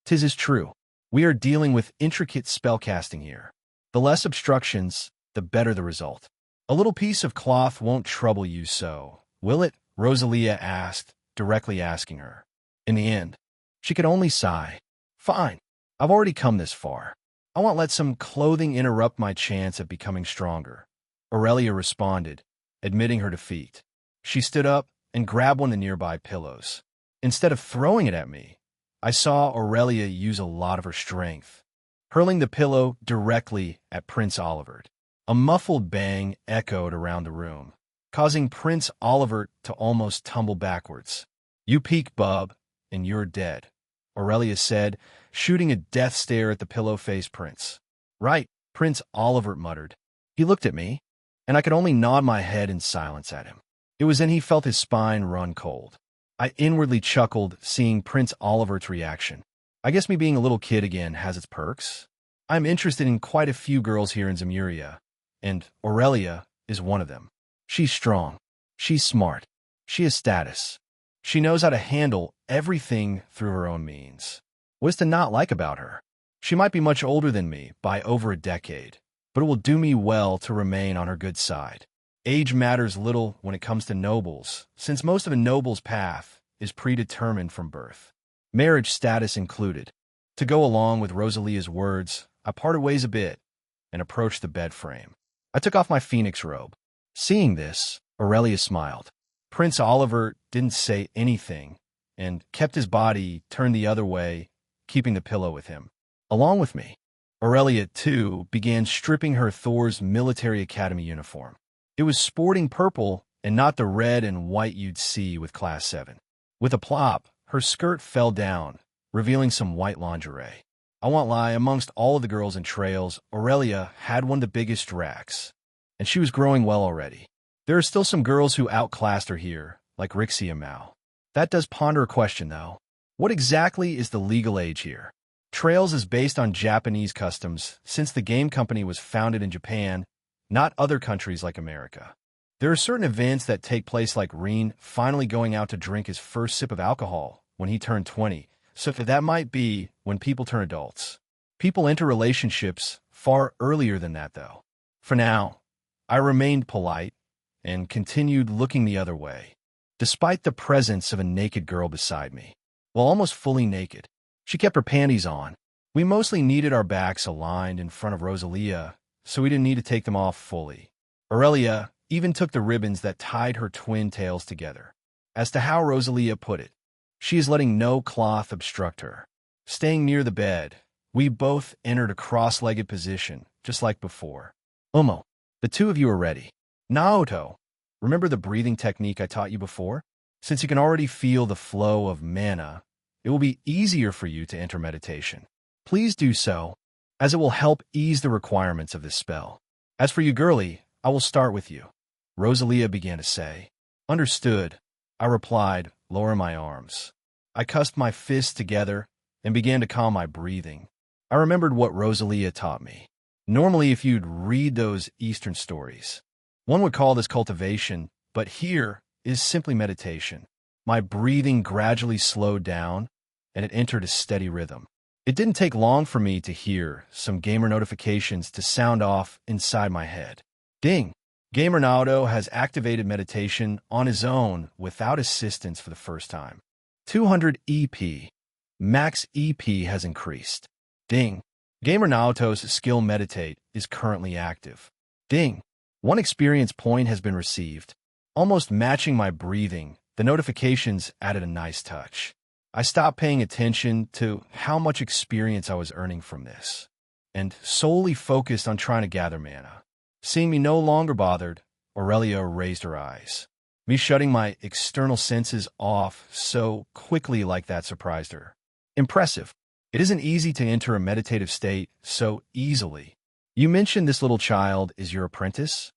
'Tis is true. We are dealing with intricate spellcasting here. The less obstructions, the better the result. A little piece of cloth won't trouble you so, will it? Rosalia asked, directly asking her. In the end, she could only sigh. Fine. I've already come this far. I won't let some clothing interrupt my chance of becoming stronger. Aurelia responded, admitting her defeat. She stood up and grabbed one of the nearby pillows. Instead of throwing it at me, I saw Aurelia use a lot of her strength, hurling the pillow directly at Prince Olivert. A muffled bang echoed around the room, causing Prince Olivert to almost tumble backwards. You peek, bub, and you're dead, Aurelia said, shooting a death stare at the pillow-faced prince. Right, Prince Olivert muttered. He looked at me, and I could only nod my head in silence at him. It was then he felt his spine run cold. I inwardly chuckled, seeing Prince Olivert's reaction. I guess me being a little kid again has its perks. I'm interested in quite a few girls here in Zemuria, and Aurelia is one of them. She's strong. She's smart. She has status. She knows how to handle everything through her own means. What is to not like about her? She might be much older than me by over a decade, but it will do me well to remain on her good side. Age matters little when it comes to nobles, since most of a noble's path is predetermined from birth, marriage status included. To go along with Rosalia's words, I parted ways a bit and approached the bed frame. I took off my phoenix robe. Seeing this, Aurelia smiled. Prince Olivert didn't say anything and kept his body turned the other way, keeping the pillow with him. Along with me, Aurelia, too, began stripping her Thor's military academy uniform. It was sporting purple and not the red and white you'd see with Class 7. With a plop, her skirt fell down, revealing some white lingerie. I won't lie, amongst all of the girls in Trails, Aurelia had one of the biggest racks, and she was growing well already. There are still some girls who outclassed her here, like Rixie and Mao. That does ponder a question, though. What exactly is the legal age here? Trails is based on Japanese customs, since the game company was founded in Japan, not other countries like America. There are certain events that take place, like Reen finally going out to drink his first sip of alcohol when he turned 20, so that might be when people turn adults. People enter relationships far earlier than that, though. For now, I remained polite and continued looking the other way, despite the presence of a naked girl beside me. While almost fully naked, she kept her panties on. We mostly needed our backs aligned in front of Rosalia, so we didn't need to take them off fully. Aurelia even took the ribbons that tied her twin tails together. As to how Rosalia put it, she is letting no cloth obstruct her. Staying near the bed, we both entered a cross-legged position, just like before. Umo, the two of you are ready. Naoto, remember the breathing technique I taught you before? Since you can already feel the flow of mana, it will be easier for you to enter meditation. Please do so, as it will help ease the requirements of this spell. As for you, girlie, I will start with you. Rosalia began to say. Understood, I replied, lowering my arms. I cusped my fists together and began to calm my breathing. I remembered what Rosalia taught me. Normally, if you'd read those Eastern stories, one would call this cultivation, but here is simply meditation. My breathing gradually slowed down, and it entered a steady rhythm. It didn't take long for me to hear some gamer notifications to sound off inside my head. Ding! Gamer Naoto has activated meditation on his own without assistance for the first time. 200 EP. Max EP has increased. Ding. Gamer Naoto's skill Meditate is currently active. Ding. 1 experience point has been received. Almost matching my breathing, the notifications added a nice touch. I stopped paying attention to how much experience I was earning from this, and solely focused on trying to gather mana. Seeing me no longer bothered, Aurelia raised her eyes. Me shutting my external senses off so quickly like that surprised her. Impressive. It isn't easy to enter a meditative state so easily. You mentioned this little child is your apprentice?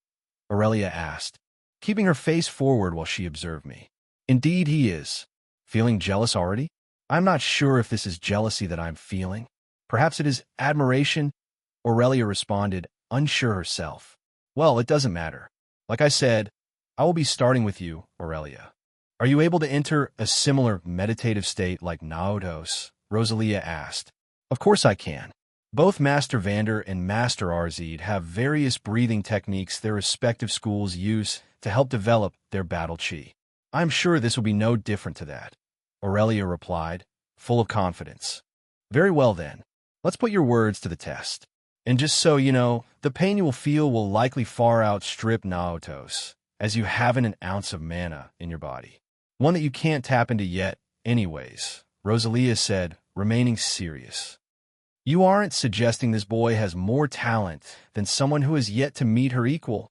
Aurelia asked, keeping her face forward while she observed me. Indeed he is. Feeling jealous already? I'm not sure if this is jealousy that I'm feeling. Perhaps it is admiration, Aurelia responded, unsure herself. Well, it doesn't matter. Like I said, I will be starting with you, Aurelia. Are you able to enter a similar meditative state like Naotos? Rosalia asked. Of course I can. Both Master Vander and Master Arzid have various breathing techniques their respective schools use to help develop their battle chi. I'm sure this will be no different to that, Aurelia replied, full of confidence. Very well then, let's put your words to the test. And just so you know, the pain you will feel will likely far outstrip Naotos, as you haven't an ounce of mana in your body. One that you can't tap into yet, anyways, Rosalia said, remaining serious. You aren't suggesting this boy has more talent than someone who has yet to meet her equal?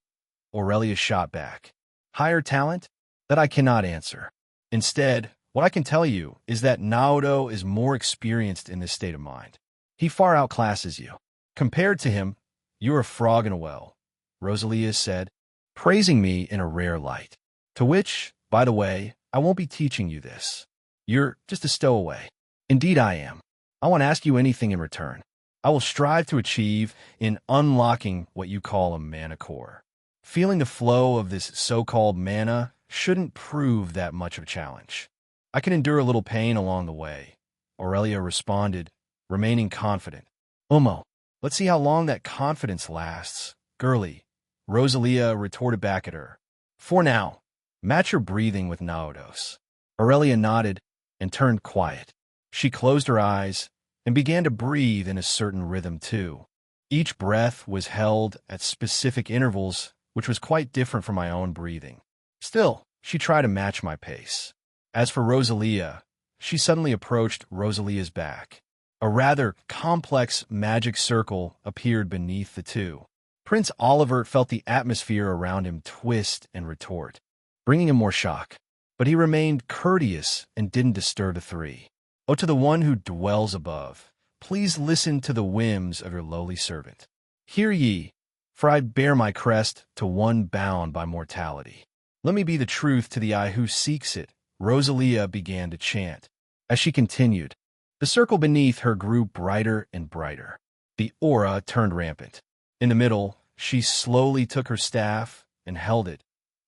Aurelia shot back. Higher talent? That I cannot answer. Instead, what I can tell you is that Naoto is more experienced in this state of mind. He far outclasses you. Compared to him, you're a frog in a well, Rosalia said, praising me in a rare light. To which, by the way, I won't be teaching you this. You're just a stowaway. Indeed I am. I won't ask you anything in return. I will strive to achieve in unlocking what you call a mana core. Feeling the flow of this so-called mana shouldn't prove that much of a challenge. I can endure a little pain along the way, Aurelia responded, remaining confident. Umo, let's see how long that confidence lasts, girlie, Rosalia retorted back at her. For now, match your breathing with Naotos. Aurelia nodded and turned quiet. She closed her eyes and began to breathe in a certain rhythm too. Each breath was held at specific intervals, which was quite different from my own breathing. Still, she tried to match my pace. As for Rosalia, she suddenly approached Rosalia's back. A rather complex magic circle appeared beneath the two. Prince Oliver felt the atmosphere around him twist and retort, bringing him more shock. But he remained courteous and didn't disturb the three. Oh, to the one who dwells above, please listen to the whims of your lowly servant. Hear ye, for I bear my crest to one bound by mortality. Let me be the truth to the eye who seeks it, Rosalia began to chant. As she continued, the circle beneath her grew brighter and brighter. The aura turned rampant. In the middle, she slowly took her staff and held it,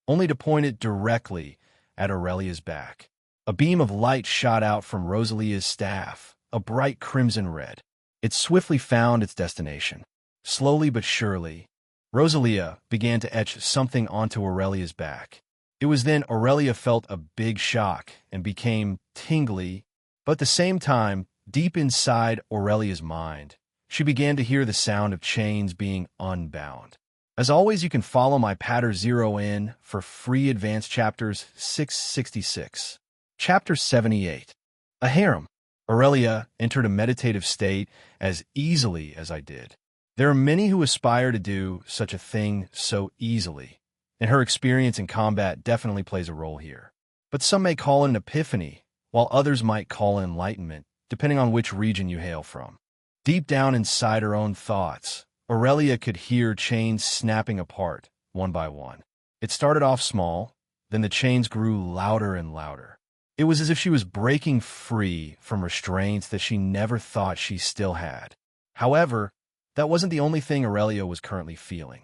only to point it directly at Aurelia's back. A beam of light shot out from Rosalia's staff, a bright crimson red. It swiftly found its destination. Slowly but surely, Rosalia began to etch something onto Aurelia's back. It was then Aurelia felt a big shock and became tingly, but at the same time, deep inside Aurelia's mind, she began to hear the sound of chains being unbound. As always, you can follow my Patter 0 in for free advanced chapters 666. Chapter 78. A harem. Aurelia entered a meditative state as easily as I did. There are many who aspire to do such a thing so easily, and her experience in combat definitely plays a role here. But some may call it an epiphany, while others might call it enlightenment, depending on which region you hail from. Deep down inside her own thoughts, Aurelia could hear chains snapping apart, one by one. It started off small, then the chains grew louder and louder. It was as if she was breaking free from restraints that she never thought she still had. However, that wasn't the only thing Aurelia was currently feeling.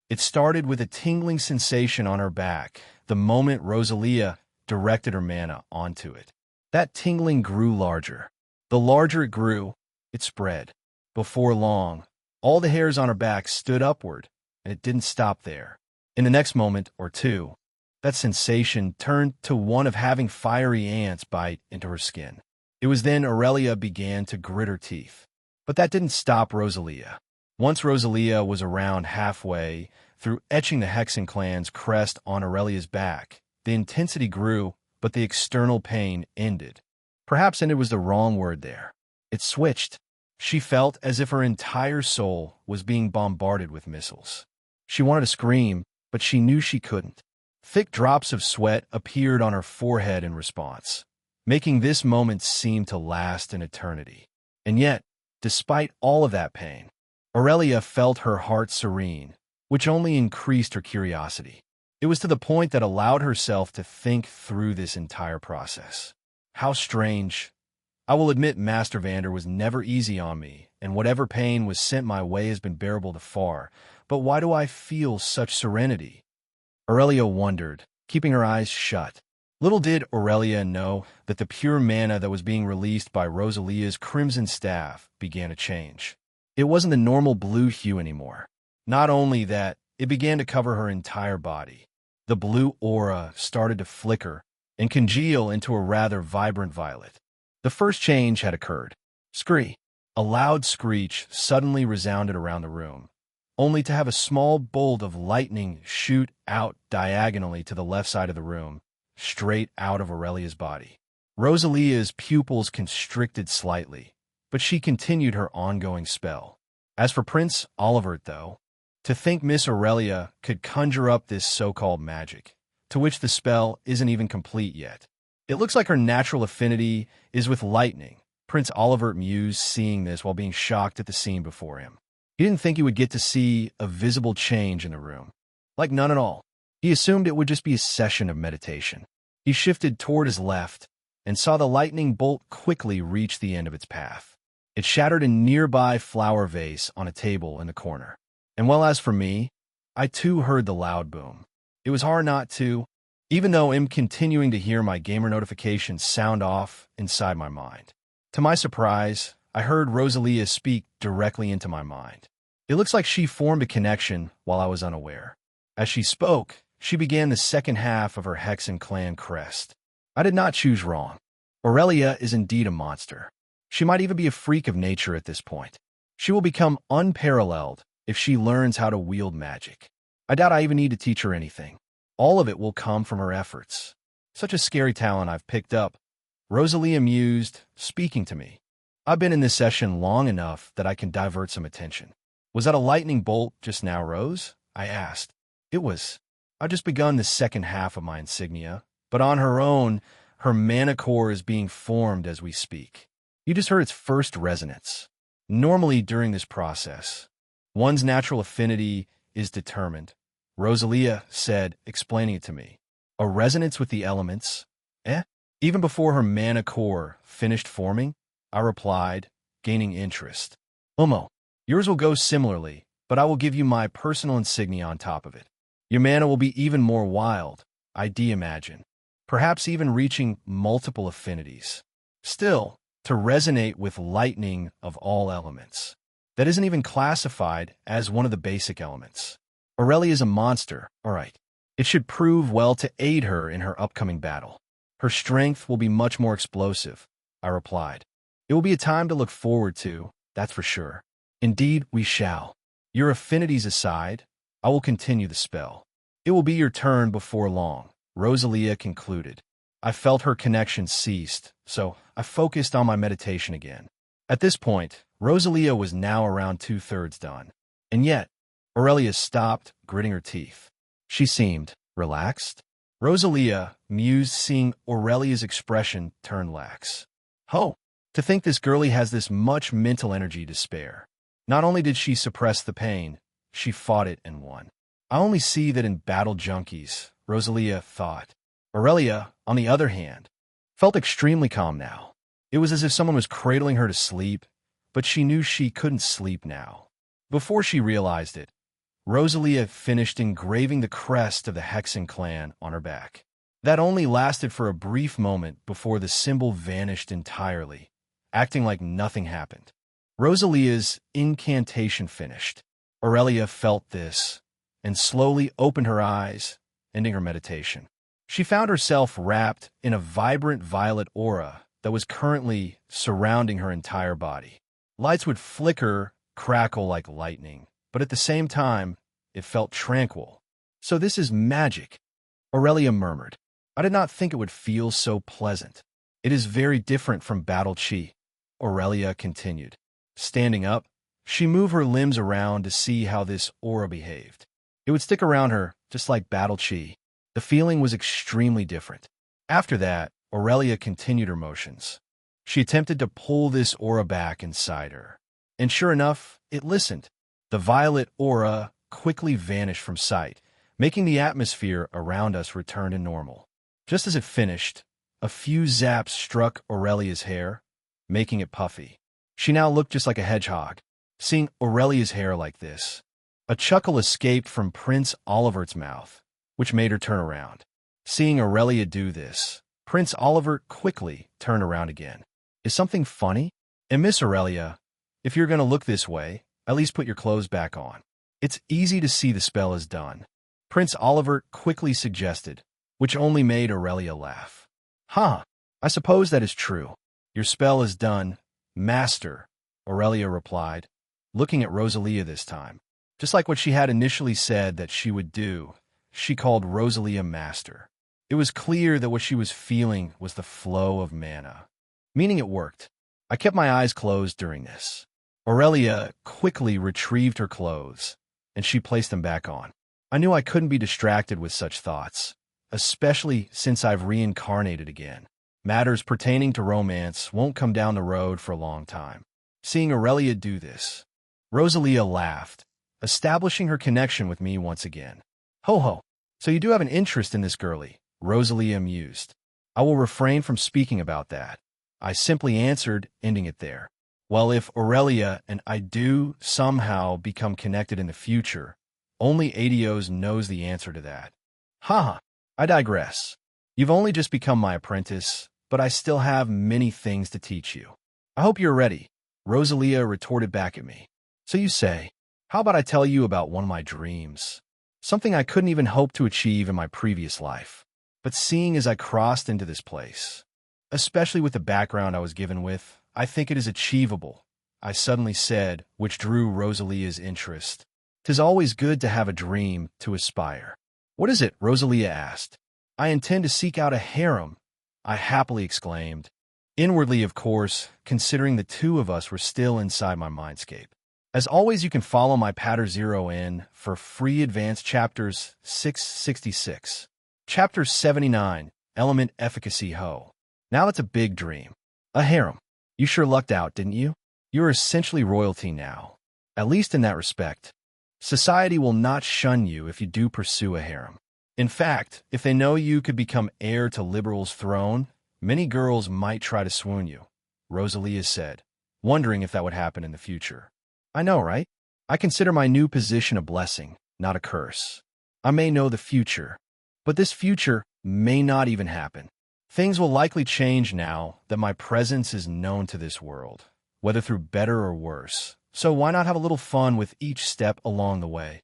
It started with a tingling sensation on her back the moment Rosalia directed her mana onto it. That tingling grew larger. The larger it grew, it spread. Before long, all the hairs on her back stood upward, and it didn't stop there. In the next moment or two, that sensation turned to one of having fiery ants bite into her skin. It was then Aurelia began to grit her teeth. But that didn't stop Rosalia. Once Rosalia was around halfway through etching the Hexen clan's crest on Aurelia's back, the intensity grew, but the external pain ended. Perhaps ended was the wrong word there. It switched. She felt as if her entire soul was being bombarded with missiles. She wanted to scream, but she knew she couldn't. Thick drops of sweat appeared on her forehead in response, making this moment seem to last an eternity. And yet, despite all of that pain, Aurelia felt her heart serene, which only increased her curiosity. It was to the point that allowed herself to think through this entire process. How strange. I will admit Master Vander was never easy on me, and whatever pain was sent my way has been bearable to far, but why do I feel such serenity? Aurelia wondered, keeping her eyes shut. Little did Aurelia know that the pure mana that was being released by Rosalia's crimson staff began to change. It wasn't the normal blue hue anymore. Not only that, it began to cover her entire body. The blue aura started to flicker and congeal into a rather vibrant violet. The first change had occurred. Scree! A loud screech suddenly resounded around the room, only to have a small bolt of lightning shoot out diagonally to the left side of the room, straight out of Aurelia's body. Rosalia's pupils constricted slightly, but she continued her ongoing spell. As for Prince Olivert, though, to think Miss Aurelia could conjure up this so-called magic, to which the spell isn't even complete yet. It looks like her natural affinity is with lightning, Prince Olivert mused, seeing this while being shocked at the scene before him. He didn't think he would get to see a visible change in the room. Like none at all. He assumed it would just be a session of meditation. He shifted toward his left and saw the lightning bolt quickly reach the end of its path. It shattered a nearby flower vase on a table in the corner. And well, as for me, I too heard the loud boom. It was hard not to, even though I'm continuing to hear my gamer notifications sound off inside my mind. To my surprise, I heard Rosalia speak directly into my mind. It looks like she formed a connection while I was unaware. As she spoke, she began the second half of her Hexen clan crest. I did not choose wrong. Aurelia is indeed a monster. She might even be a freak of nature at this point. She will become unparalleled if she learns how to wield magic. I doubt I even need to teach her anything. All of it will come from her efforts. Such a scary talent I've picked up. Rosalia mused, speaking to me. I've been in this session long enough that I can divert some attention. Was that a lightning bolt just now, Rose? I asked. It was. I've just begun the second half of my insignia, but on her own, her mana core is being formed as we speak. You just heard its first resonance. Normally during this process, one's natural affinity is determined, Rosalia said, explaining it to me. A resonance with the elements? Even before her mana core finished forming, I replied, gaining interest. Yours will go similarly, but I will give you my personal insignia on top of it. Your mana will be even more wild, I imagine, perhaps even reaching multiple affinities. Still, to resonate with lightning of all elements. That isn't even classified as one of the basic elements. Aurelia is a monster, all right. It should prove well to aid her in her upcoming battle. Her strength will be much more explosive, I replied. It will be a time to look forward to, that's for sure. Indeed, we shall. Your affinities aside, I will continue the spell. It will be your turn before long, Rosalia concluded. I felt her connection ceased, so I focused on my meditation again. At this point, Rosalia was now around 2/3 done. And yet, Aurelia stopped, gritting her teeth. She seemed relaxed. Rosalia mused, seeing Aurelia's expression turn lax. Oh, to think this girlie has this much mental energy to spare. Not only did she suppress the pain, she fought it and won. I only see that in battle junkies, Rosalia thought. Aurelia, on the other hand, felt extremely calm now. It was as if someone was cradling her to sleep, but she knew she couldn't sleep now. Before she realized it, Rosalia finished engraving the crest of the Hexen clan on her back. That only lasted for a brief moment before the symbol vanished entirely, acting like nothing happened. Rosalia's incantation finished. Aurelia felt this, and slowly opened her eyes, ending her meditation. She found herself wrapped in a vibrant violet aura that was currently surrounding her entire body. Lights would flicker, crackle like lightning, but at the same time, it felt tranquil. "So this is magic," Aurelia murmured. "I did not think it would feel so pleasant." "It is very different from battle chi," Aurelia continued. Standing up, she moved her limbs around to see how this aura behaved. It would stick around her, just like battle chi. The feeling was extremely different. After that, Aurelia continued her motions. She attempted to pull this aura back inside her. And sure enough, it listened. The violet aura quickly vanished from sight, making the atmosphere around us return to normal. Just as it finished, a few zaps struck Aurelia's hair, making it puffy. She now looked just like a hedgehog. Seeing Aurelia's hair like this, a chuckle escaped from Prince Oliver's mouth, which made her turn around. Seeing Aurelia do this, Prince Oliver quickly turned around again. "Is something funny?" "And Miss Aurelia, if you're going to look this way, at least put your clothes back on. It's easy to see the spell is done," Prince Oliver quickly suggested, which only made Aurelia laugh. "Huh, I suppose that is true. Your spell is done, Master," Aurelia replied, looking at Rosalia this time. Just like what she had initially said that she would do, she called Rosalia Master. It was clear that what she was feeling was the flow of mana, meaning it worked. I kept my eyes closed during this. Aurelia quickly retrieved her clothes, and she placed them back on. I knew I couldn't be distracted with such thoughts, especially since I've reincarnated again. Matters pertaining to romance won't come down the road for a long time. Seeing Aurelia do this, Rosalia laughed, establishing her connection with me once again. "Ho ho, so you do have an interest in this girlie," Rosalia mused. "I will refrain from speaking about that," I simply answered, ending it there. Well, if Aurelia and I do somehow become connected in the future, only Adios knows the answer to that. Haha, I digress. You've only just become my apprentice, but I still have many things to teach you. I hope you're ready, Rosalia retorted back at me. So you say, how about I tell you about one of my dreams? Something I couldn't even hope to achieve in my previous life. But seeing as I crossed into this place, especially with the background I was given with, I think it is achievable, I suddenly said, which drew Rosalia's interest. 'Tis always good to have a dream to aspire. What is it? Rosalia asked. I intend to seek out a harem, I happily exclaimed. Inwardly, of course, considering the two of us were still inside my mindscape. As always, you can follow my Patter 0 for free advanced chapters 666. Chapter 79, Element Efficacy Ho. Now it's a big dream. A harem. You sure lucked out, didn't you? You're essentially royalty now. At least in that respect. Society will not shun you if you do pursue a harem. In fact, if they know you could become heir to Liberal's throne, many girls might try to swoon you, Rosalia said, wondering if that would happen in the future. I know, right? I consider my new position a blessing, not a curse. I may know the future, but this future may not even happen. Things will likely change now that my presence is known to this world, whether through better or worse. So why not have a little fun with each step along the way?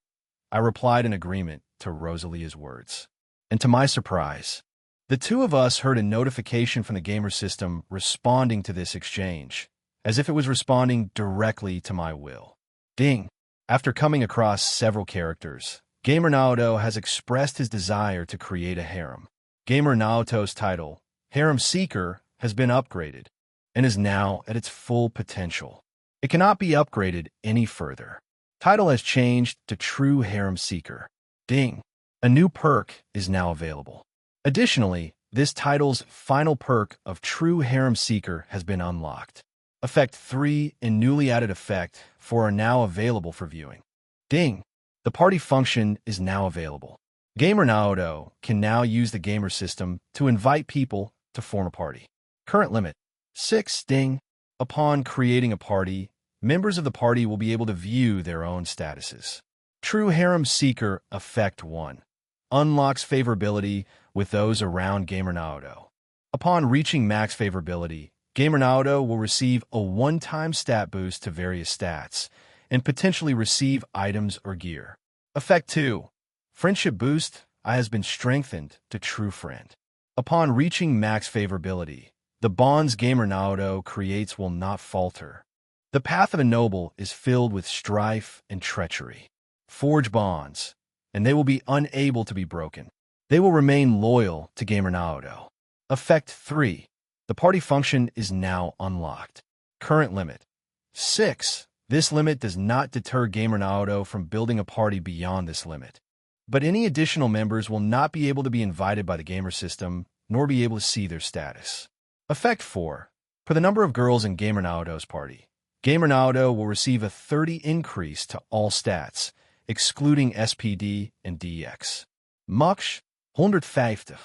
I replied in agreement to Rosalia's words. And to my surprise, the two of us heard a notification from the gamer system responding to this exchange, as if it was responding directly to my will. Ding! After coming across several characters, Gamer Naoto has expressed his desire to create a harem. Gamer Naoto's title, Harem Seeker, has been upgraded and is now at its full potential. It cannot be upgraded any further. Title has changed to True Harem Seeker. Ding! A new perk is now available. Additionally, this title's final perk of True Harem Seeker has been unlocked. Effect 3 and newly added Effect 4 are now available for viewing. Ding! The party function is now available. Gamer Naoto can now use the gamer system to invite people to form a party. Current limit, 6. Ding! Upon creating a party, members of the party will be able to view their own statuses. True Harem Seeker Effect 1 unlocks favorability with those around Gamer Naoto. Upon reaching max favorability, Gamer Naoto will receive a one-time stat boost to various stats and potentially receive items or gear. Effect 2. Friendship boost. I has been strengthened to true friend. Upon reaching max favorability, the bonds Gamer Naoto creates will not falter. The path of a noble is filled with strife and treachery. Forge bonds, and they will be unable to be broken. They will remain loyal to Gamer Naoto. Effect 3. The party function is now unlocked. Current limit 6. This limit does not deter Gamer Naoto from building a party beyond this limit. But any additional members will not be able to be invited by the gamer system, nor be able to see their status. Effect 4. For the number of girls in Gamer Naoto's party, Gamer Naoto will receive a 30 increase to all stats, excluding SPD and DX. Max 150.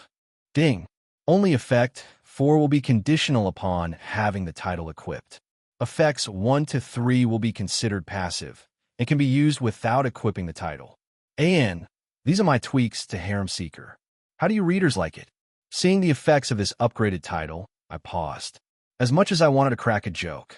Ding. Only effect 4 will be conditional upon having the title equipped. Effects 1 to 3 will be considered passive and can be used without equipping the title. AN. These are my tweaks to Harem Seeker. How do you readers like it? Seeing the effects of this upgraded title, I paused. As much as I wanted to crack a joke,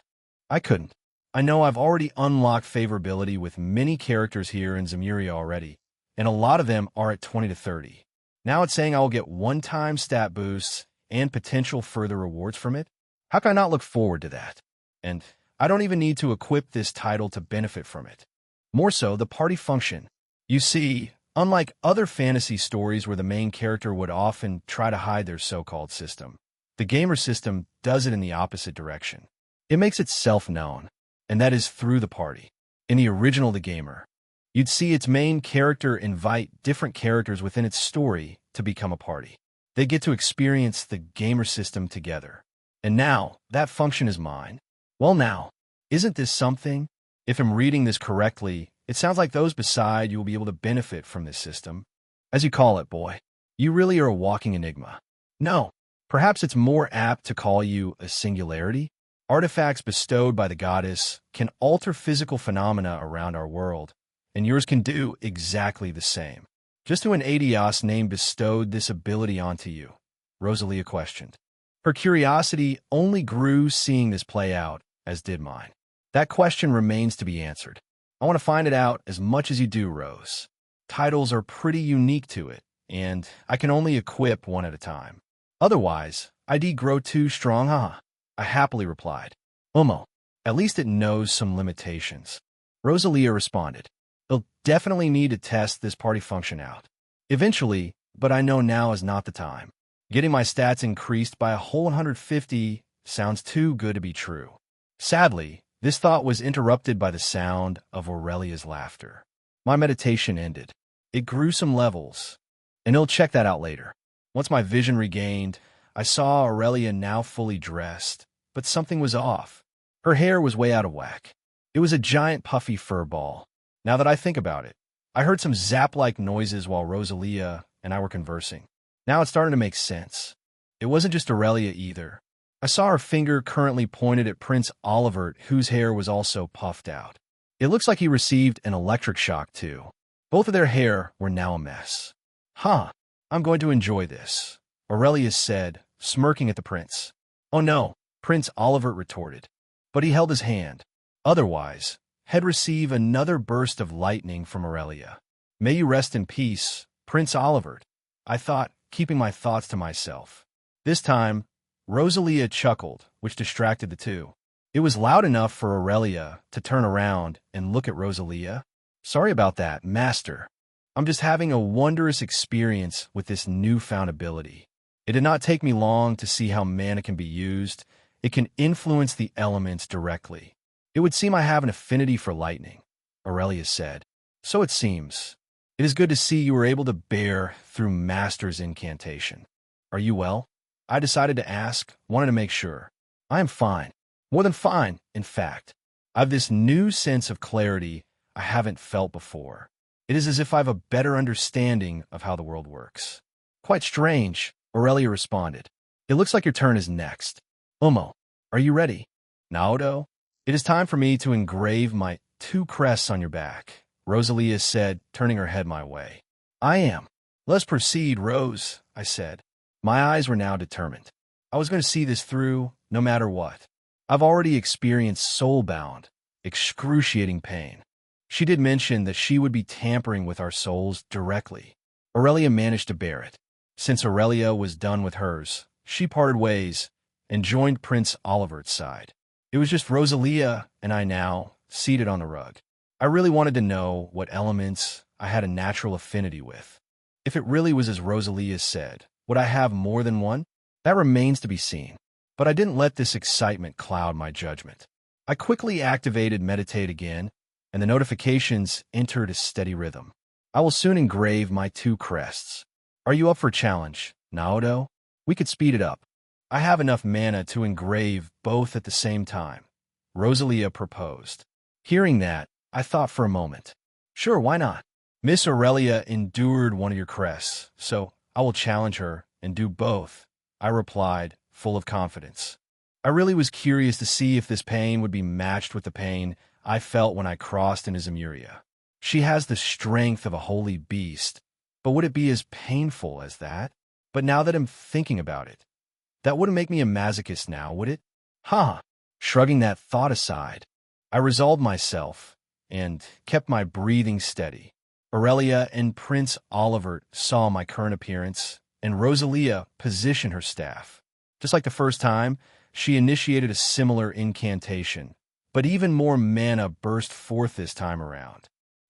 I couldn't. I know I've already unlocked favorability with many characters here in Zemuria already, and a lot of them are at 20 to 30. Now it's saying I will get one-time stat boosts and potential further rewards from it? How can I not look forward to that? And I don't even need to equip this title to benefit from it. More so, the party function. You see, unlike other fantasy stories where the main character would often try to hide their so-called system, the gamer system does it in the opposite direction. It makes itself known, and that is through the party. In the original The Gamer, you'd see its main character invite different characters within its story to become a party. They get to experience the gamer system together. And now, that function is mine. Well now, isn't this something? If I'm reading this correctly, it sounds like those beside you will be able to benefit from this system. As you call it, boy, you really are a walking enigma. No, perhaps it's more apt to call you a singularity. Artifacts bestowed by the goddess can alter physical phenomena around our world, and yours can do exactly the same. Just who an Adios name bestowed this ability onto you? Rosalia questioned. Her curiosity only grew seeing this play out, as did mine. That question remains to be answered. I want to find it out as much as you do, Rose. Titles are pretty unique to it, and I can only equip one at a time. Otherwise, I'd grow too strong, huh? I happily replied. At least it knows some limitations. Rosalia responded. They'll definitely need to test this party function out. Eventually, but I know now is not the time. Getting my stats increased by a whole 150 sounds too good to be true. Sadly, this thought was interrupted by the sound of Aurelia's laughter. My meditation ended. It grew some levels, and I'll check that out later. Once my vision regained, I saw Aurelia now fully dressed, but something was off. Her hair was way out of whack. It was a giant puffy fur ball. Now that I think about it, I heard some zap-like noises while Rosalia and I were conversing. Now it's starting to make sense. It wasn't just Aurelia either. I saw her finger currently pointed at Prince Olivert, whose hair was also puffed out. It looks like he received an electric shock too. Both of their hair were now a mess. Huh, I'm going to enjoy this, Aurelia said, smirking at the prince. Oh no, Prince Olivert retorted. But he held his hand. Otherwise, had received another burst of lightning from Aurelia. May you rest in peace, Prince Olivert, I thought, keeping my thoughts to myself. This time, Rosalia chuckled, which distracted the two. It was loud enough for Aurelia to turn around and look at Rosalia. Sorry about that, master. I'm just having a wondrous experience with this newfound ability. It did not take me long to see how mana can be used. It can influence the elements directly. It would seem I have an affinity for lightning, Aurelia said. So it seems. It is good to see you were able to bear through Master's incantation. Are you well? I decided to ask, wanted to make sure. I am fine. More than fine, in fact. I have this new sense of clarity I haven't felt before. It is as if I have a better understanding of how the world works. Quite strange, Aurelia responded. It looks like your turn is next. Are you ready? Naoto? It is time for me to engrave my 2 crests on your back, Rosalia said, turning her head my way. I am. Let's proceed, Rose, I said. My eyes were now determined. I was going to see this through, no matter what. I've already experienced soul-bound, excruciating pain. She did mention that she would be tampering with our souls directly. Aurelia managed to bear it. Since Aurelia was done with hers, she parted ways and joined Prince Oliver's side. It was just Rosalia and I now, seated on the rug. I really wanted to know what elements I had a natural affinity with. If it really was as Rosalia said, would I have more than one? That remains to be seen. But I didn't let this excitement cloud my judgment. I quickly activated Meditate again, and the notifications entered a steady rhythm. I will soon engrave my 2 crests. Are you up for a challenge, Naoto? We could speed it up. I have enough mana to engrave both at the same time, Rosalia proposed. Hearing that, I thought for a moment. Sure, why not? Miss Aurelia endured one of your crests, so I will challenge her and do both, I replied, full of confidence. I really was curious to see if this pain would be matched with the pain I felt when I crossed into Zemuria. She has the strength of a holy beast, but would it be as painful as that? But now that I'm thinking about it, that wouldn't make me a masochist now, would it? Huh. Shrugging that thought aside, I resolved myself and kept my breathing steady. Aurelia and Prince Oliver saw my current appearance, and Rosalia positioned her staff. Just like the first time, she initiated a similar incantation, but even more mana burst forth this time around.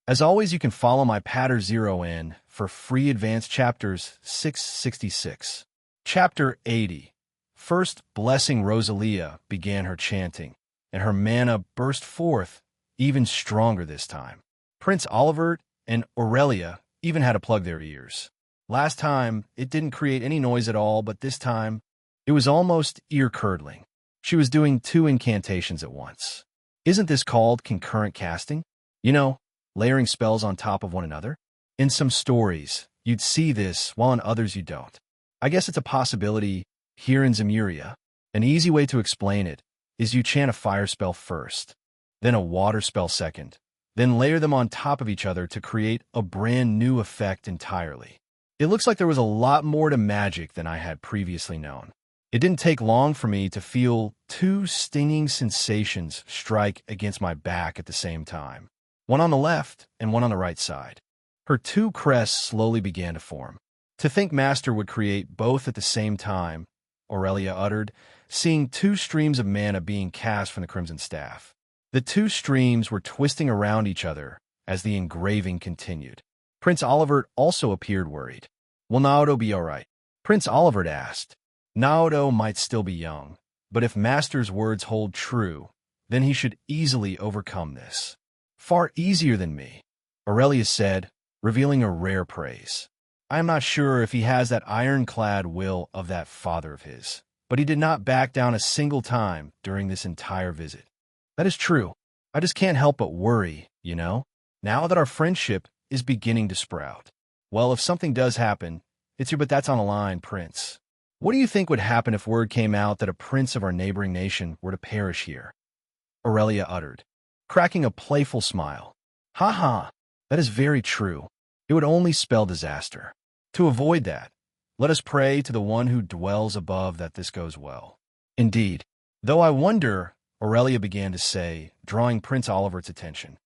As always, you can follow my Patter 0 for free advanced chapters 666. Chapter 80. First, blessing Rosalia began her chanting, and her mana burst forth even stronger this time. Prince Oliver and Aurelia even had to plug their ears. Last time, it didn't create any noise at all, but this time, it was almost ear-curdling. She was doing 2 incantations at once. Isn't this called concurrent casting? You know, layering spells on top of one another? In some stories, you'd see this, while in others you don't. I guess it's a possibility here in Zemuria. An easy way to explain it is you chant a fire spell first, then a water spell second, then layer them on top of each other to create a brand new effect entirely. It looks like there was a lot more to magic than I had previously known. It didn't take long for me to feel 2 stinging sensations strike against my back at the same time, one on the left and one on the right side. Her 2 crests slowly began to form. To think Master would create both at the same time, Aurelia uttered, seeing 2 streams of mana being cast from the Crimson Staff. The 2 streams were twisting around each other as the engraving continued. Prince Oliver also appeared worried. Will Naoto be all right? Prince Oliver asked. Naoto might still be young, but if Master's words hold true, then he should easily overcome this. Far easier than me, Aurelia said, revealing a rare praise. I am not sure if he has that ironclad will of that father of his, but he did not back down a single time during this entire visit. That is true. I just can't help but worry, you know, now that our friendship is beginning to sprout. Well, if something does happen, it's your but that's on the line, Prince. What do you think would happen if word came out that a prince of our neighboring nation were to perish here? Aurelia uttered, cracking a playful smile. Ha ha, that is very true. It would only spell disaster. To avoid that, let us pray to the one who dwells above that this goes well. Indeed, though I wonder, Aurelia began to say, drawing Prince Oliver's attention.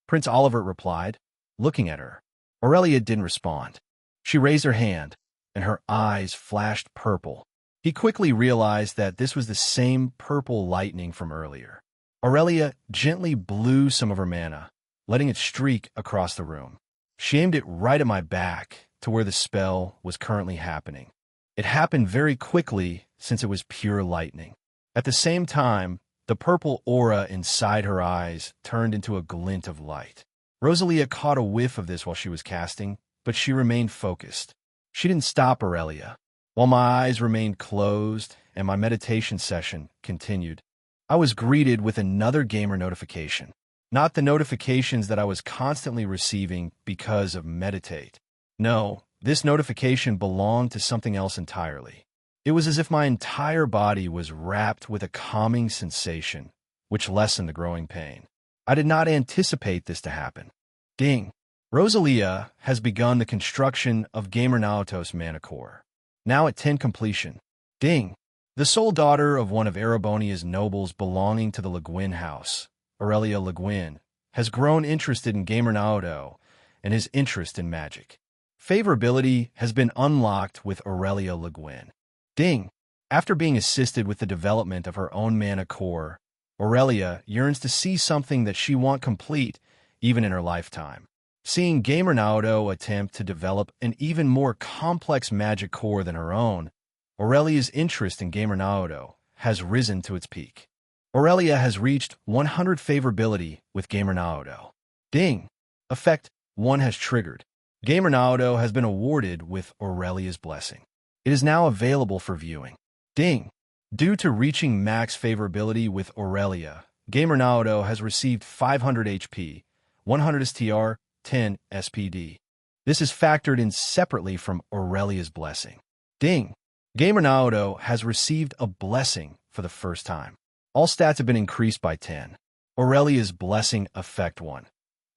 Prince Oliver replied, looking at her. Aurelia didn't respond. She raised her hand, and her eyes flashed purple. He quickly realized that this was the same purple lightning from earlier. Aurelia gently blew some of her mana, letting it streak across the room. She aimed it right at my back, to where the spell was currently happening. It happened very quickly since it was pure lightning. At the same time, the purple aura inside her eyes turned into a glint of light. Rosalia caught a whiff of this while she was casting, but she remained focused. She didn't stop Aurelia. While my eyes remained closed and my meditation session continued, I was greeted with another gamer notification. Not the notifications that I was constantly receiving because of Meditate. No, this notification belonged to something else entirely. It was as if my entire body was wrapped with a calming sensation, which lessened the growing pain. I did not anticipate this to happen. Ding! Rosalia has begun the construction of Gamer Naoto's mana core, now at 10 completion. Ding! The sole daughter of one of Erebonia's nobles belonging to the Le Guin house, Aurelia Le Guin, has grown interested in Gamer Naoto and his interest in magic. Favorability has been unlocked with Aurelia Le Guin. Ding! After being assisted with the development of her own mana core, Aurelia yearns to see something that she wants complete even in her lifetime. Seeing Gamer Naoto attempt to develop an even more complex magic core than her own, Aurelia's interest in Gamer Naoto has risen to its peak. Aurelia has reached 100 favorability with Gamer Naoto. Ding! Effect 1 has triggered. Gamer Naoto has been awarded with Aurelia's Blessing. It is now available for viewing. Ding! Due to reaching max favorability with Aurelia, Gamer Naoto has received 500 HP, 100 STR, 10 SPD. This is factored in separately from Aurelia's Blessing. Ding! Gamer Naoto has received a blessing for the first time. All stats have been increased by 10. Aurelia's Blessing Effect 1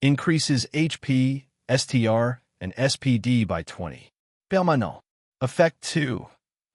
increases HP, STR, and SPD by 20. Permanent. Effect 2.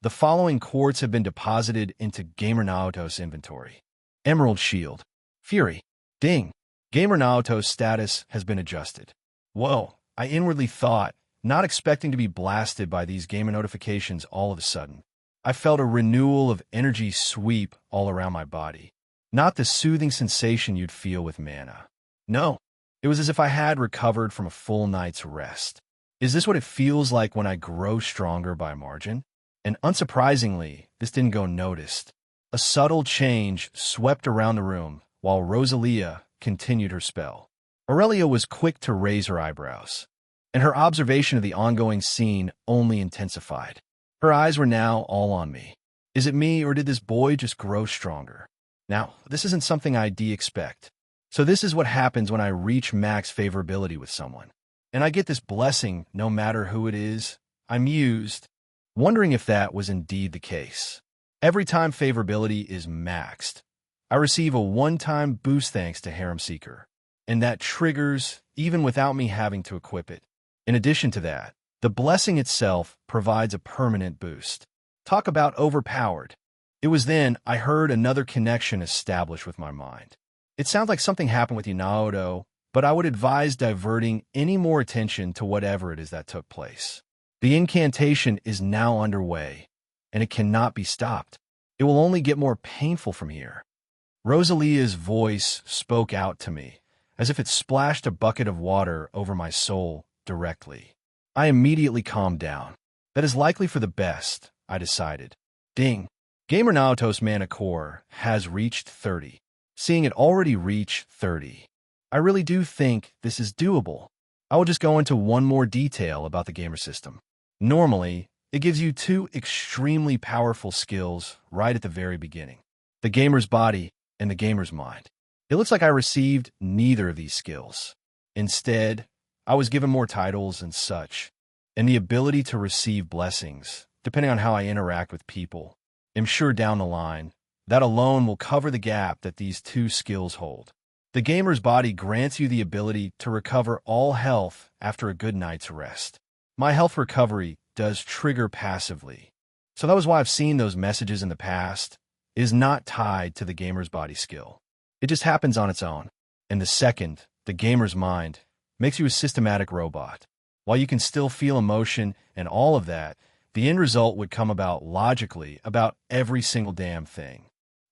The following quartz have been deposited into Gamer Naoto's inventory. Emerald Shield. Fury. Ding! Gamer Naoto's status has been adjusted. Whoa, I inwardly thought, not expecting to be blasted by these gamer notifications all of a sudden. I felt a renewal of energy sweep all around my body. Not the soothing sensation you'd feel with mana. No, it was as if I had recovered from a full night's rest. Is this what it feels like when I grow stronger by margin? And unsurprisingly, this didn't go unnoticed. A subtle change swept around the room while Rosalia continued her spell. Aurelia was quick to raise her eyebrows, and her observation of the ongoing scene only intensified. Her eyes were now all on me. Is it me, or did this boy just grow stronger? Now, this isn't something I'd expect. So this is what happens when I reach max favorability with someone. And I get this blessing no matter who it is. I mused, wondering if that was indeed the case. Every time favorability is maxed, I receive a one-time boost thanks to Harem Seeker. And that triggers even without me having to equip it. In addition to that, the blessing itself provides a permanent boost. Talk about overpowered. It was then I heard another connection established with my mind. It sounds like something happened with Naoto, but I would advise diverting any more attention to whatever it is that took place. The incantation is now underway, and it cannot be stopped. It will only get more painful from here. Rosalia's voice spoke out to me, as if it splashed a bucket of water over my soul directly. I immediately calmed down. That is likely for the best, I decided. Ding! Gamer Naoto's mana core has reached 30. Seeing it already reach 30, I really do think this is doable. I will just go into one more detail about the gamer system. Normally, it gives you two extremely powerful skills right at the very beginning. The gamer's body and the gamer's mind. It looks like I received neither of these skills. Instead, I was given more titles and such, and the ability to receive blessings, depending on how I interact with people. I'm sure down the line, that alone will cover the gap that these two skills hold. The gamer's body grants you the ability to recover all health after a good night's rest. My health recovery does trigger passively, so that was why I've seen those messages in the past. It is not tied to the gamer's body skill. It just happens on its own. And the second, the gamer's mind, makes you a systematic robot. While you can still feel emotion and all of that, the end result would come about logically about every single damn thing.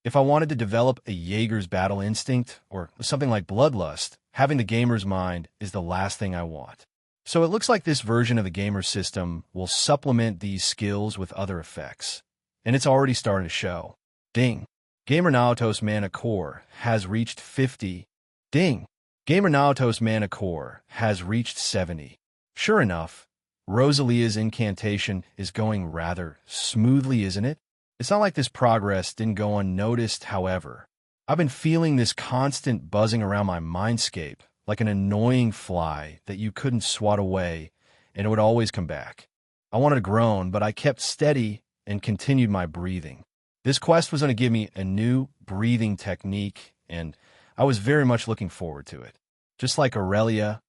If I wanted to develop a Jaeger's battle instinct or something like bloodlust, having the gamer's mind is the last thing I want. So it looks like this version of the gamer system will supplement these skills with other effects. And it's already starting to show. Ding! Gamer Naoto's mana core has reached 50. Ding! Gamer Naoto's mana core has reached 70. Sure enough, Rosalia's incantation is going rather smoothly, isn't it? It's not like this progress didn't go unnoticed, however. I've been feeling this constant buzzing around my mindscape, like an annoying fly that you couldn't swat away, and it would always come back. I wanted to groan, but I kept steady and continued my breathing. This quest was going to give me a new breathing technique, and I was very much looking forward to it. Just like Aurelia,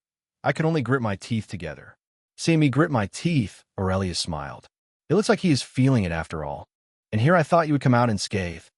I could only grit my teeth together. Seeing me grit my teeth, Aurelia smiled. It looks like he is feeling it after all. And here I thought you would come out unscathed.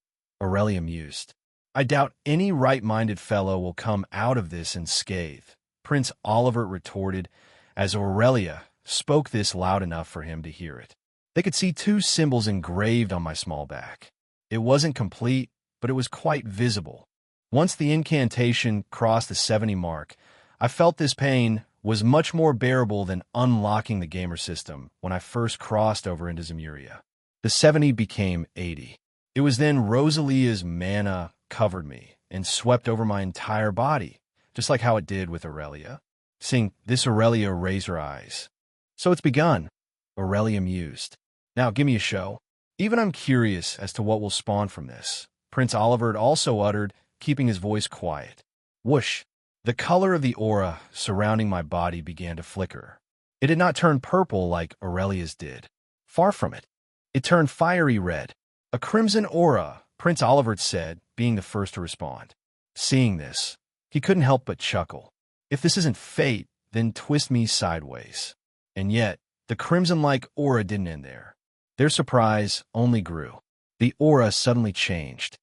Aurelia mused. I doubt any right-minded fellow will come out of this unscathed, Prince Oliver retorted, as Aurelia spoke this loud enough for him to hear it. They could see two symbols engraved on my small back. It wasn't complete, but it was quite visible. Once the incantation crossed the 70 mark, I felt this pain was much more bearable than unlocking the gamer system when I first crossed over into Zemuria. The 70 became 80. It was then Rosalia's mana covered me and swept over my entire body, just like how it did with Aurelia. Seeing this, Aurelia raised her eyes. So it's begun, Aurelia mused. Now give me a show. Even I'm curious as to what will spawn from this, Prince Oliver also uttered, keeping his voice quiet. Whoosh! The color of the aura surrounding my body began to flicker. It did not turn purple like Aurelia's did. Far from it. It turned fiery red. A crimson aura, Prince Oliver said, being the first to respond. Seeing this, he couldn't help but chuckle. If this isn't fate, then twist me sideways. And yet, the crimson-like aura didn't end there. Their surprise only grew. The aura suddenly changed.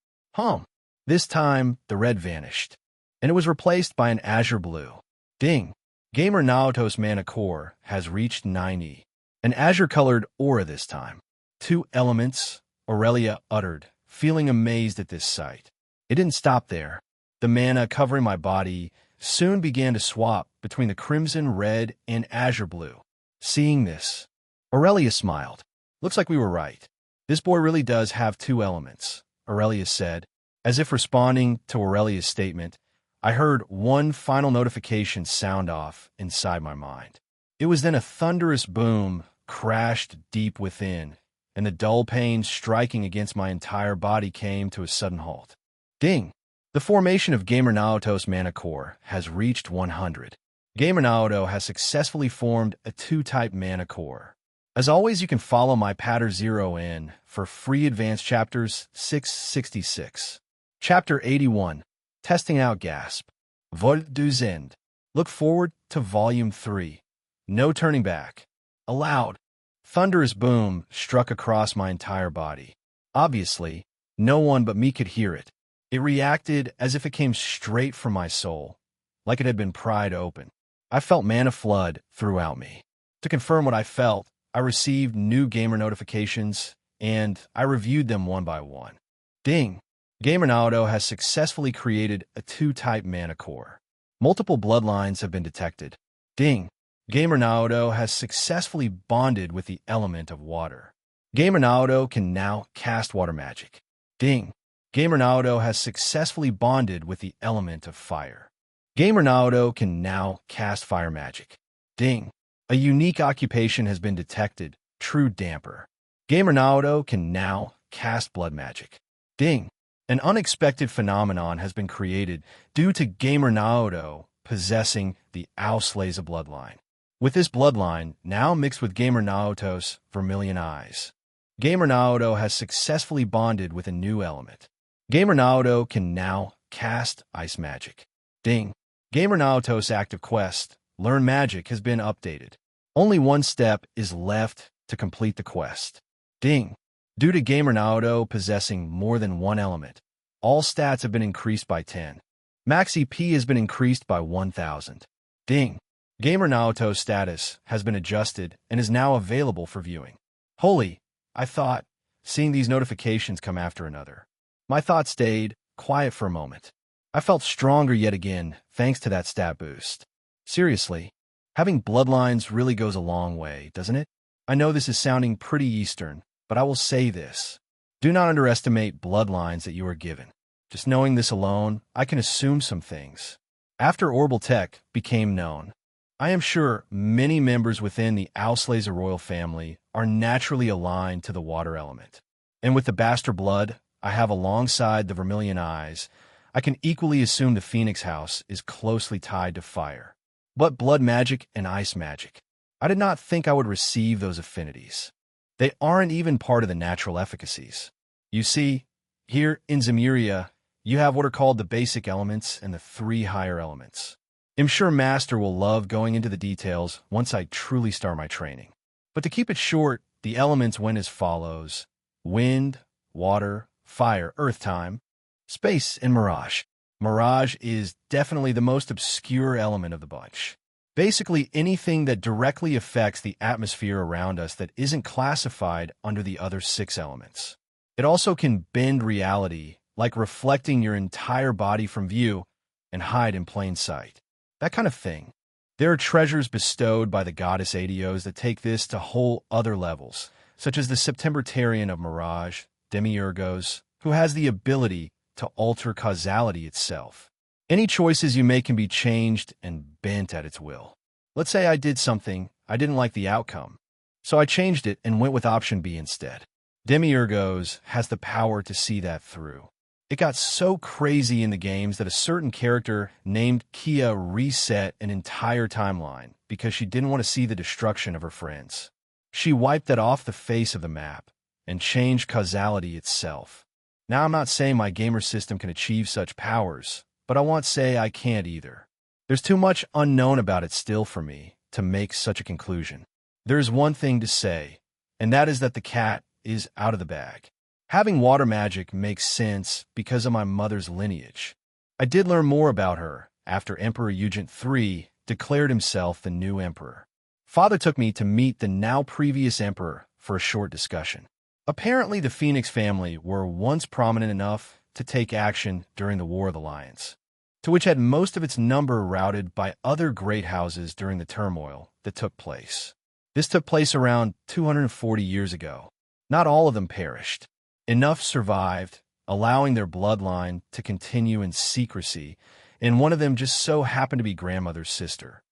This time, the red vanished, and it was replaced by an azure blue. Ding! Gamer Naoto's mana core has reached 90. An azure-colored aura this time. 2 elements, Aurelia uttered, feeling amazed at this sight. It didn't stop there. The mana covering my body soon began to swap between the crimson, red, and azure blue. Seeing this, Aurelia smiled. Looks like we were right. This boy really does have 2 elements, Aurelia said. As if responding to Aurelia's statement, I heard one final notification sound off inside my mind. It was then a thunderous boom crashed deep within, and the dull pain striking against my entire body came to a sudden halt. Ding! The formation of Gamer Naoto's mana core has reached 100. Gamer Naoto has successfully formed a 2-type mana core. As always, you can follow my Patter 0 in for free advanced chapters 666. Chapter 81, Testing Out Gasp. Vol du Zend. Look forward to Volume 3. No turning back. A loud, thunderous boom struck across my entire body. Obviously, no one but me could hear it. It reacted as if it came straight from my soul, like it had been pried open. I felt mana flood throughout me. To confirm what I felt, I received new gamer notifications, and I reviewed them one by one. Ding! Gamer Naoto has successfully created a 2-type mana core. Multiple bloodlines have been detected. Ding! Gamer Naoto has successfully bonded with the element of water. Gamer Naoto can now cast water magic. Ding! Gamer Naoto has successfully bonded with the element of fire. Gamer Naoto can now cast fire magic. Ding! A unique occupation has been detected, True Damper. Gamer Naoto can now cast blood magic. Ding! An unexpected phenomenon has been created due to Gamer Naoto possessing the Auslese bloodline. With this bloodline now mixed with Gamer Naoto's vermilion eyes, Gamer Naoto has successfully bonded with a new element. Gamer Naoto can now cast ice magic. Ding! Gamer Naoto's active quest, Learn Magic, has been updated. Only one step is left to complete the quest. Ding! Due to Gamer Naoto possessing more than one element, all stats have been increased by 10. Max EP has been increased by 1,000. Ding! Gamer Naoto's status has been adjusted and is now available for viewing. Holy, I thought, seeing these notifications come after another. My thoughts stayed quiet for a moment. I felt stronger yet again thanks to that stat boost. Seriously, having bloodlines really goes a long way, doesn't it? I know this is sounding pretty Eastern, but I will say this. Do not underestimate bloodlines that you are given. Just knowing this alone, I can assume some things. After Orbital Tech became known, I am sure many members within the Auslese royal family are naturally aligned to the water element. And with the bastard blood I have alongside the vermilion eyes, I can equally assume the Phoenix House is closely tied to fire. But blood magic and ice magic, I did not think I would receive those affinities. They aren't even part of the natural efficacies. You see, here in Zemuria, you have what are called the basic elements and the 3 higher elements. I'm sure Master will love going into the details once I truly start my training. But to keep it short, the elements went as follows: wind, water, fire, earth time. Space and Mirage. Mirage is definitely the most obscure element of the bunch. Basically, anything that directly affects the atmosphere around us that isn't classified under the other 6 elements. It also can bend reality, like reflecting your entire body from view and hide in plain sight. That kind of thing. There are treasures bestowed by the goddess Adios that take this to whole other levels, such as the Septembertarian of Mirage, Demiurgos, who has the ability to alter causality itself. Any choices you make can be changed and bent at its will. Let's say I did something, I didn't like the outcome, so I changed it and went with option B instead. Demiurgos has the power to see that through. It got so crazy in the games that a certain character named Kia reset an entire timeline because she didn't want to see the destruction of her friends. She wiped that off the face of the map and changed causality itself. Now, I'm not saying my gamer system can achieve such powers, but I won't say I can't either. There's too much unknown about it still for me to make such a conclusion. There's one thing to say, and that is that the cat is out of the bag. Having water magic makes sense because of my mother's lineage. I did learn more about her after Emperor Eugent III declared himself the new emperor. Father took me to meet the now previous emperor for a short discussion. Apparently, the Phoenix family were once prominent enough to take action during the War of the Lions, to which had most of its number routed by other great houses during the turmoil that took place. This took place around 240 years ago. Not all of them perished. Enough survived, allowing their bloodline to continue in secrecy, and one of them just so happened to be grandmother's sister,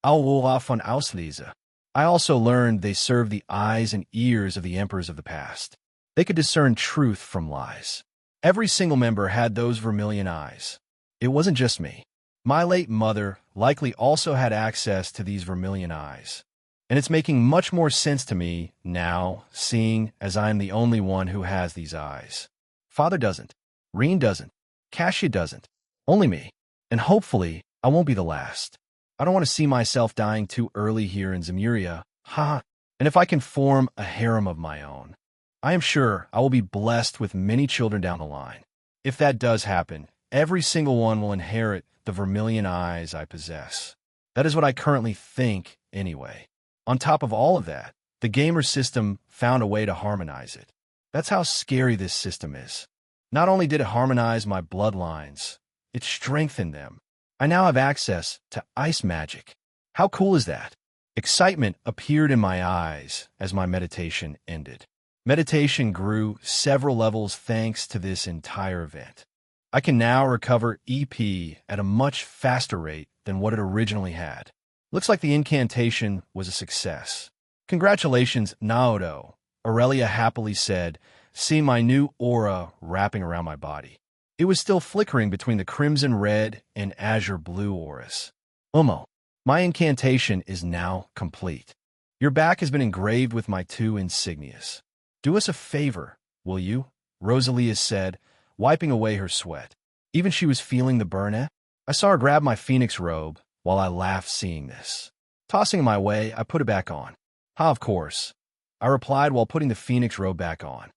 Aulwa von Auslese. I also learned they served the eyes and ears of the emperors of the past. They could discern truth from lies. Every single member had those vermilion eyes. It wasn't just me. My late mother likely also had access to these vermilion eyes. And it's making much more sense to me now, seeing as I am the only one who has these eyes. Father doesn't. Reen doesn't. Cassia doesn't. Only me. And hopefully, I won't be the last. I don't want to see myself dying too early here in Zemuria. And if I can form a harem of my own, I am sure I will be blessed with many children down the line. If that does happen, every single one will inherit the vermilion eyes I possess. That is what I currently think, anyway. On top of all of that, the gamer system found a way to harmonize it. That's how scary this system is. Not only did it harmonize my bloodlines, it strengthened them. I now have access to ice magic. How cool is that? Excitement appeared in my eyes as my meditation ended. Meditation grew several levels thanks to this entire event. I can now recover EP at a much faster rate than what it originally had. Looks like the incantation was a success. Congratulations, Naoto, Aurelia happily said, seeing my new aura wrapping around my body. It was still flickering between the crimson red and azure blue auras. Umo, my incantation is now complete. Your back has been engraved with my 2 insignias. Do us a favor, will you? Rosalia said, wiping away her sweat. Even she was feeling the burn. I saw her grab my phoenix robe while I laughed seeing this. Tossing it my way, I put it back on. Of course, I replied while putting the phoenix robe back on.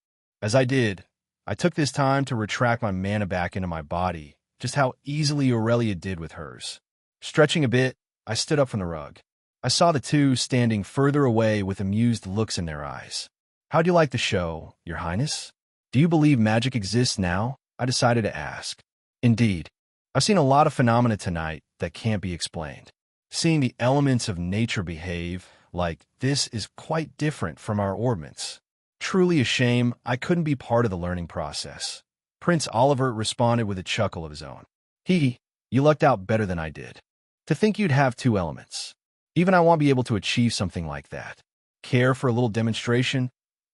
As I did, I took this time to retract my mana back into my body, just how easily Aurelia did with hers. Stretching a bit, I stood up from the rug. I saw the 2 standing further away with amused looks in their eyes. How do you like the show, Your Highness? Do you believe magic exists now? I decided to ask. Indeed, I've seen a lot of phenomena tonight that can't be explained. Seeing the elements of nature behave like this is quite different from our ordinance. Truly a shame I couldn't be part of the learning process. Prince Oliver responded with a chuckle of his own. You lucked out better than I did. To think you'd have 2 elements. Even I won't be able to achieve something like that. Care for a little demonstration?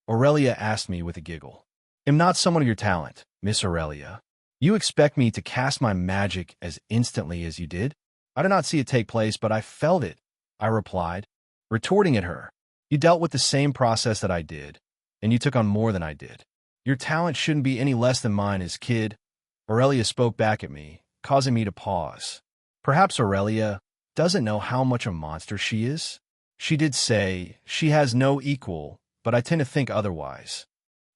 Aurelia asked me with a giggle. Am not someone of your talent, Miss Aurelia. You expect me to cast my magic as instantly as you did? I did not see it take place, but I felt it, I replied, retorting at her. You dealt with the same process that I did, and you took on more than I did. Your talent shouldn't be any less than mine as kid. Aurelia spoke back at me, causing me to pause. Perhaps Aurelia doesn't know how much a monster she is. She did say she has no equal, but I tend to think otherwise.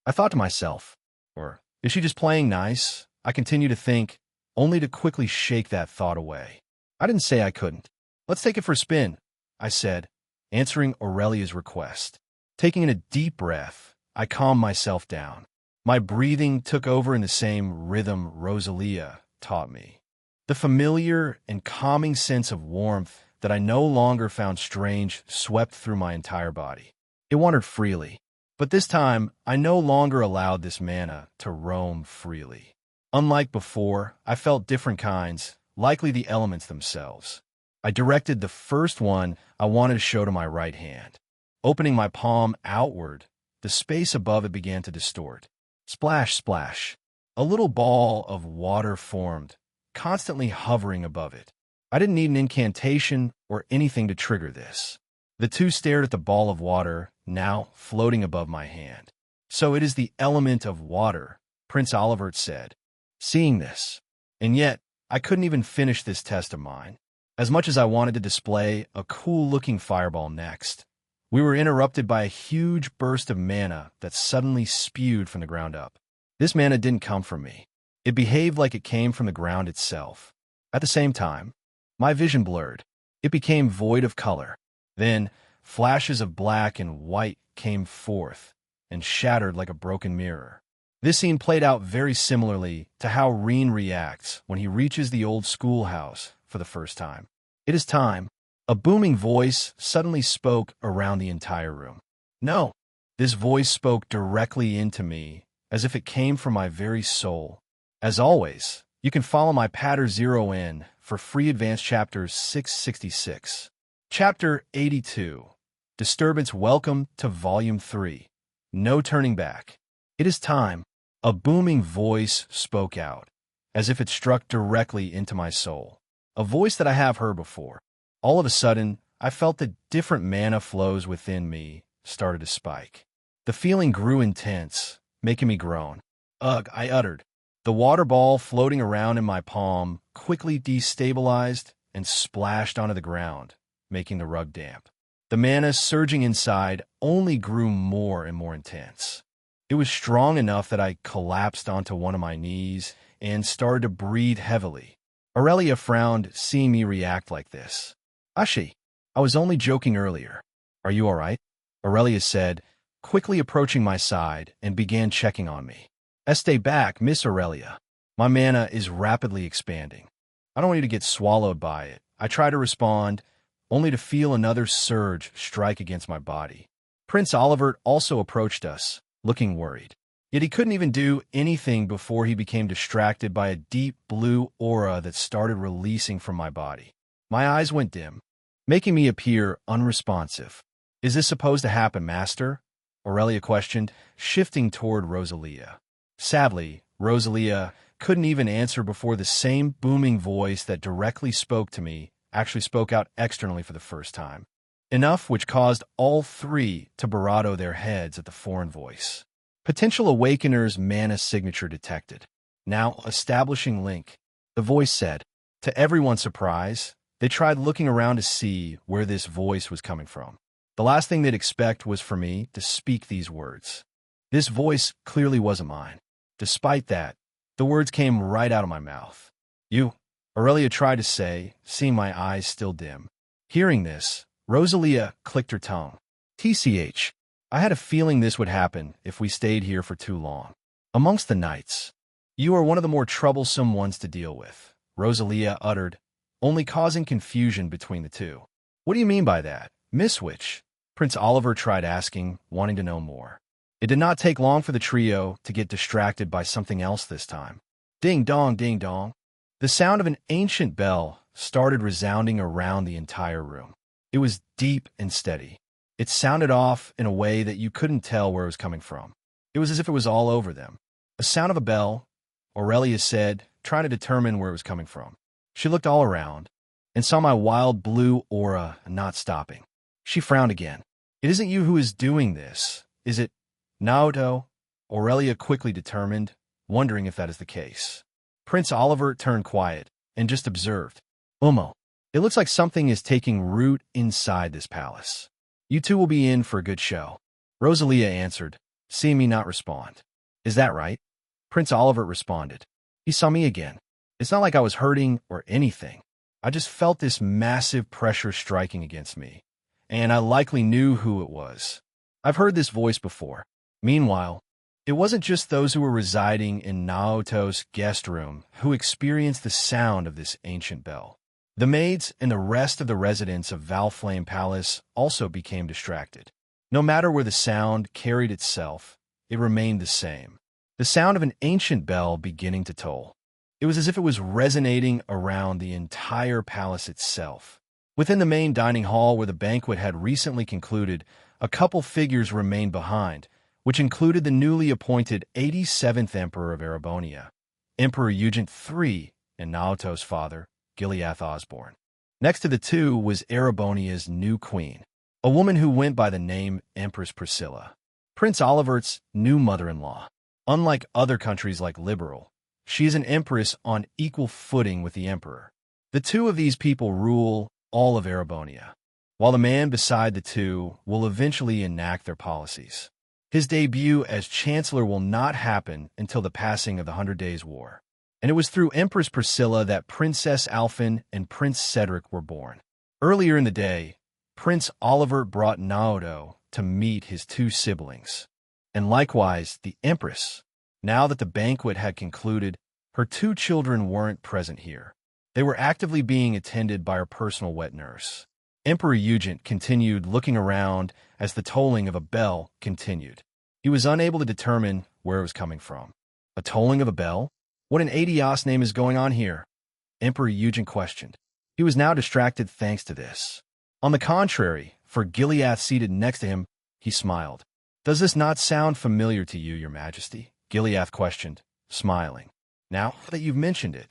I thought to myself, or is she just playing nice, I continued to think, only to quickly shake that thought away. I didn't say I couldn't. Let's take it for a spin, I said, answering Aurelia's request. Taking in a deep breath, I calmed myself down. My breathing took over in the same rhythm Rosalia taught me. The familiar and calming sense of warmth that I no longer found strange swept through my entire body. It wandered freely, but this time I no longer allowed this mana to roam freely. Unlike before, I felt different kinds, likely the elements themselves. I directed the first one I wanted to show to my right hand. Opening my palm outward, the space above it began to distort. Splash, splash. A little ball of water formed, constantly hovering above it. I didn't need an incantation or anything to trigger this. The two stared at the ball of water, now floating above my hand. So it is the element of water, Prince Olivert said, seeing this. And yet, I couldn't even finish this test of mine. As much as I wanted to display a cool-looking fireball next, we were interrupted by a huge burst of mana that suddenly spewed from the ground up. This mana didn't come from me. It behaved like it came from the ground itself. At the same time, my vision blurred. It became void of color. Then, flashes of black and white came forth and shattered like a broken mirror. This scene played out very similarly to how Reen reacts when he reaches the old schoolhouse for the first time. It is time. A booming voice suddenly spoke around the entire room. No, this voice spoke directly into me, as if it came from my very soul. As always, you can follow my Patter 0 for free advanced chapters 666. Chapter 82. Disturbance. Welcome to Volume 3. No turning back. It is time. A booming voice spoke out, as if it struck directly into my soul. A voice that I have heard before. All of a sudden, I felt that different mana flows within me started to spike. The feeling grew intense, making me groan. Ugh, I uttered. The water ball floating around in my palm quickly destabilized and splashed onto the ground, making the rug damp. The mana surging inside only grew more and more intense. It was strong enough that I collapsed onto one of my knees and started to breathe heavily. Aurelia frowned, seeing me react like this. Ashi, I was only joking earlier. Are you all right? Aurelia said, quickly approaching my side and began checking on me. Stay back, Miss Aurelia. My mana is rapidly expanding. I don't want you to get swallowed by it. I try to respond, only to feel another surge strike against my body. Prince Olivert also approached us, looking worried. Yet he couldn't even do anything before he became distracted by a deep blue aura that started releasing from my body. My eyes went dim, making me appear unresponsive. Is this supposed to happen, Master? Aurelia questioned, shifting toward Rosalia. Sadly, Rosalia couldn't even answer before the same booming voice that directly spoke to me actually spoke out externally for the first time. Enough which caused all three to bravado their heads at the foreign voice. Potential Awakener's mana signature detected. Now establishing link, the voice said. To everyone's surprise, they tried looking around to see where this voice was coming from. The last thing they'd expect was for me to speak these words. This voice clearly wasn't mine. Despite that, the words came right out of my mouth. You, Aurelia tried to say, seeing my eyes still dim. Hearing this, Rosalia clicked her tongue. TCH, I had a feeling this would happen if we stayed here for too long. Amongst the knights, you are one of the more troublesome ones to deal with, Rosalia uttered, only causing confusion between the two. What do you mean by that, Miss Witch? Prince Oliver tried asking, wanting to know more. It did not take long for the trio to get distracted by something else this time. Ding dong, ding dong. The sound of an ancient bell started resounding around the entire room. It was deep and steady. It sounded off in a way that you couldn't tell where it was coming from. It was as if it was all over them. The sound of a bell, Aurelia said, trying to determine where it was coming from. She looked all around and saw my wild blue aura not stopping. She frowned again. It isn't you who is doing this, is it, Naoto? Aurelia quickly determined, wondering if that is the case. Prince Oliver turned quiet and just observed. Umo, it looks like something is taking root inside this palace. You two will be in for a good show. Rosalia answered, seeing me not respond. Is that right? Prince Oliver responded. He saw me again. It's not like I was hurting or anything. I just felt this massive pressure striking against me, and I likely knew who it was. I've heard this voice before. Meanwhile, it wasn't just those who were residing in Naoto's guest room who experienced the sound of this ancient bell. The maids and the rest of the residents of Valflame Palace also became distracted. No matter where the sound carried itself, it remained the same. The sound of an ancient bell beginning to toll. It was as if it was resonating around the entire palace itself. Within the main dining hall where the banquet had recently concluded, a couple figures remained behind, which included the newly appointed 87th Emperor of Erebonia, Emperor Eugent III, and Naoto's father, Gileath Osborne. Next to the two was Erebonia's new queen, a woman who went by the name Empress Priscilla, Prince Olivert's new mother-in-law. Unlike other countries like Liberal, she is an empress on equal footing with the emperor. The two of these people rule all of Erebonia, while the man beside the two will eventually enact their policies. His debut as chancellor will not happen until the passing of the 100 Days' War, and it was through Empress Priscilla that Princess Alphen and Prince Cedric were born. Earlier in the day, Prince Oliver brought Naoto to meet his two siblings, and likewise the Empress. Now that the banquet had concluded, her two children weren't present here. They were actively being attended by her personal wet nurse. Emperor Eugent continued looking around as the tolling of a bell continued. He was unable to determine where it was coming from. A tolling of a bell? What in Adios name is going on here? Emperor Eugent questioned. He was now distracted thanks to this. On the contrary, for Gileath seated next to him, he smiled. Does this not sound familiar to you, Your Majesty? Gileath questioned, smiling. Now that you've mentioned it,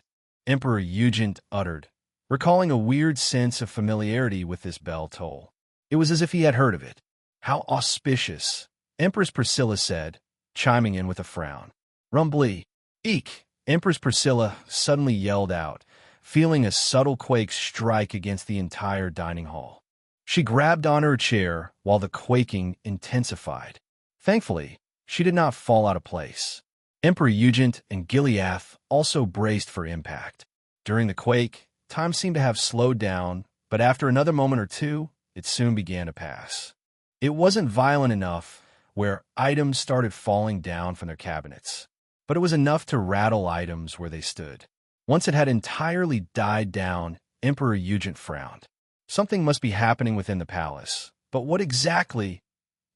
Emperor Eugent uttered, recalling a weird sense of familiarity with this bell toll. It was as if he had heard of it. How auspicious, Empress Priscilla said, chiming in with a frown. Rumbly, eek! Empress Priscilla suddenly yelled out, feeling a subtle quake strike against the entire dining hall. She grabbed on her chair while the quaking intensified. Thankfully, she did not fall out of place. Emperor Eugent and Gileath also braced for impact. During the quake, time seemed to have slowed down, but after another moment or two, it soon began to pass. It wasn't violent enough where items started falling down from their cabinets, but it was enough to rattle items where they stood. Once it had entirely died down, Emperor Eugent frowned. Something must be happening within the palace, but what exactly?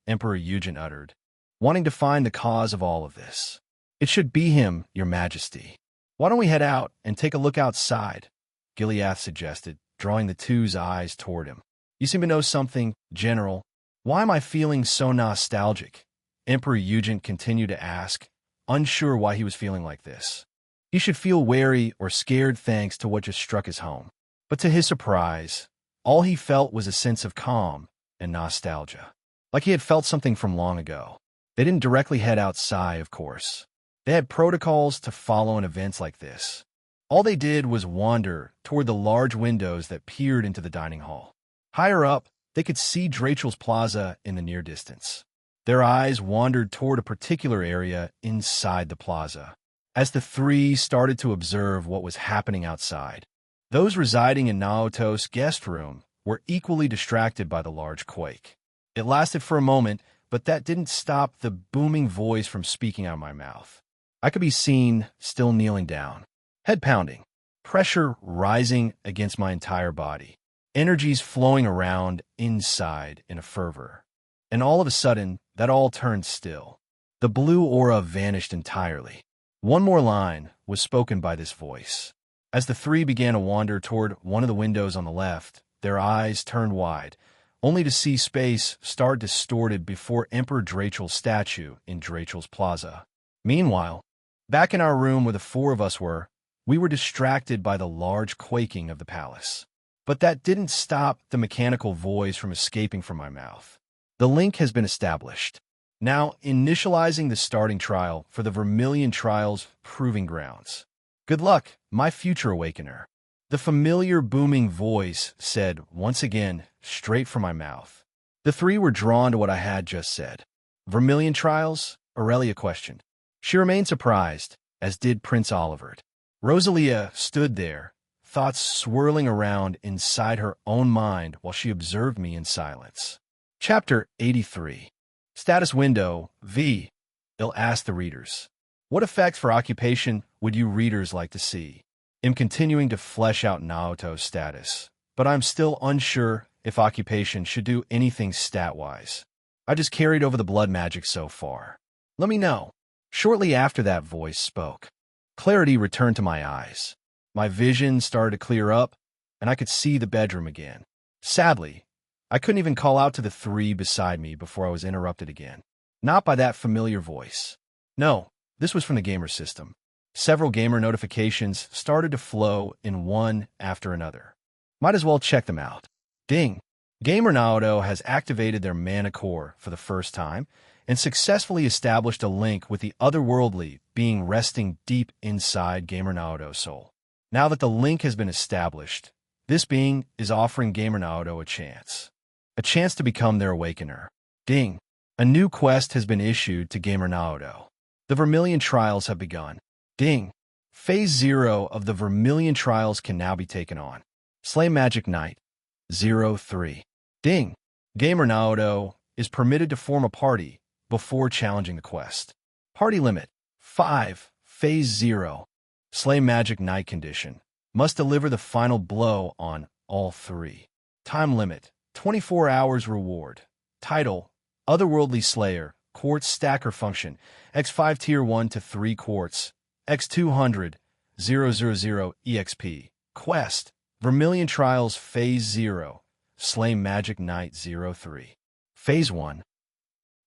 Emperor Eugent uttered, wanting to find the cause of all of this. It should be him, Your Majesty. Why don't we head out and take a look outside? Gileath suggested, drawing the two's eyes toward him. You seem to know something, General. Why am I feeling so nostalgic? Emperor Eugent continued to ask, unsure why he was feeling like this. He should feel wary or scared thanks to what just struck his home. But to his surprise, all he felt was a sense of calm and nostalgia, like he had felt something from long ago. They didn't directly head outside, of course. They had protocols to follow in events like this. All they did was wander toward the large windows that peered into the dining hall. Higher up, they could see Drachel's Plaza in the near distance. Their eyes wandered toward a particular area inside the plaza. As the three started to observe what was happening outside, those residing in Naoto's guest room were equally distracted by the large quake. It lasted for a moment, but that didn't stop the booming voice from speaking out of my mouth. I could be seen still kneeling down, head pounding, pressure rising against my entire body, energies flowing around inside in a fervor. And all of a sudden, that all turned still. The blue aura vanished entirely. One more line was spoken by this voice. As the three began to wander toward one of the windows on the left, their eyes turned wide, only to see space start distorted before Emperor Drachel's statue in Drachel's Plaza. Meanwhile, back in our room where the four of us were, we were distracted by the large quaking of the palace. But that didn't stop the mechanical voice from escaping from my mouth. The link has been established. Now, initializing the starting trial for the Vermilion Trials Proving Grounds. Good luck, my future awakener. The familiar booming voice said once again, straight from my mouth. The three were drawn to what I had just said. Vermilion Trials? Aurelia questioned. She remained surprised, as did Prince Oliver. Rosalia stood there, thoughts swirling around inside her own mind while she observed me in silence. Chapter 83. Status Window V. It'll ask the readers. What effects for occupation would you readers like to see? I'm continuing to flesh out Naoto's status, but I'm still unsure if occupation should do anything stat-wise. I just carried over the blood magic so far. Let me know. Shortly after that voice spoke, clarity returned to my eyes. My vision started to clear up, and I could see the bedroom again. Sadly, I couldn't even call out to the three beside me before I was interrupted again. Not by that familiar voice. No, this was from the gamer system. Several gamer notifications started to flow in one after another. Might as well check them out. Ding! Gamer Naoto has activated their mana core for the first time and successfully established a link with the otherworldly being resting deep inside Gamer Naoto's soul. Now that the link has been established, this being is offering Gamer Naoto a chance. A chance to become their awakener. Ding! A new quest has been issued to Gamer Naoto. The Vermilion Trials have begun. Ding! Phase 0 of the Vermilion Trials can now be taken on. Slay Magic Knight. 03. Ding! Gamer Naoto is permitted to form a party before challenging the quest. Party limit. 5. Phase 0. Slay Magic Knight condition. Must deliver the final blow on all three. Time limit. 24 hours reward. Title. Otherworldly Slayer. Quartz Stacker Function. X5 Tier 1 to 3 Quartz. X200. 000 EXP. Quest. Vermilion Trials Phase 0. Slay Magic Knight 03. Phase 1.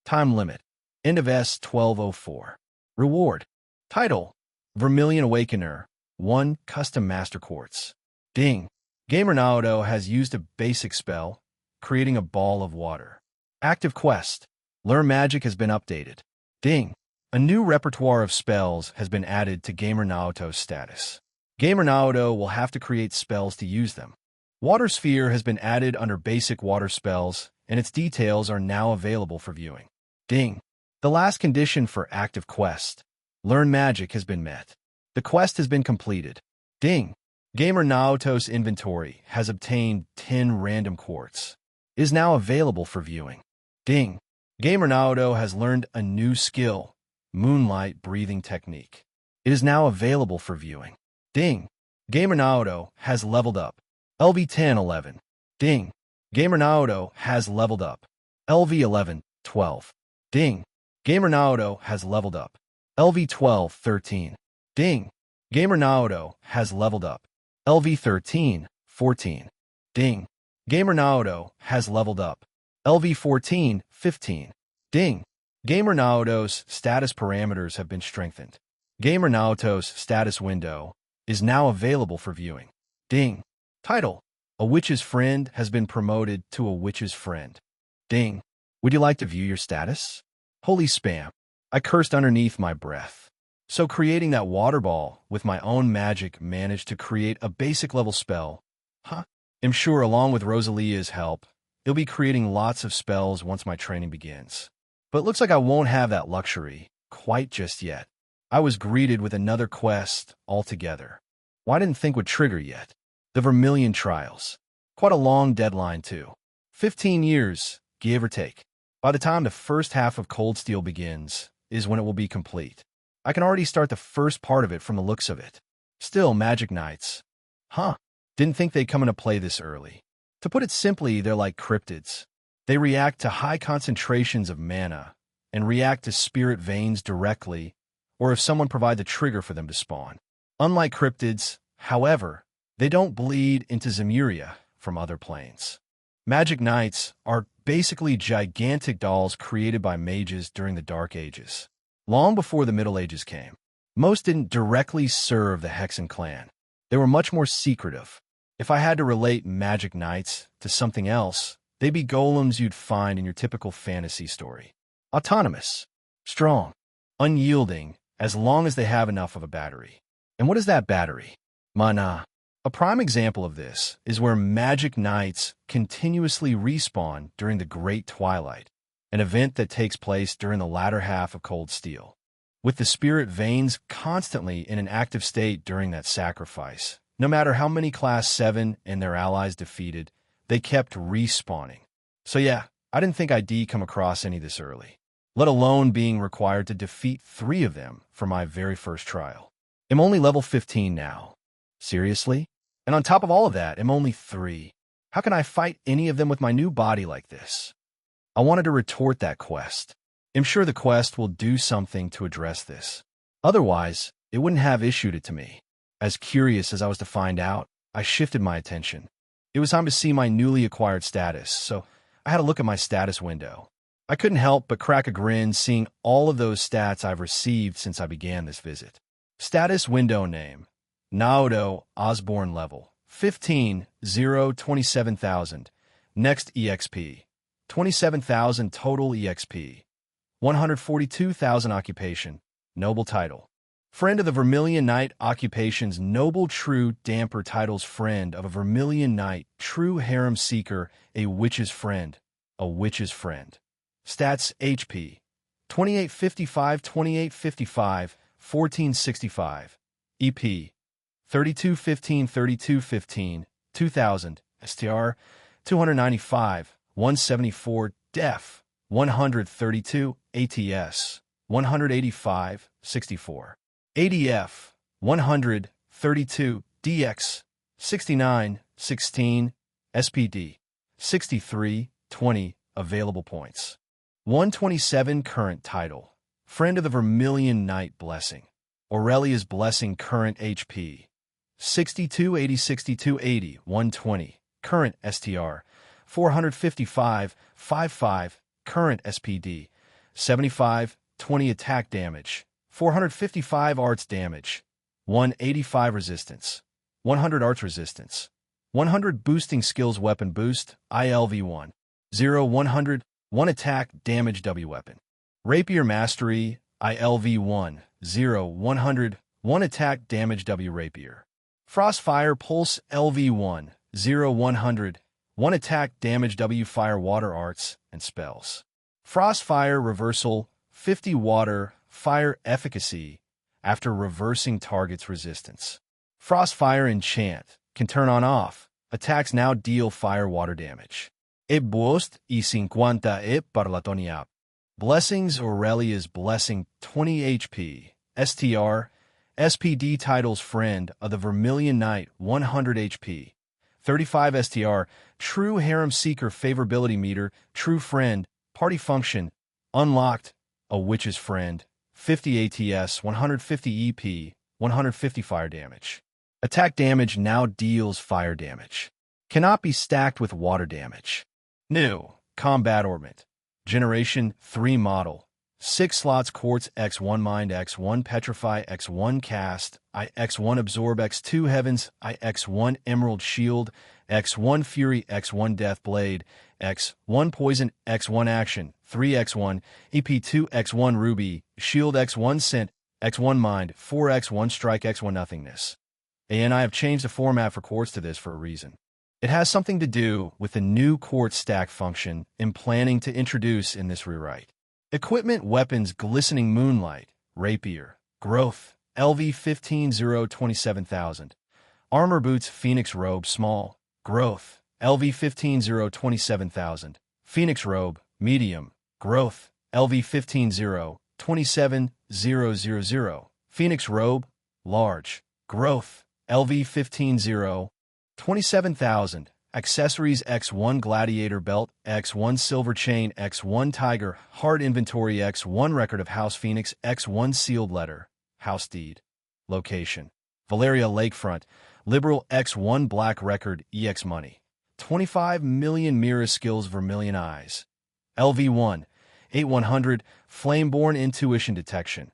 Time limit. End of S1204. Reward. Title. Vermilion Awakener. 1 Custom Master Quartz. Ding! Gamer Naoto has used a basic spell, creating a ball of water. Active quest. Learn Magic has been updated. Ding! A new repertoire of spells has been added to Gamer Naoto's status. Gamer Naoto will have to create spells to use them. Water Sphere has been added under basic water spells, and its details are now available for viewing. Ding! The last condition for active quest, Learn Magic, has been met. The quest has been completed. Ding! Gamer Naoto's inventory has obtained 10 random quartz. It is now available for viewing. Ding! Gamer Naoto has learned a new skill, Moonlight Breathing Technique. It is now available for viewing. Ding! Gamer Naoto has leveled up. LV1011. Ding! Gamer Naoto has leveled up. LV1112. Ding! Gamer Naoto has leveled up. LV1213. Ding! Gamer Naoto has leveled up. LV1314. Ding! Gamer Naoto has leveled up. LV1415. Ding! Gamer Naoto's status parameters have been strengthened. Gamer Naoto's status window is now available for viewing. Ding! Title. A Witch's Friend has been promoted to a Witch's Friend. Ding! Would you like to view your status? Holy spam. I cursed underneath my breath. So creating that water ball with my own magic managed to create a basic level spell. I'm sure along with Rosalia's help, it'll be creating lots of spells once my training begins. But it looks like I won't have that luxury quite just yet. I was greeted with another quest altogether. Well, I didn't think would trigger yet. The Vermilion Trials. Quite a long deadline, too. 15 years, give or take. By the time the first half of Cold Steel begins, is when it will be complete. I can already start the first part of it from the looks of it. Still, Magic Knights. Didn't think they'd come into play this early. To put it simply, they're like cryptids. They react to high concentrations of mana, and react to spirit veins directly, or if someone provides a trigger for them to spawn. Unlike cryptids, however, they don't bleed into Zemuria from other planes. Magic Knights are basically gigantic dolls created by mages during the Dark Ages, long before the Middle Ages came. Most didn't directly serve the Hexen clan. They were much more secretive. If I had to relate Magic Knights to something else, they'd be golems you'd find in your typical fantasy story. Autonomous, strong, unyielding, as long as they have enough of a battery. And what is that battery? Mana. A prime example of this is where Magic Knights continuously respawn during the Great Twilight, an event that takes place during the latter half of Cold Steel. with the spirit veins constantly in an active state during that sacrifice. No matter how many Class 7 and their allies defeated, they kept respawning. So yeah, I didn't think I'd come across any this early, let alone being required to defeat 3 of them for my very first trial. I'm only level 15 now. Seriously? And on top of all of that, I'm only 3. How can I fight any of them with my new body like this? I wanted to retort that quest. I'm sure the quest will do something to address this. Otherwise, it wouldn't have issued it to me. As curious as I was to find out, I shifted my attention. It was time to see my newly acquired status, so I had a look at my status window. I couldn't help but crack a grin seeing all of those stats I've received since I began this visit. Status window name: Naoto Osborne level 15 0 27,000. Next EXP 27,000 total EXP. 142,000 occupation. Noble title. Friend of the Vermilion Knight. Occupations: noble, true, damper. Titles: friend of a Vermilion Knight, true harem seeker, a witch's friend, a witch's friend. Stats: HP 2855, 2855, 1465. EP 3215, 3215, 2000. STR 295, 174. Def 132. ATS 185, 64. ADF 132. DX 69, 16. SPD 63, 20. Available points 127. Current title: Friend of the Vermilion Knight. Blessing: Aurelia's Blessing. Current HP 62, 80, 62, 80. 120. Current STR 455, 55. Current SPD 75, 20. Attack damage 455. Arts damage 185. Resistance 100. Arts resistance 100. Boosting skills: weapon boost ILV1 0 100. 1 attack damage W weapon. Rapier mastery ILV1 0 100. 1 attack damage W rapier. Frostfire pulse LV1 0 100. 1 attack damage W fire. Water arts and spells. Frostfire reversal 50. Water fire efficacy after reversing target's resistance. Frostfire enchant can turn on off. Attacks now deal fire water damage. E boost y 50 e parlatoniap. Blessings: Aurelia's Blessing 20 HP. STR SPD titles: Friend of the Vermilion Knight 100 HP. 35 STR True Harem Seeker Favorability Meter. True Friend. Party function unlocked. A Witch's Friend 50 ATS 150 EP 150 fire damage. Attack damage now deals fire damage. Cannot be stacked with water damage. New Combat Ornament Generation 3 Model 6 slots. Quartz X1 Mind, X1 Petrify, X1 Cast, X1 Absorb, X2 Heavens, X1 Emerald Shield, X1 Fury, X1 Death Blade, X1 Poison, X1 Action, 3X1, EP2 X1 Ruby, Shield, X1 Scent, X1 Mind, 4X1 Strike, X1 Nothingness. And I have changed the format for quartz to this for a reason. It has something to do with the new quartz stack function I'm planning to introduce in this rewrite. Equipment: weapons, Glistening Moonlight, Rapier, Growth, LV 15 0 27,000. Armor boots: Phoenix Robe, Small, Growth, LV 15 0 27,000. Phoenix Robe, Medium, Growth, LV 15 0 27,000. Phoenix Robe, Large, Growth, LV 15 0 27,000. Accessories: X1 Gladiator Belt, X1 Silver Chain, X1 Tiger Heart. Inventory: X1 Record of House Phoenix, X1 Sealed Letter, House Deed. Location: Valeria Lakefront. Liberal: X1 Black Record, EX Money. 25 million Mirror Skills, Vermilion Eyes. LV1 8100 Flameborn Intuition Detection.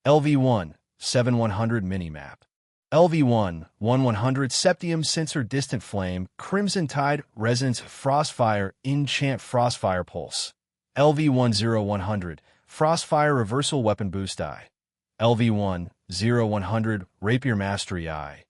LV1 7100 Minimap. LV1 1100 Septium Sensor Distant Flame, Crimson Tide, Resonance, Frostfire, Enchant, Frostfire Pulse. LV1 0100 Frostfire Reversal Weapon Boost Eye. LV1 0100 Rapier Mastery Eye.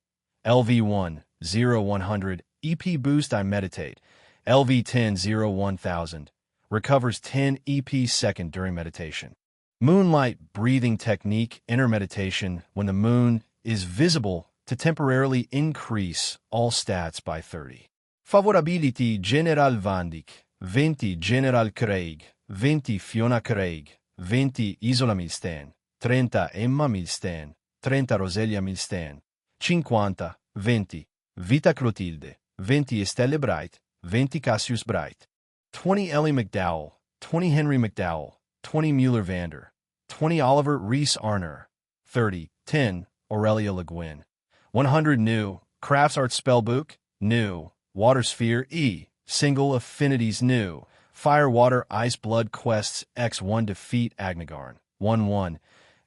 LV1 0100 EP Boost Eye Meditate. LV10 1000 recovers 10 EP second during meditation. Moonlight breathing technique, inner meditation, when the moon is visible to temporarily increase all stats by 30. Favorability General Vandyck, 20 General Craig, 20 Fiona Craig, 20 Isola Milstein, 30 Emma Milstein, 30 Roselia Milstein, 50, 20 Vita Clotilde, 20 Estelle Bright, 20 Cassius Bright, 20 Ellie McDowell, 20 Henry McDowell, 20 Mueller Vander, 20 Oliver Reese Arner, 30, 10 Aurelia Le Guin, 100 New, Crafts Art Spellbook, New, Water Sphere E, Single Affinities New, Fire Water Ice Blood Quests X1 Defeat Agnigarn, 1-1,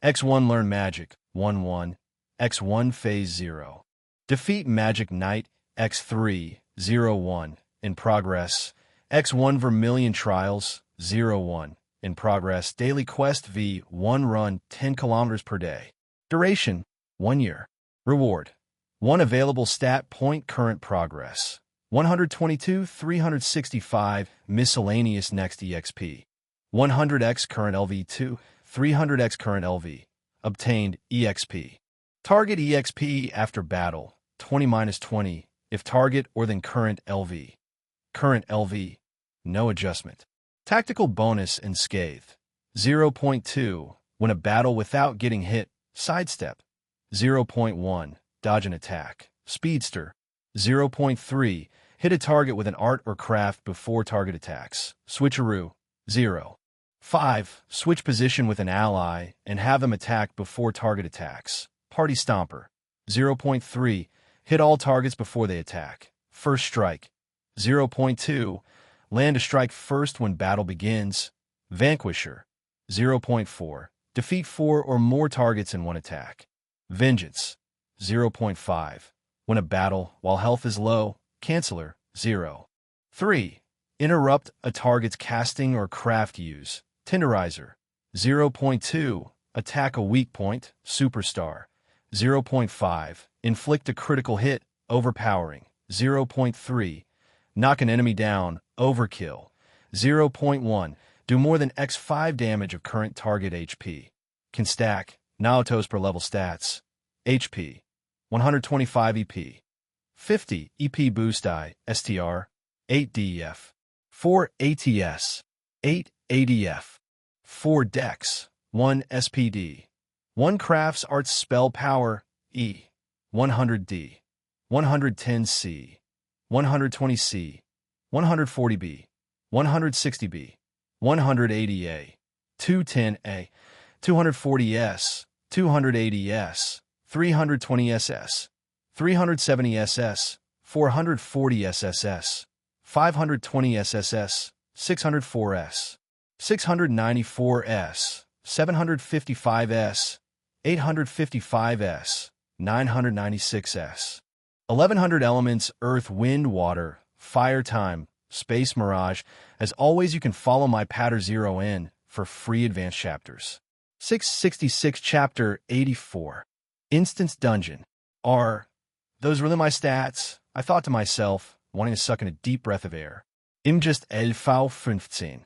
X1 Learn Magic, 1-1, X1 Phase 0. Defeat Magic Knight X3, 0-1, in progress, X1 Vermilion Trials, 0-1, in progress, Daily Quest V1 Run 10 kilometers per day. Duration, 1 year. Reward, 1 available stat point current progress. 122 365 miscellaneous next EXP. 100x current LV2, 300x current LV. Obtained EXP. Target EXP after battle, 20-20, if target or then current LV. Current LV, no adjustment. Tactical bonus and scathe, 0.2, when a battle without getting hit, sidestep. 0.1, dodge an attack. Speedster, 0.3, hit a target with an art or craft before target attacks. Switcheroo, 0. 5, switch position with an ally and have them attack before target attacks. Party Stomper, 0.3, hit all targets before they attack. First Strike, 0.2, land a strike first when battle begins. Vanquisher, 0.4, defeat 4 or more targets in one attack. Vengeance, 0.5, when a battle while health is low. Canceller, 0. 3, interrupt a target's casting or craft use. Tenderizer, 0.2, attack a weak point. Superstar, 0.5, inflict a critical hit. Overpowering, 0.3, knock an enemy down. Overkill, 0.1, do more than x5 damage of current target HP. Can stack, Naotos per level stats. HP, 125 EP. 50 EP boost die, STR, 8 DEF, 4 ATS, 8 ADF, 4 Dex, 1 SPD, 1 Crafts Arts Spell Power, E, 100D, 110C, 120C, 140B, 160B, 180A, 210A, 240S, 280S, 320SS, 370SS, 440SSS, 520SSS, 604S, 694S, 755S, 855S, 996S. 1100 elements, earth, wind, water, fire, time, space, mirage. As always, you can follow my Patter 0N for free advanced chapters. 666 Chapter 84. Instance Dungeon. Those really my stats? I thought to myself, wanting to suck in a deep breath of air. Im just LV15.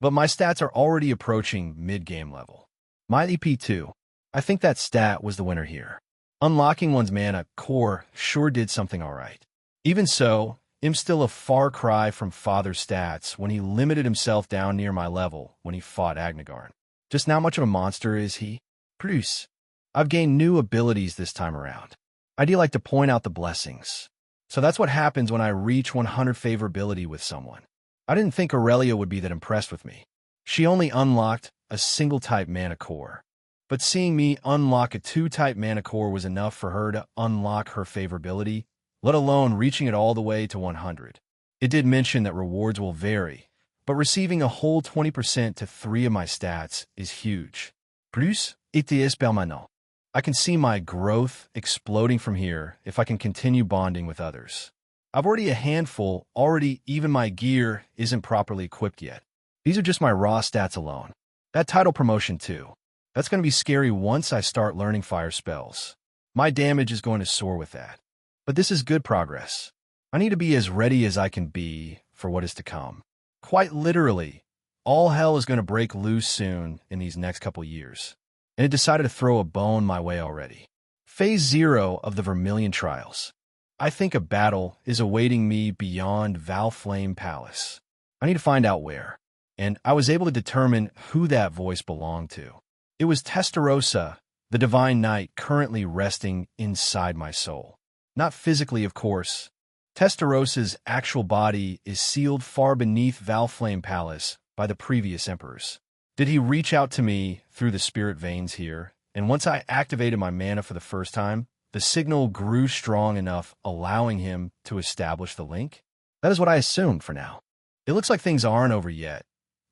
But my stats are already approaching mid-game level. My EP2. I think that stat was the winner here. Unlocking one's mana core sure did something alright. Even so, I'm still a far cry from Father's stats when he limited himself down near my level when he fought Agnigarn. Just how much of a monster is he? Plus, I've gained new abilities this time around. I do like to point out the blessings. So that's what happens when I reach 100 favorability with someone. I didn't think Aurelia would be that impressed with me. She only unlocked a single-type mana core. But seeing me unlock a 2-type mana core was enough for her to unlock her favorability, let alone reaching it all the way to 100. It did mention that rewards will vary, but receiving a whole 20% to 3 of my stats is huge. Plus, it is permanent. I can see my growth exploding from here if I can continue bonding with others. I've already a handful, even my gear isn't properly equipped yet. These are just my raw stats alone. That title promotion too. That's going to be scary once I start learning fire spells. My damage is going to soar with that. But this is good progress. I need to be as ready as I can be for what is to come. Quite literally, all hell is going to break loose soon in these next couple years, and it decided to throw a bone my way already. Phase 0 of the Vermilion Trials. I think a battle is awaiting me beyond Valflame Palace. I need to find out where, and I was able to determine who that voice belonged to. It was Testarossa, the Divine Knight currently resting inside my soul. Not physically, of course. Testarossa's actual body is sealed far beneath Valflame Palace by the previous emperors. Did he reach out to me through the spirit veins here? And once I activated my mana for the first time, the signal grew strong enough, allowing him to establish the link? That is what I assumed for now. It looks like things aren't over yet,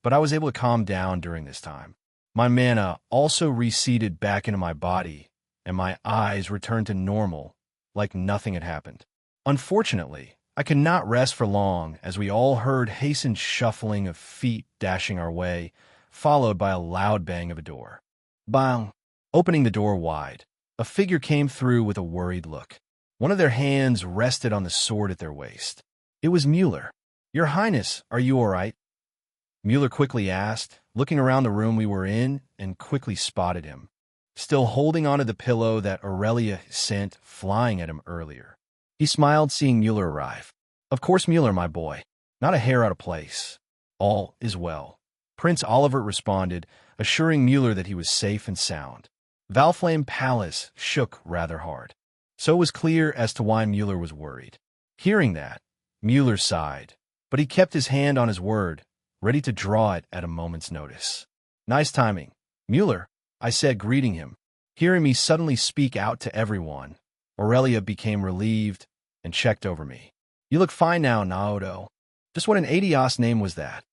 but I was able to calm down during this time. My mana also reseeded back into my body, and my eyes returned to normal, like nothing had happened. Unfortunately, I could not rest for long as we all heard hastened shuffling of feet dashing our way, followed by a loud bang of a door. Bang! Opening the door wide, a figure came through with a worried look. One of their hands rested on the sword at their waist. It was Mueller. "Your Highness, are you all right?" Mueller quickly asked, looking around the room we were in, and quickly spotted him, still holding onto the pillow that Aurelia sent flying at him earlier. He smiled seeing Mueller arrive. "Of course, Mueller, my boy. Not a hair out of place. All is well." Prince Oliver responded, assuring Mueller that he was safe and sound. Valflame Palace shook rather hard, so it was clear as to why Mueller was worried. Hearing that, Mueller sighed, but he kept his hand on his word, ready to draw it at a moment's notice. "Nice timing, Mueller," I said, greeting him. Hearing me suddenly speak out to everyone, Aurelia became relieved and checked over me. "You look fine now, Naoto. Just what an Adios name was that?"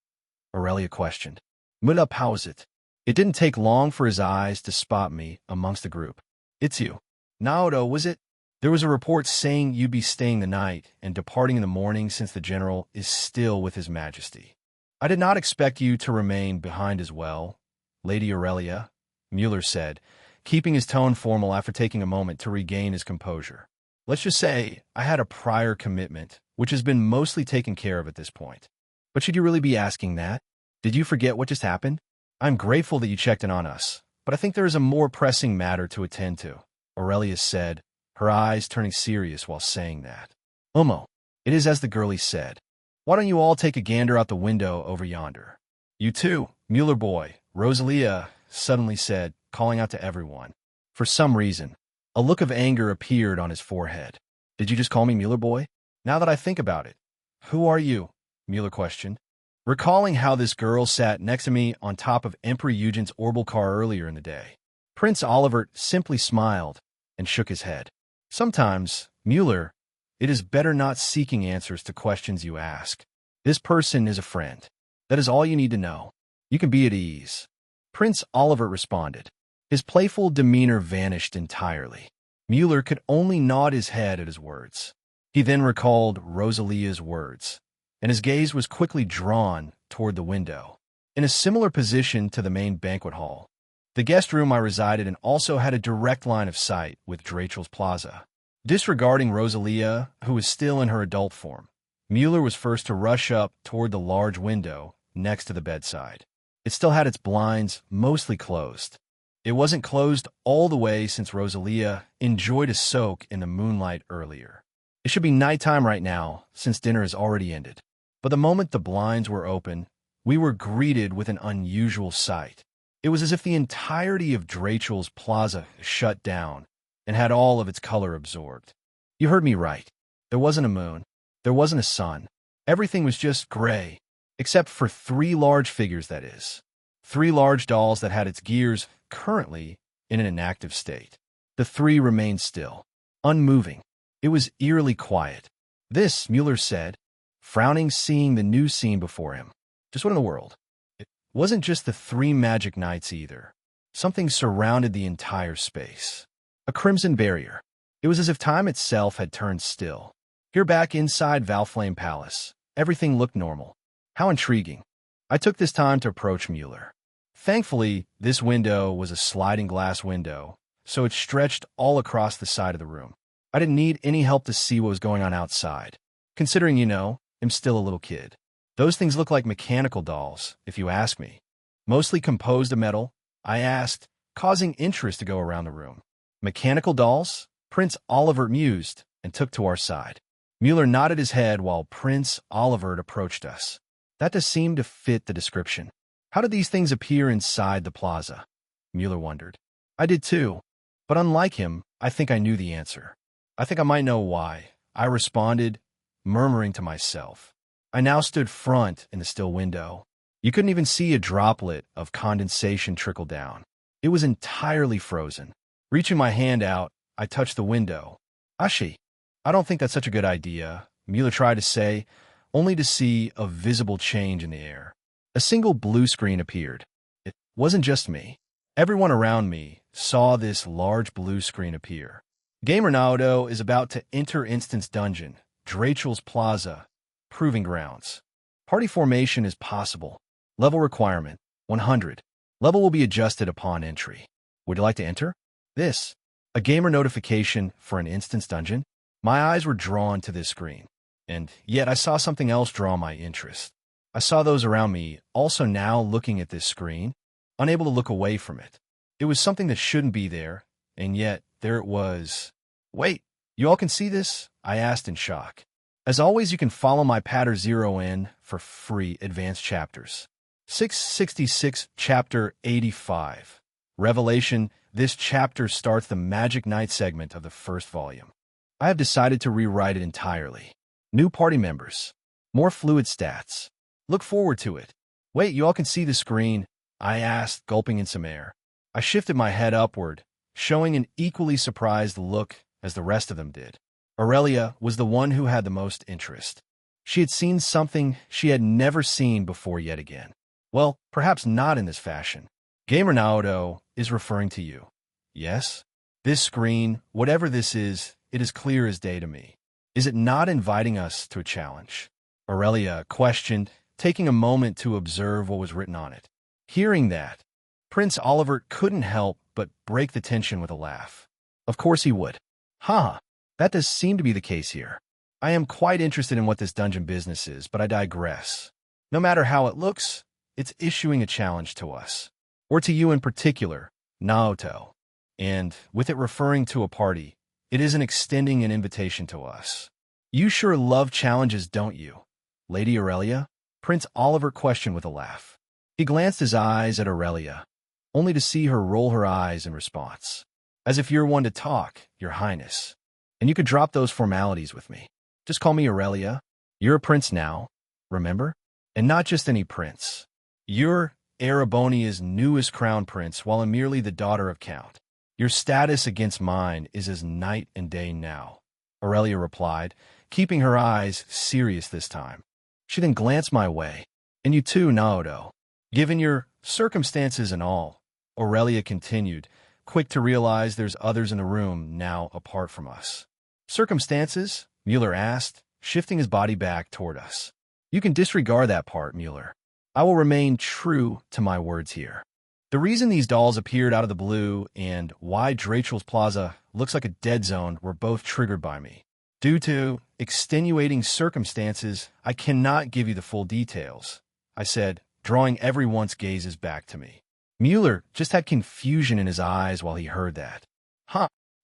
Aurelia questioned. "Muda Pausit." It didn't take long for his eyes to spot me amongst the group. "It's you. Naoto, was it? There was a report saying you'd be staying the night and departing in the morning since the general is still with his majesty. I did not expect you to remain behind as well, Lady Aurelia," Mueller said, keeping his tone formal after taking a moment to regain his composure. "Let's just say I had a prior commitment, which has been mostly taken care of at this point. But should you really be asking that? Did you forget what just happened? I'm grateful that you checked in on us, but I think there is a more pressing matter to attend to," Aurelia said, her eyes turning serious while saying that. "Umo, it is as the girlie said. Why don't you all take a gander out the window over yonder?" "You too, Mueller boy," Rosalia suddenly said, calling out to everyone. For some reason, a look of anger appeared on his forehead. "Did you just call me Mueller boy? Now that I think about it." "Who are you?" Mueller questioned, recalling how this girl sat next to me on top of Emperor Eugen's orbital car earlier in the day. Prince Oliver simply smiled and shook his head. "Sometimes, Mueller, it is better not seeking answers to questions you ask. This person is a friend. That is all you need to know. You can be at ease." Prince Oliver responded. His playful demeanor vanished entirely. Mueller could only nod his head at his words. He then recalled Rosalia's words, and his gaze was quickly drawn toward the window. In a similar position to the main banquet hall, the guest room I resided in also had a direct line of sight with Drachel's Plaza. Disregarding Rosalia, who was still in her adult form, Mueller was first to rush up toward the large window next to the bedside. It still had its blinds mostly closed. It wasn't closed all the way since Rosalia enjoyed a soak in the moonlight earlier. It should be nighttime right now since dinner has already ended. But the moment the blinds were open, we were greeted with an unusual sight. It was as if the entirety of Drachel's Plaza shut down and had all of its color absorbed. You heard me right. There wasn't a moon. There wasn't a sun. Everything was just gray, except for 3 large figures, that is. 3 large dolls that had its gears currently in an inactive state. The 3 remained still, unmoving. It was eerily quiet. "This," Mueller said, frowning seeing the new scene before him. "Just what in the world?" It wasn't just the 3 magic knights either. Something surrounded the entire space. A crimson barrier. It was as if time itself had turned still. Here back inside Valflame Palace, everything looked normal. How intriguing. I took this time to approach Mueller. Thankfully, this window was a sliding glass window, so it stretched all across the side of the room. I didn't need any help to see what was going on outside, considering, I'm still a little kid. Those things look like mechanical dolls, if you ask me. Mostly composed of metal, I asked, causing interest to go around the room. Mechanical dolls? Prince Oliver mused and took to our side. Mueller nodded his head while Prince Oliver approached us. That does seem to fit the description. How did these things appear inside the plaza? Mueller wondered. I did too, but unlike him, I think I knew the answer. I think I might know why, I responded, murmuring to myself. I now stood front in the still window. You couldn't even see a droplet of condensation trickle down. It was entirely frozen. Reaching my hand out, I touched the window. Ashi, I don't think that's such a good idea, Mueller tried to say, only to see a visible change in the air. A single blue screen appeared. It wasn't just me. Everyone around me saw this large blue screen appear. Gamer Naoto is about to enter Instance Dungeon, Drachel's Plaza, Proving Grounds. Party formation is possible. Level requirement, 100. Level will be adjusted upon entry. Would you like to enter? This. A gamer notification for an Instance Dungeon? My eyes were drawn to this screen, and yet I saw something else draw my interest. I saw those around me also now looking at this screen, unable to look away from it. It was something that shouldn't be there, and yet there it was. Wait, you all can see this? I asked in shock. As always, you can follow my Patter 0N for free advanced chapters. 666, Chapter 85. Revelation. This chapter starts the Magic Night segment of the first volume. I have decided to rewrite it entirely. New party members. More fluid stats. Look forward to it. Wait, you all can see the screen? I asked, gulping in some air. I shifted my head upward, showing an equally surprised look as the rest of them did. Aurelia was the one who had the most interest. She had seen something she had never seen before yet again. Well, perhaps not in this fashion. Gamer Naoto is referring to you. Yes? This screen, whatever this is, it is clear as day to me. Is it not inviting us to a challenge? Aurelia questioned, taking a moment to observe what was written on it. Hearing that, Prince Oliver couldn't help but break the tension with a laugh. Of course he would. That does seem to be the case here. I am quite interested in what this dungeon business is, but I digress. No matter how it looks, it's issuing a challenge to us. Or to you in particular, Naoto. And with it referring to a party, it isn't extending an invitation to us. You sure love challenges, don't you, Lady Aurelia? Prince Oliver questioned with a laugh. He glanced his eyes at Aurelia, only to see her roll her eyes in response. As if you're one to talk, Your Highness. And you could drop those formalities with me. Just call me Aurelia. You're a prince now, remember? And not just any prince. You're Erebonia's newest crown prince, while I'm merely the daughter of Count. Your status against mine is as night and day now, Aurelia replied, keeping her eyes serious this time. She then glanced my way. And you too, Naoto. Given your circumstances and all, Aurelia continued, quick to realize there's others in the room now apart from us. Circumstances? Mueller asked, shifting his body back toward us. You can disregard that part, Mueller. I will remain true to my words here. The reason these dolls appeared out of the blue and why Drachel's Plaza looks like a dead zone were both triggered by me. Due to extenuating circumstances, I cannot give you the full details, I said, drawing everyone's gazes back to me. Mueller just had confusion in his eyes while he heard that.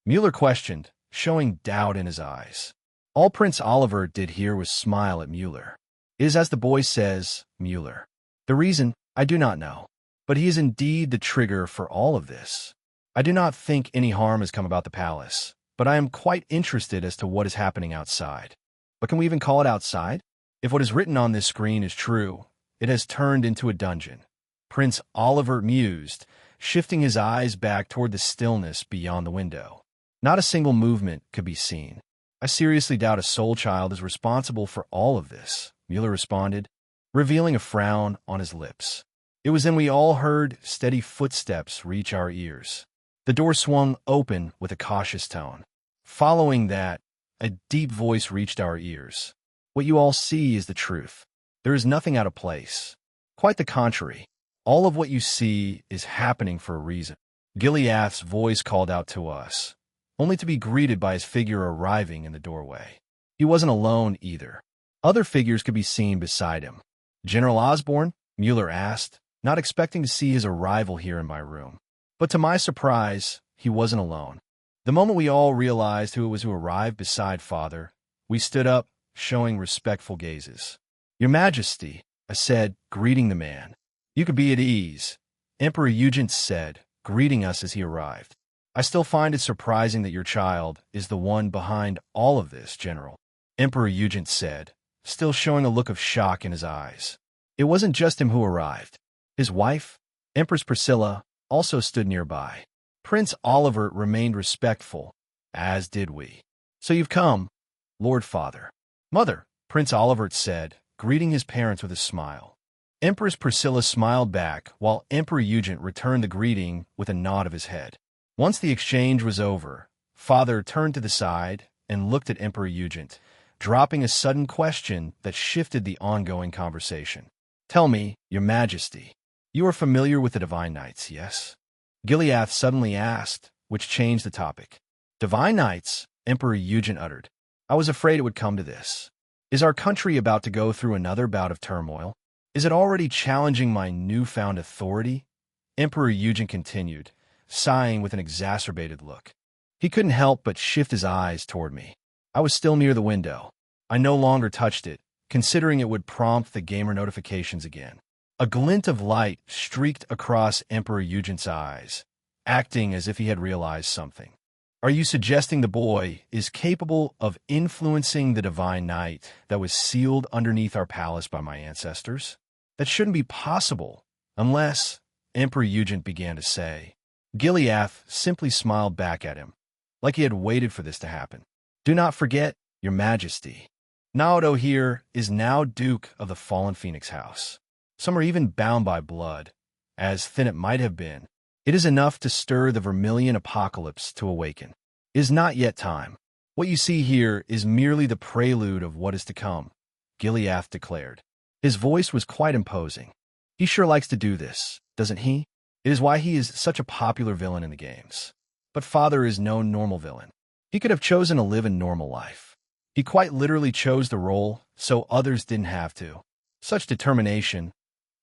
Mueller questioned, showing doubt in his eyes. All Prince Oliver did here was smile at Mueller. It is as the boy says, Mueller. The reason, I do not know. But he is indeed the trigger for all of this. I do not think any harm has come about the palace, but I am quite interested as to what is happening outside. But can we even call it outside? If what is written on this screen is true, it has turned into a dungeon. Prince Oliver mused, shifting his eyes back toward the stillness beyond the window. Not a single movement could be seen. I seriously doubt a soul child is responsible for all of this, Mueller responded, revealing a frown on his lips. It was then we all heard steady footsteps reach our ears. The door swung open with a cautious tone. Following that, a deep voice reached our ears. What you all see is the truth. There is nothing out of place. Quite the contrary. All of what you see is happening for a reason. Gileath's voice called out to us, only to be greeted by his figure arriving in the doorway. He wasn't alone either. Other figures could be seen beside him. General Osborne? Mueller asked, not expecting to see his arrival here in my room. But to my surprise, he wasn't alone. The moment we all realized who it was who arrived beside Father, we stood up, showing respectful gazes. Your Majesty, I said, greeting the man. You could be at ease, Emperor Eugen said, greeting us as he arrived. I still find it surprising that your child is the one behind all of this, General, Emperor Eugen said, still showing a look of shock in his eyes. It wasn't just him who arrived. His wife, Empress Priscilla, also stood nearby. Prince Oliver remained respectful, as did we. So you've come, Lord Father. Mother, Prince Oliver said, greeting his parents with a smile. Empress Priscilla smiled back, while Emperor Eugen returned the greeting with a nod of his head. Once the exchange was over, Father turned to the side and looked at Emperor Eugen, dropping a sudden question that shifted the ongoing conversation. Tell me, Your Majesty, you are familiar with the Divine Knights, yes? Gileath suddenly asked, which changed the topic. Divine Knights, Emperor Eugen uttered. I was afraid it would come to this. Is our country about to go through another bout of turmoil? Is it already challenging my newfound authority? Emperor Eugen continued, sighing with an exacerbated look. He couldn't help but shift his eyes toward me. I was still near the window. I no longer touched it, considering it would prompt the gamer notifications again. A glint of light streaked across Emperor Eugen's eyes, acting as if he had realized something. Are you suggesting the boy is capable of influencing the Divine Knight that was sealed underneath our palace by my ancestors? That shouldn't be possible, unless, Emperor Eugen began to say. Gileath simply smiled back at him, like he had waited for this to happen. Do not forget, Your Majesty. Naoto here is now Duke of the Fallen Phoenix House. Some are even bound by blood, as thin it might have been. It is enough to stir the Vermilion apocalypse to awaken. It is not yet time. What you see here is merely the prelude of what is to come, Gileath declared. His voice was quite imposing. He sure likes to do this, doesn't he? It is why he is such a popular villain in the games. But Father is no normal villain. He could have chosen to live a normal life. He quite literally chose the role, so others didn't have to. Such determination.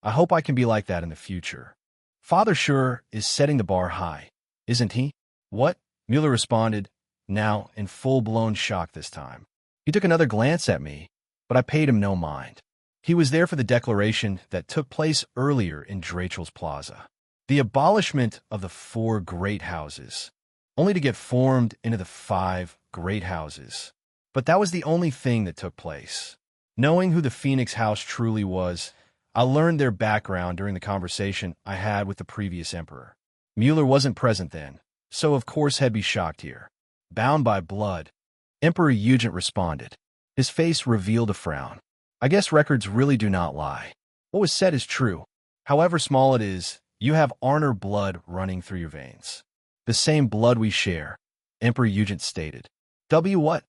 I hope I can be like that in the future. Father sure is setting the bar high, isn't he? What? Mueller responded, now in full-blown shock this time. He took another glance at me, but I paid him no mind. He was there for the declaration that took place earlier in Drachel's Plaza. The abolishment of the 4 great houses, only to get formed into the 5 great houses. But that was the only thing that took place. Knowing who the Phoenix House truly was, I learned their background during the conversation I had with the previous emperor. Mueller wasn't present then, so of course he'd be shocked here. Bound by blood, Emperor Eugen responded. His face revealed a frown. I guess records really do not lie. What was said is true. However small it is, you have Arnor blood running through your veins. The same blood we share, Emperor Eugen stated. W what?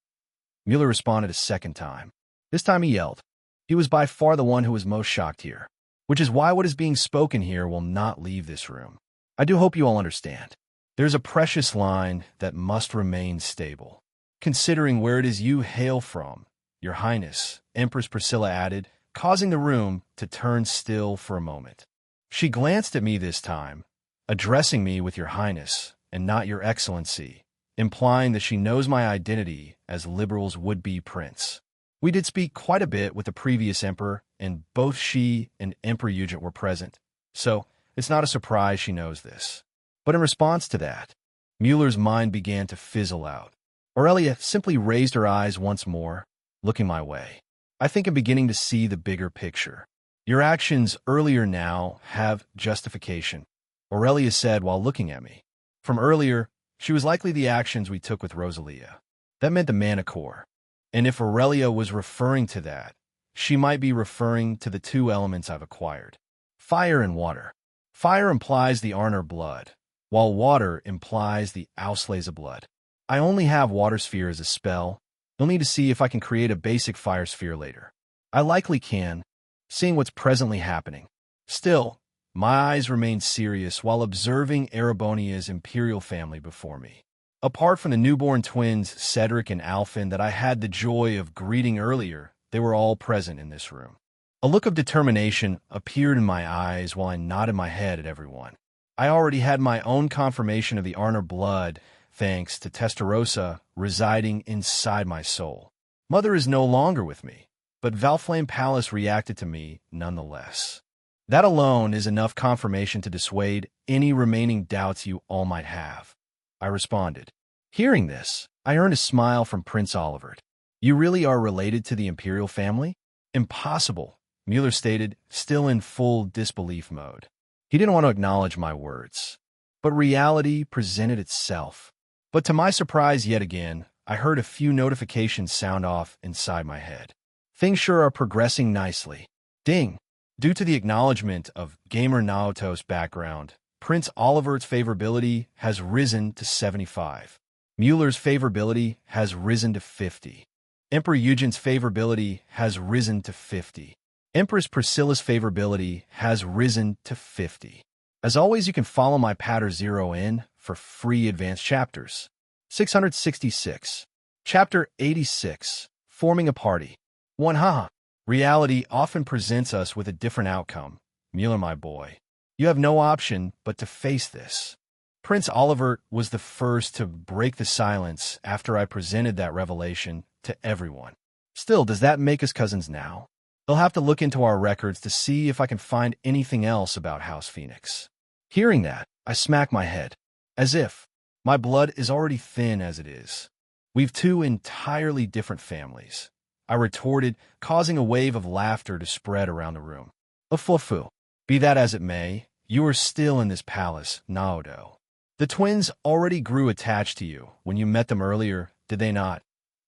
Mueller responded a second time. This time he yelled. He was by far the one who was most shocked here, which is why what is being spoken here will not leave this room. I do hope you all understand. There's a precious line that must remain stable. Considering where it is you hail from, Your Highness, Empress Priscilla added, causing the room to turn still for a moment. She glanced at me this time, addressing me with Your Highness and not Your Excellency, implying that she knows my identity as Liberal's would-be prince. We did speak quite a bit with the previous emperor, and both she and Emperor Eugen were present, so it's not a surprise she knows this. But in response to that, Mueller's mind began to fizzle out. Aurelia simply raised her eyes once more, looking my way. I think I'm beginning to see the bigger picture. Your actions earlier now have justification, Aurelia said while looking at me. From earlier, she was likely the actions we took with Rosalia. That meant the Mana Core. And if Aurelia was referring to that, she might be referring to the 2 elements I've acquired. Fire and water. Fire implies the Arnor blood, while water implies the Auslese blood. I only have Water Sphere as a spell. You'll need to see if I can create a basic Fire Sphere later. I likely can, seeing what's presently happening. Still, my eyes remained serious while observing Erebonia's imperial family before me. Apart from the newborn twins Cedric and Alfin that I had the joy of greeting earlier, they were all present in this room. A look of determination appeared in my eyes while I nodded my head at everyone. I already had my own confirmation of the Arner blood, thanks to Testarossa residing inside my soul. Mother is no longer with me, but Valflame Palace reacted to me nonetheless. That alone is enough confirmation to dissuade any remaining doubts you all might have, I responded. Hearing this, I earned a smile from Prince Olivert. You really are related to the Imperial family? Impossible, Mueller stated, still in full disbelief mode. He didn't want to acknowledge my words. But reality presented itself. But to my surprise yet again, I heard a few notifications sound off inside my head. Things sure are progressing nicely. Ding! Due to the acknowledgement of Gamer Naoto's background, Prince Oliver's favorability has risen to 75. Mueller's favorability has risen to 50. Emperor Eugen's favorability has risen to 50. Empress Priscilla's favorability has risen to 50. As always, you can follow my Patter 0 in for free advanced chapters. 666. Chapter 86. Forming a Party. 1. Haha. Reality often presents us with a different outcome. Mueller, my boy. You have no option but to face this. Prince Olivert was the first to break the silence after I presented that revelation to everyone. Still, does that make us cousins now? They'll have to look into our records to see if I can find anything else about House Phoenix. Hearing that, I smack my head, as if my blood is already thin as it is. We've two entirely different families, I retorted, causing a wave of laughter to spread around the room. Afufu. Be that as it may, you are still in this palace, Naoto. The twins already grew attached to you when you met them earlier, did they not?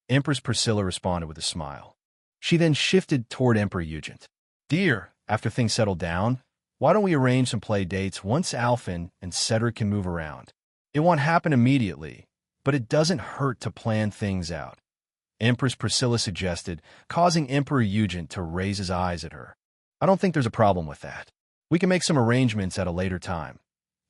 Empress Priscilla responded with a smile. She then shifted toward Emperor Eugen. Dear, after things settle down, why don't we arrange some play dates once Alphen and Cedric can move around? It won't happen immediately, but it doesn't hurt to plan things out. Empress Priscilla suggested, causing Emperor Eugen to raise his eyes at her. I don't think there's a problem with that. We can make some arrangements at a later time.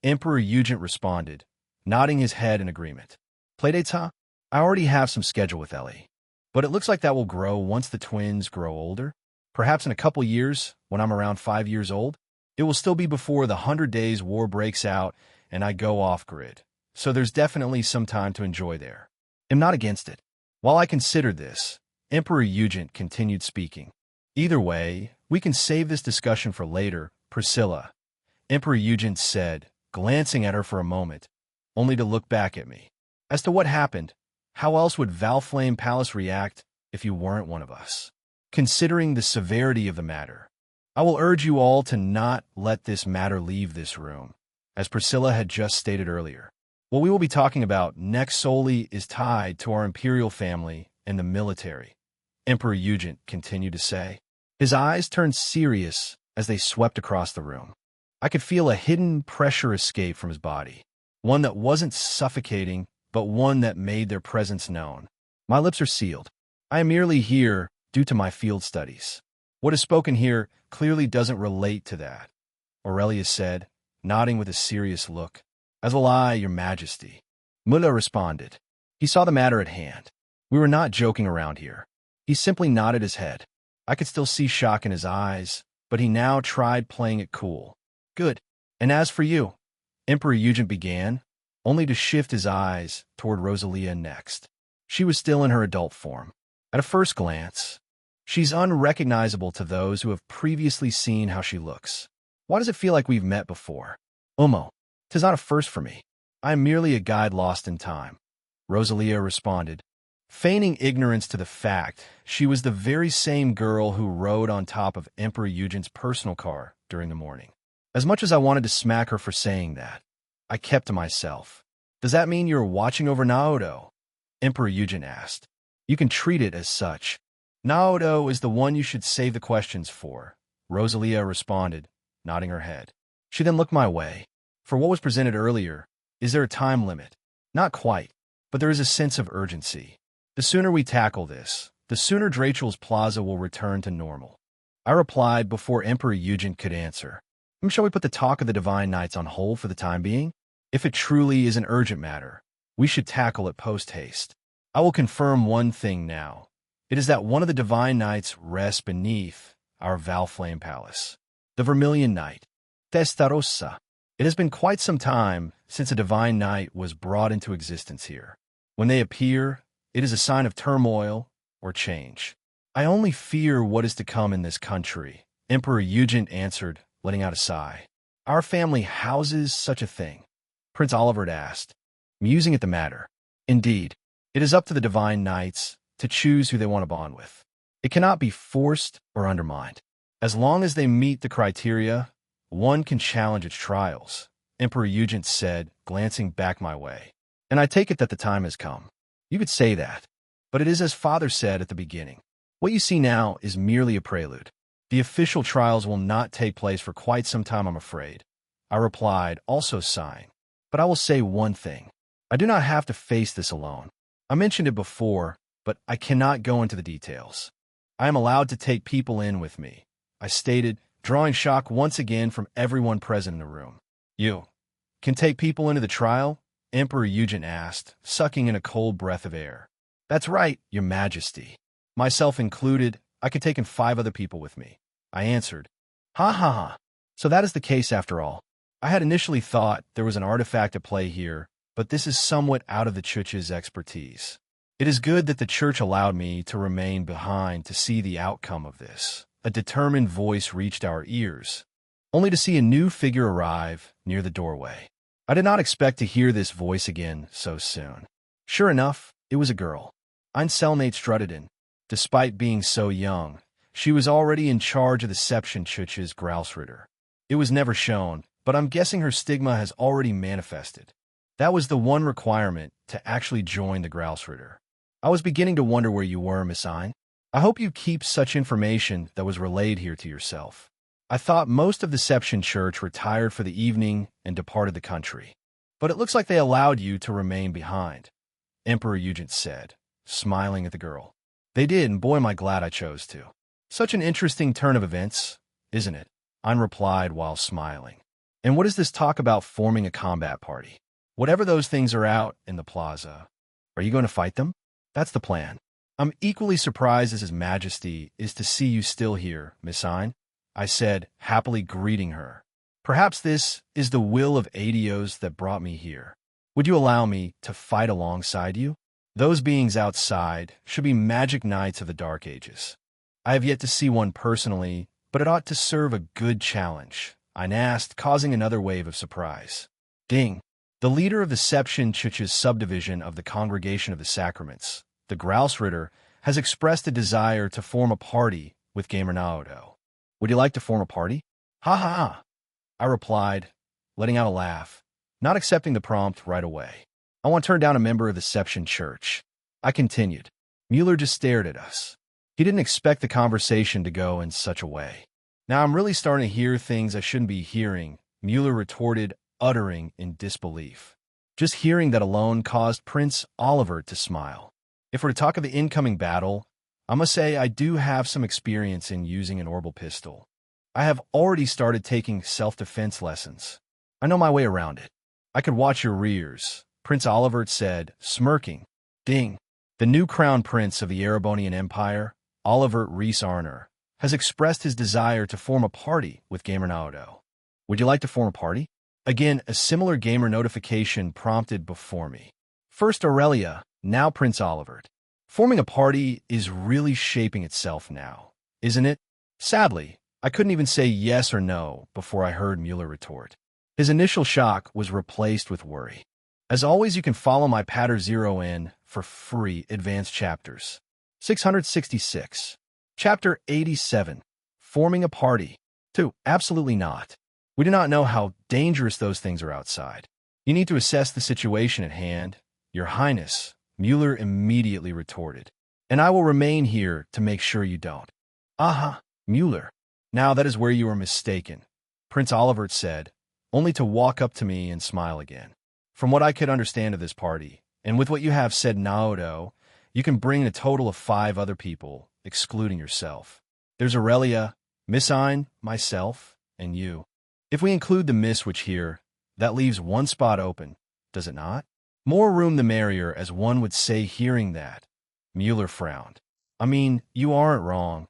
Emperor Eugen responded, nodding his head in agreement. Playdates, huh? I already have some schedule with Ellie. But it looks like that will grow once the twins grow older. Perhaps in a couple years, when I'm around 5 years old, it will still be before the 100 Days War breaks out and I go off-grid. So there's definitely some time to enjoy there. I'm not against it. While I considered this, Emperor Eugen continued speaking. Either way, we can save this discussion for later, Priscilla, Emperor Eugen said, glancing at her for a moment, only to look back at me. As to what happened, how else would Valflame Palace react if you weren't one of us? Considering the severity of the matter, I will urge you all to not let this matter leave this room, as Priscilla had just stated earlier. What we will be talking about next solely is tied to our imperial family and the military, Emperor Eugen continued to say. His eyes turned serious as they swept across the room. I could feel a hidden pressure escape from his body, one that wasn't suffocating, but one that made their presence known. My lips are sealed. I am merely here due to my field studies. What is spoken here clearly doesn't relate to that, Aurelius said, nodding with a serious look. As will I, your majesty. Mullah responded. He saw the matter at hand. We were not joking around here. He simply nodded his head. I could still see shock in his eyes, but he now tried playing it cool. Good. And as for you, Emperor Eugen began, only to shift his eyes toward Rosalia next. She was still in her adult form. At a first glance, she's unrecognizable to those who have previously seen how she looks. Why does it feel like we've met before? Umo, 'tis not a first for me. I am merely a guide lost in time, Rosalia responded, feigning ignorance to the fact she was the very same girl who rode on top of Emperor Eugen's personal car during the morning. As much as I wanted to smack her for saying that, I kept to myself. Does that mean you're watching over Naoto? Emperor Eugen asked. You can treat it as such. Naoto is the one you should save the questions for, Rosalia responded, nodding her head. She then looked my way. For what was presented earlier, is there a time limit? Not quite, but there is a sense of urgency. The sooner we tackle this, the sooner Drachel's Plaza will return to normal. I replied before Emperor Eugen could answer. Shall we put the talk of the Divine Knights on hold for the time being? If it truly is an urgent matter, we should tackle it post-haste. I will confirm one thing now. It is that one of the Divine Knights rests beneath our Valflame Palace. The Vermilion Night. Testarossa. It has been quite some time since a divine knight was brought into existence here. When they appear, it is a sign of turmoil or change. I only fear what is to come in this country, Emperor Eugent answered, letting out a sigh. Our family houses such a thing, Prince Oliver asked, musing at the matter. Indeed, it is up to the divine knights to choose who they want to bond with. It cannot be forced or undermined. As long as they meet the criteria, one can challenge its trials, Emperor Eugent said, glancing back my way. And I take it that the time has come. You could say that, but it is as Father said at the beginning. What you see now is merely a prelude. The official trials will not take place for quite some time, I'm afraid. I replied, also sighing. But I will say one thing. I do not have to face this alone. I mentioned it before, but I cannot go into the details. I am allowed to take people in with me, I stated, drawing shock once again from everyone present in the room. You can take people into the trial? Emperor Eugent asked, sucking in a cold breath of air. That's right, Your Majesty. Myself included, I could take in 5 other people with me, I answered. Ha ha ha. So that is the case after all. I had initially thought there was an artifact at play here, but this is somewhat out of the Church's expertise. It is good that the Church allowed me to remain behind to see the outcome of this. A determined voice reached our ears, only to see a new figure arrive near the doorway. I did not expect to hear this voice again so soon. Sure enough, it was a girl. Ein cellmate strutted in. Despite being so young, she was already in charge of the Seption Church's Grousritter. It was never shown, but I'm guessing her stigma has already manifested. That was the one requirement to actually join the Grousritter. I was beginning to wonder where you were, Miss Ein. I hope you keep such information that was relayed here to yourself. I thought most of the Seption Church retired for the evening and departed the country. But it looks like they allowed you to remain behind, Emperor Eugent said, smiling at the girl. They did, and boy am I glad I chose to. Such an interesting turn of events, isn't it? Ein replied while smiling. And what is this talk about forming a combat party? Whatever those things are out in the plaza, are you going to fight them? That's the plan. I'm equally surprised as His Majesty is to see you still here, Miss Ein, I said, happily greeting her. Perhaps this is the will of Adios that brought me here. Would you allow me to fight alongside you? Those beings outside should be magic knights of the Dark Ages. I have yet to see one personally, but it ought to serve a good challenge, Ein asked, causing another wave of surprise. Ding. The leader of the Seption Church's subdivision of the Congregation of the Sacraments, the Grousritter, has expressed a desire to form a party with Gamer Naoto. Would you like to form a party? Ha ha ha, I replied, letting out a laugh, not accepting the prompt right away. I want to turn down a member of the Seption Church. I continued. Mueller just stared at us. He didn't expect the conversation to go in such a way. Now I'm really starting to hear things I shouldn't be hearing, Mueller retorted, uttering in disbelief. Just hearing that alone caused Prince Oliver to smile. If we're to talk of the incoming battle, I must say I do have some experience in using an orbital pistol. I have already started taking self-defense lessons. I know my way around it. I could watch your rears, Prince Oliver said, smirking. Ding. The new crown prince of the Erebonian Empire, Oliver Rees-Arner, has expressed his desire to form a party with Gamer Naoto. Would you like to form a party? Again, a similar gamer notification prompted before me. First Aurelia, now Prince Oliver. Forming a party is really shaping itself now, isn't it? Sadly, I couldn't even say yes or no before I heard Mueller retort. His initial shock was replaced with worry. As always, you can follow my Patter Zero in for free advanced chapters. 666. Chapter 87. Forming a party. 2. Absolutely not. We do not know how dangerous those things are outside. You need to assess the situation at hand, Your Highness, Mueller immediately retorted. And I will remain here to make sure you don't. Aha, Mueller. Now that is where you are mistaken, Prince Oliver said, only to walk up to me and smile again. From what I could understand of this party, and with what you have said, Naoto, you can bring a total of 5 other people, excluding yourself. There's Aurelia, Miss Ein, myself, and you. If we include the Miss Witch here, that leaves 1 spot open, does it not? More room the merrier, as one would say hearing that. Mueller frowned. I mean, you aren't wrong.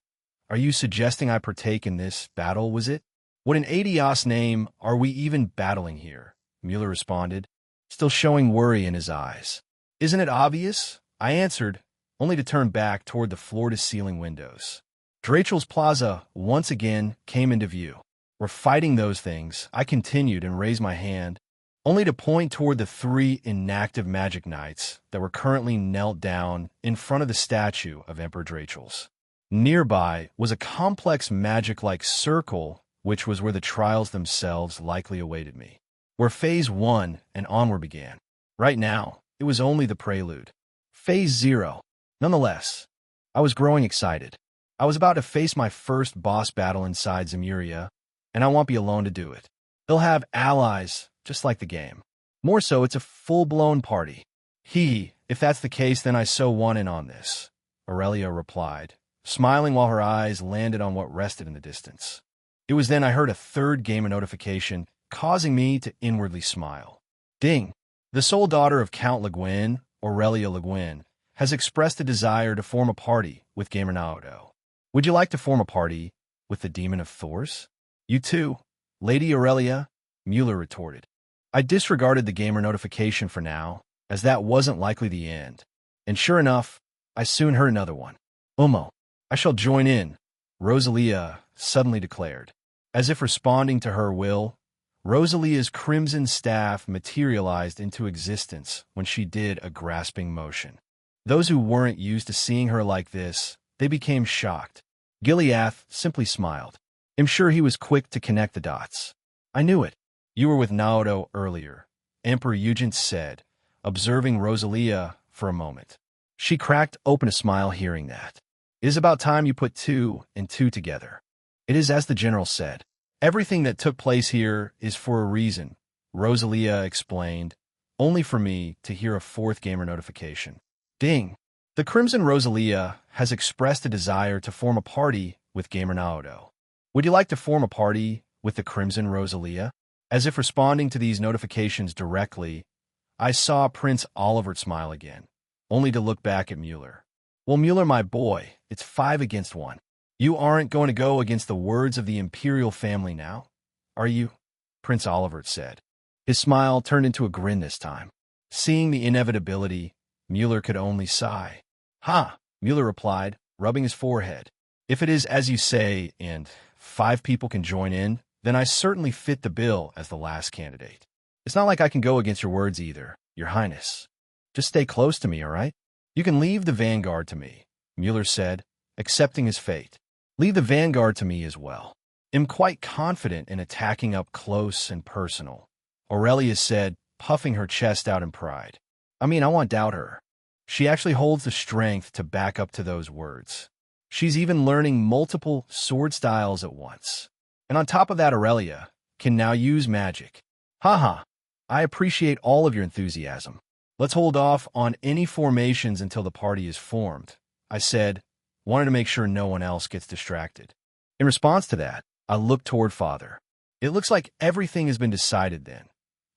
Are you suggesting I partake in this battle, was it? What in Adios name are we even battling here? Mueller responded, still showing worry in his eyes. Isn't it obvious? I answered, only to turn back toward the floor-to-ceiling windows. Drachel's Plaza once again came into view. We're fighting those things, I continued and raised my hand, only to point toward the 3 inactive magic knights that were currently knelt down in front of the statue of Emperor Drachel's. Nearby was a complex magic-like circle, which was where the trials themselves likely awaited me, where Phase 1 and onward began. Right now, it was only the prelude. Phase 0. Nonetheless, I was growing excited. I was about to face my first boss battle inside Zemuria, and I won't be alone to do it. They'll have allies, just like the game. More so, it's a full-blown party. If that's the case, then I so want in on this, Aurelia replied, smiling while her eyes landed on what rested in the distance. It was then I heard a third gamer notification, causing me to inwardly smile. Ding! The sole daughter of Count Le Guin, Aurelia Le Guin, has expressed a desire to form a party with Gamer Naoto. Would you like to form a party with the Demon of Thors? You too, Lady Aurelia, Mueller retorted. I disregarded the gamer notification for now, as that wasn't likely the end. And sure enough, I soon heard another one. I shall join in, Rosalia suddenly declared. As if responding to her will, Rosalia's crimson staff materialized into existence when she did a grasping motion. Those who weren't used to seeing her like this, they became shocked. Gileath simply smiled. I'm sure he was quick to connect the dots. I knew it. You were with Naoto earlier, Emperor Eugen said, observing Rosalia for a moment. She cracked open a smile hearing that. It is about time you put 2 and 2 together. It is as the general said. Everything that took place here is for a reason, Rosalia explained, only for me to hear a fourth gamer notification. Ding! The Crimson Rosalia has expressed a desire to form a party with Gamer Naoto. Would you like to form a party with the Crimson Rosalia? As if responding to these notifications directly, I saw Prince Olivert smile again, only to look back at Mueller. Well, Mueller, my boy, it's 5 against 1. You aren't going to go against the words of the imperial family now, are you? Prince Olivert said. His smile turned into a grin this time. Seeing the inevitability, Mueller could only sigh. Ha, Mueller replied, rubbing his forehead. If it is as you say, and 5 people can join in, then I certainly fit the bill as the last candidate. It's not like I can go against your words either, Your Highness. Just stay close to me, all right? You can leave the vanguard to me, Mueller said, accepting his fate. Leave the vanguard to me as well. I'm quite confident in attacking up close and personal, Aurelia said, puffing her chest out in pride. I won't doubt her. She actually holds the strength to back up to those words. She's even learning multiple sword styles at once. And on top of that, Aurelia can now use magic. Haha, I appreciate all of your enthusiasm. Let's hold off on any formations until the party is formed, I said, wanting to make sure no one else gets distracted. In response to that, I looked toward Father. It looks like everything has been decided then,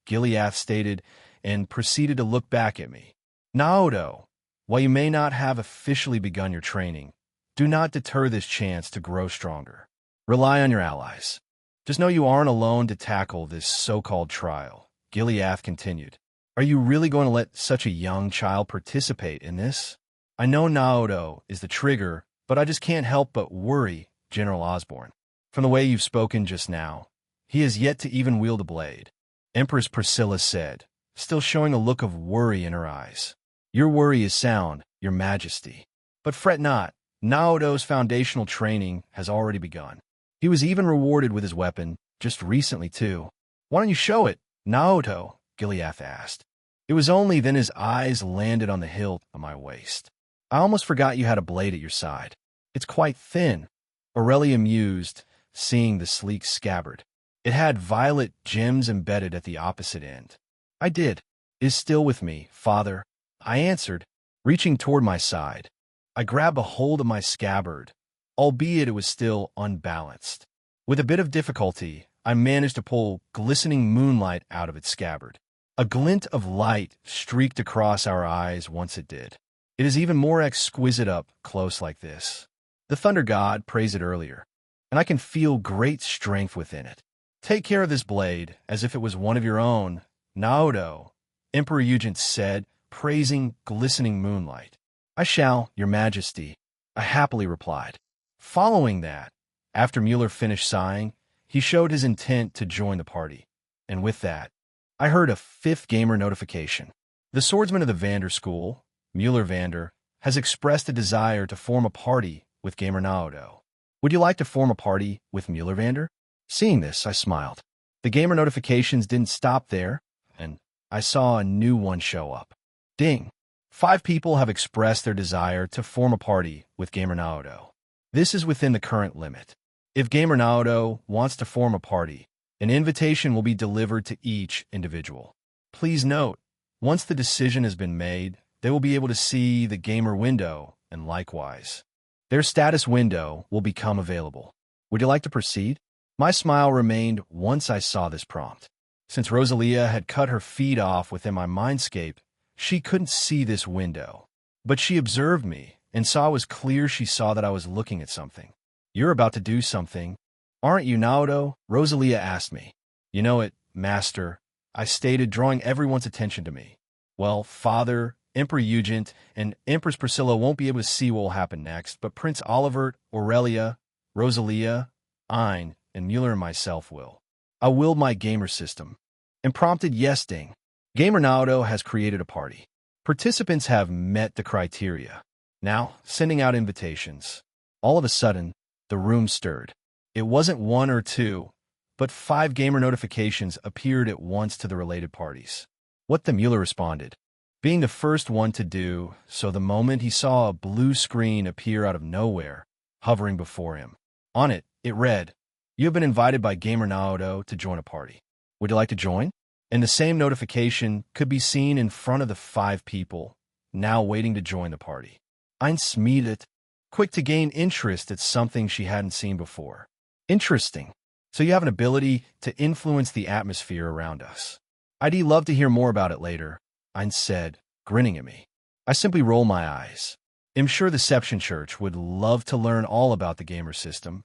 Gileath stated, and proceeded to look back at me. Naoto, while you may not have officially begun your training, do not deter this chance to grow stronger. Rely on your allies. Just know you aren't alone to tackle this so-called trial, Gileath continued. Are you really going to let such a young child participate in this? I know Naoto is the trigger, but I just can't help but worry, General Osborne. From the way you've spoken just now, he has yet to even wield a blade, Empress Priscilla said, still showing a look of worry in her eyes. Your worry is sound, Your Majesty. But fret not, Naoto's foundational training has already begun. He was even rewarded with his weapon, just recently too. Why don't you show it, Naoto? Gileath asked. It was only then his eyes landed on the hilt of my waist. I almost forgot you had a blade at your side. It's quite thin, Aurelia mused, seeing the sleek scabbard. It had violet gems embedded at the opposite end. I did. Is still with me, Father, I answered, reaching toward my side. I grabbed a hold of my scabbard, albeit it was still unbalanced. With a bit of difficulty, I managed to pull glistening moonlight out of its scabbard. A glint of light streaked across our eyes once it did. It is even more exquisite up close like this. The thunder god praised it earlier, and I can feel great strength within it. Take care of this blade as if it was one of your own, Naoto, Emperor Yujin said, praising glistening moonlight. I shall, your majesty, I happily replied. Following that, after Mueller finished sighing, he showed his intent to join the party. And with that, I heard a fifth gamer notification. The swordsman of the Vander School, Mueller Vander, has expressed a desire to form a party with Gamer Naoto. Would you like to form a party with Mueller Vander? Seeing this, I smiled. The gamer notifications didn't stop there, and I saw a new one show up. Ding! 5 people have expressed their desire to form a party with Gamer Naoto. This is within the current limit. If Gamer Naoto wants to form a party, an invitation will be delivered to each individual. Please note, once the decision has been made, they will be able to see the gamer window, and likewise, their status window will become available. Would you like to proceed? My smile remained once I saw this prompt. Since Rosalia had cut her feed off within my mindscape, she couldn't see this window. But she observed me, and saw it was clear she saw that I was looking at something. You're about to do something, aren't you, Naoto? Rosalia asked me. You know it, master, I stated, drawing everyone's attention to me. Well, Father, Emperor Eugent, and Empress Priscilla won't be able to see what will happen next, but Prince Oliver, Aurelia, Rosalia, Ein, and Mueller and myself will. I willed my gamer system, and prompted yes ding. Gamer Naoto has created a party. Participants have met the criteria. Now, sending out invitations. All of a sudden, the room stirred. It wasn't 1 or 2, but 5 gamer notifications appeared at once to the related parties. What the Mueller responded, being the first one to do so the moment he saw a blue screen appear out of nowhere, hovering before him. On it, it read, "You have been invited by Gamer Naoto to join a party. Would you like to join?" And the same notification could be seen in front of the 5 people, now waiting to join the party. Ein smiedet, quick to gain interest at something she hadn't seen before. Interesting. So you have an ability to influence the atmosphere around us. I'd love to hear more about it later, Ein said, grinning at me. I simply roll my eyes. I'm sure the Seption Church would love to learn all about the gamer system,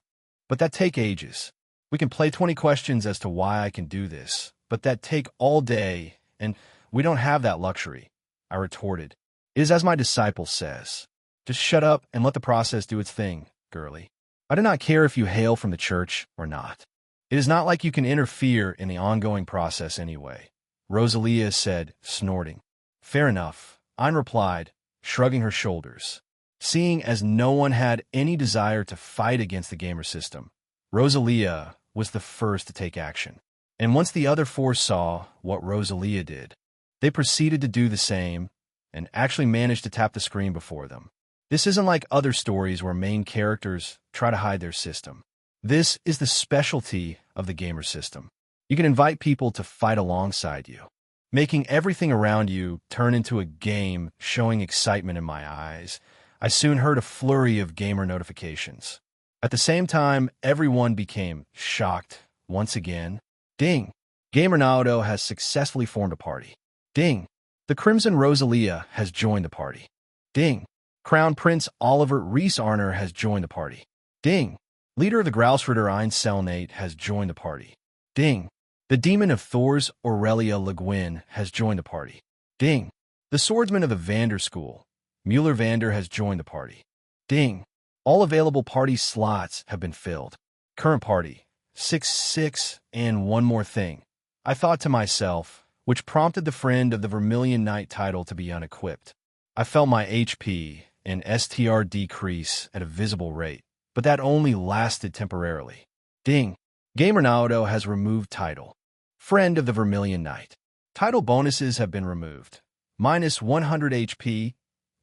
but that take ages. We can play 20 questions as to why I can do this, but that take all day, and we don't have that luxury, I retorted. It is as my disciple says. Just shut up and let the process do its thing, girlie. I do not care if you hail from the church or not. It is not like you can interfere in the ongoing process anyway, Rosalia said, snorting. Fair enough, Ein replied, shrugging her shoulders. Seeing as no one had any desire to fight against the gamer system, Rosalia was the first to take action. And once the other 4 saw what Rosalia did, they proceeded to do the same and actually managed to tap the screen before them. This isn't like other stories where main characters try to hide their system. This is the specialty of the gamer system. You can invite people to fight alongside you, making everything around you turn into a game, showing excitement in my eyes. I soon heard a flurry of gamer notifications. At the same time, everyone became shocked once again. Ding! Gamer Naoto has successfully formed a party. Ding! The Crimson Rosalia has joined the party. Ding! Crown Prince Oliver Reese-Arner has joined the party. Ding! Leader of the Grousritter Ein Selnate has joined the party. Ding! The Demon of Thor's Aurelia Le Guin has joined the party. Ding! The Swordsman of the Vander School, Mueller Vander, has joined the party. Ding! All available party slots have been filled. Current party, 6-6, and one more thing, I thought to myself, which prompted the friend of the Vermilion Knight title to be unequipped. I felt my HP and STR decrease at a visible rate, but that only lasted temporarily. Ding! Gamer Naoto has removed title. Friend of the Vermilion Knight. Title bonuses have been removed. Minus 100 HP,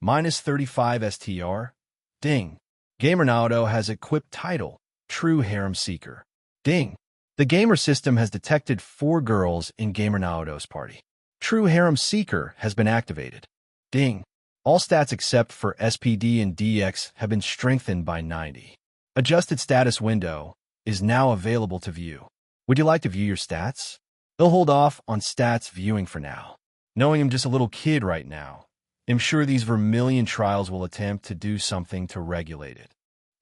minus 35 STR. Ding! Gamer Naoto has equipped title, True Harem Seeker. Ding! The gamer system has detected 4 girls in Gamer Naoto's party. True Harem Seeker has been activated. Ding! All stats except for SPD and DX have been strengthened by 90. Adjusted status window is now available to view. Would you like to view your stats? They'll hold off on stats viewing for now. Knowing I'm just a little kid right now, I'm sure these Vermilion trials will attempt to do something to regulate it.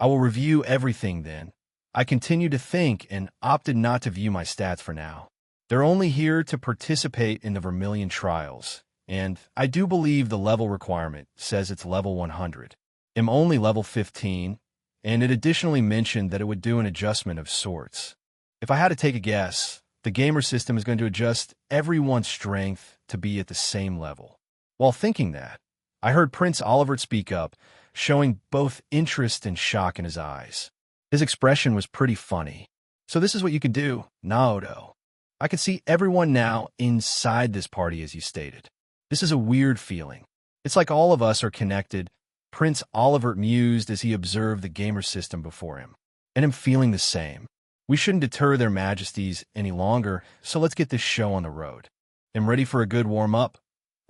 I will review everything then. I continued to think and opted not to view my stats for now. They're only here to participate in the Vermilion trials, and I do believe the level requirement says it's level 100. I'm only level 15, and it additionally mentioned that it would do an adjustment of sorts. If I had to take a guess, the gamer system is going to adjust everyone's strength to be at the same level. While thinking that, I heard Prince Olivert speak up, showing both interest and shock in his eyes. His expression was pretty funny. So this is what you can do, Naoto. I can see everyone now inside this party, as you stated. This is a weird feeling. It's like all of us are connected, Prince Olivert mused as he observed the gamer system before him. And I'm feeling the same. We shouldn't deter their majesties any longer, so let's get this show on the road. I'm ready for a good warm-up,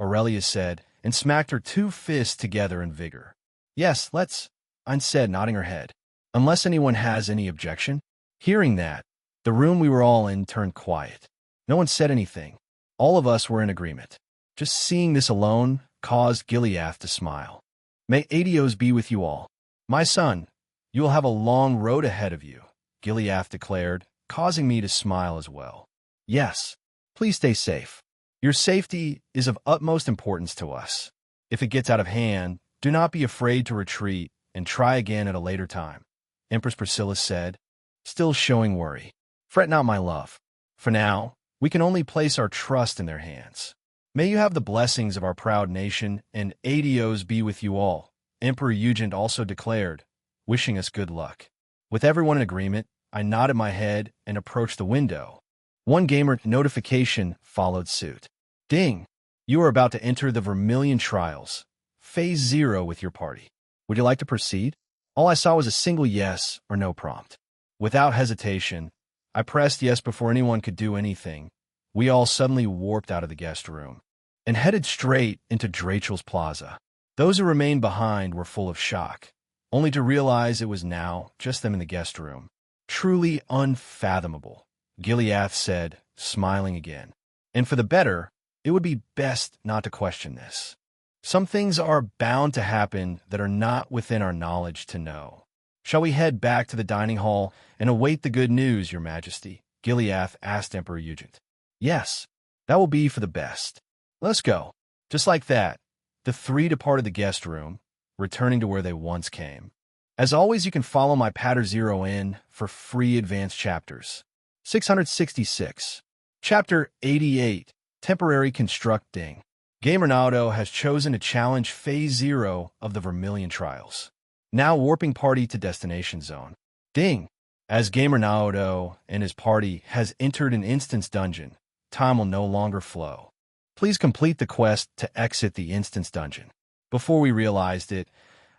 Aurelia said, and smacked her two fists together in vigor. Yes, let's, Ayn said, nodding her head. Unless anyone has any objection. Hearing that, the room we were all in turned quiet. No one said anything. All of us were in agreement. Just seeing this alone caused Gileath to smile. May Adios be with you all. My son, you will have a long road ahead of you, Gileath declared, causing me to smile as well. Yes, please stay safe. Your safety is of utmost importance to us. If it gets out of hand, do not be afraid to retreat and try again at a later time, Empress Priscilla said, still showing worry. Fret not, my love. For now, we can only place our trust in their hands. May you have the blessings of our proud nation, and Adios be with you all, Emperor Eugent also declared, wishing us good luck. With everyone in agreement, I nodded my head and approached the window. One gamer notification followed suit. Ding! You are about to enter the Vermilion Trials, Phase 0 with your party. Would you like to proceed? All I saw was a single yes or no prompt. Without hesitation, I pressed yes before anyone could do anything. We all suddenly warped out of the guest room and headed straight into Drachel's Plaza. Those who remained behind were full of shock, only to realize it was now just them in the guest room. Truly unfathomable, Gileath said, smiling again. And for the better, it would be best not to question this. Some things are bound to happen that are not within our knowledge to know. Shall we head back to the dining hall and await the good news, Your Majesty? Gileath asked Emperor Eugent. Yes, that will be for the best. Let's go. Just like that, the three departed the guest room, returning to where they once came. As always, you can follow my Patter Zero in for free advanced chapters. 666. Chapter 88. Temporary Constructing. Gamer Naoto has chosen to challenge Phase 0 of the Vermilion Trials. Now warping party to Destination Zone. Ding! As Gamer Naoto and his party has entered an instance dungeon, time will no longer flow. Please complete the quest to exit the instance dungeon. Before we realized it,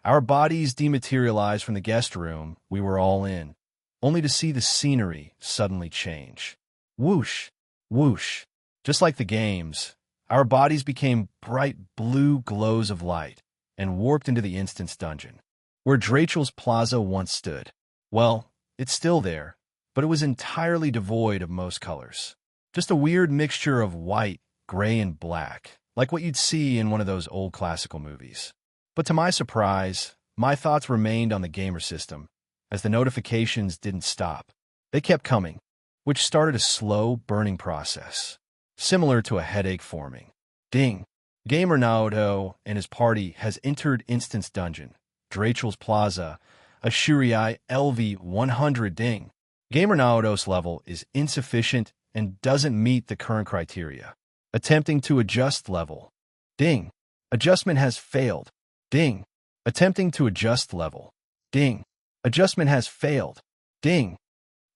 our bodies dematerialized from the guest room we were all in, only to see the scenery suddenly change. Whoosh! Whoosh! Just like the games, our bodies became bright blue glows of light and warped into the instance dungeon, where Drachel's Plaza once stood. Well, it's still there, but it was entirely devoid of most colors. Just a weird mixture of white, gray, and black, like what you'd see in one of those old classical movies. But to my surprise, my thoughts remained on the gamer system, as the notifications didn't stop. They kept coming, which started a slow burning process, similar to a headache forming. Ding! Gamer Naoto and his party has entered instance dungeon, Drachel's Plaza, Ashurii LV 100. Ding! Gamer Naoto's level is insufficient and doesn't meet the current criteria. Attempting to adjust level. Ding! Adjustment has failed. Ding! Attempting to adjust level. Ding! Adjustment has failed. Ding!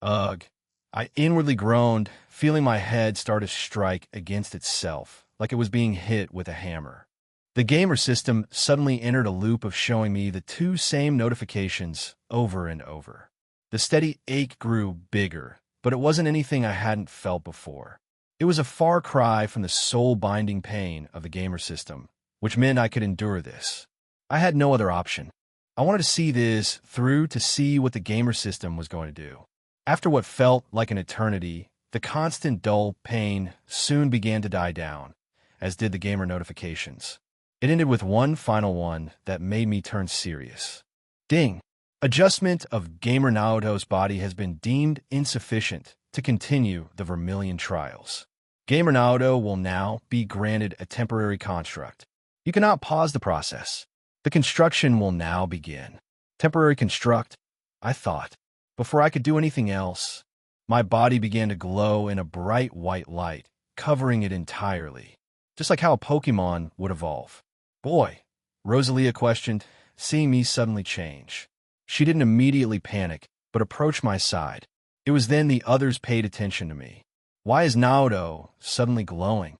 Ugh! I inwardly groaned, feeling my head start to strike against itself, like it was being hit with a hammer. The gamer system suddenly entered a loop of showing me the two same notifications over and over. The steady ache grew bigger, but it wasn't anything I hadn't felt before. It was a far cry from the soul-binding pain of the gamer system, which meant I could endure this. I had no other option. I wanted to see this through to see what the gamer system was going to do. After what felt like an eternity, the constant dull pain soon began to die down, as did the gamer notifications. It ended with one final one that made me turn serious. Ding! Adjustment of Gamer Naoto's body has been deemed insufficient to continue the Vermilion trials. Gamer Naoto will now be granted a temporary construct. You cannot pause the process. The construction will now begin. Temporary construct, I thought. Before I could do anything else, my body began to glow in a bright white light, covering it entirely, just like how a Pokemon would evolve. Boy, Rosalia questioned, seeing me suddenly change. She didn't immediately panic, but approached my side. It was then the others paid attention to me. Why is Naoto suddenly glowing?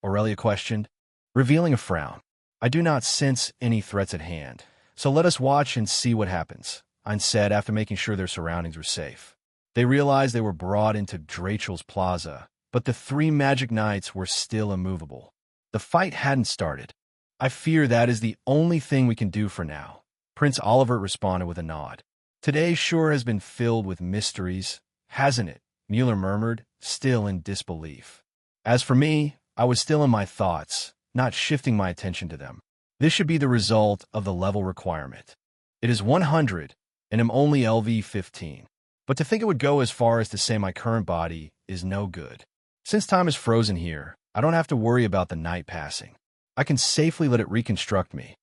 Aurelia questioned, revealing a frown. I do not sense any threats at hand, so let us watch and see what happens, Ein said after making sure their surroundings were safe. They realized they were brought into Drachel's plaza, but the three magic knights were still immovable. The fight hadn't started. I fear that is the only thing we can do for now, Prince Oliver responded with a nod. Today sure has been filled with mysteries, hasn't it? Mueller murmured, still in disbelief. As for me, I was still in my thoughts, not shifting my attention to them. This should be the result of the level requirement. It is 100, and am only LV 15. But to think it would go as far as to say my current body is no good. Since time is frozen here, I don't have to worry about the night passing. I can safely let it reconstruct me.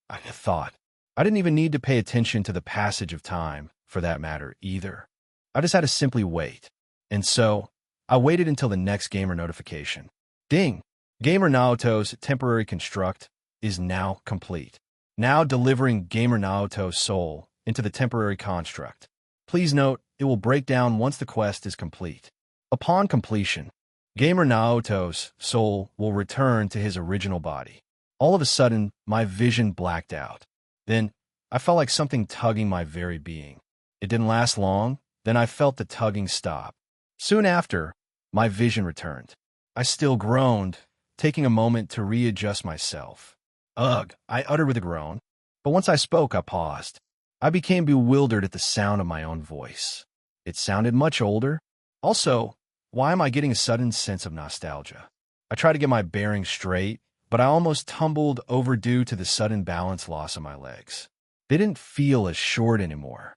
I thought. I didn't even need to pay attention to the passage of time, for that matter, either. I just had to simply wait. And so, I waited until the next gamer notification. Ding! Gamer Naoto's temporary construct is now complete. Now delivering Gamer Naoto's soul into the temporary construct. Please note, it will break down once the quest is complete. Upon completion, Gamer Naoto's soul will return to his original body. All of a sudden, my vision blacked out. Then, I felt like something tugging my very being. It didn't last long, then I felt the tugging stop. Soon after, my vision returned. I still groaned, taking a moment to readjust myself. Ugh, I uttered with a groan. But once I spoke, I paused. I became bewildered at the sound of my own voice. It sounded much older. Also, why am I getting a sudden sense of nostalgia? I tried to get my bearings straight, but I almost tumbled over due to the sudden balance loss of my legs. They didn't feel as short anymore.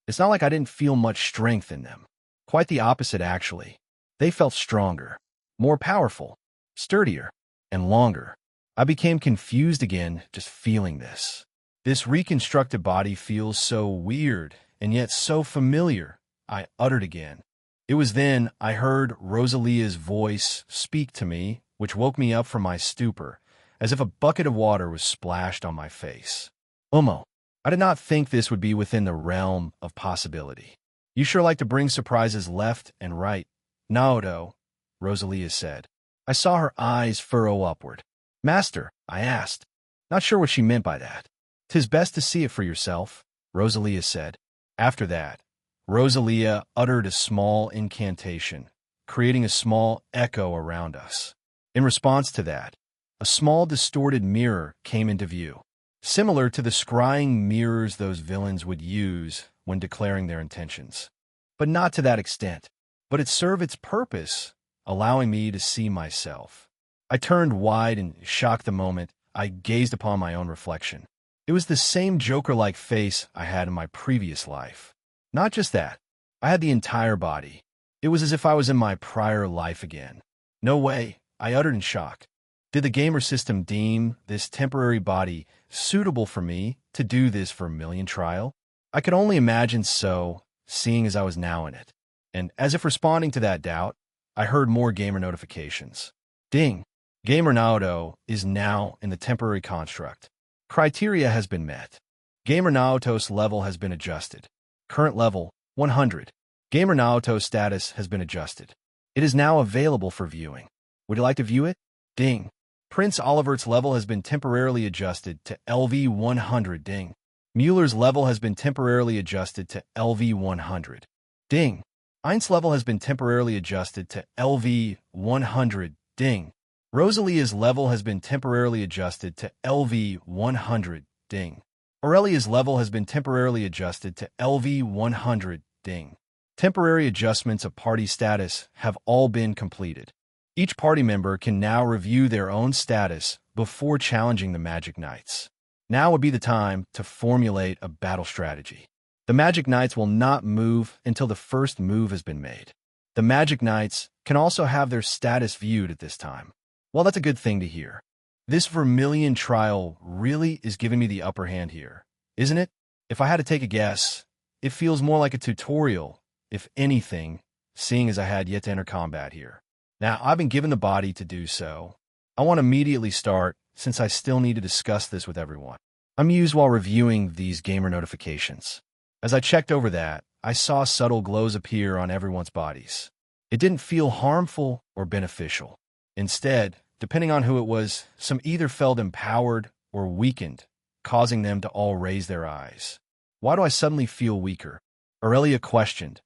It's not like I didn't feel much strength in them. Quite the opposite, actually. They felt stronger, more powerful, sturdier, and longer. I became confused again just feeling this. This reconstructed body feels so weird and yet so familiar, I uttered again. It was then I heard Rosalia's voice speak to me, which woke me up from my stupor, as if a bucket of water was splashed on my face. Umo, I did not think this would be within the realm of possibility. You sure like to bring surprises left and right. Naoto, Rosalia said. I saw her eyes furrow upward. Master, I asked. Not sure what she meant by that. 'Tis best to see it for yourself, Rosalia said. After that, Rosalia uttered a small incantation, creating a small echo around us. In response to that, a small distorted mirror came into view, similar to the scrying mirrors those villains would use when declaring their intentions. But not to that extent. But it served its purpose, allowing me to see myself. I turned wide in shock the moment I gazed upon my own reflection. It was the same Joker-like face I had in my previous life. Not just that, I had the entire body. It was as if I was in my prior life again. No way, I uttered in shock. Did the gamer system deem this temporary body suitable for me to do this Vermilion trial? I could only imagine so, seeing as I was now in it. And as if responding to that doubt, I heard more gamer notifications. Ding! Gamer Naoto is now in the temporary construct. Criteria has been met. Gamer Naoto's level has been adjusted. Current level, 100. Gamer Naoto's status has been adjusted. It is now available for viewing. Would you like to view it? Ding. Prince Olivert's level has been temporarily adjusted to LV 100. Ding. Mueller's level has been temporarily adjusted to LV 100. Ding. Ein's level has been temporarily adjusted to LV 100. Ding. Rosalia's level has been temporarily adjusted to LV 100. Ding. Aurelia's level has been temporarily adjusted to LV 100. Ding. Temporary adjustments of party status have all been completed. Each party member can now review their own status before challenging the Magic Knights. Now would be the time to formulate a battle strategy. The Magic Knights will not move until the first move has been made. The Magic Knights can also have their status viewed at this time. Well, that's a good thing to hear. This Vermilion trial really is giving me the upper hand here, isn't it? If I had to take a guess, it feels more like a tutorial, if anything, seeing as I had yet to enter combat here. Now, I've been given the body to do so. I want to immediately start, since I still need to discuss this with everyone. I'm used while reviewing these gamer notifications. As I checked over that, I saw subtle glows appear on everyone's bodies. It didn't feel harmful or beneficial. Instead, depending on who it was, some either felt empowered or weakened, causing them to all raise their eyes. Why do I suddenly feel weaker? Aurelia questioned,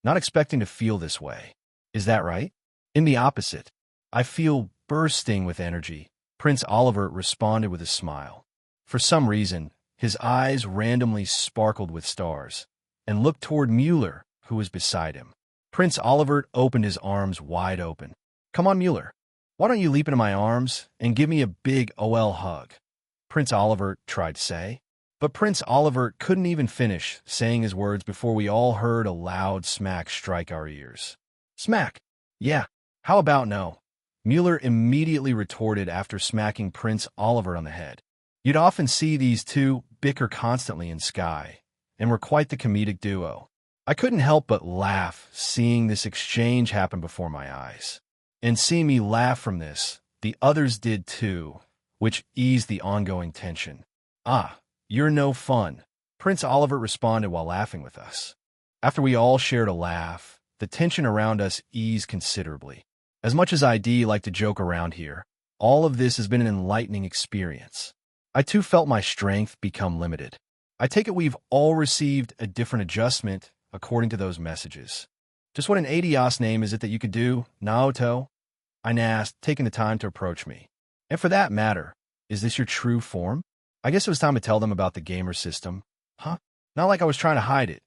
not expecting to feel this way. Is that right? In the opposite, I feel bursting with energy. Prince Oliver responded with a smile. For some reason, his eyes randomly sparkled with stars, and looked toward Mueller, who was beside him. Prince Oliver opened his arms wide open. Come on, Mueller. Why don't you leap into my arms and give me a big OL hug? Prince Oliver tried to say. But Prince Oliver couldn't even finish saying his words before we all heard a loud smack strike our ears. Smack? Yeah, how about no? Mueller immediately retorted after smacking Prince Oliver on the head. You'd often see these two bicker constantly in Sky, and were quite the comedic duo. I couldn't help but laugh seeing this exchange happen before my eyes. And seeing me laugh from this, the others did too, which eased the ongoing tension. Ah, you're no fun, Prince Oliver responded while laughing with us. After we all shared a laugh, the tension around us eased considerably. As much as I like to joke around here, all of this has been an enlightening experience. I too felt my strength become limited. I take it we've all received a different adjustment according to those messages. Just what an adios name is it that you could do, Naoto? I asked, taking the time to approach me. And for that matter, is this your true form? I guess it was time to tell them about the gamer system. Huh? Not like I was trying to hide it.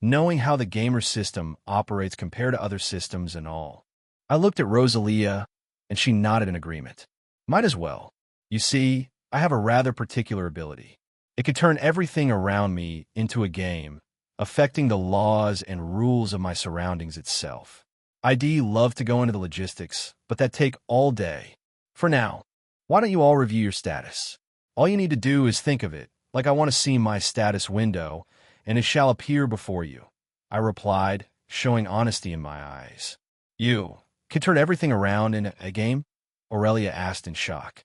Knowing how the gamer system operates compared to other systems and all. I looked at Rosalia, and she nodded in agreement. Might as well. You see, I have a rather particular ability. It could turn everything around me into a game, affecting the laws and rules of my surroundings itself. I'd love to go into the logistics, but that'd take all day. For now, why don't you all review your status? All you need to do is think of it, like I want to see my status window, and it shall appear before you. I replied, showing honesty in my eyes. You can turn everything around in a game? Aurelia asked in shock.